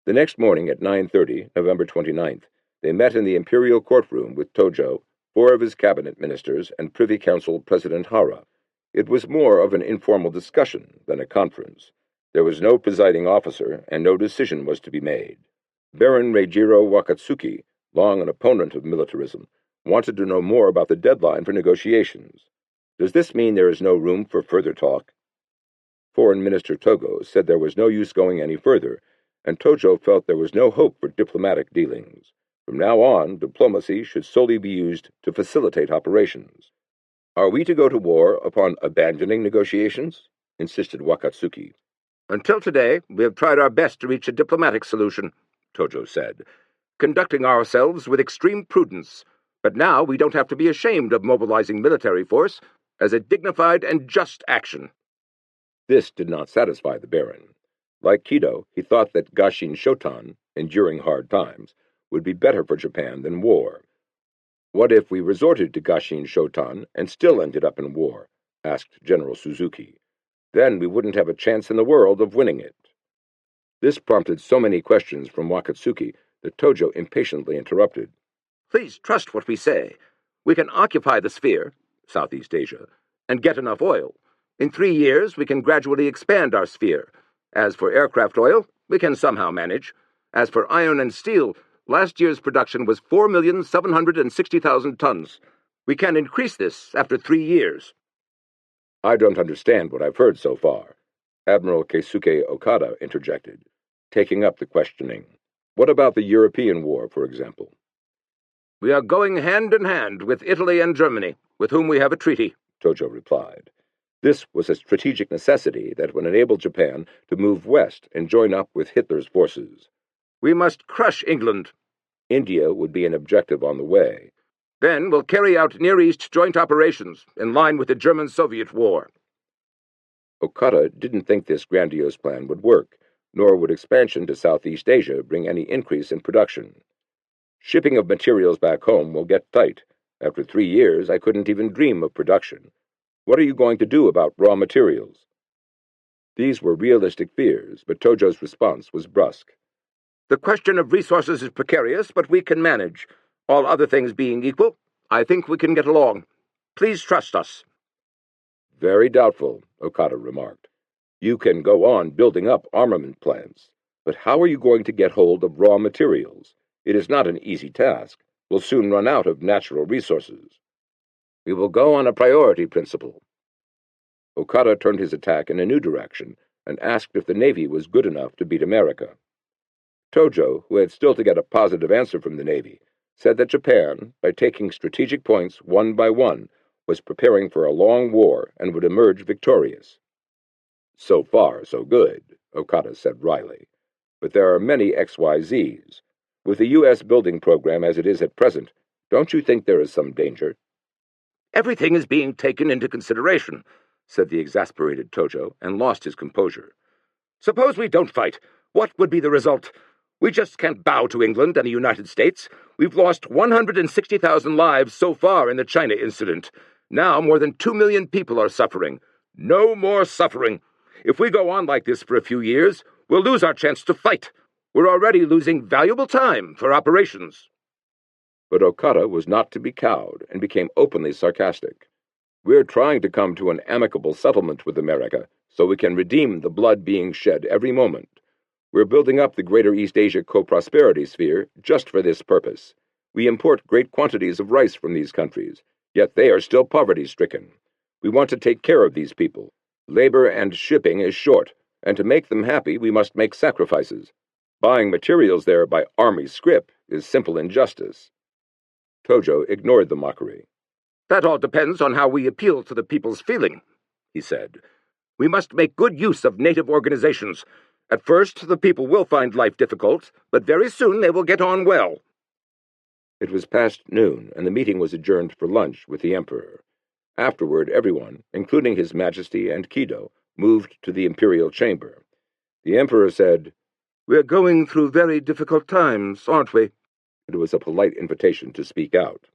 The next morning at 9:30, November 29th, they met in the imperial courtroom with Tojo, 4 of his cabinet ministers, and Privy Council President Hara. It was more of an informal discussion than a conference. There was no presiding officer, and no decision was to be made. Baron Reijiro Wakatsuki, long an opponent of militarism, wanted to know more about the deadline for negotiations. Does this mean there is no room for further talk? Foreign Minister Togo said there was no use going any further, and Tojo felt there was no hope for diplomatic dealings. From now on, diplomacy should solely be used to facilitate operations. Are we to go to war upon abandoning negotiations? Insisted Wakatsuki. Until today, we have tried our best to reach a diplomatic solution, Tojo said, conducting ourselves with extreme prudence, but now we don't have to be ashamed of mobilizing military force as a dignified and just action. This did not satisfy the Baron. Like Kido, he thought that Gashin Shotan, enduring hard times, would be better for Japan than war. What if we resorted to Gashin Shotan and still ended up in war? Asked General Suzuki. Then we wouldn't have a chance in the world of winning it. This prompted so many questions from Wakatsuki that Tojo impatiently interrupted. Please trust what we say. We can occupy the sphere, Southeast Asia, and get enough oil. In 3 years, we can gradually expand our sphere. As for aircraft oil, we can somehow manage. As for iron and steel, last year's production was 4,760,000 tons. We can increase this after 3 years. I don't understand what I've heard so far. Admiral Keisuke Okada interjected, taking up the questioning. What about the European war, for example? We are going hand in hand with Italy and Germany, with whom we have a treaty, Tojo replied. This was a strategic necessity that would enable Japan to move west and join up with Hitler's forces. We must crush England. India would be an objective on the way. Then we'll carry out Near East joint operations in line with the German-Soviet war. Okada didn't think this grandiose plan would work, nor would expansion to Southeast Asia bring any increase in production. Shipping of materials back home will get tight. After 3 years, I couldn't even dream of production. What are you going to do about raw materials? These were realistic fears, but Tojo's response was brusque. The question of resources is precarious, but we can manage. All other things being equal, I think we can get along. Please trust us. Very doubtful, Okada remarked. You can go on building up armament plants, but how are you going to get hold of raw materials? It is not an easy task. We'll soon run out of natural resources. We will go on a priority principle. Okada turned his attack in a new direction and asked if the Navy was good enough to beat America. Tojo, who had still to get a positive answer from the Navy, said that Japan, by taking strategic points one by one, was preparing for a long war and would emerge victorious. So far, so good, Okada said wryly. But there are many XYZs. With the U.S. building program as it is at present, don't you think there is some danger? Everything is being taken into consideration, said the exasperated Tojo, and lost his composure. Suppose we don't fight. What would be the result? We just can't bow to England and the United States. We've lost 160,000 lives so far in the China incident. Now more than 2 million people are suffering. No more suffering. If we go on like this for a few years, we'll lose our chance to fight. We're already losing valuable time for operations. But Okada was not to be cowed and became openly sarcastic. We're trying to come to an amicable settlement with America so we can redeem the blood being shed every moment. We're building up the Greater East Asia co-prosperity sphere just for this purpose. We import great quantities of rice from these countries, yet they are still poverty-stricken. We want to take care of these people. Labor and shipping is short, and to make them happy we must make sacrifices. Buying materials there by army scrip is simple injustice. Tojo ignored the mockery. That all depends on how we appeal to the people's feeling, he said. We must make good use of native organizations. At first, the people will find life difficult, but very soon they will get on well. It was past noon, and the meeting was adjourned for lunch with the Emperor. Afterward, everyone, including His Majesty and Kido, moved to the imperial chamber. The Emperor said, "We're going through very difficult times, aren't we?" It was a polite invitation to speak out.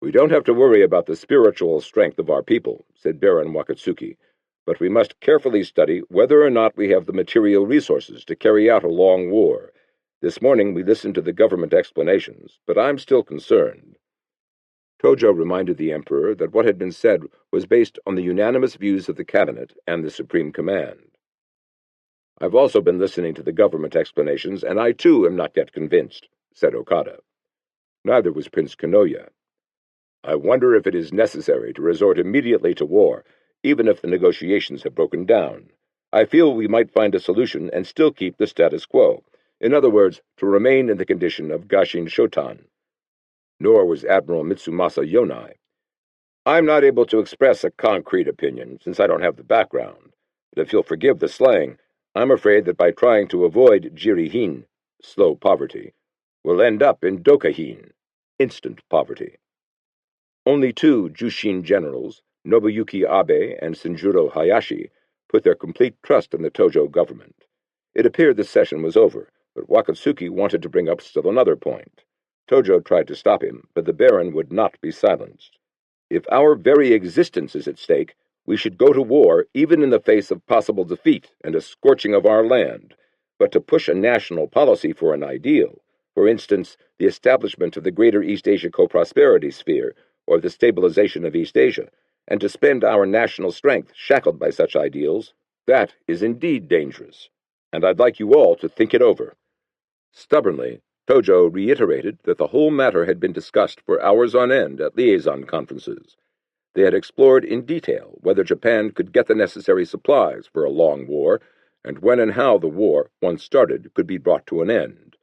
"We don't have to worry about the spiritual strength of our people," said Baron Wakatsuki, "but we must carefully study whether or not we have the material resources to carry out a long war. This morning we listened to the government explanations, but I'm still concerned." Tojo reminded the Emperor that what had been said was based on the unanimous views of the cabinet and the Supreme Command. "I've also been listening to the government explanations, and I too am not yet convinced," said Okada. Neither was Prince Kanoya. "I wonder if it is necessary to resort immediately to war, even if the negotiations have broken down. I feel we might find a solution and still keep the status quo. In other words, to remain in the condition of Gashin Shotan." Nor was Admiral Mitsumasa Yonai. "I'm not able to express a concrete opinion, since I don't have the background. But if you'll forgive the slang, I'm afraid that by trying to avoid jirihin, slow poverty, we'll end up in dokahin, instant poverty." Only 2 Jushin generals, Nobuyuki Abe and Shinjiro Hayashi, put their complete trust in the Tojo government. It appeared the session was over, but Wakatsuki wanted to bring up still another point. Tojo tried to stop him, but the Baron would not be silenced. "If our very existence is at stake, we should go to war even in the face of possible defeat and a scorching of our land. But to push a national policy for an ideal, for instance, the establishment of the Greater East Asia co-prosperity sphere, or the stabilization of East Asia, and to spend our national strength shackled by such ideals, that is indeed dangerous. And I'd like you all to think it over." Stubbornly, Tojo reiterated that the whole matter had been discussed for hours on end at liaison conferences. They had explored in detail whether Japan could get the necessary supplies for a long war, and when and how the war, once started, could be brought to an end.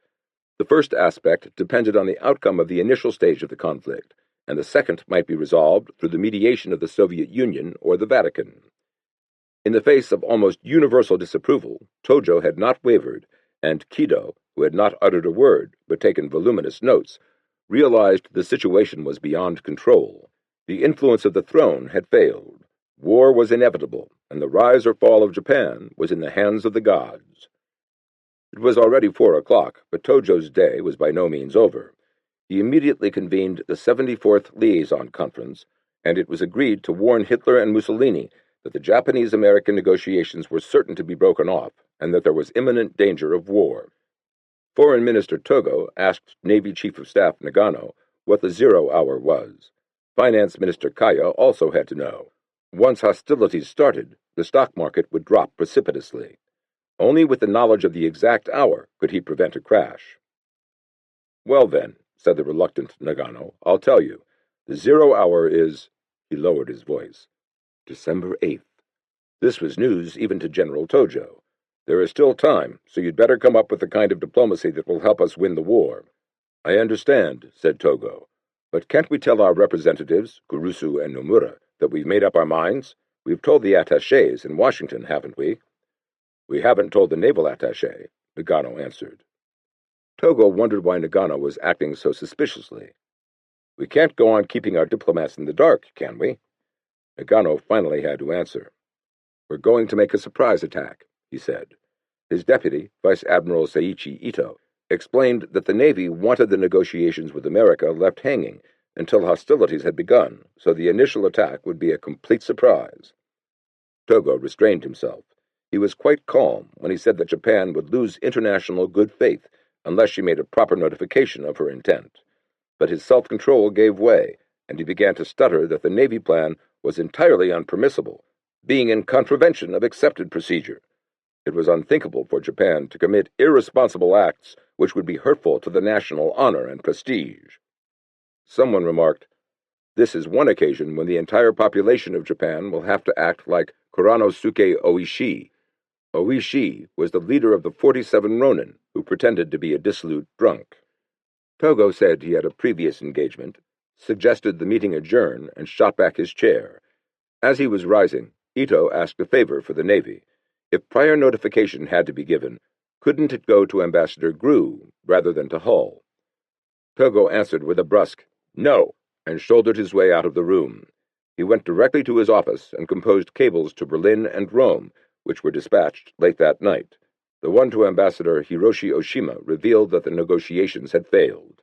The first aspect depended on the outcome of the initial stage of the conflict, and the second might be resolved through the mediation of the Soviet Union or the Vatican. In the face of almost universal disapproval, Tojo had not wavered, and Kido, who had not uttered a word but taken voluminous notes, realized the situation was beyond control. The influence of the throne had failed. War was inevitable, and the rise or fall of Japan was in the hands of the gods. It was already 4 o'clock, but Tojo's day was by no means over. He immediately convened the 74th Liaison Conference, and it was agreed to warn Hitler and Mussolini that the Japanese-American negotiations were certain to be broken off, and that there was imminent danger of war. Foreign Minister Togo asked Navy Chief of Staff Nagano what the 0 hour was. Finance Minister Kaya also had to know. Once hostilities started, the stock market would drop precipitously. Only with the knowledge of the exact hour could he prevent a crash. "Well then," said the reluctant Nagano, "I'll tell you. The 0 hour is—" He lowered his voice. "December 8th. This was news even to General Tojo. "There is still time, so you'd better come up with the kind of diplomacy that will help us win the war." "I understand," said Togo. "But can't we tell our representatives, Kurusu and Nomura, that we've made up our minds? We've told the attachés in Washington, haven't we?" "We haven't told the naval attaché," Nagano answered. Togo wondered why Nagano was acting so suspiciously. "We can't go on keeping our diplomats in the dark, can we?" Nagano finally had to answer. "We're going to make a surprise attack," he said. His deputy, Vice Admiral Seiichi Ito, explained that the Navy wanted the negotiations with America left hanging until hostilities had begun, so the initial attack would be a complete surprise. Togo restrained himself. He was quite calm when he said that Japan would lose international good faith unless she made a proper notification of her intent. But his self-control gave way, and he began to stutter that the Navy plan was entirely unpermissible, being in contravention of accepted procedure. It was unthinkable for Japan to commit irresponsible acts which would be hurtful to the national honor and prestige. Someone remarked, "This is one occasion when the entire population of Japan will have to act like Kuranosuke Oishi." Oishi was the leader of the 47 Ronin, who pretended to be a dissolute drunk. Togo said he had a previous engagement, suggested the meeting adjourn, and shot back his chair. As he was rising, Ito asked a favor for the Navy. If prior notification had to be given, couldn't it go to Ambassador Grew rather than to Hull? Togo answered with a brusque "No," and shouldered his way out of the room. He went directly to his office and composed cables to Berlin and Rome, which were dispatched late that night. The one to Ambassador Hiroshi Oshima revealed that the negotiations had failed.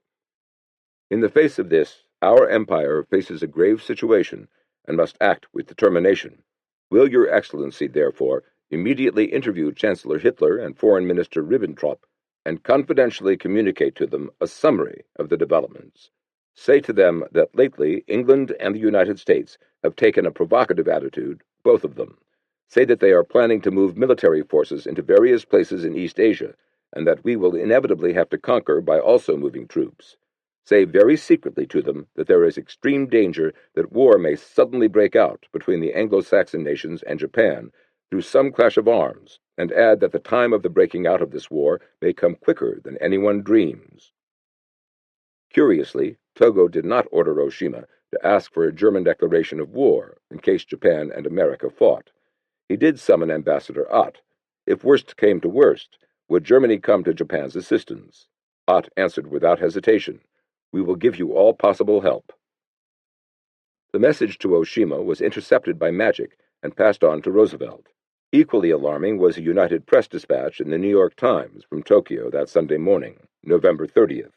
In the face of this, our empire faces a grave situation and must act with determination. Will Your Excellency, therefore, immediately interview Chancellor Hitler and Foreign Minister Ribbentrop and confidentially communicate to them a summary of the developments. Say to them that lately England and the United States have taken a provocative attitude, both of them. Say that they are planning to move military forces into various places in East Asia, and that we will inevitably have to conquer by also moving troops. Say very secretly to them that there is extreme danger that war may suddenly break out between the Anglo-Saxon nations and Japan through some clash of arms, and add that the time of the breaking out of this war may come quicker than anyone dreams. Curiously, Togo did not order Oshima to ask for a German declaration of war in case Japan and America fought. He did summon Ambassador Ott. If worst came to worst, would Germany come to Japan's assistance? Ott answered without hesitation, "We will give you all possible help." The message to Oshima was intercepted by magic and passed on to Roosevelt. Equally alarming was a United Press dispatch in the New York Times from Tokyo that Sunday morning, November 30th.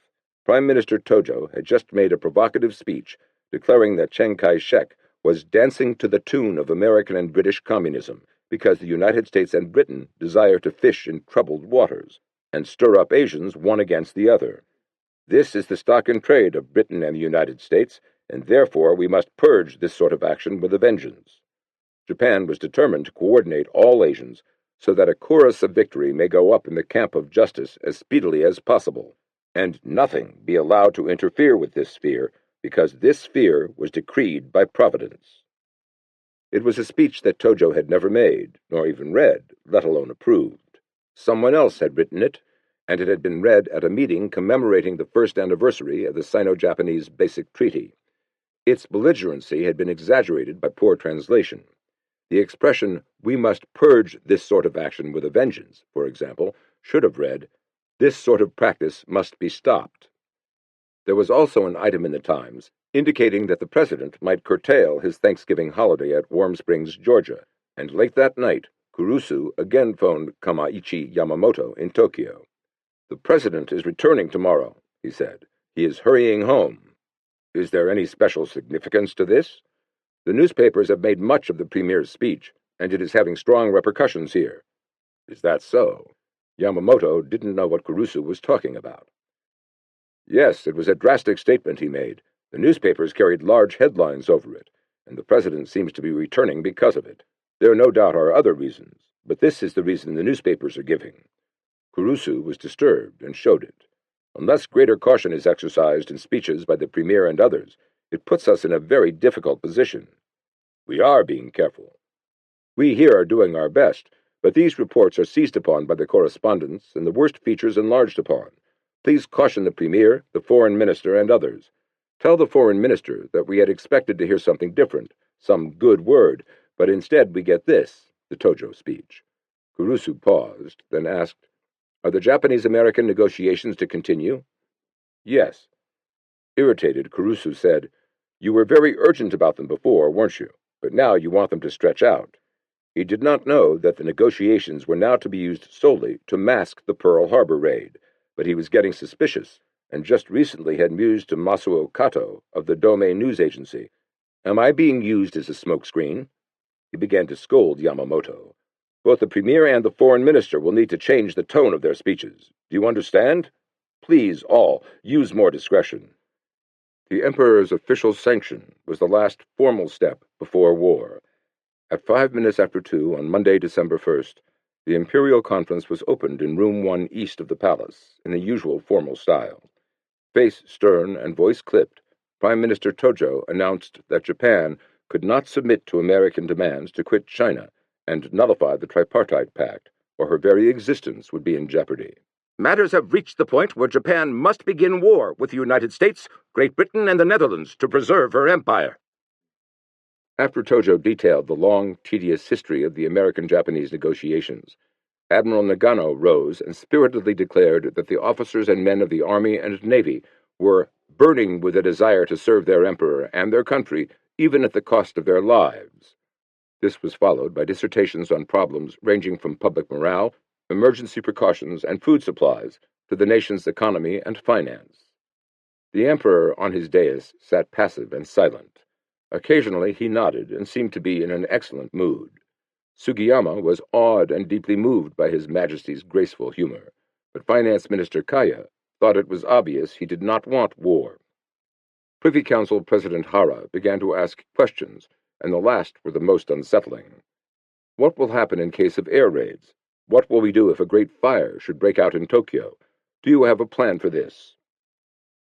Prime Minister Tojo had just made a provocative speech declaring that Chiang Kai-shek was dancing to the tune of American and British communism because the United States and Britain desire to fish in troubled waters and stir up Asians one against the other. This is the stock in trade of Britain and the United States, and therefore we must purge this sort of action with a vengeance. Japan was determined to coordinate all Asians so that a chorus of victory may go up in the camp of justice as speedily as possible, and nothing be allowed to interfere with this sphere, because this sphere was decreed by Providence. It was a speech that Tojo had never made, nor even read, let alone approved. Someone else had written it, and it had been read at a meeting commemorating the first anniversary of the Sino-Japanese Basic Treaty. Its belligerency had been exaggerated by poor translation. The expression, "we must purge this sort of action with a vengeance," for example, should have read, "this sort of practice must be stopped." There was also an item in the Times indicating that the president might curtail his Thanksgiving holiday at Warm Springs, Georgia, and late that night, Kurusu again phoned Kamaichi Yamamoto in Tokyo. "The president is returning tomorrow," he said. "He is hurrying home. Is there any special significance to this? The newspapers have made much of the premier's speech, and it is having strong repercussions here." "Is that so?" Yamamoto didn't know what Kurusu was talking about. "Yes, it was a drastic statement he made. The newspapers carried large headlines over it, and the president seems to be returning because of it. There no doubt are other reasons, but this is the reason the newspapers are giving." Kurusu was disturbed and showed it. "Unless greater caution is exercised in speeches by the premier and others, it puts us in a very difficult position." "We are being careful. We here are doing our best, but these reports are seized upon by the correspondents and the worst features enlarged upon. Please caution the premier, the foreign minister, and others. Tell the foreign minister that we had expected to hear something different, some good word, but instead we get this," the Tojo speech. Kurusu paused, then asked, "Are the Japanese-American negotiations to continue?" "Yes." Irritated, Kurusu said, "You were very urgent about them before, weren't you? But now you want them to stretch out." He did not know that the negotiations were now to be used solely to mask the Pearl Harbor raid, but he was getting suspicious, and just recently had mused to Masuo Kato of the Dome news agency, "Am I being used as a smokescreen?" He began to scold Yamamoto. "Both the premier and the foreign minister will need to change the tone of their speeches. Do you understand? Please, all, use more discretion." The emperor's official sanction was the last formal step before war. At 5 minutes after 2 on Monday, December 1st, the imperial conference was opened in room 1 east of the palace, in the usual formal style. Face stern and voice clipped, Prime Minister Tojo announced that Japan could not submit to American demands to quit China and nullify the Tripartite Pact, or her very existence would be in jeopardy. "Matters have reached the point where Japan must begin war with the United States, Great Britain, and the Netherlands to preserve her empire." After Tojo detailed the long, tedious history of the American-Japanese negotiations, Admiral Nagano rose and spiritedly declared that the officers and men of the Army and Navy were burning with a desire to serve their emperor and their country, even at the cost of their lives. This was followed by dissertations on problems ranging from public morale, emergency precautions, and food supplies to the nation's economy and finance. The emperor on his dais sat passive and silent. Occasionally he nodded and seemed to be in an excellent mood. Sugiyama was awed and deeply moved by His Majesty's graceful humor, but Finance Minister Kaya thought it was obvious he did not want war. Privy Council President Hara began to ask questions, and the last were the most unsettling. What will happen in case of air raids? What will we do if a great fire should break out in Tokyo? Do you have a plan for this?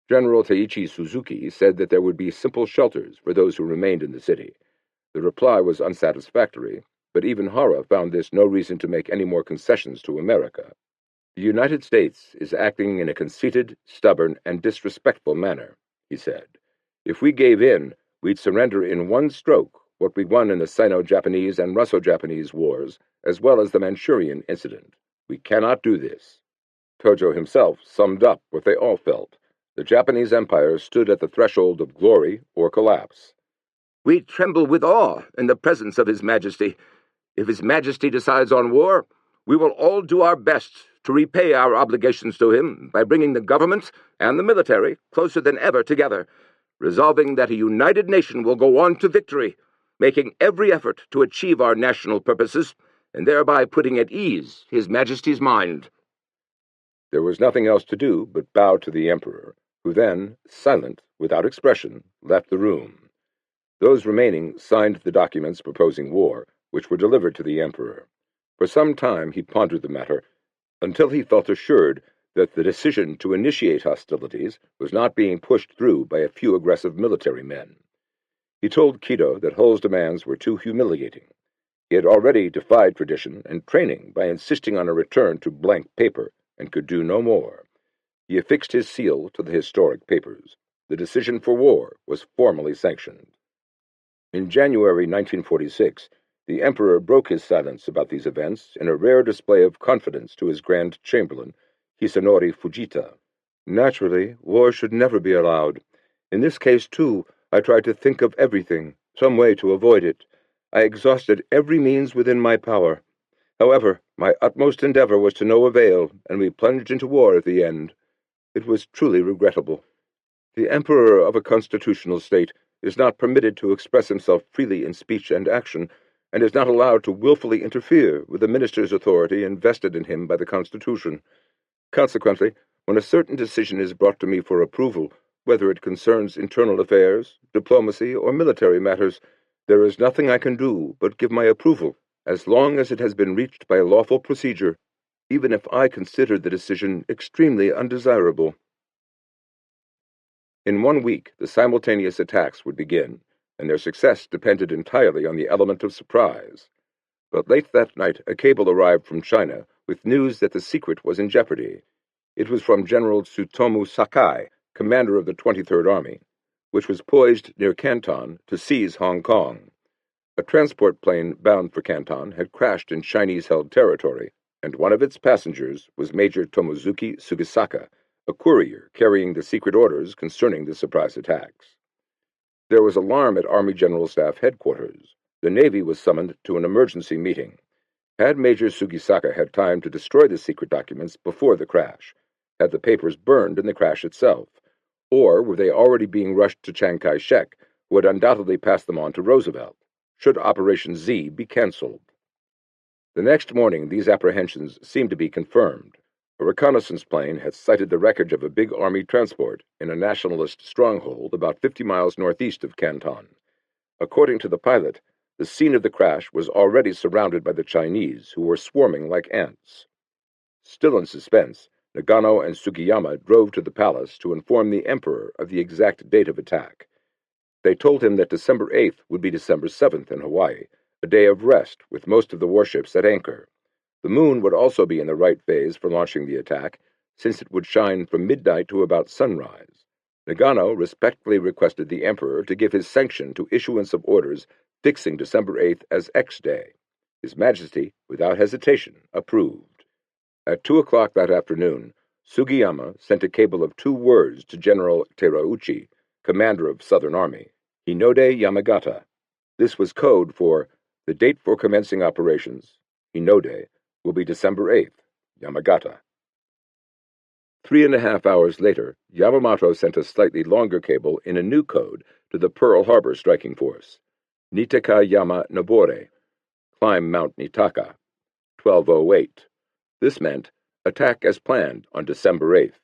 General Teiichi Suzuki said that there would be simple shelters for those who remained in the city. The reply was unsatisfactory, but even Hara found this no reason to make any more concessions to America. "The United States is acting in a conceited, stubborn, and disrespectful manner," he said. "If we gave in, we'd surrender in one stroke what we won in the Sino-Japanese and Russo-Japanese wars, as well as the Manchurian incident. We cannot do this." Tojo himself summed up what they all felt. The Japanese Empire stood at the threshold of glory or collapse. "We tremble with awe in the presence of His Majesty. If His Majesty decides on war, we will all do our best to repay our obligations to him by bringing the government and the military closer than ever together, resolving that a united nation will go on to victory, making every effort to achieve our national purposes, and thereby putting at ease His Majesty's mind." There was nothing else to do but bow to the emperor, who then, silent, without expression, left the room. Those remaining signed the documents proposing war, which were delivered to the emperor. For some time he pondered the matter, until he felt assured that the decision to initiate hostilities was not being pushed through by a few aggressive military men. He told Kido that Hull's demands were too humiliating. He had already defied tradition and training by insisting on a return to blank paper, and could do no more. He affixed his seal to the historic papers. the decision for war was formally sanctioned. In January 1946, the Emperor broke his silence about these events in a rare display of confidence to his Grand Chamberlain, Hisanori Fujita. Naturally, war should never be allowed. In this case, too, I tried to think of everything, some way to avoid it. I exhausted every means within my power. However, my utmost endeavor was to no avail, and we plunged into war at the end. It was truly regrettable. The Emperor of a constitutional state is not permitted to express himself freely in speech and action, and is not allowed to willfully interfere with the minister's authority invested in him by the Constitution. Consequently, when a certain decision is brought to me for approval, whether it concerns internal affairs, diplomacy, or military matters, there is nothing I can do but give my approval, as long as it has been reached by a lawful procedure, even if I consider the decision extremely undesirable. In 1 week, the simultaneous attacks would begin, and their success depended entirely on the element of surprise. But late that night, a cable arrived from China with news that the secret was in jeopardy. It was from General Tsutomu Sakai, commander of the 23rd Army, which was poised near Canton to seize Hong Kong. A transport plane bound for Canton had crashed in Chinese-held territory, and one of its passengers was Major Tomozuki Sugisaka, a courier carrying the secret orders concerning the surprise attacks. There was alarm at Army General Staff headquarters. The Navy was summoned to an emergency meeting. Had Major Sugisaka had time to destroy the secret documents before the crash? Had the papers burned in the crash itself? Or were they already being rushed to Chiang Kai-shek, who had undoubtedly passed them on to Roosevelt? Should Operation Z be cancelled? The next morning, these apprehensions seemed to be confirmed. A reconnaissance plane had sighted the wreckage of a big army transport in a nationalist stronghold about 50 miles northeast of Canton. According to the pilot, the scene of the crash was already surrounded by the Chinese, who were swarming like ants. Still in suspense, Nagano and Sugiyama drove to the palace to inform the Emperor of the exact date of attack. They told him that December 8th would be December 7th in Hawaii, a day of rest with most of the warships at anchor. The moon would also be in the right phase for launching the attack, since it would shine from midnight to about sunrise. Nagano respectfully requested the Emperor to give his sanction to issuance of orders fixing December 8th as X Day. His Majesty, without hesitation, approved. At 2 o'clock that afternoon, Sugiyama sent a cable of 2 words to General Terauchi, commander of Southern Army, Hinode Yamagata. This was code for the date for commencing operations, Hinode, will be December 8th, Yamagata. 3.5 hours later, Yamamoto sent a slightly longer cable in a new code to the Pearl Harbor striking force, Nitaka Yama Nobore, climb Mount Nitaka, 12:08. This meant attack as planned on December 8th.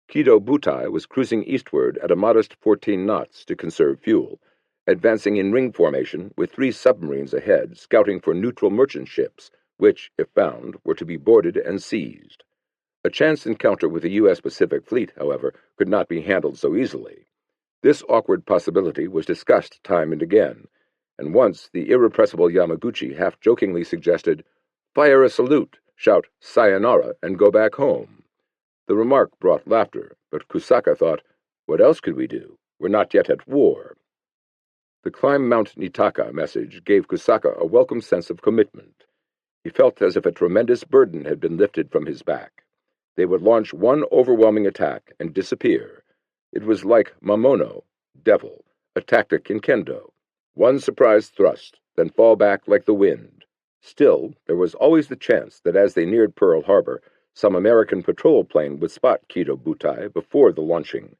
Kido Butai was cruising eastward at a modest 14 knots to conserve fuel, advancing in ring formation with 3 submarines ahead scouting for neutral merchant ships, which, if found, were to be boarded and seized. A chance encounter with the U.S. Pacific Fleet, however, could not be handled so easily. This awkward possibility was discussed time and again, and once the irrepressible Yamaguchi half-jokingly suggested, "Fire a salute, shout sayonara, and go back home." The remark brought laughter, but Kusaka thought, what else could we do? We're not yet at war. The climb Mount Nitaka message gave Kusaka a welcome sense of commitment. He felt as if a tremendous burden had been lifted from his back. They would launch one overwhelming attack and disappear. It was like Mamono, devil, a tactic in kendo. One surprise thrust, then fall back like the wind. Still, there was always the chance that as they neared Pearl Harbor, some American patrol plane would spot Kido Butai before the launching.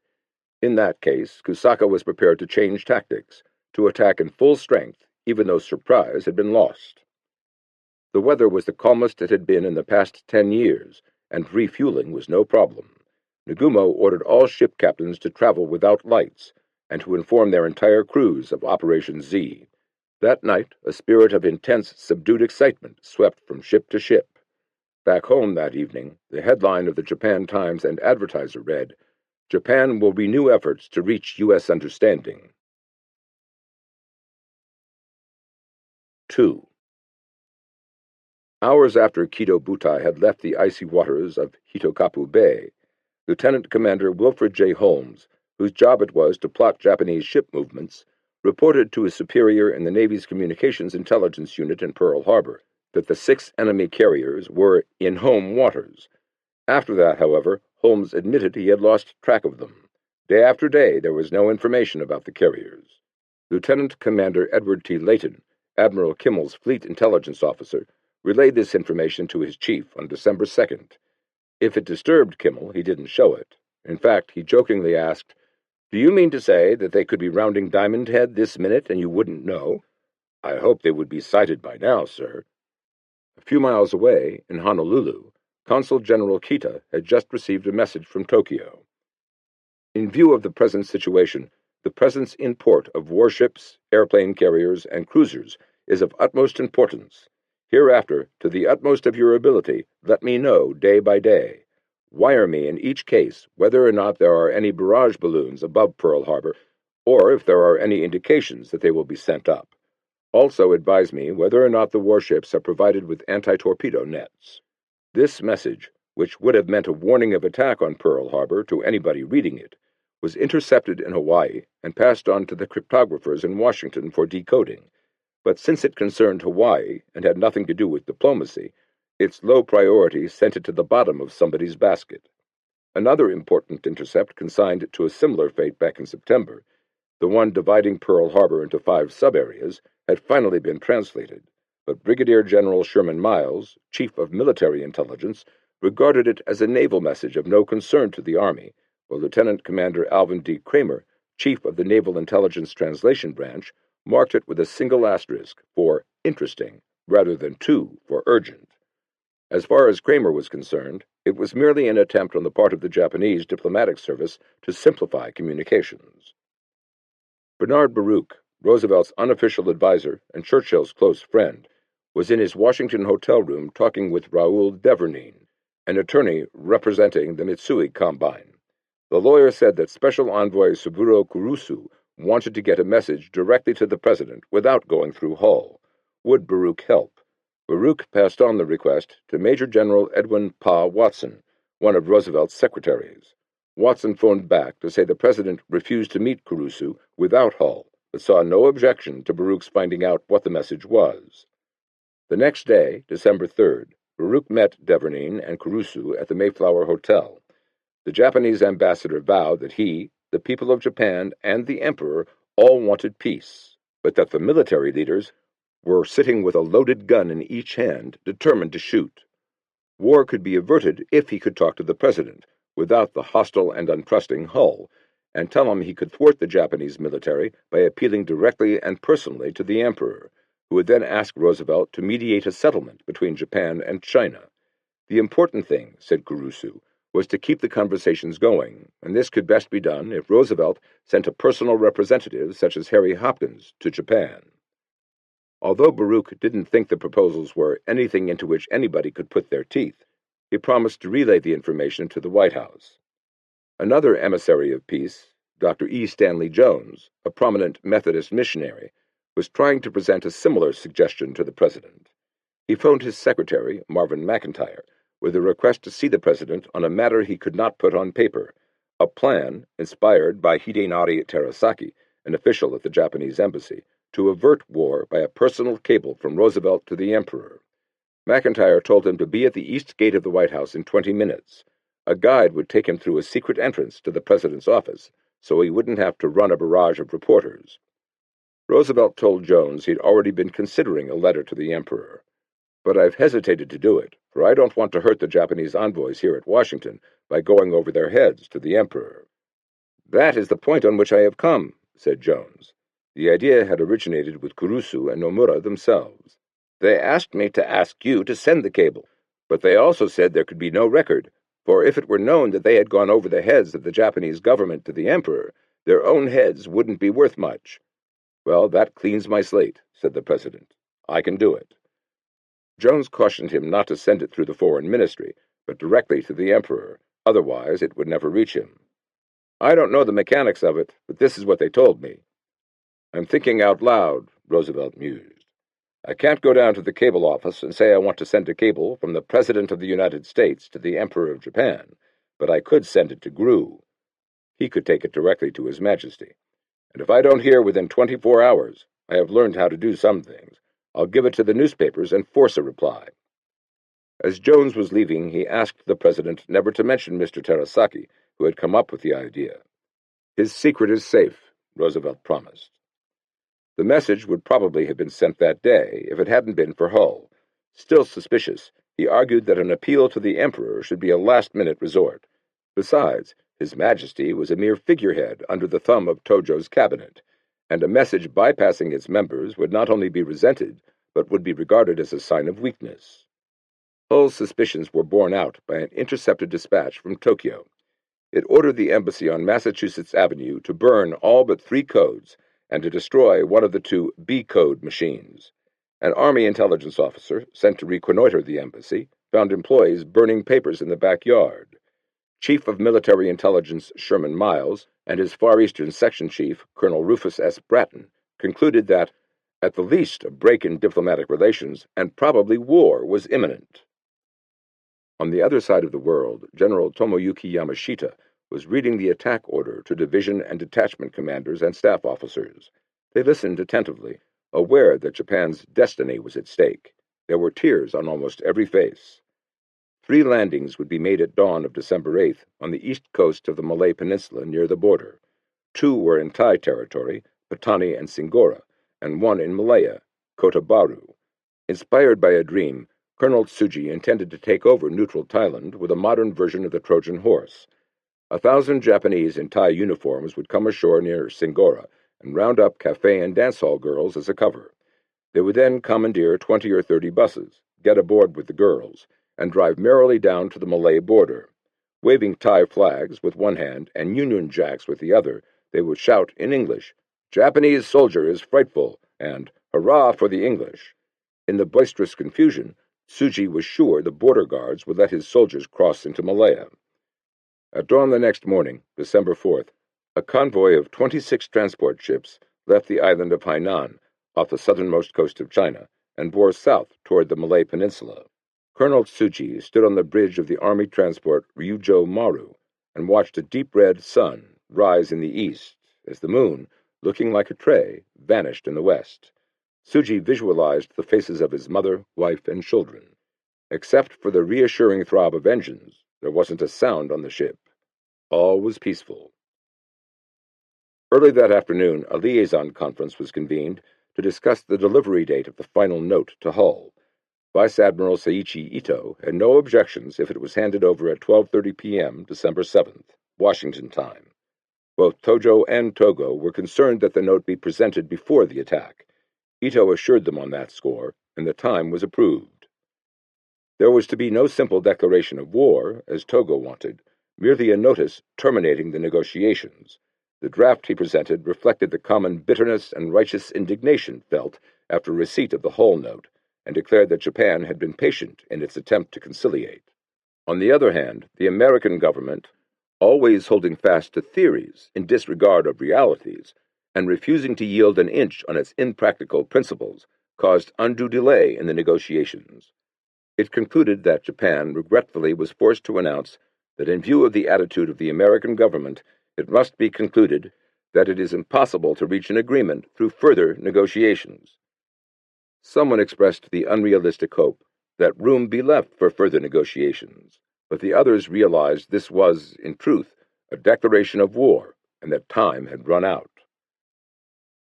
In that case, Kusaka was prepared to change tactics, to attack in full strength, even though surprise had been lost. The weather was the calmest it had been in the past 10 years, and refueling was no problem. Nagumo ordered all ship captains to travel without lights, and to inform their entire crews of Operation Z. That night, a spirit of intense, subdued excitement swept from ship to ship. Back home that evening, the headline of the Japan Times and Advertiser read, "Japan will renew efforts to reach U.S. understanding." 2. Hours after Kido Butai had left the icy waters of Hitokapu Bay, Lieutenant Commander Wilfred J. Holmes, whose job it was to plot Japanese ship movements, reported to his superior in the Navy's Communications Intelligence Unit in Pearl Harbor that the 6 enemy carriers were in home waters. After that, however, Holmes admitted he had lost track of them. Day after day, there was no information about the carriers. Lieutenant Commander Edward T. Layton, Admiral Kimmel's fleet intelligence officer, relayed this information to his chief on December 2nd. If it disturbed Kimmel, he didn't show it. In fact, he jokingly asked, "Do you mean to say that they could be rounding Diamond Head this minute and you wouldn't know?" "I hope they would be sighted by now, sir." A few miles away, in Honolulu, Consul General Kita had just received a message from Tokyo. In view of the present situation, the presence in port of warships, airplane carriers, and cruisers is of utmost importance. Hereafter, to the utmost of your ability, let me know day by day. Wire me in each case whether or not there are any barrage balloons above Pearl Harbor, or if there are any indications that they will be sent up. Also advise me whether or not the warships are provided with anti-torpedo nets. This message, which would have meant a warning of attack on Pearl Harbor to anybody reading it, was intercepted in Hawaii and passed on to the cryptographers in Washington for decoding. But since it concerned Hawaii and had nothing to do with diplomacy, its low priority sent it to the bottom of somebody's basket. Another important intercept consigned to a similar fate back in September, the one dividing Pearl Harbor into 5 sub-areas, had finally been translated, but Brigadier General Sherman Miles, Chief of Military Intelligence, regarded it as a naval message of no concern to the Army, while Lieutenant Commander Alvin D. Kramer, Chief of the Naval Intelligence Translation Branch, marked it with a single asterisk for interesting, rather than 2 for urgent. As far as Kramer was concerned, it was merely an attempt on the part of the Japanese diplomatic service to simplify communications. Bernard Baruch, Roosevelt's unofficial advisor and Churchill's close friend, was in his Washington hotel room talking with Raoul Devernine, an attorney representing the Mitsui Combine. The lawyer said that Special Envoy Suburo Kurusu wanted to get a message directly to the president without going through Hull. Would Baruch help? Baruch passed on the request to Major General Edwin Pa Watson, one of Roosevelt's secretaries. Watson phoned back to say the president refused to meet Kurusu without Hull, but saw no objection to Baruch's finding out what the message was. The next day, December 3rd, Baruch met Devernine and Kurusu at the Mayflower Hotel. The Japanese ambassador vowed that he, the people of Japan, and the emperor all wanted peace, but that the military leaders were sitting with a loaded gun in each hand, determined to shoot. War could be averted if he could talk to the president, without the hostile and untrusting Hull, and tell him he could thwart the Japanese military by appealing directly and personally to the emperor, who would then ask Roosevelt to mediate a settlement between Japan and China. The important thing, said Kurusu, was to keep the conversations going, and this could best be done if Roosevelt sent a personal representative such as Harry Hopkins to Japan. Although Baruch didn't think the proposals were anything into which anybody could put their teeth, he promised to relay the information to the White House. Another emissary of peace, Dr. E. Stanley Jones, a prominent Methodist missionary, was trying to present a similar suggestion to the president. He phoned his secretary, Marvin McIntyre, with a request to see the president on a matter he could not put on paper, a plan inspired by Hidenari Terasaki, an official at the Japanese embassy, to avert war by a personal cable from Roosevelt to the emperor. McIntyre told him to be at the east gate of the White House in 20 minutes. A guide would take him through a secret entrance to the president's office, so he wouldn't have to run a barrage of reporters. Roosevelt told Jones he'd already been considering a letter to the emperor. "But I've hesitated to do it, for I don't want to hurt the Japanese envoys here at Washington by going over their heads to the emperor." "That is the point on which I have come," said Jones. The idea had originated with Kurusu and Nomura themselves. "They asked me to ask you to send the cable, but they also said there could be no record, for if it were known that they had gone over the heads of the Japanese government to the emperor, their own heads wouldn't be worth much." "Well, that cleans my slate," said the president. "I can do it." Jones cautioned him not to send it through the foreign ministry, but directly to the emperor, otherwise it would never reach him. "I don't know the mechanics of it, but this is what they told me." "I'm thinking out loud," Roosevelt mused. "I can't go down to the cable office and say I want to send a cable from the President of the United States to the Emperor of Japan, but I could send it to GRU." He could take it directly to His Majesty. And if I don't hear within 24 hours, I have learned how to do some things. I'll give it to the newspapers and force a reply. As Jones was leaving, he asked the president never to mention Mr. Terasaki, who had come up with the idea. His secret is safe, Roosevelt promised. The message would probably have been sent that day if it hadn't been for Hull. Still suspicious, he argued that an appeal to the Emperor should be a last-minute resort. Besides, His Majesty was a mere figurehead under the thumb of Tojo's cabinet, and a message bypassing its members would not only be resented, but would be regarded as a sign of weakness. Hull's suspicions were borne out by an intercepted dispatch from Tokyo. It ordered the embassy on Massachusetts Avenue to burn all but 3 codes and to destroy one of the 2 B-code machines. An Army intelligence officer, sent to reconnoiter the embassy, found employees burning papers in the backyard. Chief of Military Intelligence Sherman Miles and his Far Eastern Section Chief, Colonel Rufus S. Bratton, concluded that, at the least, a break in diplomatic relations and probably war was imminent. On the other side of the world, General Tomoyuki Yamashita was reading the attack order to division and detachment commanders and staff officers. They listened attentively, aware that Japan's destiny was at stake. There were tears on almost every face. 3 landings would be made at dawn of December 8th on the east coast of the Malay Peninsula near the border. 2 were in Thai territory, Patani and Singora, and 1 in Malaya, Kota Baru. Inspired by a dream, Colonel Tsuji intended to take over neutral Thailand with a modern version of the Trojan horse. 1,000 Japanese in Thai uniforms would come ashore near Singora and round up cafe and dance hall girls as a cover. They would then commandeer 20 or 30 buses, get aboard with the girls, and drive merrily down to the Malay border. Waving Thai flags with one hand and Union Jacks with the other, they would shout in English, "Japanese soldier is frightful," and "Hurrah for the English." In the boisterous confusion, Tsuji was sure the border guards would let his soldiers cross into Malaya. At dawn the next morning, December 4th, a convoy of 26 transport ships left the island of Hainan, off the southernmost coast of China, and bore south toward the Malay Peninsula. Colonel Tsuji stood on the bridge of the Army transport Ryujo Maru and watched a deep red sun rise in the east as the moon, looking like a tray, vanished in the west. Tsuji visualized the faces of his mother, wife, and children. Except for the reassuring throb of engines, there wasn't a sound on the ship. All was peaceful. Early that afternoon, a liaison conference was convened to discuss the delivery date of the final note to Hull. Vice Admiral Seiichi Ito had no objections if it was handed over at 12:30 p.m. December 7th, Washington time. Both Tojo and Togo were concerned that the note be presented before the attack. Ito assured them on that score, and the time was approved. There was to be no simple declaration of war, as Togo wanted, merely a notice terminating the negotiations. The draft he presented reflected the common bitterness and righteous indignation felt after receipt of the Hull note, and declared that Japan had been patient in its attempt to conciliate. On the other hand, the American government, always holding fast to theories in disregard of realities, and refusing to yield an inch on its impractical principles, caused undue delay in the negotiations. It concluded that Japan regretfully was forced to announce that in view of the attitude of the American government, it must be concluded that it is impossible to reach an agreement through further negotiations. Someone expressed the unrealistic hope that room be left for further negotiations, but the others realized this was, in truth, a declaration of war and that time had run out.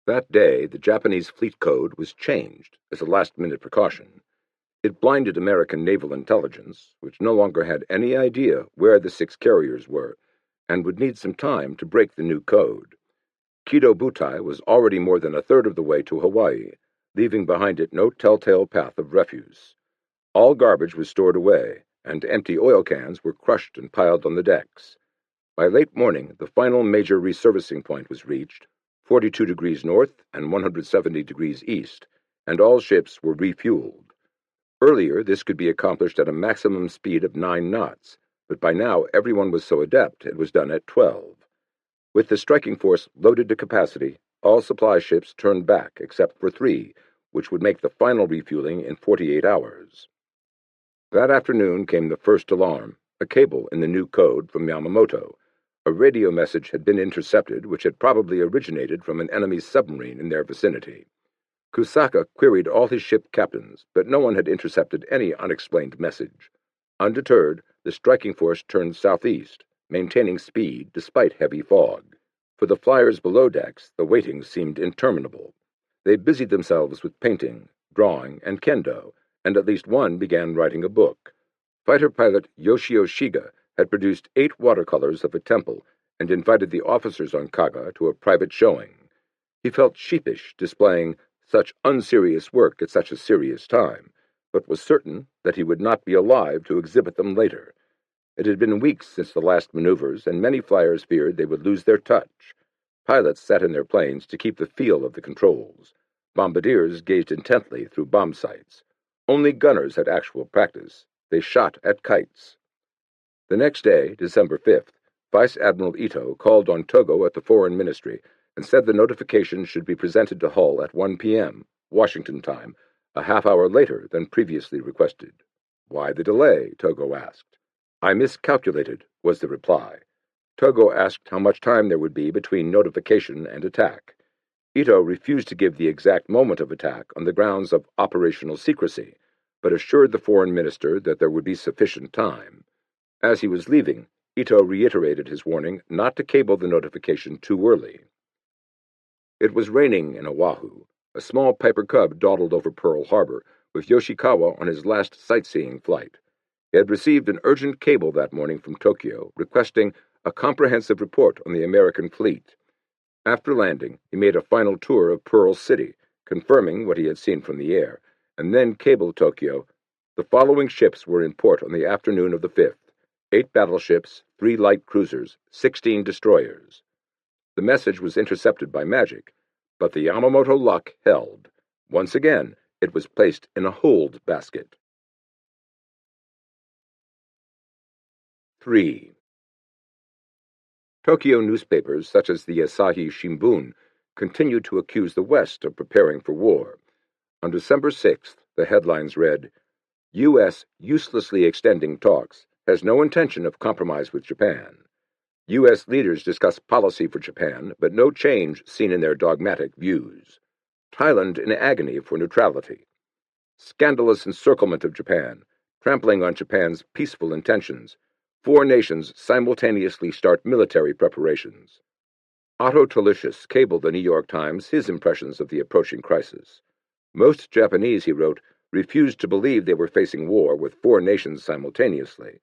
That day, the Japanese fleet code was changed as a last-minute precaution. It blinded American naval intelligence, which no longer had any idea where the 6 carriers were, and would need some time to break the new code. Kido Butai was already more than a third of the way to Hawaii, leaving behind it no telltale path of refuse. All garbage was stored away, and empty oil cans were crushed and piled on the decks. By late morning, the final major reservicing point was reached, 42 degrees north and 170 degrees east, and all ships were refueled. Earlier, this could be accomplished at a maximum speed of 9 knots, but by now everyone was so adept it was done at 12. With the striking force loaded to capacity, all supply ships turned back except for 3, which would make the final refueling in 48 hours. That afternoon came the first alarm, a cable in the new code from Yamamoto. A radio message had been intercepted which had probably originated from an enemy submarine in their vicinity. Kusaka queried all his ship captains, but no one had intercepted any unexplained message. Undeterred, the striking force turned southeast, maintaining speed despite heavy fog. For the flyers below decks, the waiting seemed interminable. They busied themselves with painting, drawing, and kendo, and at least one began writing a book. Fighter pilot Yoshio Shiga had produced 8 watercolors of a temple and invited the officers on Kaga to a private showing. He felt sheepish displaying such unserious work at such a serious time, but was certain that he would not be alive to exhibit them later. It had been weeks since the last maneuvers, and many flyers feared they would lose their touch. Pilots sat in their planes to keep the feel of the controls. Bombardiers gazed intently through bomb sights. Only gunners had actual practice. They shot at kites. The next day, December 5th, Vice Admiral Ito called on Togo at the Foreign Ministry and said the notification should be presented to Hull at 1 p.m., Washington time, a half-hour later than previously requested. "Why the delay?" Togo asked. "I miscalculated," was the reply. Togo asked how much time there would be between notification and attack. Ito refused to give the exact moment of attack on the grounds of operational secrecy, but assured the foreign minister that there would be sufficient time. As he was leaving, Ito reiterated his warning not to cable the notification too early. It was raining in Oahu. A small Piper Cub dawdled over Pearl Harbor, with Yoshikawa on his last sightseeing flight. He had received an urgent cable that morning from Tokyo requesting a comprehensive report on the American fleet. After landing, he made a final tour of Pearl City, confirming what he had seen from the air, and then cabled Tokyo. The following ships were in port on the afternoon of the 5th. 8 battleships, 3 light cruisers, 16 destroyers. The message was intercepted by magic, but the Yamamoto luck held. Once again, it was placed in a hold basket. 3. Tokyo newspapers, such as the Asahi Shimbun, continued to accuse the West of preparing for war. On December 6th, the headlines read, U.S. uselessly extending talks, has no intention of compromise with Japan. U.S. leaders discuss policy for Japan, but no change seen in their dogmatic views. Thailand in agony for neutrality. Scandalous encirclement of Japan, trampling on Japan's peaceful intentions. 4 nations simultaneously start military preparations. Otto Talicious cabled the New York Times his impressions of the approaching crisis. Most Japanese, he wrote, refused to believe they were facing war with 4 nations simultaneously,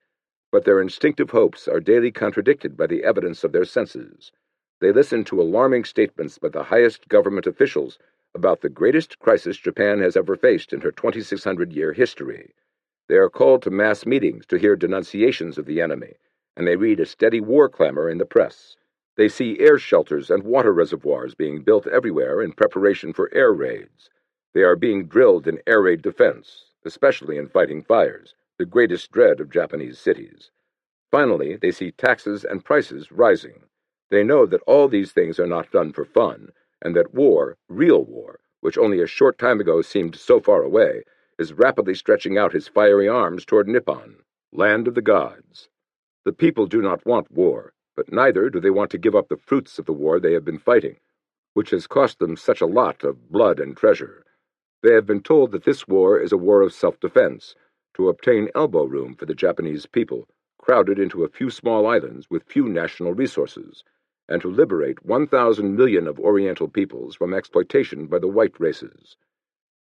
but their instinctive hopes are daily contradicted by the evidence of their senses. They listen to alarming statements by the highest government officials about the greatest crisis Japan has ever faced in her 2,600-year history. They are called to mass meetings to hear denunciations of the enemy, and they read a steady war clamor in the press. They see air shelters and water reservoirs being built everywhere in preparation for air raids. They are being drilled in air raid defense, especially in fighting fires, the greatest dread of Japanese cities. Finally, they see taxes and prices rising. They know that all these things are not done for fun, and that war, real war, which only a short time ago seemed so far away, is rapidly stretching out his fiery arms toward Nippon, land of the gods. The people do not want war, but neither do they want to give up the fruits of the war they have been fighting, which has cost them such a lot of blood and treasure. They have been told that this war is a war of self-defense, to obtain elbow room for the Japanese people, crowded into a few small islands with few national resources, and to liberate 1,000 million of Oriental peoples from exploitation by the white races.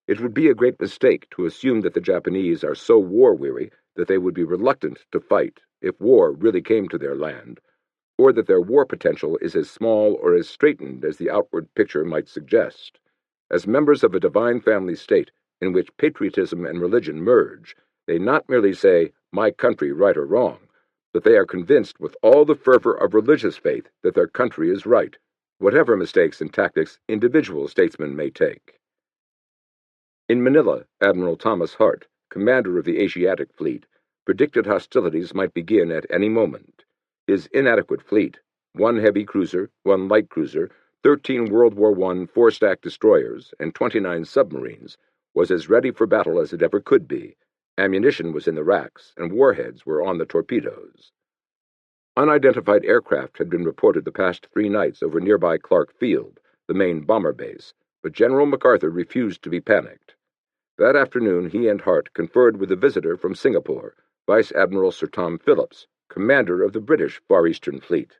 It would be a great mistake to assume that the Japanese are so war-weary that they would be reluctant to fight if war really came to their land, or that their war potential is as small or as straitened as the outward picture might suggest. As members of a divine family state in which patriotism and religion merge, they not merely say, "My country, right or wrong," but they are convinced with all the fervor of religious faith that their country is right, whatever mistakes and tactics individual statesmen may take. In Manila, Admiral Thomas Hart, commander of the Asiatic Fleet, predicted hostilities might begin at any moment. His inadequate fleet, 1 heavy cruiser, 1 light cruiser, 13 World War I 4-stack destroyers, and 29 submarines, was as ready for battle as it ever could be. Ammunition was in the racks, and warheads were on the torpedoes. Unidentified aircraft had been reported the past 3 nights over nearby Clark Field, the main bomber base, but General MacArthur refused to be panicked. That afternoon he and Hart conferred with a visitor from Singapore, Vice Admiral Sir Tom Phillips, commander of the British Far Eastern Fleet.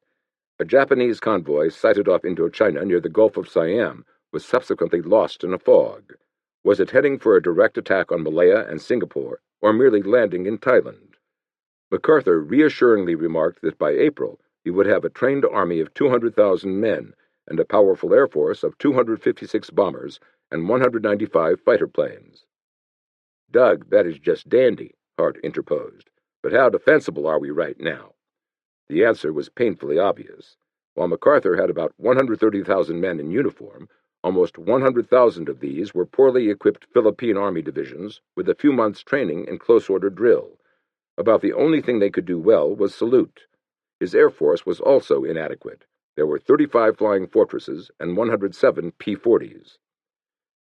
A Japanese convoy sighted off Indochina near the Gulf of Siam was subsequently lost in a fog. Was it heading for a direct attack on Malaya and Singapore, or merely landing in Thailand? MacArthur reassuringly remarked that by April he would have a trained army of 200,000 men and a powerful air force of 256 bombers and 195 fighter planes. "Doug, that is just dandy," Hart interposed. "But how defensible are we right now?" The answer was painfully obvious. While MacArthur had about 130,000 men in uniform, almost 100,000 of these were poorly equipped Philippine Army divisions with a few months' training in close-order drill. About the only thing they could do well was salute. His air force was also inadequate. There were 35 flying fortresses and 107 P-40s.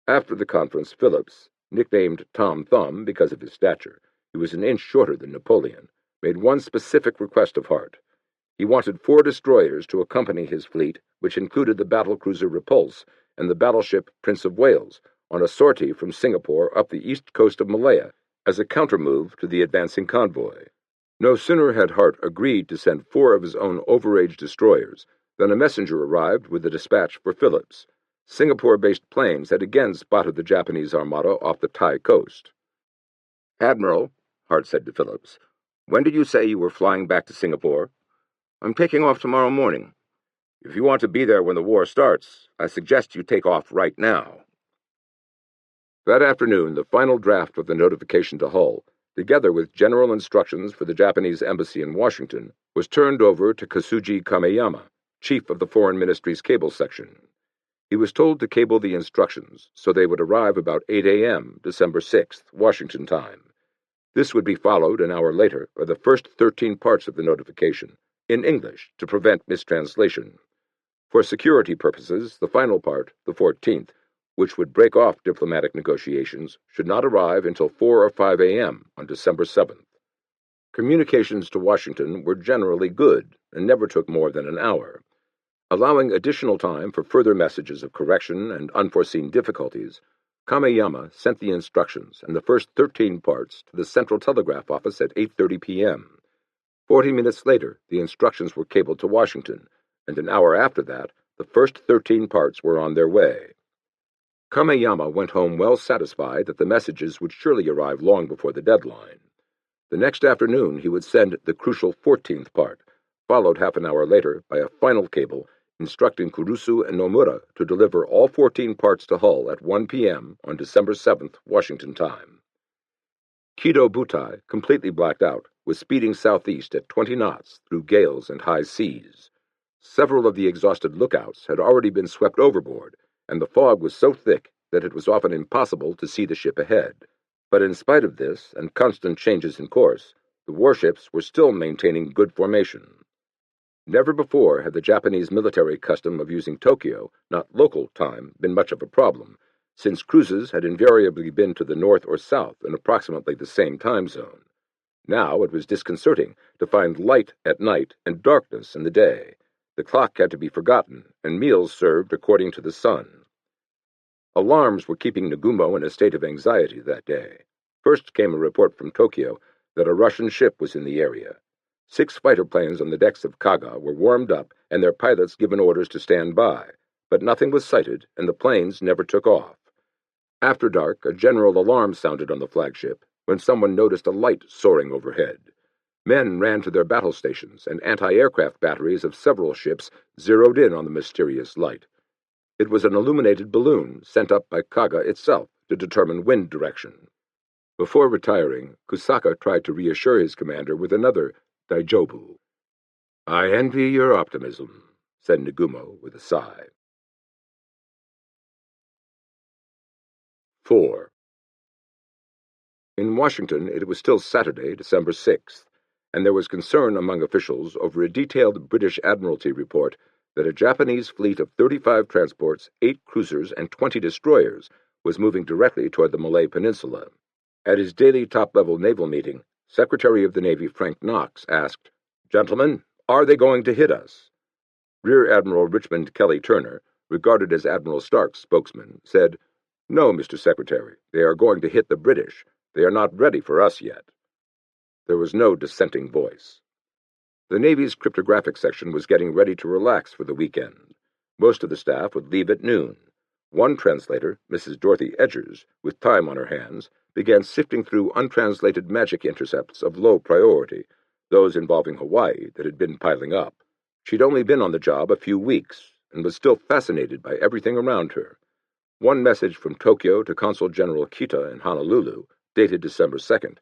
After the conference, Phillips, nicknamed Tom Thumb because of his stature, he was an inch shorter than Napoleon, made one specific request of Hart. He wanted 4 destroyers to accompany his fleet, which included the battlecruiser Repulse and the battleship Prince of Wales, on a sortie from Singapore up the east coast of Malaya as a countermove to the advancing convoy. No sooner had Hart agreed to send 4 of his own overage destroyers than a messenger arrived with a dispatch for Phillips. Singapore-based planes had again spotted the Japanese armada off the Thai coast. "Admiral," Hart said to Phillips, "when did you say you were flying back to Singapore?" "I'm taking off tomorrow morning." "If you want to be there when the war starts, I suggest you take off right now." That afternoon, the final draft of the notification to Hull, together with general instructions for the Japanese embassy in Washington, was turned over to Kasuji Kameyama, chief of the Foreign Ministry's cable section. He was told to cable the instructions so they would arrive about 8 a.m., December 6th, Washington time. This would be followed an hour later by the first 13 parts of the notification, in English, to prevent mistranslation. For security purposes, the final part, the 14th, which would break off diplomatic negotiations, should not arrive until 4 or 5 a.m. on December 7th. Communications to Washington were generally good and never took more than an hour. Allowing additional time for further messages of correction and unforeseen difficulties, Kameyama sent the instructions and the first 13 parts to the Central Telegraph Office at 8:30 p.m. 40 minutes later, the instructions were cabled to Washington, and an hour after that, the first 13 parts were on their way. Kameyama went home well satisfied that the messages would surely arrive long before the deadline. The next afternoon he would send the crucial 14th part, followed half an hour later by a final cable instructing Kurusu and Nomura to deliver all 14 parts to Hull at 1 p.m. on December 7th, Washington time. Kido Butai, completely blacked out, was speeding southeast at 20 knots through gales and high seas. Several of the exhausted lookouts had already been swept overboard, and the fog was so thick that it was often impossible to see the ship ahead. But in spite of this and constant changes in course, the warships were still maintaining good formation. Never before had the Japanese military custom of using Tokyo, not local time, been much of a problem, since cruises had invariably been to the north or south in approximately the same time zone. Now it was disconcerting to find light at night and darkness in the day. The clock had to be forgotten, and meals served according to the sun. Alarms were keeping Nagumo in a state of anxiety that day. First came a report from Tokyo that a Russian ship was in the area. 6 fighter planes on the decks of Kaga were warmed up and their pilots given orders to stand by, but nothing was sighted and the planes never took off. After dark, a general alarm sounded on the flagship when someone noticed a light soaring overhead. Men ran to their battle stations, and anti-aircraft batteries of several ships zeroed in on the mysterious light. It was an illuminated balloon sent up by Kaga itself to determine wind direction. Before retiring, Kusaka tried to reassure his commander with another Daijobu. "I envy your optimism," said Nagumo with a sigh. 4. In Washington, it was still Saturday, December 6th, and there was concern among officials over a detailed British Admiralty report that a Japanese fleet of 35 transports, 8 cruisers, and 20 destroyers was moving directly toward the Malay Peninsula. At his daily top-level naval meeting, Secretary of the Navy Frank Knox asked, "Gentlemen, Are they going to hit us? Rear Admiral Richmond Kelly Turner, regarded as Admiral Stark's spokesman, said, "No, Mr. Secretary, they are going to hit the British. They are not ready for us yet." There was no dissenting voice. The Navy's cryptographic section was getting ready to relax for the weekend. Most of the staff would leave at noon. One translator, Mrs. Dorothy Edgers, with time on her hands, began sifting through untranslated magic intercepts of low priority, those involving Hawaii that had been piling up. She'd only been on the job a few weeks, and was still fascinated by everything around her. One message from Tokyo to Consul General Kita in Honolulu, dated December 2nd,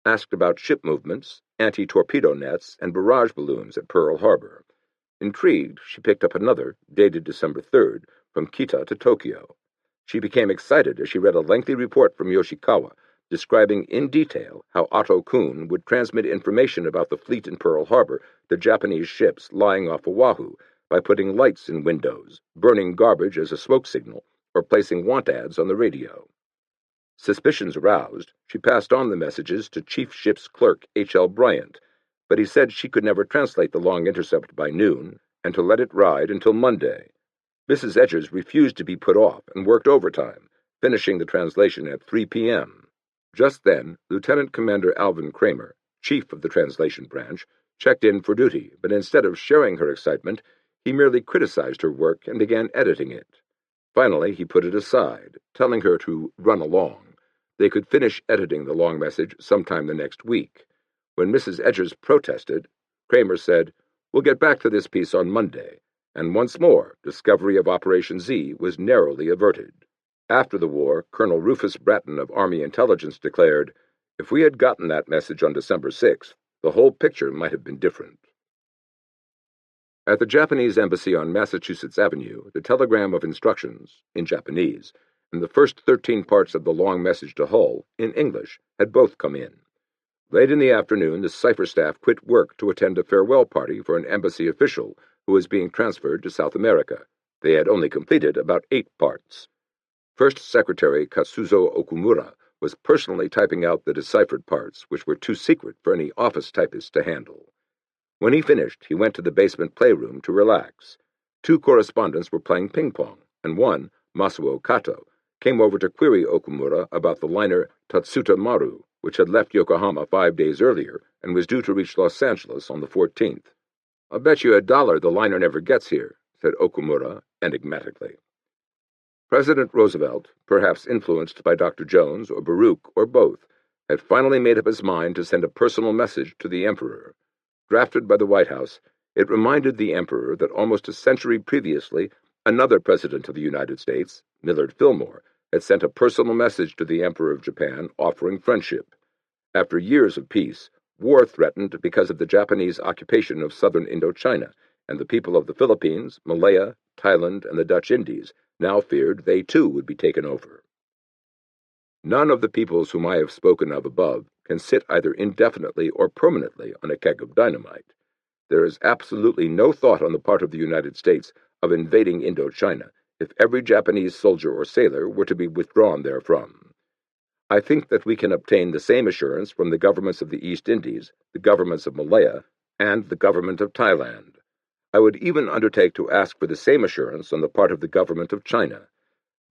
asked about ship movements, anti-torpedo nets, and barrage balloons at Pearl Harbor. Intrigued, she picked up another, dated December 3rd, from Kita to Tokyo. She became excited as she read a lengthy report from Yoshikawa, describing in detail how Otto Kuhn would transmit information about the fleet in Pearl Harbor to Japanese ships lying off Oahu by putting lights in windows, burning garbage as a smoke signal, or placing want ads on the radio. Suspicions aroused, she passed on the messages to Chief Ship's Clerk H.L. Bryant, but he said she could never translate the long intercept by noon, and to let it ride until Monday. Mrs. Edgers refused to be put off and worked overtime, finishing the translation at 3 p.m. Just then, Lieutenant Commander Alvin Kramer, chief of the translation branch, checked in for duty, but instead of sharing her excitement, he merely criticized her work and began editing it. Finally, he put it aside, telling her to run along. They could finish editing the long message sometime the next week. When Mrs. Edgers protested, Kramer said, "We'll get back to this piece on Monday," and once more, discovery of Operation Z was narrowly averted. After the war, Colonel Rufus Bratton of Army Intelligence declared, "If we had gotten that message on December 6th, the whole picture might have been different." At the Japanese embassy on Massachusetts Avenue, the telegram of instructions, in Japanese, and the first 13 parts of the long message to Hull, in English, had both come in. Late in the afternoon, the cipher staff quit work to attend a farewell party for an embassy official who was being transferred to South America. They had only completed about 8 parts. First Secretary Katsuzo Okumura was personally typing out the deciphered parts, which were too secret for any office typist to handle. When he finished, he went to the basement playroom to relax. 2 correspondents were playing ping-pong, and one, Masuo Kato, came over to query Okumura about the liner Tatsuta Maru, which had left Yokohama 5 days earlier and was due to reach Los Angeles on the 14th. "I'll bet you $1 the liner never gets here," said Okumura, enigmatically. President Roosevelt, perhaps influenced by Dr. Jones or Baruch or both, had finally made up his mind to send a personal message to the Emperor. Drafted by the White House, it reminded the Emperor that almost a century previously, another President of the United States, Millard Fillmore, had sent a personal message to the Emperor of Japan offering friendship. After years of peace, war threatened because of the Japanese occupation of southern Indochina, and the people of the Philippines, Malaya, Thailand, and the Dutch Indies now feared they too would be taken over. None of the peoples whom I have spoken of above can sit either indefinitely or permanently on a keg of dynamite. There is absolutely no thought on the part of the United States of invading Indochina if every Japanese soldier or sailor were to be withdrawn therefrom. I think that we can obtain the same assurance from the governments of the East Indies, the governments of Malaya, and the government of Thailand. I would even undertake to ask for the same assurance on the part of the government of China.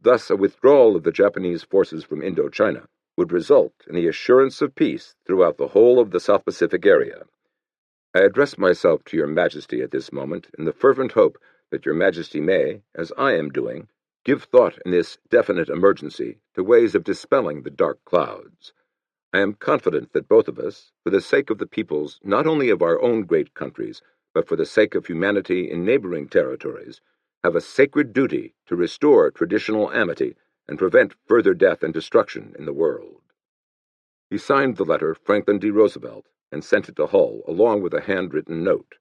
Thus, a withdrawal of the Japanese forces from Indochina would result in the assurance of peace throughout the whole of the South Pacific area. I address myself to your Majesty at this moment in the fervent hope that your Majesty may, as I am doing, give thought in this definite emergency to ways of dispelling the dark clouds. I am confident that both of us, for the sake of the peoples not only of our own great countries, but for the sake of humanity in neighboring territories, have a sacred duty to restore traditional amity and prevent further death and destruction in the world. He signed the letter Franklin D. Roosevelt and sent it to Hull along with a handwritten note.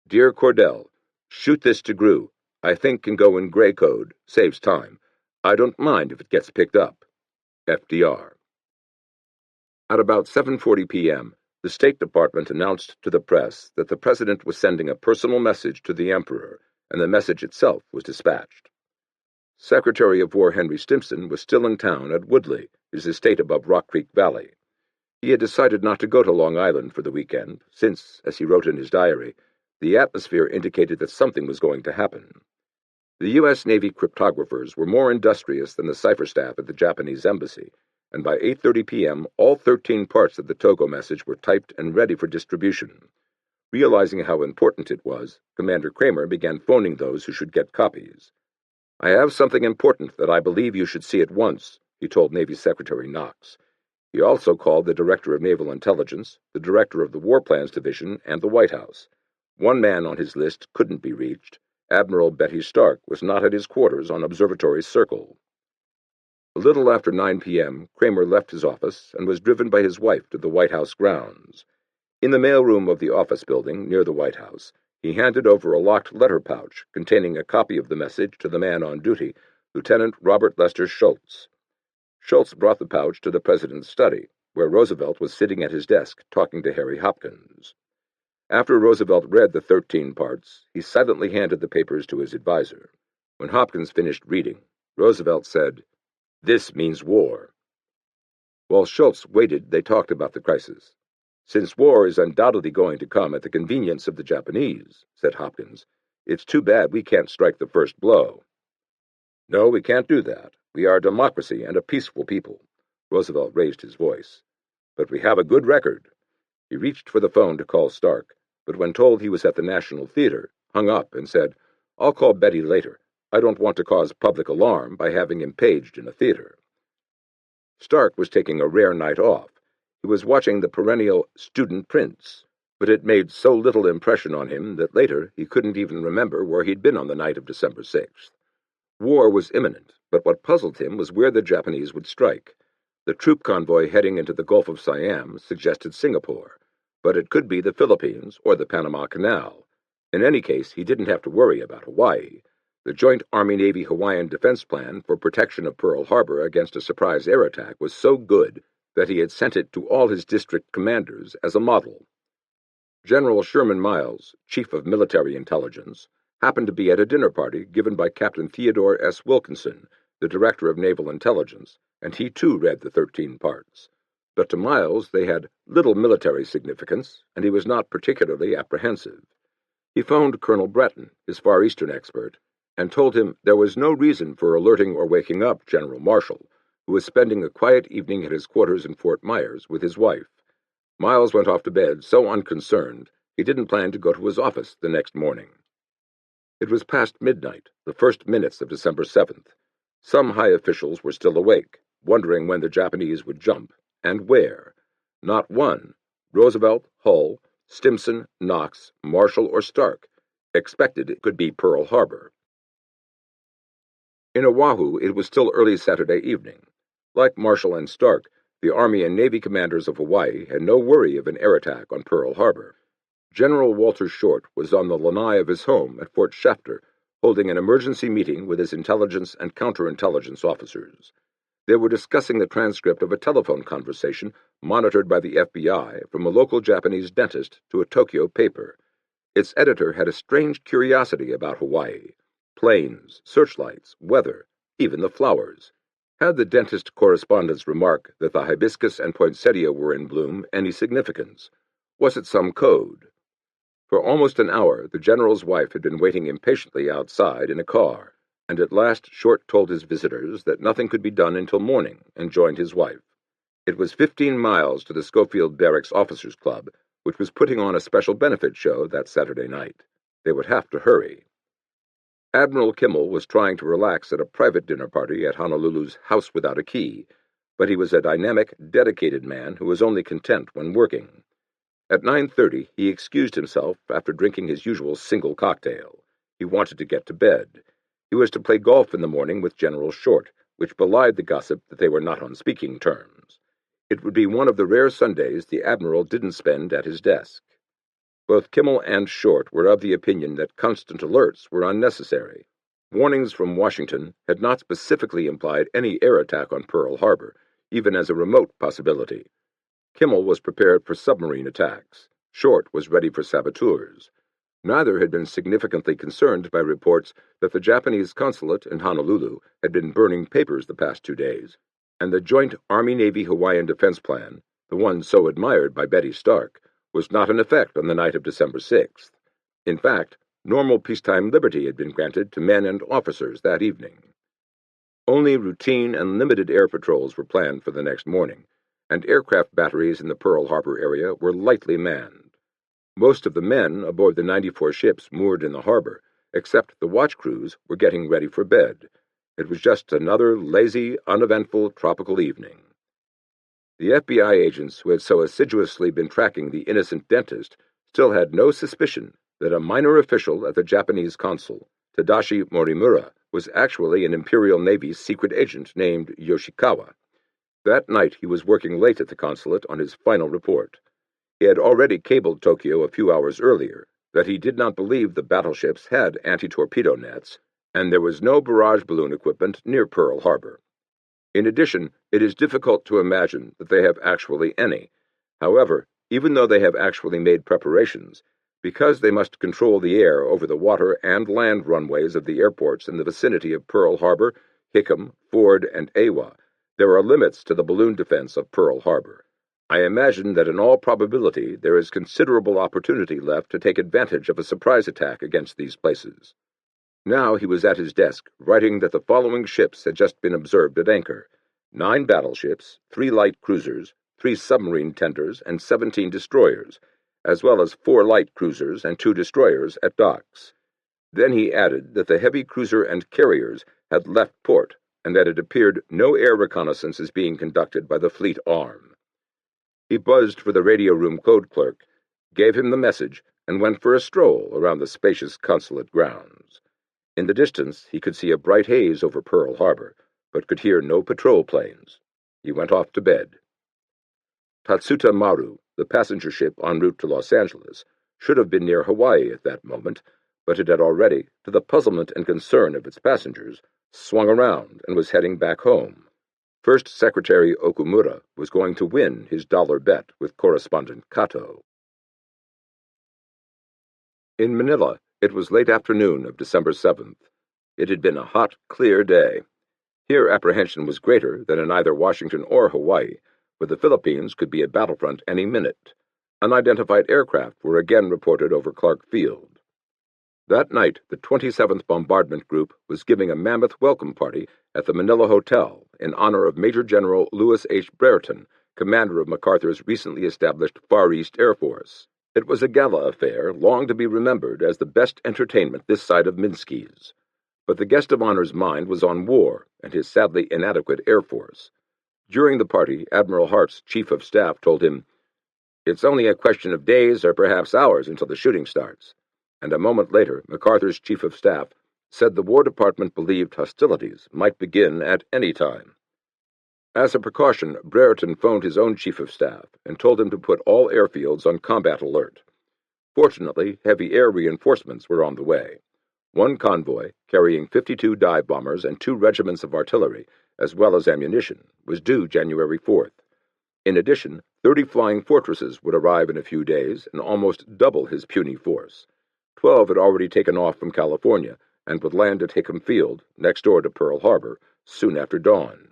Dear Cordell, shoot this to Gru. I think can go in gray code, saves time. I don't mind if it gets picked up. FDR. At about 7:40 p.m., the State Department announced to the press that the President was sending a personal message to the Emperor, and the message itself was dispatched. Secretary of War Henry Stimson was still in town at Woodley, his estate above Rock Creek Valley. He had decided not to go to Long Island for the weekend, since, as he wrote in his diary, The atmosphere indicated that something was going to happen. The U.S. Navy cryptographers were more industrious than the cipher staff at the Japanese embassy, and by 8:30 p.m. all 13 parts of the Togo message were typed and ready for distribution. Realizing how important it was, Commander Kramer began phoning those who should get copies. "I have something important that I believe you should see at once," he told Navy Secretary Knox. He also called the Director of Naval Intelligence, the Director of the War Plans Division, and the White House. One man on his list couldn't be reached. Admiral Betty Stark was not at his quarters on Observatory Circle. A little after 9 p.m., Kramer left his office and was driven by his wife to the White House grounds. In the mailroom of the office building near the White House, he handed over a locked letter pouch containing a copy of the message to the man on duty, Lieutenant Robert Lester Schultz. Schultz brought the pouch to the president's study, where Roosevelt was sitting at his desk talking to Harry Hopkins. After Roosevelt read the 13 parts, he silently handed the papers to his advisor. When Hopkins finished reading, Roosevelt said, "This means war." While Schultz waited, they talked about the crisis. "Since war is undoubtedly going to come at the convenience of the Japanese," said Hopkins, "it's too bad we can't strike the first blow." "No, we can't do that. We are a democracy and a peaceful people." Roosevelt raised his voice. "But we have a good record." He reached for the phone to call Stark, but when told he was at the National Theater, hung up and said, "I'll call Betty later. I don't want to cause public alarm by having him paged in a theater." Stark was taking a rare night off. He was watching the perennial Student Prince, but it made so little impression on him that later he couldn't even remember where he'd been on the night of December 6th. War was imminent, but what puzzled him was where the Japanese would strike. The troop convoy heading into the Gulf of Siam suggested Singapore, but it could be the Philippines or the Panama Canal. In any case, he didn't have to worry about Hawaii. The Joint Army-Navy Hawaiian Defense Plan for protection of Pearl Harbor against a surprise air attack was so good that he had sent it to all his district commanders as a model. General Sherman Miles, Chief of Military Intelligence, happened to be at a dinner party given by Captain Theodore S. Wilkinson, the Director of Naval Intelligence, and he too read the 13 parts. But to Miles they had little military significance, and he was not particularly apprehensive. He phoned Colonel Breton, his Far Eastern expert, and told him there was no reason for alerting or waking up General Marshall, who was spending a quiet evening at his quarters in Fort Myers with his wife. Miles went off to bed so unconcerned he didn't plan to go to his office the next morning. It was past midnight, the first minutes of December 7th. Some high officials were still awake, wondering when the Japanese would jump, and where. Not one, Roosevelt, Hull, Stimson, Knox, Marshall, or Stark, expected it could be Pearl Harbor. In Oahu, it was still early Saturday evening. Like Marshall and Stark, the Army and Navy commanders of Hawaii had no worry of an air attack on Pearl Harbor. General Walter Short was on the lanai of his home at Fort Shafter, holding an emergency meeting with his intelligence and counterintelligence officers. They were discussing the transcript of a telephone conversation monitored by the FBI from a local Japanese dentist to a Tokyo paper. Its editor had a strange curiosity about Hawaii: planes, searchlights, weather, even the flowers. Had the dentist correspondent's remark that the hibiscus and poinsettia were in bloom any significance? Was it some code? For almost an hour, the general's wife had been waiting impatiently outside in a car, and at last Short told his visitors that nothing could be done until morning, and joined his wife. It was 15 miles to the Schofield Barracks Officers Club, which was putting on a special benefit show that Saturday night. They would have to hurry. Admiral Kimmel was trying to relax at a private dinner party at Honolulu's House Without a Key, but he was a dynamic, dedicated man who was only content when working. At 9:30, he excused himself after drinking his usual single cocktail. He wanted to get to bed. He was to play golf in the morning with General Short, which belied the gossip that they were not on speaking terms. It would be one of the rare Sundays the Admiral didn't spend at his desk. Both Kimmel and Short were of the opinion that constant alerts were unnecessary. Warnings from Washington had not specifically implied any air attack on Pearl Harbor, even as a remote possibility. Kimmel was prepared for submarine attacks. Short was ready for saboteurs. Neither had been significantly concerned by reports that the Japanese consulate in Honolulu had been burning papers the past 2 days, and the Joint Army-Navy Hawaiian Defense Plan, the one so admired by Betty Stark, was not in effect on the night of December 6th. In fact, normal peacetime liberty had been granted to men and officers that evening. Only routine and limited air patrols were planned for the next morning, and aircraft batteries in the Pearl Harbor area were lightly manned. Most of the men aboard the 94 ships moored in the harbor, except the watch crews, were getting ready for bed. It was just another lazy, uneventful tropical evening. The FBI agents who had so assiduously been tracking the innocent dentist still had no suspicion that a minor official at the Japanese consul, Tadashi Morimura, was actually an Imperial Navy secret agent named Yoshikawa. That night he was working late at the consulate on his final report. He had already cabled Tokyo a few hours earlier that he did not believe the battleships had anti-torpedo nets, and there was no barrage balloon equipment near Pearl Harbor. In addition, it is difficult to imagine that they have actually any. However, even though they have actually made preparations, because they must control the air over the water and land runways of the airports in the vicinity of Pearl Harbor, Hickam, Ford, and Awa, there are limits to the balloon defense of Pearl Harbor. I imagine that in all probability there is considerable opportunity left to take advantage of a surprise attack against these places. Now he was at his desk, writing that the following ships had just been observed at anchor: 9 battleships, 3 light cruisers, 3 submarine tenders, and 17 destroyers, as well as 4 light cruisers and 2 destroyers at docks. Then he added that the heavy cruiser and carriers had left port, and that it appeared no air reconnaissance is being conducted by the fleet arm. He buzzed for the radio room code clerk, gave him the message, and went for a stroll around the spacious consulate grounds. In the distance he could see a bright haze over Pearl Harbor, but could hear no patrol planes. He went off to bed. Tatsuta Maru, the passenger ship en route to Los Angeles, should have been near Hawaii at that moment, but it had already, to the puzzlement and concern of its passengers, swung around and was heading back home. First Secretary Okumura was going to win his dollar bet with correspondent Kato. In Manila, it was late afternoon of December 7th. It had been a hot, clear day. Here apprehension was greater than in either Washington or Hawaii, for the Philippines could be a battlefront any minute. Unidentified aircraft were again reported over Clark Field. That night, the 27th Bombardment Group was giving a mammoth welcome party at the Manila Hotel in honor of Major General Lewis H. Brereton, commander of MacArthur's recently established Far East Air Force. It was a gala affair long to be remembered as the best entertainment this side of Minsky's. But the guest of honor's mind was on war and his sadly inadequate Air Force. During the party, Admiral Hart's chief of staff told him, "It's only a question of days or perhaps hours until the shooting starts." And a moment later, MacArthur's chief of staff said the War Department believed hostilities might begin at any time. As a precaution, Brereton phoned his own chief of staff and told him to put all airfields on combat alert. Fortunately, heavy air reinforcements were on the way. One convoy, carrying 52 dive bombers and 2 regiments of artillery, as well as ammunition, was due January 4th. In addition, 30 flying fortresses would arrive in a few days and almost double his puny force. 12 had already taken off from California and would land at Hickam Field, next door to Pearl Harbor, soon after dawn.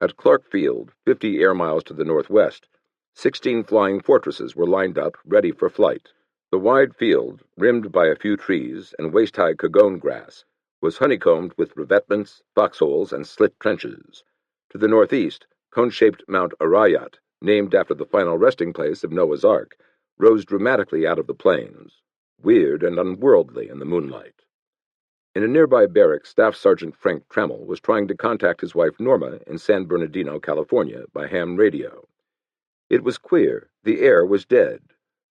At Clark Field, 50 air miles to the northwest, 16 flying fortresses were lined up, ready for flight. The wide field, rimmed by a few trees and waist-high cogone grass, was honeycombed with revetments, foxholes, and slit trenches. To the northeast, cone-shaped Mount Arayat, named after the final resting place of Noah's Ark, rose dramatically out of the plains, weird and unworldly in the moonlight. In a nearby barrack, Staff Sergeant Frank Tremmel was trying to contact his wife Norma in San Bernardino, California, by ham radio. It was queer. The air was dead.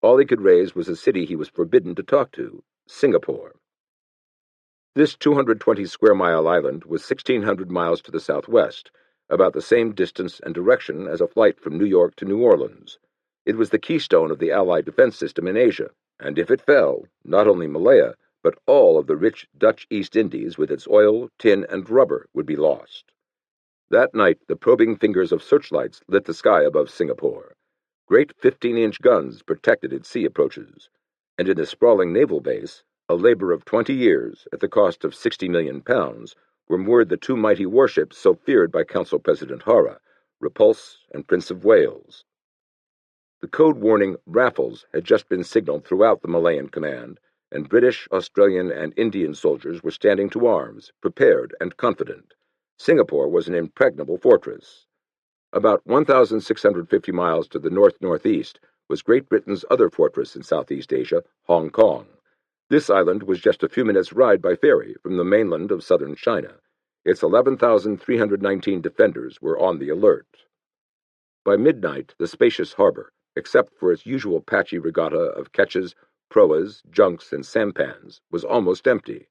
All he could raise was a city he was forbidden to talk to, Singapore. This 220-square-mile island was 1,600 miles to the southwest, about the same distance and direction as a flight from New York to New Orleans. It was the keystone of the Allied defense system in Asia, and if it fell, not only Malaya, but all of the rich Dutch East Indies with its oil, tin, and rubber would be lost. That night, the probing fingers of searchlights lit the sky above Singapore. Great 15-inch guns protected its sea approaches, and in the sprawling naval base, a labor of 20 years at the cost of £60 million, were moored the 2 mighty warships so feared by Council President Hara, Repulse and Prince of Wales. The code warning Raffles had just been signaled throughout the Malayan command, and British, Australian, and Indian soldiers were standing to arms, prepared and confident. Singapore was an impregnable fortress. About 1,650 miles to the north-northeast was Great Britain's other fortress in Southeast Asia, Hong Kong. This island was just a few minutes' ride by ferry from the mainland of southern China. Its 11,319 defenders were on the alert. By midnight, the spacious harbor, except for its usual patchy regatta of ketches, proas, junks, and sampans, was almost empty.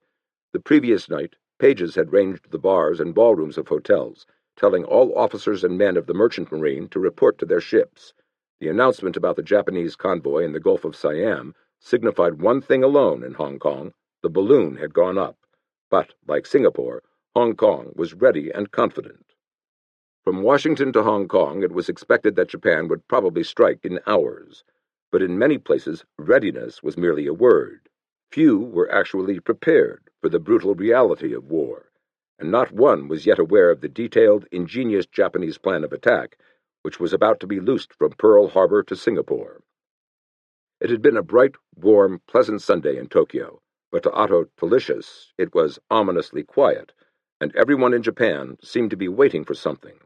The previous night, pages had ranged the bars and ballrooms of hotels, telling all officers and men of the merchant marine to report to their ships. The announcement about the Japanese convoy in the Gulf of Siam signified one thing alone in Hong Kong: the balloon had gone up. But, like Singapore, Hong Kong was ready and confident. From Washington to Hong Kong, it was expected that Japan would probably strike in hours. But in many places, readiness was merely a word. Few were actually prepared for the brutal reality of war, and not one was yet aware of the detailed, ingenious Japanese plan of attack, which was about to be loosed from Pearl Harbor to Singapore. It had been a bright, warm, pleasant Sunday in Tokyo, but to Otto Talicius it was ominously quiet, and everyone in Japan seemed to be waiting for something.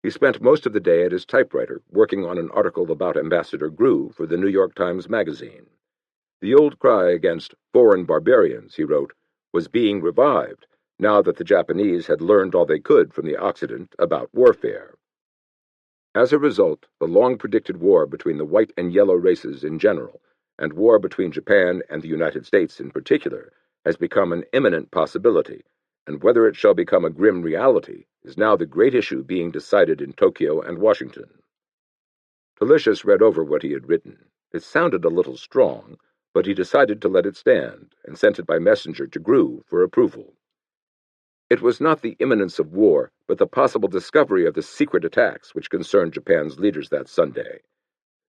He spent most of the day at his typewriter working on an article about Ambassador Grew for the New York Times Magazine. The old cry against foreign barbarians, he wrote, was being revived now that the Japanese had learned all they could from the Occident about warfare. As a result, the long-predicted war between the white and yellow races in general, and war between Japan and the United States in particular, has become an imminent possibility, and whether it shall become a grim reality is now the great issue being decided in Tokyo and Washington. Talicius read over what he had written. It sounded a little strong, but he decided to let it stand, and sent it by messenger to Grew for approval. It was not the imminence of war, but the possible discovery of the secret attacks which concerned Japan's leaders that Sunday.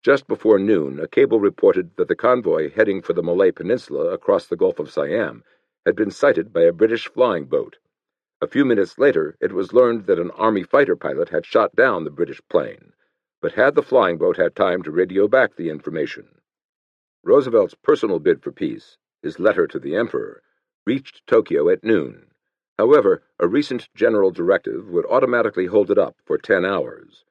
Just before noon, a cable reported that the convoy heading for the Malay Peninsula across the Gulf of Siam had been sighted by a British flying boat. A few minutes later, it was learned that an Army fighter pilot had shot down the British plane, but had the flying boat had time to radio back the information? Roosevelt's personal bid for peace, his letter to the Emperor, reached Tokyo at noon. However, a recent general directive would automatically hold it up for 10 hours.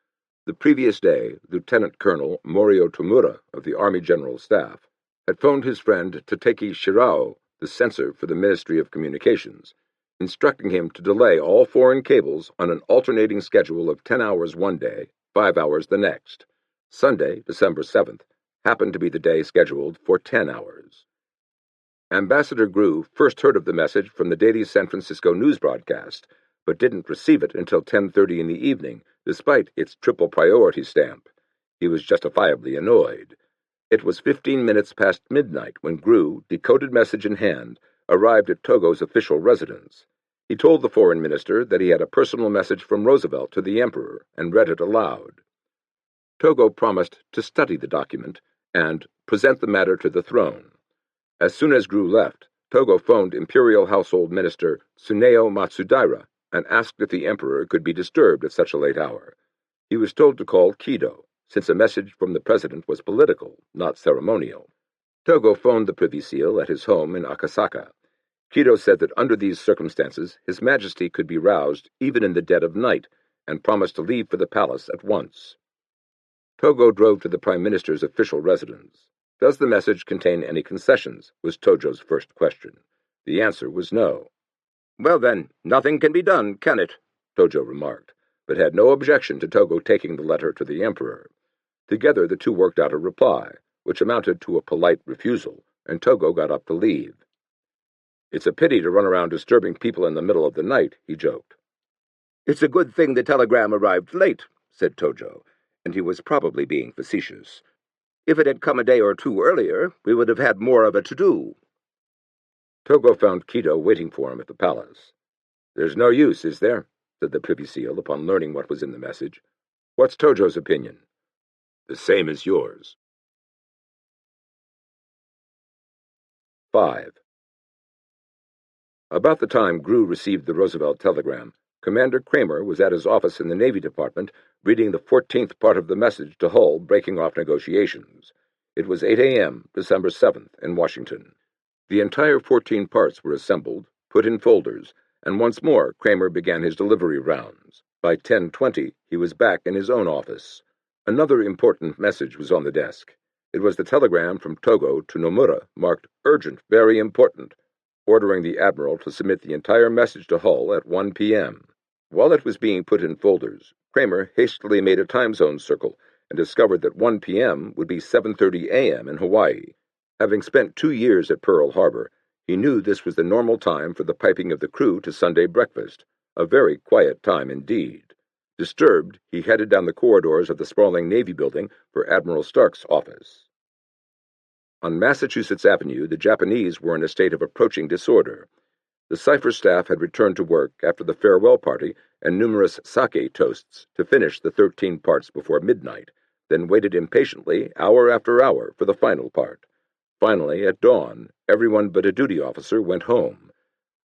The previous day, Lieutenant Colonel Morio Tomura of the Army General Staff had phoned his friend Tateki Shirao, the censor for the Ministry of Communications, instructing him to delay all foreign cables on an alternating schedule of 10 hours one day, 5 hours the next. Sunday, December 7th, happened to be the day scheduled for 10 hours. Ambassador Grew first heard of the message from the daily San Francisco news broadcast, but didn't receive it until 10:30 in the evening, despite its triple priority stamp. He was justifiably annoyed. It was 15 minutes past midnight when Grew, decoded message in hand, arrived at Togo's official residence. He told the foreign minister that he had a personal message from Roosevelt to the Emperor and read it aloud. Togo promised to study the document and present the matter to the throne. As soon as Grew left, Togo phoned Imperial Household Minister Tsuneo Matsudaira and asked if the Emperor could be disturbed at such a late hour. He was told to call Kido, since a message from the President was political, not ceremonial. Togo phoned the Privy Seal at his home in Akasaka. Kido said that under these circumstances His Majesty could be roused even in the dead of night, and promised to leave for the palace at once. Togo drove to the Prime Minister's official residence. "Does the message contain any concessions?" was Tojo's first question. The answer was no. "Well then, nothing can be done, can it?" Tojo remarked, but had no objection to Togo taking the letter to the Emperor. Together the two worked out a reply, which amounted to a polite refusal, and Togo got up to leave. "It's a pity to run around disturbing people in the middle of the night," he joked. "It's a good thing the telegram arrived late," said Tojo, and he was probably being facetious. "If it had come a day or two earlier, we would have had more of a to-do." Togo found Kido waiting for him at the palace. "There's no use, is there?" said the Privy Seal upon learning what was in the message. "What's Tojo's opinion?" "The same as yours." 5. About the time Grew received the Roosevelt telegram, Commander Kramer was at his office in the Navy Department reading the 14th part of the message to Hull breaking off negotiations. It was 8 a.m., December 7th, in Washington. The entire 14 parts were assembled, put in folders, and once more Kramer began his delivery rounds. By 10:20, he was back in his own office. Another important message was on the desk. It was the telegram from Togo to Nomura, marked Urgent, Very Important, ordering the Admiral to submit the entire message to Hull at 1 p.m. While it was being put in folders, Kramer hastily made a time zone circle and discovered that 1 p.m. would be 7:30 a.m. in Hawaii. Having spent 2 years at Pearl Harbor, he knew this was the normal time for the piping of the crew to Sunday breakfast, a very quiet time indeed. Disturbed, he headed down the corridors of the sprawling Navy building for Admiral Stark's office. On Massachusetts Avenue, the Japanese were in a state of approaching disorder. The cipher staff had returned to work after the farewell party and numerous sake toasts to finish the 13 parts before midnight, then waited impatiently, hour after hour, for the final part. Finally, at dawn, everyone but a duty officer went home.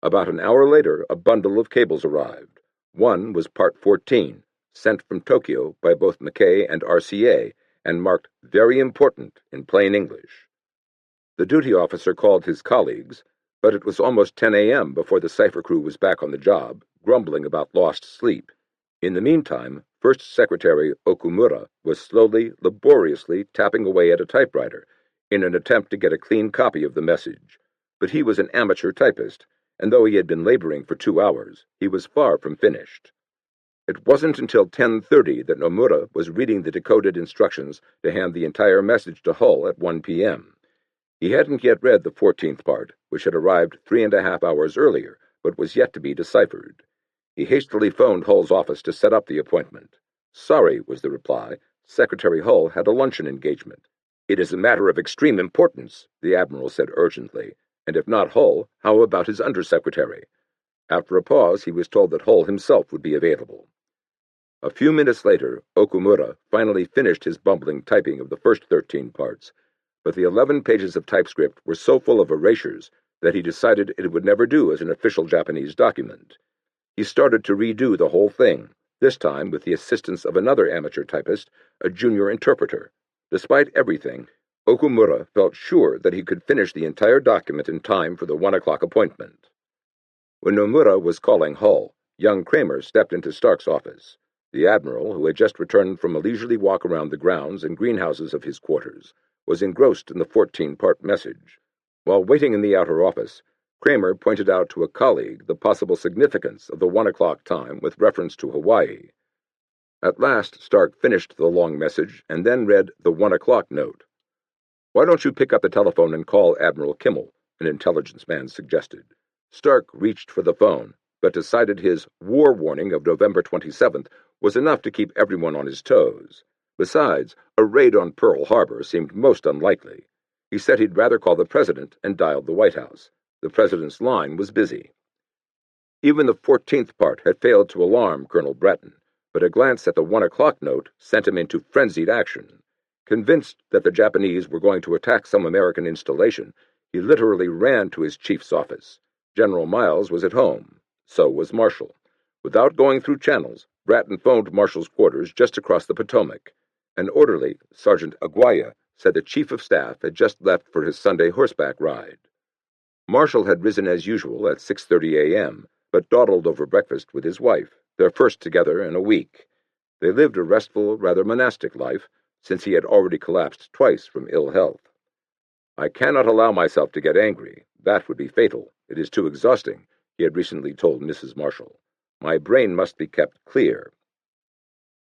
About an hour later, a bundle of cables arrived. One was Part 14, sent from Tokyo by both Mackay and RCA, and marked Very Important in plain English. The duty officer called his colleagues, but it was almost 10 a.m. before the cipher crew was back on the job, grumbling about lost sleep. In the meantime, First Secretary Okumura was slowly, laboriously tapping away at a typewriter in an attempt to get a clean copy of the message. But he was an amateur typist, and though he had been laboring for 2 hours, he was far from finished. It wasn't until 10:30 that Nomura was reading the decoded instructions to hand the entire message to Hull at 1 p.m. He hadn't yet read the 14th part, which had arrived 3.5 hours earlier, but was yet to be deciphered. He hastily phoned Hull's office to set up the appointment. "Sorry," was the reply. "Secretary Hull had a luncheon engagement." "It is a matter of extreme importance," the Admiral said urgently, "and if not Hull, how about his undersecretary?" After a pause, he was told that Hull himself would be available. A few minutes later, Okumura finally finished his bumbling typing of the first 13 parts, but the 11 pages of typescript were so full of erasures that he decided it would never do as an official Japanese document. He started to redo the whole thing, this time with the assistance of another amateur typist, a junior interpreter. Despite everything, Okumura felt sure that he could finish the entire document in time for the 1 o'clock appointment. When Nomura was calling Hull, young Kramer stepped into Stark's office. The Admiral, who had just returned from a leisurely walk around the grounds and greenhouses of his quarters, was engrossed in the 14-part message. While waiting in the outer office, Kramer pointed out to a colleague the possible significance of the 1 o'clock time with reference to Hawaii. At last, Stark finished the long message and then read the 1 o'clock note. "Why don't you pick up the telephone and call Admiral Kimmel?" an intelligence man suggested. Stark reached for the phone, but decided his war warning of November 27th was enough to keep everyone on his toes. Besides, a raid on Pearl Harbor seemed most unlikely. He said he'd rather call the president and dialed the White House. The president's line was busy. Even the 14th part had failed to alarm Colonel Breton, but a glance at the 1 o'clock note sent him into frenzied action. Convinced that the Japanese were going to attack some American installation, he literally ran to his chief's office. General Miles was at home. So was Marshall. Without going through channels, Bratton phoned Marshall's quarters just across the Potomac. An orderly, Sergeant Aguaya, said the Chief of Staff had just left for his Sunday horseback ride. Marshall had risen as usual at 6:30 a.m., but dawdled over breakfast with his wife, their first together in a week. They lived a restful, rather monastic life, since he had already collapsed twice from ill health. "I cannot allow myself to get angry. That would be fatal. It is too exhausting," he had recently told Mrs. Marshall. "My brain must be kept clear."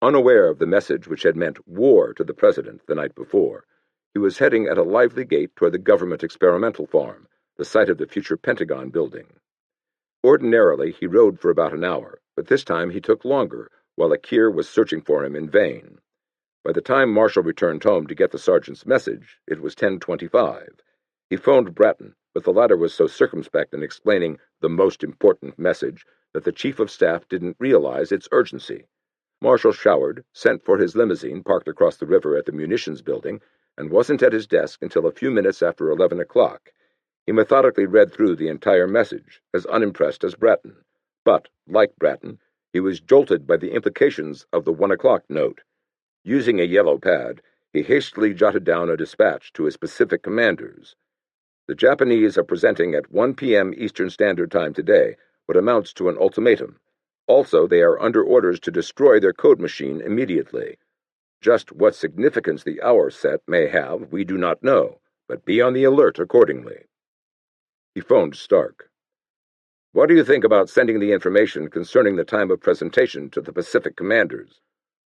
Unaware of the message which had meant war to the president the night before, he was heading at a lively gait toward the government experimental farm, the site of the future Pentagon building. Ordinarily, he rode for about an hour, but this time he took longer, while Akir was searching for him in vain. By the time Marshall returned home to get the sergeant's message, it was 10:25. He phoned Bratton, but the latter was so circumspect in explaining the most important message that the Chief of Staff didn't realize its urgency. Marshall showered, sent for his limousine parked across the river at the munitions building, and wasn't at his desk until a few minutes after 11 o'clock. He methodically read through the entire message, as unimpressed as Bratton. But, like Bratton, he was jolted by the implications of the 1 o'clock note. Using a yellow pad, he hastily jotted down a dispatch to his specific commanders. The Japanese are presenting at 1 p.m. Eastern Standard Time today what amounts to an ultimatum. Also, they are under orders to destroy their code machine immediately. Just what significance the hour set may have, we do not know, but be on the alert accordingly. He phoned Stark. What do you think about sending the information concerning the time of presentation to the Pacific commanders?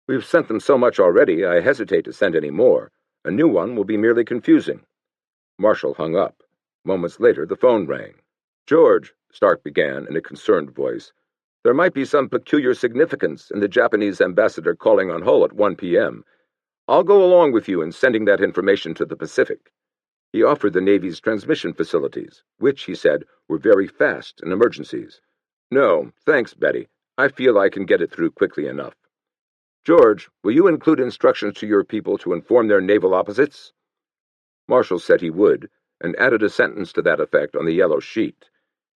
We've sent them so much already, I hesitate to send any more. A new one will be merely confusing. Marshall hung up. Moments later, the phone rang. George, Stark began in a concerned voice, there might be some peculiar significance in the Japanese ambassador calling on Hull at 1 p.m. I'll go along with you in sending that information to the Pacific. He offered the Navy's transmission facilities, which, he said, were very fast in emergencies. No, thanks, Betty. I feel I can get it through quickly enough. George, will you include instructions to your people to inform their naval opposites? Marshall said he would, and added a sentence to that effect on the yellow sheet.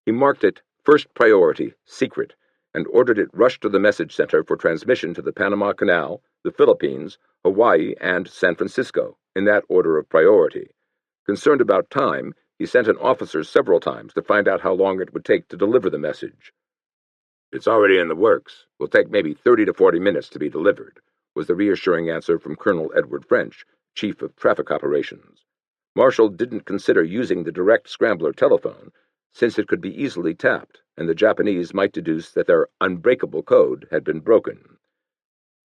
He marked it First Priority, Secret, and ordered it rushed to the message center for transmission to the Panama Canal, the Philippines, Hawaii, and San Francisco, in that order of priority. Concerned about time, he sent an officer several times to find out how long it would take to deliver the message. It's already in the works. Will take maybe 30 to 40 minutes to be delivered, was the reassuring answer from Colonel Edward French, Chief of Traffic Operations. Marshall didn't consider using the direct scrambler telephone, since it could be easily tapped, and the Japanese might deduce that their unbreakable code had been broken.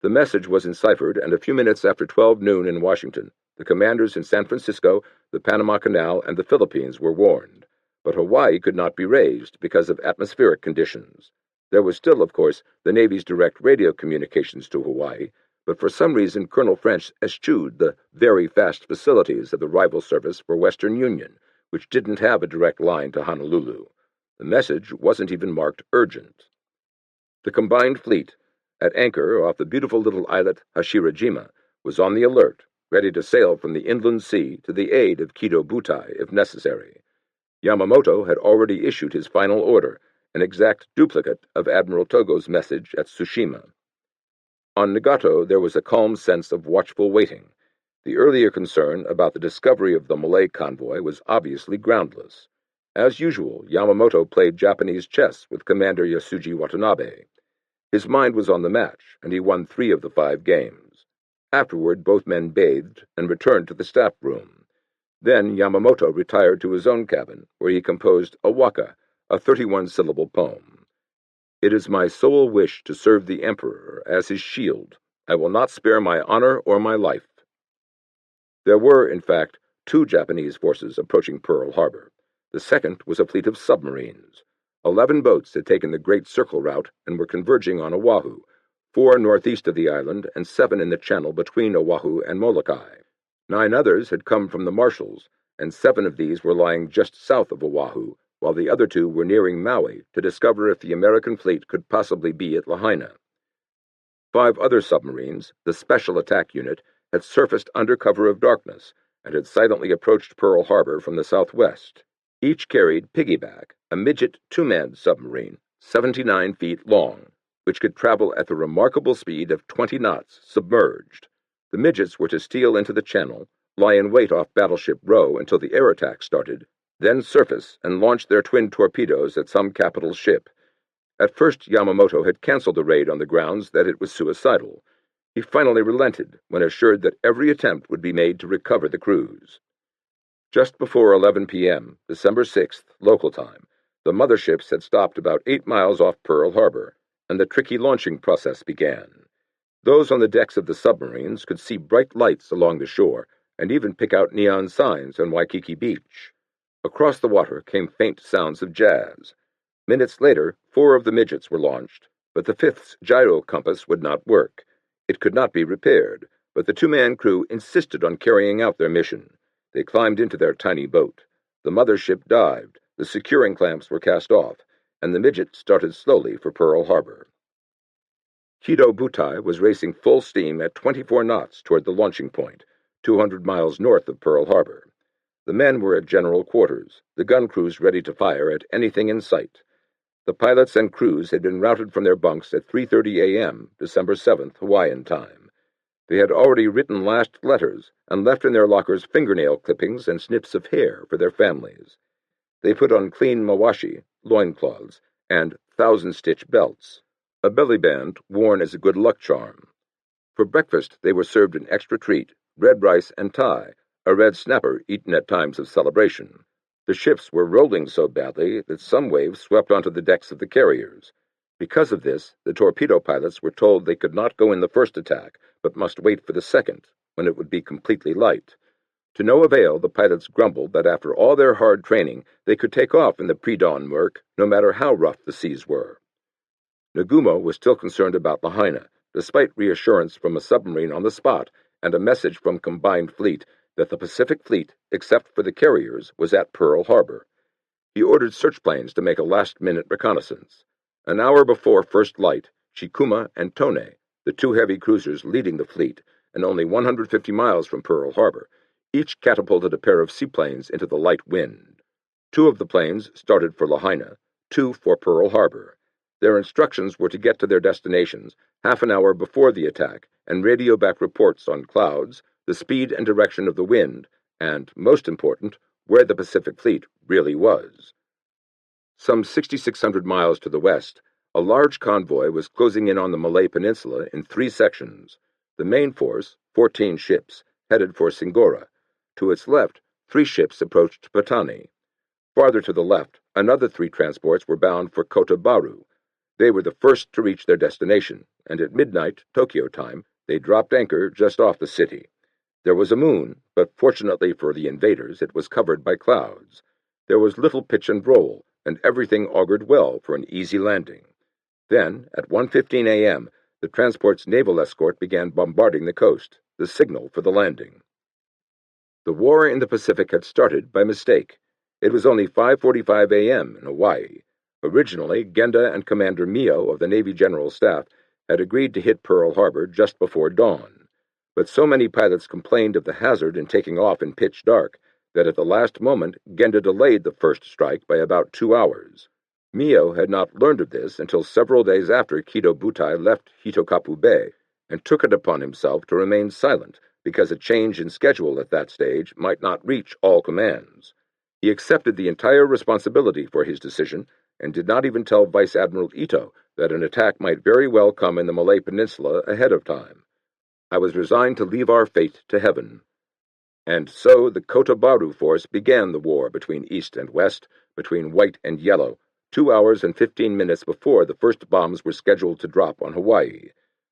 The message was enciphered, and a few minutes after 12 noon in Washington, the commanders in San Francisco, the Panama Canal, and the Philippines were warned, but Hawaii could not be raised because of atmospheric conditions. There was still, of course, the Navy's direct radio communications to Hawaii, but for some reason Colonel French eschewed the very fast facilities of the rival service for Western Union, which didn't have a direct line to Honolulu. The message wasn't even marked urgent. The combined fleet, at anchor off the beautiful little islet Hashirajima, was on the alert, ready to sail from the inland sea to the aid of Kido Butai if necessary. Yamamoto had already issued his final order, an exact duplicate of Admiral Togo's message at Tsushima. On Nagato there was a calm sense of watchful waiting. The earlier concern about the discovery of the Malay convoy was obviously groundless. As usual, Yamamoto played Japanese chess with Commander Yasuji Watanabe. His mind was on the match, and he won 3 of the 5 games. Afterward, both men bathed and returned to the staff room. Then Yamamoto retired to his own cabin, where he composed a waka, a 31-syllable poem. It is my sole wish to serve the Emperor as his shield. I will not spare my honor or my life. There were, in fact, 2 Japanese forces approaching Pearl Harbor. The second was a fleet of submarines. 11 boats had taken the Great Circle route and were converging on Oahu, 4 northeast of the island and 7 in the channel between Oahu and Molokai. 9 others had come from the Marshalls, and 7 of these were lying just south of Oahu, while the other 2 were nearing Maui to discover if the American fleet could possibly be at Lahaina. 5 other submarines, the Special Attack Unit, had surfaced under cover of darkness and had silently approached Pearl Harbor from the southwest. Each carried Piggyback, a midget 2-man submarine, 79 feet long, which could travel at the remarkable speed of 20 knots submerged. The midgets were to steal into the channel, lie in wait off Battleship Row until the air attack started, then surface and launch their twin torpedoes at some capital ship. At first, Yamamoto had canceled the raid on the grounds that it was suicidal. He finally relented when assured that every attempt would be made to recover the crews. Just before 11 p.m., December 6th, local time, the motherships had stopped about 8 miles off Pearl Harbor, and the tricky launching process began. Those on the decks of the submarines could see bright lights along the shore and even pick out neon signs on Waikiki Beach. Across the water came faint sounds of jazz. Minutes later, 4 of the midgets were launched, but the 5th's gyro compass would not work. It could not be repaired, but the 2-man crew insisted on carrying out their mission. They climbed into their tiny boat. The mothership dived, the securing clamps were cast off, and the midget started slowly for Pearl Harbor. Kido Butai was racing full steam at 24 knots toward the launching point, 200 miles north of Pearl Harbor. The men were at general quarters, the gun crews ready to fire at anything in sight. The pilots and crews had been routed from their bunks at 3:30 a.m., December 7th, Hawaiian time. They had already written last letters and left in their lockers fingernail clippings and snips of hair for their families. They put on clean mawashi, loincloths, and thousand-stitch belts, a belly band worn as a good luck charm. For breakfast they were served an extra treat, red rice and Thai, a red snapper eaten at times of celebration. The ships were rolling so badly that some waves swept onto the decks of the carriers. Because of this, the torpedo pilots were told they could not go in the first attack, but must wait for the second, when it would be completely light. To no avail, the pilots grumbled that after all their hard training, they could take off in the pre-dawn murk, no matter how rough the seas were. Nagumo was still concerned about Lahaina, despite reassurance from a submarine on the spot and a message from Combined Fleet that the Pacific Fleet, except for the carriers, was at Pearl Harbor. He ordered search planes to make a last-minute reconnaissance. An hour before first light, Shikuma and Tone, the two heavy cruisers leading the fleet, and only 150 miles from Pearl Harbor, each catapulted a pair of seaplanes into the light wind. Two of the planes started for Lahaina, two for Pearl Harbor. Their instructions were to get to their destinations half an hour before the attack and radio back reports on clouds, the speed and direction of the wind, and, most important, where the Pacific Fleet really was. Some 6,600 miles to the west, a large convoy was closing in on the Malay Peninsula in three sections. The main force, 14 ships, headed for Singora. To its left, 3 ships approached Patani. Farther to the left, another 3 transports were bound for Kota Baru. They were the first to reach their destination, and at midnight, Tokyo time, they dropped anchor just off the city. There was a moon, but fortunately for the invaders, it was covered by clouds. There was little pitch and roll, and everything augured well for an easy landing. Then, at 1:15 a.m., the transport's naval escort began bombarding the coast, the signal for the landing. The war in the Pacific had started by mistake. It was only 5:45 a.m. in Hawaii. Originally, Genda and Commander Mio of the Navy General Staff had agreed to hit Pearl Harbor just before dawn. But so many pilots complained of the hazard in taking off in pitch dark that at the last moment Genda delayed the first strike by about 2 hours. Mio had not learned of this until several days after Kido Butai left Hitokapu Bay and took it upon himself to remain silent because a change in schedule at that stage might not reach all commands. He accepted the entire responsibility for his decision and did not even tell Vice Admiral Ito that an attack might very well come in the Malay Peninsula ahead of time. I was resigned to leave our fate to heaven. And so the Kota Baru force began the war between East and West, between White and Yellow, 2 hours and 15 minutes before the first bombs were scheduled to drop on Hawaii.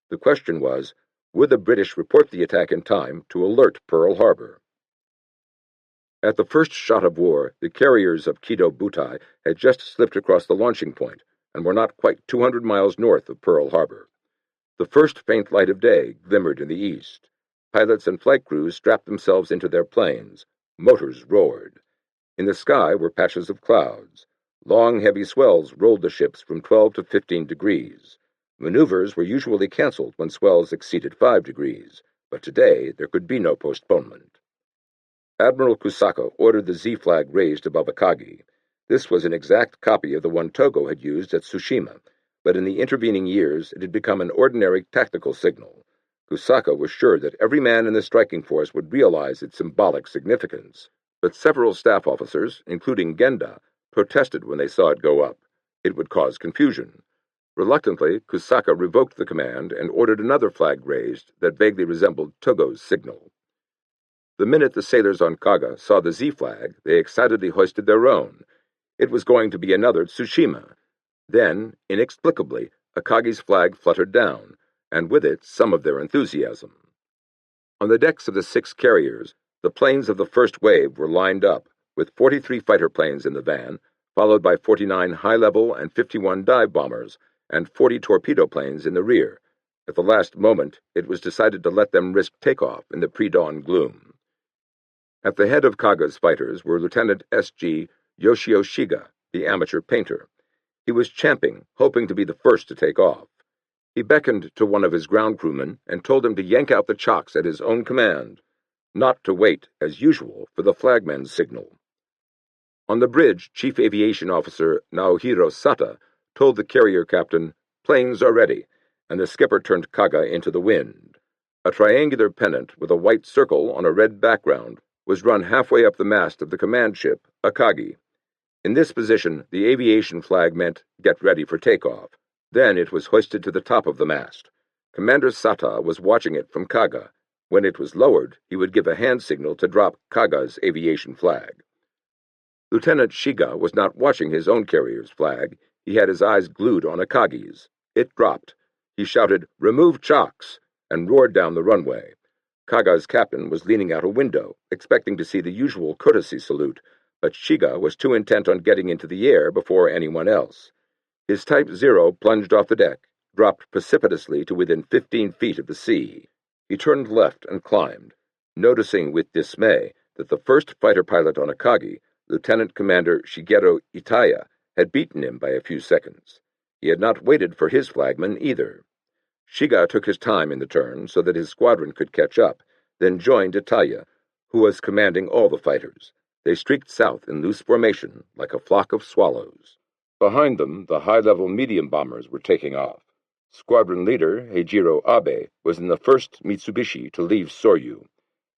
The question was, would the British report the attack in time to alert Pearl Harbor? At the first shot of war, the carriers of Kido Butai had just slipped across the launching point and were not quite 200 miles north of Pearl Harbor. The first faint light of day glimmered in the east. Pilots and flight crews strapped themselves into their planes. Motors roared. In the sky were patches of clouds. Long, heavy swells rolled the ships from 12 to 15 degrees. Maneuvers were usually canceled when swells exceeded 5 degrees, but today there could be no postponement. Admiral Kusaka ordered the Z flag raised above Akagi. This was an exact copy of the one Togo had used at Tsushima, but in the intervening years it had become an ordinary tactical signal. Kusaka was sure that every man in the striking force would realize its symbolic significance, but several staff officers, including Genda, protested when they saw it go up. It would cause confusion. Reluctantly, Kusaka revoked the command and ordered another flag raised that vaguely resembled Togo's signal. The minute the sailors on Kaga saw the Z flag, they excitedly hoisted their own. It was going to be another Tsushima. Then, inexplicably, Akagi's flag fluttered down, and with it some of their enthusiasm. On the decks of the 6 carriers, the planes of the first wave were lined up, with 43 fighter planes in the van, followed by 49 high-level and 51 dive bombers, and 40 torpedo planes in the rear. At the last moment, it was decided to let them risk takeoff in the pre-dawn gloom. At the head of Kaga's fighters were Lieutenant S.G. Yoshio Shiga, the amateur painter. He was champing, hoping to be the first to take off. He beckoned to one of his ground crewmen and told him to yank out the chocks at his own command, not to wait, as usual, for the flagman's signal. On the bridge, Chief Aviation Officer Naohiro Sata told the carrier captain, "Planes are ready," and the skipper turned Kaga into the wind. A triangular pennant with a white circle on a red background was run halfway up the mast of the command ship, Akagi. In this position, the aviation flag meant, "Get ready for takeoff." Then it was hoisted to the top of the mast. Commander Sata was watching it from Kaga. When it was lowered, he would give a hand signal to drop Kaga's aviation flag. Lieutenant Shiga was not watching his own carrier's flag. He had his eyes glued on Akagi's. It dropped. He shouted, "Remove chocks," and roared down the runway. Kaga's captain was leaning out a window, expecting to see the usual courtesy salute, but Shiga was too intent on getting into the air before anyone else. His Type 0 plunged off the deck, dropped precipitously to within 15 feet of the sea. He turned left and climbed, noticing with dismay that the first fighter pilot on Akagi, Lieutenant Commander Shigeru Itaya, had beaten him by a few seconds. He had not waited for his flagman either. Shiga took his time in the turn so that his squadron could catch up, then joined Itaya, who was commanding all the fighters. They streaked south in loose formation like a flock of swallows. Behind them, the high-level medium bombers were taking off. Squadron leader Heijiro Abe was in the first Mitsubishi to leave Soryu.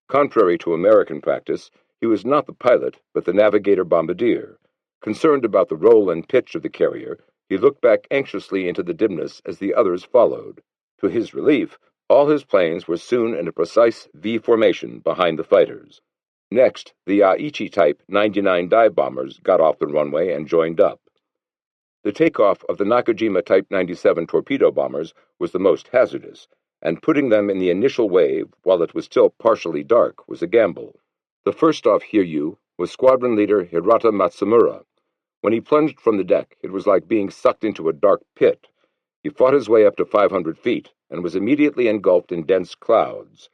Contrary to American practice, he was not the pilot, but the navigator-bombardier. Concerned about the roll and pitch of the carrier, he looked back anxiously into the dimness as the others followed. To his relief, all his planes were soon in a precise V formation behind the fighters. Next, the Aichi-type 99 dive bombers got off the runway and joined up. The takeoff of the Nakajima Type 97 torpedo bombers was the most hazardous, and putting them in the initial wave while it was still partially dark was a gamble. The first off Hiryu was squadron leader Hirata Matsumura. When he plunged from the deck, it was like being sucked into a dark pit. He fought his way up to 500 feet and was immediately engulfed in dense clouds.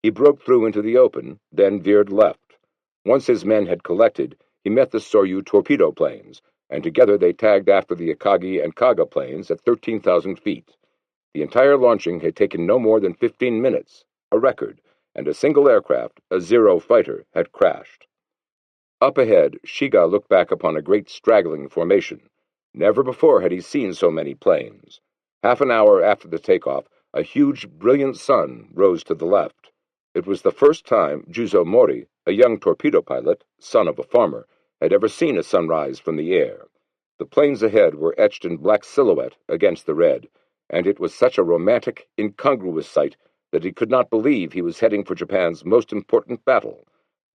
He broke through into the open, then veered left. Once his men had collected, he met the Soryu torpedo planes, and together they tagged after the Akagi and Kaga planes at 13,000 feet. The entire launching had taken no more than 15 minutes, a record, and a single aircraft, a Zero fighter, had crashed. Up ahead, Shiga looked back upon a great straggling formation. Never before had he seen so many planes. Half an hour after the takeoff, a huge, brilliant sun rose to the left. It was the first time Juzo Mori, a young torpedo pilot, son of a farmer, had ever seen a sunrise from the air. The planes ahead were etched in black silhouette against the red, and it was such a romantic, incongruous sight that he could not believe he was heading for Japan's most important battle.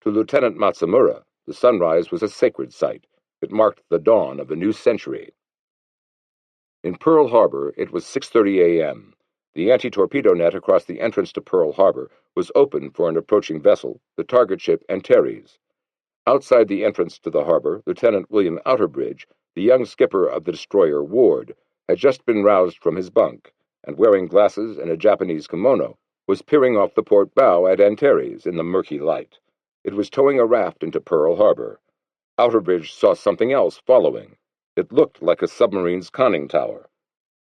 To Lieutenant Matsumura, the sunrise was a sacred sight. It marked the dawn of a new century. In Pearl Harbor, it was 6:30 a.m. The anti-torpedo net across the entrance to Pearl Harbor was open for an approaching vessel, the target ship Antares. Outside the entrance to the harbor, Lieutenant William Outerbridge, the young skipper of the destroyer Ward, had just been roused from his bunk, and wearing glasses and a Japanese kimono, was peering off the port bow at Antares in the murky light. It was towing a raft into Pearl Harbor. Outerbridge saw something else following. It looked like a submarine's conning tower.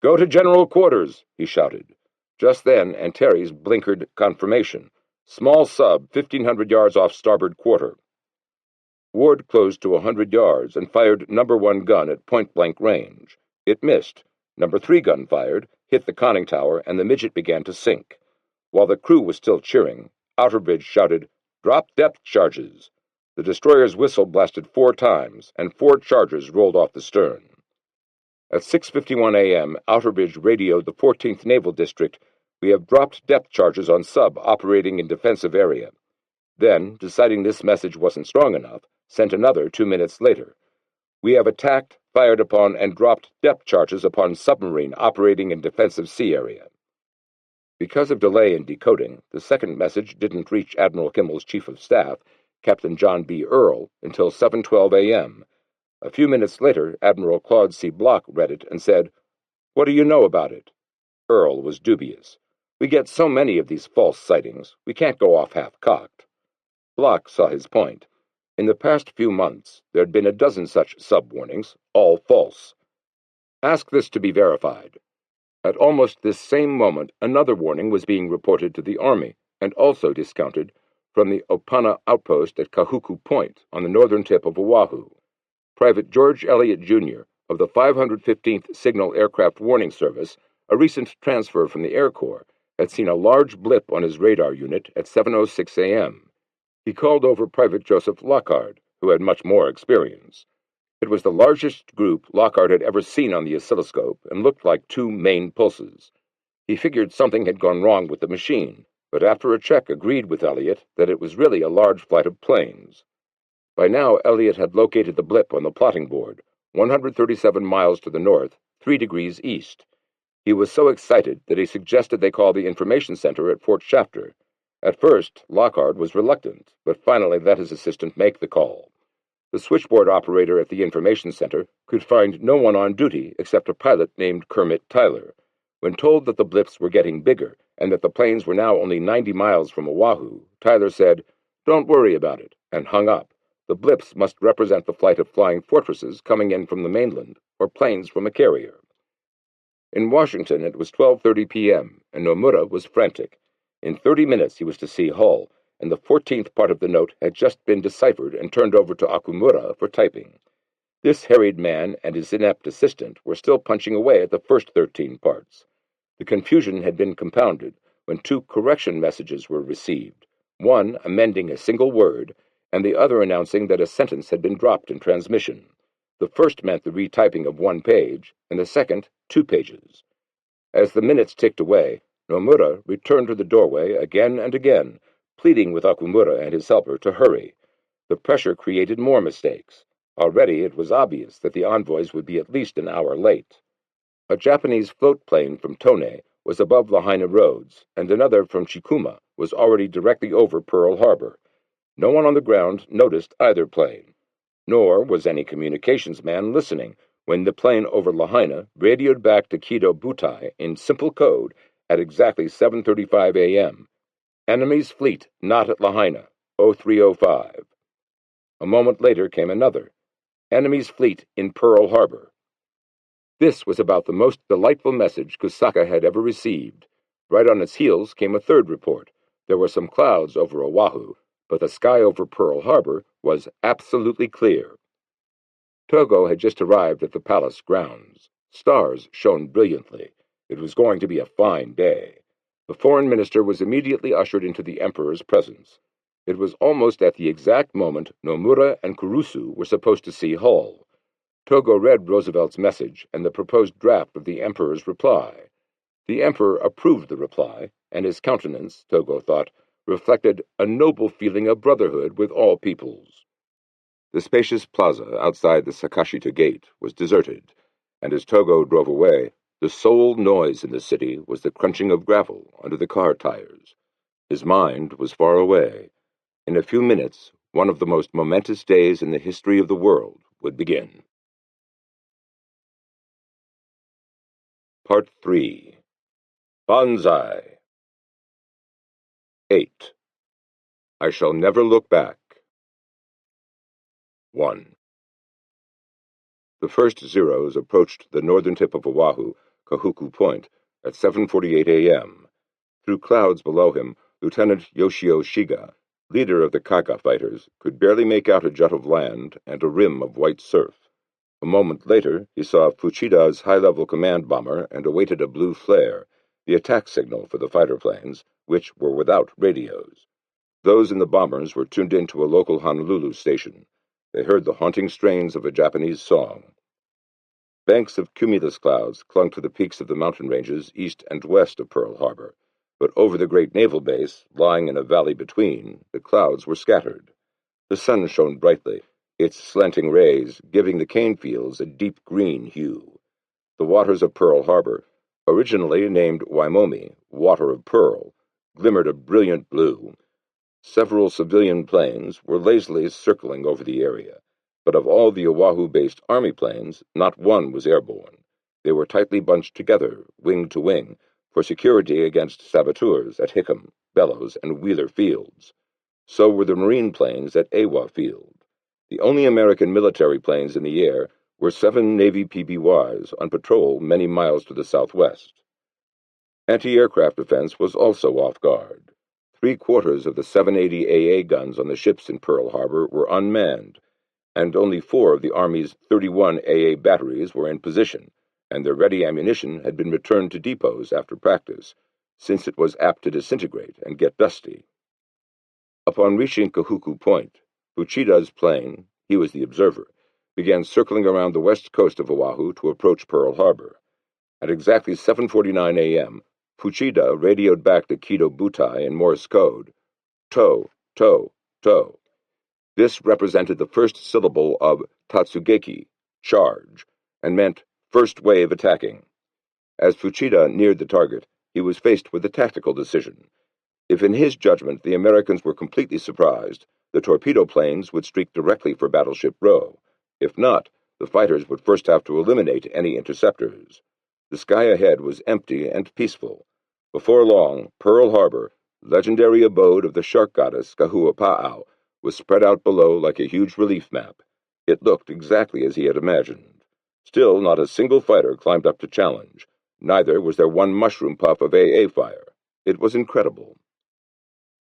"Go to general quarters," he shouted. Just then, Antares blinkered confirmation. "Small sub, 1,500 yards off starboard quarter." Ward closed to 100 yards and fired number 1 gun at point-blank range. It missed. Number 3 gun fired, hit the conning tower, and the midget began to sink. While the crew was still cheering, Outerbridge shouted, "Drop depth charges." The destroyer's whistle blasted 4 times, and 4 charges rolled off the stern. At 6:51 a.m., Outerbridge radioed the 14th Naval District, "We have dropped depth charges on sub operating in defensive area." Then, deciding this message wasn't strong enough, sent another 2 minutes later. "We have attacked, fired upon, and dropped depth charges upon submarine operating in defensive sea area." Because of delay in decoding, the second message didn't reach Admiral Kimmel's Chief of Staff, Captain John B. Earle, until 7:12 a.m. A few minutes later, Admiral Claude C. Block read it and said, "What do you know about it?" Earle was dubious. "We get so many of these false sightings, we can't go off half-cocked." Block saw his point. In the past few months, there had been a dozen such sub-warnings, all false. "Ask this to be verified." At almost this same moment, another warning was being reported to the Army, and also discounted, from the Opana outpost at Kahuku Point on the northern tip of Oahu. Private George Elliott, Jr., of the 515th Signal Aircraft Warning Service, a recent transfer from the Air Corps, had seen a large blip on his radar unit at 7:06 a.m. He called over Private Joseph Lockhart, who had much more experience. It was the largest group Lockhart had ever seen on the oscilloscope and looked like two main pulses. He figured something had gone wrong with the machine, but after a check agreed with Elliot that it was really a large flight of planes. By now, Elliot had located the blip on the plotting board, 137 miles to the north, 3 degrees east. He was so excited that he suggested they call the information center at Fort Shafter. At first, Lockhart was reluctant, but finally let his assistant make the call. The switchboard operator at the information center could find no one on duty except a pilot named Kermit Tyler. When told that the blips were getting bigger and that the planes were now only 90 miles from Oahu, Tyler said, "Don't worry about it," and hung up. The blips must represent the flight of flying fortresses coming in from the mainland or planes from a carrier. In Washington, it was 12:30 p.m., and Nomura was frantic. In 30 minutes he was to see Hull, and the 14th part of the note had just been deciphered and turned over to Okumura for typing. This harried man and his inept assistant were still punching away at the first 13 parts. The confusion had been compounded when 2 correction messages were received, one amending a single word, and the other announcing that a sentence had been dropped in transmission. The first meant the retyping of 1 page, and the second 2 pages. As the minutes ticked away, Nomura returned to the doorway again and again, pleading with Okumura and his helper to hurry. The pressure created more mistakes. Already it was obvious that the envoys would be at least an hour late. A Japanese float plane from Tone was above Lahaina roads, and another from Chikuma was already directly over Pearl Harbor. No one on the ground noticed either plane, nor was any communications man listening when the plane over Lahaina radioed back to Kido Butai in simple code at exactly 7:35 a.m. Enemy's fleet not at Lahaina, 0305. A moment later came another. Enemy's fleet in Pearl Harbor. This was about the most delightful message Kusaka had ever received. Right on its heels came a third report. There were some clouds over Oahu, but the sky over Pearl Harbor was absolutely clear. Togo had just arrived at the palace grounds. Stars shone brilliantly. It was going to be a fine day. The foreign minister was immediately ushered into the emperor's presence. It was almost at the exact moment Nomura and Kurusu were supposed to see Hull. Togo read Roosevelt's message and the proposed draft of the emperor's reply. The emperor approved the reply, and his countenance, Togo thought, reflected a noble feeling of brotherhood with all peoples. The spacious plaza outside the Sakashita gate was deserted, and as Togo drove away, the sole noise in the city was the crunching of gravel under the car tires. His mind was far away. In a few minutes, one of the most momentous days in the history of the world would begin. Part 3. Banzai. 8. I shall never look back. 1. The first Zeros approached the northern tip of Oahu, Kahuku Point, at 7:48 a.m. Through clouds below him, Lieutenant Yoshio Shiga, leader of the Kaga fighters, could barely make out a jut of land and a rim of white surf. A moment later, he saw Fuchida's high-level command bomber and awaited a blue flare, the attack signal for the fighter planes, which were without radios. Those in the bombers were tuned into a local Honolulu station. They heard the haunting strains of a Japanese song. Banks of cumulus clouds clung to the peaks of the mountain ranges east and west of Pearl Harbor, but over the great naval base, lying in a valley between, the clouds were scattered. The sun shone brightly, its slanting rays giving the cane fields a deep green hue. The waters of Pearl Harbor, originally named Waimomi, Water of Pearl, glimmered a brilliant blue. Several civilian planes were lazily circling over the area, but of all the Oahu-based Army planes, not one was airborne. They were tightly bunched together, wing to wing, for security against saboteurs at Hickam, Bellows, and Wheeler Fields. So were the Marine planes at Awa Field. The only American military planes in the air were 7 Navy PBYs on patrol many miles to the southwest. Anti-aircraft defense was also off guard. 3/4 of the 780 AA guns on the ships in Pearl Harbor were unmanned, and only 4 of the Army's 31 AA batteries were in position, and their ready ammunition had been returned to depots after practice. since it was apt to disintegrate and get dusty. Upon reaching Kahuku Point, Fuchida's plane, he was the observer, began circling around the west coast of Oahu to approach Pearl Harbor. At exactly 7:49 a.m., Fuchida radioed back to Kido Butai in Morse code, "Tow, tow, tow." This represented the first syllable of Tatsugeki, charge, and meant first wave attacking. As Fuchida neared the target, he was faced with a tactical decision. If in his judgment the Americans were completely surprised, the torpedo planes would streak directly for Battleship Row. If not, the fighters would first have to eliminate any interceptors. The sky ahead was empty and peaceful. Before long, Pearl Harbor, legendary abode of the shark goddess Kahuapa'au, was spread out below like a huge relief map. It looked exactly as he had imagined. Still, not a single fighter climbed up to challenge. Neither was there one mushroom puff of AA fire. It was incredible.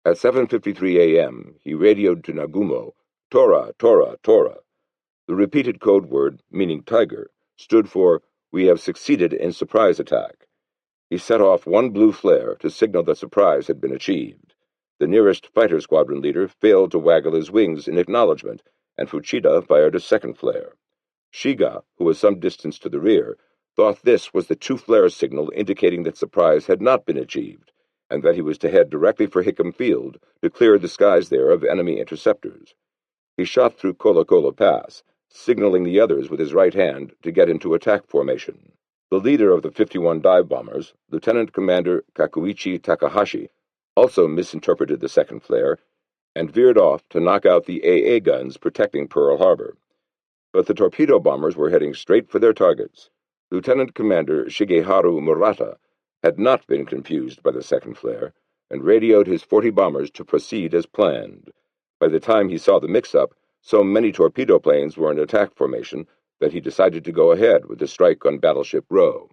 At 7:53 a.m., he radioed to Nagumo, "Tora, Tora, Tora." The repeated code word, meaning tiger, stood for, "We have succeeded in surprise attack." He set off one blue flare to signal that surprise had been achieved. The nearest fighter squadron leader failed to waggle his wings in acknowledgement, and Fuchida fired a second flare. Shiga, who was some distance to the rear, thought this was the two-flare signal indicating that surprise had not been achieved, and that he was to head directly for Hickam Field to clear the skies there of enemy interceptors. He shot through Kola Kola Pass, signaling the others with his right hand to get into attack formation. The leader of the 51 dive bombers, Lieutenant Commander Kakuichi Takahashi, also misinterpreted the second flare and veered off to knock out the AA guns protecting Pearl Harbor. But the torpedo bombers were heading straight for their targets. Lieutenant Commander Shigeharu Murata had not been confused by the second flare and radioed his 40 bombers to proceed as planned. By the time he saw the mix-up, so many torpedo planes were in attack formation that he decided to go ahead with the strike on Battleship Row.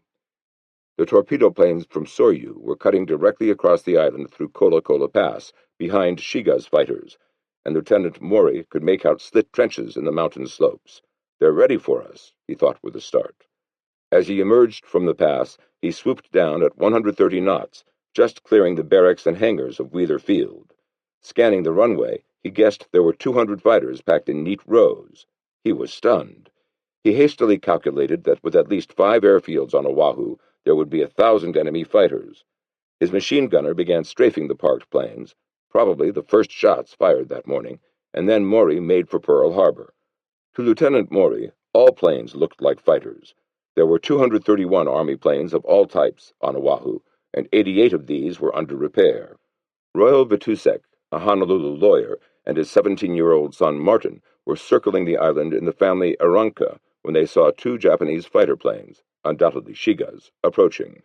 The torpedo planes from Soryu were cutting directly across the island through Kola Kola Pass, behind Shiga's fighters, and Lieutenant Mori could make out slit trenches in the mountain slopes. "They're ready for us," he thought with a start. As he emerged from the pass, he swooped down at 130 knots, just clearing the barracks and hangars of Wheeler Field. Scanning the runway, he guessed there were 200 fighters packed in neat rows. He was stunned. He hastily calculated that with at least 5 airfields on Oahu, there would be 1,000 enemy fighters. His machine gunner began strafing the parked planes, probably the first shots fired that morning, and then Mori made for Pearl Harbor. To Lieutenant Mori, all planes looked like fighters. There were 231 Army planes of all types on Oahu, and 88 of these were under repair. Royal Vitusek, a Honolulu lawyer, and his 17-year-old son Martin were circling the island in the family Aranka when they saw 2 Japanese fighter planes, undoubtedly Shiga's, approaching.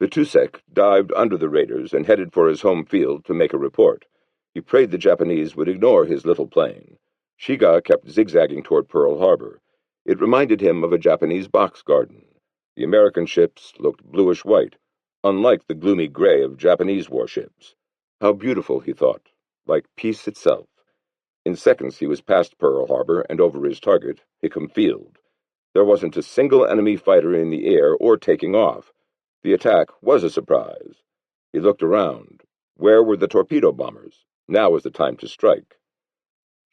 Vitusek dived under the raiders and headed for his home field to make a report. He prayed the Japanese would ignore his little plane. Shiga kept zigzagging toward Pearl Harbor. It reminded him of a Japanese box garden. The American ships looked bluish-white, unlike the gloomy gray of Japanese warships. How beautiful, he thought, like peace itself. In seconds he was past Pearl Harbor and over his target, Hickam Field. There wasn't a single enemy fighter in the air or taking off. The attack was a surprise. He looked around. Where were the torpedo bombers? Now was the time to strike.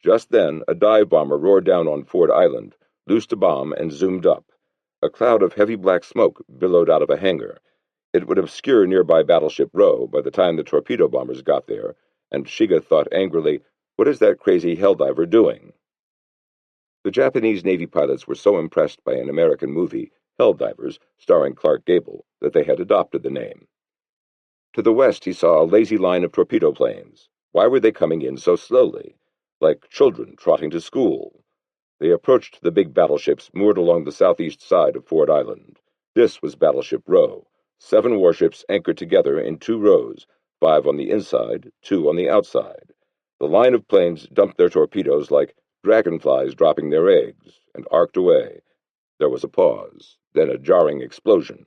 Just then, a dive bomber roared down on Ford Island, loosed a bomb, and zoomed up. A cloud of heavy black smoke billowed out of a hangar. It would obscure nearby Battleship Row by the time the torpedo bombers got there, and Shiga thought angrily, "What is that crazy helldiver doing?" The Japanese Navy pilots were so impressed by an American movie, Helldivers, starring Clark Gable, that they had adopted the name. To the west he saw a lazy line of torpedo planes. Why were they coming in so slowly? Like children trotting to school. They approached the big battleships moored along the southeast side of Ford Island. This was Battleship Row. 7 warships anchored together in 2 rows, 5 on the inside, 2 on the outside. The line of planes dumped their torpedoes like dragonflies dropping their eggs, and arced away. There was a pause, then a jarring explosion.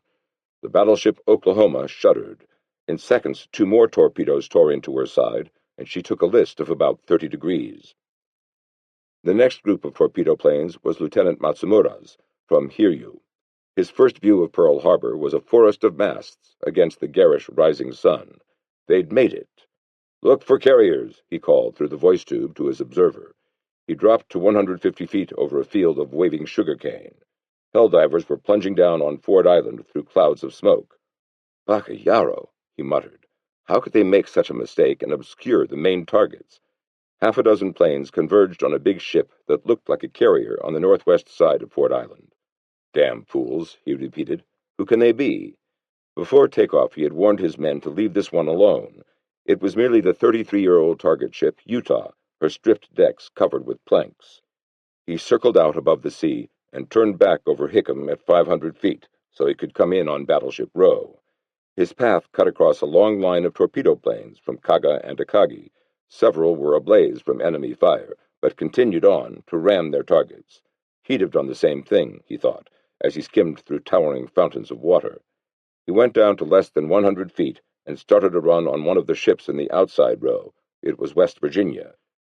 The battleship Oklahoma shuddered. In seconds, 2 more torpedoes tore into her side, and she took a list of about 30 degrees. The next group of torpedo planes was Lieutenant Matsumura's, from Hiryu. His first view of Pearl Harbor was a forest of masts against the garish rising sun. They'd made it. "Look for carriers," he called through the voice tube to his observer. He dropped to 150 feet over a field of waving sugarcane. Helldivers were plunging down on Ford Island through clouds of smoke. "Bacca Yarrow," he muttered. How could they make such a mistake and obscure the main targets? Half a dozen planes converged on a big ship that looked like a carrier on the northwest side of Ford Island. "Damn fools," he repeated. "Who can they be?" Before takeoff, he had warned his men to leave this one alone. It was merely the 33-year-old target ship, Utah, her stripped decks covered with planks. He circled out above the sea and turned back over Hickam at 500 feet so he could come in on Battleship Row. His path cut across a long line of torpedo planes from Kaga and Akagi. Several were ablaze from enemy fire, but continued on to ram their targets. He'd have done the same thing, he thought, as he skimmed through towering fountains of water. He went down to less than 100 feet and started a run on one of the ships in the outside row. It was West Virginia.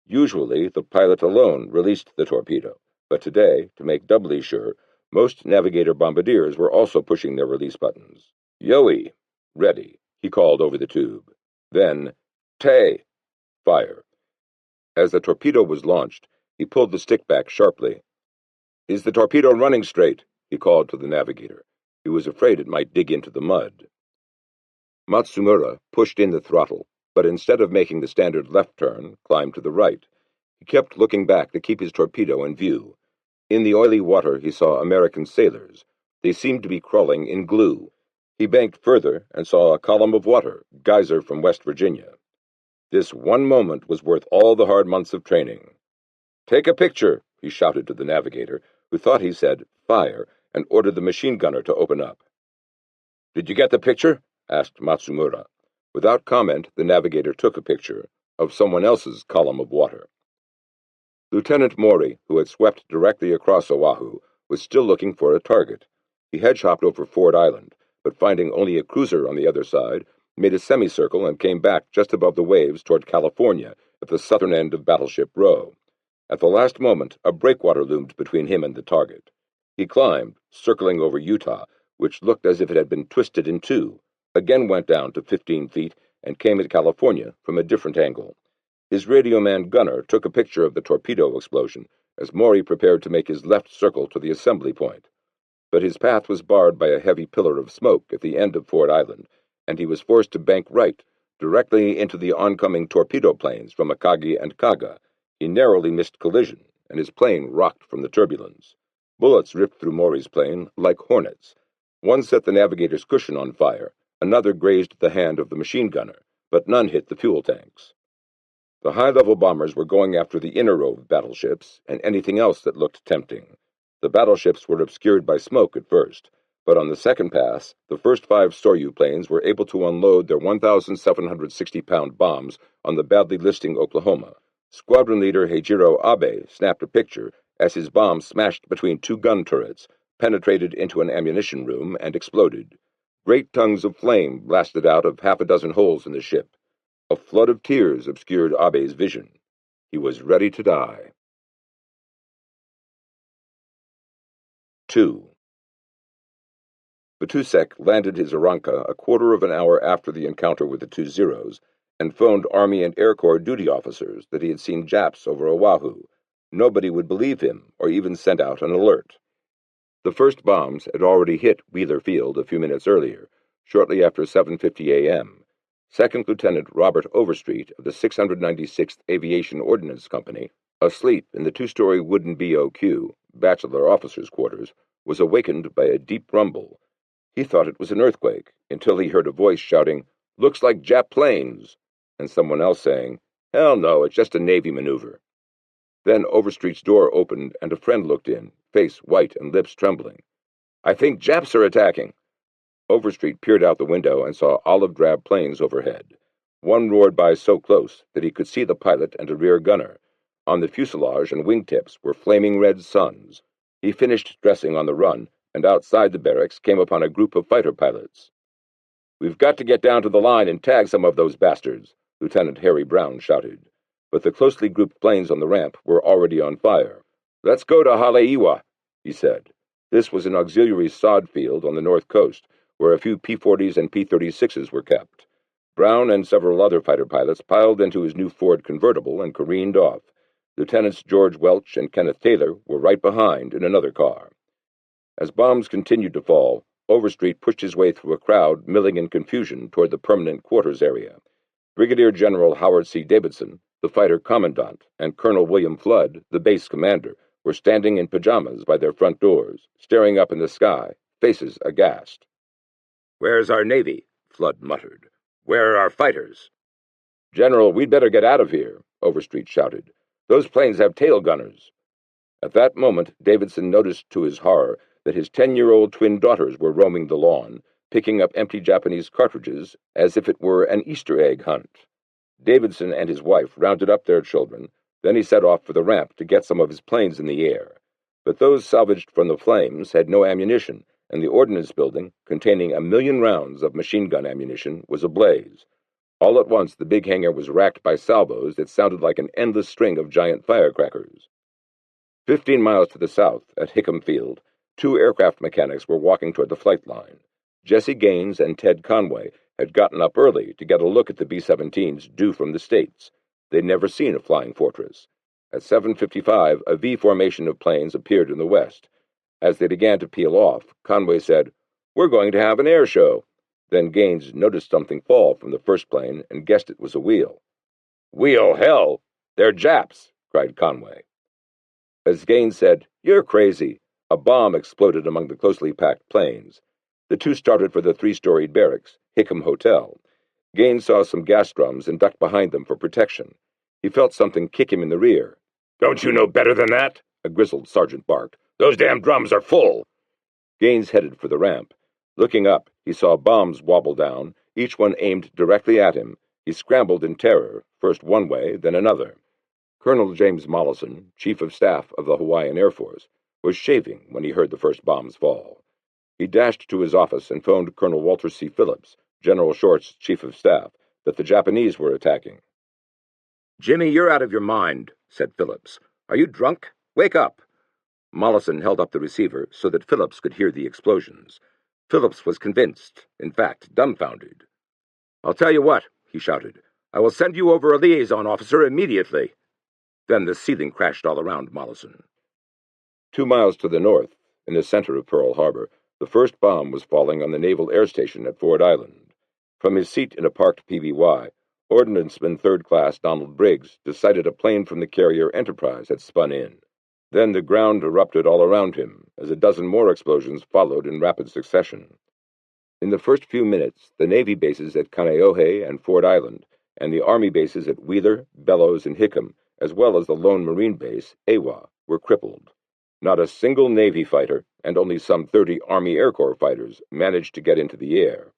Usually, the pilot alone released the torpedo, but today, to make doubly sure, most navigator bombardiers were also pushing their release buttons. "Yoey! Ready," he called over the tube. Then, "Tay!" Fire. As the torpedo was launched, he pulled the stick back sharply. "Is the torpedo running straight?" he called to the navigator. He was afraid it might dig into the mud. Matsumura pushed in the throttle, but instead of making the standard left turn, climbed to the right. He kept looking back to keep his torpedo in view. In the oily water he saw American sailors. They seemed to be crawling in glue. He banked further and saw a column of water, geyser from West Virginia. This one moment was worth all the hard months of training. "Take a picture," he shouted to the navigator, who thought he said, "Fire," and ordered the machine gunner to open up. "Did you get the picture?" asked Matsumura. Without comment, the navigator took a picture of someone else's column of water. Lieutenant Maury, who had swept directly across Oahu, was still looking for a target. He hedgehopped over Ford Island, but finding only a cruiser on the other side, made a semicircle and came back just above the waves toward California at the southern end of Battleship Row. At the last moment, a breakwater loomed between him and the target. He climbed, circling over Utah, which looked as if it had been twisted in two, again went down to 15 feet, and came at California from a different angle. His radioman gunner took a picture of the torpedo explosion as Maury prepared to make his left circle to the assembly point. But his path was barred by a heavy pillar of smoke at the end of Ford Island, and he was forced to bank right, directly into the oncoming torpedo planes from Akagi and Kaga. He narrowly missed collision, and his plane rocked from the turbulence. Bullets ripped through Maury's plane like hornets. One set the navigator's cushion on fire, another grazed the hand of the machine gunner, but none hit the fuel tanks. The high-level bombers were going after the inner row of battleships and anything else that looked tempting. The battleships were obscured by smoke at first, but on the second pass, the first 5 Soryu planes were able to unload their 1,760-pound bombs on the badly listing Oklahoma. Squadron leader Heijiro Abe snapped a picture as his bomb smashed between 2 gun turrets, penetrated into an ammunition room, and exploded. Great tongues of flame blasted out of half a dozen holes in the ship. A flood of tears obscured Abe's vision. He was ready to die. 2. Batusek landed his Aranca a quarter of an hour after the encounter with the 2 Zeros, and phoned Army and Air Corps duty officers that he had seen Japs over Oahu. Nobody would believe him, or even send out an alert. The first bombs had already hit Wheeler Field a few minutes earlier, shortly after 7:50 a.m. Second Lieutenant Robert Overstreet of the 696th Aviation Ordnance Company, asleep in the 2-story wooden BOQ, Bachelor Officers' Quarters, was awakened by a deep rumble. He thought it was an earthquake, until he heard a voice shouting, "Looks like Jap planes," and someone else saying, "Hell no, it's just a Navy maneuver." Then Overstreet's door opened and a friend looked in, face white and lips trembling. "I think Japs are attacking." Overstreet peered out the window and saw olive-drab planes overhead. One roared by so close that he could see the pilot and a rear gunner. On the fuselage and wingtips were flaming red suns. He finished dressing on the run, and outside the barracks came upon a group of fighter pilots. "We've got to get down to the line and tag some of those bastards," Lieutenant Harry Brown shouted. But the closely grouped planes on the ramp were already on fire. "Let's go to Haleiwa," he said. This was an auxiliary sod field on the north coast, where a few P-40s and P-36s were kept. Brown and several other fighter pilots piled into his new Ford convertible and careened off. Lieutenants George Welch and Kenneth Taylor were right behind in another car. As bombs continued to fall, Overstreet pushed his way through a crowd milling in confusion toward the permanent quarters area. Brigadier General Howard C. Davidson, the fighter commandant, and Colonel William Flood, the base commander, were standing in pajamas by their front doors, staring up in the sky, faces aghast. "Where's our Navy?" Flood muttered. "Where are our fighters?" "General, we'd better get out of here," Overstreet shouted. "Those planes have tail gunners." At that moment, Davidson noticed to his horror that his 10-year-old twin daughters were roaming the lawn, picking up empty Japanese cartridges as if it were an Easter egg hunt. Davidson and his wife rounded up their children, then he set off for the ramp to get some of his planes in the air. But those salvaged from the flames had no ammunition, and the ordnance building, containing 1,000,000 rounds of machine gun ammunition, was ablaze. All at once, the big hangar was racked by salvos that sounded like an endless string of giant firecrackers. 15 miles to the south, at Hickam Field, 2 aircraft mechanics were walking toward the flight line. Jesse Gaines and Ted Conway had gotten up early to get a look at the B-17s due from the States. They'd never seen a flying fortress. At 7:55, a V formation of planes appeared in the west. As they began to peel off, Conway said, "We're going to have an air show." Then Gaines noticed something fall from the first plane and guessed it was a wheel. "Wheel, hell! They're Japs!" cried Conway. As Gaines said, "You're crazy," a bomb exploded among the closely packed planes. The two started for the 3-storied barracks, Hickam Hotel. Gaines saw some gas drums and ducked behind them for protection. He felt something kick him in the rear. "Don't you know better than that?" a grizzled sergeant barked. "Those damn drums are full." Gaines headed for the ramp. Looking up, he saw bombs wobble down, each one aimed directly at him. He scrambled in terror, first one way, then another. Colonel James Mollison, Chief of Staff of the Hawaiian Air Force, was shaving when he heard the first bombs fall. He dashed to his office and phoned Colonel Walter C. Phillips, General Short's Chief of Staff, that the Japanese were attacking. "Jimmy, you're out of your mind," said Phillips. "Are you drunk? Wake up." Mollison held up the receiver so that Phillips could hear the explosions. Phillips was convinced, in fact, dumbfounded. "I'll tell you what," he shouted. "I will send you over a liaison officer immediately." Then the ceiling crashed all around Mollison. 2 miles to the north, in the center of Pearl Harbor, the first bomb was falling on the Naval Air Station at Ford Island. From his seat in a parked PBY, Ordnanceman 3rd Class Donald Briggs decided a plane from the carrier Enterprise had spun in. Then the ground erupted all around him, as a dozen more explosions followed in rapid succession. In the first few minutes, the Navy bases at Kaneohe and Ford Island, and the Army bases at Wheeler, Bellows, and Hickam, as well as the lone Marine base, Awa, were crippled. Not a single Navy fighter, and only some 30 Army Air Corps fighters, managed to get into the air.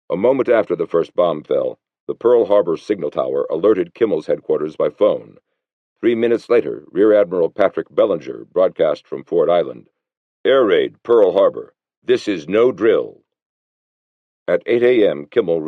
A moment after the first bomb fell, the Pearl Harbor signal tower alerted Kimmel's headquarters by phone. 3 minutes later, Rear Admiral Patrick Bellinger broadcast from Ford Island, "Air raid, Pearl Harbor. This is no drill." At 8 a.m., Kimmel